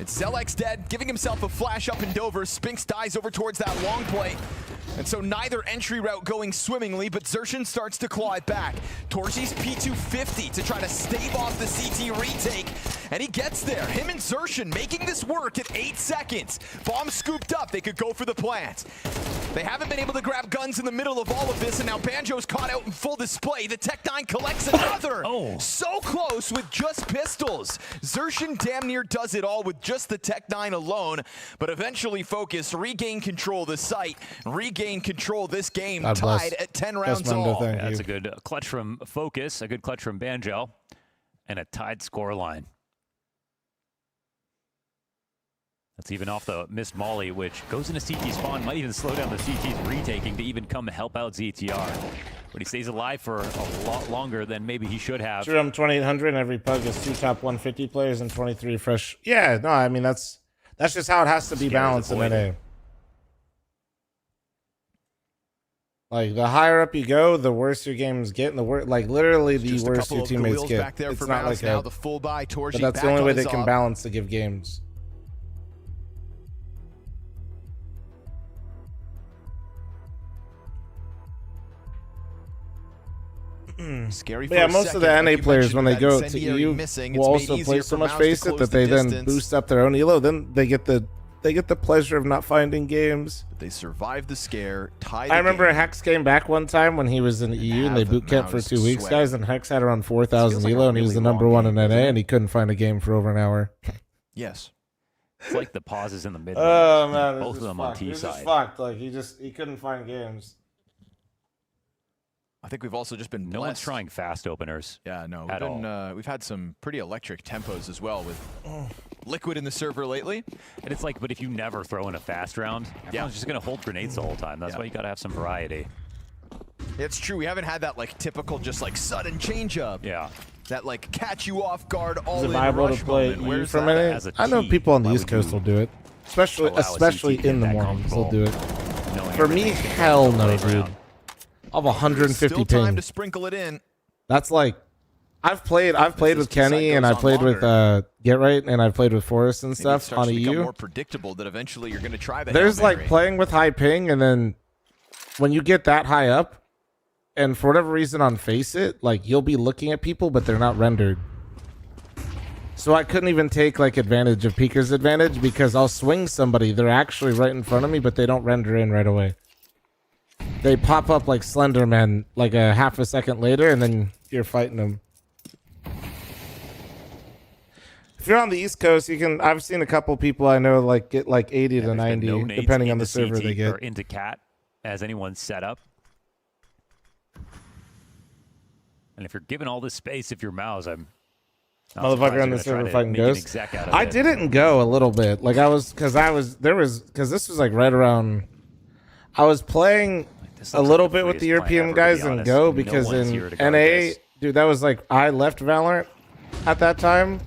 It's Zelix dead, giving himself a flash up in Dover. Spinks dies over towards that long play. And so neither entry route going swimmingly, but Zershin starts to claw it back. Torchi's P250 to try to stave off the CT retake, and he gets there. Him and Zershin making this work at 8 seconds. Bomb scooped up, they could go for the plant. They haven't been able to grab guns in the middle of all of this, and now Banjo's caught out in full display. The Tech-9 collects another. So close with just pistols. Zershin damn near does it all with just the Tech-9 alone, but eventually Focus regain control of the site, regain control this game, tied at 10 rounds all. That's a good clutch from Focus, a good clutch from Banjo, and a tied scoreline. That's even off the missed molly, which goes into CT spawn, might even slow down the CT's retaking to even come help out ZTR. But he stays alive for a lot longer than maybe he should have. Sure, I'm 2,800 and every pug is 2 top 150 players and 23 fresh. Yeah, no, I mean, that's just how it has to be balanced in NA. Like, the higher up you go, the worse your games get, and the worse, like, literally the worse your teammates get. It's not like now, the full buy, Torji but that's the only way they can balance to give games. Scary. Yeah, most of the NA players, when they go to EU, will also play so much Face It that they then boost up their own elo. Then they get the pleasure of not finding games. They survived the scare. Tied. I remember Hex came back one time when he was in EU and they boot camped for 2 weeks, guys. And Hex had around 4,000 elo, and he was the #1 in NA, and he couldn't find a game for over an hour. Yes. It's like the pauses in the mid. Oh man, both of them on T side. Just fucked. Like he couldn't find games. I think we've also just been blessed. No one's trying fast openers. Yeah, no. We've we've had some pretty electric tempos as well with Liquid in the server lately. And it's like, but if you never throw in a fast round, everyone's just going to hold grenades the whole time. That's why you got to have some variety. It's true. We haven't had that like typical just like sudden change up. Yeah. That like catch you off guard all Is in it viable rush to play moment. EU Where's for a that? minute? I know people on the East Coast will do it, especially in the mornings. They'll do it. For me, hell no, dude. Of 150 Still ping. time to sprinkle it in. That's like, I've played with Kenny and I played with Get Right and I've played with Forrest and stuff on To become EU. more predictable that eventually you're going to try that. There's like playing with high ping, and then when you get that high up, and for whatever reason on Face It, like you'll be looking at people but they're not rendered. So I couldn't even take like advantage of Peeker's advantage because I'll swing somebody. They're actually right in front of me, but they don't render in right away. They pop up like Slenderman like a half a second later, and then you're fighting them. If you're on the East Coast, you can. I've seen a couple people I know like get like 80 to 90, depending on the server they get. Or into cat as anyone's set up. And if you're given all this space, if you're Mouse, I'm. Motherfucker on the server fucking Ghost. I didn't go a little bit. Like I was, because this was like right around. I was playing a little bit with the European guys in Go because in NA, dude, that was like I left Valorant at that time.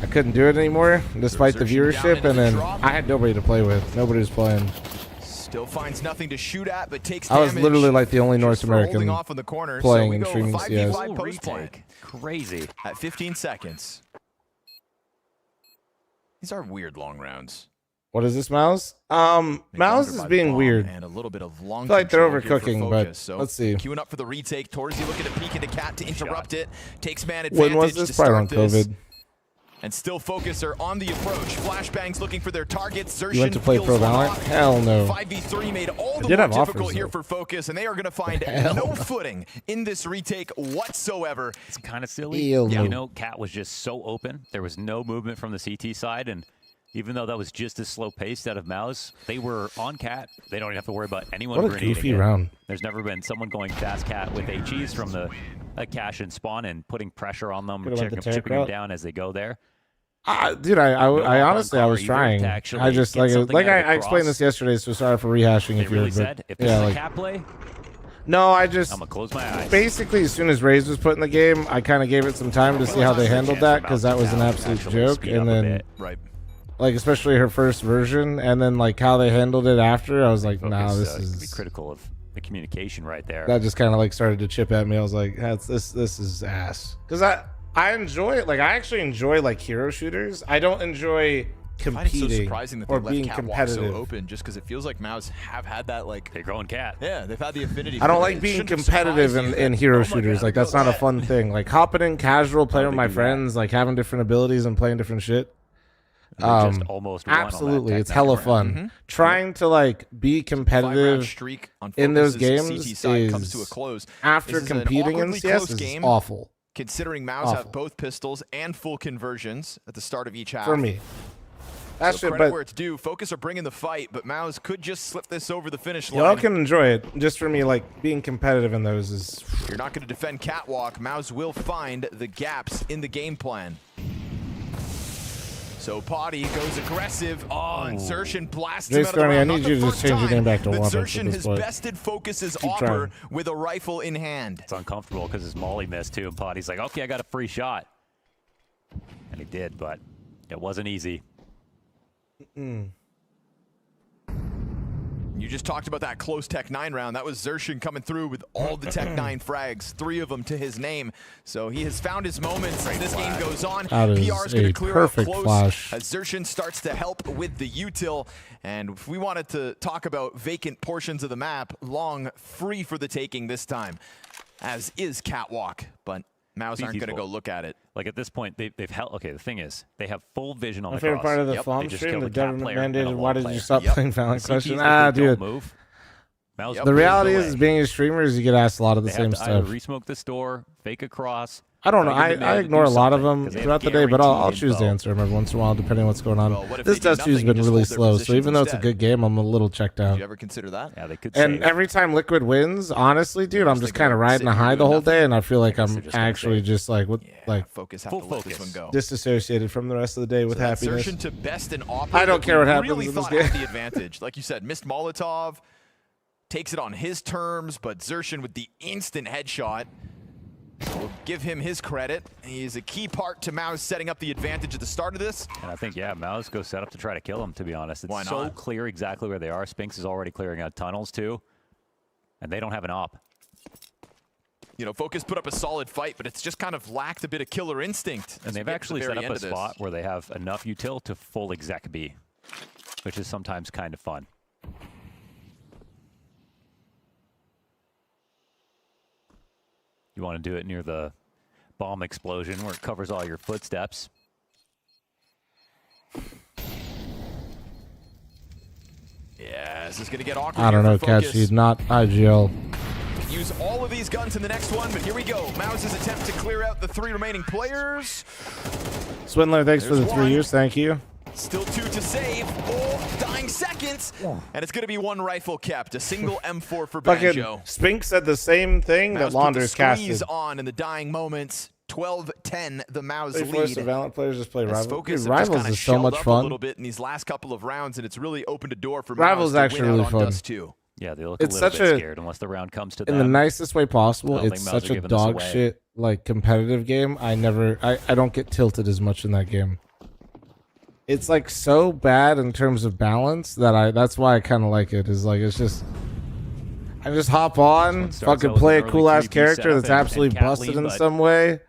I couldn't do it anymore despite the viewership, and then I had nobody to play with. Nobody was playing. Still finds nothing to shoot at, but takes I was literally like the only North American off in the corner, playing so and streaming CS. Retake. Crazy. At 15 seconds. These are weird long rounds. What is this, Mouse? Mouse is being weird. And a little bit of long I feel like they're control overcooking, here for but Focus. So let's see. Queuing up for the retake. Torzy looking to peek into Cat to interrupt it. Takes man advantage. When was this? Probably on COVID. And still Focus are on the approach. Flashbangs looking for their targets. You went to play Pro Valorant? Hell no. 5v3 made all the more difficult here for Focus, and they are going to find no footing in this retake whatsoever. It's kind of silly. You know, Cat was just so open. There was no movement from the CT side, and even though that was just as slow paced out of Mouse, they were on Cat. They don't even have to worry about anyone What a grenading goofy it. round. There's never been someone going fast Cat with HEs from the cache and spawn and putting pressure on them, chipping them down as they go there. Dude, I honestly I was trying. I just like I explained this yesterday, so sorry for rehashing if really you're. Said, if this is a Cat play, no, I just. I'm gonna close my eyes. Basically, as soon as Raze was put in the game, I kind of gave it some time to see how they handled that because that was an absolute joke, and then like especially her first version, and then like how they handled it after, I was like, nah, this is be critical of the communication right there. That just kind of like started to chip at me. I was like, this is ass because I enjoy it. Like I actually enjoy like hero shooters. I don't enjoy competing so surprising that or they being left Catwalk competitive. so open, just because it feels like Mouse have had that like they're going Cat. Yeah, they've had the affinity. I don't like being competitive in hero shooters. Like that's not a fun thing. Like hopping in casual, playing with my friends, like having different abilities and playing different shit. Just almost absolutely, it's hella fun. Trying to like be competitive in those games is comes to a close. After competing in CS is awful. Considering Mouse have both pistols and full conversions at the start of each half. For me. That's so credit where it's due. Focus are bringing the fight, but Mouse could just slip this over the finish line. Y'all can enjoy it. Just for me, like being competitive in those is. You're not going to defend Catwalk. Mouse will find the gaps in the game plan. So Potty goes aggressive. And Zershin blasts him out of the round. I need you to just change your name back to but Wamba. Zershin has bested Focus's offer with a rifle in hand. It's uncomfortable because his molly missed too, and Potty's like, okay, I got a free shot. And he did, but it wasn't easy. You just talked about that close Tech 9 round. That was Zershin coming through with all the Tech 9 frags, 3 of them to his name. So he has found his moments as this game goes on. That is PR is going to clear out close flash. as Zershin starts to help with the util. And if we wanted to talk about vacant portions of the map, Long free for the taking this time, as is Catwalk. But Mouse aren't going to go look at it. Like at this point, they've held. Okay, the thing is, they have full vision on My the favorite cross. part of the fl0m stream, the government mandated, why did you stop playing Valorant question? Dude. The reality is, being a streamer, is you get asked a lot of the same stuff. Resmoke the store, fake a cross. I don't know. I ignore a lot of them throughout the day, but I'll choose to answer them every once in a while, depending on what's going on. This Dust 2's been really slow, so even though it's a good game, I'm a little checked out. Did you ever consider that? Yeah, they could. And every time Liquid wins, honestly, dude, I'm just kind of riding a high the whole day, and I feel like I'm actually just like Focus, have to let this one go. disassociated from the rest of the day with happiness. Zershin to best and I don't care what happens really in this thought game. had the advantage. Like you said, missed Molotov, takes it on his terms, but Zershin with the instant headshot. We'll give him his credit. He's a key part to Mouse setting up the advantage at the start of this. And I think, yeah, Mouse goes set up to try to kill him, to be honest. It's so clear exactly where they are. Spinks is already clearing out tunnels, too. And they don't have an op. You know, Focus put up a solid fight, but it's just kind of lacked a bit of killer instinct. And they've actually set up a spot where they have enough util to full exec B, which is sometimes kind of fun. You want to do it near the bomb explosion where it covers all your footsteps. This is going to get awkward. I don't know, Focus. Catchy, not IGL. Use all of these guns in the next one, but here we go. MOUZ's attempt to clear out the 3 remaining players. Swindler, thanks for the 3 years. Thank you. Still 2 to save. Oh, dying seconds. And it's going to be 1 rifle kept. A single M4 for Banjo. Fucking Spink said the same thing that Launders casted. On in the dying moments. 12-10, the MOUZ They lead. force the Valorant players just play Rivals. Focus Dude, Rivals is so much fun. A little bit in these last couple of rounds, and it's really opened a door for Rivals MOUZ actually to win really out fun. on Dust 2. Yeah, they look It's a little such bit a- scared unless the round comes to In them. the nicest way possible, I don't it's think MOUZ such are a giving this dog away. shit like competitive game. I don't get tilted as much in that game. It's like so bad in terms of balance that that's why I kind of like it. Is like it's just I just hop on, fucking play a cool ass character that's absolutely busted in some way,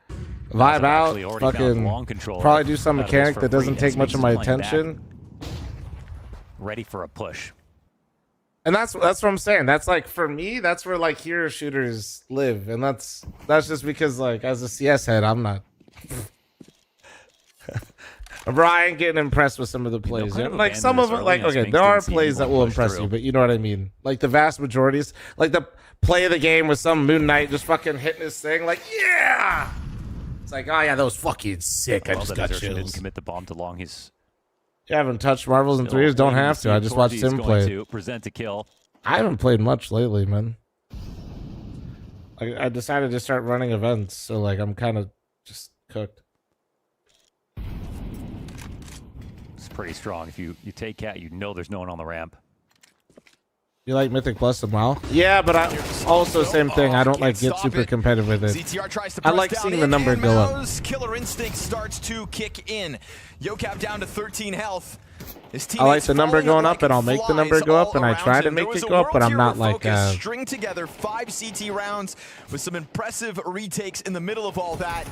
vibe out, fucking probably do some mechanic that doesn't take much of my attention. Ready for a push. And that's what I'm saying. That's like for me, that's where like hero shooters live, and that's just because like as a CS head, I'm not. Bro, I ain't getting impressed with some of the plays. kind of Like some of it, like okay, there are plays that will impress you, but you know what I mean. Like the vast majorities, like the play of the game with some Moon Knight just fucking hitting his thing, like yeah. It's like oh yeah, that was fucking sick. I just got Didn't chills. commit the bomb too long. He's You haven't touched Marvels in 3 years. Don't have to. I just watched him play. To present a kill. I haven't played much lately, man. I decided to start running events, so like I'm kind of just cooked. It's pretty strong. If you take Cat, you know there's no one on the ramp. You like Mythic Plus a while? Yeah, but I also same thing. I don't like get super competitive with it. ZTR tries to I press like down seeing in, the number and go up. MOUZ Killer Instinct starts to kick in. Yocap down to 13 health. His I like teammates the number falling going like up, and I'll make the number flies go up, all and I around try to him. There make was it a go up, but world I'm not hero like focus, string together 5 CT rounds with some impressive retakes in the middle of all that.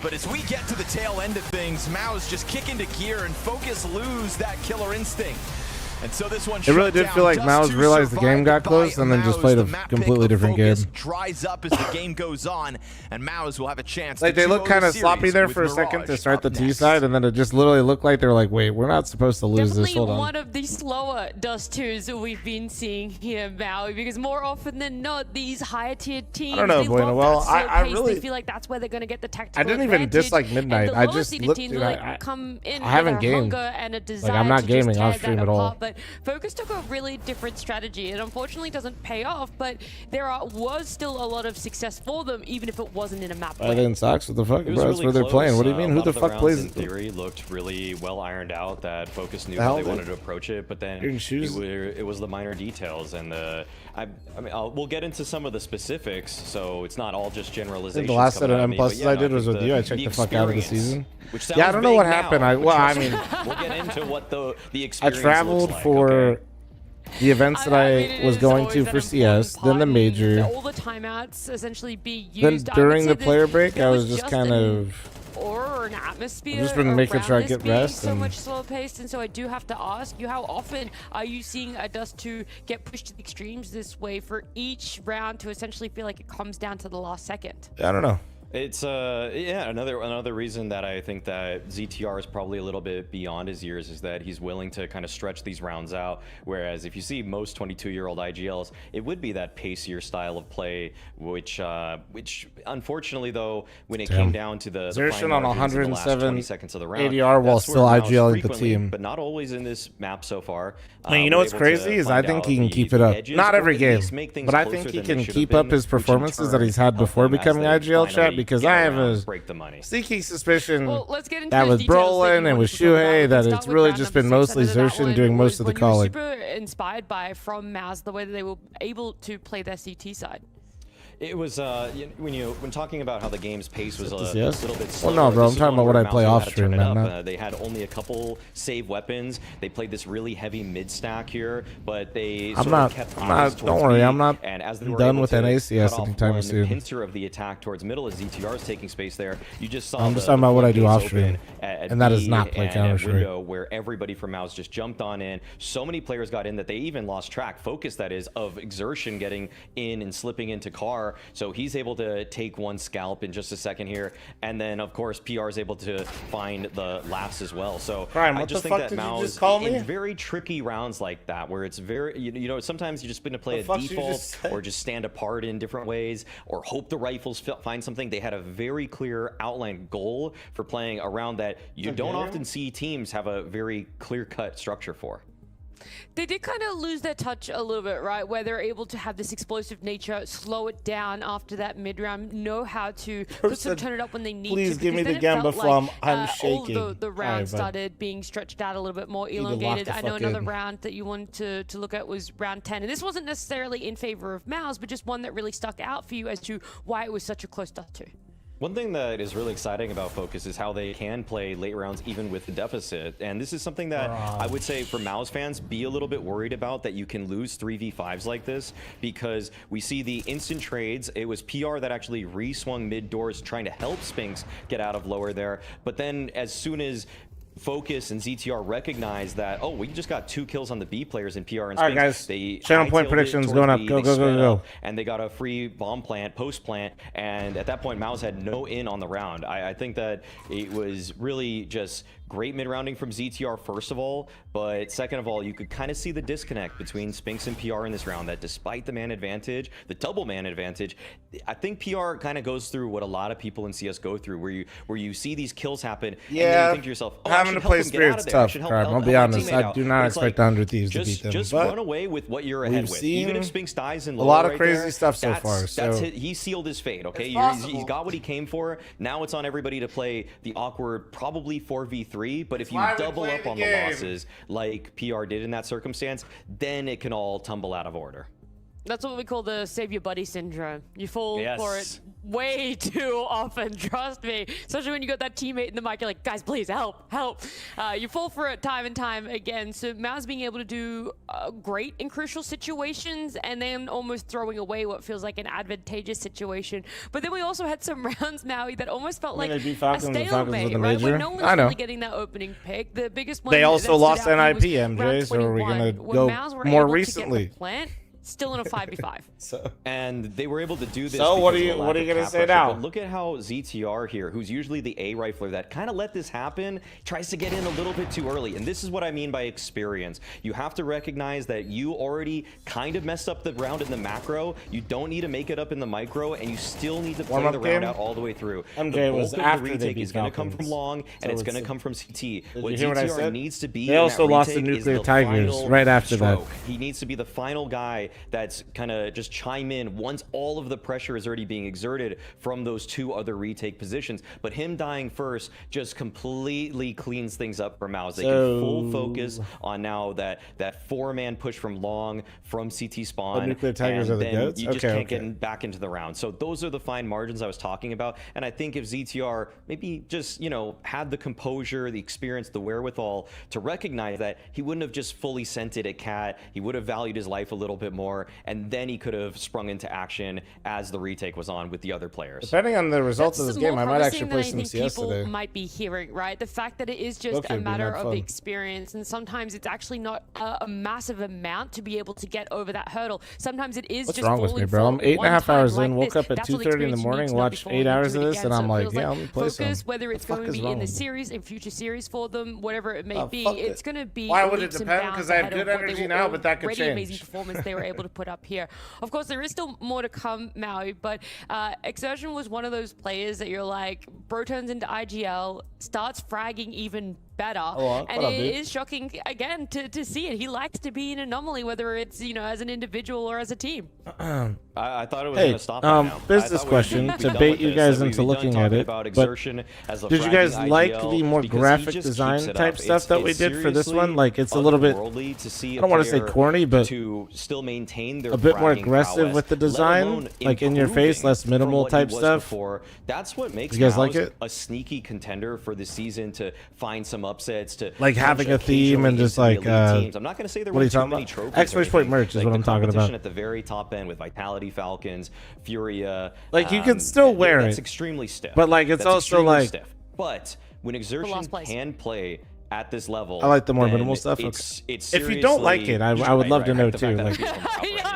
But as we get to the tail end of things, MOUZ just kick into gear and Focus lose that Killer Instinct. And so this one It really did feel like MOUZ realized the game got close and then just played a completely different game. Dries up as the game goes on, and MOUZ will have a chance. Like they looked kind of sloppy there for a second to start the T side, and then it just literally looked like they were like, "Wait, we're not supposed to lose this." Hold on. One of the slower Dust 2s that we've been seeing here, Maui, because more often than not, these higher tier teams, I don't know, they Bueno. love Well, that slow I pace. really They feel like that's where they're going to get the tactical I didn't even advantage. dislike Midnight. And the I lower just seeded looked. teams Dude, like come in I haven't with a gamed. hunger and a desire Like I'm not to gaming just off tear stream that at all. apart. But Focus took a really different strategy. It unfortunately doesn't pay off, but was still a lot of success for them, even if it wasn't in a map I play. didn't sucks. What the fuck, It was bro? That's really where they're close. playing. What do you mean? A Who lot the of fuck rounds plays? in theory looked really well ironed out. That Focus knew The how hell they did- wanted to approach it, but then You're in shoes? it was the minor details and the. I mean, we'll get into some of the specifics, so it's not all just I generalizations. think the last set of coming M at me, but pluses yeah, I no, did was think with you. I checked the fuck out of the experience, season. which Yeah, I sounds don't know what vague happened. now, Well, I but mean, we'll get into what the I experience traveled looks like, for okay? the events that I was going to for CS, then the major. All the timeouts essentially be Then used. during the player break, I was just kind of. Or an atmosphere. I've just been making sure I around this get being rest so and- much slower paced, and so I do have to ask you, how often are you seeing a Dust 2 get pushed to the extremes this way for each round to essentially feel like it comes down to the last second? I don't know. It's yeah, another reason that I think that ZTR is probably a little bit beyond his years is that he's willing to kind of stretch these rounds out. Whereas if you see most 22-year-old IGLs, it would be that pacier style of play, which unfortunately though, when it came down to the Xerxon fine on margins in the last 20 107 seconds of the round, ADR while that's still where MOUZ IGLing the frequently, team. but not always in this map so far. Man, you know we're what's able to crazy is I find think out he can the keep it up. edges, Not or every at game, least make things but I closer think he than they can should have keep been, up his which in performances that turn he's had help before them as becoming they IGL chat finally because get I have around, a break the money. sneaky suspicion Well, let's get into that those with details that you Brolin and wanted with to talk about. Shuhei We that can it's start with really round just number been 6, mostly and then that Xerxon one doing most of the was calling. super inspired by from MOUZ, the way that they were able to play their CT side. It was when talking about how the game's pace was a Yes? little bit Well, slower. no, bro, this I'm is talking one about what where I play MOUZ off had to turn stream, it man. up. They had only a couple save weapons. They played this really heavy mid stack here, but they I'm sort not. of kept I'm eyes not. towards Don't worry, B, I'm not and as they were done able with to NACS cut off anytime one soon. pincer of the attack towards middle as ZTR's taking space there. You just saw I'm just the talking about what I do floodgates off stream, open at and that is B not play and at Counter-Strike. window where everybody from MOUZ just jumped on in. So many players got in that they even lost track, focus that is, of Xerxon getting in and slipping into car PR. So he's able to take one scalp in just a second here. And then, of course, PR is able to find the last as well. So Prime, I just think that Mao's in very tricky rounds like that, where it's very, you know, sometimes you're just going to play a default or just stand apart in different ways or hope the rifles find something. They had a very clear outline goal for playing around that you don't often see teams have a very clear-cut structure for. They did kind of lose their touch a little bit, right? Where they're able to have this explosive nature, slow it down after that mid-round, know how to turn it up when they need to. Please give me the Gamba from I'm shaking. All the rounds started being stretched out a little bit more elongated. I know another round that you wanted to look at was round 10. And this wasn't necessarily in favor of Mao's, but just one that really stuck out for you as to why it was such a close start to. One thing that is really exciting about Focus is how they can play late rounds even with the deficit. And this is something that I would say for Mao's fans, be a little bit worried about, that you can lose 3v5s like this, because we see the instant trades. It was PR that actually re-swung mid doors trying to help Spinx get out of lower there. But then as soon as Focus and ZTR recognize that, oh, we just got 2 kills on the B players in PR and Spinx. All right, guys. They channel point predictions going up. Go. And they got a free bomb plant, post plant, and at that point, Mao's had no in on the round. I think that it was really just great mid-rounding from ZTR, first of all, but second of all, you could kind of see the disconnect between Spinx and PR in this round, that despite the man advantage, the double man advantage, I think PR kind of goes through what a lot of people in CS go through, where you see these kills happen, and then you think to yourself, oh, having to play Spirit's tough, I'll be honest. I do not expect 100 Thieves to beat them. Just run away with what you're ahead with. Even if Spinx dies in low, a lot of crazy stuff so far. That's it. He sealed his fate, okay? He's got what he came for. Now it's on everybody to play the awkward, probably 4v3, but if you double up on the losses like PR did in that circumstance, then it can all tumble out of order. That's what we call the save your buddy syndrome. You fall for it way too often, trust me. Especially when you got that teammate in the mic, you're like, guys, please help. You fall for it time and time again. So Mao's being able to do great in crucial situations and then almost throwing away what feels like an advantageous situation. But then we also had some rounds, Maui, that almost felt like a stalemate, right? When no one's really getting that opening pick. The biggest one. They also lost NIP, MJ, so are we going to go more recently? Still in a 5v5. And they were able to do this. So what are you going to say now? But look at how ZTR here, who's usually the A rifler that kind of let this happen, tries to get in a little bit too early. And this is what I mean by experience. You have to recognize that you already kind of messed up the round in the macro. You don't need to make it up in the micro, and you still need to play the round out all the way through. MJ the was bulk after of the retake is going to come from long, and it's going to come from CT. What ZTR needs to be. They also lost the Nuclear Tigers right after that. He needs to be the final guy that's kind of just chime in once all of the pressure is already being exerted from those 2 other retake positions. But him dying first just completely cleans things up for Mao's. They can full focus on now that 4-man push from long, from CT spawn, the Nuclear Tigers are the goats? You just can't get back into the round. So those are the fine margins I was talking about. And I think if ZTR maybe just, you know, had the composure, the experience, the wherewithal to recognize that, he wouldn't have just fully sent it at Cat. He would have valued his life a little bit more, and then he could have sprung into action as the retake was on with the other players. Depending on the results of this game, I might actually play some CS today. People might be hearing, right? The fact that it is just a matter of the experience, and sometimes it's actually not a massive amount to be able to get over that hurdle. Sometimes it is What's just wrong with me, bro? I'm 8.5 hours in, woke up at 2:30 in the morning, watched 8 hours of this, and I'm like, yeah, let me play some. Whether it's going to be in the series, in future series for them, whatever it may be, it's going to be. Why would it depend? Because I have good energy now, but that could change. Amazing performance they were able to put up here. Of course, there is still more to come, Maui, but Exertion was one of those players that you're like, bro turns into IGL, starts fragging even better, and it is shocking again to see it. He likes to be an anomaly, whether it's, you know, as an individual or as a team. I thought it was going to stop right now. Business question to bait you guys into looking at it. But did you guys like the more graphic design type stuff that we did for this one? Like, it's a little bit, I don't want to say corny, but a bit more aggressive with the design, like in your face, less minimal type stuff. That's what makes you guys like it? A sneaky contender for the season, to find some upsets, to like having a theme and just like teams. I'm not going to say there were too many trophies. Expert Point merch is what I'm talking about. At the very top end with Vitality Falcons, Furia, like you can still wear it. That's extremely stiff. But like it's also like stiff. But when Exertion can play at this level, I like the more minimal stuff. It's if you don't like it, I would love to know too. Like,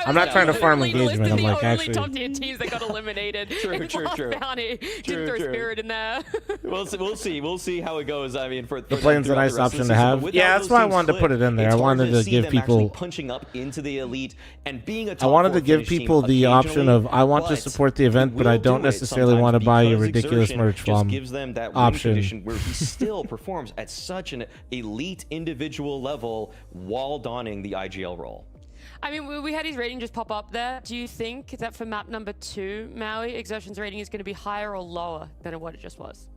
I'm not trying to farm engagement. I'm like actually top tier teams that got eliminated. True. Bounty. Didn't throw Spirit in there. We'll see how it goes. I mean, for the plane's a nice option to have. Yeah, that's why I wanted to put it in there. I wanted to give people punching up into the elite and being a top I wanted to give people the option of I want to support the event, but I don't necessarily want to buy your ridiculous merch from gives them that option where he still performs at such an elite individual level while donning the IGL role. I mean, we had his rating just pop up there. Do you think that for map number 2, Maui, Exertion's rating is going to be higher or lower than what it just was?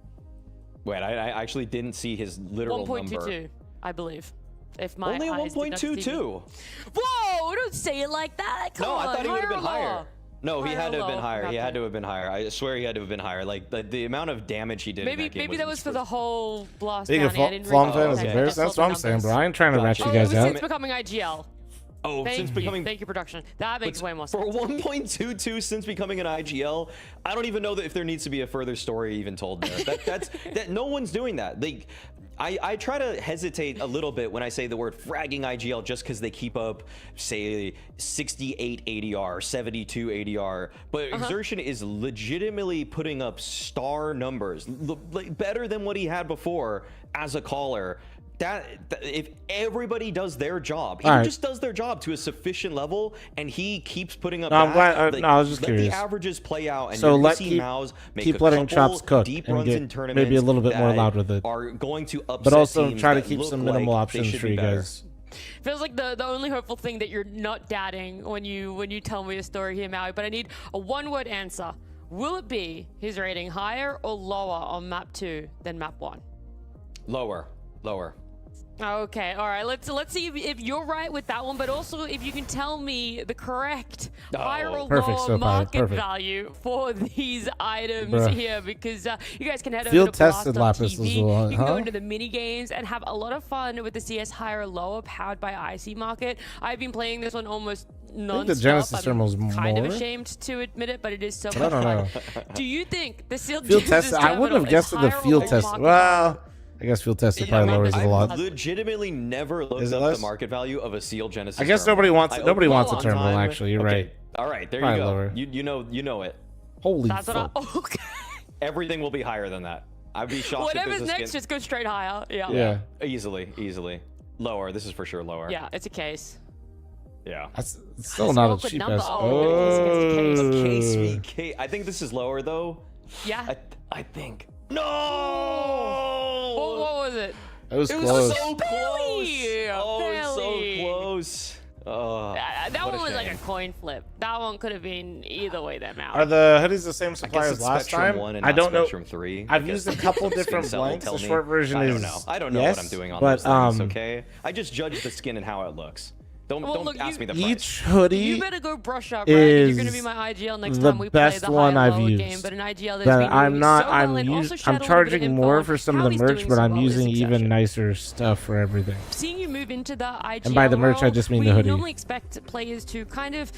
Wait, I actually didn't see his literal number. 1.22, I believe. If my only 1.22. Whoa! Don't say it like that. Come on, I thought he would have been higher. No, he had to have been low? higher. He had to have been higher. I swear he had to have been higher. Like the amount of damage he did. Maybe in that game maybe that was for the whole blast. Being a fl0m fan is embarrassed. That's what I'm saying, bro. I ain't trying to rat you guys out. Since becoming IGL. Oh, since becoming. Thank you, production. That makes way more sense. For 1.22 since becoming an IGL, I don't even know that if there needs to be a further story even told there. That no one's doing that. I try to hesitate a little bit when I say the word fragging IGL just because they keep up, say, 68 ADR, 72 ADR. But Exertion is legitimately putting up star numbers, better than what he had before as a caller. That if everybody does their job, he just does their job to a sufficient level, and he keeps putting up. No, I'm glad. No, I was just curious. Let the averages play out, and so keep letting chops cook deep and runs get in tournaments maybe a little bit more loud with it. Are going to upset but also teams try to that keep look some minimal like options for you guys. Feels like the only hopeful thing that you're not doubting when you tell me a story here, Maui. But I need a one-word answer. Will it be his rating higher or lower on map 2 than map 1? Lower. Okay, all right. Let's see if you're right with that one, but also if you can tell me the correct higher or lower market value for these items here, because you guys can head over to Blast.tv. You can go into the mini games and have a lot of fun with the CS higher or lower powered by IC Market. I've been playing this one almost non-stop. I think the Genesis thermal's kind more. of ashamed to admit it, but it is so much fun. I don't know. Do you think the field test? I wouldn't have guessed the field test. Well. I guess field testing probably lowers it a lot. I've legitimately never looked up the market value of a sealed Genesis. I guess nobody wants a terminal. Actually, you're right. All right, there you go. Lower. You know it. Holy fuck! Okay. Everything will be higher than that. I'd be shocked. Whatever's next, just go straight higher. Yeah. Easily. Lower. This is for sure lower. Yeah, it's a case. Yeah. That's still not a cheap ass. Case. I think this is lower though. Yeah. I think. No! What was it? It was close. Was so close. So close. That one was like a coin flip. That one could have been either way them out. Are the hoodies the same supplier as last time? I don't know. 3. I've used a couple different blanks. The short version is I don't know what I'm doing on those things, okay? I just judge the skin and how it looks. Don't ask me the price. Each hoodie you better go brush up, right? You're going to be my IGL next time we play the high-lower game, but an IGL that's I'm charging more for some of the merch, but I'm using even nicer stuff for everything. Seeing you move into the IGL and by the merch, I just mean the hoodie. We normally expect players to kind of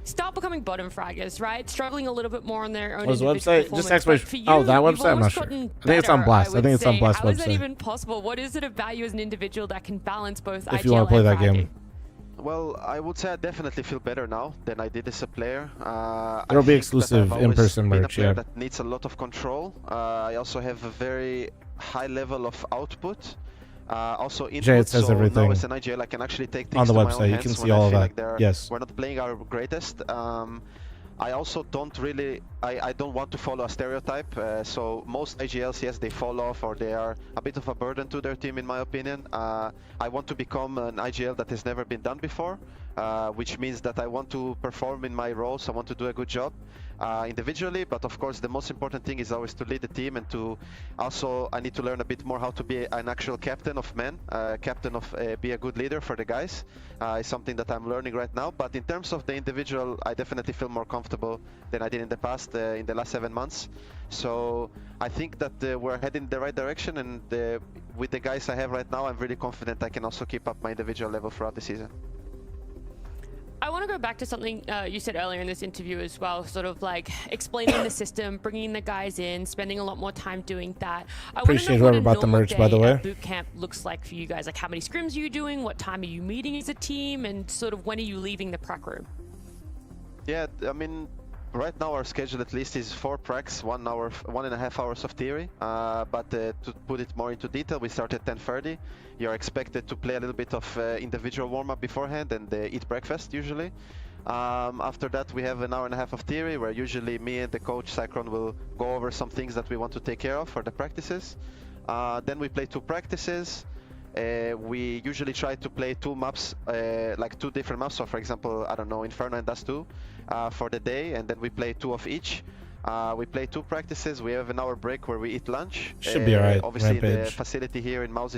start becoming bottom fraggers, right? Struggling a little bit more on their own individual website? Just explanation. Oh, that website? I'm not sure. I think it's on Blast. I think it's on Blast website. How is that even possible? What is it about you as an individual that can balance both IGL and fragging? If you want to play that game. Well, I would say I definitely feel better now than I did as a player. There'll be exclusive in-person merch, yeah. That needs a lot of control. I also have a very high level of output. Also input, Jay, it says so everything now as an IGL I can actually take things on the to website. My own you can hands see all of that. Like yes. We're not playing our greatest. I also don't really, I don't want to follow a stereotype. So most IGLs, yes, they fall off or they are a bit of a burden to their team, in my opinion. I want to become an IGL that has never been done before, which means that I want to perform in my roles. I want to do a good job individually, but of course the most important thing is always to lead the team and to also, I need to learn a bit more how to be an actual captain of men, be a good leader for the guys. It's something that I'm learning right now, but in terms of the individual, I definitely feel more comfortable than I did in the past, in the last 7 months. So I think that we're heading in the right direction, and with the guys I have right now, I'm really confident I can also keep up my individual level throughout the season. I want to go back to something you said earlier in this interview as well, sort of like explaining the system, bringing the guys in, spending a lot more time doing that. I appreciate whoever bought the merch, by the way. Boot camp looks like for you guys, like how many scrims are you doing, what time are you meeting as a team, and sort of when are you leaving the prac room? Yeah, I mean, right now our schedule at least is 4 pracs, 1.5 hours of theory. But to put it more into detail, we start at 10:30. You're expected to play a little bit of individual warm-up beforehand and eat breakfast usually. After that, we have an hour and a half of theory where usually me and the coach Cyclone will go over some things that we want to take care of for the practices. Then we play 2 practices. We usually try to play 2 maps, like 2 different maps. So for example, I don't know, Inferno and Dust 2 for the day, and then we play 2 of each. We play 2 practices. We have an hour break where we eat lunch. Should be alright. Obviously, Rampage. the facility here in Maus,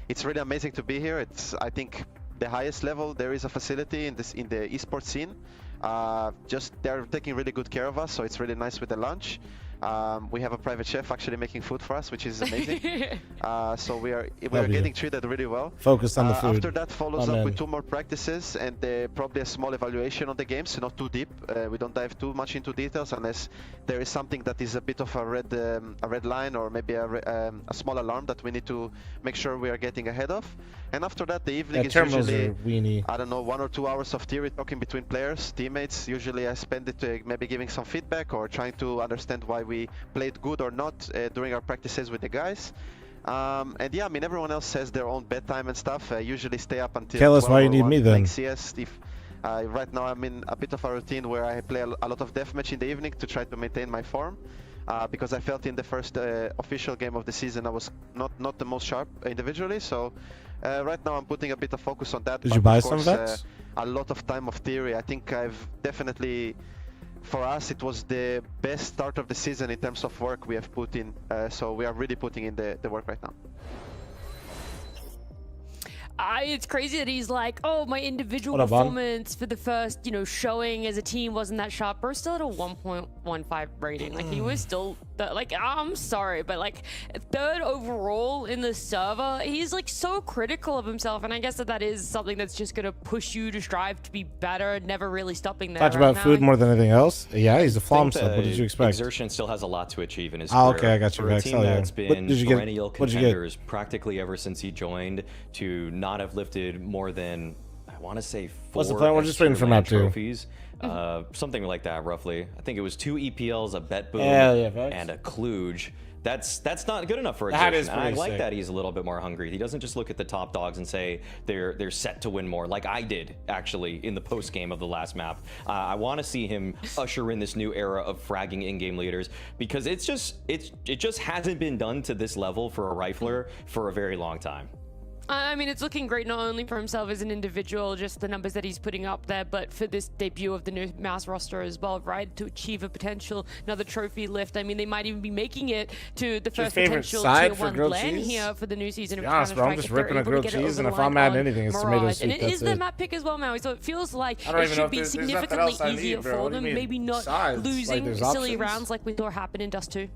it's really amazing to be here. It's, I think, the highest level there is a facility in the esports scene. Just they're taking really good care of us, so it's really nice with the lunch. We have a private chef actually making food for us, which is amazing. So we are getting treated really well. Focused on the food. After that follows up with 2 more practices and probably a small evaluation on the game, so not too deep. We don't dive too much into details unless there is something that is a bit of a red line or maybe a small alarm that we need to make sure we are getting ahead of. And after that, the evening is usually, I don't know, 1 or 2 hours of theory talking between players, teammates. Usually I spend it maybe giving some feedback or trying to understand why we played good or not during our practices with the guys. And yeah, I mean, everyone else has their own bedtime and stuff. I usually stay up until Tell us why you need me then. Like CS. Right now I'm in a bit of a routine where I play a lot of deathmatch in the evening to try to maintain my form. Because I felt in the first official game of the season I was not the most sharp individually, so right now I'm putting a bit of focus on that. Did you buy some vets? A lot of time of theory. I think I've definitely, for us, it was the best start of the season in terms of work we have put in. So we are really putting in the work right now. It's crazy that he's like, oh, my individual performance for the first, showing as a team wasn't that sharp. We're still at a 1.15 rating. Like, he was still, like, I'm sorry, but like, 3rd overall in the server. He's like so critical of himself, and I guess that is something that's just gonna push you to strive to be better, never really stopping there. Talked about food more than anything else. Yeah, he's a fl0m sub. What did you expect? Exertion still has a lot to achieve in his career. Okay, I got you. For a team that's been perennial What did you contenders practically ever since he joined, to not have lifted more than, I want to say, 4 What's the plan? We're just waiting for map 2. trophies. Something like that, roughly. I think it was 2 EPLs, a Bet Boom, and a Kluge. That's not good enough for exertion. And I like that he's a little bit more hungry. He doesn't just look at the top dogs and say they're set to win more, like I did actually in the post game of the last map. I want to see him usher in this new era of fragging in-game leaders, because it just hasn't been done to this level for a rifler for a very long time. I mean, it's looking great not only for himself as an individual, just the numbers that he's putting up there, but for this debut of the new Mouse roster as well, right? To achieve a potential another trophy lift. I mean, they might even be making it to the first potential tier 1 LAN here for the new season of Counter-Strike. I'm just ripping a grilled cheese, and if I'm adding anything, it's tomato soup. And it is the map pick as well, Maui, so it feels like it should be significantly easier for them, maybe not losing silly rounds like we saw happen in Dust 2.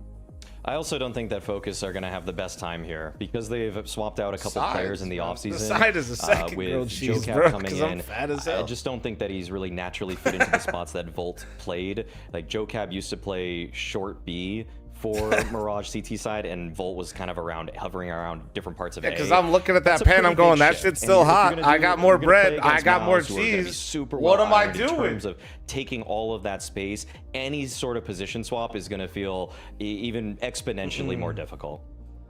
I also don't think that Focus are going to have the best time here, because they've swapped out a couple players in the offseason. The side is a second with cheese, JoCab coming in. I'm fat as hell. I just don't think that he's really naturally fit into the spots that Volt played. Like, JoCab used to play short B for Mirage CT side, and Volt was kind of hovering around different parts of A. Because I'm looking at that pan, I'm going, that shit's still hot. I got more bread, I got more cheese. What am I doing? In terms of taking all of that space, any sort of position swap is going to feel even exponentially more difficult.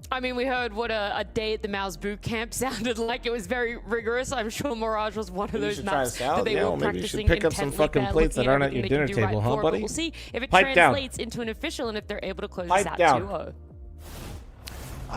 I mean, we heard what a day at the Mouse boot camp sounded like. It was very rigorous. I'm sure Mirage was one of those maps that they were practicing pick up some fucking plates that aren't at your dinner table, huh, buddy? We'll see if it translates into an official and if they're able to close this out 2-0.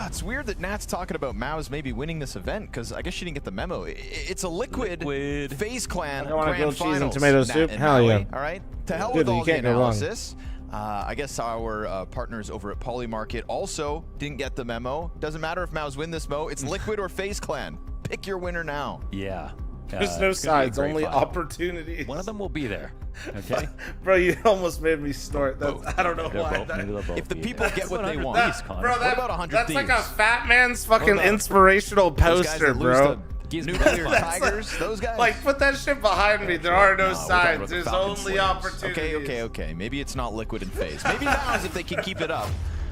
It's weird that Nat's talking about Maus maybe winning this event, because I guess she didn't get the memo. It's a Liquid FaZe Clan Grand cheese and Finals. tomato soup. Hell yeah! All right, to hell with all the analysis. I guess our partners over at Polymarket also didn't get the memo. Doesn't matter if Maus win this Mo. It's Liquid or FaZe Clan. Pick your winner now. Yeah. There's no sides, only opportunities. One of them will be there. Okay. Bro, you almost made me snort. I don't know why. If the people get what they want. Bro, what about 100 that's Thieves? like a fat man's fucking inspirational poster, bro. Nuclear Tigers, those guys. Like, put that shit behind me. There are no sides. There's only opportunities. Okay. Maybe it's not Liquid and FaZe. Maybe Maus if they can keep it up.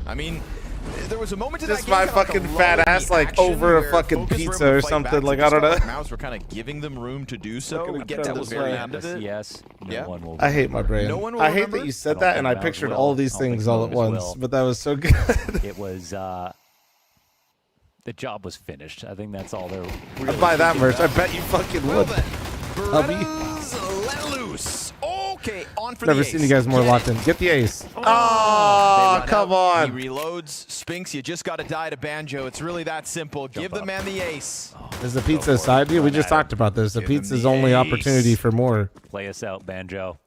I mean, There was a moment to just that my game, fucking fat ass like over a fucking pizza or something. Like I don't know. Mouse were kind of giving them room to do so. We get to the this very way. end of it. Yes. No I hate my brain. No one will I hate remember? that you said that, and I pictured all these things all at once. But that was so good. It was. The job was finished. I think that's all they're. Really I'd buy that merch. I bet you fucking would. Let loose. Okay, on for Never the seen ace. you guys more locked in. Get the ace. Oh, come on. He reloads. Spinks, you just got to die to Banjo. It's really that simple. Give the man the ace. Is the pizza a side deal? We just talked about this. The pizza's only opportunity for more. Play us out, Banjo.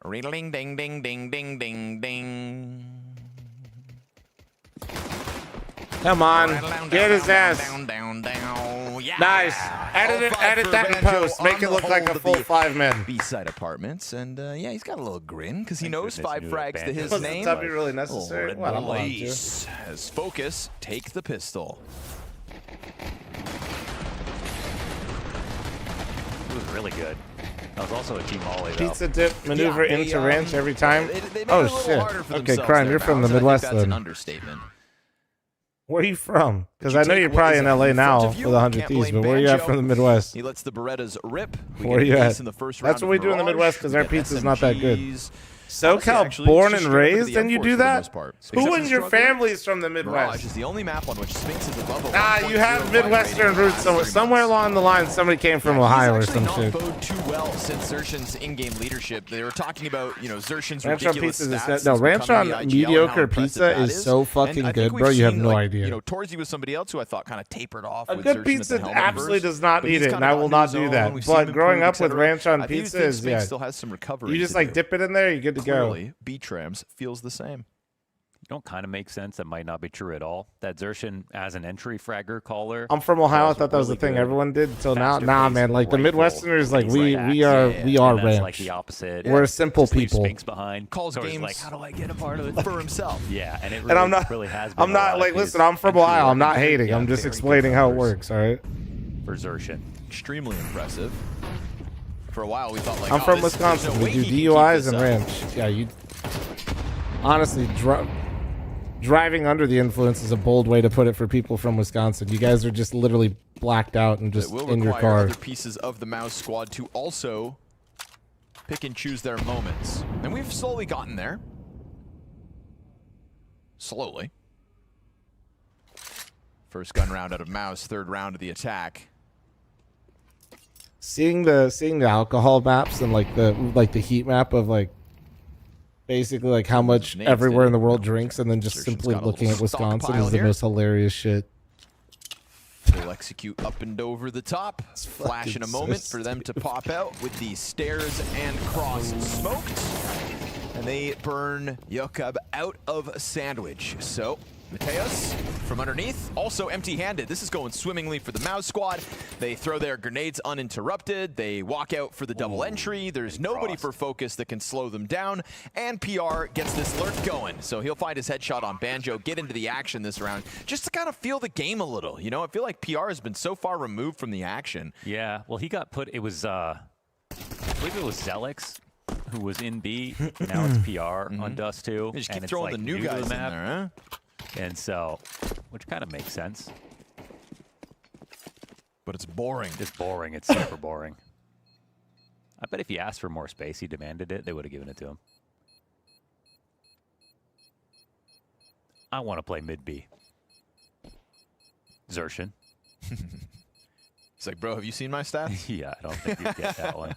Ding, ding, ding, ding, ding, ding, ding. Come on, get his ass. Yeah. Nice. Edit that in post. Make it look like a full 5 men. B-side apartments, and yeah, he's got a little grin because he knows 5 frags to his Wasn't name. that be really necessary? Well, I'm allowed to. Ace has Focus take the pistol. It was really good. That was also a team volley, though. Pizza dip maneuver Yeah, into ranch every time. They made it a Oh little shit. harder for Okay, themselves Crime, there, you're from the Mouse, and I think Midwest that's an then. understatement. Where are you from? Because You I know take you're what probably is in in LA front now of you. with 100 Can't Thieves, blame but where are you at Banjo. from the Midwest? He lets the Berettas rip. We Where are get you an at? ace in the first That's round what we of do in the Mirage. Midwest because our We get pizza's not that good. SMGs. SoCal, Honestly, born just and straight up to raised, the and you M4 do for the that? most part. Who Except in for your struggle. family is from the Mirage Midwest? is the only map on which Sphinx is above a Ah, you have 1.05 Midwestern rating roots somewhere. Somewhere along the line, somebody came from Ohio or some shit. He's actually not bode too well since Zershan's in-game leadership. They were talking about, you know, Zershan's Ranch on ridiculous pizza stats. is no since Ranch becoming on the IGL and how mediocre impressive pizza that is so fucking And I good, think we've bro. You have seen, no like, idea. You know, Torzy was somebody else who I thought kind of tapered off. A with good Zershan pizza at the helmet absolutely first, does not but need he's it, kind and of I will gotten not his do own. that. We've seen But him growing improve, up with etc. Ranch on I do pizza think is Sphinx yeah. still has some recovery. You just to like do. dip it in there, you're good to go. Clearly, B-Trams feels the same. You know, kind of makes sense. That might not be true at all. That Zershan as an entry fragger caller. I'm from Ohio. I was thought that was the really thing good. everyone did until now. Faster Nah, pace, man. Like the rifle, Midwesterners, like things we that. we are And ranch. that's like the opposite. We're simple Just leave people. Sphinx behind. Calls Tori's games like, how do I get a part of it for himself. Yeah, and it really, And I'm not. really has been I'm a not lot like. of his Listen, I'm from entry Ohio. I'm not weapons. hating. Yeah, I'm just very good explaining how it numbers works. All right. for Zershan. Extremely impressive. For a while, we thought like, I'm oh, from there's Wisconsin. no We way do he can keep DUIs this and up. ranch. Yeah, you. Honestly, driving under the influence is a bold way to put it for people from Wisconsin. You guys are just literally blacked out and just It will in your require car. other pieces of the Mouse squad to also pick and choose their moments. And we've slowly gotten there. Slowly. First gun round out of Mouse, third round of the attack. Seeing the alcohol maps and like the heat map of like basically like how much Names everywhere did in the world drinks, and then just simply got a looking little at Wisconsin stockpile is the here. most hilarious shit. They'll execute up and over the top. Flash in a so moment for them to pop out with the stairs and cross smoked. And they burn Yokub out of sandwich. So Mateos from underneath, also empty-handed. This is going swimmingly for the Mouse squad. They throw their grenades uninterrupted. They walk out for the double entry. There's nobody for Focus that can slow them down. And PR gets this lurk going. So he'll find his headshot on Banjo, get into the action this round, just to kind of feel the game a little. You know, I feel like PR has been so far removed from the action. Yeah, well, he got put. It was, I believe it was Zelix who was in B. Now it's PR on Dust 2. They just keep and it's throwing like the new to guys in map. there, huh? And so, which kind of makes sense. But it's boring. It's boring. It's super boring. I bet if he asked for more space, he demanded it, they would have given it to him. I want to play mid B. Zershan. It's like, bro, have you seen my stats? Yeah, I don't think you'd get that one.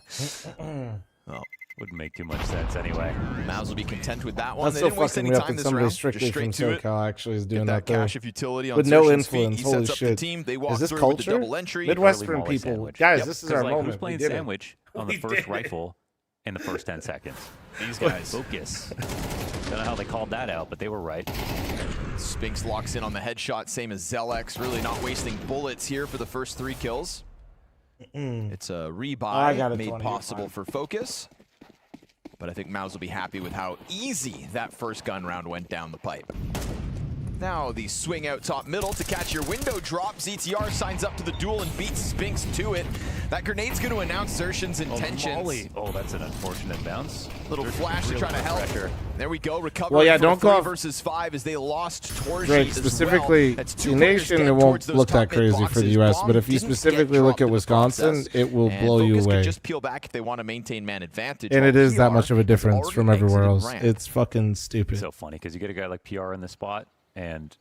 Well, wouldn't make too much sense anyway. Mouse will be content with that one. That's they so didn't waste fucking any me up time that this somebody round. strictly Just from straight to it. SoCal actually is doing Get that that though. cash of utility on with no Zershan's feet. influence. He Holy sets up the shit! team. They walk Is this through with the culture? double entry. Midwestern Early molly people, sandwich. guys, Yep, this is 'cause, our like, moment. Who's playing we did sandwich on the We first did it. rifle in the first 10 seconds? These guys. Focus. Don't know how they called that out, but they were right. Spinks locks in on the headshot, same as Zelix. Really not wasting bullets here for the first 3 kills. It's a I got rebuy a made 20, possible fine. for Focus. But I think Mouse will be happy with how easy that first gun round went down the pipe. Now the swing out top middle to catch your window drop. ZTR signs up to the duel and beats Spinks to it. That grenade's going to announce Zershin's intentions. Oh, that's an unfortunate bounce. Little flash to try to help. There we go. Recovery Well, yeah, for don't go 3 off versus 5 as they lost Torji Drake, as specifically, well. That's 2 the players nation, dead it won't towards those look that top mid crazy for the boxes. U.S., Bomb but if you didn't get specifically look dropped at in the Wisconsin, process. it will And blow you Focus away. could just peel back if they want to maintain man advantage. And while it is that PR much of a has difference already from everywhere exited else. ramp. It's fucking stupid. So funny because you get a guy like PR in the spot, and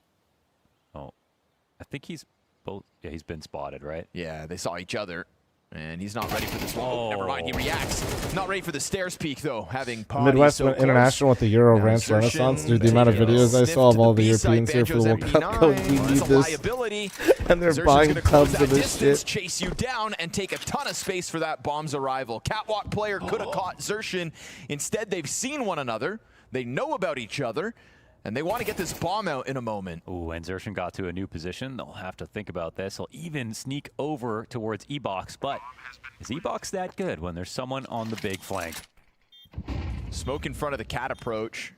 I think he's both. Yeah, he's been spotted, right? Yeah, they saw each other, and he's not ready for this one. Oh, never mind, he reacts. Not ready for the stairs peek though. Having Midwest so International with the Euro Ranch Renaissance, dude. The amount of videos I saw of all the Europeans here for the World Cup going, we need this, and they're buying tubs of this shit. Chase you down and take a ton of space for that bomb's arrival. Catwalk player could have caught Zershin. Instead, they've seen one another. They know about each other. And they want to get this bomb out in a moment. Ooh, and Zershin got to a new position. They'll have to think about this. He'll even sneak over towards E-Box, but is E-Box that good when there's someone on the big flank? Smoke in front of the cat approach.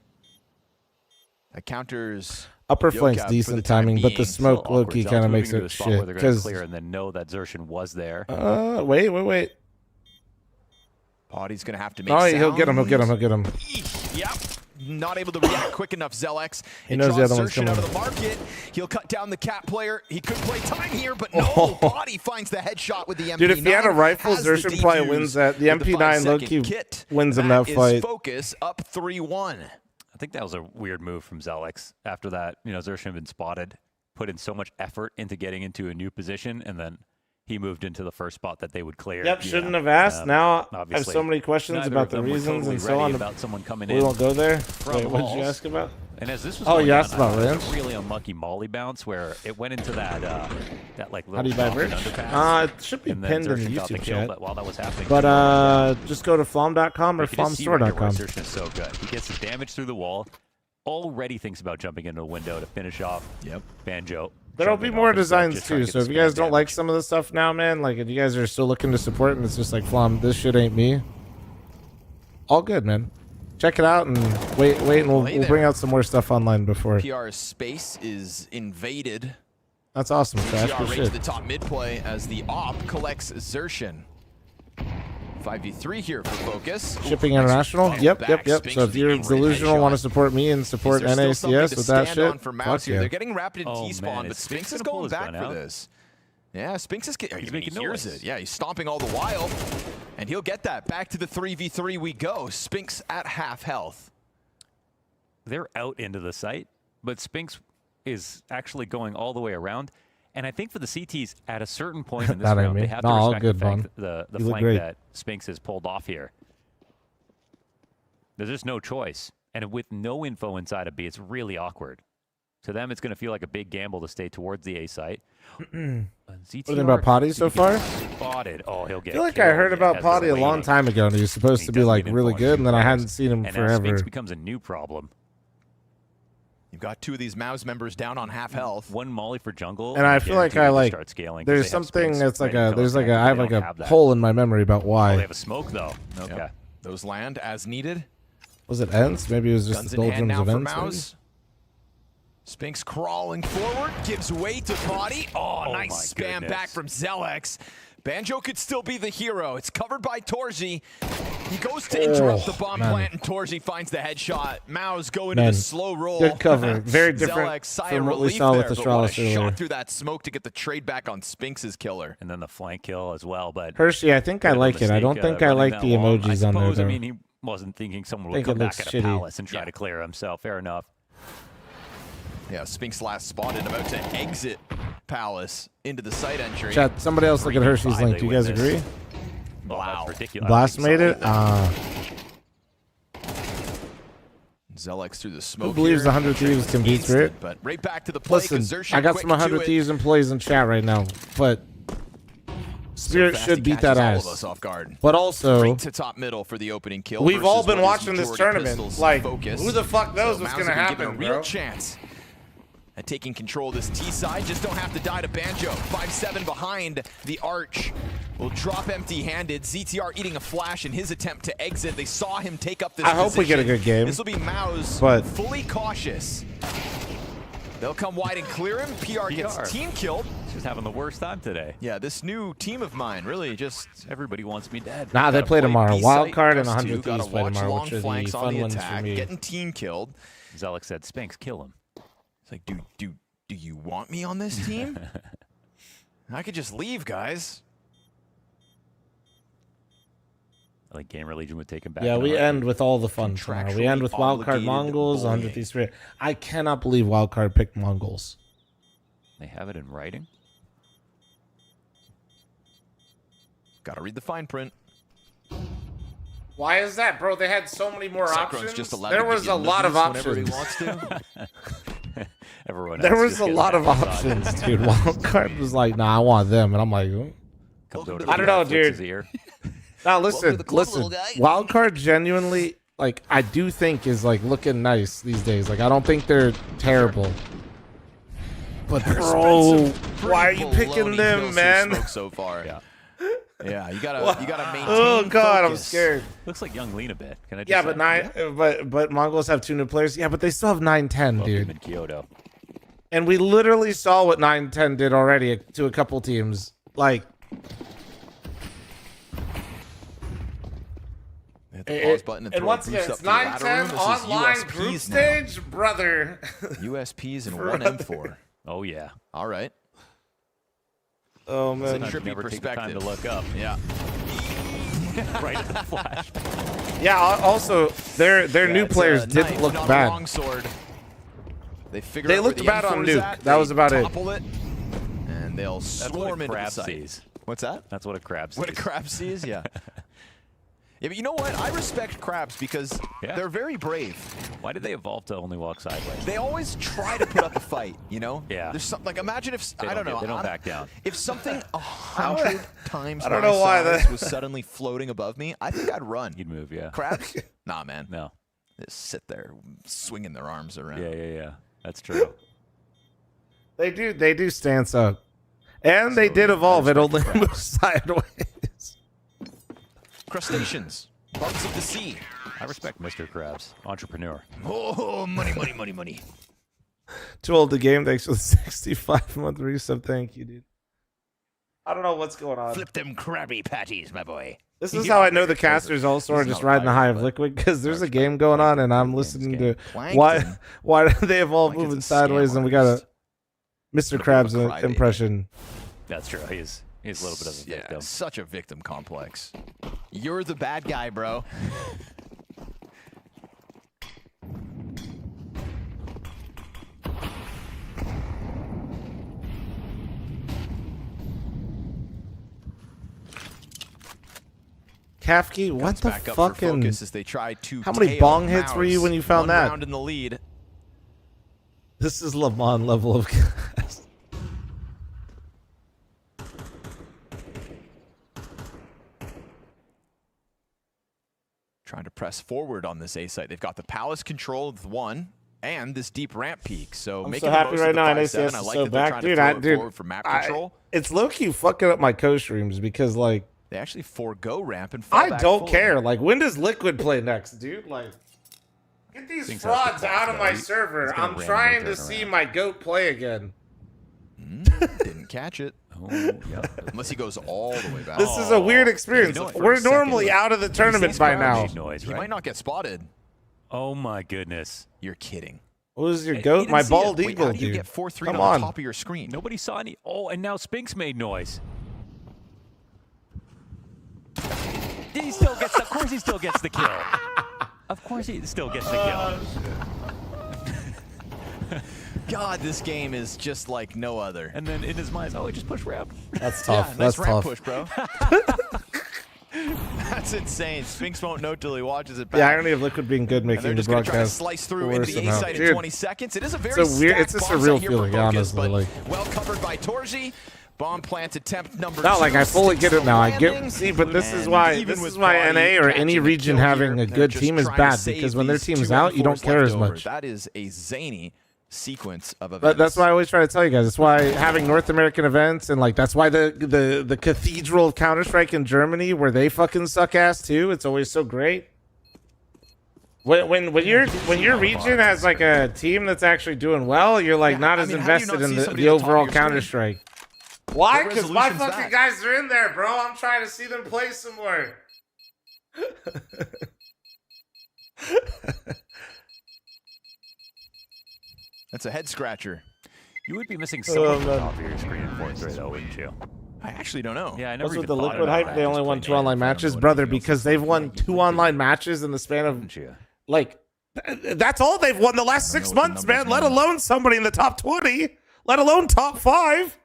That counters upper flank's decent timing, but the smoke low-key kind of makes it shit. Because clear and then know that Zershin was there. Wait. Body's gonna have to make sounds. He'll get him. Yep. Not able to react quick enough, Zelex. He knows the other one's Zershin coming. out of the market. He'll cut down the cat player. He could play time here, but no. Body finds the headshot with the MP9. Dude, if he had a rifle, Zershin probably wins that. The MP9 low-key wins him that fight. Focus up 3-1. I think that was a weird move from Zelex. After that, Zershin had been spotted, put in so much effort into getting into a new position, and then he moved into the first spot that they would clear. Yep, shouldn't have asked. Now I have so many questions about the reasons and so on. About someone coming we won't go there. Wait, what did you ask about? And as this was you asked about Ranch? Really unlucky molly bounce where it went into that like little How do you buy bridge? It should be pinned in the YouTube chat. But while that was happening, just go to fl0m.com or fl0mstore.com. Zershin is so good. He gets the damage through the wall. Already thinks about jumping into a window to finish off. Banjo. There'll be more designs too, so if you guys don't like some of the stuff now, man, like if you guys are still looking to support and it's just like, fl0m, this shit ain't me, all good, man. Check it out and wait, and we'll bring out some more stuff online before. PR's space is invaded. That's awesome, Trash. PR Good right shit. to the top mid play as the AWP collects Zershin. 5v3 here for Focus. Shipping International? Yep. So if you're delusional, want to support me and support NACS with that shit, fuck yeah. They're getting rapid in T-spawn, but Spinks is going back for this. Yeah, Spinks is getting, he hears it. Yeah, he's stomping all the while, and he'll get that. Back to the 3v3 we go. Spinks at half health. They're out into the site, but Spinks is actually going all the way around. And I think for the CTs, at a certain point in this round, they have to respect the flank that Spinks has pulled off here. There's just no choice. And with no info inside of B, it's really awkward. To them, it's going to feel like a big gamble to stay towards the A site. What do you think about Potty so far? Spotted. Oh, he'll get I feel like I heard about Potty a long time ago, and he was supposed to be like really good, and then I hadn't seen him and forever. Spinks becomes a new problem. You've got 2 of these Mouse members down on half health. One molly for jungle. And I feel like I like. There's something that's like a. There's like a. I have like a hole in my memory about why. Oh, they have a smoke though. Okay. Yep. Those land as needed. Was it Ents? Maybe it was just the doldrums of Ents. Spinks crawling forward, gives way to Potty. Oh, nice spam back from Zelex. Banjo could still be the hero. It's covered by Torji. He goes to interrupt the bomb plant, and Torji finds the headshot. Mao's go into the slow roll. Good cover. Very different Zelex, from what we saw with the Astralis earlier. earlier. Shot through that smoke to get the trade back on Spinks' killer. And then the flank kill as well. But Hershey, I think I like it. I don't think I like the emojis on there, though. I mean, he wasn't thinking someone would come back at a palace and try to clear himself. Fair enough. Yeah, Spinks last spotted, about to exit Palace into the site entry. Chat, somebody else look at Hershey's link. Do you guys agree? Wow. Blast made it? Zelex through the smoke. Who believes the 100 Thieves can beat Spirit? But right back to the play. Listen, I got some 100 Thieves employees in chat right now, but Spirit should beat that ass. All of us off guard. But also, right to top middle for the opening kill. We've all been watching this tournament. Like, who the fuck knows what's going to happen, a real chance at taking control of this T side. Just don't have to die to Banjo. 5-7 behind the arch. Will drop empty-handed. ZTR eating a flash in his attempt to exit. They saw him take up this I hope we get a good game. This will be Mao's but fully cautious. They'll come wide and clear him. PR gets team killed. She's having the worst time today. Yeah, this new team of mine really just... Everybody wants me dead. Nah, they play tomorrow. Wildcard and 100 Gotta Thieves play watch tomorrow, long which are the flanks fun on the ones for attack, me. getting team killed. Zelix said, Spinks, kill him. It's like, do you want me on this team? I could just leave, guys. I think Gamer Legion would take him back. Yeah, we end with all the fun tomorrow. We end with Wildcard Mongols, 100 Thieves. I cannot believe Wildcard picked Mongols. They have it in writing. Gotta read the fine print. Why is that, bro? They had so many more options. Just there was a lot of options. He wants to. Everyone There else was just a gets lot of outside. options, dude. Wildcard was like, nah, I want them. And I'm like, I don't know, dude. Now listen, Wildcard genuinely, like, I do think is like looking nice these days. Like, I don't think they're terrible. But bro, why are you picking them, man? So far, yeah, you gotta maintain. Oh god, focus. I'm scared. Looks like young Lean a bit. Can I just Yeah, say? but Mongols have 2 new players. Yeah, but they still have 9-10, dude. In Kyoto. And we literally saw what 9-10 did already to a couple teams. Like, hit the pause button and once again, it's 9-10 online group stage, brother. USPs and 1 M4. Oh yeah. All right. Oh man. It's a trippy Never take the time perspective. to look up. Yeah. Right in the flash. Yeah. Also, their new players didn't look bad. Longsword. They looked bad on Nuke. That was about it. And they'll swarm into the crab site. sees. What's that? That's what a crab sees. What a crab sees, yeah. Yeah, but you know what? I respect crabs because they're very brave. Why did they evolve to only walk sideways? They always try to put up a fight, you know? Yeah. There's some, like, imagine if, They I don't know. They don't back down. If something 100 times I don't my know why size that- was suddenly floating above me, I think I'd run. You'd move, yeah. Crabs? Nah, man. No. They just sit there swinging their arms around. Yeah. That's true. They do stance up. And they did evolve. It only moves sideways. Crustaceans. Bugs of the sea. I respect Mr. Krabs. Entrepreneur. Oh, money. Too old to game. Thanks for the 65-month resub. Thank you, dude. I don't know what's going on. Flip them Krabby Patties, my boy. This is how I know the casters also are just riding the high of Liquid, because there's a game going on and I'm listening to why do they evolve moving sideways, and we got a Mr. Krabs impression. That's true. He's a little bit of a victim. Such a victim complex. You're the bad guy, bro. Kafki, what the Back up for fucking... focus as they try to How many tail bong hits were you Mouse. when you found 1 that? round in the lead. This is Le Mans level of cast. Trying to press forward on this A site. They've got the palace control with 1 and this deep ramp peak. So I'm making so the happy most right of the now. 5-7. NACS I is like so that they're back, trying dude. to throw it forward for map control. It's low-key fucking up my co-streams because, like, They actually forego ramp and fall I back don't fully. care. Like, when does Liquid play next, dude? Like, get these Things frauds have to out of my he's server. gonna I'm randomly trying to turn see around. my GOAT play again. Didn't catch it. Oh, yeah. Unless he goes all the way back. This is a weird experience. You know, for We're a second, normally out of the tournament by now. Made noise, He right? might not get spotted. Oh my goodness. You're kidding. What was your He GOAT? didn't My see bald it. Wait, eagle, How do you dude. get 4-3 Come on on. the top of your screen? Nobody saw any. Oh, and now Spinks made noise. He still gets. Of course, he still gets the kill. Of course, he still gets the kill. God, this game is just like no other. And then in his mind, oh, he just pushed ramp. That's tough. Yeah, That's nice ramp tough. push, bro. That's insane. Spinks won't know till he watches it The back. irony of Liquid being good And they're making the just going to try to broadcast slice through worse into the A somehow. site in Dude, 20 seconds. It is a very it's a weird, stacked it's just a bomb real site here for feeling, Focus, honestly. but Like, well covered by Torji. Bomb plant attempt number 2. no, like I fully get it now. I get. landing. See, but this is And why even this with is why Body NA or catching any the region kill having here, a they're good just team is trying to bad save because when their these team's 2 out, you don't M4s care as left over. much. That is a zany sequence of events. But that's why I always try to tell you guys. That's why having North American events and like that's why the cathedral of Counter-Strike in Germany, where they fucking suck ass too. It's always so great. When your region has like a team that's actually doing well, you're like not as invested in the overall Counter-Strike. Why? Because my fucking guys are in there, bro. I'm trying to see them play some more. That's a head scratcher. You would be missing some of the top of your screen in 4-3 though, wouldn't you? I actually don't know. Yeah, I never What's even with the thought Liquid about hype? that. They only Just won play 2 online matches, brother, because they've won 2 online matches in the span of like that's all they've won the last 6 months, man. Let alone somebody in the top 20, let alone top 5.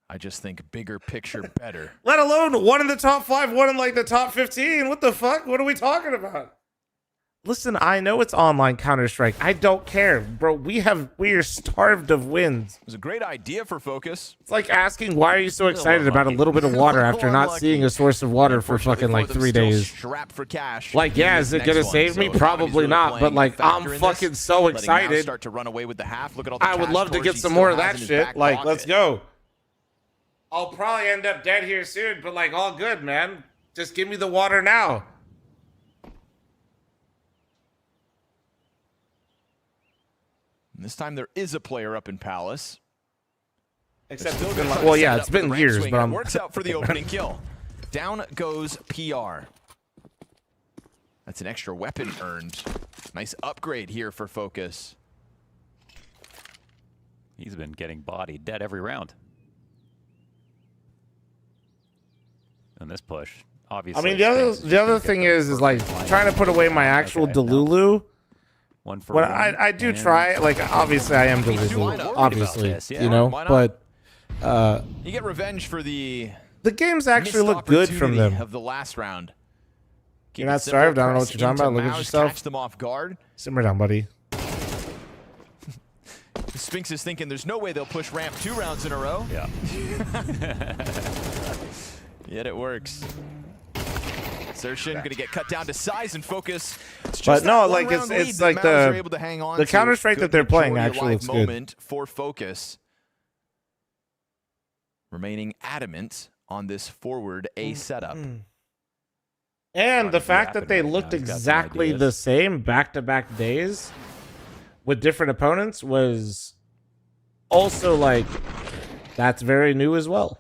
I just think bigger picture better. Let alone one in the top 5, one in like the top 15. What the fuck? What are we talking about? Listen, I know it's online Counter-Strike. I don't care, bro. We are starved of wins. It was a great idea for Focus. It's like asking, why are you so excited about a little bit of water after not seeing a source of water for fucking like 3 days? Strapped for cash. Like, yeah, is it gonna save me? Probably not, but like, I'm fucking so excited. Start to run away with the half. Look at all the I would love to get some more of that shit. Like, let's go. I'll probably end up dead here soon, but like, all good, man. Just give me the water now. This time there is a player up in Palace. Except it's been like, well, yeah, it's been years, but works out for the opening kill. Down goes PR. That's an extra weapon earned. Nice upgrade here for Focus. He's been getting bodied dead every round. And this push, obviously. I mean, the other thing is like trying to put away my actual Delulu. One for when I do try, like, obviously I am Delulu, obviously, you know, but you get revenge for the games actually look good from them. Of the last round. You're not starved. I don't know what you're talking about. Look at yourself. Catch them off guard. Simmer down, buddy. Spinx is thinking there's no way they'll push ramp 2 rounds in a row. Yeah. Yet it works. Xerxin gonna get cut down to size and Focus. But no, like it's like the Counter-Strike that they're playing actually looks good. For Focus, remaining adamant on this forward A setup. And the fact that they looked exactly the same back-to-back days with different opponents was also like, that's very new as well.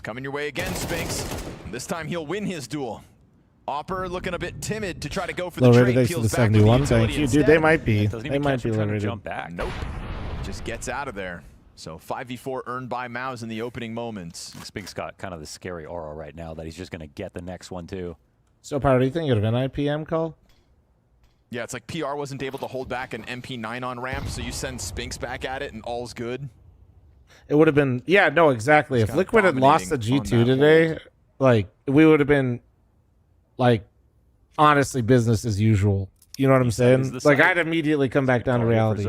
Coming your way again, Spinx. This time he'll win his duel. Opper looking a bit timid to try to go for the trade. Thanks to the 71. Thank you, dude. They might be. They might be low rated. Jump back. Nope. Just gets out of there. So 5v4 earned by Mouse in the opening moments. Spinx got kind of the scary aura right now that he's just going to get the next one too. So, Power, do you think it would have been an IPM call? Yeah, it's like PR wasn't able to hold back an MP9 on ramp, so you send Spinx back at it and all's good. It would have been, yeah, no, exactly. If Liquid had lost the G2 today, like, we would have been, like, honestly, business as usual. You know what I'm saying? Like, I'd immediately come back down to reality.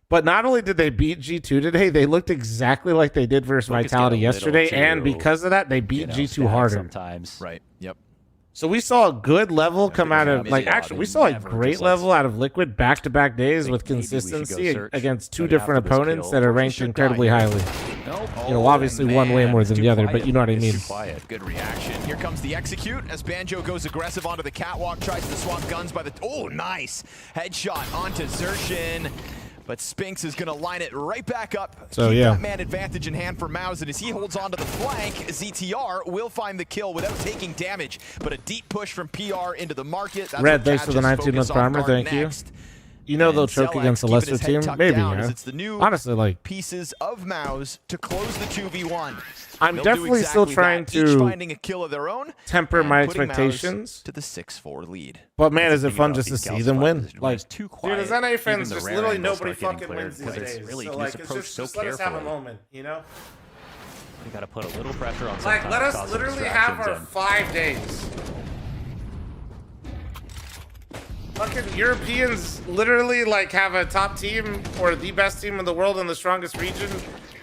But not only did they beat G2 today, they looked exactly like they did versus Vitality yesterday, and because of that, they beat G2 harder. Sometimes. Right, yep. So we saw a good level come out of, like, actually, we saw a great level out of Liquid back-to-back days with consistency against 2 different opponents that are ranked incredibly highly. You know, obviously one way more than the other, but you know what I mean. Good reaction. Here comes the execute as Banjo goes aggressive onto the catwalk, tries to swap guns by the... Oh, nice! Headshot onto Xerxin. But Spinx is going to line it right back up. So, keep yeah. that man advantage in hand for Mouse, and as he holds on to the flank, ZTR will find the kill without taking damage. But a deep push from PR into the market. That's Red, thanks for the 19-month primer. Thank you. You know they'll choke against a lesser team? Maybe, yeah. It's the new honestly, like, pieces of Mouse to close the 2v1. I'm definitely still trying to finding a kill of their own temper my expectations to the 6-4 lead. But man, is it fun just to see them win? Like, too dude, quiet. as NA fans, Even just the literally rare angles nobody start getting fucking wins cleared, these 'cause it's days. really, So you like, just it's approach just, so just let us have a carefully. moment, you know? You got to put a little pressure on. Like, let us cause literally have our distractions 5 days. Fucking Europeans literally like have a top team or the best team in the world in the strongest region.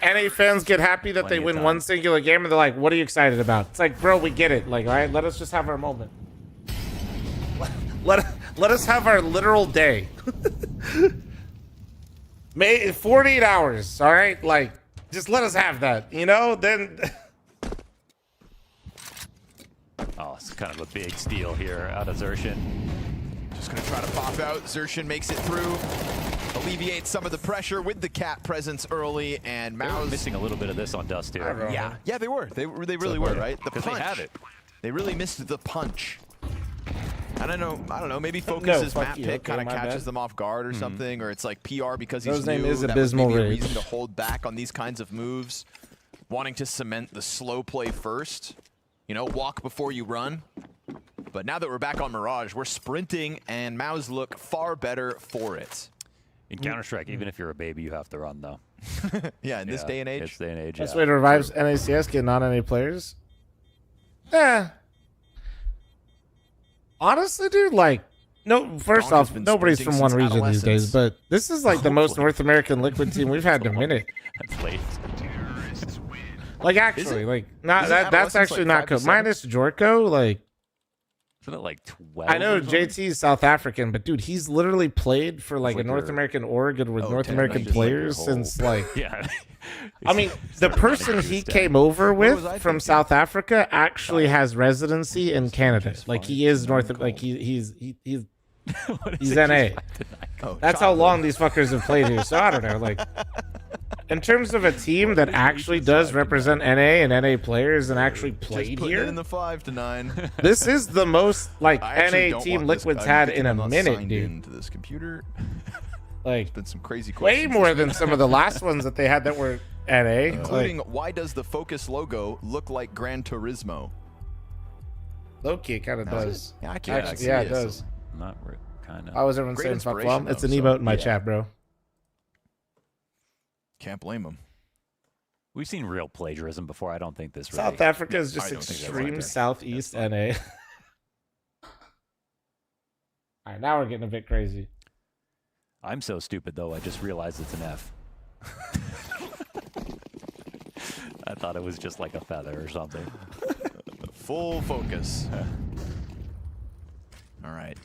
NA fans get happy that they win one singular game and they're like, what are you excited about? It's like, bro, we get it. Like, all right, let us just have our moment. Let us have our literal day. May 48 hours, all right? Like, just let us have that, you know? Then. Oh, it's kind of a big steal here out of Xerxin. Just going to try to pop out. Xerxin makes it through. Alleviates some of the pressure with the cat presence early, and Mao's missing a little bit of this on Dust here. Yeah, they were. They really were, right? The Because punch. they have it. They really missed the punch. I don't know. Maybe Focus's map pick kind of catches them off guard or something, or it's like PR because he's name new. is That was Abysmal maybe a Rage. reason to hold back on these kinds of moves, wanting to cement the slow play first. You know, walk before you run. But now that we're back on Mirage, we're sprinting, and Mao's look far better for it. In Counter-Strike, even if you're a baby, you have to run, though. Yeah, in this day and age. This day and age, Best way to revive NACS, get non-NA players? Honestly, dude, like, no. First off, nobody's from one region these days, but this is like the most North American Liquid team we've had in a minute. That's late. Like, actually, like, not that's actually not good. Minus Jorko, like. Isn't it like 12? I know JT is South African, but dude, he's literally played for like a North American org and with North American players since like. Yeah. I mean, the person he came over with from South Africa actually has residency in Canada. Like he is like he's NA. That's how long these fuckers have played here. So I don't know. Like, in terms of a team that actually does represent NA and NA players and actually played here, in the 5 to 9. this is the most like NA team Liquid's had in a minute, dude. Into this computer. Like, There's been some crazy way questions. more than some of the last ones that they had that were NA. Including, why does the Focus logo look like Gran Turismo? Low-key, it kind of does. Yeah, I can't. Actually, yeah, it does. Not kind of. I was everyone Great saying fuck inspiration, fl0m. It's though, an so, emote in my yeah. chat, bro. Can't blame them. We've seen real plagiarism before. I don't think this. South Africa is just extreme southeast NA. All right, now we're getting a bit crazy. I'm so stupid though. I just realized it's an F. I thought it was just like a feather or something. Full focus. All right.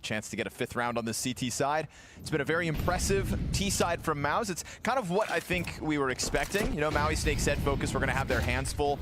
Chance to get a 5th round on the CT side. It's been a very impressive T side from Maus. It's kind of what I think we were expecting. You know, Maui Snake said Focus were going to have their hands full.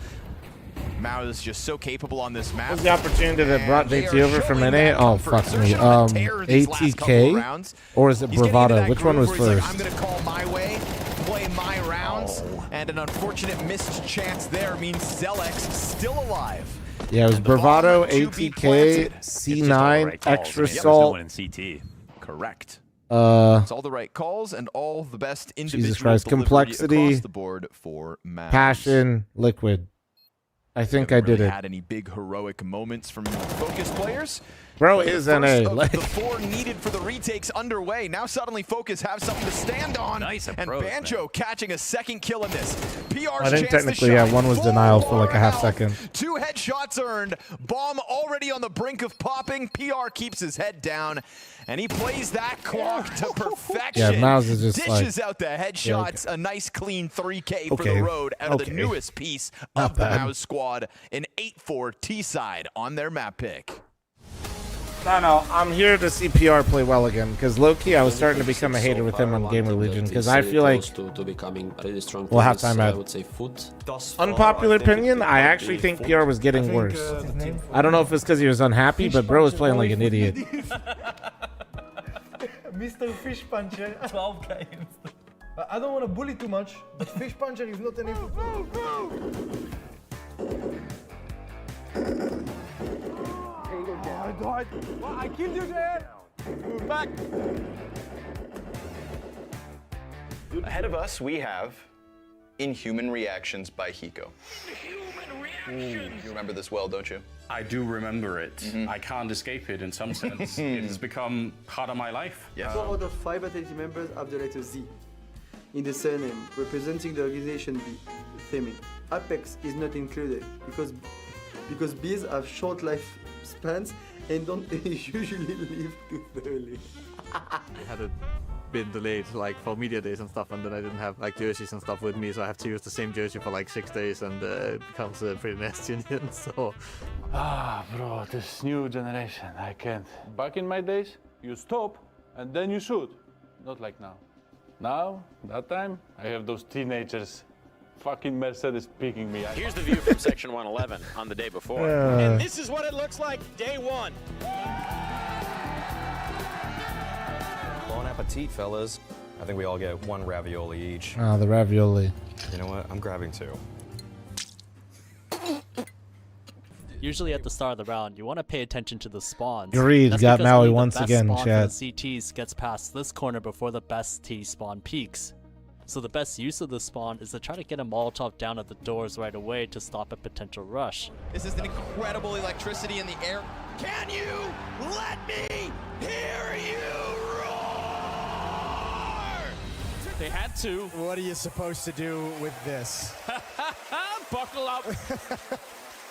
Maus is just so capable on this map. What was the opportunity that brought JT over from NA? Oh, fuck me. ATK? Or is it Bravado? Which one was first? I'm going to call my way, play my rounds, and an unfortunate missed chance there means Zelex still alive. Yeah, it was Bravado, ATK, C9, Extra Salt. In CT. Correct. It's all the right calls and all the best individual Jesus Christ, Complexity, across the board for Maus. Passion, Liquid. I think I did it. Had any big heroic moments from Focus players? Bro is NA. Like the 4 needed for the retakes underway. Now suddenly Focus have something to stand on. Nice and approach, Banjo catching a 2nd kill in this. PR's I think chance technically, to yeah, shine. one was denial for like a half second. 2 headshots earned. Bomb already on the brink of popping. PR keeps his head down. And he plays that clock to perfection. Yeah, Maus is just dishes like, out the headshots. yeah, okay. A nice clean 3K for Okay, the road out of the okay. newest piece Not of the bad. Maus squad. An 8-4 T-side on their map pick. No, I'm here to see PR play well again, because low-key I was starting to become a hater with him on Gamer Legion, because I feel like, well, halftime ad. Unpopular opinion, I actually think PR was getting worse. I don't know if it's because he was unhappy, but bro was playing like an idiot. Mr. Fish Puncher. 12 games. I don't want to bully too much, but Fish Puncher is not an I died. I killed you there. Move back. Ahead of us, we have Inhuman Reactions by Hiko. You remember this well, don't you? I do remember it. I can't escape it in some sense. It has become part of my life. 4 out of 5 Vitality members have the letter Z in the surname, representing the organization B, fl0m. Apex is not included because bees have short life spans and don't usually live too early. I had been delayed like for media days and stuff, and then I didn't have like jerseys and stuff with me, so I have to use the same jersey for like 6 days, and it becomes pretty nasty in the end. So bro, this new generation, I can't. Back in my days, you stop and then you shoot. Not like now. Now, that time, I have those teenagers fucking Mercedes picking me. Here's the view from Section 111 on the day before. And this is what it looks like day one. Bon appetit, fellas. I think we all get one ravioli each. Ah, the ravioli. You know what? I'm grabbing two. Usually at the start of the round, you want to pay attention to the spawns. Agreed, That's got because Maui only the once best again, spawn for chat. the CTs gets past this corner before the best T spawn peaks. So the best use of the spawn is to try to get a Molotov down at the doors right away to stop a potential rush. This is an incredible electricity in the air. Can you let me hear you roar? They had to. What are you supposed to do with this? Buckle up.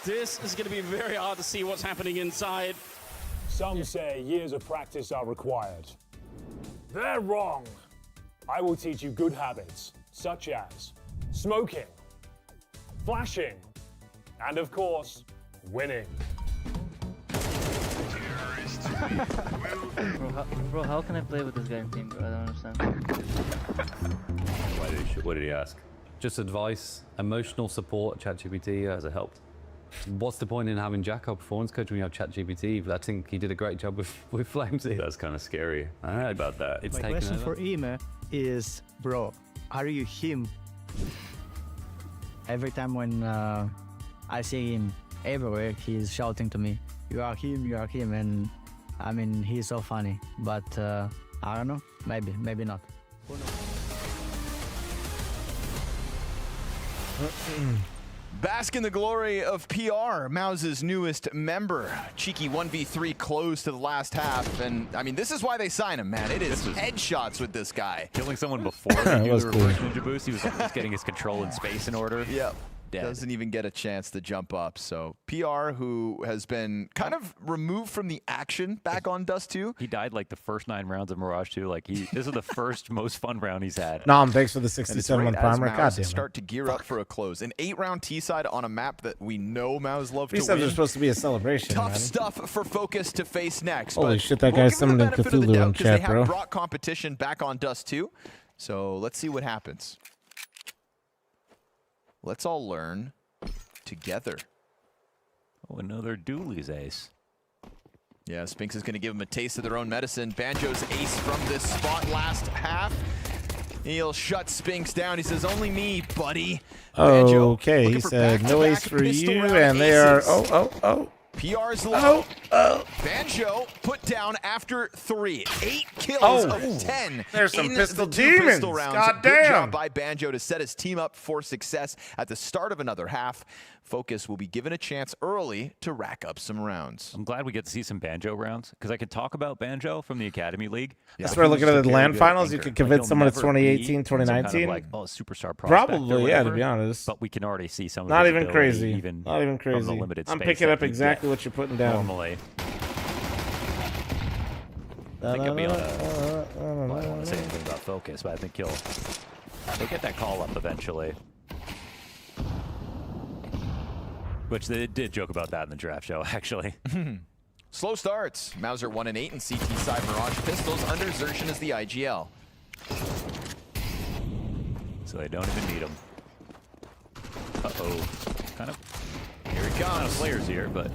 This is going to be very hard to see what's happening inside. Some say years of practice are required. They're wrong. I will teach you good habits, such as smoking, flashing, and of course, winning. Bro, how can I play with this guy in team, bro? I don't understand. What did he ask? Just advice, emotional support, ChatGPT has it helped. What's the point in having Jack, our performance coach, when you have ChatGPT? But I think he did a great job with fl0m. That's kind of scary. I heard about that. It's My taken question over. for him is, bro, are you him? Every time when I see him everywhere, he's shouting to me, you are him, and I mean, he's so funny. But I don't know, maybe not. Who knows? Bask in the glory of PR, Mouse's newest member. Cheeky 1v3 close to the last half, and I mean, this is why they sign him, man. It is headshots with this guy. Killing someone before he knew the reverse ninja boost, he was just getting his control and space in order. Yep. Dead. Doesn't even get a chance to jump up. So PR, who has been kind of removed from the action back on Dust 2. He died like the first 9 rounds of Mirage 2. Like this is the first most fun round he's had. Nom, thanks for the And it's 67 right month as primer. Mouse Goddamn. start to gear up for a close. An 8-round T-side on a map that we know Mouse love to These subs win. are supposed to be a celebration, Tough man. stuff for Focus to face next. Holy but shit, that we'll guy's give them the summoning benefit of the Cthulhu doubt in 'cause chat, they have bro. brought competition back on Dust 2. So let's see what happens. Let's all learn together. Oh, another Dooley's ace. Yeah, Spinks is going to give him a taste of their own medicine. Banjo's ace from this spot last half. He'll shut Spinks down. He says, only me, buddy. Banjo, Okay, he looking for said no back-to-back ace for pistol you, round and they are. aces. PR's low. Banjo put down after 3. 8 kills of 10. There's some in pistol the 2 demons. pistol rounds. God Good damn. job by Banjo to set his team up for success at the start of another half. Focus will be given a chance early to rack up some rounds. I'm glad we get to see some Banjo rounds because I could talk about Banjo from the Academy League. That's where looking at the LAN finals, you could convince someone it's 2018, 2019. Like, oh, superstar prospect Probably, or yeah, to whatever, be honest. But we can already see some of Not his even ability crazy. even Not even from the crazy. limited I'm space picking that up he exactly get what you're putting down. normally. I think he'll be able to. Well, I don't want to say anything about Focus, but I think he'll get that call up eventually. Which they did joke about that in the draft show, actually. Slow starts. Mauser 1 and 8 and CT side Mirage Pistols under Xertion as the IGL. So they don't even need him. Uh-oh. Kind of. Here it Not a comes. players here, but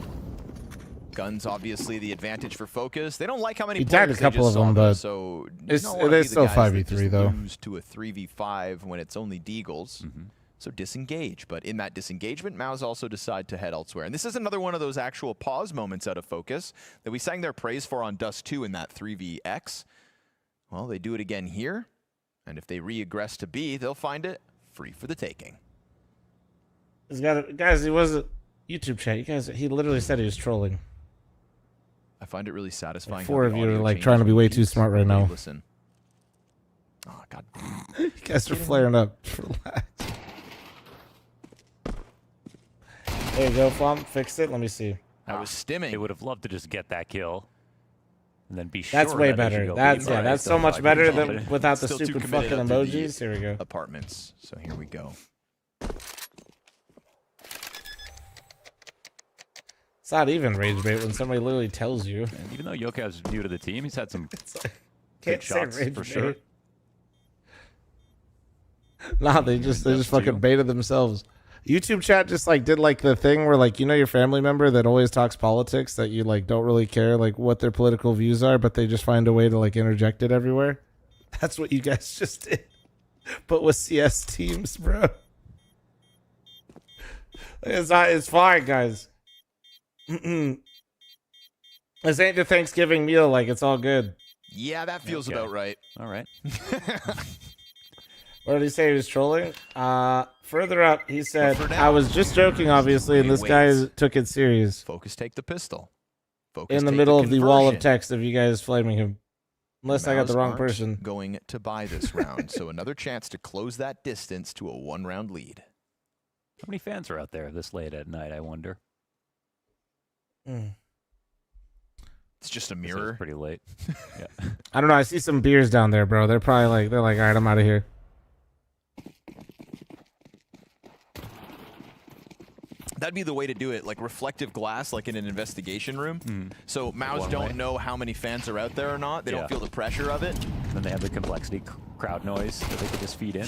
Guns obviously the advantage for Focus. They don't like how many He died players a couple they of just them, saw, but so it's- you don't wanna it be is the still guys that 5v3 just though. lose to a 3v5 when it's only Deagles. So disengage, but in that disengagement, Maus also decide to head elsewhere. And this is another one of those actual pause moments out of Focus that we sang their praise for on Dust 2 in that 3vx. Well, they do it again here, and if they re-aggress to B, they'll find it free for the taking. He's got it. Guys, he was a YouTube chat. You guys, he literally said he was trolling. I find it really satisfying. Like how 4 the of you are audio like changes trying to be when way you too smart right now. listen. Oh, God. You guys are flaring up. Relax. There you go, fl0m. Fixed it. Let me see. I was stimming. They would have loved to just get that kill. And then be sure That's way that as you better. go That's deeper, yeah. right? That's So so much like, better it's than confident. without the Still too stupid committed fucking after the emojis. Here we go. Apartments. So here we go. It's not even rage bait when somebody literally tells you. And even though Yokav's new to the team, he's had some Can't good say shots rage for sure. bait. Nah, they just fucking baited themselves. YouTube chat just like did like the thing where like, you know, your family member that always talks politics that you like don't really care like what their political views are, but they just find a way to like interject it everywhere. That's what you guys just did, but with CS teams, bro. It's fine, guys. This ain't the Thanksgiving meal. Like, it's all good. Yeah, that feels about right. All right. What did he say? He was trolling? Further up, he said, I was just joking, obviously, and this guy took it serious. Focus take the pistol. Focus In the take middle of the wall of conversion. text of you guys flaming him. Unless I got the Mouse wrong aren't person. Going to buy this round, so another chance to close that distance to a 1-round lead. How many fans are out there this late at night, I wonder? It's just a mirror. Pretty late. Yeah. I don't know. I see some beers down there, bro. They're probably like, all right, I'm out of here. That'd be the way to do it, like reflective glass, like in an investigation room. So Maus One don't way. know how many fans are out there or not. They don't feel the pressure of it. Then they have the complexity crowd noise that they could just feed in.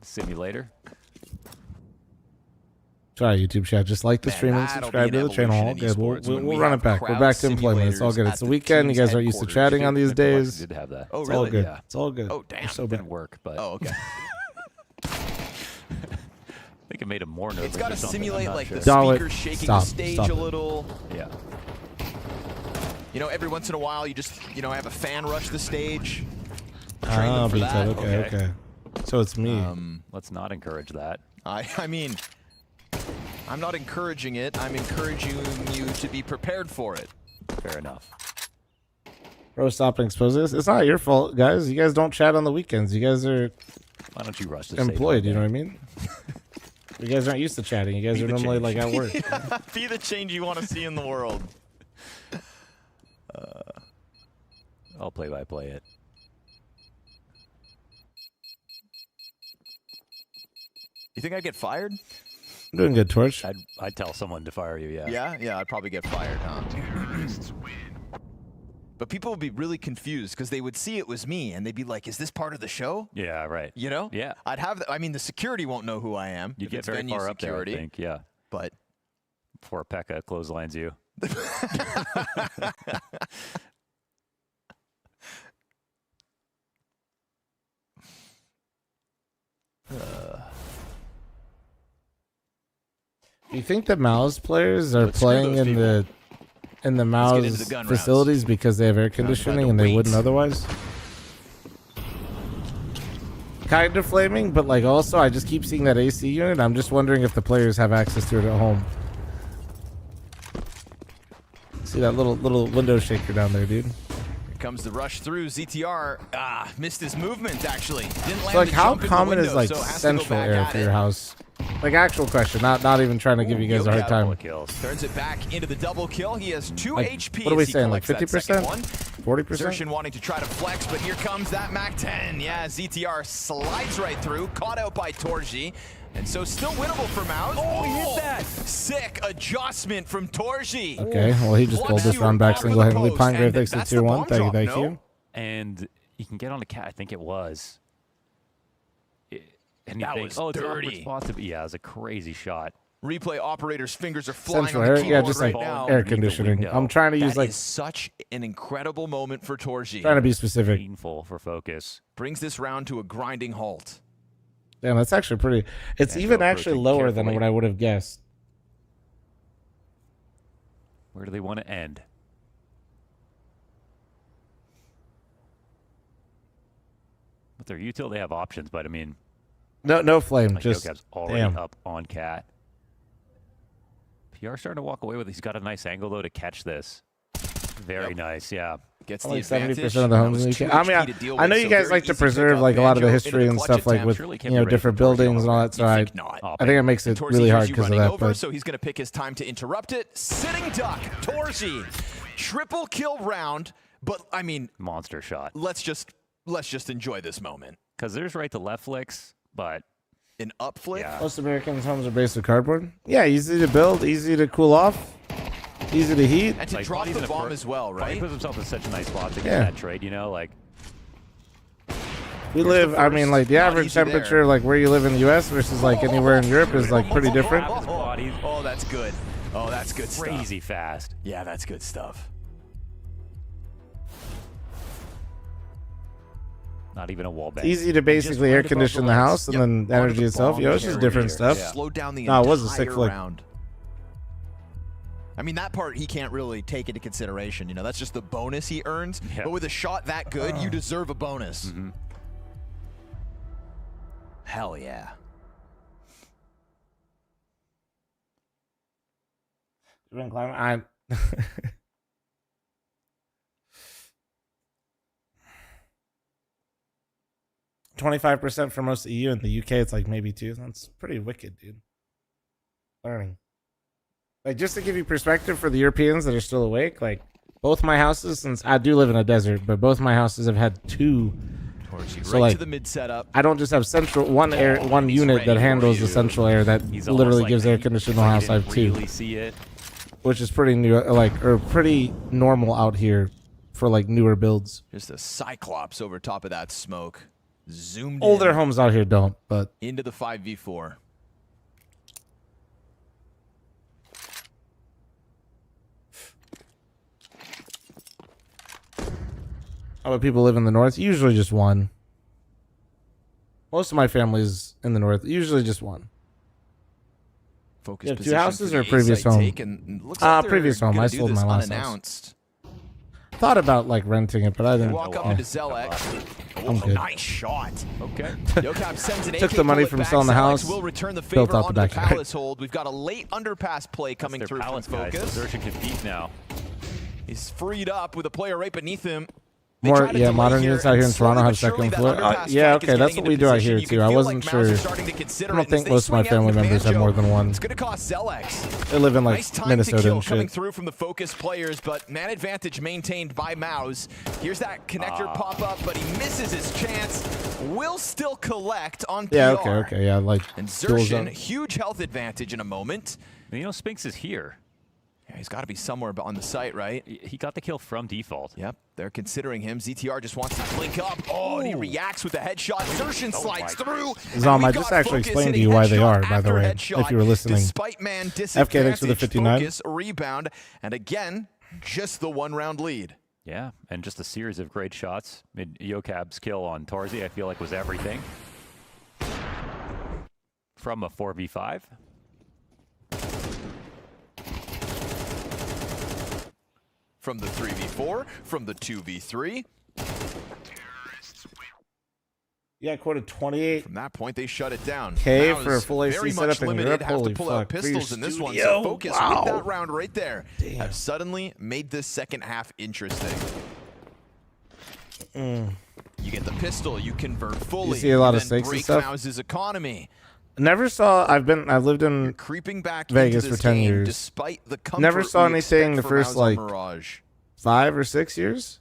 Simulator. Sorry, YouTube chat. Just like the stream and subscribe to the channel. All good. We'll run it back. We're back to employment. It's all good. It's the weekend. You guys aren't used to chatting on these days. Did have that. Oh, It's really? all good. Yeah. It's all good. Oh, damn. We're so Didn't bad. work, but Oh, okay. I think it made him more nervous. It's got to or something, simulate I'm not like sure. the Dolly, speakers shaking stop, the stage stop a it. little. Yeah. You know, every once in a while, you just, you know, have a fan rush the stage. Train Ah, them for that. okay. So it's me. Let's not encourage that. I mean, I'm not encouraging it. I'm encouraging you to be prepared for it. Fair enough. Bro, stop and expose this. It's not your fault, guys. You guys don't chat on the weekends. You guys are Why don't you rush to employed, you know what I mean? You guys aren't used to chatting. You guys Be are the normally change. like at work. Be the change you want to see in the world. I'll play-by-play it. You think I'd get fired? I'm doing good, Torch. I'd tell someone to fire you, yeah. Yeah, I'd probably get fired, huh? But people would be really confused because they would see it was me and they'd be like, is this part of the show? Yeah, right. You know? Yeah. I'd have, I mean, the security won't know who I am. You if get it's very venue far security, up there, I think, yeah. But Before Pekka clotheslines you. Do you think the Mouse players are Let's screw playing those in the Let's get into Mouse the gun facilities rounds. because they have air Round by conditioning the and they weight. wouldn't otherwise? Kind of flaming, but like also I just keep seeing that AC unit. I'm just wondering if the players have access to it at home. See that little window shaker down there, dude? here comes the rush through. ZTR missed his movement, actually. Didn't land So like the how jump in the common is window, like so has to go central back air at for it. your house? Like actual question, not even trying to give you guys a hard time. Turns it back into the double kill. He has 2 Like, HP. what are we as he saying, like collects that second 50%? one. 40%? Xertion wanting to try to flex, but here comes that MAC-10. Yeah, ZTR slides right through, caught out by Torji. And so still winnable for Maus. Oh, he hit that! Sick adjustment from Torji. Okay, well he just pulled this round back single-handedly. Pinegrave thanks to tier 1. Thank you. And you can get on the cat, I think it was. And you That think, was oh, it's dirty. awkward spot to be. Yeah, it was a crazy shot. Replay operator's fingers are flying Central on the air, keyboard yeah, just right like now. air conditioning. I'm trying to use That like is such an incredible moment for Torji. trying to be specific. Painful for focus. Brings this round to a grinding halt. Damn, that's actually pretty. It's Yeah, even go actually approaching lower than carefully. what I would have guessed. Where do they want to end? With their util, they have options, but I mean, No flame, like just Yokav's already damn. up on cat. PR starting to walk away with it. He's got a nice angle though to catch this. Very nice, yeah. Gets Like the advantage. 70% of the homes in the UK. I mean, I know you guys like to preserve like a lot of the history and stuff, like with different buildings and all that. So I think it makes it really hard because of that. Over, But so he's going to pick his time to interrupt it. Sitting duck, Torji, triple kill round. But I mean, monster shot. Let's just enjoy this moment. Because there's right to left flicks, but an up flick. most Americans' homes are based with cardboard. Yeah, easy to build, easy to cool off. Easy to heat. And to Like, drop Buddy's the in a bomb as well, Buddy right? puts himself in such a nice spot to get Yeah. that trade, you know, like. We live, I mean, like the average easy there. temperature, like where you live in the U.S. versus like anywhere in Europe is like pretty different. Oh, that's good. Oh, that's good stuff. Crazy fast. Yeah, that's good stuff. Not even a wall It's bang. easy to basically air condition the house and then the energy itself. Yo, it's just different stuff. Slow down the No, it entire was a sick flick. round. I mean, that part he can't really take into consideration. You know, that's just the bonus he earns. Yeah. But with a shot that good, you deserve a bonus. Mm-hmm. Hell yeah. I'm 25% for most of the EU. In the UK, it's like maybe 2. That's pretty wicked, dude. Learning. Like, just to give you perspective for the Europeans that are still awake, like, both my houses, since I do live in a desert, but both my houses have had 2. So right like, to the mid setup. I don't just have central one unit that handles the central air that literally gives air conditioning in the house. I have 2, Really see it. which is pretty new, or pretty normal out here for like newer builds. Just a cyclops over top of that smoke. Zoomed Older in homes out here don't, but into the 5v4. how about people live in the north? Usually just one. Most of my family is in the north. Usually just one. Focus You have 2 position houses for or the previous A-site home? take, and looks like they're Previous home. gonna I do sold this my last house. unannounced. Thought about like renting it, but I didn't. Walk up into Zelek. I'm good. Nice shot. Okay. Yokab sends an Took AK the money bullet from back. selling the Zelek house, will return the built favor out the onto the backyard. Palace hold. We've got a late underpass play coming Their through from Palace guys. Focus. So Xerxes can beat now. He's freed up with a player right beneath him. More, yeah, modern units out here in Toronto have second floor. Yeah, okay, that's what we do out here too. I wasn't sure. I don't think most of my family members have more than one. It's going to cost Zelex. They live in like Nice time Minnesota to kill and coming shit. through from the Focus players, but man advantage maintained by Mouse. Here's that connector pop up, but he misses his chance. Will still collect on PR. Yeah, okay, yeah, like And dual Xerxes, zone. huge health advantage in a moment. You know, Spinks is here. Yeah, he's got to be somewhere on the site, right? He got the kill from default. Yep, they're considering him. ZTR just wants to blink up. Oh, and he reacts with a headshot. Xerxes slides through. Zom, I just actually explained to you why they are, by the way, if you were listening. Despite man FK, thanks for the 59. Focus, rebound, and again, just the 1-round lead. Yeah, and just a series of great shots. Yokab's kill on Torzi, I feel like, was everything. From a 4v5. From the 3v4, from the 2v3. Yeah, I quoted 28. From that point, they shut it down. K Mouse for a full AC very setup much in limited. Europe. Have Holy to pull fuck. out pistols in this one. So Studio, Focus wow. with that round right there have suddenly made this second half interesting. You get the pistol, you convert fully. You see a lot of then stakes and break stuff. Mouse's economy. Never saw. I've lived in Creeping back Vegas into for this 10 game years. Despite the comfort Never saw we anything the expect from first Mouse on like Mirage. 5 or 6 years.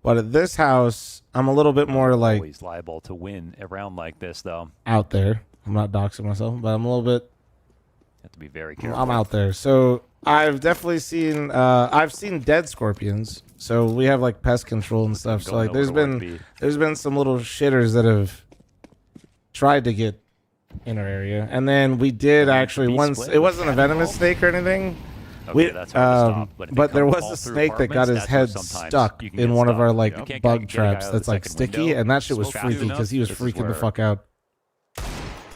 But at this house, I'm a little bit more like Always liable to win a round like this, though. out there. I'm not doxing myself, but I'm a little bit. Have to be very careful. I'm out there. So I've definitely seen. I've seen dead scorpions. So we have like pest control and stuff. So like there's been some little shitters that have tried to get in our area, and then we did actually once. It wasn't a venomous snake or anything. Okay, that's hard to stop. But if But it there comes was all a through snake that got his apartments, that's where head sometimes stuck you can in get one of stuck. our You like can't bug get a guy traps out of that's the like second sticky, window. and that shit was Smoke freaky fast because he was enough. This is freaking the where fuck out.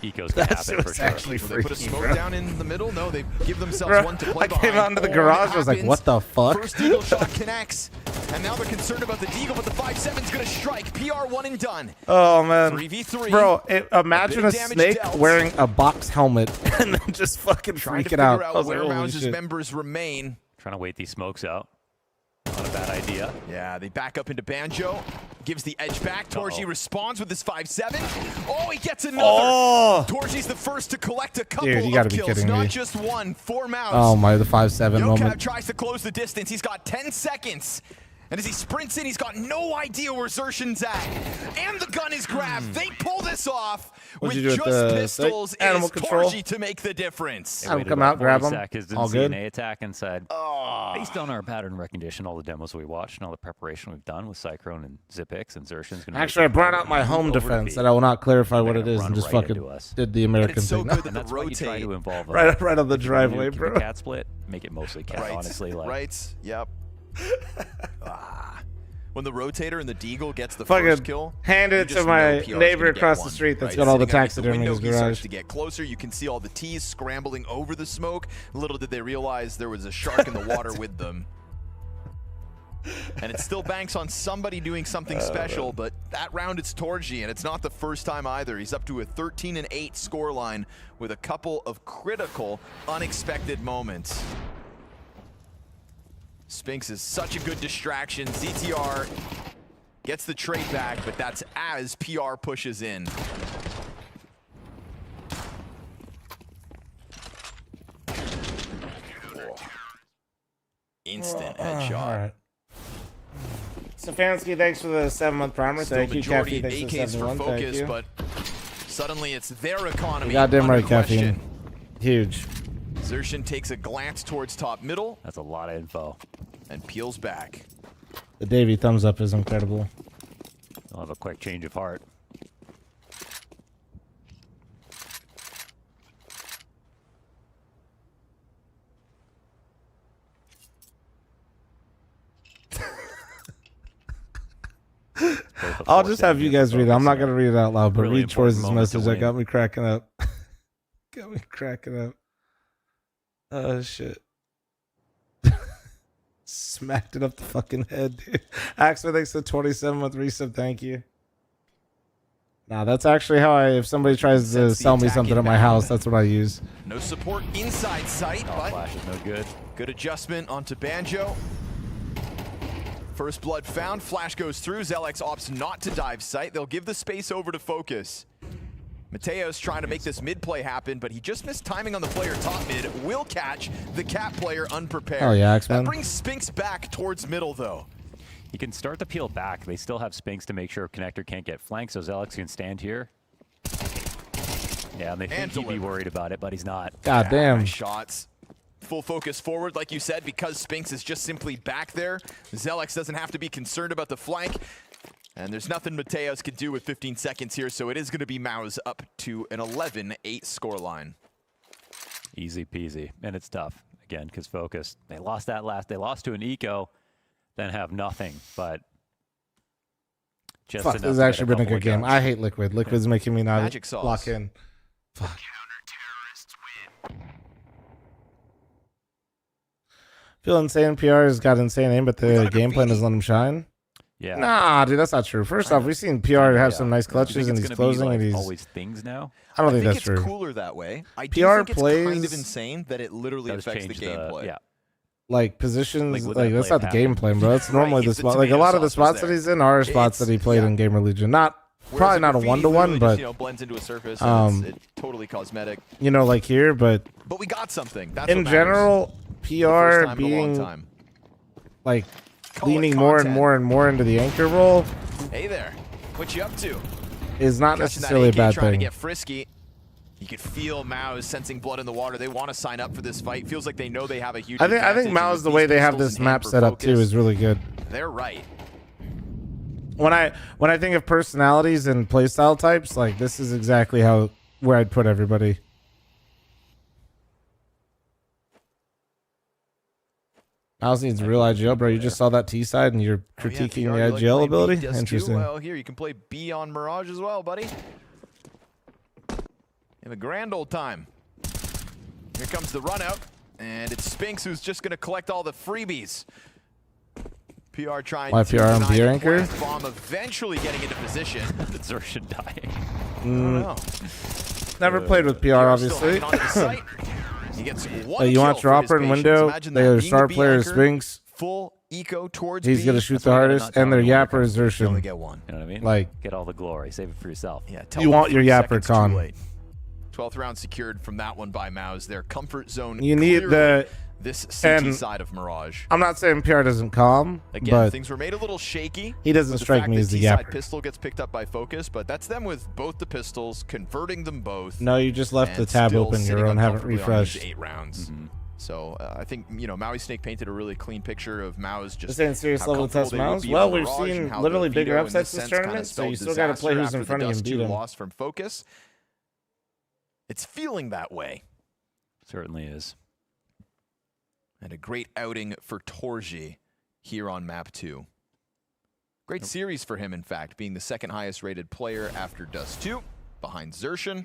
Ecos can That happen shit for was sure. actually Will they put a freaky, smoke bro. down in the middle? No, they give themselves Bro, one to play I came behind. out into the Oh, garage, it I was like, happens. what the fuck? First Eagle shot connects, and now they're concerned about the Deagle, but the 5-7's going to strike. PR 1 and done. Oh man, 3v3. bro! Imagine A a bit of damage snake dealt. wearing a box helmet and then just fucking Trying to freaking figure out. out I was like, where holy Mouse's shit. members remain. Trying to wait these smokes out. Not a bad idea. Yeah, they back up into Banjo. Gives the edge back. Torji responds with his 5-7. Oh, he gets another. Oh! Torji's the first to collect a couple Dude, you gotta of be kills. kidding Not me. just one. 4 Mouse. Oh my, the 5-7 Yokab moment. tries to close the distance. He's got 10 seconds. And as he sprints in, he's got no idea where Xertion's at. And the gun is grabbed. They pull this off with just pistols. It is Torgy to make the difference. They come out, grab him. Seconds, All see good. an A attack and said, based on our pattern recognition, all the demos we watched, and all the preparation we've done with Cyclone and Zipix and Xertion's going to Actually, I brought out my home defense that I will not clarify what it is and just fucking did the American so thing. good that and that's the why you try rotate. to involve right on the if you driveway, keep bro. a cat split, make it mostly cat, honestly. Like, Right, yep. When the rotator and the deagle gets the first kill, hand you it just to my know PR 's neighbor gonna get across the one, street that's right? got all the Sitting underneath taxidermy in window, his he starts garage. to get closer. You can see all the T's scrambling over the smoke. Little did they realize there was a shark in the water with them. And it still banks on somebody doing something special, but that round it's Torgy, and it's not the first time either. He's up to a 13-8 scoreline with a couple of critical, unexpected moments. Spinks is such a good distraction. ZTR gets the trade back, but that's as PR pushes in. Instant headshot. All right. Stefanski, thanks for the 7-month primer. Still Thank you, majority Caffey. of Thanks for AKs the for 7-1. Thank focus, you. but suddenly it's their economy. Goddamn under right, question. Caffeine. Huge. Xertion takes a glance towards top middle. That's a lot of info. And peels back. The Davey thumbs up is incredible. I'll have a quick change of heart. I'll just have you guys read it. I'm not going to read it out loud, but Really read Choi's important moment to message. That win. got me cracking up. Got me cracking up. Oh, shit. Smacked it up the fucking head, dude. Axel, thanks for the 27-month resub. Thank you. Nah, that's actually how if somebody tries to sell me something at my house, that's what I use. No support inside sight, but Flash is no good. Good adjustment onto Banjo. First blood found. Flash goes through. Zelex opts not to dive sight. They'll give the space over to Focus. Mateos trying to make this mid play happen, but he just missed timing on the player top mid. Will catch the cat player unprepared. Hell yeah, X-Men. That brings Spinks back towards middle, though. He can start to peel back. They still have Spinks to make sure Connector can't get flanked, so Zelex can stand here. Yeah, and they think he'd be worried about it, but he's not. God damn. Nice shots. Full focus forward, like you said, because Spinks is just simply back there. Zelex doesn't have to be concerned about the flank. And there's nothing Mateos can do with 15 seconds here, so it is going to be Maus up to an 11-8 scoreline. Easy peasy. And it's tough, again, because Focus, they lost that last. They lost to an Eco, then have nothing, but just Fuck, enough this has to get actually been a couple good game. of I hate Liquid. Liquid's making me not Magic sauce. lock in. Fuck. Feel insane. PR has got insane aim, but the game plan doesn't let him shine. Yeah. Nah, dude, that's not true. First off, we've seen PR have some nice clutches, and he's closing, and he's always things now. I don't think that's it's true. cooler that way. I do PR think it's plays kind of insane that it literally Does affects the change the- gameplay. yeah. Like positions, Like, with like that that's play not the pattern. game plan, bro. It's normally the if the spot. Like a tomato lot of the sauce was spots that there. he's in are spots that he played in Gamer Legion. Not Whereas probably the not a graffiti one-to-one, literally but just, blends into a surface. And it's totally cosmetic. like here, but But we got something. That's in what matters. general, first PR time in a long being time. like Call it leaning more and content. more and more into the anchor role Hey there, what you up to? is not Catching that necessarily a AK, bad trying thing. to get frisky. You could feel Maus sensing blood in the water. They want to sign up for this fight. Feels like they know they have a huge I think advantage, and Mao's with the these way they have pistols this in map hand for set up too Focus, is really good. They're right. When I think of personalities and playstyle types, like this is exactly where I'd put everybody. Mouse needs real IGL, bro. You just saw that T side and you're critiquing PR, the you like IGL playing ability? B, does too? Interesting. Well, here you can play B on Mirage as well, buddy. Have a grand old time. Here comes the run out, and it's Spinks who's just going to collect all the freebies. PR trying Why to PR on deny beer the anchor? blast bomb, eventually getting into position. Xertion dying. I don't know. Never played with PR, obviously. Hanging onto the site. He gets one You kill want for Dropper his and patience. Window? Imagine Their that, being star the B player is anchor, Spinks. Full eco towards He's B. gonna shoot That's the why you gotta hardest, not tell and their anyone yapper is You only Xertion. get one. You know what I mean? Like, get all the glory. Save it for yourself. Yeah, you want your 3 yapper seconds too con. late. 12th round secured from that one by Maus. Their comfort zone. You need clearly this CT side of Mirage. I'm not saying PR doesn't calm, Again, but things were made a little shaky. he doesn't strike me as the T-side yapper. pistol gets picked up by Focus, but that's them with both the pistols, converting them both. No, you just left the and tab still open. sitting Your own haven't uncomfortably on these refreshed. 8 rounds. So I think, you know, Maui Snake painted a really clean picture of Mao's just This ain't serious how level comfortable test they would Maus. be Well, on we've Mirage and seen how literally the bigger Vito in upsets this this sense kinda tournament, so spelled you still got to play disaster who's in after front the of you and Dust beat 2 him. loss from Focus. It's feeling that way. Certainly is. And a great outing for Torji here on map 2. Great series for him, in fact, being the second highest rated player after Dust 2, behind Xertion.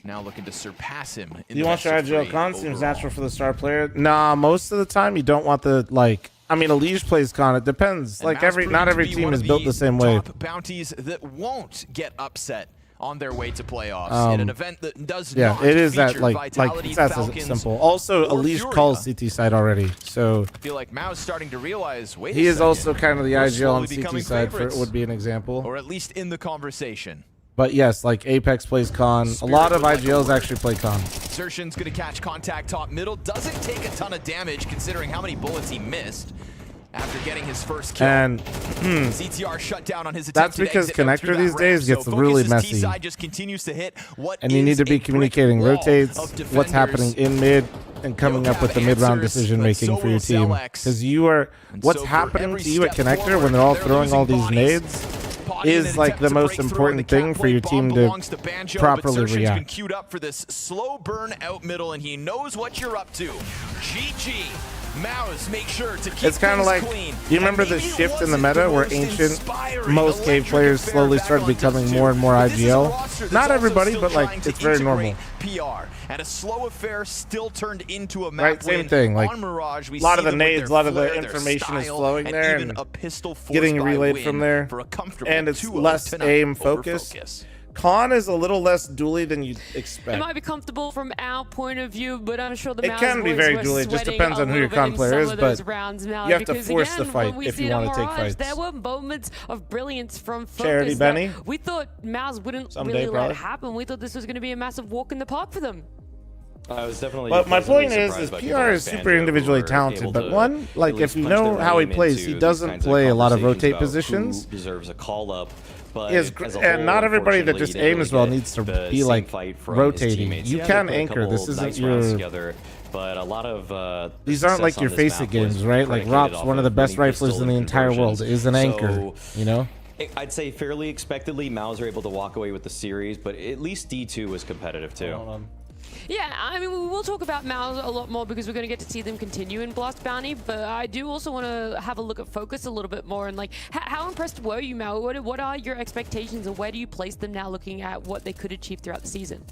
Now looking to surpass him in You the want your best of IGL 3 con? Seems overall. natural for the star player. Nah, most of the time you don't want the, like, I mean, Elige plays con. It depends. And Like, Mao's not proving every to be team one is of built the same way. top bounties that won't get upset on their way to playoffs in an event that does yeah, not it is that, feature like, Vitality, it's that Falcons, simple. Also, or Elige Furia. calls CT side already, so I feel like Mao's starting to realize, wait he a is second, also kind of the we're IGL on slowly CT becoming side, favorites. would be an example. Or at least in the conversation. But yes, like Apex plays con. A lot of would like a IGLs word. actually play con. Xertion's going to catch contact top middle. Doesn't take a ton of damage considering how many bullets he missed after getting his first kill. And CTR shut down on his attempt that's to because exit out through connector that these days ramp. gets So really Focus's messy. T-side just continues to hit what And you need to be is a communicating brick wall rotates, of what's happening defenders. in mid, and coming up with the mid-round answers, decision but making so for your will team. Cell-X. Because you are, And what's so for happening every to you at step connector forward, when they're all they're throwing all losing these bodies. nades Potty in is an like attempt the to most break through, and important the thing for your Catboy team bomb to belongs Banjo, properly but Xertion's been react. queued up for this slow burn out middle, and he knows what you're up to. GG. Maus make sure to keep It's kind of things like, clean. do you remember the shift in the meta where most cave players slowly started becoming more and more IGL? Not everybody, but like, it's very normal. PR and a slow affair still turned into a map Right, same win. thing. Like, On Mirage, we a lot see of the them with nades, their a lot of the flair, their information is style, flowing and there even and a pistol force getting buy relayed win from there. for a comfortable And it's 2-0 less tonight aim over focus. Focus. Con is a little less dually than you'd expect. It might be comfortable from our point of view, but I'm sure the It can be very dually. It just depends on who your con player is, but you have to force the fight if you want to take fights. There were moments of brilliance from Focus. Charity Benny? We thought Mouse wouldn't Someday, really let probably. it happen. We thought this was going to be a massive walk in the park for them. I was definitely. But my pleasantly point is surprised by PR people is like super Banjo individually who were talented, able but to one, like at if least you punch know their how he name plays, into he these doesn't kinds of play a lot of conversations rotate about who positions. deserves a call up. But Yes, as a and whole, not everybody that unfortunately, just he didn't aims really well get needs to the be same like fight from his rotating. teammates. You Yeah, can they put a anchor. couple This isn't nice rounds your. together, but a lot of These aren't like your face it games, right? Like Rop's one of the best riflers in the entire world. Is an anchor, you know. I'd say fairly expectedly, Maus are able to walk away with the series, but at least D2 was competitive too. Yeah, I mean, we will talk about Mouse a lot more because we're going to get to see them continue in Blast Bounty, but I do also want to have a look at Focus a little bit more and like, how impressed were you, Mal? What are your expectations and where do you place them now looking at what they could achieve throughout the season?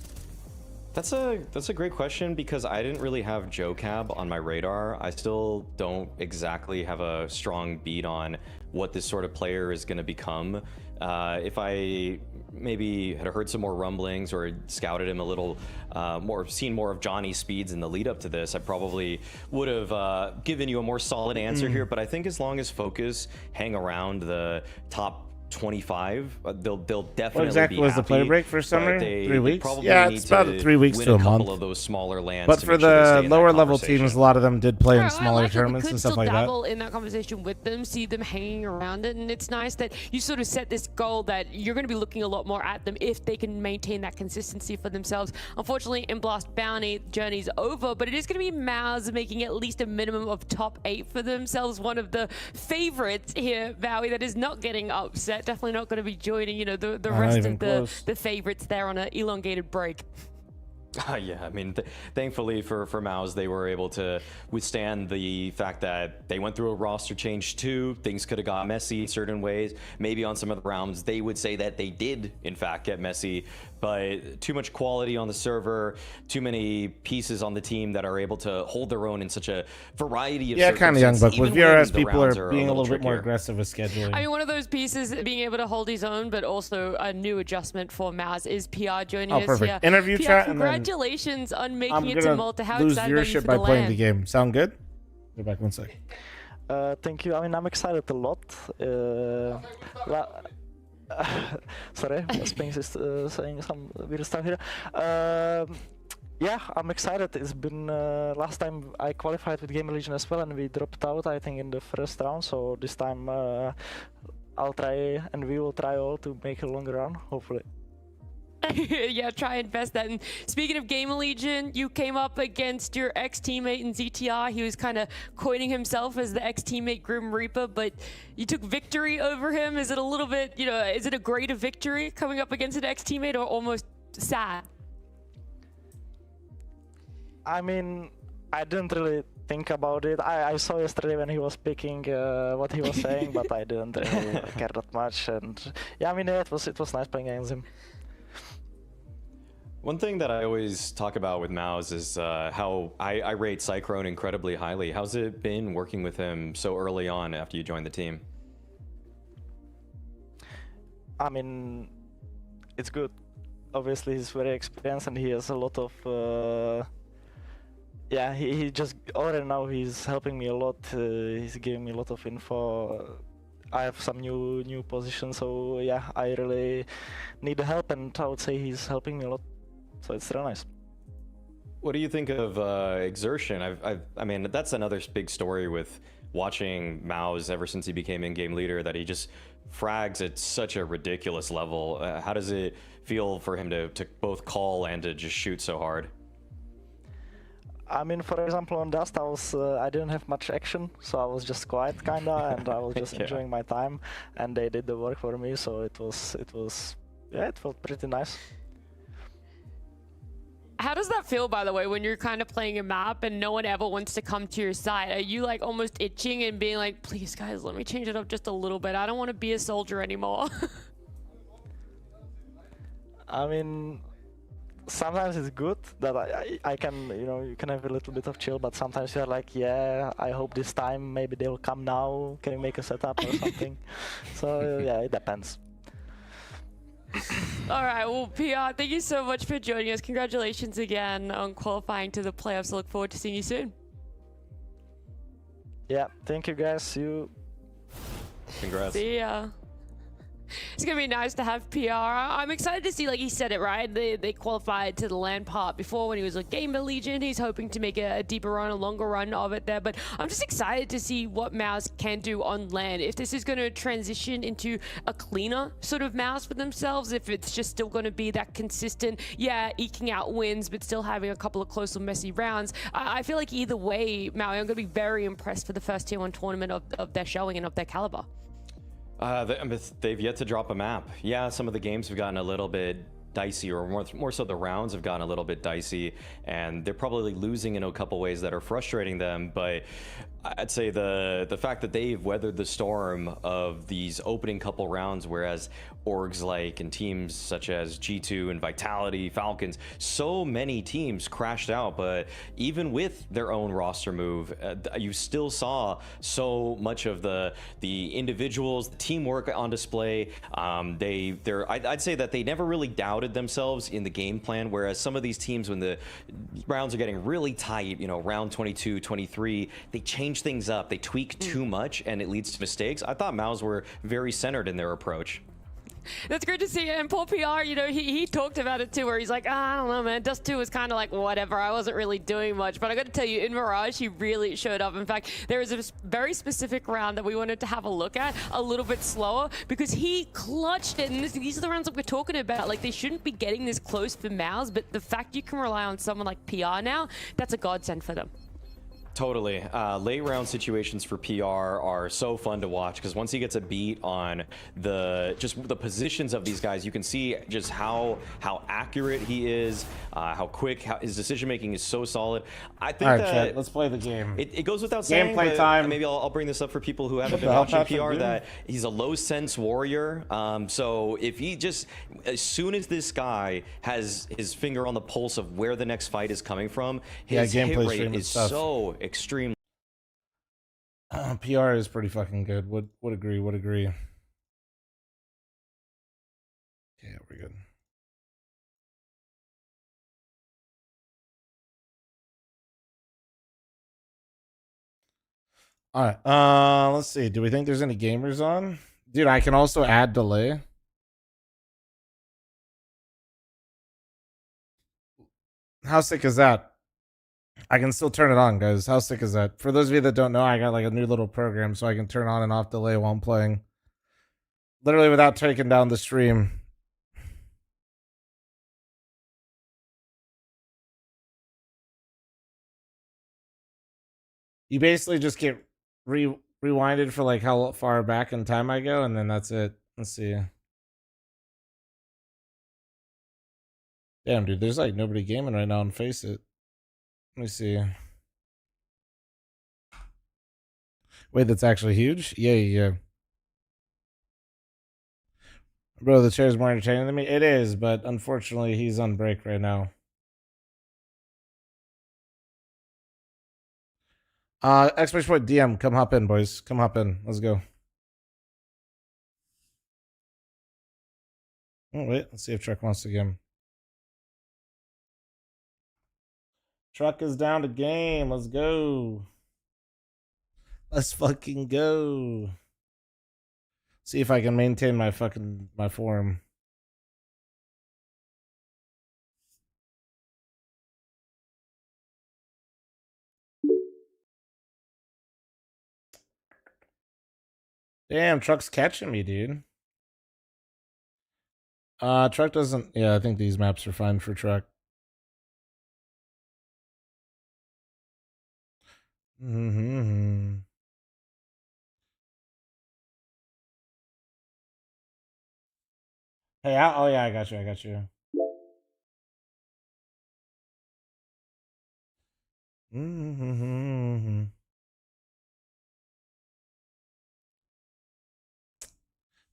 That's a great question because I didn't really have Joe Cab on my radar. I still don't exactly have a strong beat on what this sort of player is going to become. If I maybe had heard some more rumblings or scouted him a little more, seen more of Johnny's speeds in the lead up to this, I probably would have given you a more solid answer here. But I think as long as Focus hang around the top 25, they'll definitely What exactly be was the happy, player break for summer? but they 3 weeks? probably Yeah, need it's about to 3 weeks win to a couple month. of those smaller lands But to for make sure they stay the in that lower level conversation. teams, a lot of them did play in Right, smaller I like it. tournaments We and could stuff still like that. dabble in that conversation with them, see them hanging around it, and it's nice that you sort of set this goal that you're going to be looking a lot more at them if they can maintain that consistency for themselves. Unfortunately, in Blast Bounty, journey's over, but it is going to be Mouse making at least a minimum of top 8 for themselves. One of the favorites here, Bowie, that is not getting upset. Definitely not going to be joining, you know, the rest of the favorites there on an elongated break. Yeah, I mean, thankfully for Maus, they were able to withstand the fact that they went through a roster change too. Things could have got messy in certain ways. Maybe on some of the rounds, they would say that they did, in fact, get messy. But too much quality on the server, too many pieces on the team that are able to hold their own in such a variety of kind of young, but with even when VRS, the people rounds are being a little bit more trickier. aggressive with scheduling. I mean, one of those pieces being able to hold his own, but also a new adjustment for Maz is PR joining us perfect. here. Interview PR, chat, and then congratulations on making I'm it to gonna Malta. How lose excited are you viewership for by the playing land? the game. Sound good? Go back 1 sec. Thank you. I mean, I'm excited a lot. Sorry, Spinks is saying some weird stuff here. Yeah, I'm excited. It's been last time I qualified with Game Legion as well, and we dropped out, I think, in the first round. So this time I'll try, and we will try all to make a longer run, hopefully. Yeah, try and best that. And speaking of Game Legion, you came up against your ex-teammate in ZTR. He was kind of coining himself as the ex-teammate Grim Reaper, but you took victory over him. Is it a little bit, you know, is it a greater victory coming up against an ex-teammate, or almost sad? I mean, I didn't really think about it. I saw yesterday when he was picking what he was saying, but I didn't really care that much. And yeah, I mean, yeah, it was nice playing against him. One thing that I always talk about with Mouse is how I rate Cyclone incredibly highly. How's it been working with him so early on after you joined the team? I mean, it's good. Obviously, he's very experienced and he has a lot of... yeah, he just already now he's helping me a lot. He's giving me a lot of info. I have some new positions, so yeah, I really need the help, and I would say he's helping me a lot. So it's really nice. What do you think of Exertion? I mean, that's another big story with watching Mouse ever since he became in-game leader, that he just frags at such a ridiculous level. How does it feel for him to both call and to just shoot so hard? I mean, for example, on Dust, I didn't have much action, so I was just quiet, kinda, and I was just enjoying my time, and they did the work for me, so it felt pretty nice. How does that feel, by the way, when you're kind of playing a map and no one ever wants to come to your side? Are you like almost itching and being like, please guys, let me change it up just a little bit. I don't want to be a soldier anymore. I mean, sometimes it's good that I can, you know, you can have a little bit of chill, but sometimes you're like, yeah, I hope this time maybe they'll come now. Can you make a setup or something? So yeah, it depends. All right, well, PR, thank you so much for joining us. Congratulations again on qualifying to the playoffs. I look forward to seeing you soon. Yeah, thank you guys. See you. Congrats. See ya. It's gonna be nice to have PR. I'm excited to see, like he said it, right? They qualified to the LAN part before when he was like Game Legion. He's hoping to make a deeper run, a longer run of it there. But I'm just excited to see what Mouse can do on LAN. If this is going to transition into a cleaner sort of Mouse for themselves, if it's just still going to be that consistent, yeah, eking out wins, but still having a couple of close or messy rounds. I feel like either way, Maui, I'm going to be very impressed for the first Tier 1 tournament of their showing and of their caliber. They've yet to drop a map. Yeah, some of the games have gotten a little bit dicey, or more so the rounds have gotten a little bit dicey, and they're probably losing in a couple ways that are frustrating them. But I'd say the fact that they've weathered the storm of these opening couple rounds, whereas orgs like and teams such as G2 and Vitality, Falcons, so many teams crashed out. But even with their own roster move, you still saw so much of the individuals, the teamwork on display. I'd say that they never really doubted themselves in the game plan, whereas some of these teams, when the rounds are getting really tight, you know, round 22, 23, they change things up, they tweak too much, and it leads to mistakes. I thought Mouse were very centered in their approach. That's great to see. And Paul PR, you know, he talked about it too, where he's like, I don't know, man, Dust 2 was kind of like, whatever, I wasn't really doing much. But I got to tell you, in Mirage, he really showed up. In fact, there was a very specific round that we wanted to have a look at, a little bit slower, because he clutched it. And these are the rounds that we're talking about. Like, they shouldn't be getting this close for Mouse, but the fact you can rely on someone like PR now, that's a godsend for them. Totally. Late round situations for PR are so fun to watch, because once he gets a beat on the positions of these guys, you can see just how accurate he is, how quick, his decision making is so solid. I think Chet, let's play the game. It goes without saying. Gameplay time. Maybe I'll bring this up for people who haven't been watching PR, that he's a low sense warrior. So if he just, as soon as this guy has his finger on the pulse of where the next fight is coming from, his hit rate is so extremely. PR is pretty fucking good. Would agree. Okay, we're good. All right. Let's see. Do we think there's any gamers on? Dude, I can also add delay. How sick is that? I can still turn it on, guys. How sick is that? For those of you that don't know, I got like a new little program so I can turn on and off delay while I'm playing. Literally without taking down the stream. You basically just get rewinded for like how far back in time I go, and then that's it. Let's see. Damn, dude, there's like nobody gaming right now on Face It. Let me see. Wait, that's actually huge? Yeah. Bro, the chair's more entertaining than me. It is, but unfortunately, he's on break right now. Expert Point DM, come hop in, boys. Come hop in. Let's go. Oh, wait, let's see if Truck wants to game. Truck is down to game. Let's go. Let's fucking go. See if I can maintain my form. Damn, Truck's catching me, dude. Truck doesn't... Yeah, I think these maps are fine for Truck. Mm-hmm. Hey, oh yeah, I got you. Mm-hmm.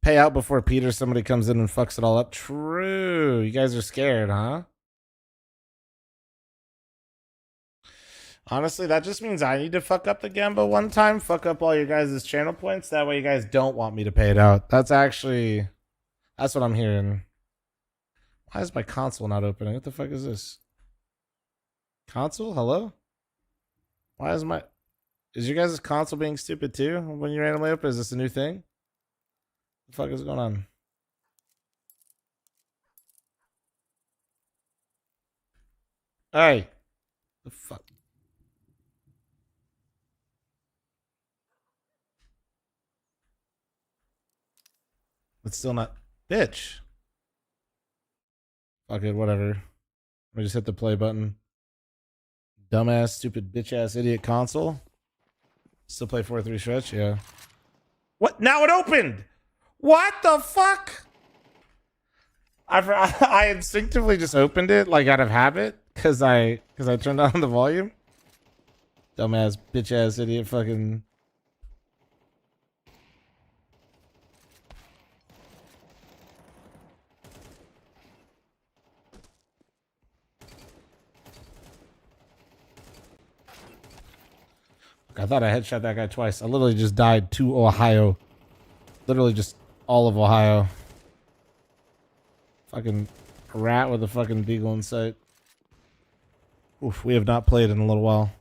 Pay out before Peter somebody comes in and fucks it all up. True. You guys are scared, huh? Honestly, that just means I need to fuck up the Gamba one time, fuck up all your guys' channel points. That way you guys don't want me to pay it out. That's what I'm hearing. Why is my console not opening? What the fuck is this? Console? Hello? Why is your guys' console being stupid too when you randomly open? Is this a new thing? What the fuck is going on? Hey. The fuck? It's still not. Bitch. Fuck it, whatever. Let me just hit the play button. Dumbass, stupid, bitch ass, idiot console. Still play 4-3 stretch? Yeah. What? Now it opened! What the fuck? I instinctively just opened it like out of habit because I turned on the volume. Dumbass, bitch ass, idiot, fucking. I thought I headshot that guy twice. I literally just died to Ohio. Literally just all of Ohio. Fucking rat with a fucking beagle in sight. Oof, we have not played in a little while.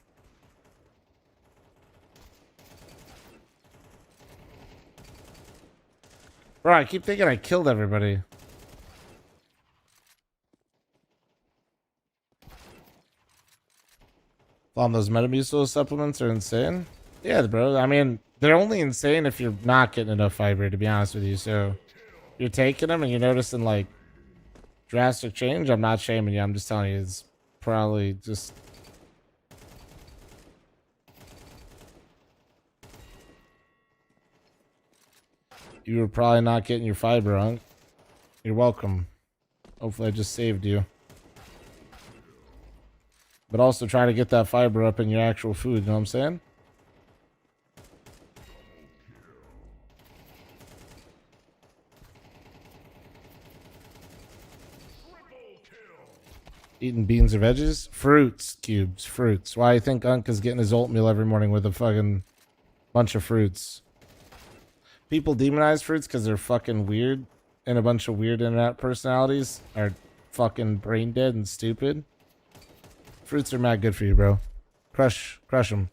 Bro, I keep thinking I killed everybody. Those Metamucil supplements are insane. Yeah, bro. I mean, they're only insane if you're not getting enough fiber, to be honest with you. So, you're taking them and you're noticing, like, drastic change. I'm not shaming you. I'm just telling you, it's probably just... You were probably not getting your fiber, huh? You're welcome. Hopefully I just saved you. But also try to get that fiber up in your actual food, you know what I'm saying? Eating beans or veggies? Fruits, cubes, fruits. Why I think Unk is getting his oatmeal every morning with a fucking bunch of fruits. People demonize fruits because they're fucking weird, and a bunch of weird internet personalities are fucking brain dead and stupid. Fruits are mad good for you, bro. Crush them.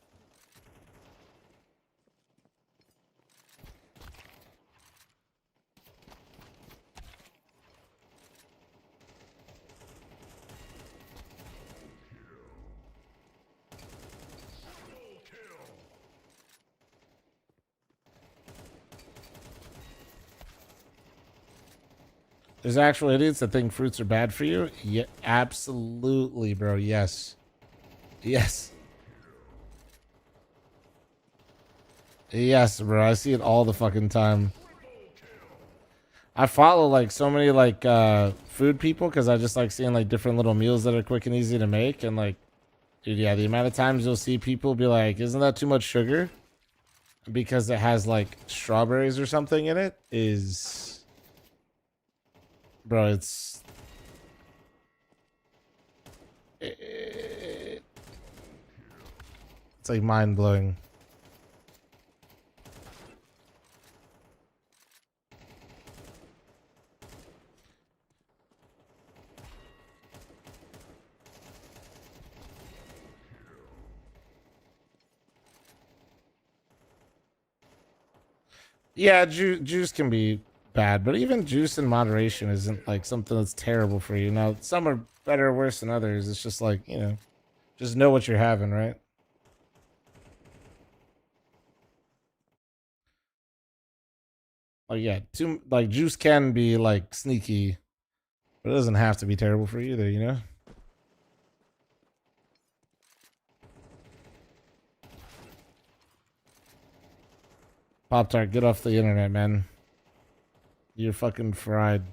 There's actual idiots that think fruits are bad for you. Yeah, absolutely, bro. Yes. Yes. Yes, bro. I see it all the fucking time. I follow like so many like food people because I just like seeing like different little meals that are quick and easy to make. And like, dude, yeah, the amount of times you'll see people be like, isn't that too much sugar? Because it has like strawberries or something in it is, bro, it's like mind blowing. Yeah, juice can be bad, but even juice in moderation isn't like something that's terrible for you. Now, some are better or worse than others. It's just like, you know, just know what you're having, right? Like, yeah, like juice can be like sneaky, but it doesn't have to be terrible for you either, you know? Pop-Tart, get off the internet, man. You're fucking fried.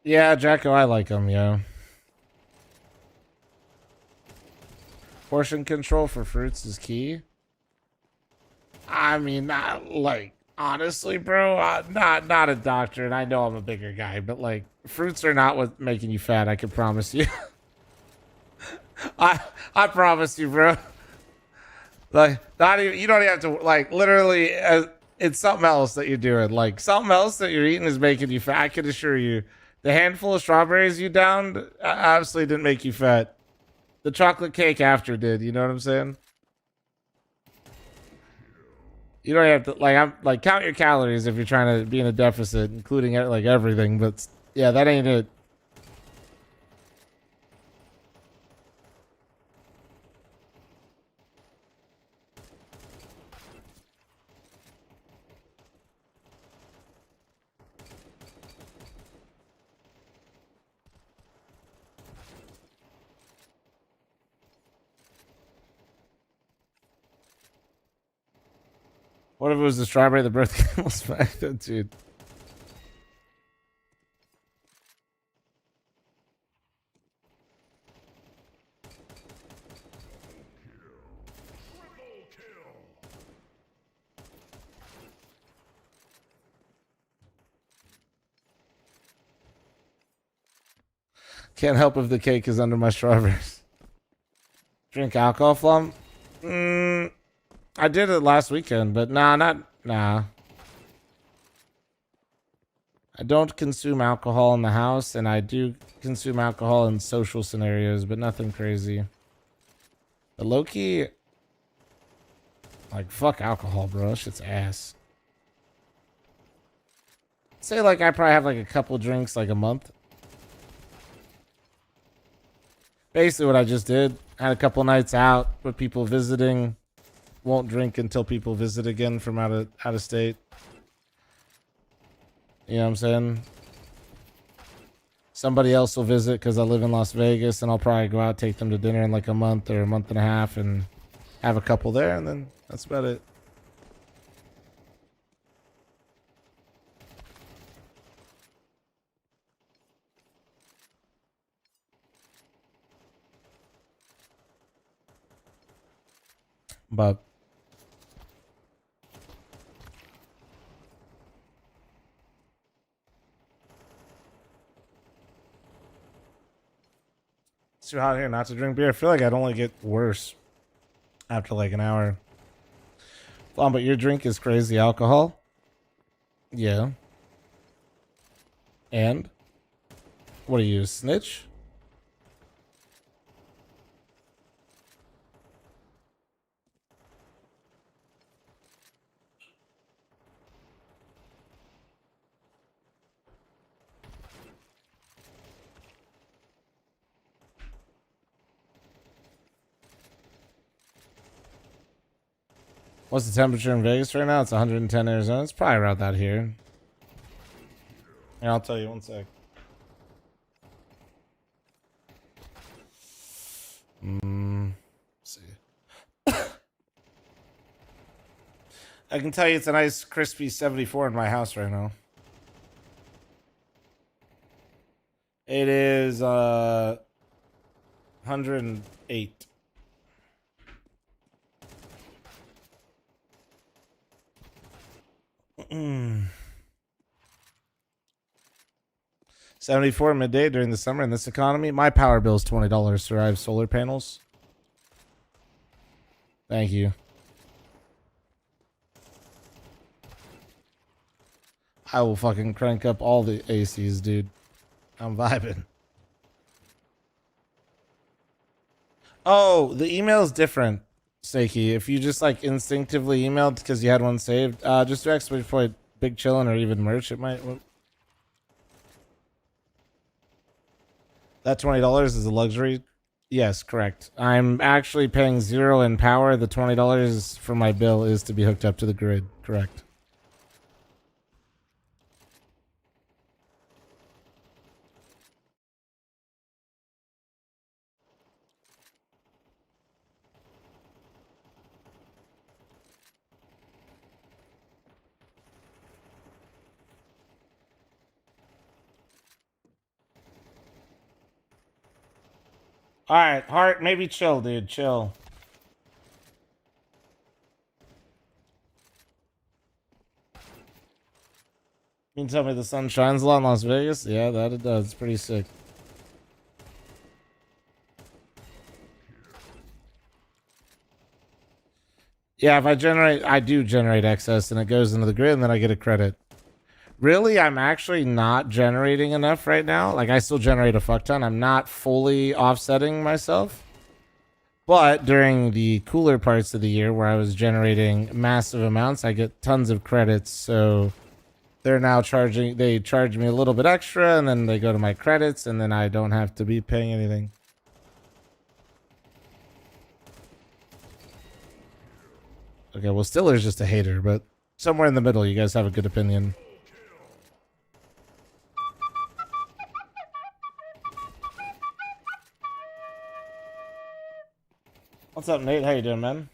Yeah, Jacko, I like him, yo. Portion control for fruits is key. I mean, not like honestly, bro. Not a doctor, and I know I'm a bigger guy, but like fruits are not what making you fat. I can promise you. I promise you, bro. Like, not even, you don't even have to like literally. It's something else that you're doing. Like something else that you're eating is making you fat. I can assure you. The handful of strawberries you downed absolutely didn't make you fat. The chocolate cake after did. You know what I'm saying? You don't have to like count your calories if you're trying to be in a deficit, including like everything. But yeah, that ain't it. What if it was the strawberry, the birthday was back then, dude? Can't help if the cake is under my strawberries. Drink alcohol, fl0m? I did it last weekend, but nah. I don't consume alcohol in the house, and I do consume alcohol in social scenarios, but nothing crazy. But low-key, like, fuck alcohol, bro. That shit's ass. Say, like, I probably have, like, a couple drinks, like, a month. Basically what I just did. Had a couple nights out with people visiting. Won't drink until people visit again from out of state. You know what I'm saying? Somebody else will visit because I live in Las Vegas, and I'll probably go out, take them to dinner in like a month or a month and a half, and have a couple there, and then that's about it. But it's too hot here not to drink beer. I feel like I'd only get worse after like an hour. But your drink is crazy alcohol? Yeah. And? What are you, a snitch? What's the temperature in Vegas right now? It's 110 Arizona. It's probably around that here. Yeah, I'll tell you 1 sec. Let's see. I can tell you it's a nice crispy 74 in my house right now. It is 108. Mm. 74 midday during the summer in this economy. My power bill is $20, sir. I have solar panels. Thank you. I will fucking crank up all the ACs, dude. I'm vibing. Oh, the email is different, Snakey. If you just like instinctively emailed because you had one saved, just do exploit point big chillin' or even merch. It might. That $20 is a luxury. Yes, correct. I'm actually paying 0 in power. The $20 for my bill is to be hooked up to the grid. Correct. All right, Heart, maybe chill, dude. Chill. You can tell me the sun shines a lot in Las Vegas? Yeah, that it does. It's pretty sick. Yeah, if I do generate excess and it goes into the grid and then I get a credit. Really, I'm actually not generating enough right now. Like, I still generate a fuck ton. I'm not fully offsetting myself. But during the cooler parts of the year where I was generating massive amounts, I get tons of credits. So they're now they charge me a little bit extra and then they go to my credits and then I don't have to be paying anything. Okay, well, Stiller's just a hater, but somewhere in the middle, you guys have a good opinion. What's up, Nate? How you doing, man?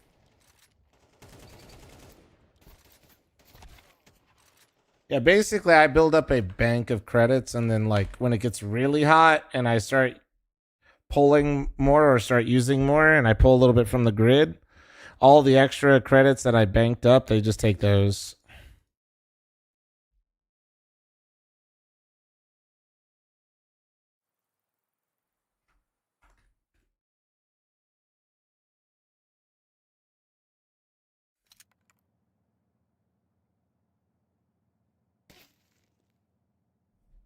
Yeah, basically, I build up a bank of credits, and then, like, when it gets really hot and I start pulling more or start using more, and I pull a little bit from the grid, all the extra credits that I banked up, they just take those.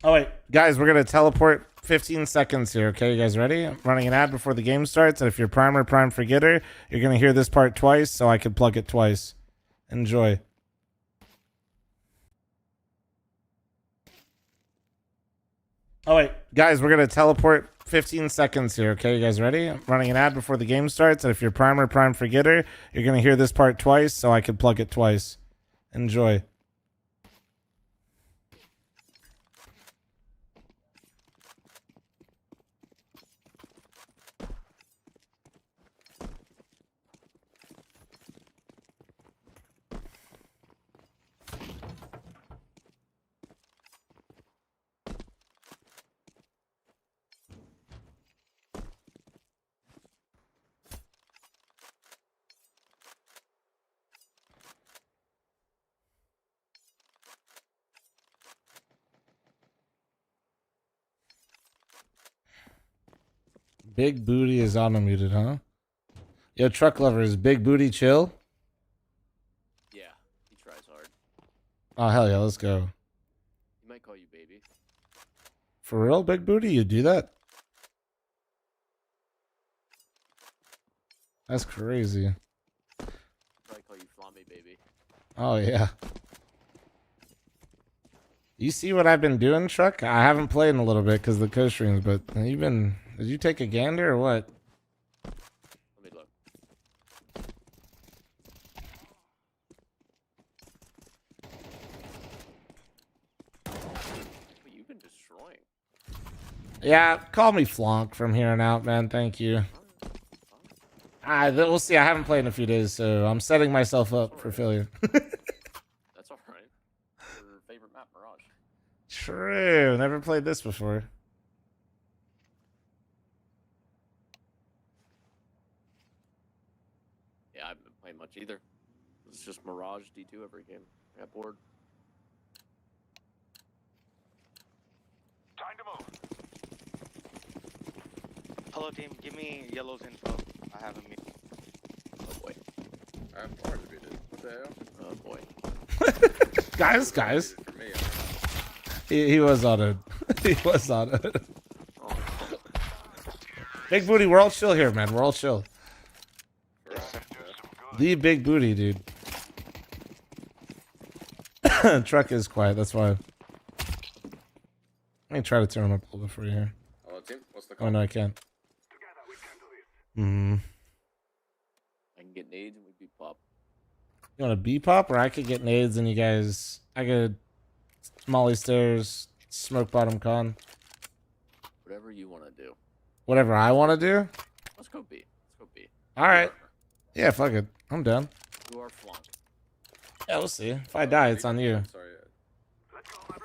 Oh, wait. Guys, we're going to teleport 15 seconds here, okay? You guys ready? I'm running an ad before the game starts, and if you're Primer, Prime Forgetter, you're going to hear this part twice, so I can plug it twice. Enjoy. Oh, wait. Guys, we're going to teleport 15 seconds here, okay? You guys ready? I'm running an ad before the game starts, and if you're Primer, Prime Forgetter, you're going to hear this part twice, so I can plug it twice. Enjoy. Big Booty is auto-muted, huh? Yo, Truck Lovers, Big Booty chill? Yeah, he tries hard. Oh, hell yeah, let's go. He might call you baby. For real, Big Booty? You do that? That's crazy. Probably call you fl0m, baby. Oh, yeah. You see what I've been doing, Truck? I haven't played in a little bit because of the co-streams, but did you take a gander or what? Let me look. annoying. Yeah, call me Flonk from here on out, man. Thank you. We'll see. I haven't played in a few days, so I'm setting myself up for failure. That's alright. Your favorite map, Mirage. True. Never played this before. Yeah, I haven't been playing much either. It's just Mirage D2 every game. I got bored. Time to move. Hello team, give me yellow's info. I have a meet. Oh boy. I'm already muted. What the hell? Oh boy. Guys. He was on it. He was on it. Big booty, we're all chill here, man. We're all chill. The big booty, dude. Truck is quiet, that's why. Let me try to turn him up a little bit for you here. Hello, team. What's the call? Oh, no, I can't. Hmm. I can get nades and we beat pop. You want a B pop, or I could get nades and you guys? I could Molly stairs, smoke bottom con. Whatever you want to do. Whatever I want to do. Let's go B. Let's go B. All right. Yeah, fuck it. I'm down. You are flunk. Yeah, we'll see. If I die, it's on you.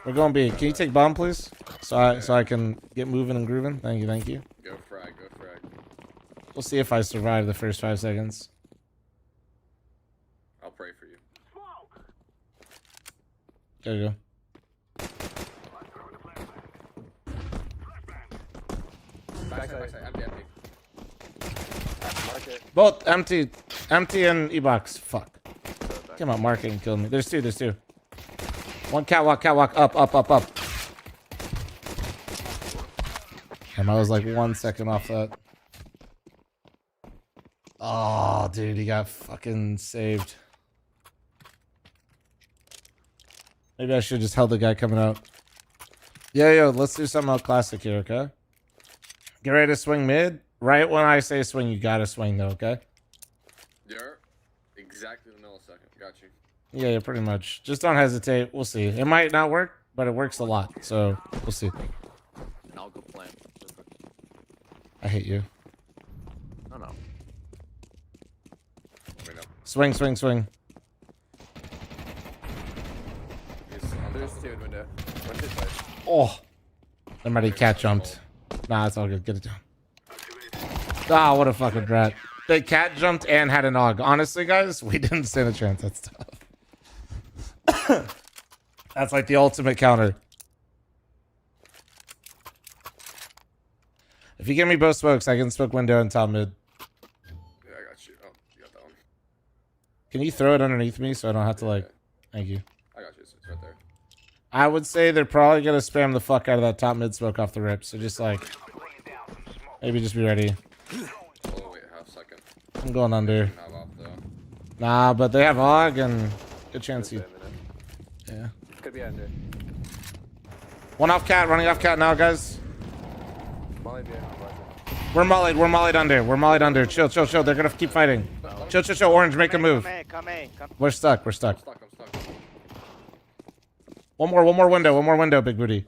We're going B. Can you take bomb, please? So I can get moving and grooving. Thank you, thank you. Go frag, go frag. We'll see if I survive the first 5 seconds. I'll pray for you. There you go. Backside, empty. Both empty and E-box. Fuck. Come on, market and kill me. There's two. One catwalk, up. Damn, I was like 1 second off that. Oh, dude, he got fucking saved. Maybe I should just held the guy coming out. Yo, let's do something out classic here, okay? Get ready to swing mid. Right when I say swing, you gotta swing though, okay? Yeah, exactly the millisecond. Got you. Yeah, pretty much. Just don't hesitate. We'll see. It might not work, but it works a lot. So we'll see. And I'll go plan. I hate you. No. Swing. There's two in window. Went this way. Oh, somebody cat jumped. Nah, it's all good. Get it down. Ah, what a fucking rat. The cat jumped and had an AUG. Honestly, guys, we didn't stand a chance. That's tough. That's like the ultimate counter. If you give me both smokes, I can smoke window and top mid. Yeah, I got you. Oh, you got that one. Can you throw it underneath me so I don't have to like... Thank you. I got you. It's right there. I would say they're probably going to spam the fuck out of that top mid smoke off the rip. So just like... Maybe just be ready. Oh, wait, half second. I'm going under. Nah, but they have AUG and good chance you... Yeah. Could be under. One off cat, running off cat now, guys. Molly behind. We're mollied under. Chill. They're gonna keep fighting. Chill. Orange, make a move. Come. We're stuck. I'm stuck. One more window, big booty.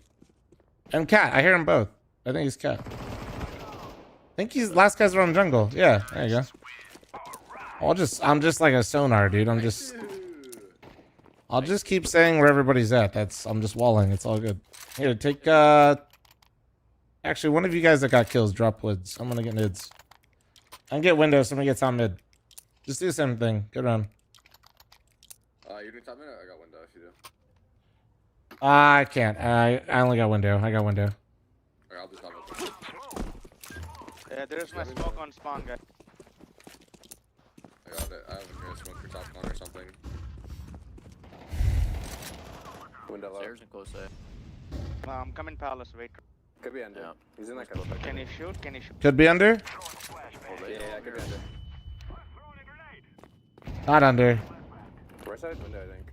And cat, I hear them both. I think he's cat. I think he's last guy's around jungle. Yeah, there you go. I'm just like a sonar, dude. I'll just keep saying where everybody's at. I'm just walling. It's all good. Here, take actually, one of you guys that got kills, drop woods. I'm gonna get mids. I can get windows, somebody gets on mid. Just do the same thing. Good run. You doing top mid? I got window if you do. I can't. I only got window. I got window. Alright, I'll do top mid. Yeah, there's my smoke on spawn, guy. I got it. I have a good smoke for top con or something. Window low. Stairs and close A. I'm coming palace, wait. Could be under. Yeah. He's in that Can you shoot? Could be under. Yeah, could be under. Not under. Right side window, I think.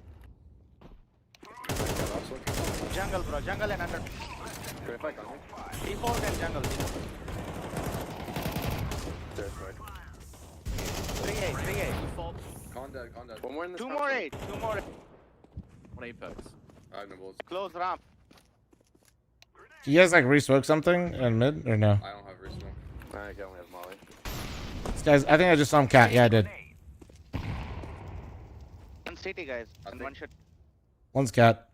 Jungle, bro. Jungle and under. Can I fight on me? Default and jungle. Stairs smoke. 3-8. Default. Con dead. One more in this 2 more 8. 2 more. 1 apex. I have no bullets. Close ramp. You guys like re-smoke something in mid or no? I don't have resmoke. I only have Molly. This guy's, I think I just saw him cat. Yeah, I did. One CT, guys. And one shot. One's cat.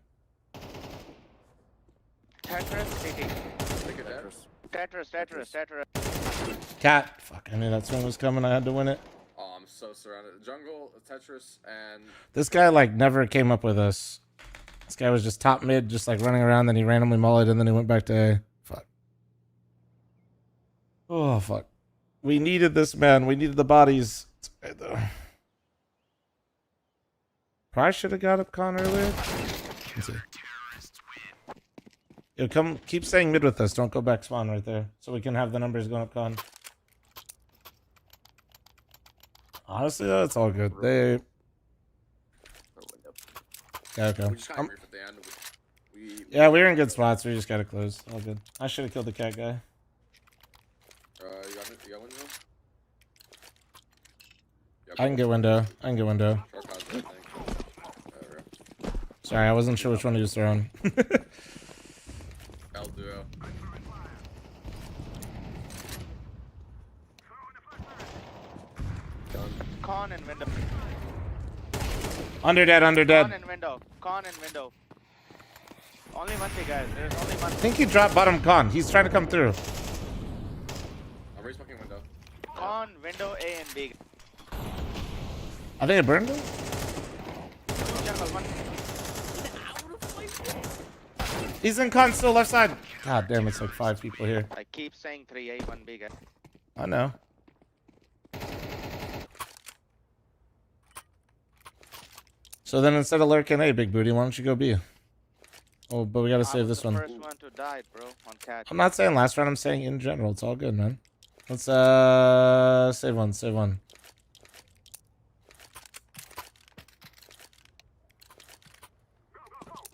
Tetris, CT. Tetris. Cat. Fuck, I knew that swing was coming. I had to win it. Oh, I'm so surrounded. Jungle, Tetris, and... This guy, like, never came up with us. This guy was just top mid, just, like, running around. Then he randomly mullied, and then he went back to A. Fuck. Oh, fuck. We needed this, man. We needed the bodies. It's okay, though. Probably should have got up Con earlier. Let's see. Yo, come, keep staying mid with us. Don't go back spawn right there. So we can have the numbers going up Con. Honestly, though, it's all good. They... Yeah, okay. We just got for the end. Yeah, we were in good spots. We just gotta close. All good. I should have killed the cat guy. You got window? I can get window. Sorry, I wasn't sure which one he was throwing. El Duo. Con and window. Under dead. Con and window. Only one thing, guys. There's only one. I think he dropped bottom Con. He's trying to come through. I'm resmoking window. Con, window, A and B. I think it burned him. Jungle, one. He's in Con still, left side. God damn, it's like 5 people here. I keep saying 3A, 1B, guys. I know. So then instead of lurking A, big booty, why don't you go B? Oh, but we gotta save this one. First one to die, bro, on cat. I'm not saying last round, I'm saying in general. It's all good, man. Let's save one.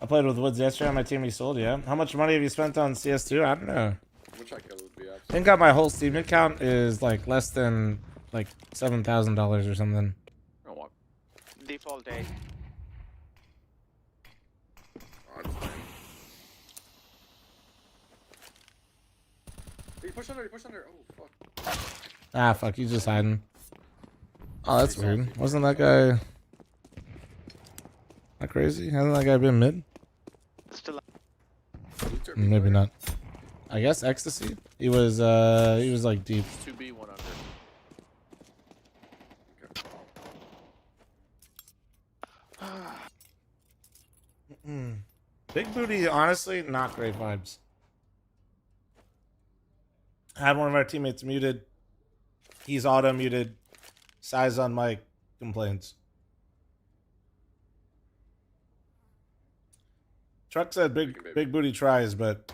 I played with Woods yesterday on my team he sold, yeah. How much money have you spent on CS2? I don't know. I think my whole Steam account is like less than like $7,000 or something. Default A. He pushed under. Oh, fuck. Ah, fuck, he's just hiding. Oh, that's weird. Wasn't that guy... Not crazy? Hasn't that guy been mid? Still. Maybe not. I guess ecstasy. He was like deep. 2B, 1 under. Big booty, honestly, not great vibes. I had one of our teammates muted. He's auto muted. Size on mic complaints. Truck said big booty tries, but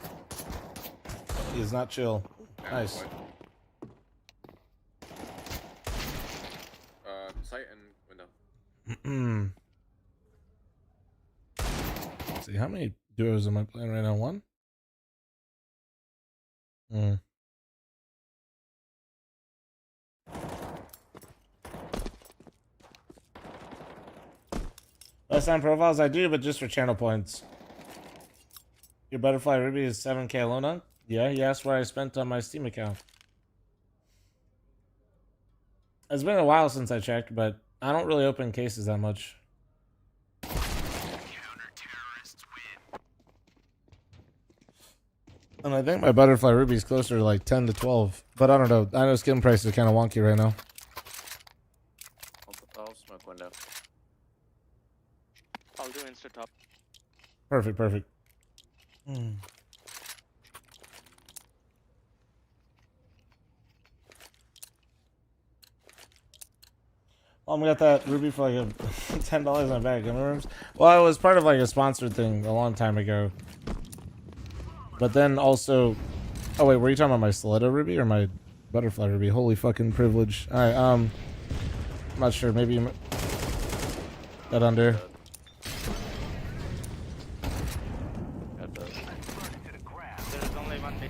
he is not chill. Nice. Sight and window. Let's see, how many duos am I playing right now? One? Last time profiles I do, but just for channel points. Your butterfly ruby is 7k alone on? Yeah, he asked what I spent on my Steam account. It's been a while since I checked, but I don't really open cases that much. And I think my butterfly ruby is closer to like 10 to 12. But I don't know. I know skin price is kind of wonky right now. I'll smoke window. I'll do insta top. Perfect. Well, we got that ruby for like $10 in my bag. Well, it was part of like a sponsored thing a long time ago. But then also, oh wait, were you talking about my stiletto ruby or my butterfly ruby? Holy fucking privilege! All right, I'm not sure. Maybe that under. There's only one B.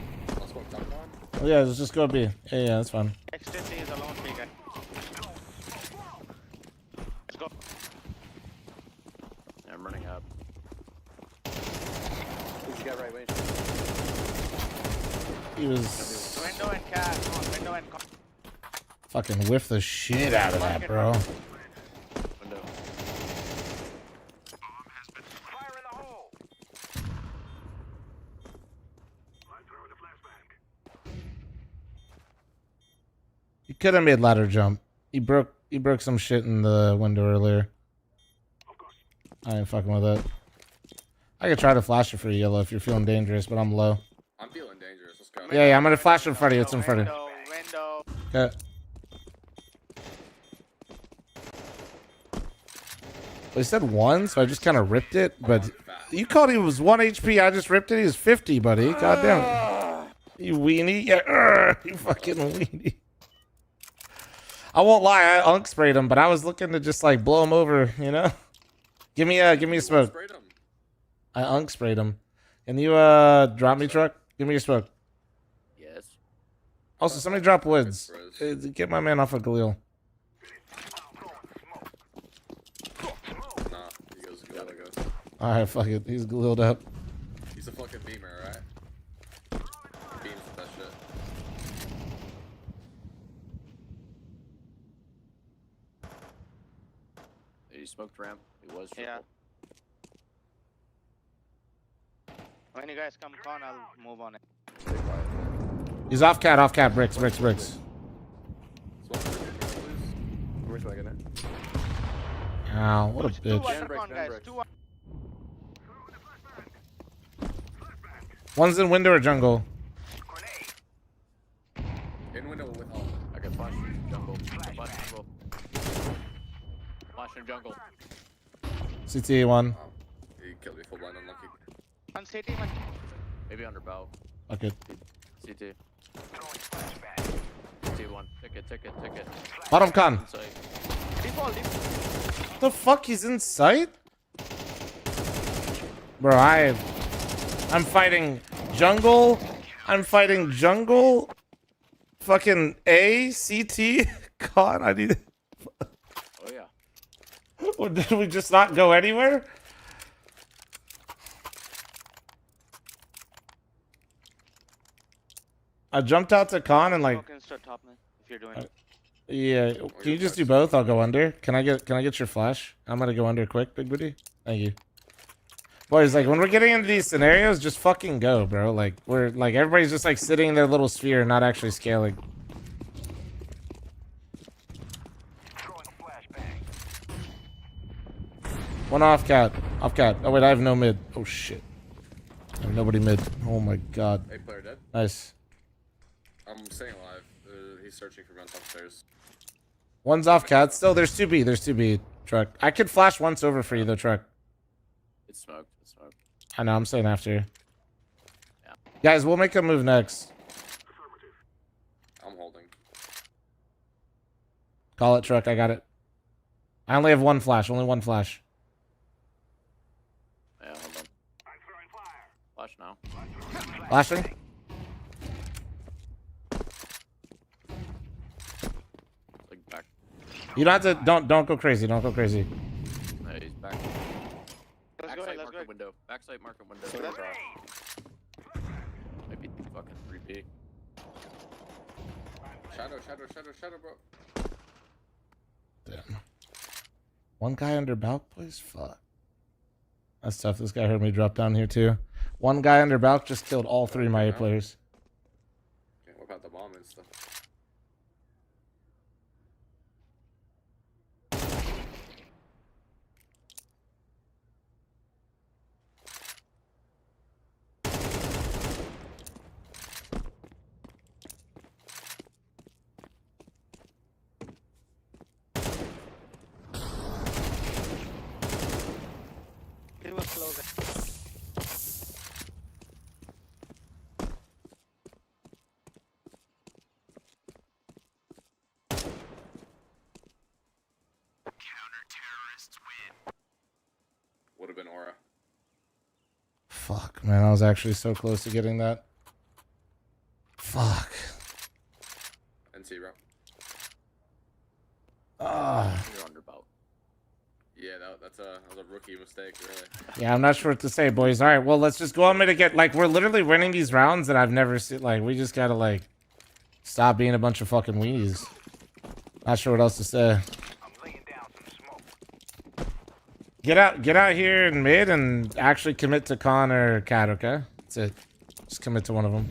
Oh yeah, let's just go B. Yeah, that's fine. Ecstasy is alone B, guys. Let's go. Yeah, I'm running up. Who's got right wing? he was. Window and cat. Come on, window and Fucking whiff the shit out of that, bro. Window. He could have made ladder jump. He broke some shit in the window earlier. I ain't fucking with that. I could try to flash it for you, Yellow, if you're feeling dangerous, but I'm low. I'm feeling dangerous. Let's go. Yeah, I'm gonna flash it in front of you. It's in front of you. Window. Okay. Well, he said 1, so I just kind of ripped it, but you called he was 1 HP. I just ripped it. He was 50, buddy. God damn it. You weenie. Yeah, you fucking weenie. I won't lie, I unk sprayed him, but I was looking to just like blow him over, you know? Give me a smoke. I unk sprayed him. Can you drop me, truck? Give me your smoke. Yes. Also, somebody drop woods. Get my man off of Galil. Nah, he goes gotta go. Alright, fuck it. He's Galil'd up. He's a fucking beamer, right? Beams with that shit. He smoked ramp. He was triple. Yeah. When you guys come con, I'll move on it. He's off cat, bricks. Where's I gonna? Ow, what a bitch. Two on, guys. 2 on. One's in window or jungle. In window with all. I got flash jungle. Flash jungle. Flash in jungle. CT 1. He killed me full blind unlucky. One city, one. Maybe under bow. Okay. CT. CT 1. Ticket. Bottom con. Inside. Default. What the fuck? He's in sight? Bro, I'm fighting jungle. Fucking A, CT. God, I need. Oh yeah. Or did we just not go anywhere? I jumped out to con and like. Top, man, if you're doing it. Yeah, can you just do both? I'll go under. Can I get your flash? I'm gonna go under quick, big booty. Thank you. Boys, like when we're getting into these scenarios, just fucking go, bro. Like we're like everybody's just like sitting in their little sphere and not actually scaling. One off cat. Oh wait, I have no mid. Oh shit. I have nobody mid. Oh my god. Hey, player dead. Nice. I'm staying alive. He's searching for vents upstairs. One's off cat. Still, there's 2B. Truck. I could flash once over for you though, truck. It's smoked. I know, I'm saying after. Yeah. Guys, we'll make a move next. I'm holding. Call it, truck. I got it. I only have one flash. Only one flash. Yeah, hold on. Flash now. Flashing. Like back. You don't have to. Don't go crazy. Don't go crazy. No, he's back. Backside market window. Backside market window. Maybe fucking 3P. Shadow, bro. Damn. One guy under balk, please. Fuck. That's tough. This guy heard me drop down here too. One guy under balk just killed all 3 of my A players. Can't whip out the bomb and stuff. It was close. Would have been aura. Fuck, man. I was actually so close to getting that. Fuck. NC, bro. Ah. You're under bow. Yeah, that was a rookie mistake, really. Yeah, I'm not sure what to say, boys. All right, well, let's just go on me to get, like, we're literally winning these rounds and I've never seen, like, we just gotta, like, stop being a bunch of fucking weenies. Not sure what else to say. Get out here in mid and actually commit to Con or Cat, okay? That's it. Just commit to one of them.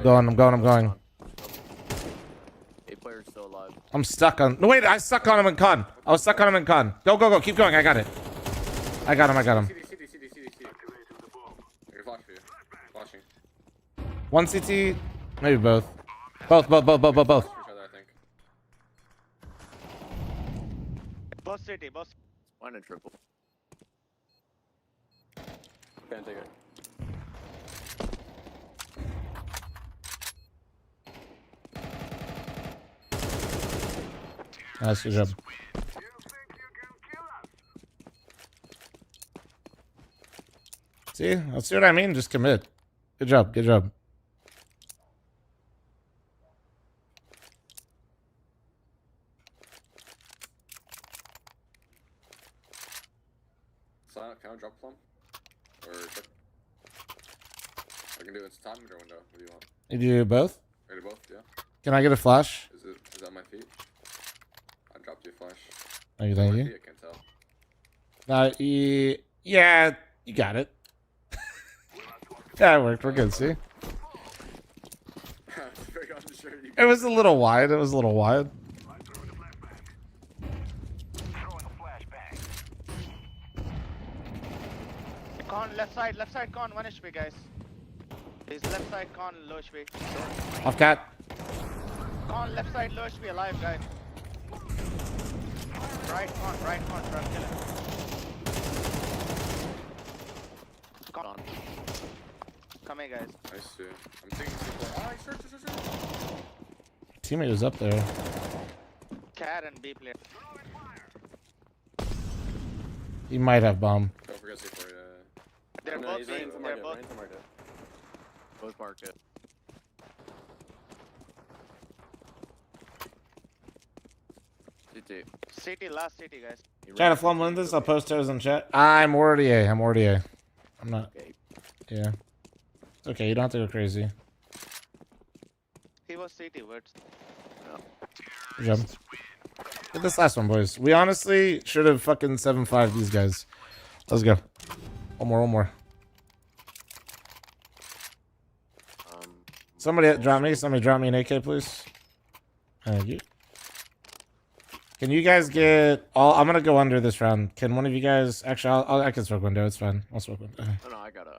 I'm going. A player's still alive. I'm stuck on. No, wait, I stuck on him in Con. I was stuck on him in Con. Go. Keep going. I got it. I got him. CD. You're flashing. One CT, maybe both. Both. Both city, both. One in triple. Can't take it. Nice, good job. See what I mean? Just commit. Good job. Silent, can I drop fl0m? Or I can do it time or window. What do you want? You do both? I do both, yeah. Can I get a flash? Is that my feet? I dropped you a flash. Thank you. I can't tell. Yeah, you got it. Yeah, it worked. We're good, see? It was a little wide. Con, left side, con, 1 HP, guys. He's left side, con, low HP. Off cat. Con, left side, low HP, alive, guys. Right, con, try to kill him. Con. Come here, guys. I see. I'm thinking super. Ah, search. Teammate was up there. Cat and B player. He might have bomb. Don't forget C4, yeah. They're No, both he's B. right into They're market, both. right into market. Both market. CT. City, last city, guys. Try to fl0m win this. I'll post those in chat. I'm already A. I'm not. Okay. Yeah. It's okay. You don't have to go crazy. He was city, words. Good job. Get this last one, boys. We honestly should have fucking 7-5 these guys. Let's go. One more. Somebody drop me an AK, please. Thank you. Can you guys get all? I'm gonna go under this round. Can one of you guys? Actually, I can smoke window. It's fine. I'll smoke window. No, I got it.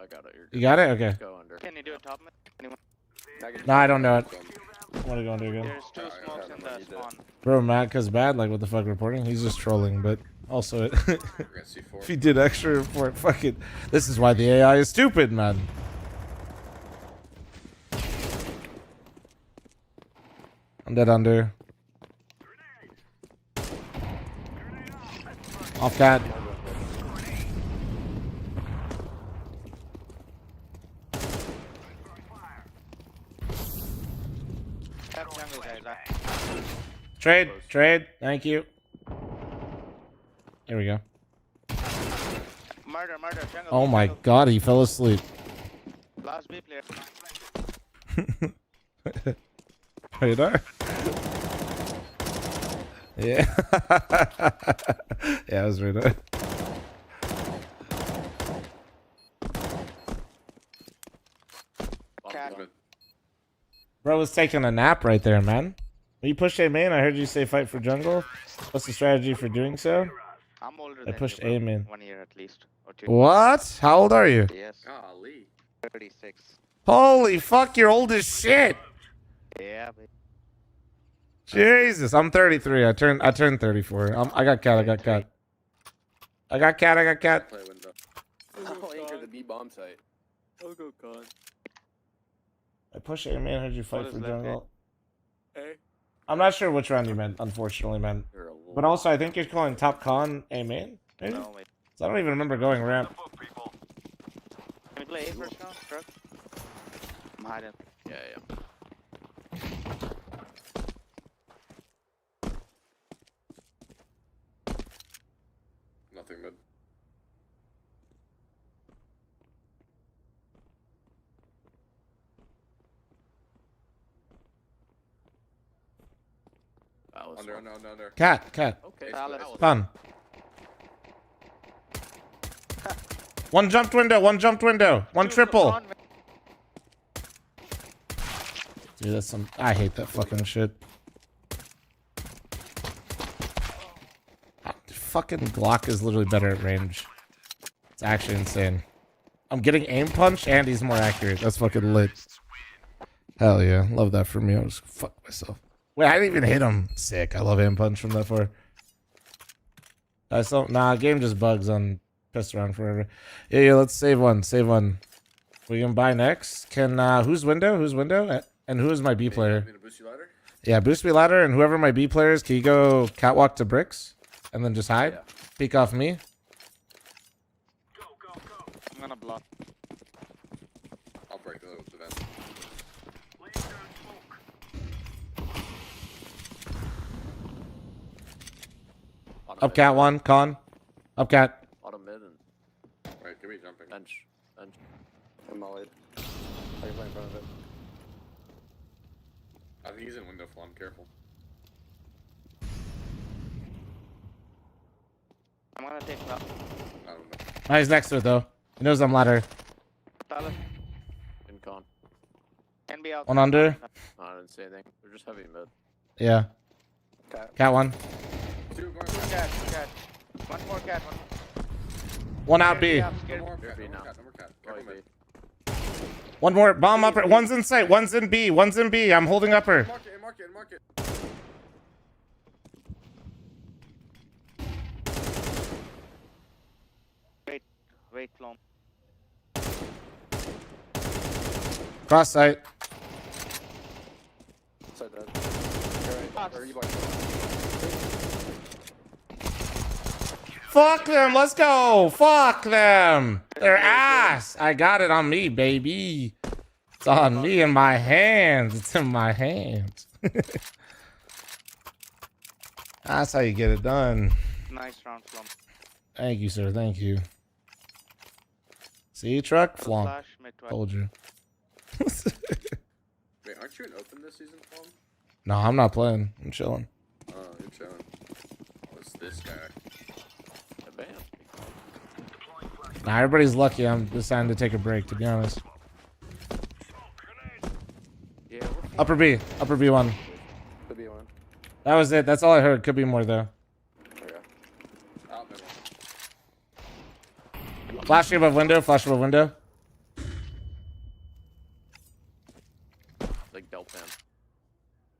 You got it? Okay. Let's go under. Can you do a top mid? Anyone? No, I don't know it. I want to go under again. There's 2 smokes in the spawn. Bro, Matt, cause bad. Like, what the fuck reporting? He's just trolling, but also, if he did extra report, fuck it. This is why the AI is stupid, man. I'm dead under. Off cat. Jungle, guys. Trade. Thank you. Here we go. Murder, jungle. Oh my god, he fell asleep. Last B player. Radar? Yeah. Yeah, it was radar. Bro was taking a nap right there, man. When you pushed A main, I heard you say fight for jungle. What's the strategy for doing so? I'm older I than pushed you, A main. 1 year at least. Or 2. What? How old are you? Yes. Golly. 36. Holy fuck, you're old as shit. Yeah, baby. Jesus, I'm 33. I turned 34. I got cat. I got cat. Play window. I'll anchor the B bomb site. I'll go con. I pushed A main, heard you fight What for is that, jungle. A? I'm not sure which round you meant, unfortunately, man. You're a But also, I think you're calling top con a main. Maybe? No, wait. So I don't even remember going ramp. Can we play A first now? Truck? I'm hiding. Yeah. Nothing mid. Under. Cat. Okay. Fun. One jumped window. One triple. Dude, that's some. I hate that fucking shit. Fucking Glock is literally better at range. It's actually insane. I'm getting aim punch and he's more accurate. That's fucking lit. Hell yeah. Love that for me. I was fuck myself. Wait, I didn't even hit him. Sick. I love aim punch from that far. Game just bugs on piss around forever. Yeah, let's save one. We can buy next. Can who's window? And who is my B player? Boost you ladder? Yeah, boost me ladder, and whoever my B player is, can you go catwalk to bricks? And then just hide? Yeah. Peek off me? I'm gonna block. I'll break the vent. Up cat one, con. Up cat. Bottom mid and Wait, give me jumping. bench. I'm mollied. I can play in front of it. I think he's in window fl0m. Careful. I'm gonna take him out. I don't know. Oh, he's next to it though. He knows I'm ladder. Tyler. In con. Can be out. One under. No, I didn't see anything. They're just heavy mid. Yeah. Cat one. Two going Two cat. One more cat. One out B. No more cat. Careful mid. One more bomb upper. One's in sight. One's in B. I'm holding upper. Mark it. Wait, fl0m. Cross sight. Side dead. Or you boys. Fuck them. Let's go. Fuck them. They're ass. I got it on me, baby. It's on me in my hands. It's in my hands. That's how you get it done. Nice round, fl0m. Thank you, sir. Thank you. See, truck? fl0m. Flash, mid-12. Told you. Wait, aren't you in open this season, fl0m? No, I'm not playing. I'm chilling. Oh, you're chilling. What's this guy? Bam. Nah, everybody's lucky. I'm deciding to take a break, to be honest. Yeah, Upper B one. Could be one. That was it. That's all I heard. Could be more though. Okay. Out middle. Flashing above window. Like belt fan.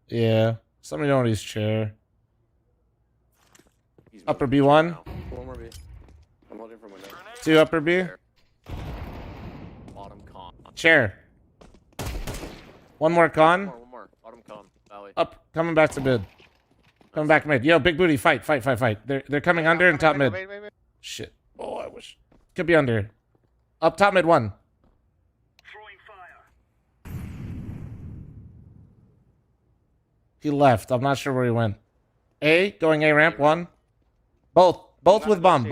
Yeah. Somebody know his chair. He's Upper moving B1. now. One more B. I'm holding from window. 2 upper B. Bottom con. Chair. One more con. One more. Bottom con. Valley. Up. Coming back to mid. Coming back mid. Yo, big booty. Fight. They're coming under and top mid. Wait. Shit. Oh, I wish. Could be under. Up top mid 1. He left. I'm not sure where he went. Going A ramp 1. Both with bomb.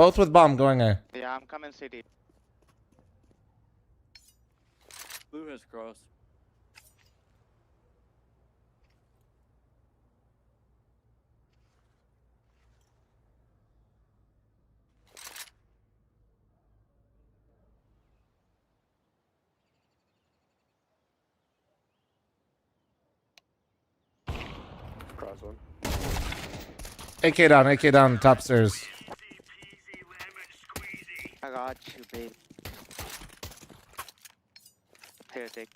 Going A. Yeah, I'm coming city. Blue has crossed. Cross one. AK down, top stairs. I got you, babe. Here, take.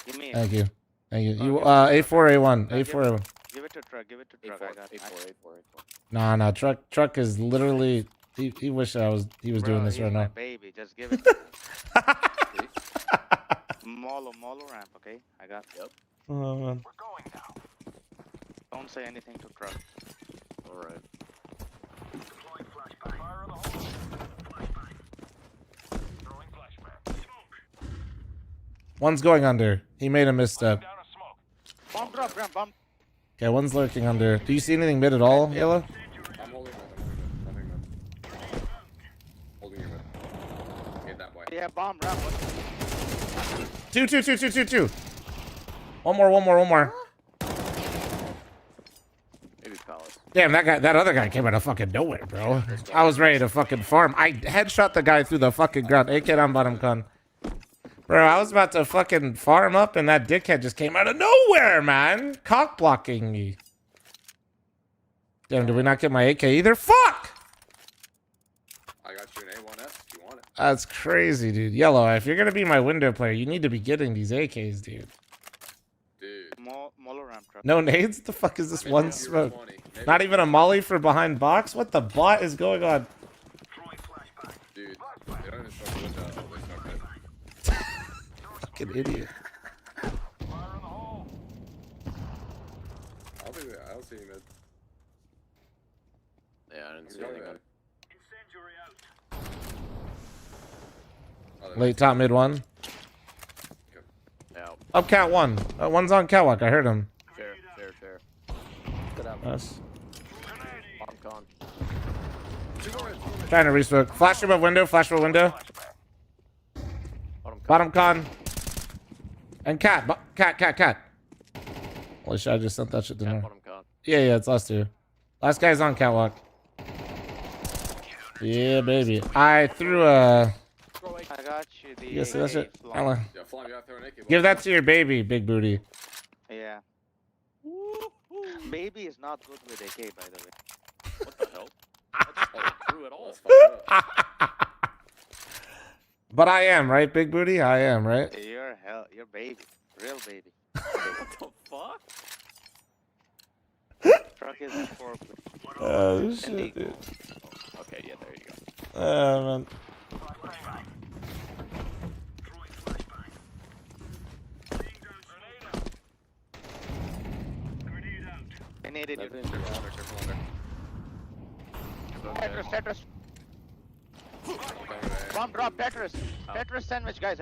Give me it. Thank you. You A4 A1. A4 A1. Give it to truck. I got it. Nah. Truck is literally. He wished he was doing this right my now. Baby, just give it. Molo ramp, okay? I got. Yep. Oh, man. Don't say anything to truck. All right. One's going under. He made a misstep. Bomb drop, ramp, bomb. Okay, one's lurking under. Do you see anything mid at all, Yellow? I'm holding mid. Nothing mid. Holding your mid. Okay, that way. Yeah, bomb, ramp. Two. One more. Maybe Palace. Damn, that other guy came out of fucking nowhere, bro. I was ready to fucking farm. I headshot the guy through the fucking ground. AK on bottom con. Bro, I was about to fucking farm up and that dickhead just came out of nowhere, man. Cock blocking me. Damn, did we not get my AK either? Fuck! I got you an A1S if you want it. That's crazy, dude. Yellow, if you're gonna be my window player, you need to be getting these AKs, dude. Dude. Molo ramp truck. No nades? What the fuck is this one smoke? Not even a molly for behind box? What the bot is going on? Dude, they don't even smoke the window. They smoke it. Fucking idiot. I don't see you mid. Yeah, I didn't see Go anything. ahead. Late top mid one. Yeah. Up cat one. One's on catwalk. I heard him. Fair. Good out. Nice. Bomb con. Trying to resmoke. Flash above window. Bottom con. And cat. Cat. Holy shit, I just sent that shit to her. Yeah, it's us two. Last guy's on catwalk. Yeah, baby. I threw a... I got you the. You see that shit? long. Ella. Yeah, fly, you gotta throw an AK. Give that to your baby, big booty. Yeah. Baby is not good with AK, by the way. What the hell? That's not true at all. But I am, right, big booty? I am, right? You're baby. Real baby. What the fuck? Truck is for. Oh, shit, dude. Okay, yeah, there you go. Man. I needed you. Okay. Tetris. Bomb drop, Tetris. Tetris sandwich, guys.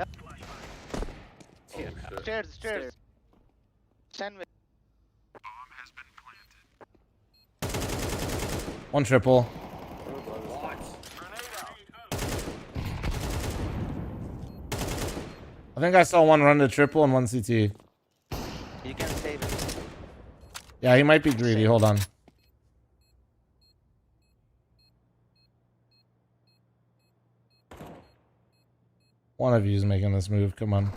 Stairs. Sandwich. One triple. I think I saw one run to triple and one CT. You can save it. Yeah, he might be greedy. Hold on. One of you is making this move. Come on.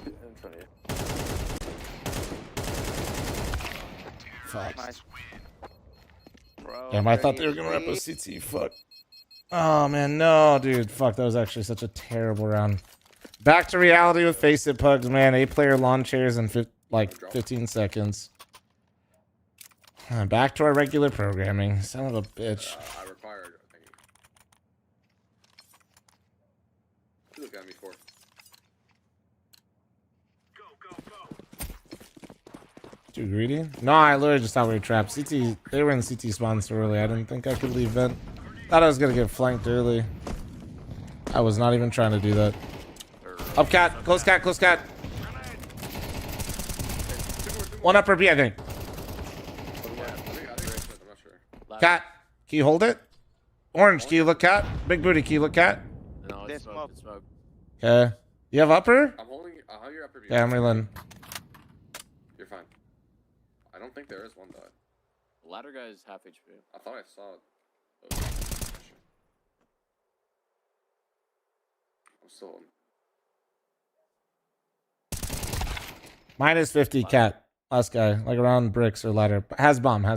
In front of you. Fuck. Nice. Bro, Damn, I thought they were gonna rep a CT. Fuck. Oh man, no, dude. Fuck, that was actually such a terrible round. Back to reality with Face It Pugs, man. 8-player lawn chairs in 15 seconds. Back to our regular programming. Son of a bitch. I required, I think. You look at me for. Too greedy? No, I literally just thought we were trapped. CT, they were in CT spawn so early. I didn't think I could leave vent. Thought I was gonna get flanked early. I was not even trying to do that. Up cat, close cat. One upper B, I think. Cat, can you hold it? Orange, can you look cat? Big booty, can you look cat? No, it's smoke. Okay. You have upper? I'm holding. I'll have your upper B. Yeah, I'm reeling. You're fine. I don't think there is one though. The ladder guy is half HP. I thought I saw it. I'm still. Minus 50 cat. Last guy. Like around bricks or ladder. Has bomb. Am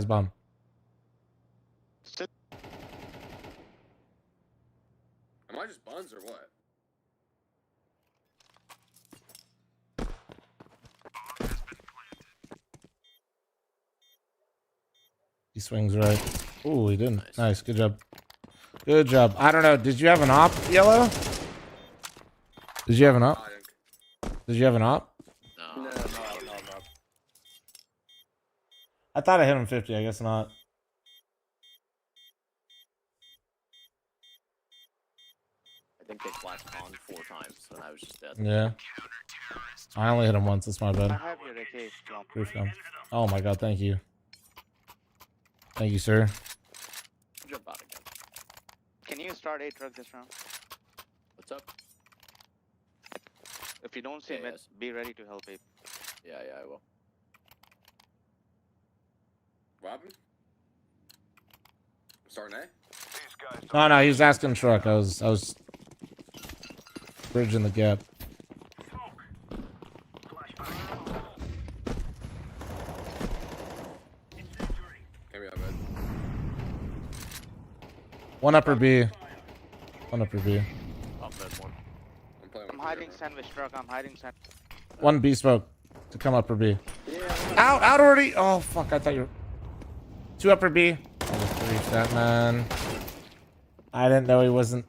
I just buns or what? He swings right. Ooh, he didn't. Nice. Good job. Good job. I don't know. Did you have an op, Yellow? Did you have an op? Did you have an op? No. I thought I hit him 50. I guess not. I think they flashed on 4 times, and I was just dead. Yeah. I only hit him once. That's my I bad. have your AK from. Proof him. Oh my god, thank you. Thank you, sir. Jump out again. Can you start A truck this round? What's up? If you don't see mid, be ready to help A. Yeah, I will. What happened? Starting A? No, he was asking truck. I was bridging the gap. One upper B. One upper B. I'm hiding sandwich truck. I'm hiding sandwich. One B smoke to come upper B. Out already. Oh fuck! I thought you were 2 upper B. I just briefed that man. I didn't know he wasn't.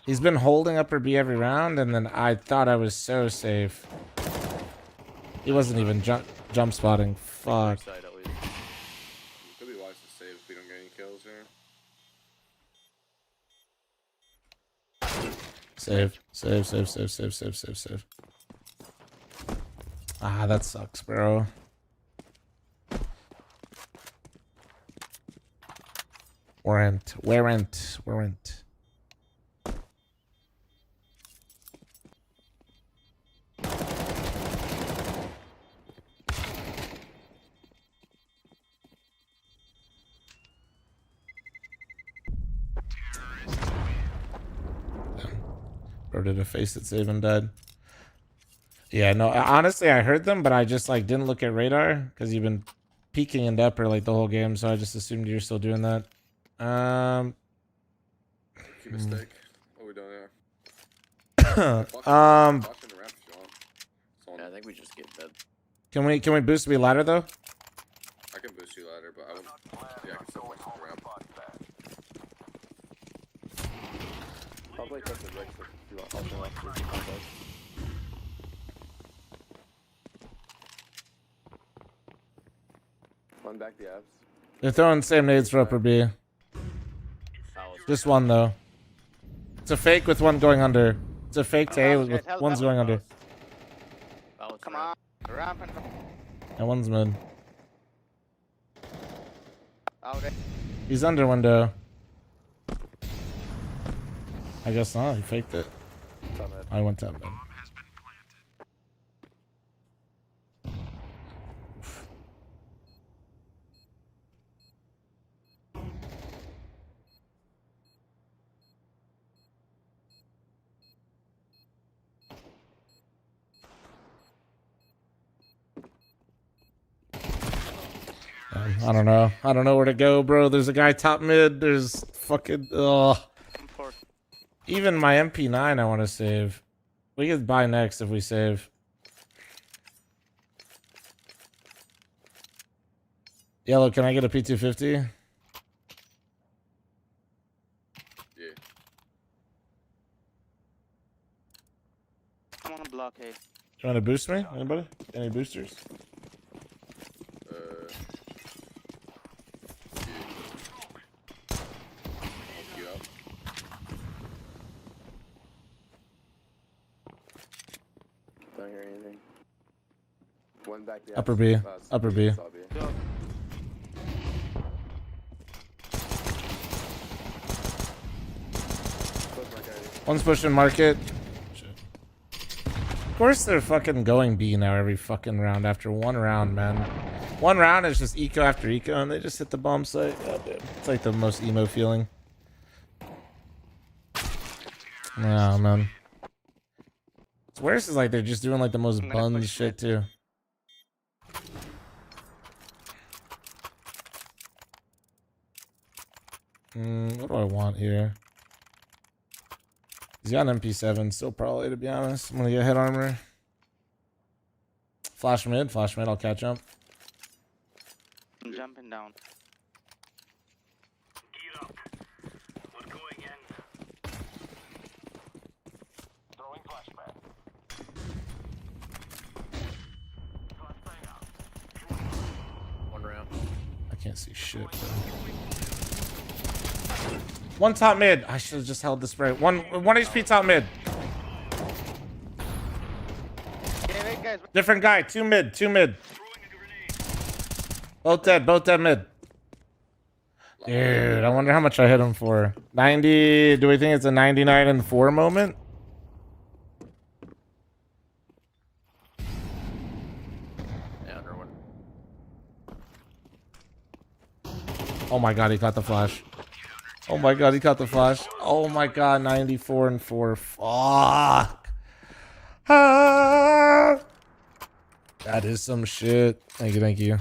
He's been holding upper B every round, and then I thought I was so safe. He wasn't even jump spotting. Fuck. Could be wise to save if we don't get any kills here. Save. Ah, that sucks, bro. Warrant. Bro did a face that saved and died. Yeah, no, honestly, I heard them, but I just like didn't look at radar because you've been peeking in upper like the whole game, so I just assumed you're still doing that. Key mistake. What are we doing here? Yeah, I think we just get dead. Can we boost to be ladder though? I can boost you ladder, but I won't. Yeah, I can still flex the ramp. Probably take the Rex if you want also left. One back the abs. They're throwing the same nades for upper B. Just one though. It's a fake with one going under. It's a fake to A with one's going under. Come on, ramp And one's mid. out. He's under window. I guess not. He faked it. I went top mid. I don't know. I don't know where to go, bro. There's a guy top mid. There's fucking. Even my MP9 I want to save. We could buy next if we save. Yellow, can I get a P250? Yeah. I'm on a blockade. You want to boost me? Anybody? Any boosters? Don't hear anything. One back the Upper B. Upper B. One's pushing market. Of course they're fucking going B now every fucking round after one round, man. One round is just eco after eco and they just hit the bomb site. God damn. It's like the most emo feeling. Yeah, man. It's worse is like they're just doing like the most buns shit too. What do I want here? He's got an MP7, still probably, to be honest. I'm gonna get head armor. Flash mid, I'll catch up. I'm jumping down. can't see shit, bro. One top mid. I should have just held the spray. One HP top mid. Different guy. Two mid. Both dead mid. Dude, I wonder how much I hit him for. 90. Do we think it's a 99 and 4 moment? Oh my god, he caught the flash. Oh my god, he caught the flash. Oh my god, 94 and 4. Fuck. Ah. That is some shit. Thank you.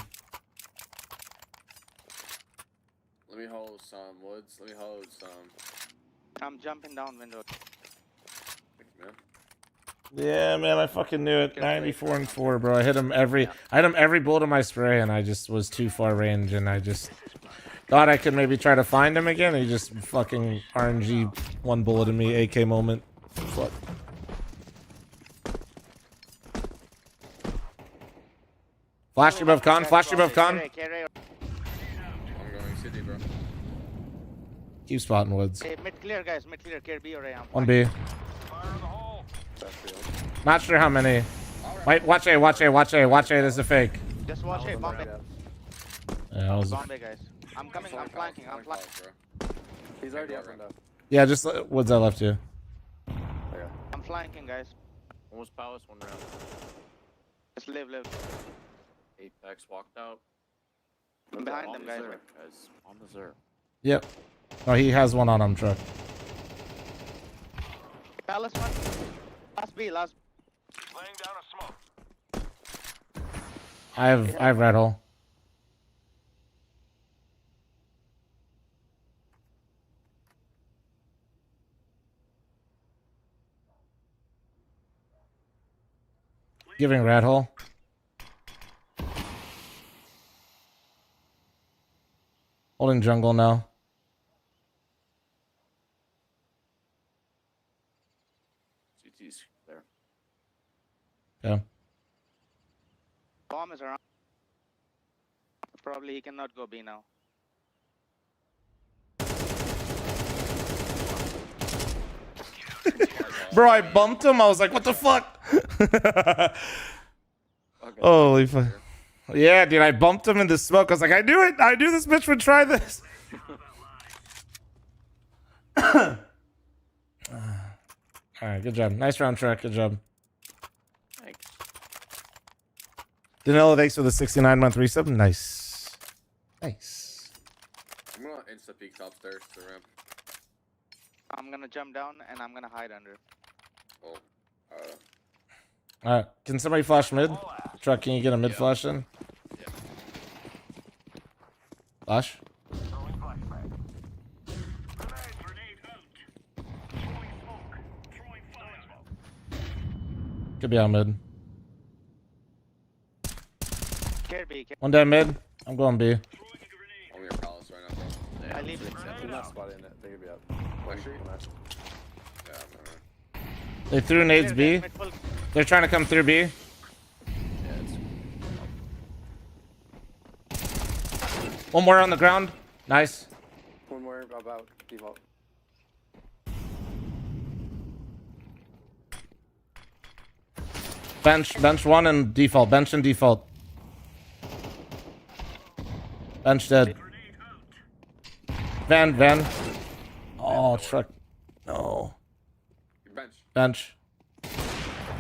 Let me hold some, Woods. Let me hold some. I'm jumping down window. Thanks, man. Yeah, man, I fucking knew it. 94 and 4, bro. I hit him every bullet of my spray, and I just was too far range, and I just thought I could maybe try to find him again. He just fucking RNG one bullet in me, AK moment. Fuck. Flash you above con. I'm going city, bro. Keep spotting Woods. Hey, mid clear, guys. Mid clear. Care B or A. 1B. Not sure how many. Wait, watch A. This is a fake. Just watch A. Bomb A. Yeah, I was... Bomb A, guys. I'm coming. I'm flanking. He's already up and up. Yeah, just Woods I left you. I'm flanking, guys. Almost palace, one round. Just live. Apex walked out. I'm behind them, guys. On the Zer. Yep. Oh, he has one on him, truck. Palace one. Last. Laying down a smoke. I have red hole. Giving red hole. Holding jungle now. CT's there. Yeah. Bomb is around. Probably he cannot go B now. Bro, I bumped him. I was like, what the fuck? Holy fuck. Yeah, dude, I bumped him in the smoke. I was like, I knew it. I knew this bitch would try this. Alright, good job. Nice round, Trek. Good job. Thanks. Danilo, thanks for the 69-month resub. Nice. Nice. I'm gonna insta peek top stairs to ramp. I'm gonna jump down and I'm gonna hide under. Oh. Alright, can somebody flash mid? Truck, can you get a mid flash in? Yeah. Flash? Could be on mid. Care B. One down mid. I'm going B. I'm your palace right now, bro. Yeah, I leave it. They're not spotting it. They could be up. Yeah, I'm They threw nades B. They're trying to come through B. One more on the ground. Nice. One more about default. Bench one and default. Bench and default. Bench dead. Van. Oh, truck. No. Bench.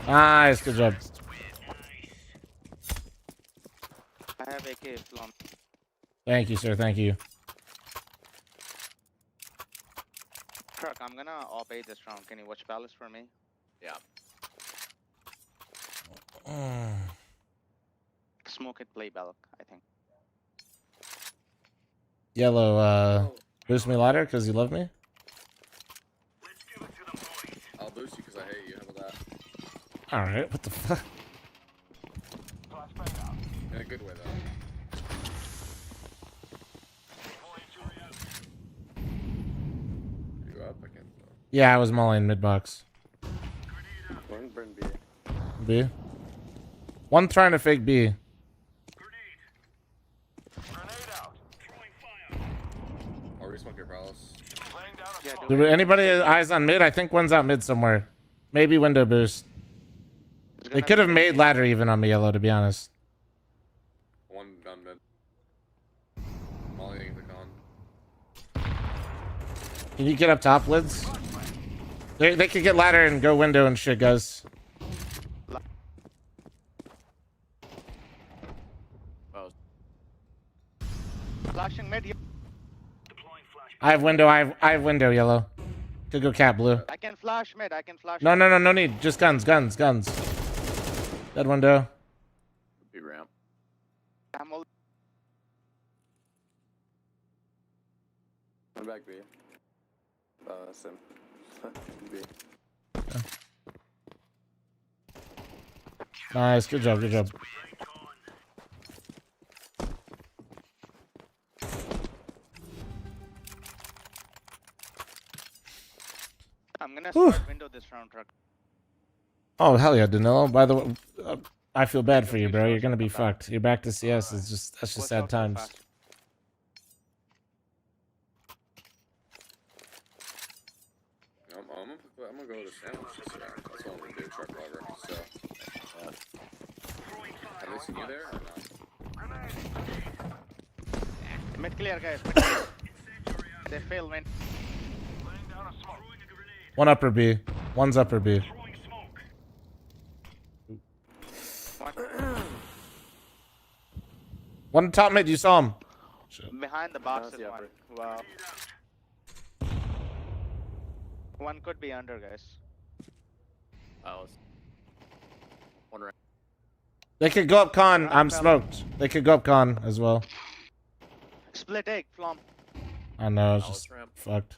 Nice, good job. I have AK fl0m. Thank you, sir. Thank you. Truck, I'm gonna obey this round. Can you watch Palace for me? Yeah. Smoke it, play Belk, I think. Yellow, boost me ladder because you love me? I'll boost you because I hate you. How about that? Alright, what the fuck? In a good way, though. You up? I can't tell. Yeah, I was mulling mid-box. One burn B. B? One trying to fake B. Do anybody eyes on mid? I think one's out mid somewhere. Maybe window boost. They could have made ladder even on me, yellow, to be honest. One gun mid. Mollying the con. Can you get up top, lids? They could get ladder and go window and shit, guys. Flashing mid. I have window. I have window. Yellow. Could go cat blue. I can flash mid. I can flash. No, no need. Just guns. Dead window. Be ramp. I'm all... One back B. Sim. B. Nice. Good job. I'm gonna start window this round, truck. Oh hell yeah, Danilo. By the way, I feel bad for you, bro. You're gonna be fucked. You're back to CS. That's just sad times. I'm gonna go to sandwich. That's what I'm gonna do, truck driver. So, have they seen you there or not? Mid clear, guys. Mid clear. They fail win. One upper B. One's upper B. One top mid. You saw him. Behind the box is one. Wow. One could be under, guys. One right. They could go up con. I'm smoked. They could go up con as well. Split egg, fl0m. I know. It's just fucked.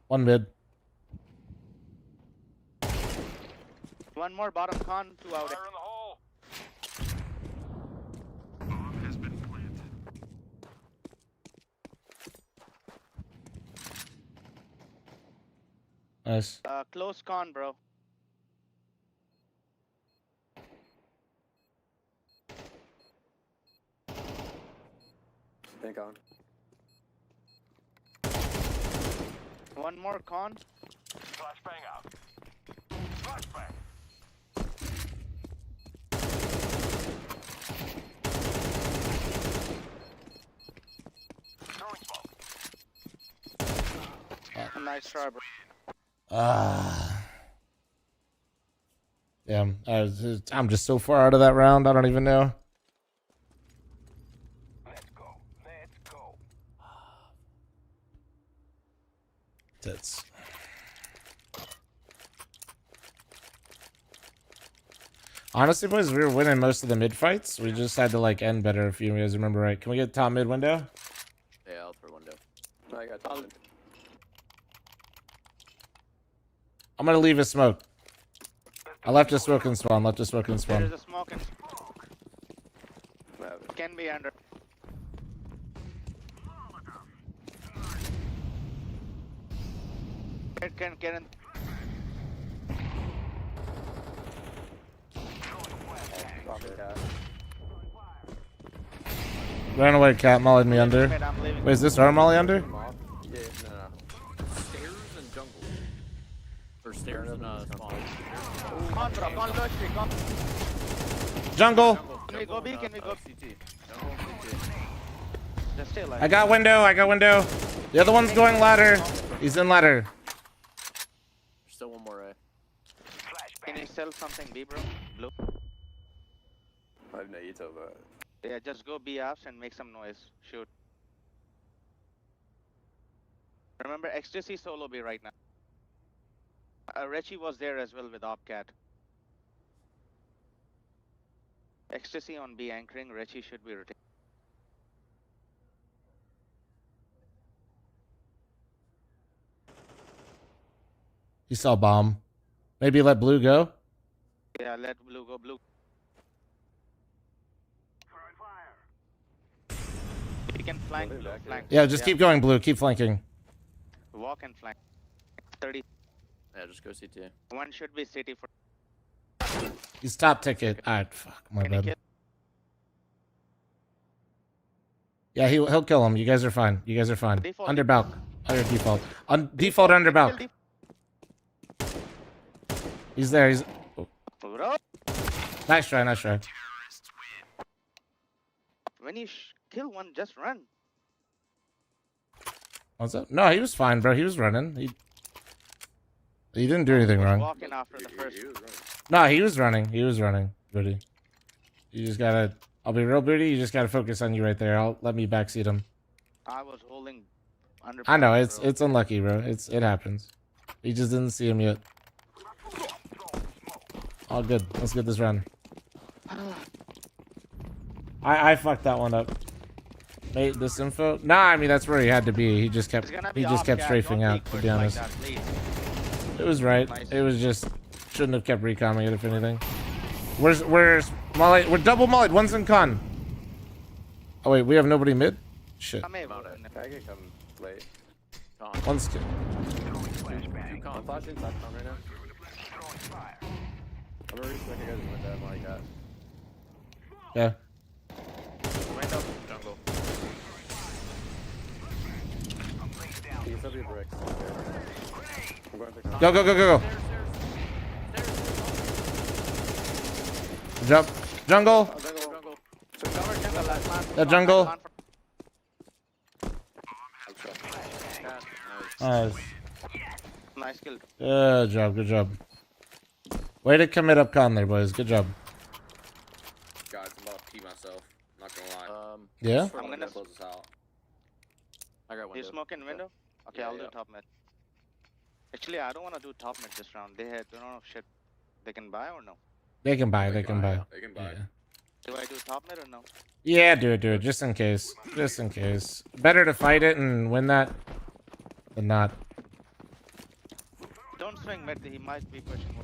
One mid. One more bottom con, 2 out. Nice. Close con, bro. Think on. One more con. Flashbang out. Flashbang. Nice try, bro. Damn. I'm just so far out of that round. I don't even know. Let's go. Tits. Honestly, boys, we were winning most of the mid fights. We just had to like end better if you guys remember right. Can we get top mid window? Yeah, I'll throw window. I got top mid. I'm gonna leave a smoke. I left a smoke in spawn. There is a smoke and can be under. It can get in. Ran away, cat. Mollied me under. Wait, is this our molly under? Yeah, no. Stairs and jungle. Or stairs and spawn. Con, bro. Con, low street. Con. Jungle. Can we go B? Can we go CT. Just stay alive. I got window. The other one's going ladder. He's in ladder. There's still one more A. Can you sell something B, bro? Blue. I have no Ito, but... Yeah, just go B apps and make some noise. Shoot. Remember, Ecstasy solo B right now. Rechi was there as well with Opcat. Ecstasy on B anchoring, Rechi should be rotating. He saw bomb. Maybe let blue go. Yeah, let blue go blue. You can flank blue, flank. Yeah, just keep going blue. Keep flanking. Walk and flank. 30. Yeah, just go CT. One should be city for. He's top ticket. Alright, fuck. My bad. Yeah, he'll kill him. You guys are fine. Under balk. Under default. On default under balk. He's there. He's. Oh. Nice try. Nice try. When you kill one, just run. What's up? No, he was fine, bro. He was running. He didn't do anything wrong. Walking after the first. No, he was running. He was running, Booty. You just gotta. I'll be real, Booty. You just gotta focus on you right there. Let me backseat him. I was holding under. I know it's unlucky, bro. It happens. He just didn't see him yet. All good. Let's get this run. I fucked that one up. Mate, this info? Nah, I mean that's where he had to be. He just kept strafing out. To be honest, it was right. It was just shouldn't have kept recomming it if anything. Where's Molly? We're double mollied. One's in con. Oh wait, we have nobody mid. Shit. I can come late. One's. I'm flashing inside con right now. I'm gonna reach like you guys with that like that. Yeah. Window. Jungle. You can still be bricks. I'm going to con. Go. Jump. Jungle. The jungle. Nice. Nice kill. Good job. Way to commit up con there, boys. Good job. Guys, I'm about to pee myself. Not gonna lie. Yeah? I'm gonna close this out. I got one. You smoking window? Okay, I'll do top mid. Actually, I don't want to do top mid this round. They don't know shit. They can buy or no? They can buy. They can buy. Yeah. Do I do top mid or no? Yeah, do it. Just in case. Just in case. Better to fight it and win that than not. Don't swing mid. He might be pushing.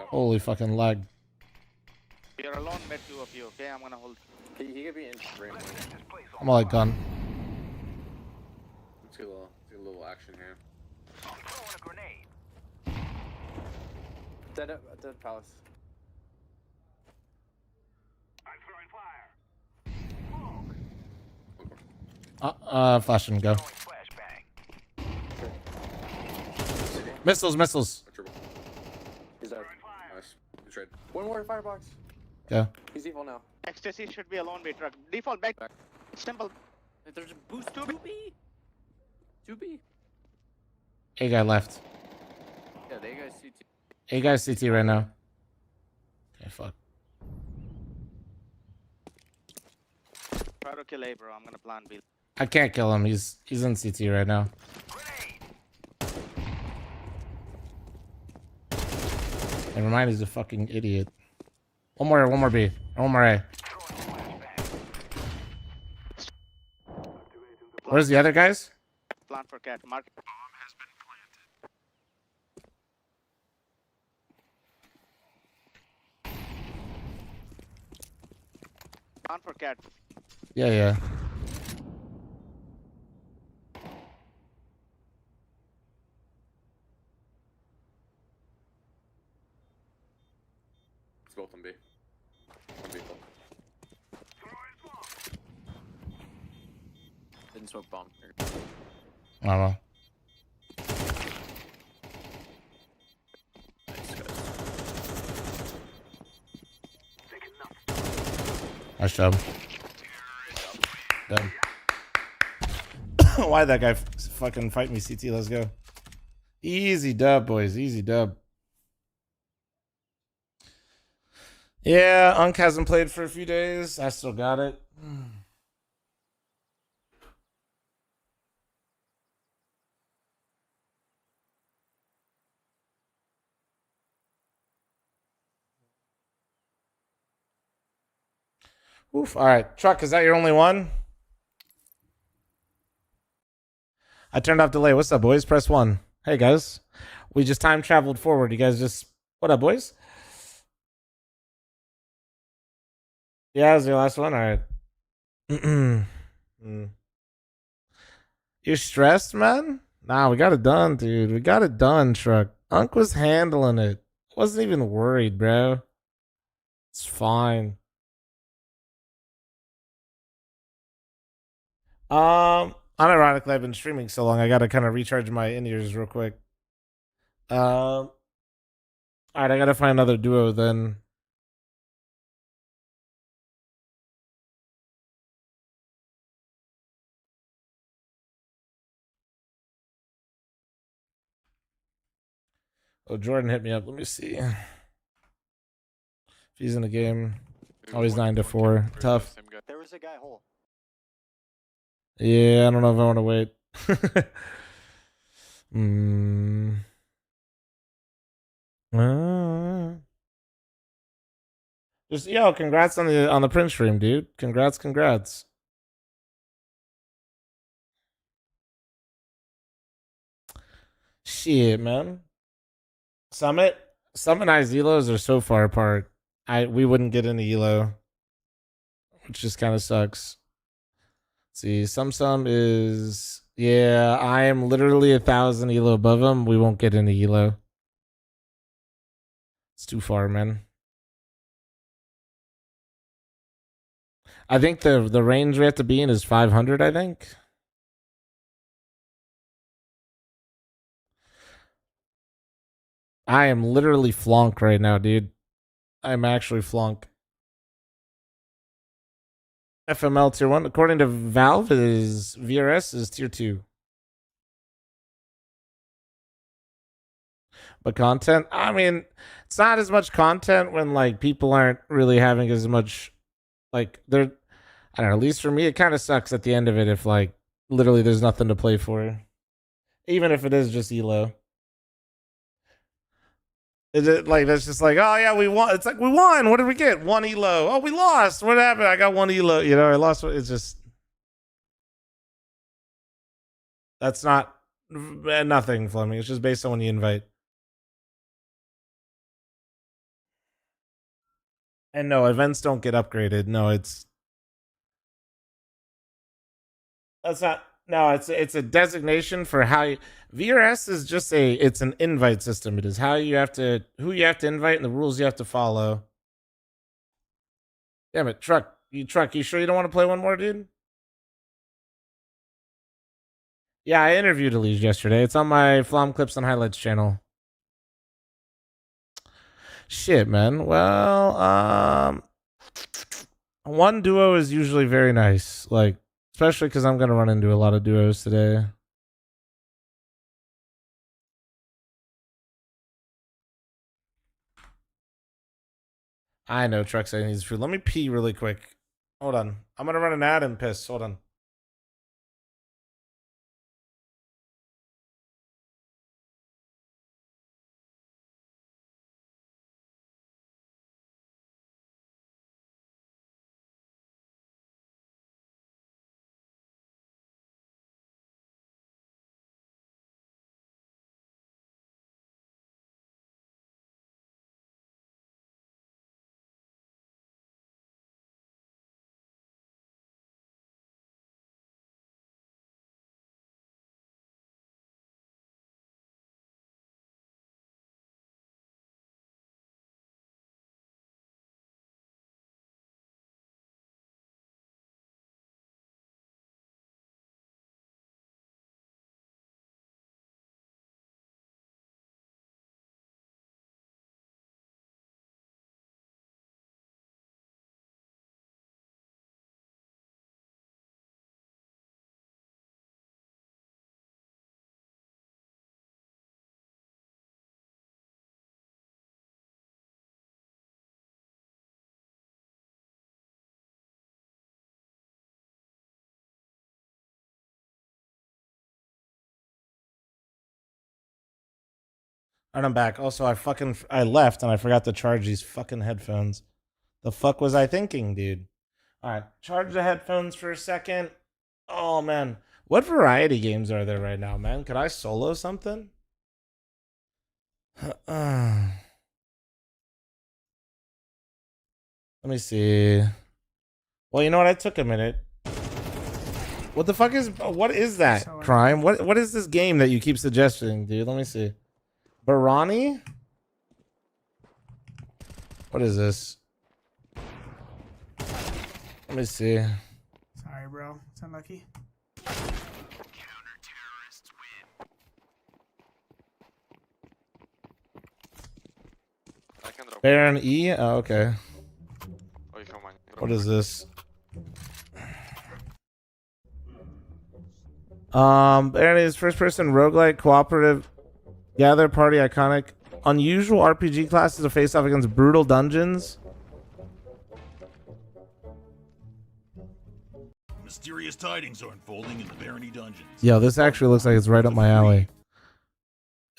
Holy fucking lag. You're alone mid, two of you, okay? I'm gonna hold. He could be in range. I'm all like gun. Let's get a little action here. Dead palace. Flash and go. Missiles. He's dead. Nice. Good trade. One more firebox. Go. He's default now. Ecstasy should be alone mid truck. Default back. Simple. There's a boost 2B. 2B. A guy left. Yeah, they guys CT. A guy's CT right now. Okay, fuck. Try to kill A, bro. I'm gonna plan B. I can't kill him. He's in CT right now. Never mind, he's a fucking idiot. One more B. One more A. Where's the other guys? Plan for cat. Mark. Plan for cat. Yeah. It's both on B. On B. Didn't smoke bomb. I don't know. Nice job. Done. Why that guy fucking fight me, CT? Let's go. Easy dub, boys. Easy dub. Yeah, Unk hasn't played for a few days. I still got it. Oof. All right. Truck, is that your only one? I turned off delay. What's up, boys? Press 1. Hey, guys. We just time traveled forward. You guys just... What up, boys? Yeah, that was your last one? All right. You're stressed, man? Nah, we got it done, dude. We got it done, Truck. Unc was handling it. Wasn't even worried, bro. It's fine. Unironically, I've been streaming so long, I gotta kind of recharge my in-ears real quick. Alright, I gotta find another duo then. Oh, Jordan hit me up. Let me see. If he's in the game. Always 9 to 4. Tough. There was a guy whole. Yeah, I don't know if I want to wait. Just yo, congrats on the print stream, dude. Congrats. Shit, man. Summit and Izelos are so far apart. We wouldn't get into Elo, which just kind of sucks. Let's see, Sum is I am literally 1,000 Elo above him. We won't get into Elo. It's too far, man. I think the range we have to be in is 500, I think. I am literally flonk right now, dude. I'm actually flonk. FML tier 1. According to Valve, VRS is tier 2. But content, I mean, it's not as much content when like people aren't really having as much like I don't know, at least for me, it kind of sucks at the end of it if like literally there's nothing to play for. Even if it is just Elo. Is it like that's just like, oh yeah, we won. It's like we won. What did we get? 1 Elo. Oh, we lost. What happened? I got 1 Elo. You know, I lost. It's just that's not nothing, fl0m. It's just based on when you invite. And no, events don't get upgraded. No, that's not. No, it's a designation for how you, VRS is just it's an invite system. It is who you have to invite and the rules you have to follow. Damn it, Truck, you sure you don't want to play one more, dude? Yeah, I interviewed Elise yesterday. It's on my fl0m Clips and Highlights channel. Shit, man. Well, one duo is usually very nice. Like, especially because I'm going to run into a lot of duos today. I know Truck saying he's food. Let me pee really quick. Hold on. I'm going to run an ad and piss. Hold on. And I'm back. Also, I left and I forgot to charge these fucking headphones. The fuck was I thinking, dude? All right, charge the headphones for a second. Oh man, what variety games are there right now, man? Could I solo something? Let me see. Well, you know what? I took a minute. What the fuck is? What is that? Crime? What is this game that you keep suggesting, dude? Let me see. Barani? What is this? Let me see. Sorry, bro. It's unlucky. Baron E? Oh, okay. What is this? Baron E is first person roguelike cooperative gather party iconic unusual RPG classes to face off against brutal dungeons. Mysterious tidings are unfolding in the Barony dungeons. Yo, this actually looks like it's right up my alley.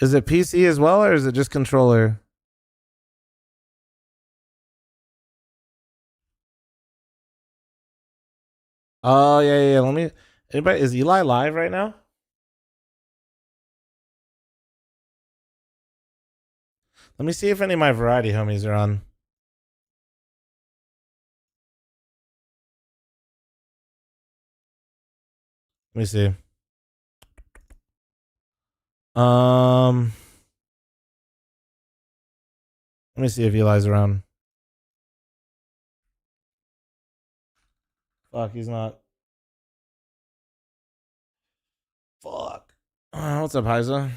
Is it PC as well, or is it just controller? Oh, yeah. Let me... Anybody... Is Eli live right now? Let me see if any of my variety homies are on. Let me see. Let me see if Eli's around. Fuck, he's not. Fuck. What's up, Heiza?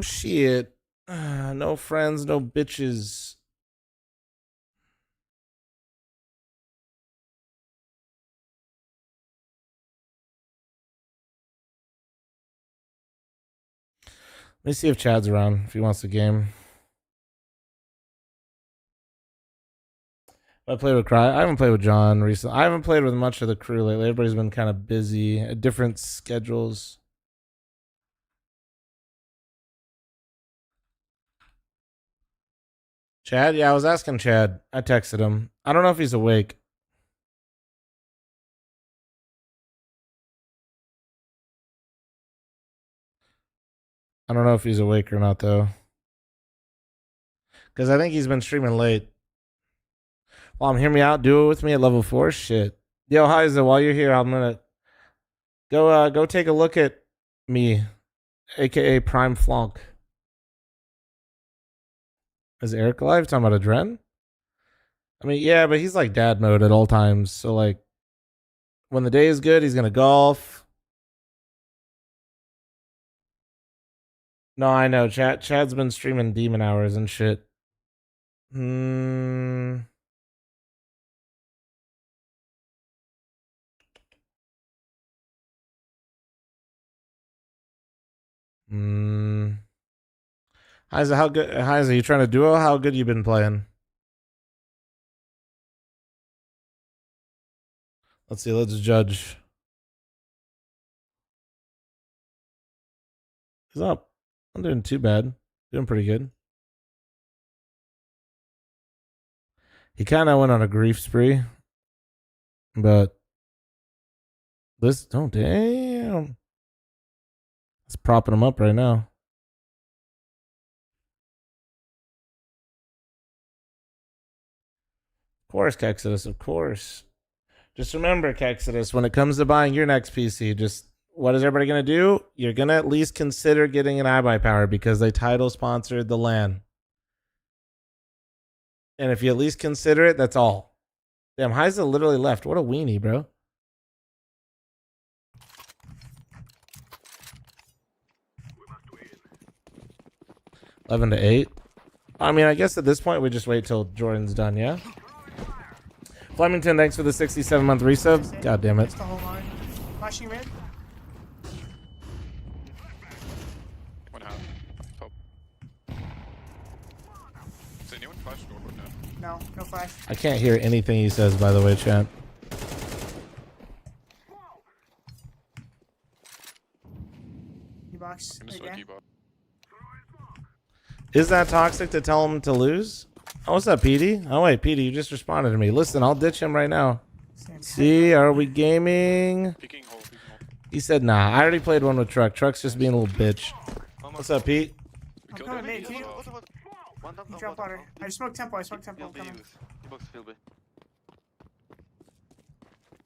Shit. No friends, no bitches. Let me see if Chad's around, if he wants the game. I played with Cry. I haven't played with John recently. I haven't played with much of the crew lately. Everybody's been kind of busy at different schedules. Chad? Yeah, I was asking Chad. I texted him. I don't know if he's awake. I don't know if he's awake or not, though. Because I think he's been streaming late. Hear me out. Do it with me at level 4. Shit. Yo, Heiza, while you're here, I'm gonna go take a look at me, aka Prime Flonk. Is Eric alive? Talking about Adren? I mean, yeah, but he's like dad mode at all times. So like, when the day is good, he's gonna golf. No, I know. Chad's been streaming demon hours and shit. Heiza, how good? Heiza, you trying to duo? How good you been playing? Let's see. Let's judge. He's up. I'm doing too bad. Doing pretty good. He kind of went on a grief spree, but this, oh damn, it's propping him up right now. Of course, Kexodus, of course. Just remember, Kexodus, when it comes to buying your next PC, just what is everybody going to do? You're going to at least consider getting an iBuyPower because they title sponsored the LAN. And if you at least consider it, that's all. Damn, Heiza literally left. What a weenie, bro. $11 to 8. I mean, I guess at this point we just wait till Jordan's done, yeah? Flemington, thanks for the 67-month resub. God damn it. Flashing mid. No, no flash. I can't hear anything he says, by the way, chat. D-box again. Is that toxic to tell him to lose? Oh, what's up, Petey? Oh, wait, Petey, you just responded to me. Listen, I'll ditch him right now. See, are we gaming? He said, nah. I already played one with Truck. Truck's just being a little bitch. What's up, Pete? I'm coming mid, Pete. You drop water. I just smoked tempo. I smoked tempo. I'm coming.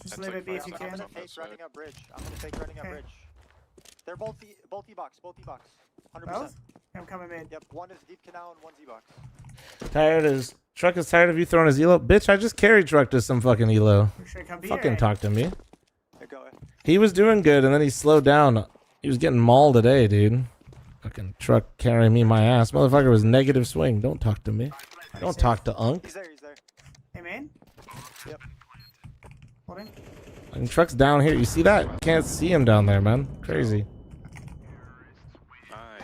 Just live it B if you can. I'm gonna fake running up bridge. Bridge. They're both E-box. 100%. Both? I'm coming mid. Yep, one is deep canal and one's E-box. Truck is tired of you throwing his elo. Bitch, I just carried Truck to some fucking elo. Fucking talk to me. He was doing good and then he slowed down. He was getting mauled today, dude. Fucking Truck carrying me my ass. Motherfucker was negative swing. Don't talk to me. Don't talk to Unk. He's there. Hey, man. Yep. Holding. And Truck's down here. You see that? Can't see him down there, man. Crazy. I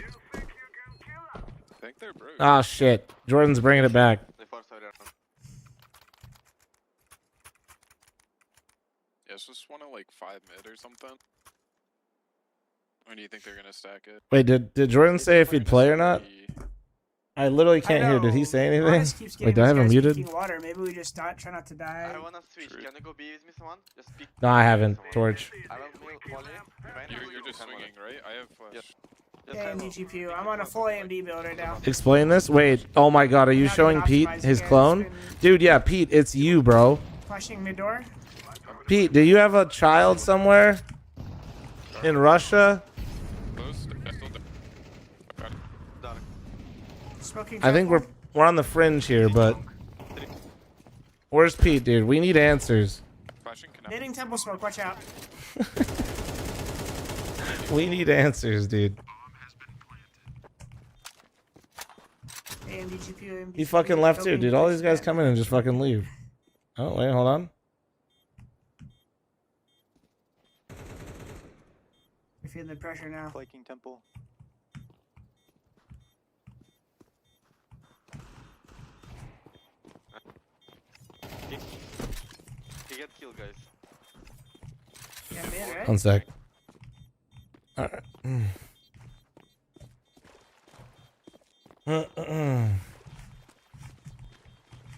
think they're broke. Ah, shit. Jordan's bringing it back. Yeah, it's just one of like 5 mid or something. When do you think they're gonna stack it? Wait, did Jordan say if he'd play or not? I literally can't hear. Did he say anything? Wait, do I have him muted? Water. Maybe we just try not to die. I wanna switch. Can you go B with me, someone? Just pick. No, I haven't. Torch. You're just swinging, right? I have flash. AMD GPU. I'm on a full AMD build right now. Explain this? Wait. Oh my god, are you showing Pete his clone? Dude, yeah, Pete, it's you, bro. Flashing mid door. Pete, do you have a child somewhere? In Russia? I think we're on the fringe here, but where's Pete, dude? We need answers. Hitting temple smoke. Watch out. We need answers, dude. AMD GPU. AMD He fucking left too, dude. All these guys come in and just fucking leave. Oh wait, hold on. You're feeling the pressure now. Flaking temple. You get killed, guys. Yeah, mid, right? 1 sec. Alright.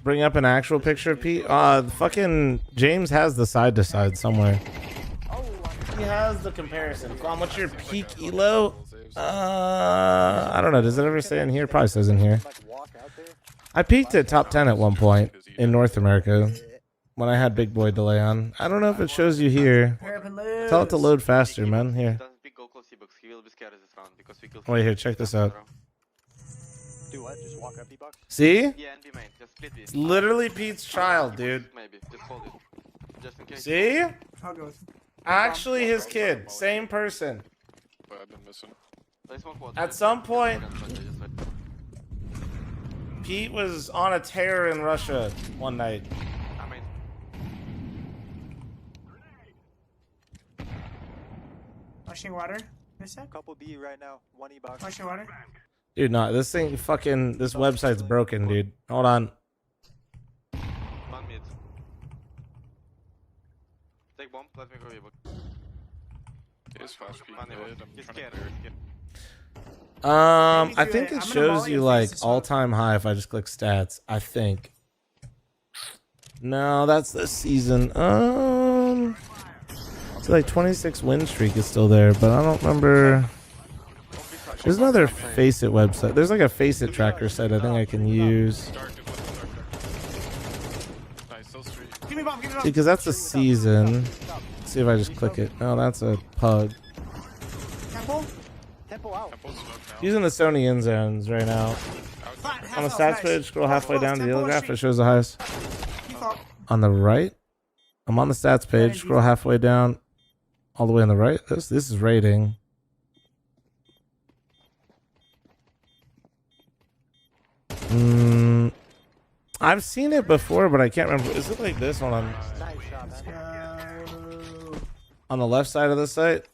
Bring up an actual picture of Pete. Fucking James has the side to side somewhere. He has the comparison. Kwam, what's your peak elo? I don't know. Does it ever say in here? Probably says in here. I peaked at top 10 at one point in North America when I had Big Boy delay on. I don't know if it shows you here. Tell it to load faster, man. Here. Wait, here. Check this out. Do what? Just walk up E-box? See? Yeah, and be main. Just split B. It's literally Pete's child, dude. Maybe. Just hold it. Just in case. See? I'll go with Actually his kid. Same person. But I've been missing. At some point, Pete was on a tear in Russia one night. Flushing water. Miss that? Couple B right now. One E-box. Flushing water. Dude, no, this thing fucking, this website's broken, dude. Hold on. One mid. Take bomb. Let me go here. He is flash Pete mid. He's I'm trying scared. to I think it shows you like all-time high if I just click stats. I think. No, that's this season. It's like 26 win streak is still there, but I don't remember. There's another Faceit website. There's like a Faceit tracker site I think I can use. Give me bomb. Give me bomb. Because that's a season. Let's see if I just click it. No, that's a pug. Temple. Temple out. Using the Sony end zones right now. On the stats page, scroll halfway down to the other graph. It shows the highest. On the right? I'm on the stats page. Scroll halfway down. All the way on the right. This is rating. I've seen it before, but I can't remember. Is it like this one on the left side of the site?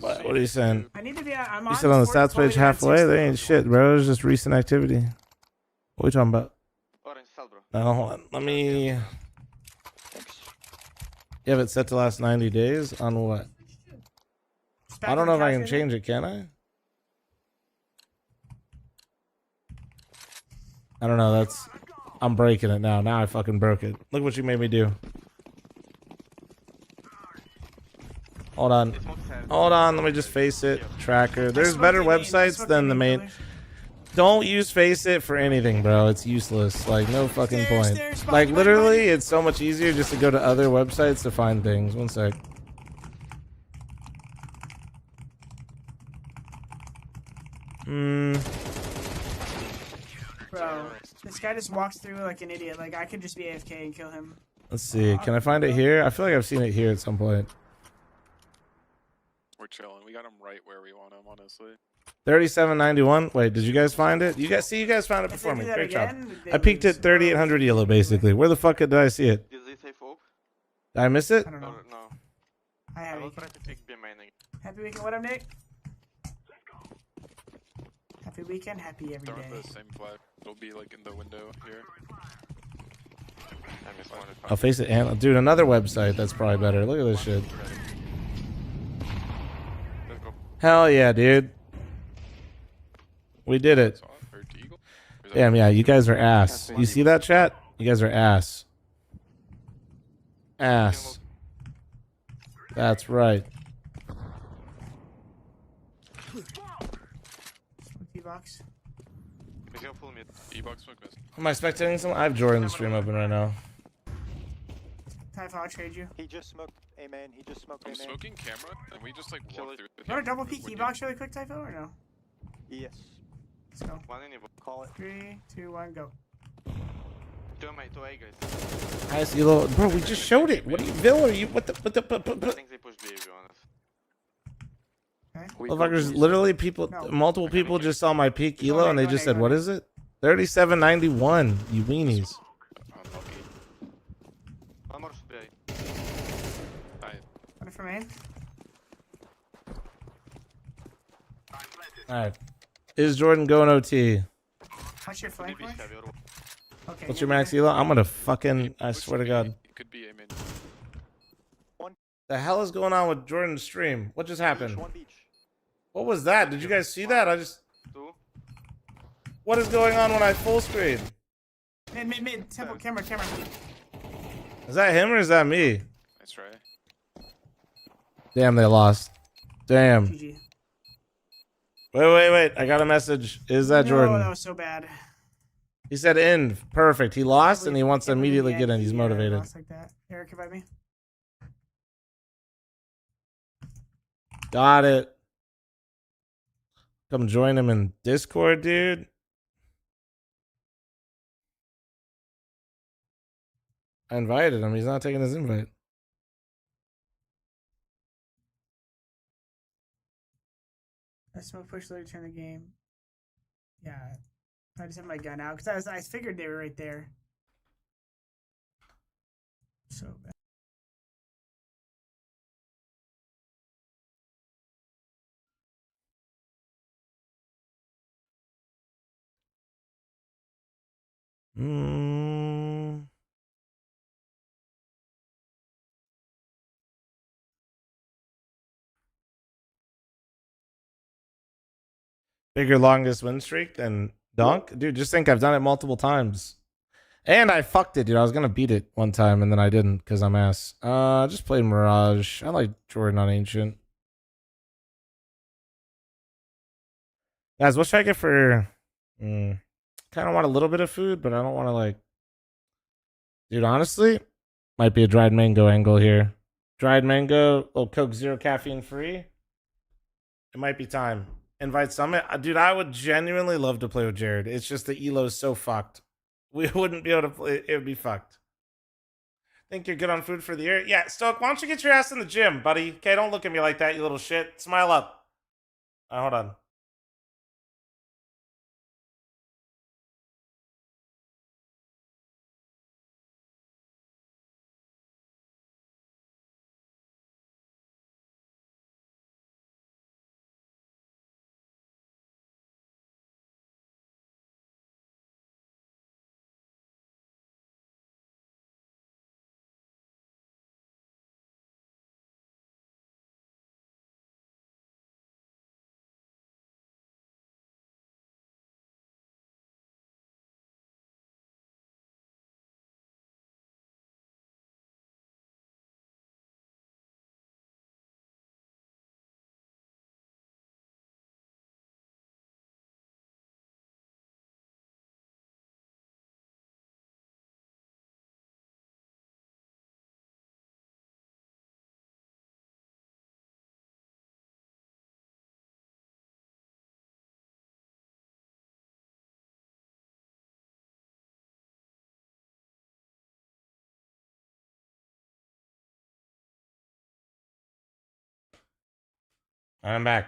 What are you saying? I need to be. I'm You said on the stats page halfway? They ain't shit, bro. It's just recent activity. What are we talking about? No, hold on. Let me. You have it set to last 90 days on what? I don't know if I can change it, can I? I don't know. That's. I'm breaking it now. Now I fucking broke it. Look what you made me do. Hold on. Hold on. Let me just face it. Tracker. There's better websites than the main. Don't use Face It for anything, bro. It's useless. Like, no fucking point. Like, literally, it's so much easier just to go to other websites to find things. One sec. Bro, this guy just walks through like an idiot. Like, I could just be AFK and kill him. Let's see. Can I find it here? I feel like I've seen it here at some point. We're chilling. We got him right where we want him, honestly. 3791. Wait, did you guys find it? You guys found it before me. Great job. I peeked at 3800 yellow, basically. Where the fuck did I see it? Did they say folk? Did I miss it? I don't know. No. I will try to pick B mining. Happy weekend. What up, Nick? Happy weekend. Happy every Throw day. the same flag. It'll be like in the window here. I missed one. I'll Face It. And dude, another website that's probably better. Look at this shit. Let's go. Hell yeah, dude. We did it. Damn, yeah, you guys are ass. You see that, chat? You guys are ass. Ass. That's right. E-box. E-box smoke miss. Am I spectating some? I have Jordan's stream open right now. Typhoon, I'll trade you. He just smoked A main. He just smoked A I'm main. smoking camera, and we just like walk through. You want to double peek E-box really quick, Typhoon, or no? Yes. Let's go. Call it. 3, 2, 1, go. Two A, guys. I see, little bro. We just showed it. What are you, Bill? Are you? What the? I think they pushed B, to be honest. Motherfuckers, literally, people, multiple people just saw my peak elo and they just said, "What is it?" 3791. You weenies. One more should be A. One for main. All right. Is Jordan going OT? What's your flank? Okay. What's your max elo? I'm gonna fucking. I swear to God. It could be a mid. The hell is going on with Jordan's stream? What just happened? What was that? Did you guys see that? I just. What is going on when I full screen? Mid. Temple, camera. Is that him or is that me? That's right. Damn, they lost. Damn. GG. Wait. I got a message. Is that Jordan? No, that was so bad. He said end. Perfect. He lost and he wants to immediately get in. He's motivated. Lost like that. Eric, invite me. Got it. Come join him in Discord, dude. I invited him. He's not taking his invite. I smoke push literally turn the game. Yeah. I just have my gun out because I figured they were right there. So bad. Bigger longest win streak than Donk? Dude, just think I've done it multiple times. And I fucked it, dude. I was gonna beat it one time and then I didn't because I'm ass. Just played Mirage. I like Jordan on Ancient. Guys, what should I get for kind of want a little bit of food, but I don't want to like. Dude, honestly, might be a dried mango angle here. Dried mango, little Coke Zero caffeine free. It might be time. Invite Summit. Dude, I would genuinely love to play with Jared. It's just the elo's so fucked. We wouldn't be able to play. It would be fucked. Think you're good on food for the year? Yeah, Stoke, why don't you get your ass in the gym, buddy? Okay, don't look at me like that, you little shit. Smile up. Hold on. I'm back.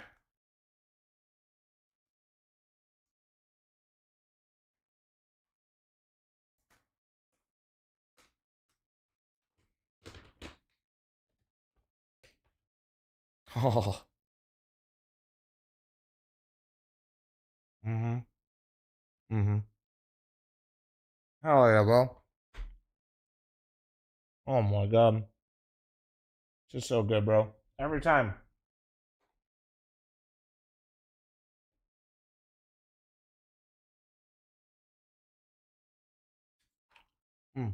Oh. Mm-hmm. Mm-hmm. Hell yeah, bro. Oh my god. Just so good, bro. Every time. Mm.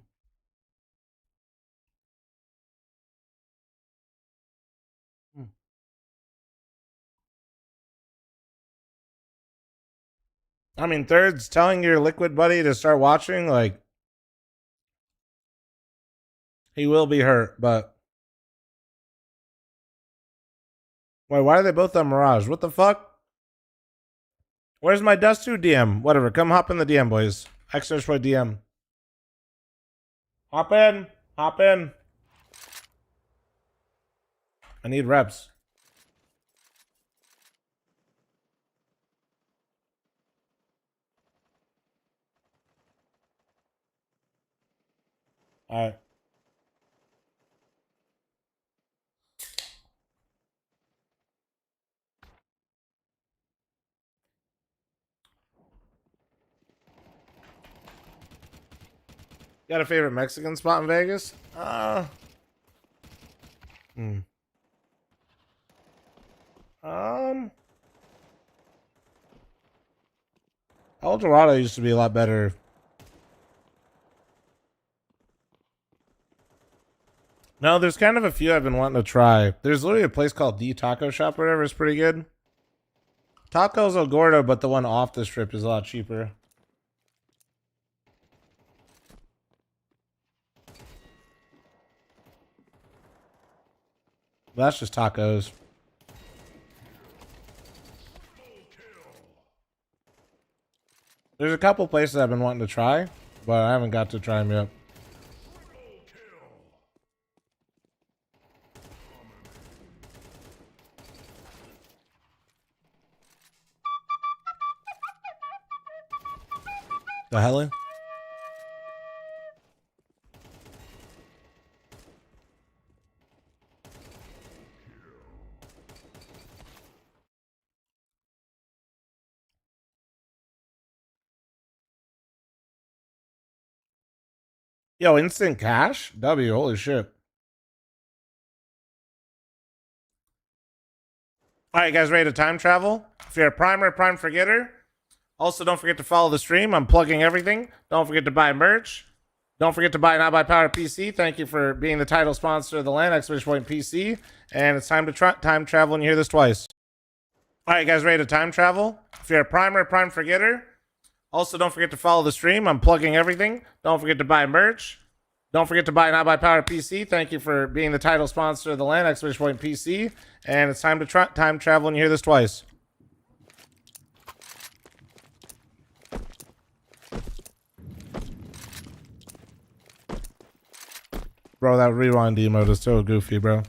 Mm. I mean, Third's telling your liquid buddy to start watching, like, he will be hurt, but wait, why are they both on Mirage? What the fuck? Where's my Dust 2 DM? Whatever, come hop in the DM, boys. X-Search my DM. Hop in. Hop in. I need reps. Alright. Got a favorite Mexican spot in Vegas? Hmm. El Dorado used to be a lot better. No, there's kind of a few I've been wanting to try. There's literally a place called The Taco Shop or whatever. It's pretty good. Tacos El Gordo, but the one off the strip is a lot cheaper. That's just tacos. There's a couple places I've been wanting to try, but I haven't got to try them yet. The hell? Yo, instant cash? W, holy shit. Alright, guys, ready to time travel? If you're a primer, prime forgetter. Also, don't forget to follow the stream. I'm plugging everything. Don't forget to buy merch. Don't forget to buy Not By Power PC. Thank you for being the title sponsor of the LAN, Expedition Point PC. And it's time to time travel, and you hear this twice. Alright, guys, ready to time travel? If you're a primer, prime forgetter. Also, don't forget to follow the stream. I'm plugging everything. Don't forget to buy merch. Don't forget to buy Not By Power PC. Thank you for being the title sponsor of the LAN, Expedition Point PC. And it's time to time travel, and you hear this twice. Bro, that rewind emote is so goofy, bro.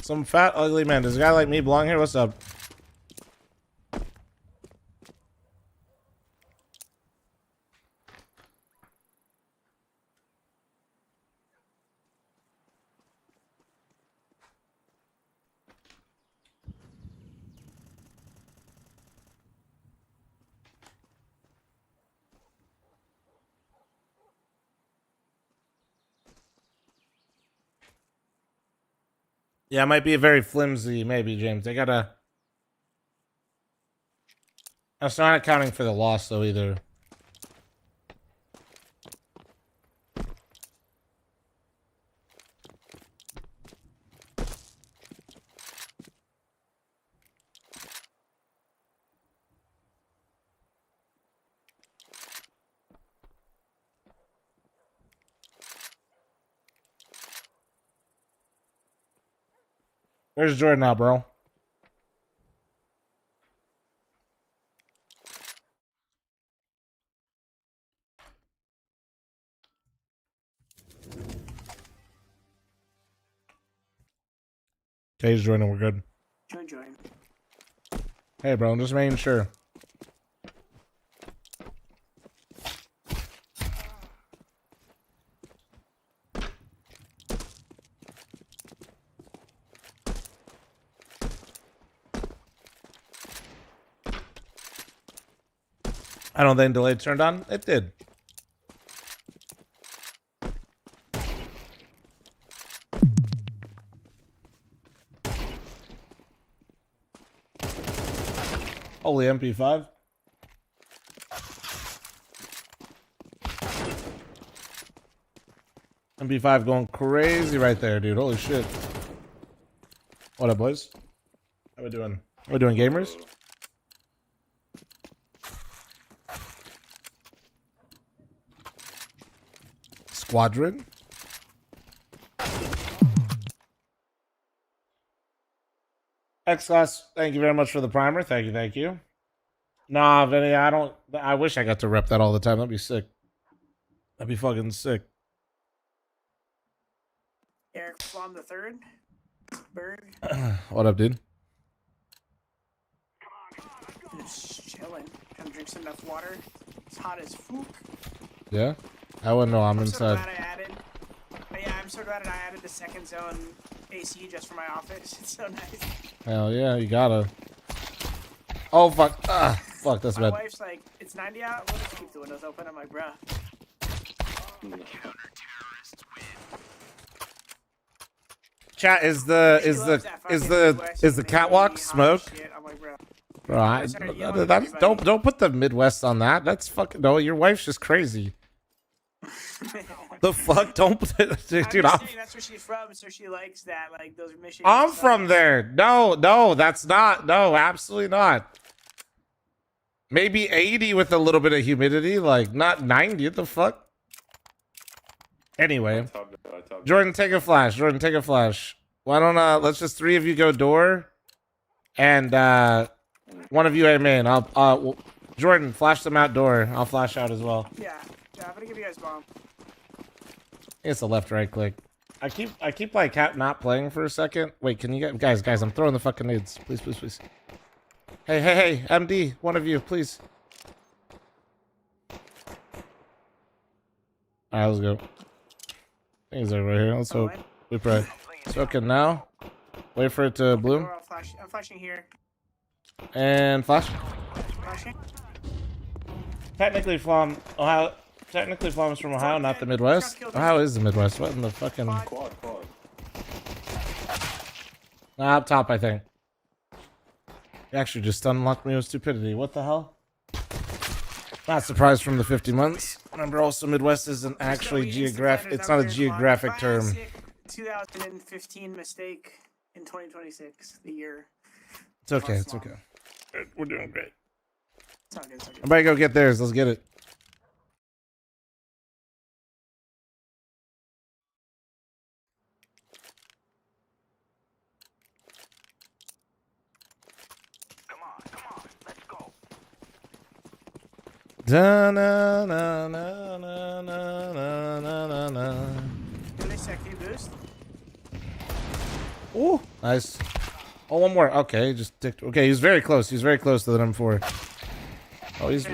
Some fat, ugly man. Does a guy like me belong here? What's up? Yeah, it might be a very flimsy, maybe, James. They gotta... That's not accounting for the loss, though, either. Where's Jordan now, bro? Phase joining, we're good. Join. Hey, bro, I'm just making sure. I don't think delay turned on. It did. Holy MP5. MP5 going crazy right there, dude. Holy shit. What up, boys? How we doing? How we doing, gamers? Squadron? X-Class, thank you very much for the primer. Thank you. Nah, Vinny, I wish I got to rep that all the time. That'd be sick. That'd be fucking sick. Eric fl0m the third. Berg. What up, dude? Just chilling. Trying to drink some enough water. It's hot as fuck. Yeah? I wouldn't know. I'm So inside. glad I added. But yeah, I'm so glad I added the second zone AC just for my office. It's so nice. Hell yeah, you gotta. Oh, fuck. Ah, fuck, that's My bad. wife's like, it's 90 out. We'll just keep the windows open. I'm like, bruh. Chat, is the catwalk smoke? Bro, don't put the Midwest on that. That's fucking no. Your wife's just crazy. The fuck? Don't put it, dude. I'm saying that's where she's from, so she likes that, like those Michigan. I'm from there. No, that's not. No, absolutely not. Maybe 80 with a little bit of humidity, like not 90. What the fuck? Anyway, Jordan, take a flash. Why don't let's just 3 of you go door, and 1 of you aim in. Jordan, flash them out door. I'll flash out as well. Yeah, I'm gonna give you guys bomb. It's a left-right click. I keep like not playing for a second. Wait, can you guys? I'm throwing the fucking nades. Please. Hey, MD, 1 of you, please. All right, let's go. Things are right here. Let's hope we pray. Smoking now. Wait for it to bloom. I'm flashing here. And flash. Flashing. Technically, fl0m, Ohio. Technically, fl0m is from Ohio, not the Midwest. Ohio is the Midwest. What in the fucking? Quad. Nah, up top, I think. He actually just unlocked me with stupidity. What the hell? Not surprised from the 50 months. Remember, also Midwest isn't actually geographic. It's not a geographic term. 2015 mistake in 2026, the year. It's okay. We're doing great. It's all good. Everybody go get theirs. Let's get it. Da na na na na na na na. Boost. Ooh, nice. Oh, 1 more. Okay, just ticked. Okay, he's very close. He's very close to the M4. Oh, he's.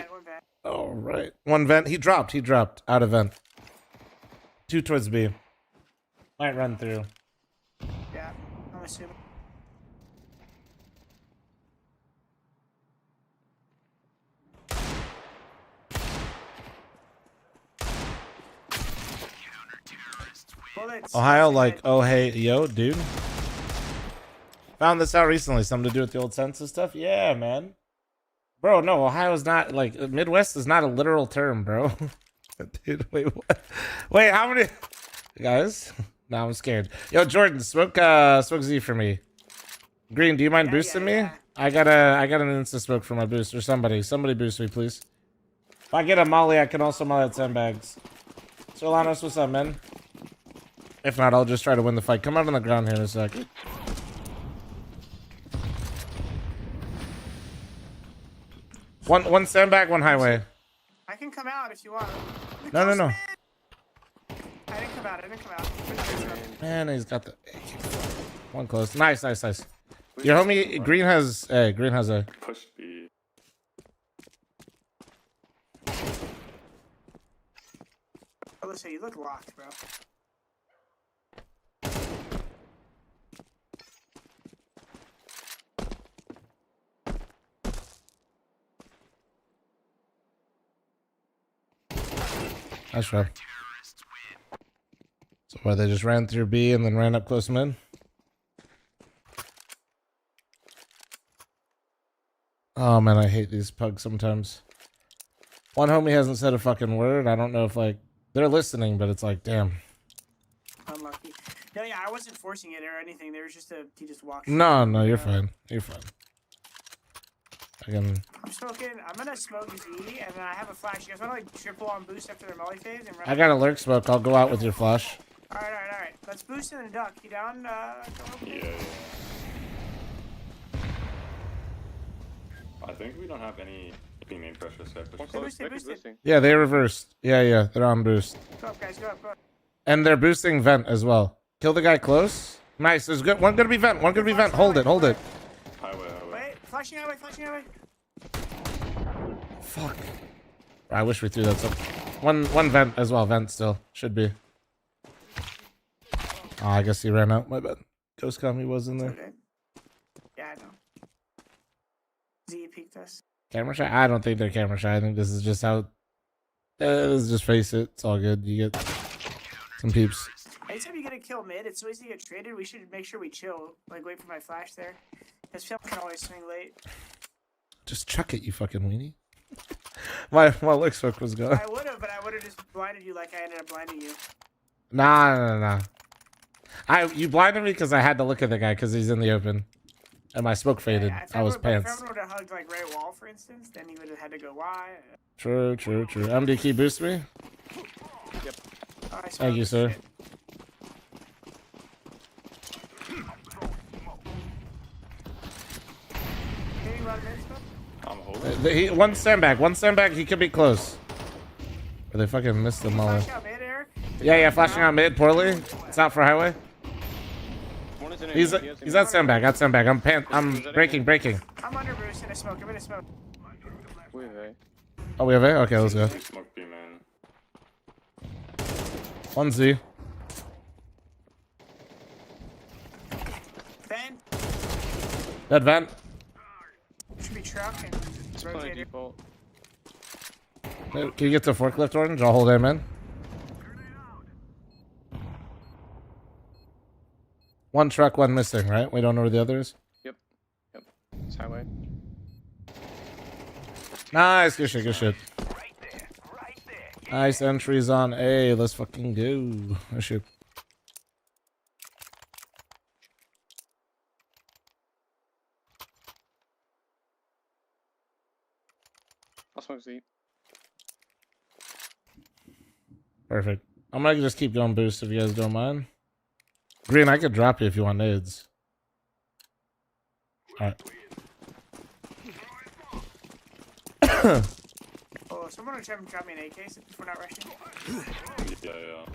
All right. 1 vent. He dropped out of vent. 2 towards B. Might run through. Yeah, I'm assuming. Ohio, like, oh hey, yo, dude. Found this out recently. Something to do with the old census stuff. Yeah, man. Bro, no, Ohio's not like Midwest is not a literal term, bro. Dude, wait, what? Wait, how many guys? Now I'm scared. Yo, Jordan, smoke Z for me. Green, do you mind boosting me? I got an insta smoke for my boost or somebody boost me, please. If I get a molly, I can also molly at sandbags. Solanos, what's up, man? If not, I'll just try to win the fight. Come out on the ground here in a sec. One sandbag, 1 highway. I can come out if you want. No. I didn't come out. Man, he's got the. One close. Nice, nice, nice. Your homie green has a. Push B. Alyssa, you look locked, bro. Nice try. So why they just ran through B and then ran up close mid? Oh man, I hate these pugs sometimes. One homie hasn't said a fucking word. I don't know if like they're listening, but it's like, damn. Unlucky. No, yeah, I wasn't forcing it or anything. There was just he just walked. No, no, you're fine. You're fine. I'm smoking. I'm gonna smoke Z, and then I have a flash. You guys wanna like triple on boost after their molly phase? And run I got a lurk smoke. I'll go out with your flash. All right. Let's boost and then duck. You down? Yeah. I think we don't have any main pressure set. Yeah, they reversed. Yeah, they're on boost. Go up, guys. Go up. And they're boosting vent as well. Kill the guy close. Nice. There's good. One gonna be vent. One gonna be vent. Hold it. Highway. Wait, flashing highway. Fuck. I wish we threw that stuff. One vent as well. Vent still. Should be. Oh, I guess he ran out. My bad. Ghost Kami was in there. Okay. Yeah, I know. Z peeked us. Camera shy? I don't think they're camera shy. I think this is just how. Let's just face it. It's all good. You get some peeps. Anytime you get a kill mid, it's so easy to get traded. We should make sure we chill. Like, wait for my flash there. Because fl0m can always swing late. Just chuck it, you fucking weenie. my look smoke was gone. I would have, but I would have just blinded you like I ended up blinding you. Nah. You blinded me because I had to look at the guy because he's in the open. And my smoke faded. Yeah, I was pants. If fl0m would have hugged like right wall, for instance, then he would have had to go Y. True. MD, can you boost me? Yep. Right, Thank you, sir. I'm holding. One sandbag. He could be close. Or they fucking missed the molly. Yeah, flashing out mid poorly. It's out for highway. He's at sandbag. I'm breaking. I'm under boost in a smoke. I'm in a smoke. Oh, we have A? Okay, let's go. Smoke B, man. 1Z. Vent. Dead vent. Should be truck and rotated. Can you get to forklift orange? I'll hold him in. One truck, one missing, right? We don't know where the other is? Yep. It's highway. Nice, good shit. Nice entries on A. Let's fucking go. Oh shit. I'll smoke Z. Perfect. I'm gonna just keep going boost if you guys don't mind. Green, I could drop you if you want nades. Alright. Oh, someone will drop me an AK if we're not rushing. Yeah.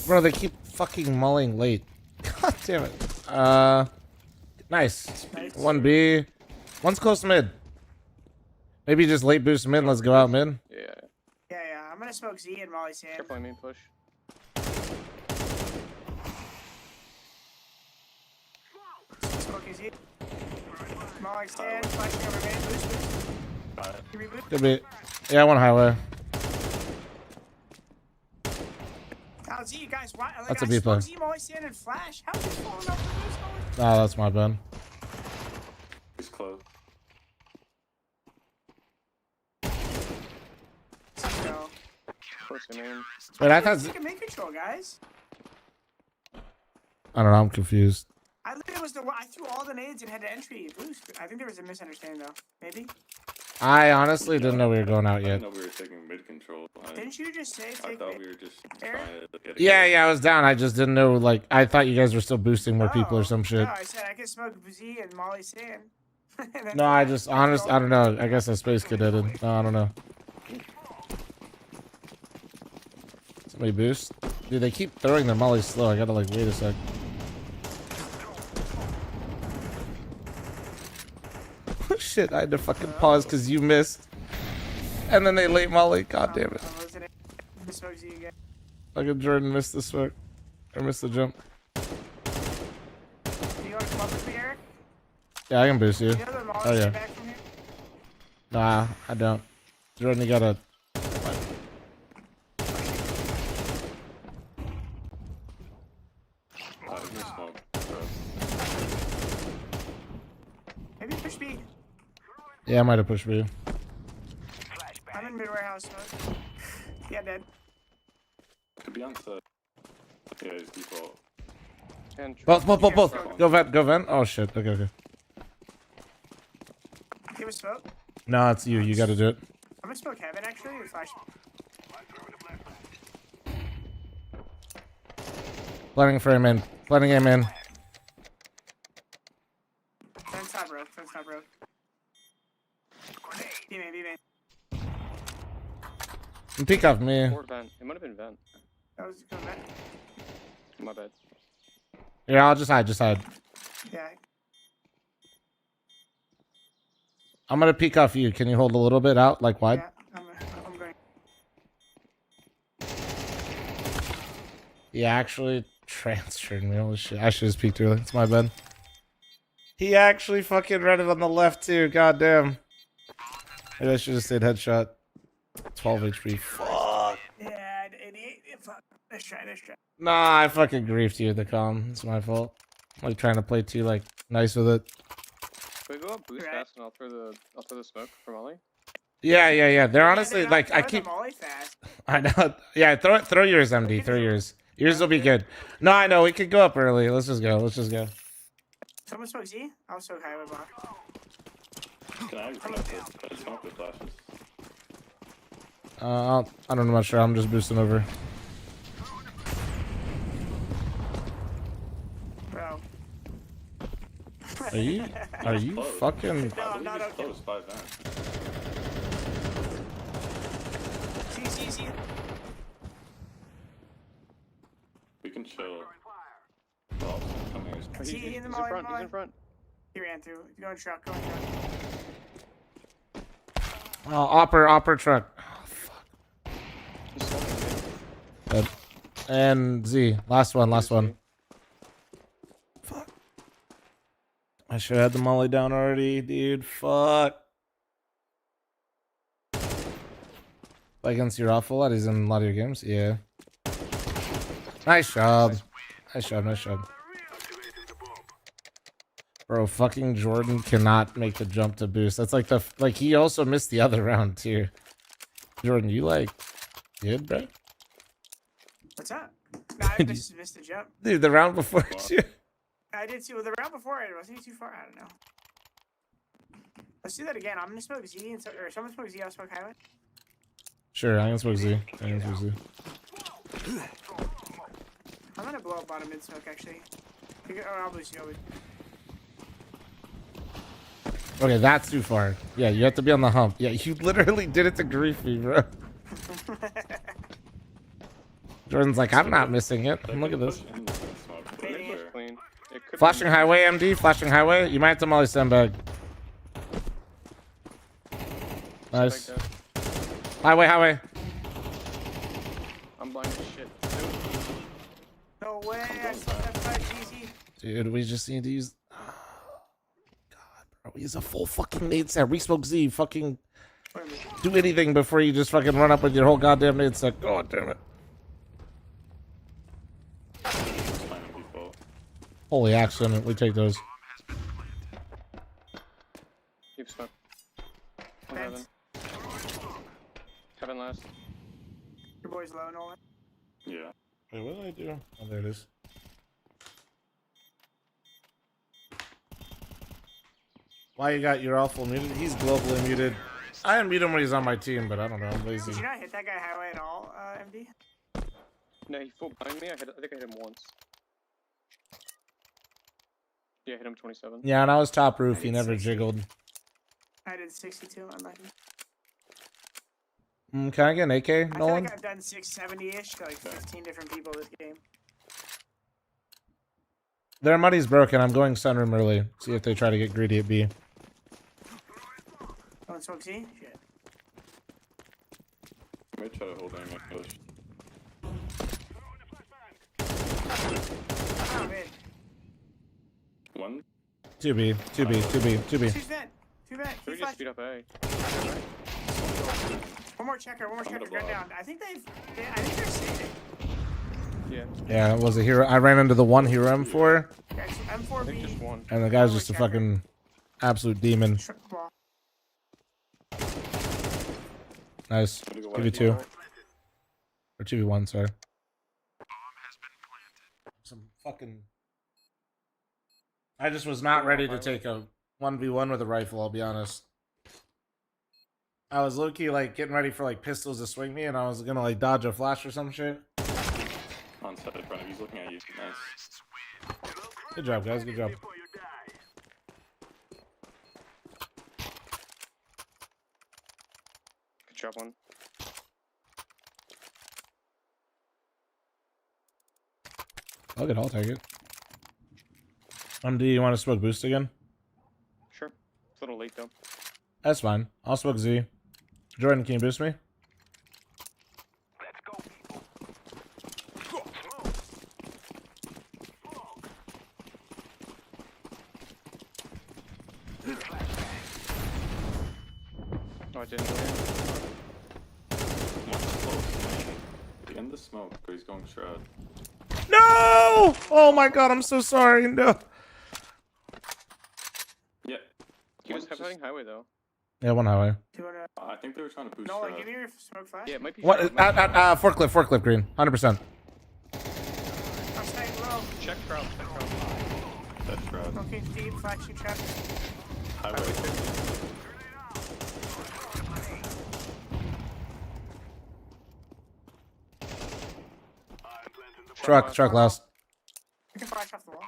Bro, they keep fucking mulling late. God damn it. Nice. 1B. One's close mid. Maybe just late boost mid. Let's go out mid. Yeah. I'm gonna smoke Z and Molly Sand. Careful, main push. Smoking Z. Molly Sand. Flashing over main. Boost. Can we boost? Could be. Yeah, one highway. Now Z, you guys, why? Like, That's a I B play. smoke Z, Molly Sand, and Flash. How is this falling off the boost? Nah, that's my bad. He's close. No. Close to main. Wait, I thought. Take a main control, guys. I don't know. I'm confused. I literally was I threw all the nades and had to entry boost. I think there was a misunderstanding though. Maybe. I honestly didn't know we were going out I yet. didn't know we were taking mid control. Didn't you just say I take thought mid? we were just trying to get it. Yeah, I was down. I just didn't know. Like, I thought you guys were still boosting more people or some shit. No, I said I could smoke Z and Molly Sand. No, I just I don't know. I guess I space cadetted. No, I don't know. Somebody boost. Dude, they keep throwing their molly slow. I gotta like wait a sec. Oh shit, I had to fucking pause because you missed. And then they late molly. God damn it. Fucking Jordan missed the smoke. Or missed the jump. Do you want to come up with me, Eric? Yeah, I can boost you. You know the molly Oh yeah. back from here? Nah, I don't. Jordan, you gotta. Maybe push B. Yeah, I might have pushed you. I'm in mid warehouse smoke. Yeah, dead. Could be answered. Yeah, it's default. Both. Go vent. Oh shit. Okay. Give a smoke. No, it's you. You gotta do it. I'm gonna smoke heaven actually. Or flash. Planning frame in. Planning aim in. Fence top rope. B main. Peek off me. Or vent. It might have been vent. That was good, man. My bad. Yeah, I'll just hide. Yeah. I'm gonna peek off you. Can you hold a little bit out, like wide? Yeah, I'm going. He actually transferred me. Holy shit. I should have peeked early. It's my bad. He actually fucking read it on the left too. God damn. Maybe I should have stayed headshot. 12 HP. Fuck. Yeah, 88. Fuck. Let's try. Nah, I fucking griefed you, the comm. It's my fault. Like trying to play too like nice with it. Can we go up boost fast and I'll throw the smoke from Ollie? Yeah. They're honestly like I keep. Fast. I know. Yeah, throw yours, MD. Throw yours. Yours will be good. No, I know. We could go up early. Let's just go. Someone smoke Z? I'll smoke highway block. Can I smoke with flashes? I don't know. I'm not sure. I'm just boosting over. Bro. Are you fucking? No, I'm not okay. Close, 5 vents. See. We can chill. He's in front. He ran through. Go in truck. Opera truck. Oh, fuck. Good. And Z. Last one. Fuck. I should have had the molly down already, dude. Fuck. Against your awful lot, he's in a lot of your games. Yeah. Nice job. Nice job. Bro, fucking Jordan cannot make the jump to boost. That's like he also missed the other round too. Jordan, you like good, bro? What's up? No, I missed the jump. Dude, the round before too. I did too. The round before I wasn't too far. I don't know. Let's do that again. I'm gonna smoke Z or someone smoke Z. I'll smoke highway. Sure, I can smoke Z. I'm gonna blow up bottom mid smoke actually. I'll boost you. Okay, that's too far. Yeah, you have to be on the hump. Yeah, you literally did it to grief me, bro. Jordan's like, I'm not missing it. Look at this. Flashing highway, MD. Flashing highway. You might have to molly sandbag. Nice. Highway. I'm blind as shit. No way. I saw that 5 easy. Dude, we just need to use. He's a full fucking nade set. Resmoke Z. Fucking do anything before you just fucking run up with your whole goddamn nade set. God damn it. Holy accident. We take those. Keep smoke. Heaven last. Your boy's low and all that. Yeah. Wait, what did I do? Oh, there it is. Why you got your awful muted? He's globally muted. I unmute him when he's on my team, but I don't know. I'm lazy. Did you not hit that guy highway at all, MD? No, he full behind me. I think I hit him once. Yeah, I hit him 27. Yeah, and I was top roof. He never jiggled. I did 62. I'm lucky. Can I get an AK, I feel Nolan? like I've done 670-ish to like 15 different people this game. Their money's broken. I'm going sunroom early. See if they try to get greedy at B. Oh, smoke C? Shit. I might try to hold aim at push. Oh, man. One. 2B, 2B, 2B, 2B. Two's vent. Two vent. Should we just speed up A? One more checker. Gun down. I think I think they're saving. Yeah. Yeah, it was a hero. I ran into the one hero M4, Okay, so M4B. Just one. and the guy's just a fucking absolute demon. Ball. Nice. 2v2. Or 2v1, sorry. Some fucking... I just was not ready to take a 1v1 with a rifle, I'll be honest. I was low-key, like, getting ready for, like, pistols to swing me, and I was gonna, like, dodge a flash or some shit. On set in front of you, he's looking at you. Nice. Good job, guys. Good job. Good job, one. I'll take it. Do you want to smoke boost again? Sure. It's a little late, though. That's fine. I'll smoke Z. Jordan, can you boost me? Oh, I didn't. In the smoke, but he's going shroud. No! Oh my god, I'm so sorry. No. Yeah. He was heading highway, though. Yeah, one highway. I think they were trying to boost No, shroud. give me your smoke flash. Yeah, it might be. What? Shroud, Forklift green. 100%. I'm staying low. Check shroud. That's shroud. Okay, deep, flash, you trap. Highway. Truck last. You can flash off the wall.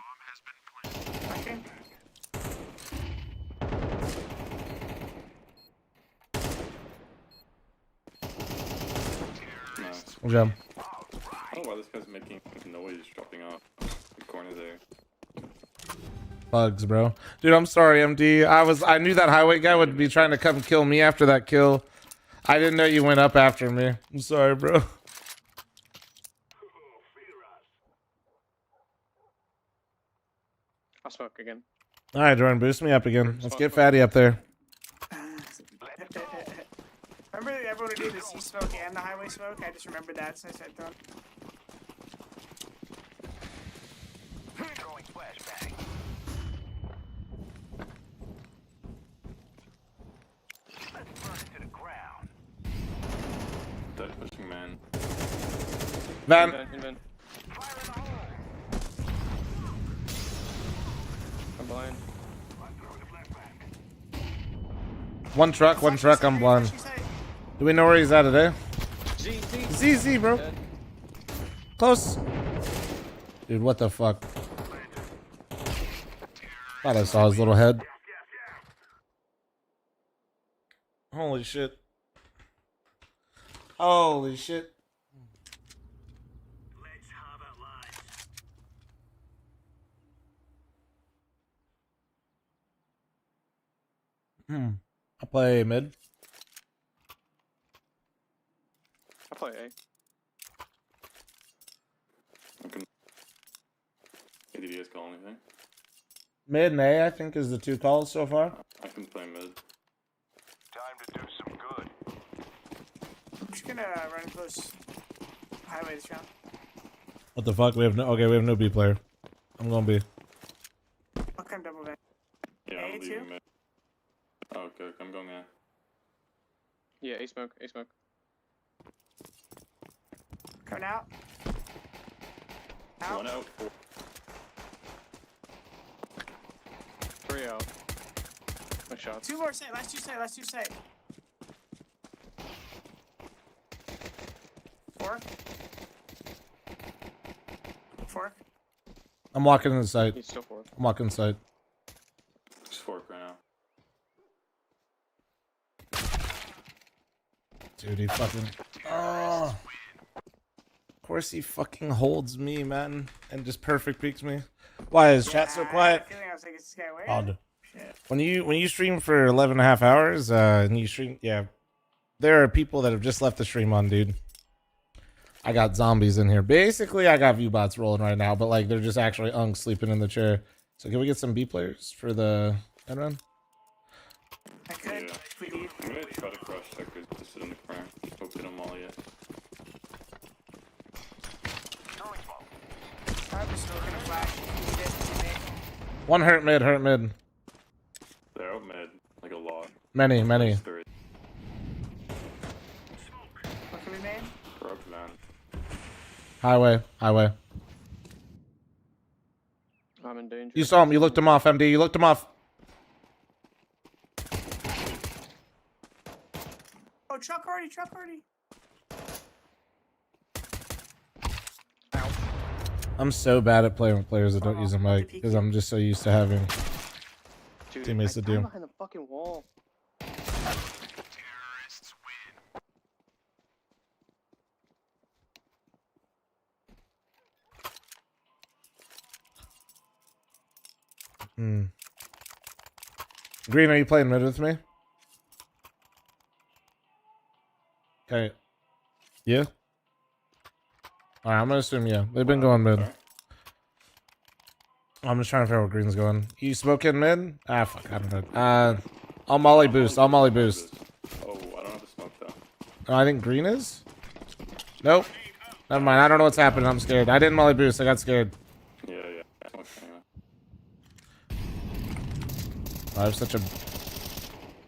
Okay. Nice. Good job. I don't know why this guy's making noise dropping off the corner there. Bugs, bro. Dude, I'm sorry, MD. I knew that highway guy would be trying to come kill me after that kill. I didn't know you went up after me. I'm sorry, bro. I'll smoke again. All right, Jordan, boost me up again. Let's get Fatty up there. Remember everyone would do the sea smoke and the highway smoke? I just remembered that, so I said don't. Dead pushing man. Van. Invent. I'm blind. One truck, I'm blind. Do we know where he's at today? ZZ, bro. Dead. Close. Dude, what the fuck? Thought I saw his little head. Holy shit. Holy shit. I'll play mid. I'll play A. Did you guys call anything? Mid and A, I think, is the two calls so far. I can play mid. Time to do some good. I'm just gonna run close highway this round. What the fuck? We have no B player. I'm going B. I'll come double back. Yeah, I'm A2? leaving mid. Oh, okay, I'm going A. Yeah, A smoke. A smoke. Coming out. One out. 3 out. No shots. Two more sight. Last two sight. 4. 4. I'm walking in the site. He's still 4. I'm walking inside. Just fork right now. Dude, he fucking. Oh. Of course he fucking holds me, man, and just perfect peeks me. Why is chat so quiet? I was like, is this guy weird? Odd. Shit. When you stream for 11.5 hours, and you stream, yeah, there are people that have just left the stream on, dude. I got zombies in here. Basically, I got viewbots rolling right now, but like they're just actually sleeping in the chair. So can we get some B players for the end run? I could. If we need. I'm gonna try to crush that because just sit in the corner. Hope they don't molly yet. I'm just smoking a flash. Need it. One hurt mid. They're out mid, like a lot. Many. What can we name? Corrupt man. Highway. I'm in danger. You saw him. You looked him off, MD. You looked him off. Oh, truck already. I'm so bad at playing with players that don't use a mic because I'm just so used to having teammates that do. Behind the fucking wall. Green, are you playing mid with me? Okay. Yeah? Alright, I'm gonna assume yeah. They've been going mid. I'm just trying to figure out where Green's going. You smoking mid? Ah, fuck, I don't know. I'll molly boost. Oh, I don't have a smoke though. Oh, I think Green is? Nope. Never mind, I don't know what's happening. I'm scared. I didn't molly boost. I got scared. Yeah. Smoke anyway. I have such a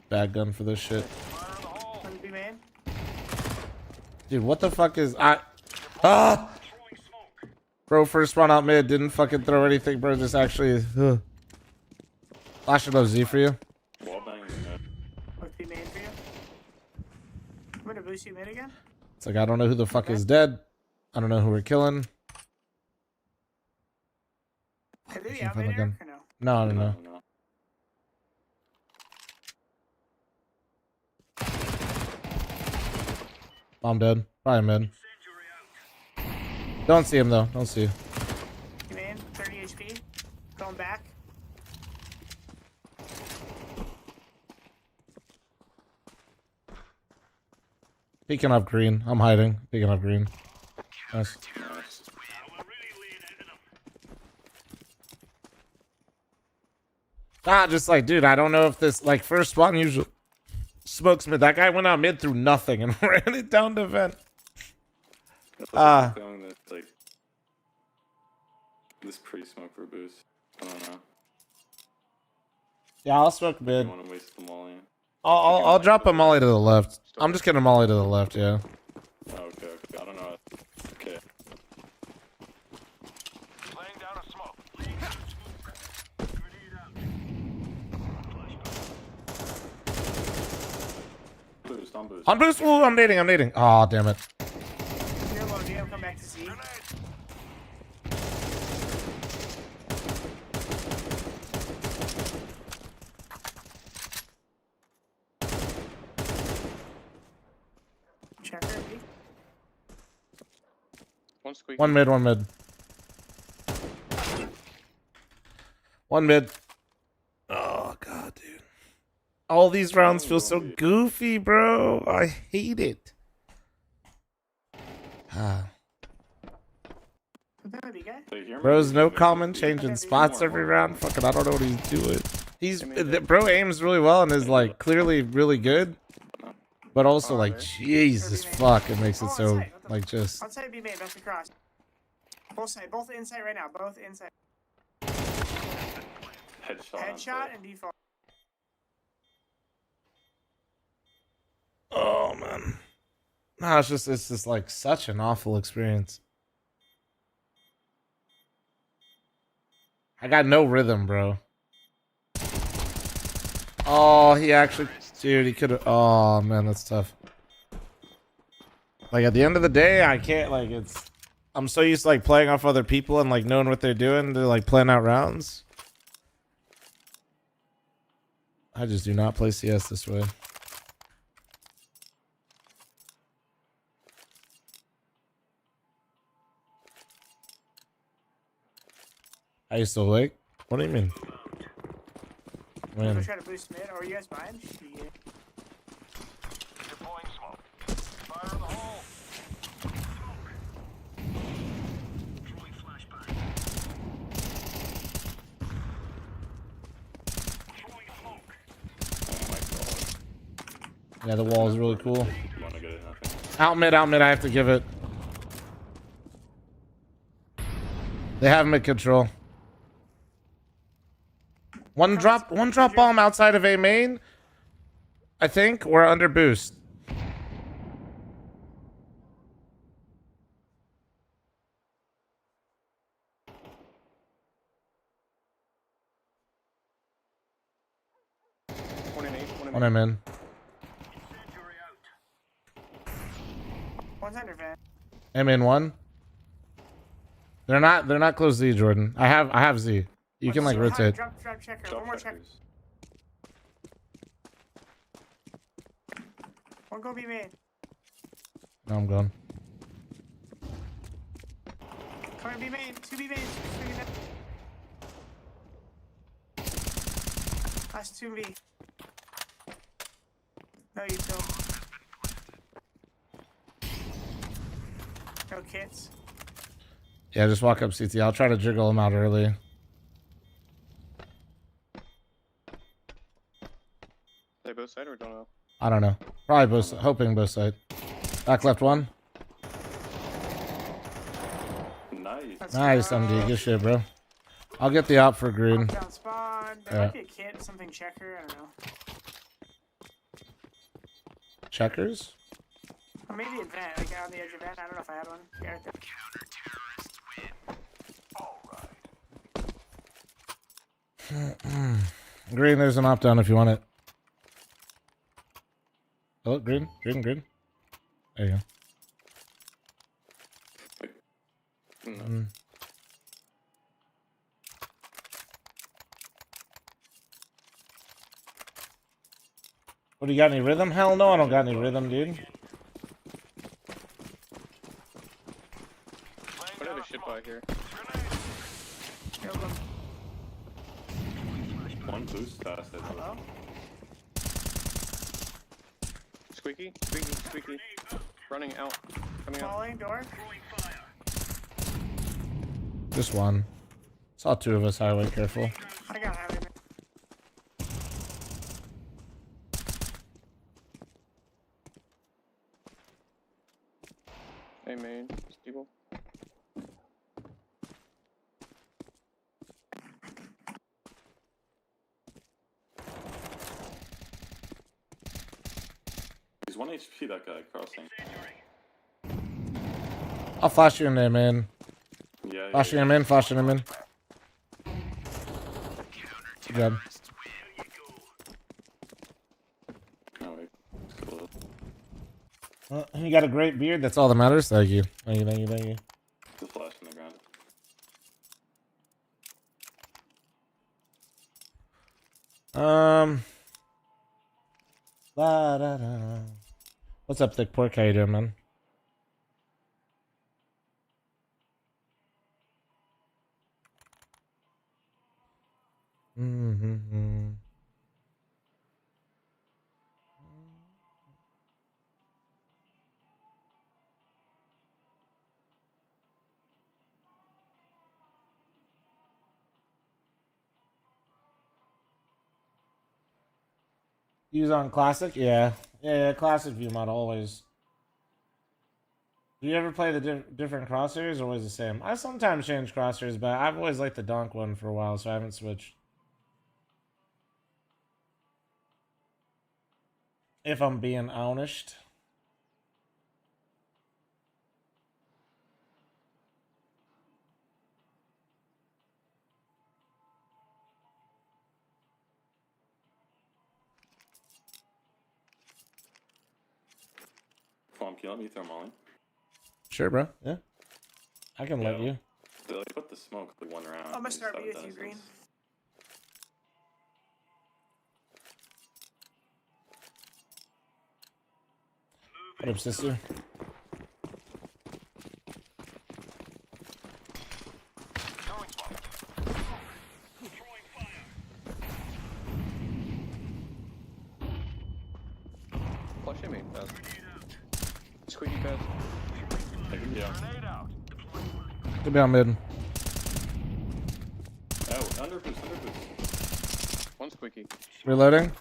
bad gun for this shit. Dude, what the fuck is Bro, first one out mid, didn't fucking throw anything, bro. Just actually flashing those Z for you. Wall bang in mid. What's the main for you? I'm gonna boost you mid again. It's like I don't know who the fuck is dead. I don't know who we're killing. Have they out mid or no? No, I don't know. I'm dead. Probably mid. Don't see him though. Don't see. Man, 30 HP. Going back. Peeking up green. I'm hiding. Peeking up green. Nice. Just like, dude, I don't know if this, like, first spawn usually smokes mid. That guy went out mid through nothing and ran it down the vent. This pre-smoke for boost. I don't know. Yeah, I'll smoke mid. I want to waste the molly. I'll drop a molly to the left. I'm just gonna molly to the left, yeah. Oh, okay. I don't know. Okay. Laying down a smoke. Boost, on boost. On boost? Ooh, I'm nading. Oh, damn it. You're low, I'll come back to C. Checker, B. One squeak. One mid. One mid. Oh, God, dude. All these rounds feel so goofy, bro. I hate it. Bro's no comment, changing spots every round. Fucking, I don't know what he's doing. Bro aims really well and is like clearly really good, but also like Jesus fuck, it makes it so like just. Outside B main, back across. Both inside right now. Both inside. Headshot and default. Oh man, no, it's just like such an awful experience. I got no rhythm, bro. Oh, he actually, dude, he could have. Oh man, that's tough. Like at the end of the day, I can't like I'm so used to like playing off other people and like knowing what they're doing to like plan out rounds. I just do not play CS this way. I used to awake. What do you mean? I'm Man. trying to boost mid. Or are you guys behind? Shit. Deploying smoke. Fire in the hole. Throwing flashbang. Throwing smoke. Oh my god. Yeah, the wall is really cool. You wanna get it? Nothing. Out mid, I have to give it. They have mid control. One drop bomb outside of A main. I think we're under boost. One I'm in. One's under van. I'm in one. They're not close Z, Jordan. I have Z. You can like rotate. Drop checker. One more checker. One go be made. No, I'm going. Come on, be made. Two be made. Last two B. No, you don't. No kits. Yeah, just walk up CT. I'll try to jiggle them out early. They both side or don't know? I don't know. Probably both. Hoping both side. Back left one. Nice. Nice, MD. Good shit, bro. I'll get the op for green. Down spawn. There might be a kit, something checker. I don't know. Checkers? Or maybe a vent, like on the edge of vent. I don't know if I had one. Yeah, right there. Green, there's an op down if you want it. Oh, green. There you go. What, do you got any rhythm? Hell no, I don't got any rhythm, dude. Whatever shit by here. One boost fast. Squeaky. Running out. Coming out. Falling door. Just one. Saw two of us highway, careful. I got highway. Hey, main. Steeple. He's 1 HP, that guy crossing. I'll flash you in there, man. Yeah. Flashing him in, flashing him in. Good job. Oh, wait. Cool. Well, you got a great beard. That's all that matters. Thank you. Thank you. The flash in the ground. What's up, Thick Pork? How you doing, man? Use on classic? Yeah, classic view mod always. Do you ever play the different crosshairs or always the same? I sometimes change crosshairs, but I've always liked the donk one for a while, so I haven't switched. If I'm being honest. Fl0m, can you let me throw Molly? Sure, bro. Yeah. I can let you. They put the smoke like one round. I'm gonna start B with you, green. What up, sister? at me, fast. Squeaky fast. Yeah. Could be on mid. Oh, under boost. One squeaky. Reloading.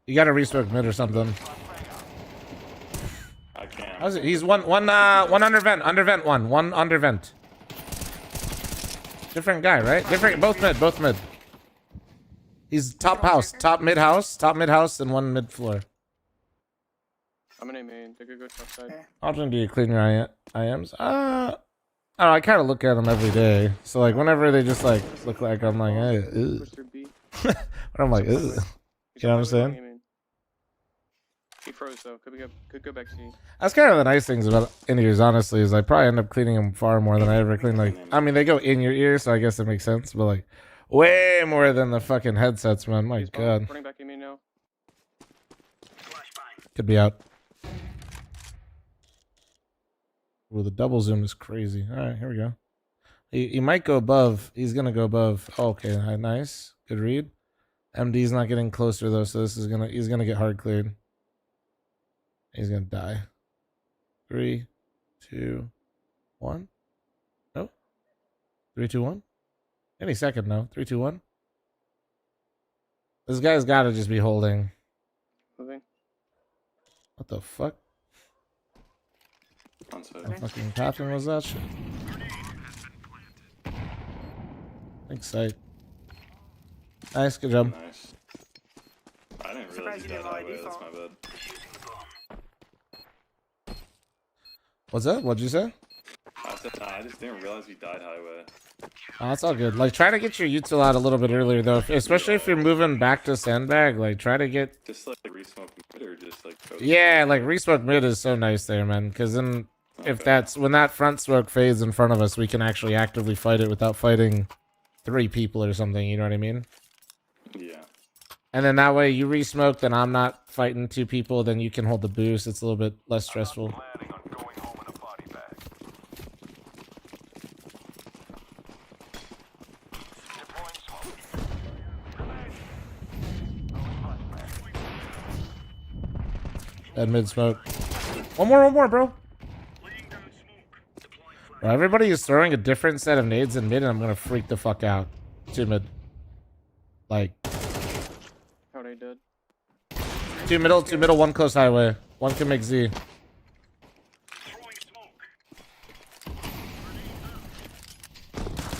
You gotta resmoke mid or something. I can't. How's it? He's one under vent, one under vent. Different guy, right? Different, both mid. He's top house, top mid house, and one mid floor. I'm an A main. They could go top side. How often do you clean your IMs? I don't know, I kind of look at them every day. So like whenever they just like look like I'm like, hey, but I'm like, ugh. You know what I'm saying? He froze though. Could go back C. That's kind of the nice things about in-ears, honestly, is I probably end up cleaning them far more than I ever clean. Like, I mean, they go in your ear, so I guess it makes sense, but like, way more than the fucking headsets, man. My God. Running back in me now. Could be out. Ooh, the double zoom is crazy. All right, here we go. He might go above. He's gonna go above. Oh, okay, nice. Good read. MD's not getting closer though, so he's gonna get hard cleared. He's gonna die. 3, 2, 1. Nope. 3, 2, 1. Any second now. 3, 2, 1. This guy's gotta just be holding. Moving. What the fuck? What fucking pathing was that shit? Thanks, sight. Nice, good job. Nice. I didn't realize you died that way. That's my bad. What's that? What'd you say? I said, nah, I just didn't realize you died highway. Oh, that's all good. Like, try to get your util out a little bit earlier, though. Especially if you're moving back to sandbag. Like, try to get... Just, like, re-smoke mid or just, like... Yeah, like, re-smoke mid is so nice there, man. Because then, if that's... When that front smoke fades in front of us, we can actually actively fight it without fighting 3 people or something. You know what I mean? Yeah. And then that way, you re-smoke, then I'm not fighting 2 people, then you can hold the boost. It's a little bit less stressful. Dead mid smoke. One more, bro. Bro, everybody is throwing a different set of nades in mid, and I'm gonna freak the fuck out. 2 mid. Like. How they dead? 2 middle, 1 close highway. 1 can make Z.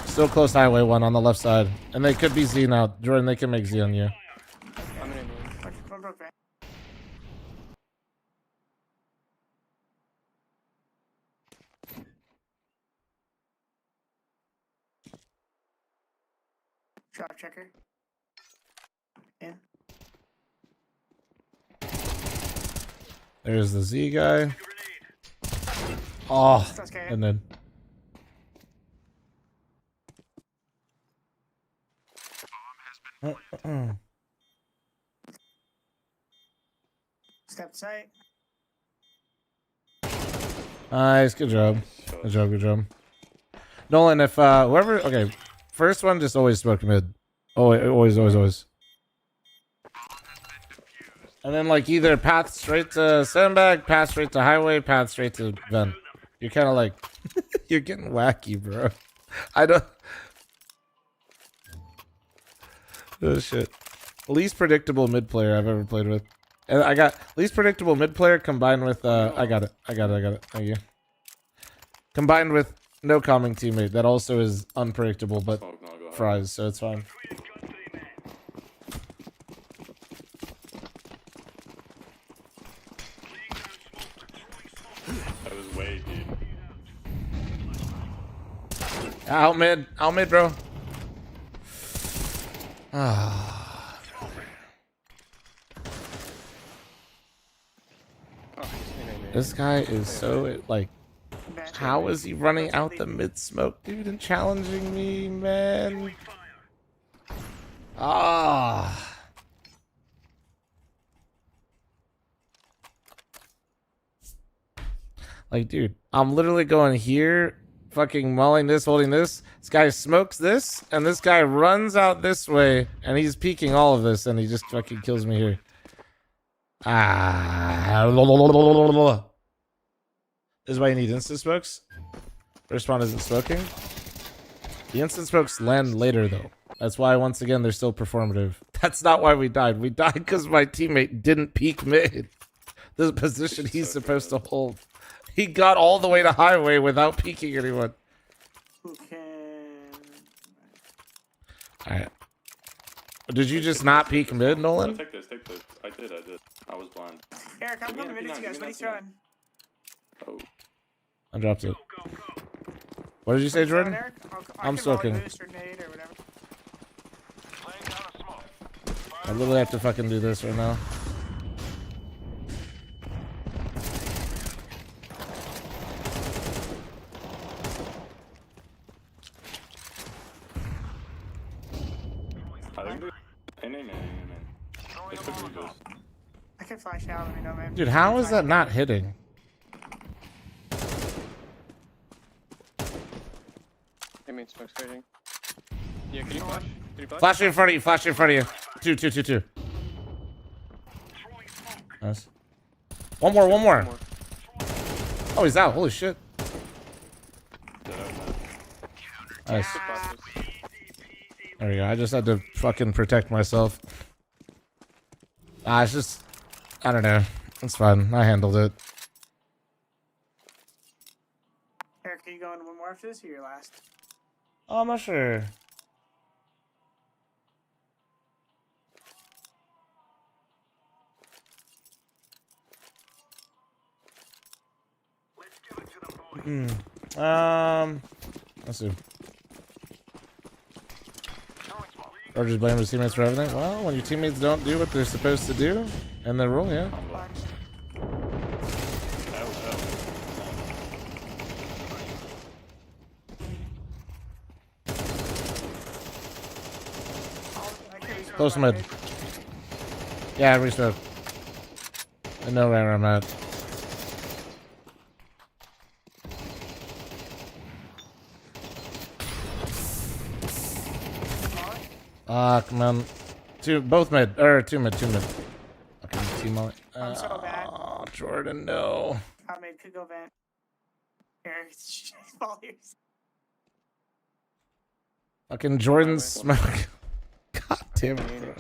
Still close highway, 1 on the left side. And they could be Z now. Jordan, they can make Z on you. I'm an A main. Shot checker. In. There's the Z guy. Oh, and then. Step sight. Nice, good job. Good job. Nolan, if whoever, okay, first one just always smoke mid. Oh, always. And then like either path straight to sandbag, path straight to highway, path straight to vent. You're kind of like, you're getting wacky, bro. I don't. Oh shit. Least predictable mid player I've ever played with. And I got least predictable mid player combined with I got it. Thank you. Combined with no calming teammate that also is unpredictable but fries, so it's fine. That was way, dude. Out mid, bro. Ah. This guy is so like, how is he running out the mid smoke, dude, and challenging me, man? Ah. Like, dude, I'm literally going here, fucking mulling this, holding this. This guy smokes this, and this guy runs out this way, and he's peeking all of this, and he just fucking kills me here. This is why you need instant smokes. First round isn't smoking. The instant smokes land later though. That's why once again they're still performative. That's not why we died. We died because my teammate didn't peek mid. The position he's supposed to hold. He got all the way to highway without peeking anyone. Alright. Did you just not peek mid, Nolan? Take this. I did. I was blind. Eric, I'm coming mid to you guys. What are you throwing? Oh. I dropped it. What did you say, Jordan? Eric? I'm smoking. I literally have to fucking do this right now. I can flash out, let me know, man. Dude, how is that not hitting? I mean, smoke's fading. Yeah, can you flash? Can you flash? Flash in front of you, flash in front of you. Two. Nice. One more. Oh, he's out. Holy shit. Nice. There we go. I just had to fucking protect myself. It's just, I don't know. It's fine. I handled it. Eric, are you going one more after this or your last? Oh, I'm not sure. Let's see. Or just blame his teammates for everything? Well, when your teammates don't do what they're supposed to do, and they rule, yeah. Close mid. Yeah, resmoke. I know where I'm at. Come on. Both mid. Two mid. Okay, team on. I'm so bad. Oh, Jordan, no. I made could go vent. Eric, volleys. Fucking Jordan smoke. God damn it.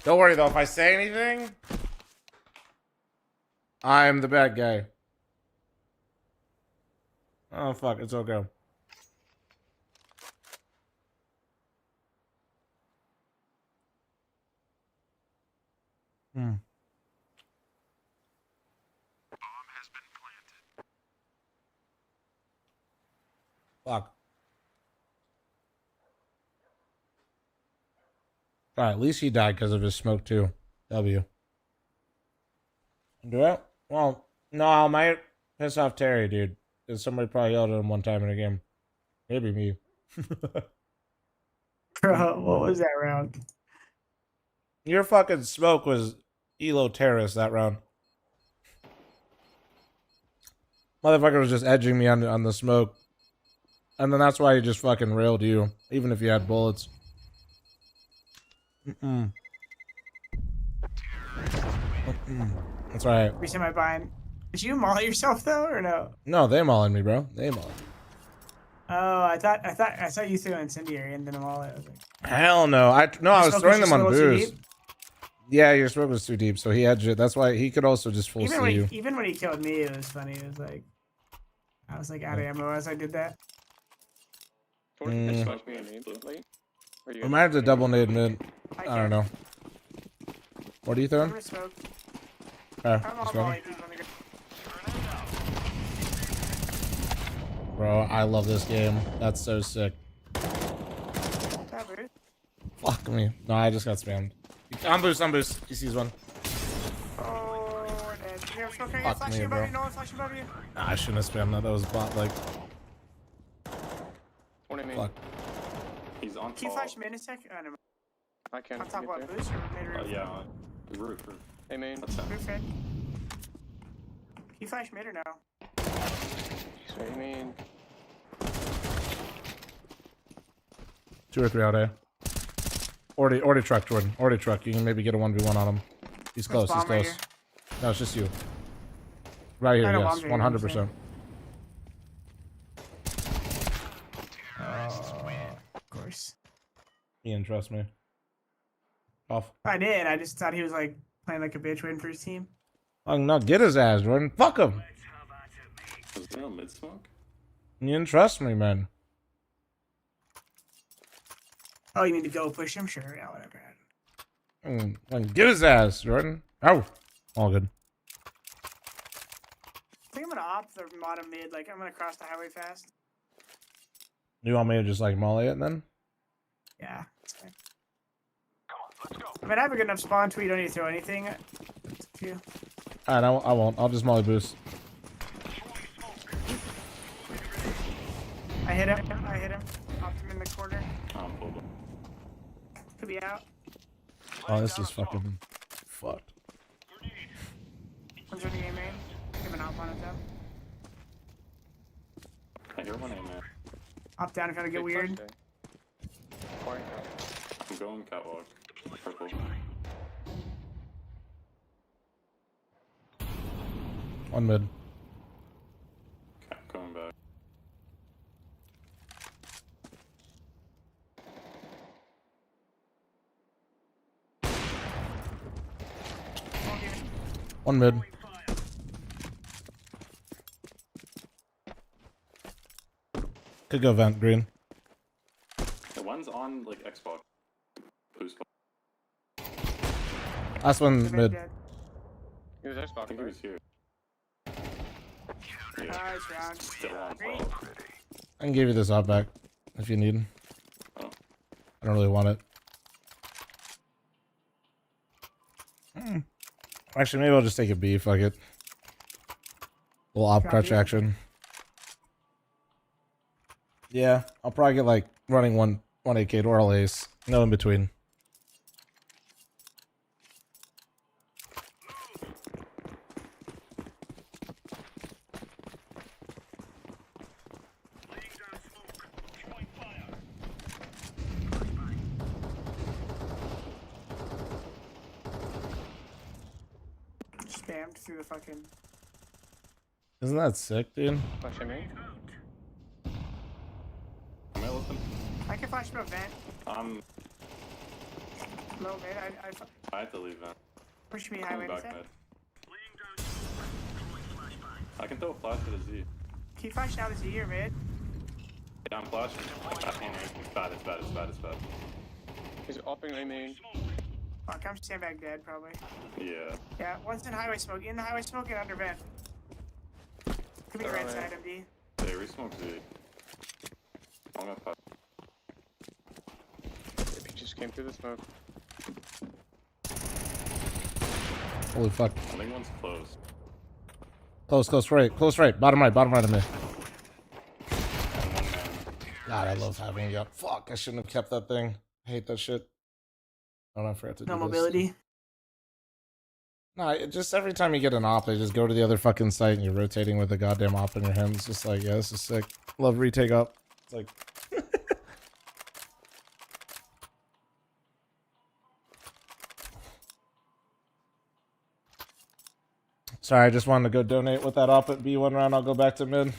Don't worry though, if I say anything, I'm the bad guy. Oh fuck, it's okay. Fuck. Alright, at least he died because of his smoke too. W. Do it? Well, no, I might piss off Terry, dude. Because somebody probably yelled at him one time in a game. Maybe me. Bro, what was that round? Your fucking smoke was Elo terrorist that round. Motherfucker was just edging me on the smoke. And then that's why he just fucking railed you. Even if you had bullets. That's right. Every time I buy him. Did you maul yourself though, or no? No, they mauling me, bro. They mauling. Oh, I thought you threw incendiary and then maul it. I was like, hell no. I was throwing them on booze. Yeah, your smoke was too deep, so he edged it. That's why he could also just full see you. Even when he killed me, it was funny. It was like I was like out of ammo as I did that. I might have to double nade mid. I don't know. What are you throwing? Bro, I love this game. That's so sick. Fuck me. No, I just got spammed. On boost. He sees one. Fuck me, bro. Nah, I shouldn't have spammed that. That was bot like. Fuck. He's on. Can you flash main a sec? Oh, never mind. I can't. On top what, boost or mid roof? Yeah, roof. Hey, main. Roof, okay. Can you flash mid or no? Hey, main. 2 or 3 out there. Order truck, Jordan. Order truck. You can maybe get a 1v1 on him. He's close. He's close. No, it's just you. Right here, I know, yes, I'm 100%. Of course. Ian, trust me. Off. I did. I just thought he was like playing like a bitch waiting for his team. Oh, no, get his ass, Jordan. Fuck him. Was there a mid smoke? Ian, trust me, man. Oh, you need to go push him? Sure, yeah, whatever. Get his ass, Jordan. Oh, all good. I think I'm gonna opt the bottom mid. Like I'm gonna cross the highway fast. You want me to just like molly it then? Yeah. That's fine. I mean, I have a good enough spawn to where you don't need to throw anything. It's up to you. Alright, I won't. I'll just molly boost. I hit him. I hit him. Opt him in the corner. Could be out. Oh, this is fucking fucked. One's running A main. Give an op on it though. I hear one aim there. Opt down if you want to get weird. I'm going catwalk. Purple. One mid. Okay, going back. One mid. Could go vent green. The one's on like Xbox. Who's Last one mid. He was Xbox. I think he was here. Nice round. Still on Great. I can give you this op back if you need. Oh. I don't really want it. Actually, maybe I'll just take a B. Fuck it. Little op crutch action. Yeah, I'll probably get like running one AK or all ace. No in between. Spammed through the fucking. Isn't that sick, dude? Flash me. Am I looking? I can flash him a vent. Low mid. I have to leave that. Push me I'm highway. back mid. I can throw a flash at a Z. Can you flash out the Z or mid? Yeah, I'm flashing. I can't. It's bad. It's bad. It's bad. It's bad. He's upping A main. Fuck, I'm sandbag dead probably. Yeah. Yeah, one's in highway smoke. In the highway smoke and under vent. Could be right side, MD. Hey, resmoke Z. I'm gonna pop. If he just came through the smoke. Holy fuck. I think one's close. Close right. Bottom right of me. God, I love having it. Fuck, I shouldn't have kept that thing. I hate that shit. Oh, I forgot to do No this. mobility. No, just every time you get an op, they just go to the other fucking site and you're rotating with a goddamn op in your hand. It's just like, yeah, this is sick. Love retake up. It's like... Sorry, I just wanted to go donate with that op at B1 round. I'll go back to mid.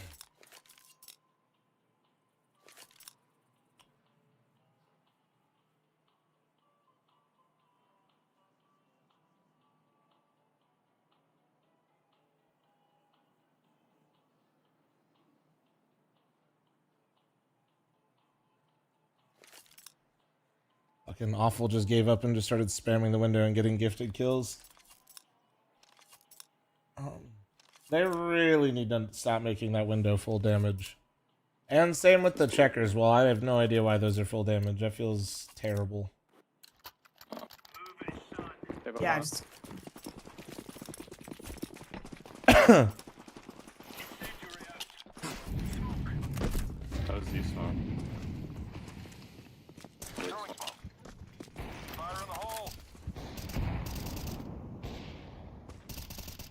Fucking awful just gave up and just started spamming the window and getting gifted kills. They really need to stop making that window full damage. And same with the checkers. Well, I have no idea why those are full damage. That feels terrible. Yeah, just... That was Z smoke.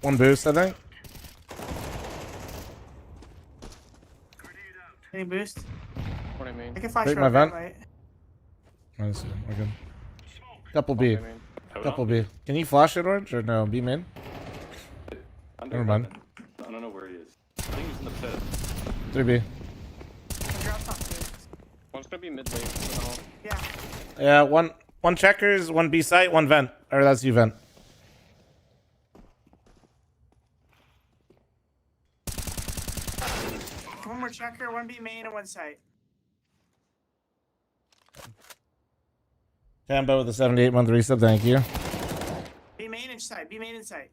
One boost, I think. Any boost? What I mean? I can flash Take you my up vent. right. Let's see. We're good. Couple B. What I mean? Couple B. Can you flash it, Orange? Or no? B main? Never mind. I don't know where he is. I think he's in the pit. 3B. One's gonna be mid lane. Yeah. Yeah, one checkers, one B site, one vent. Or that's you vent. One more checker, one B main, and one site. Cambo with a 78-month resub, thank you. B main and site. B main and site.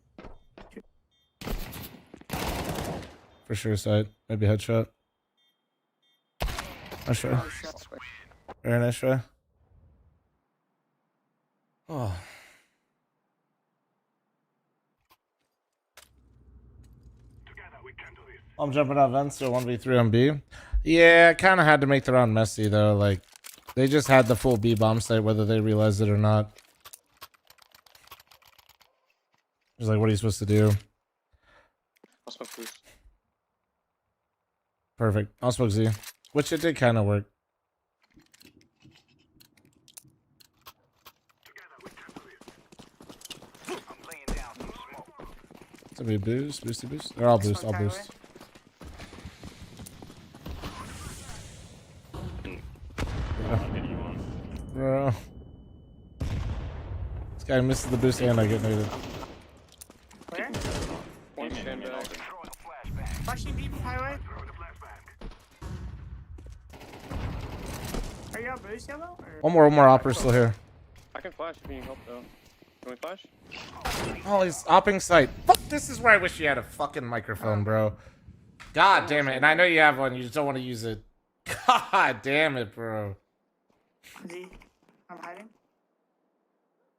For sure, side. Maybe headshot. Nice try. Very nice try. Oh. I'm jumping out vents, so 1v3 on B. Yeah, kind of had to make the round messy, though. Like, they just had the full B bomb site, whether they realized it or not. It's like, what are you supposed to do? I'll smoke boost. Perfect. I'll smoke Z. Which it did kind of work. Somebody boost, boosty boost. They're all boost, all boost. Bro. This guy misses the boost and I get naded. Where? One sandbag. Flashing deep highway. Are you on boost yellow? Or? One more opera still here. I can flash if you need help though. Can we flash? Oh, he's opping sight. Fuck, this is where I wish you had a fucking microphone, bro. God damn it. And I know you have one, you just don't want to use it. God damn it, bro. Z. I'm hiding.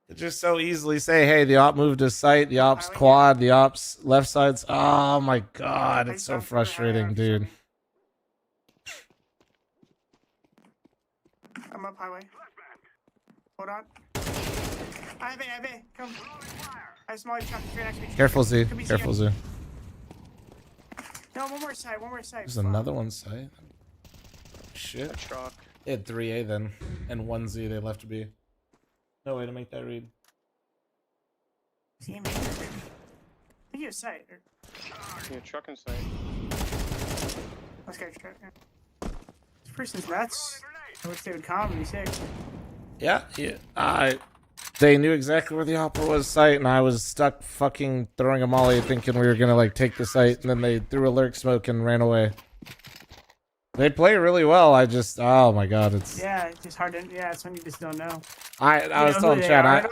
You just so easily say, hey, the op moved to site, the op's quad, the op's left side's. Oh my god, it's so frustrating, dude. I'm up highway. Hold on. I have A. Come. I have small truck. Careful, Z. Careful, Z. No, one more side. There's another one site. Shit. Truck. They had 3A then, and 1Z they left B. No way to make that read. See him. I think you have sight. Yeah, truck and sight. Let's go truck. This person's nuts. I wish they would calm and be sick. Yeah. They knew exactly where the opera was site, and I was stuck fucking throwing a molly thinking we were gonna like take the site, and then they threw a lurk smoke and ran away. They play really well. I just, oh my god, it's. Yeah, it's just hard to. Yeah, it's when you just don't know. I was telling Chad,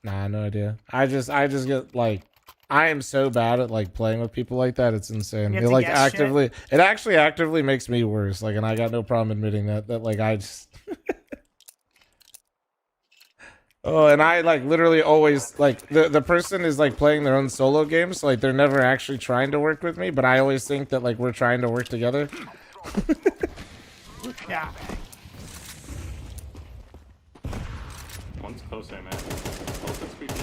nah, no idea. I just get like, I am so bad at like playing with people like that. It's insane. It like actively, it actually actively makes me worse. Like, and I got no problem admitting that. That like I just. Oh, and I like literally always like the person is like playing their own solo games, so like they're never actually trying to work with me, but I always think that like we're trying to work together. Yeah. One's closer, man. Close to speaking.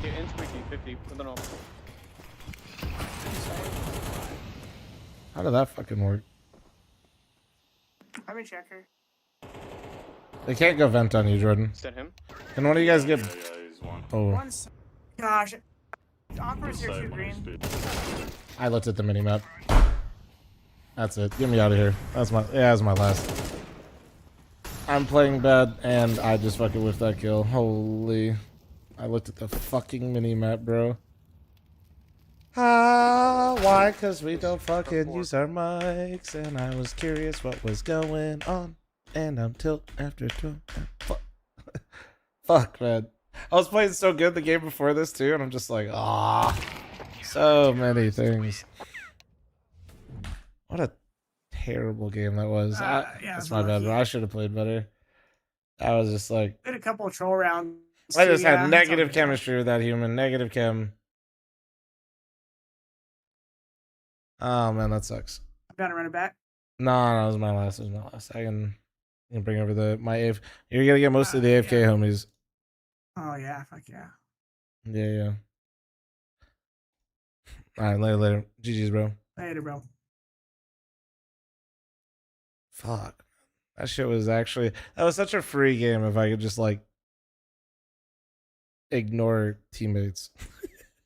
Yeah, in squeaky, 50. Put that on. How did that fucking work? I'm in checker. They can't go vent on you, Jordan. Is that him? Can one of you guys get? Yeah, he's one. Oh. Gosh. Opera's here too, green. I looked at the minimap. That's it. Get me out of here. That's my last. I'm playing bad and I just fucking whiffed that kill. Holy. I looked at the fucking minimap, bro. Why? Cause we don't fucking use our mics, and I was curious what was going on, and I'm tilt after 12. Fuck, man. I was playing so good the game before this too, and I'm just like, so many things. What a terrible game that was. Yeah, that's my bad, bro. I should have played better. I was just like, Did a couple of troll rounds. I just had negative chemistry with that human. Negative chem. Oh man, that sucks. I'm gonna run it back. No, that was my last. I can bring over my AF. You're gonna get mostly the AFK homies. Oh yeah, fuck yeah. Yeah. All right, later. GG's, bro. Later, bro. Fuck. That shit was actually, that was such a free game if I could just like ignore teammates.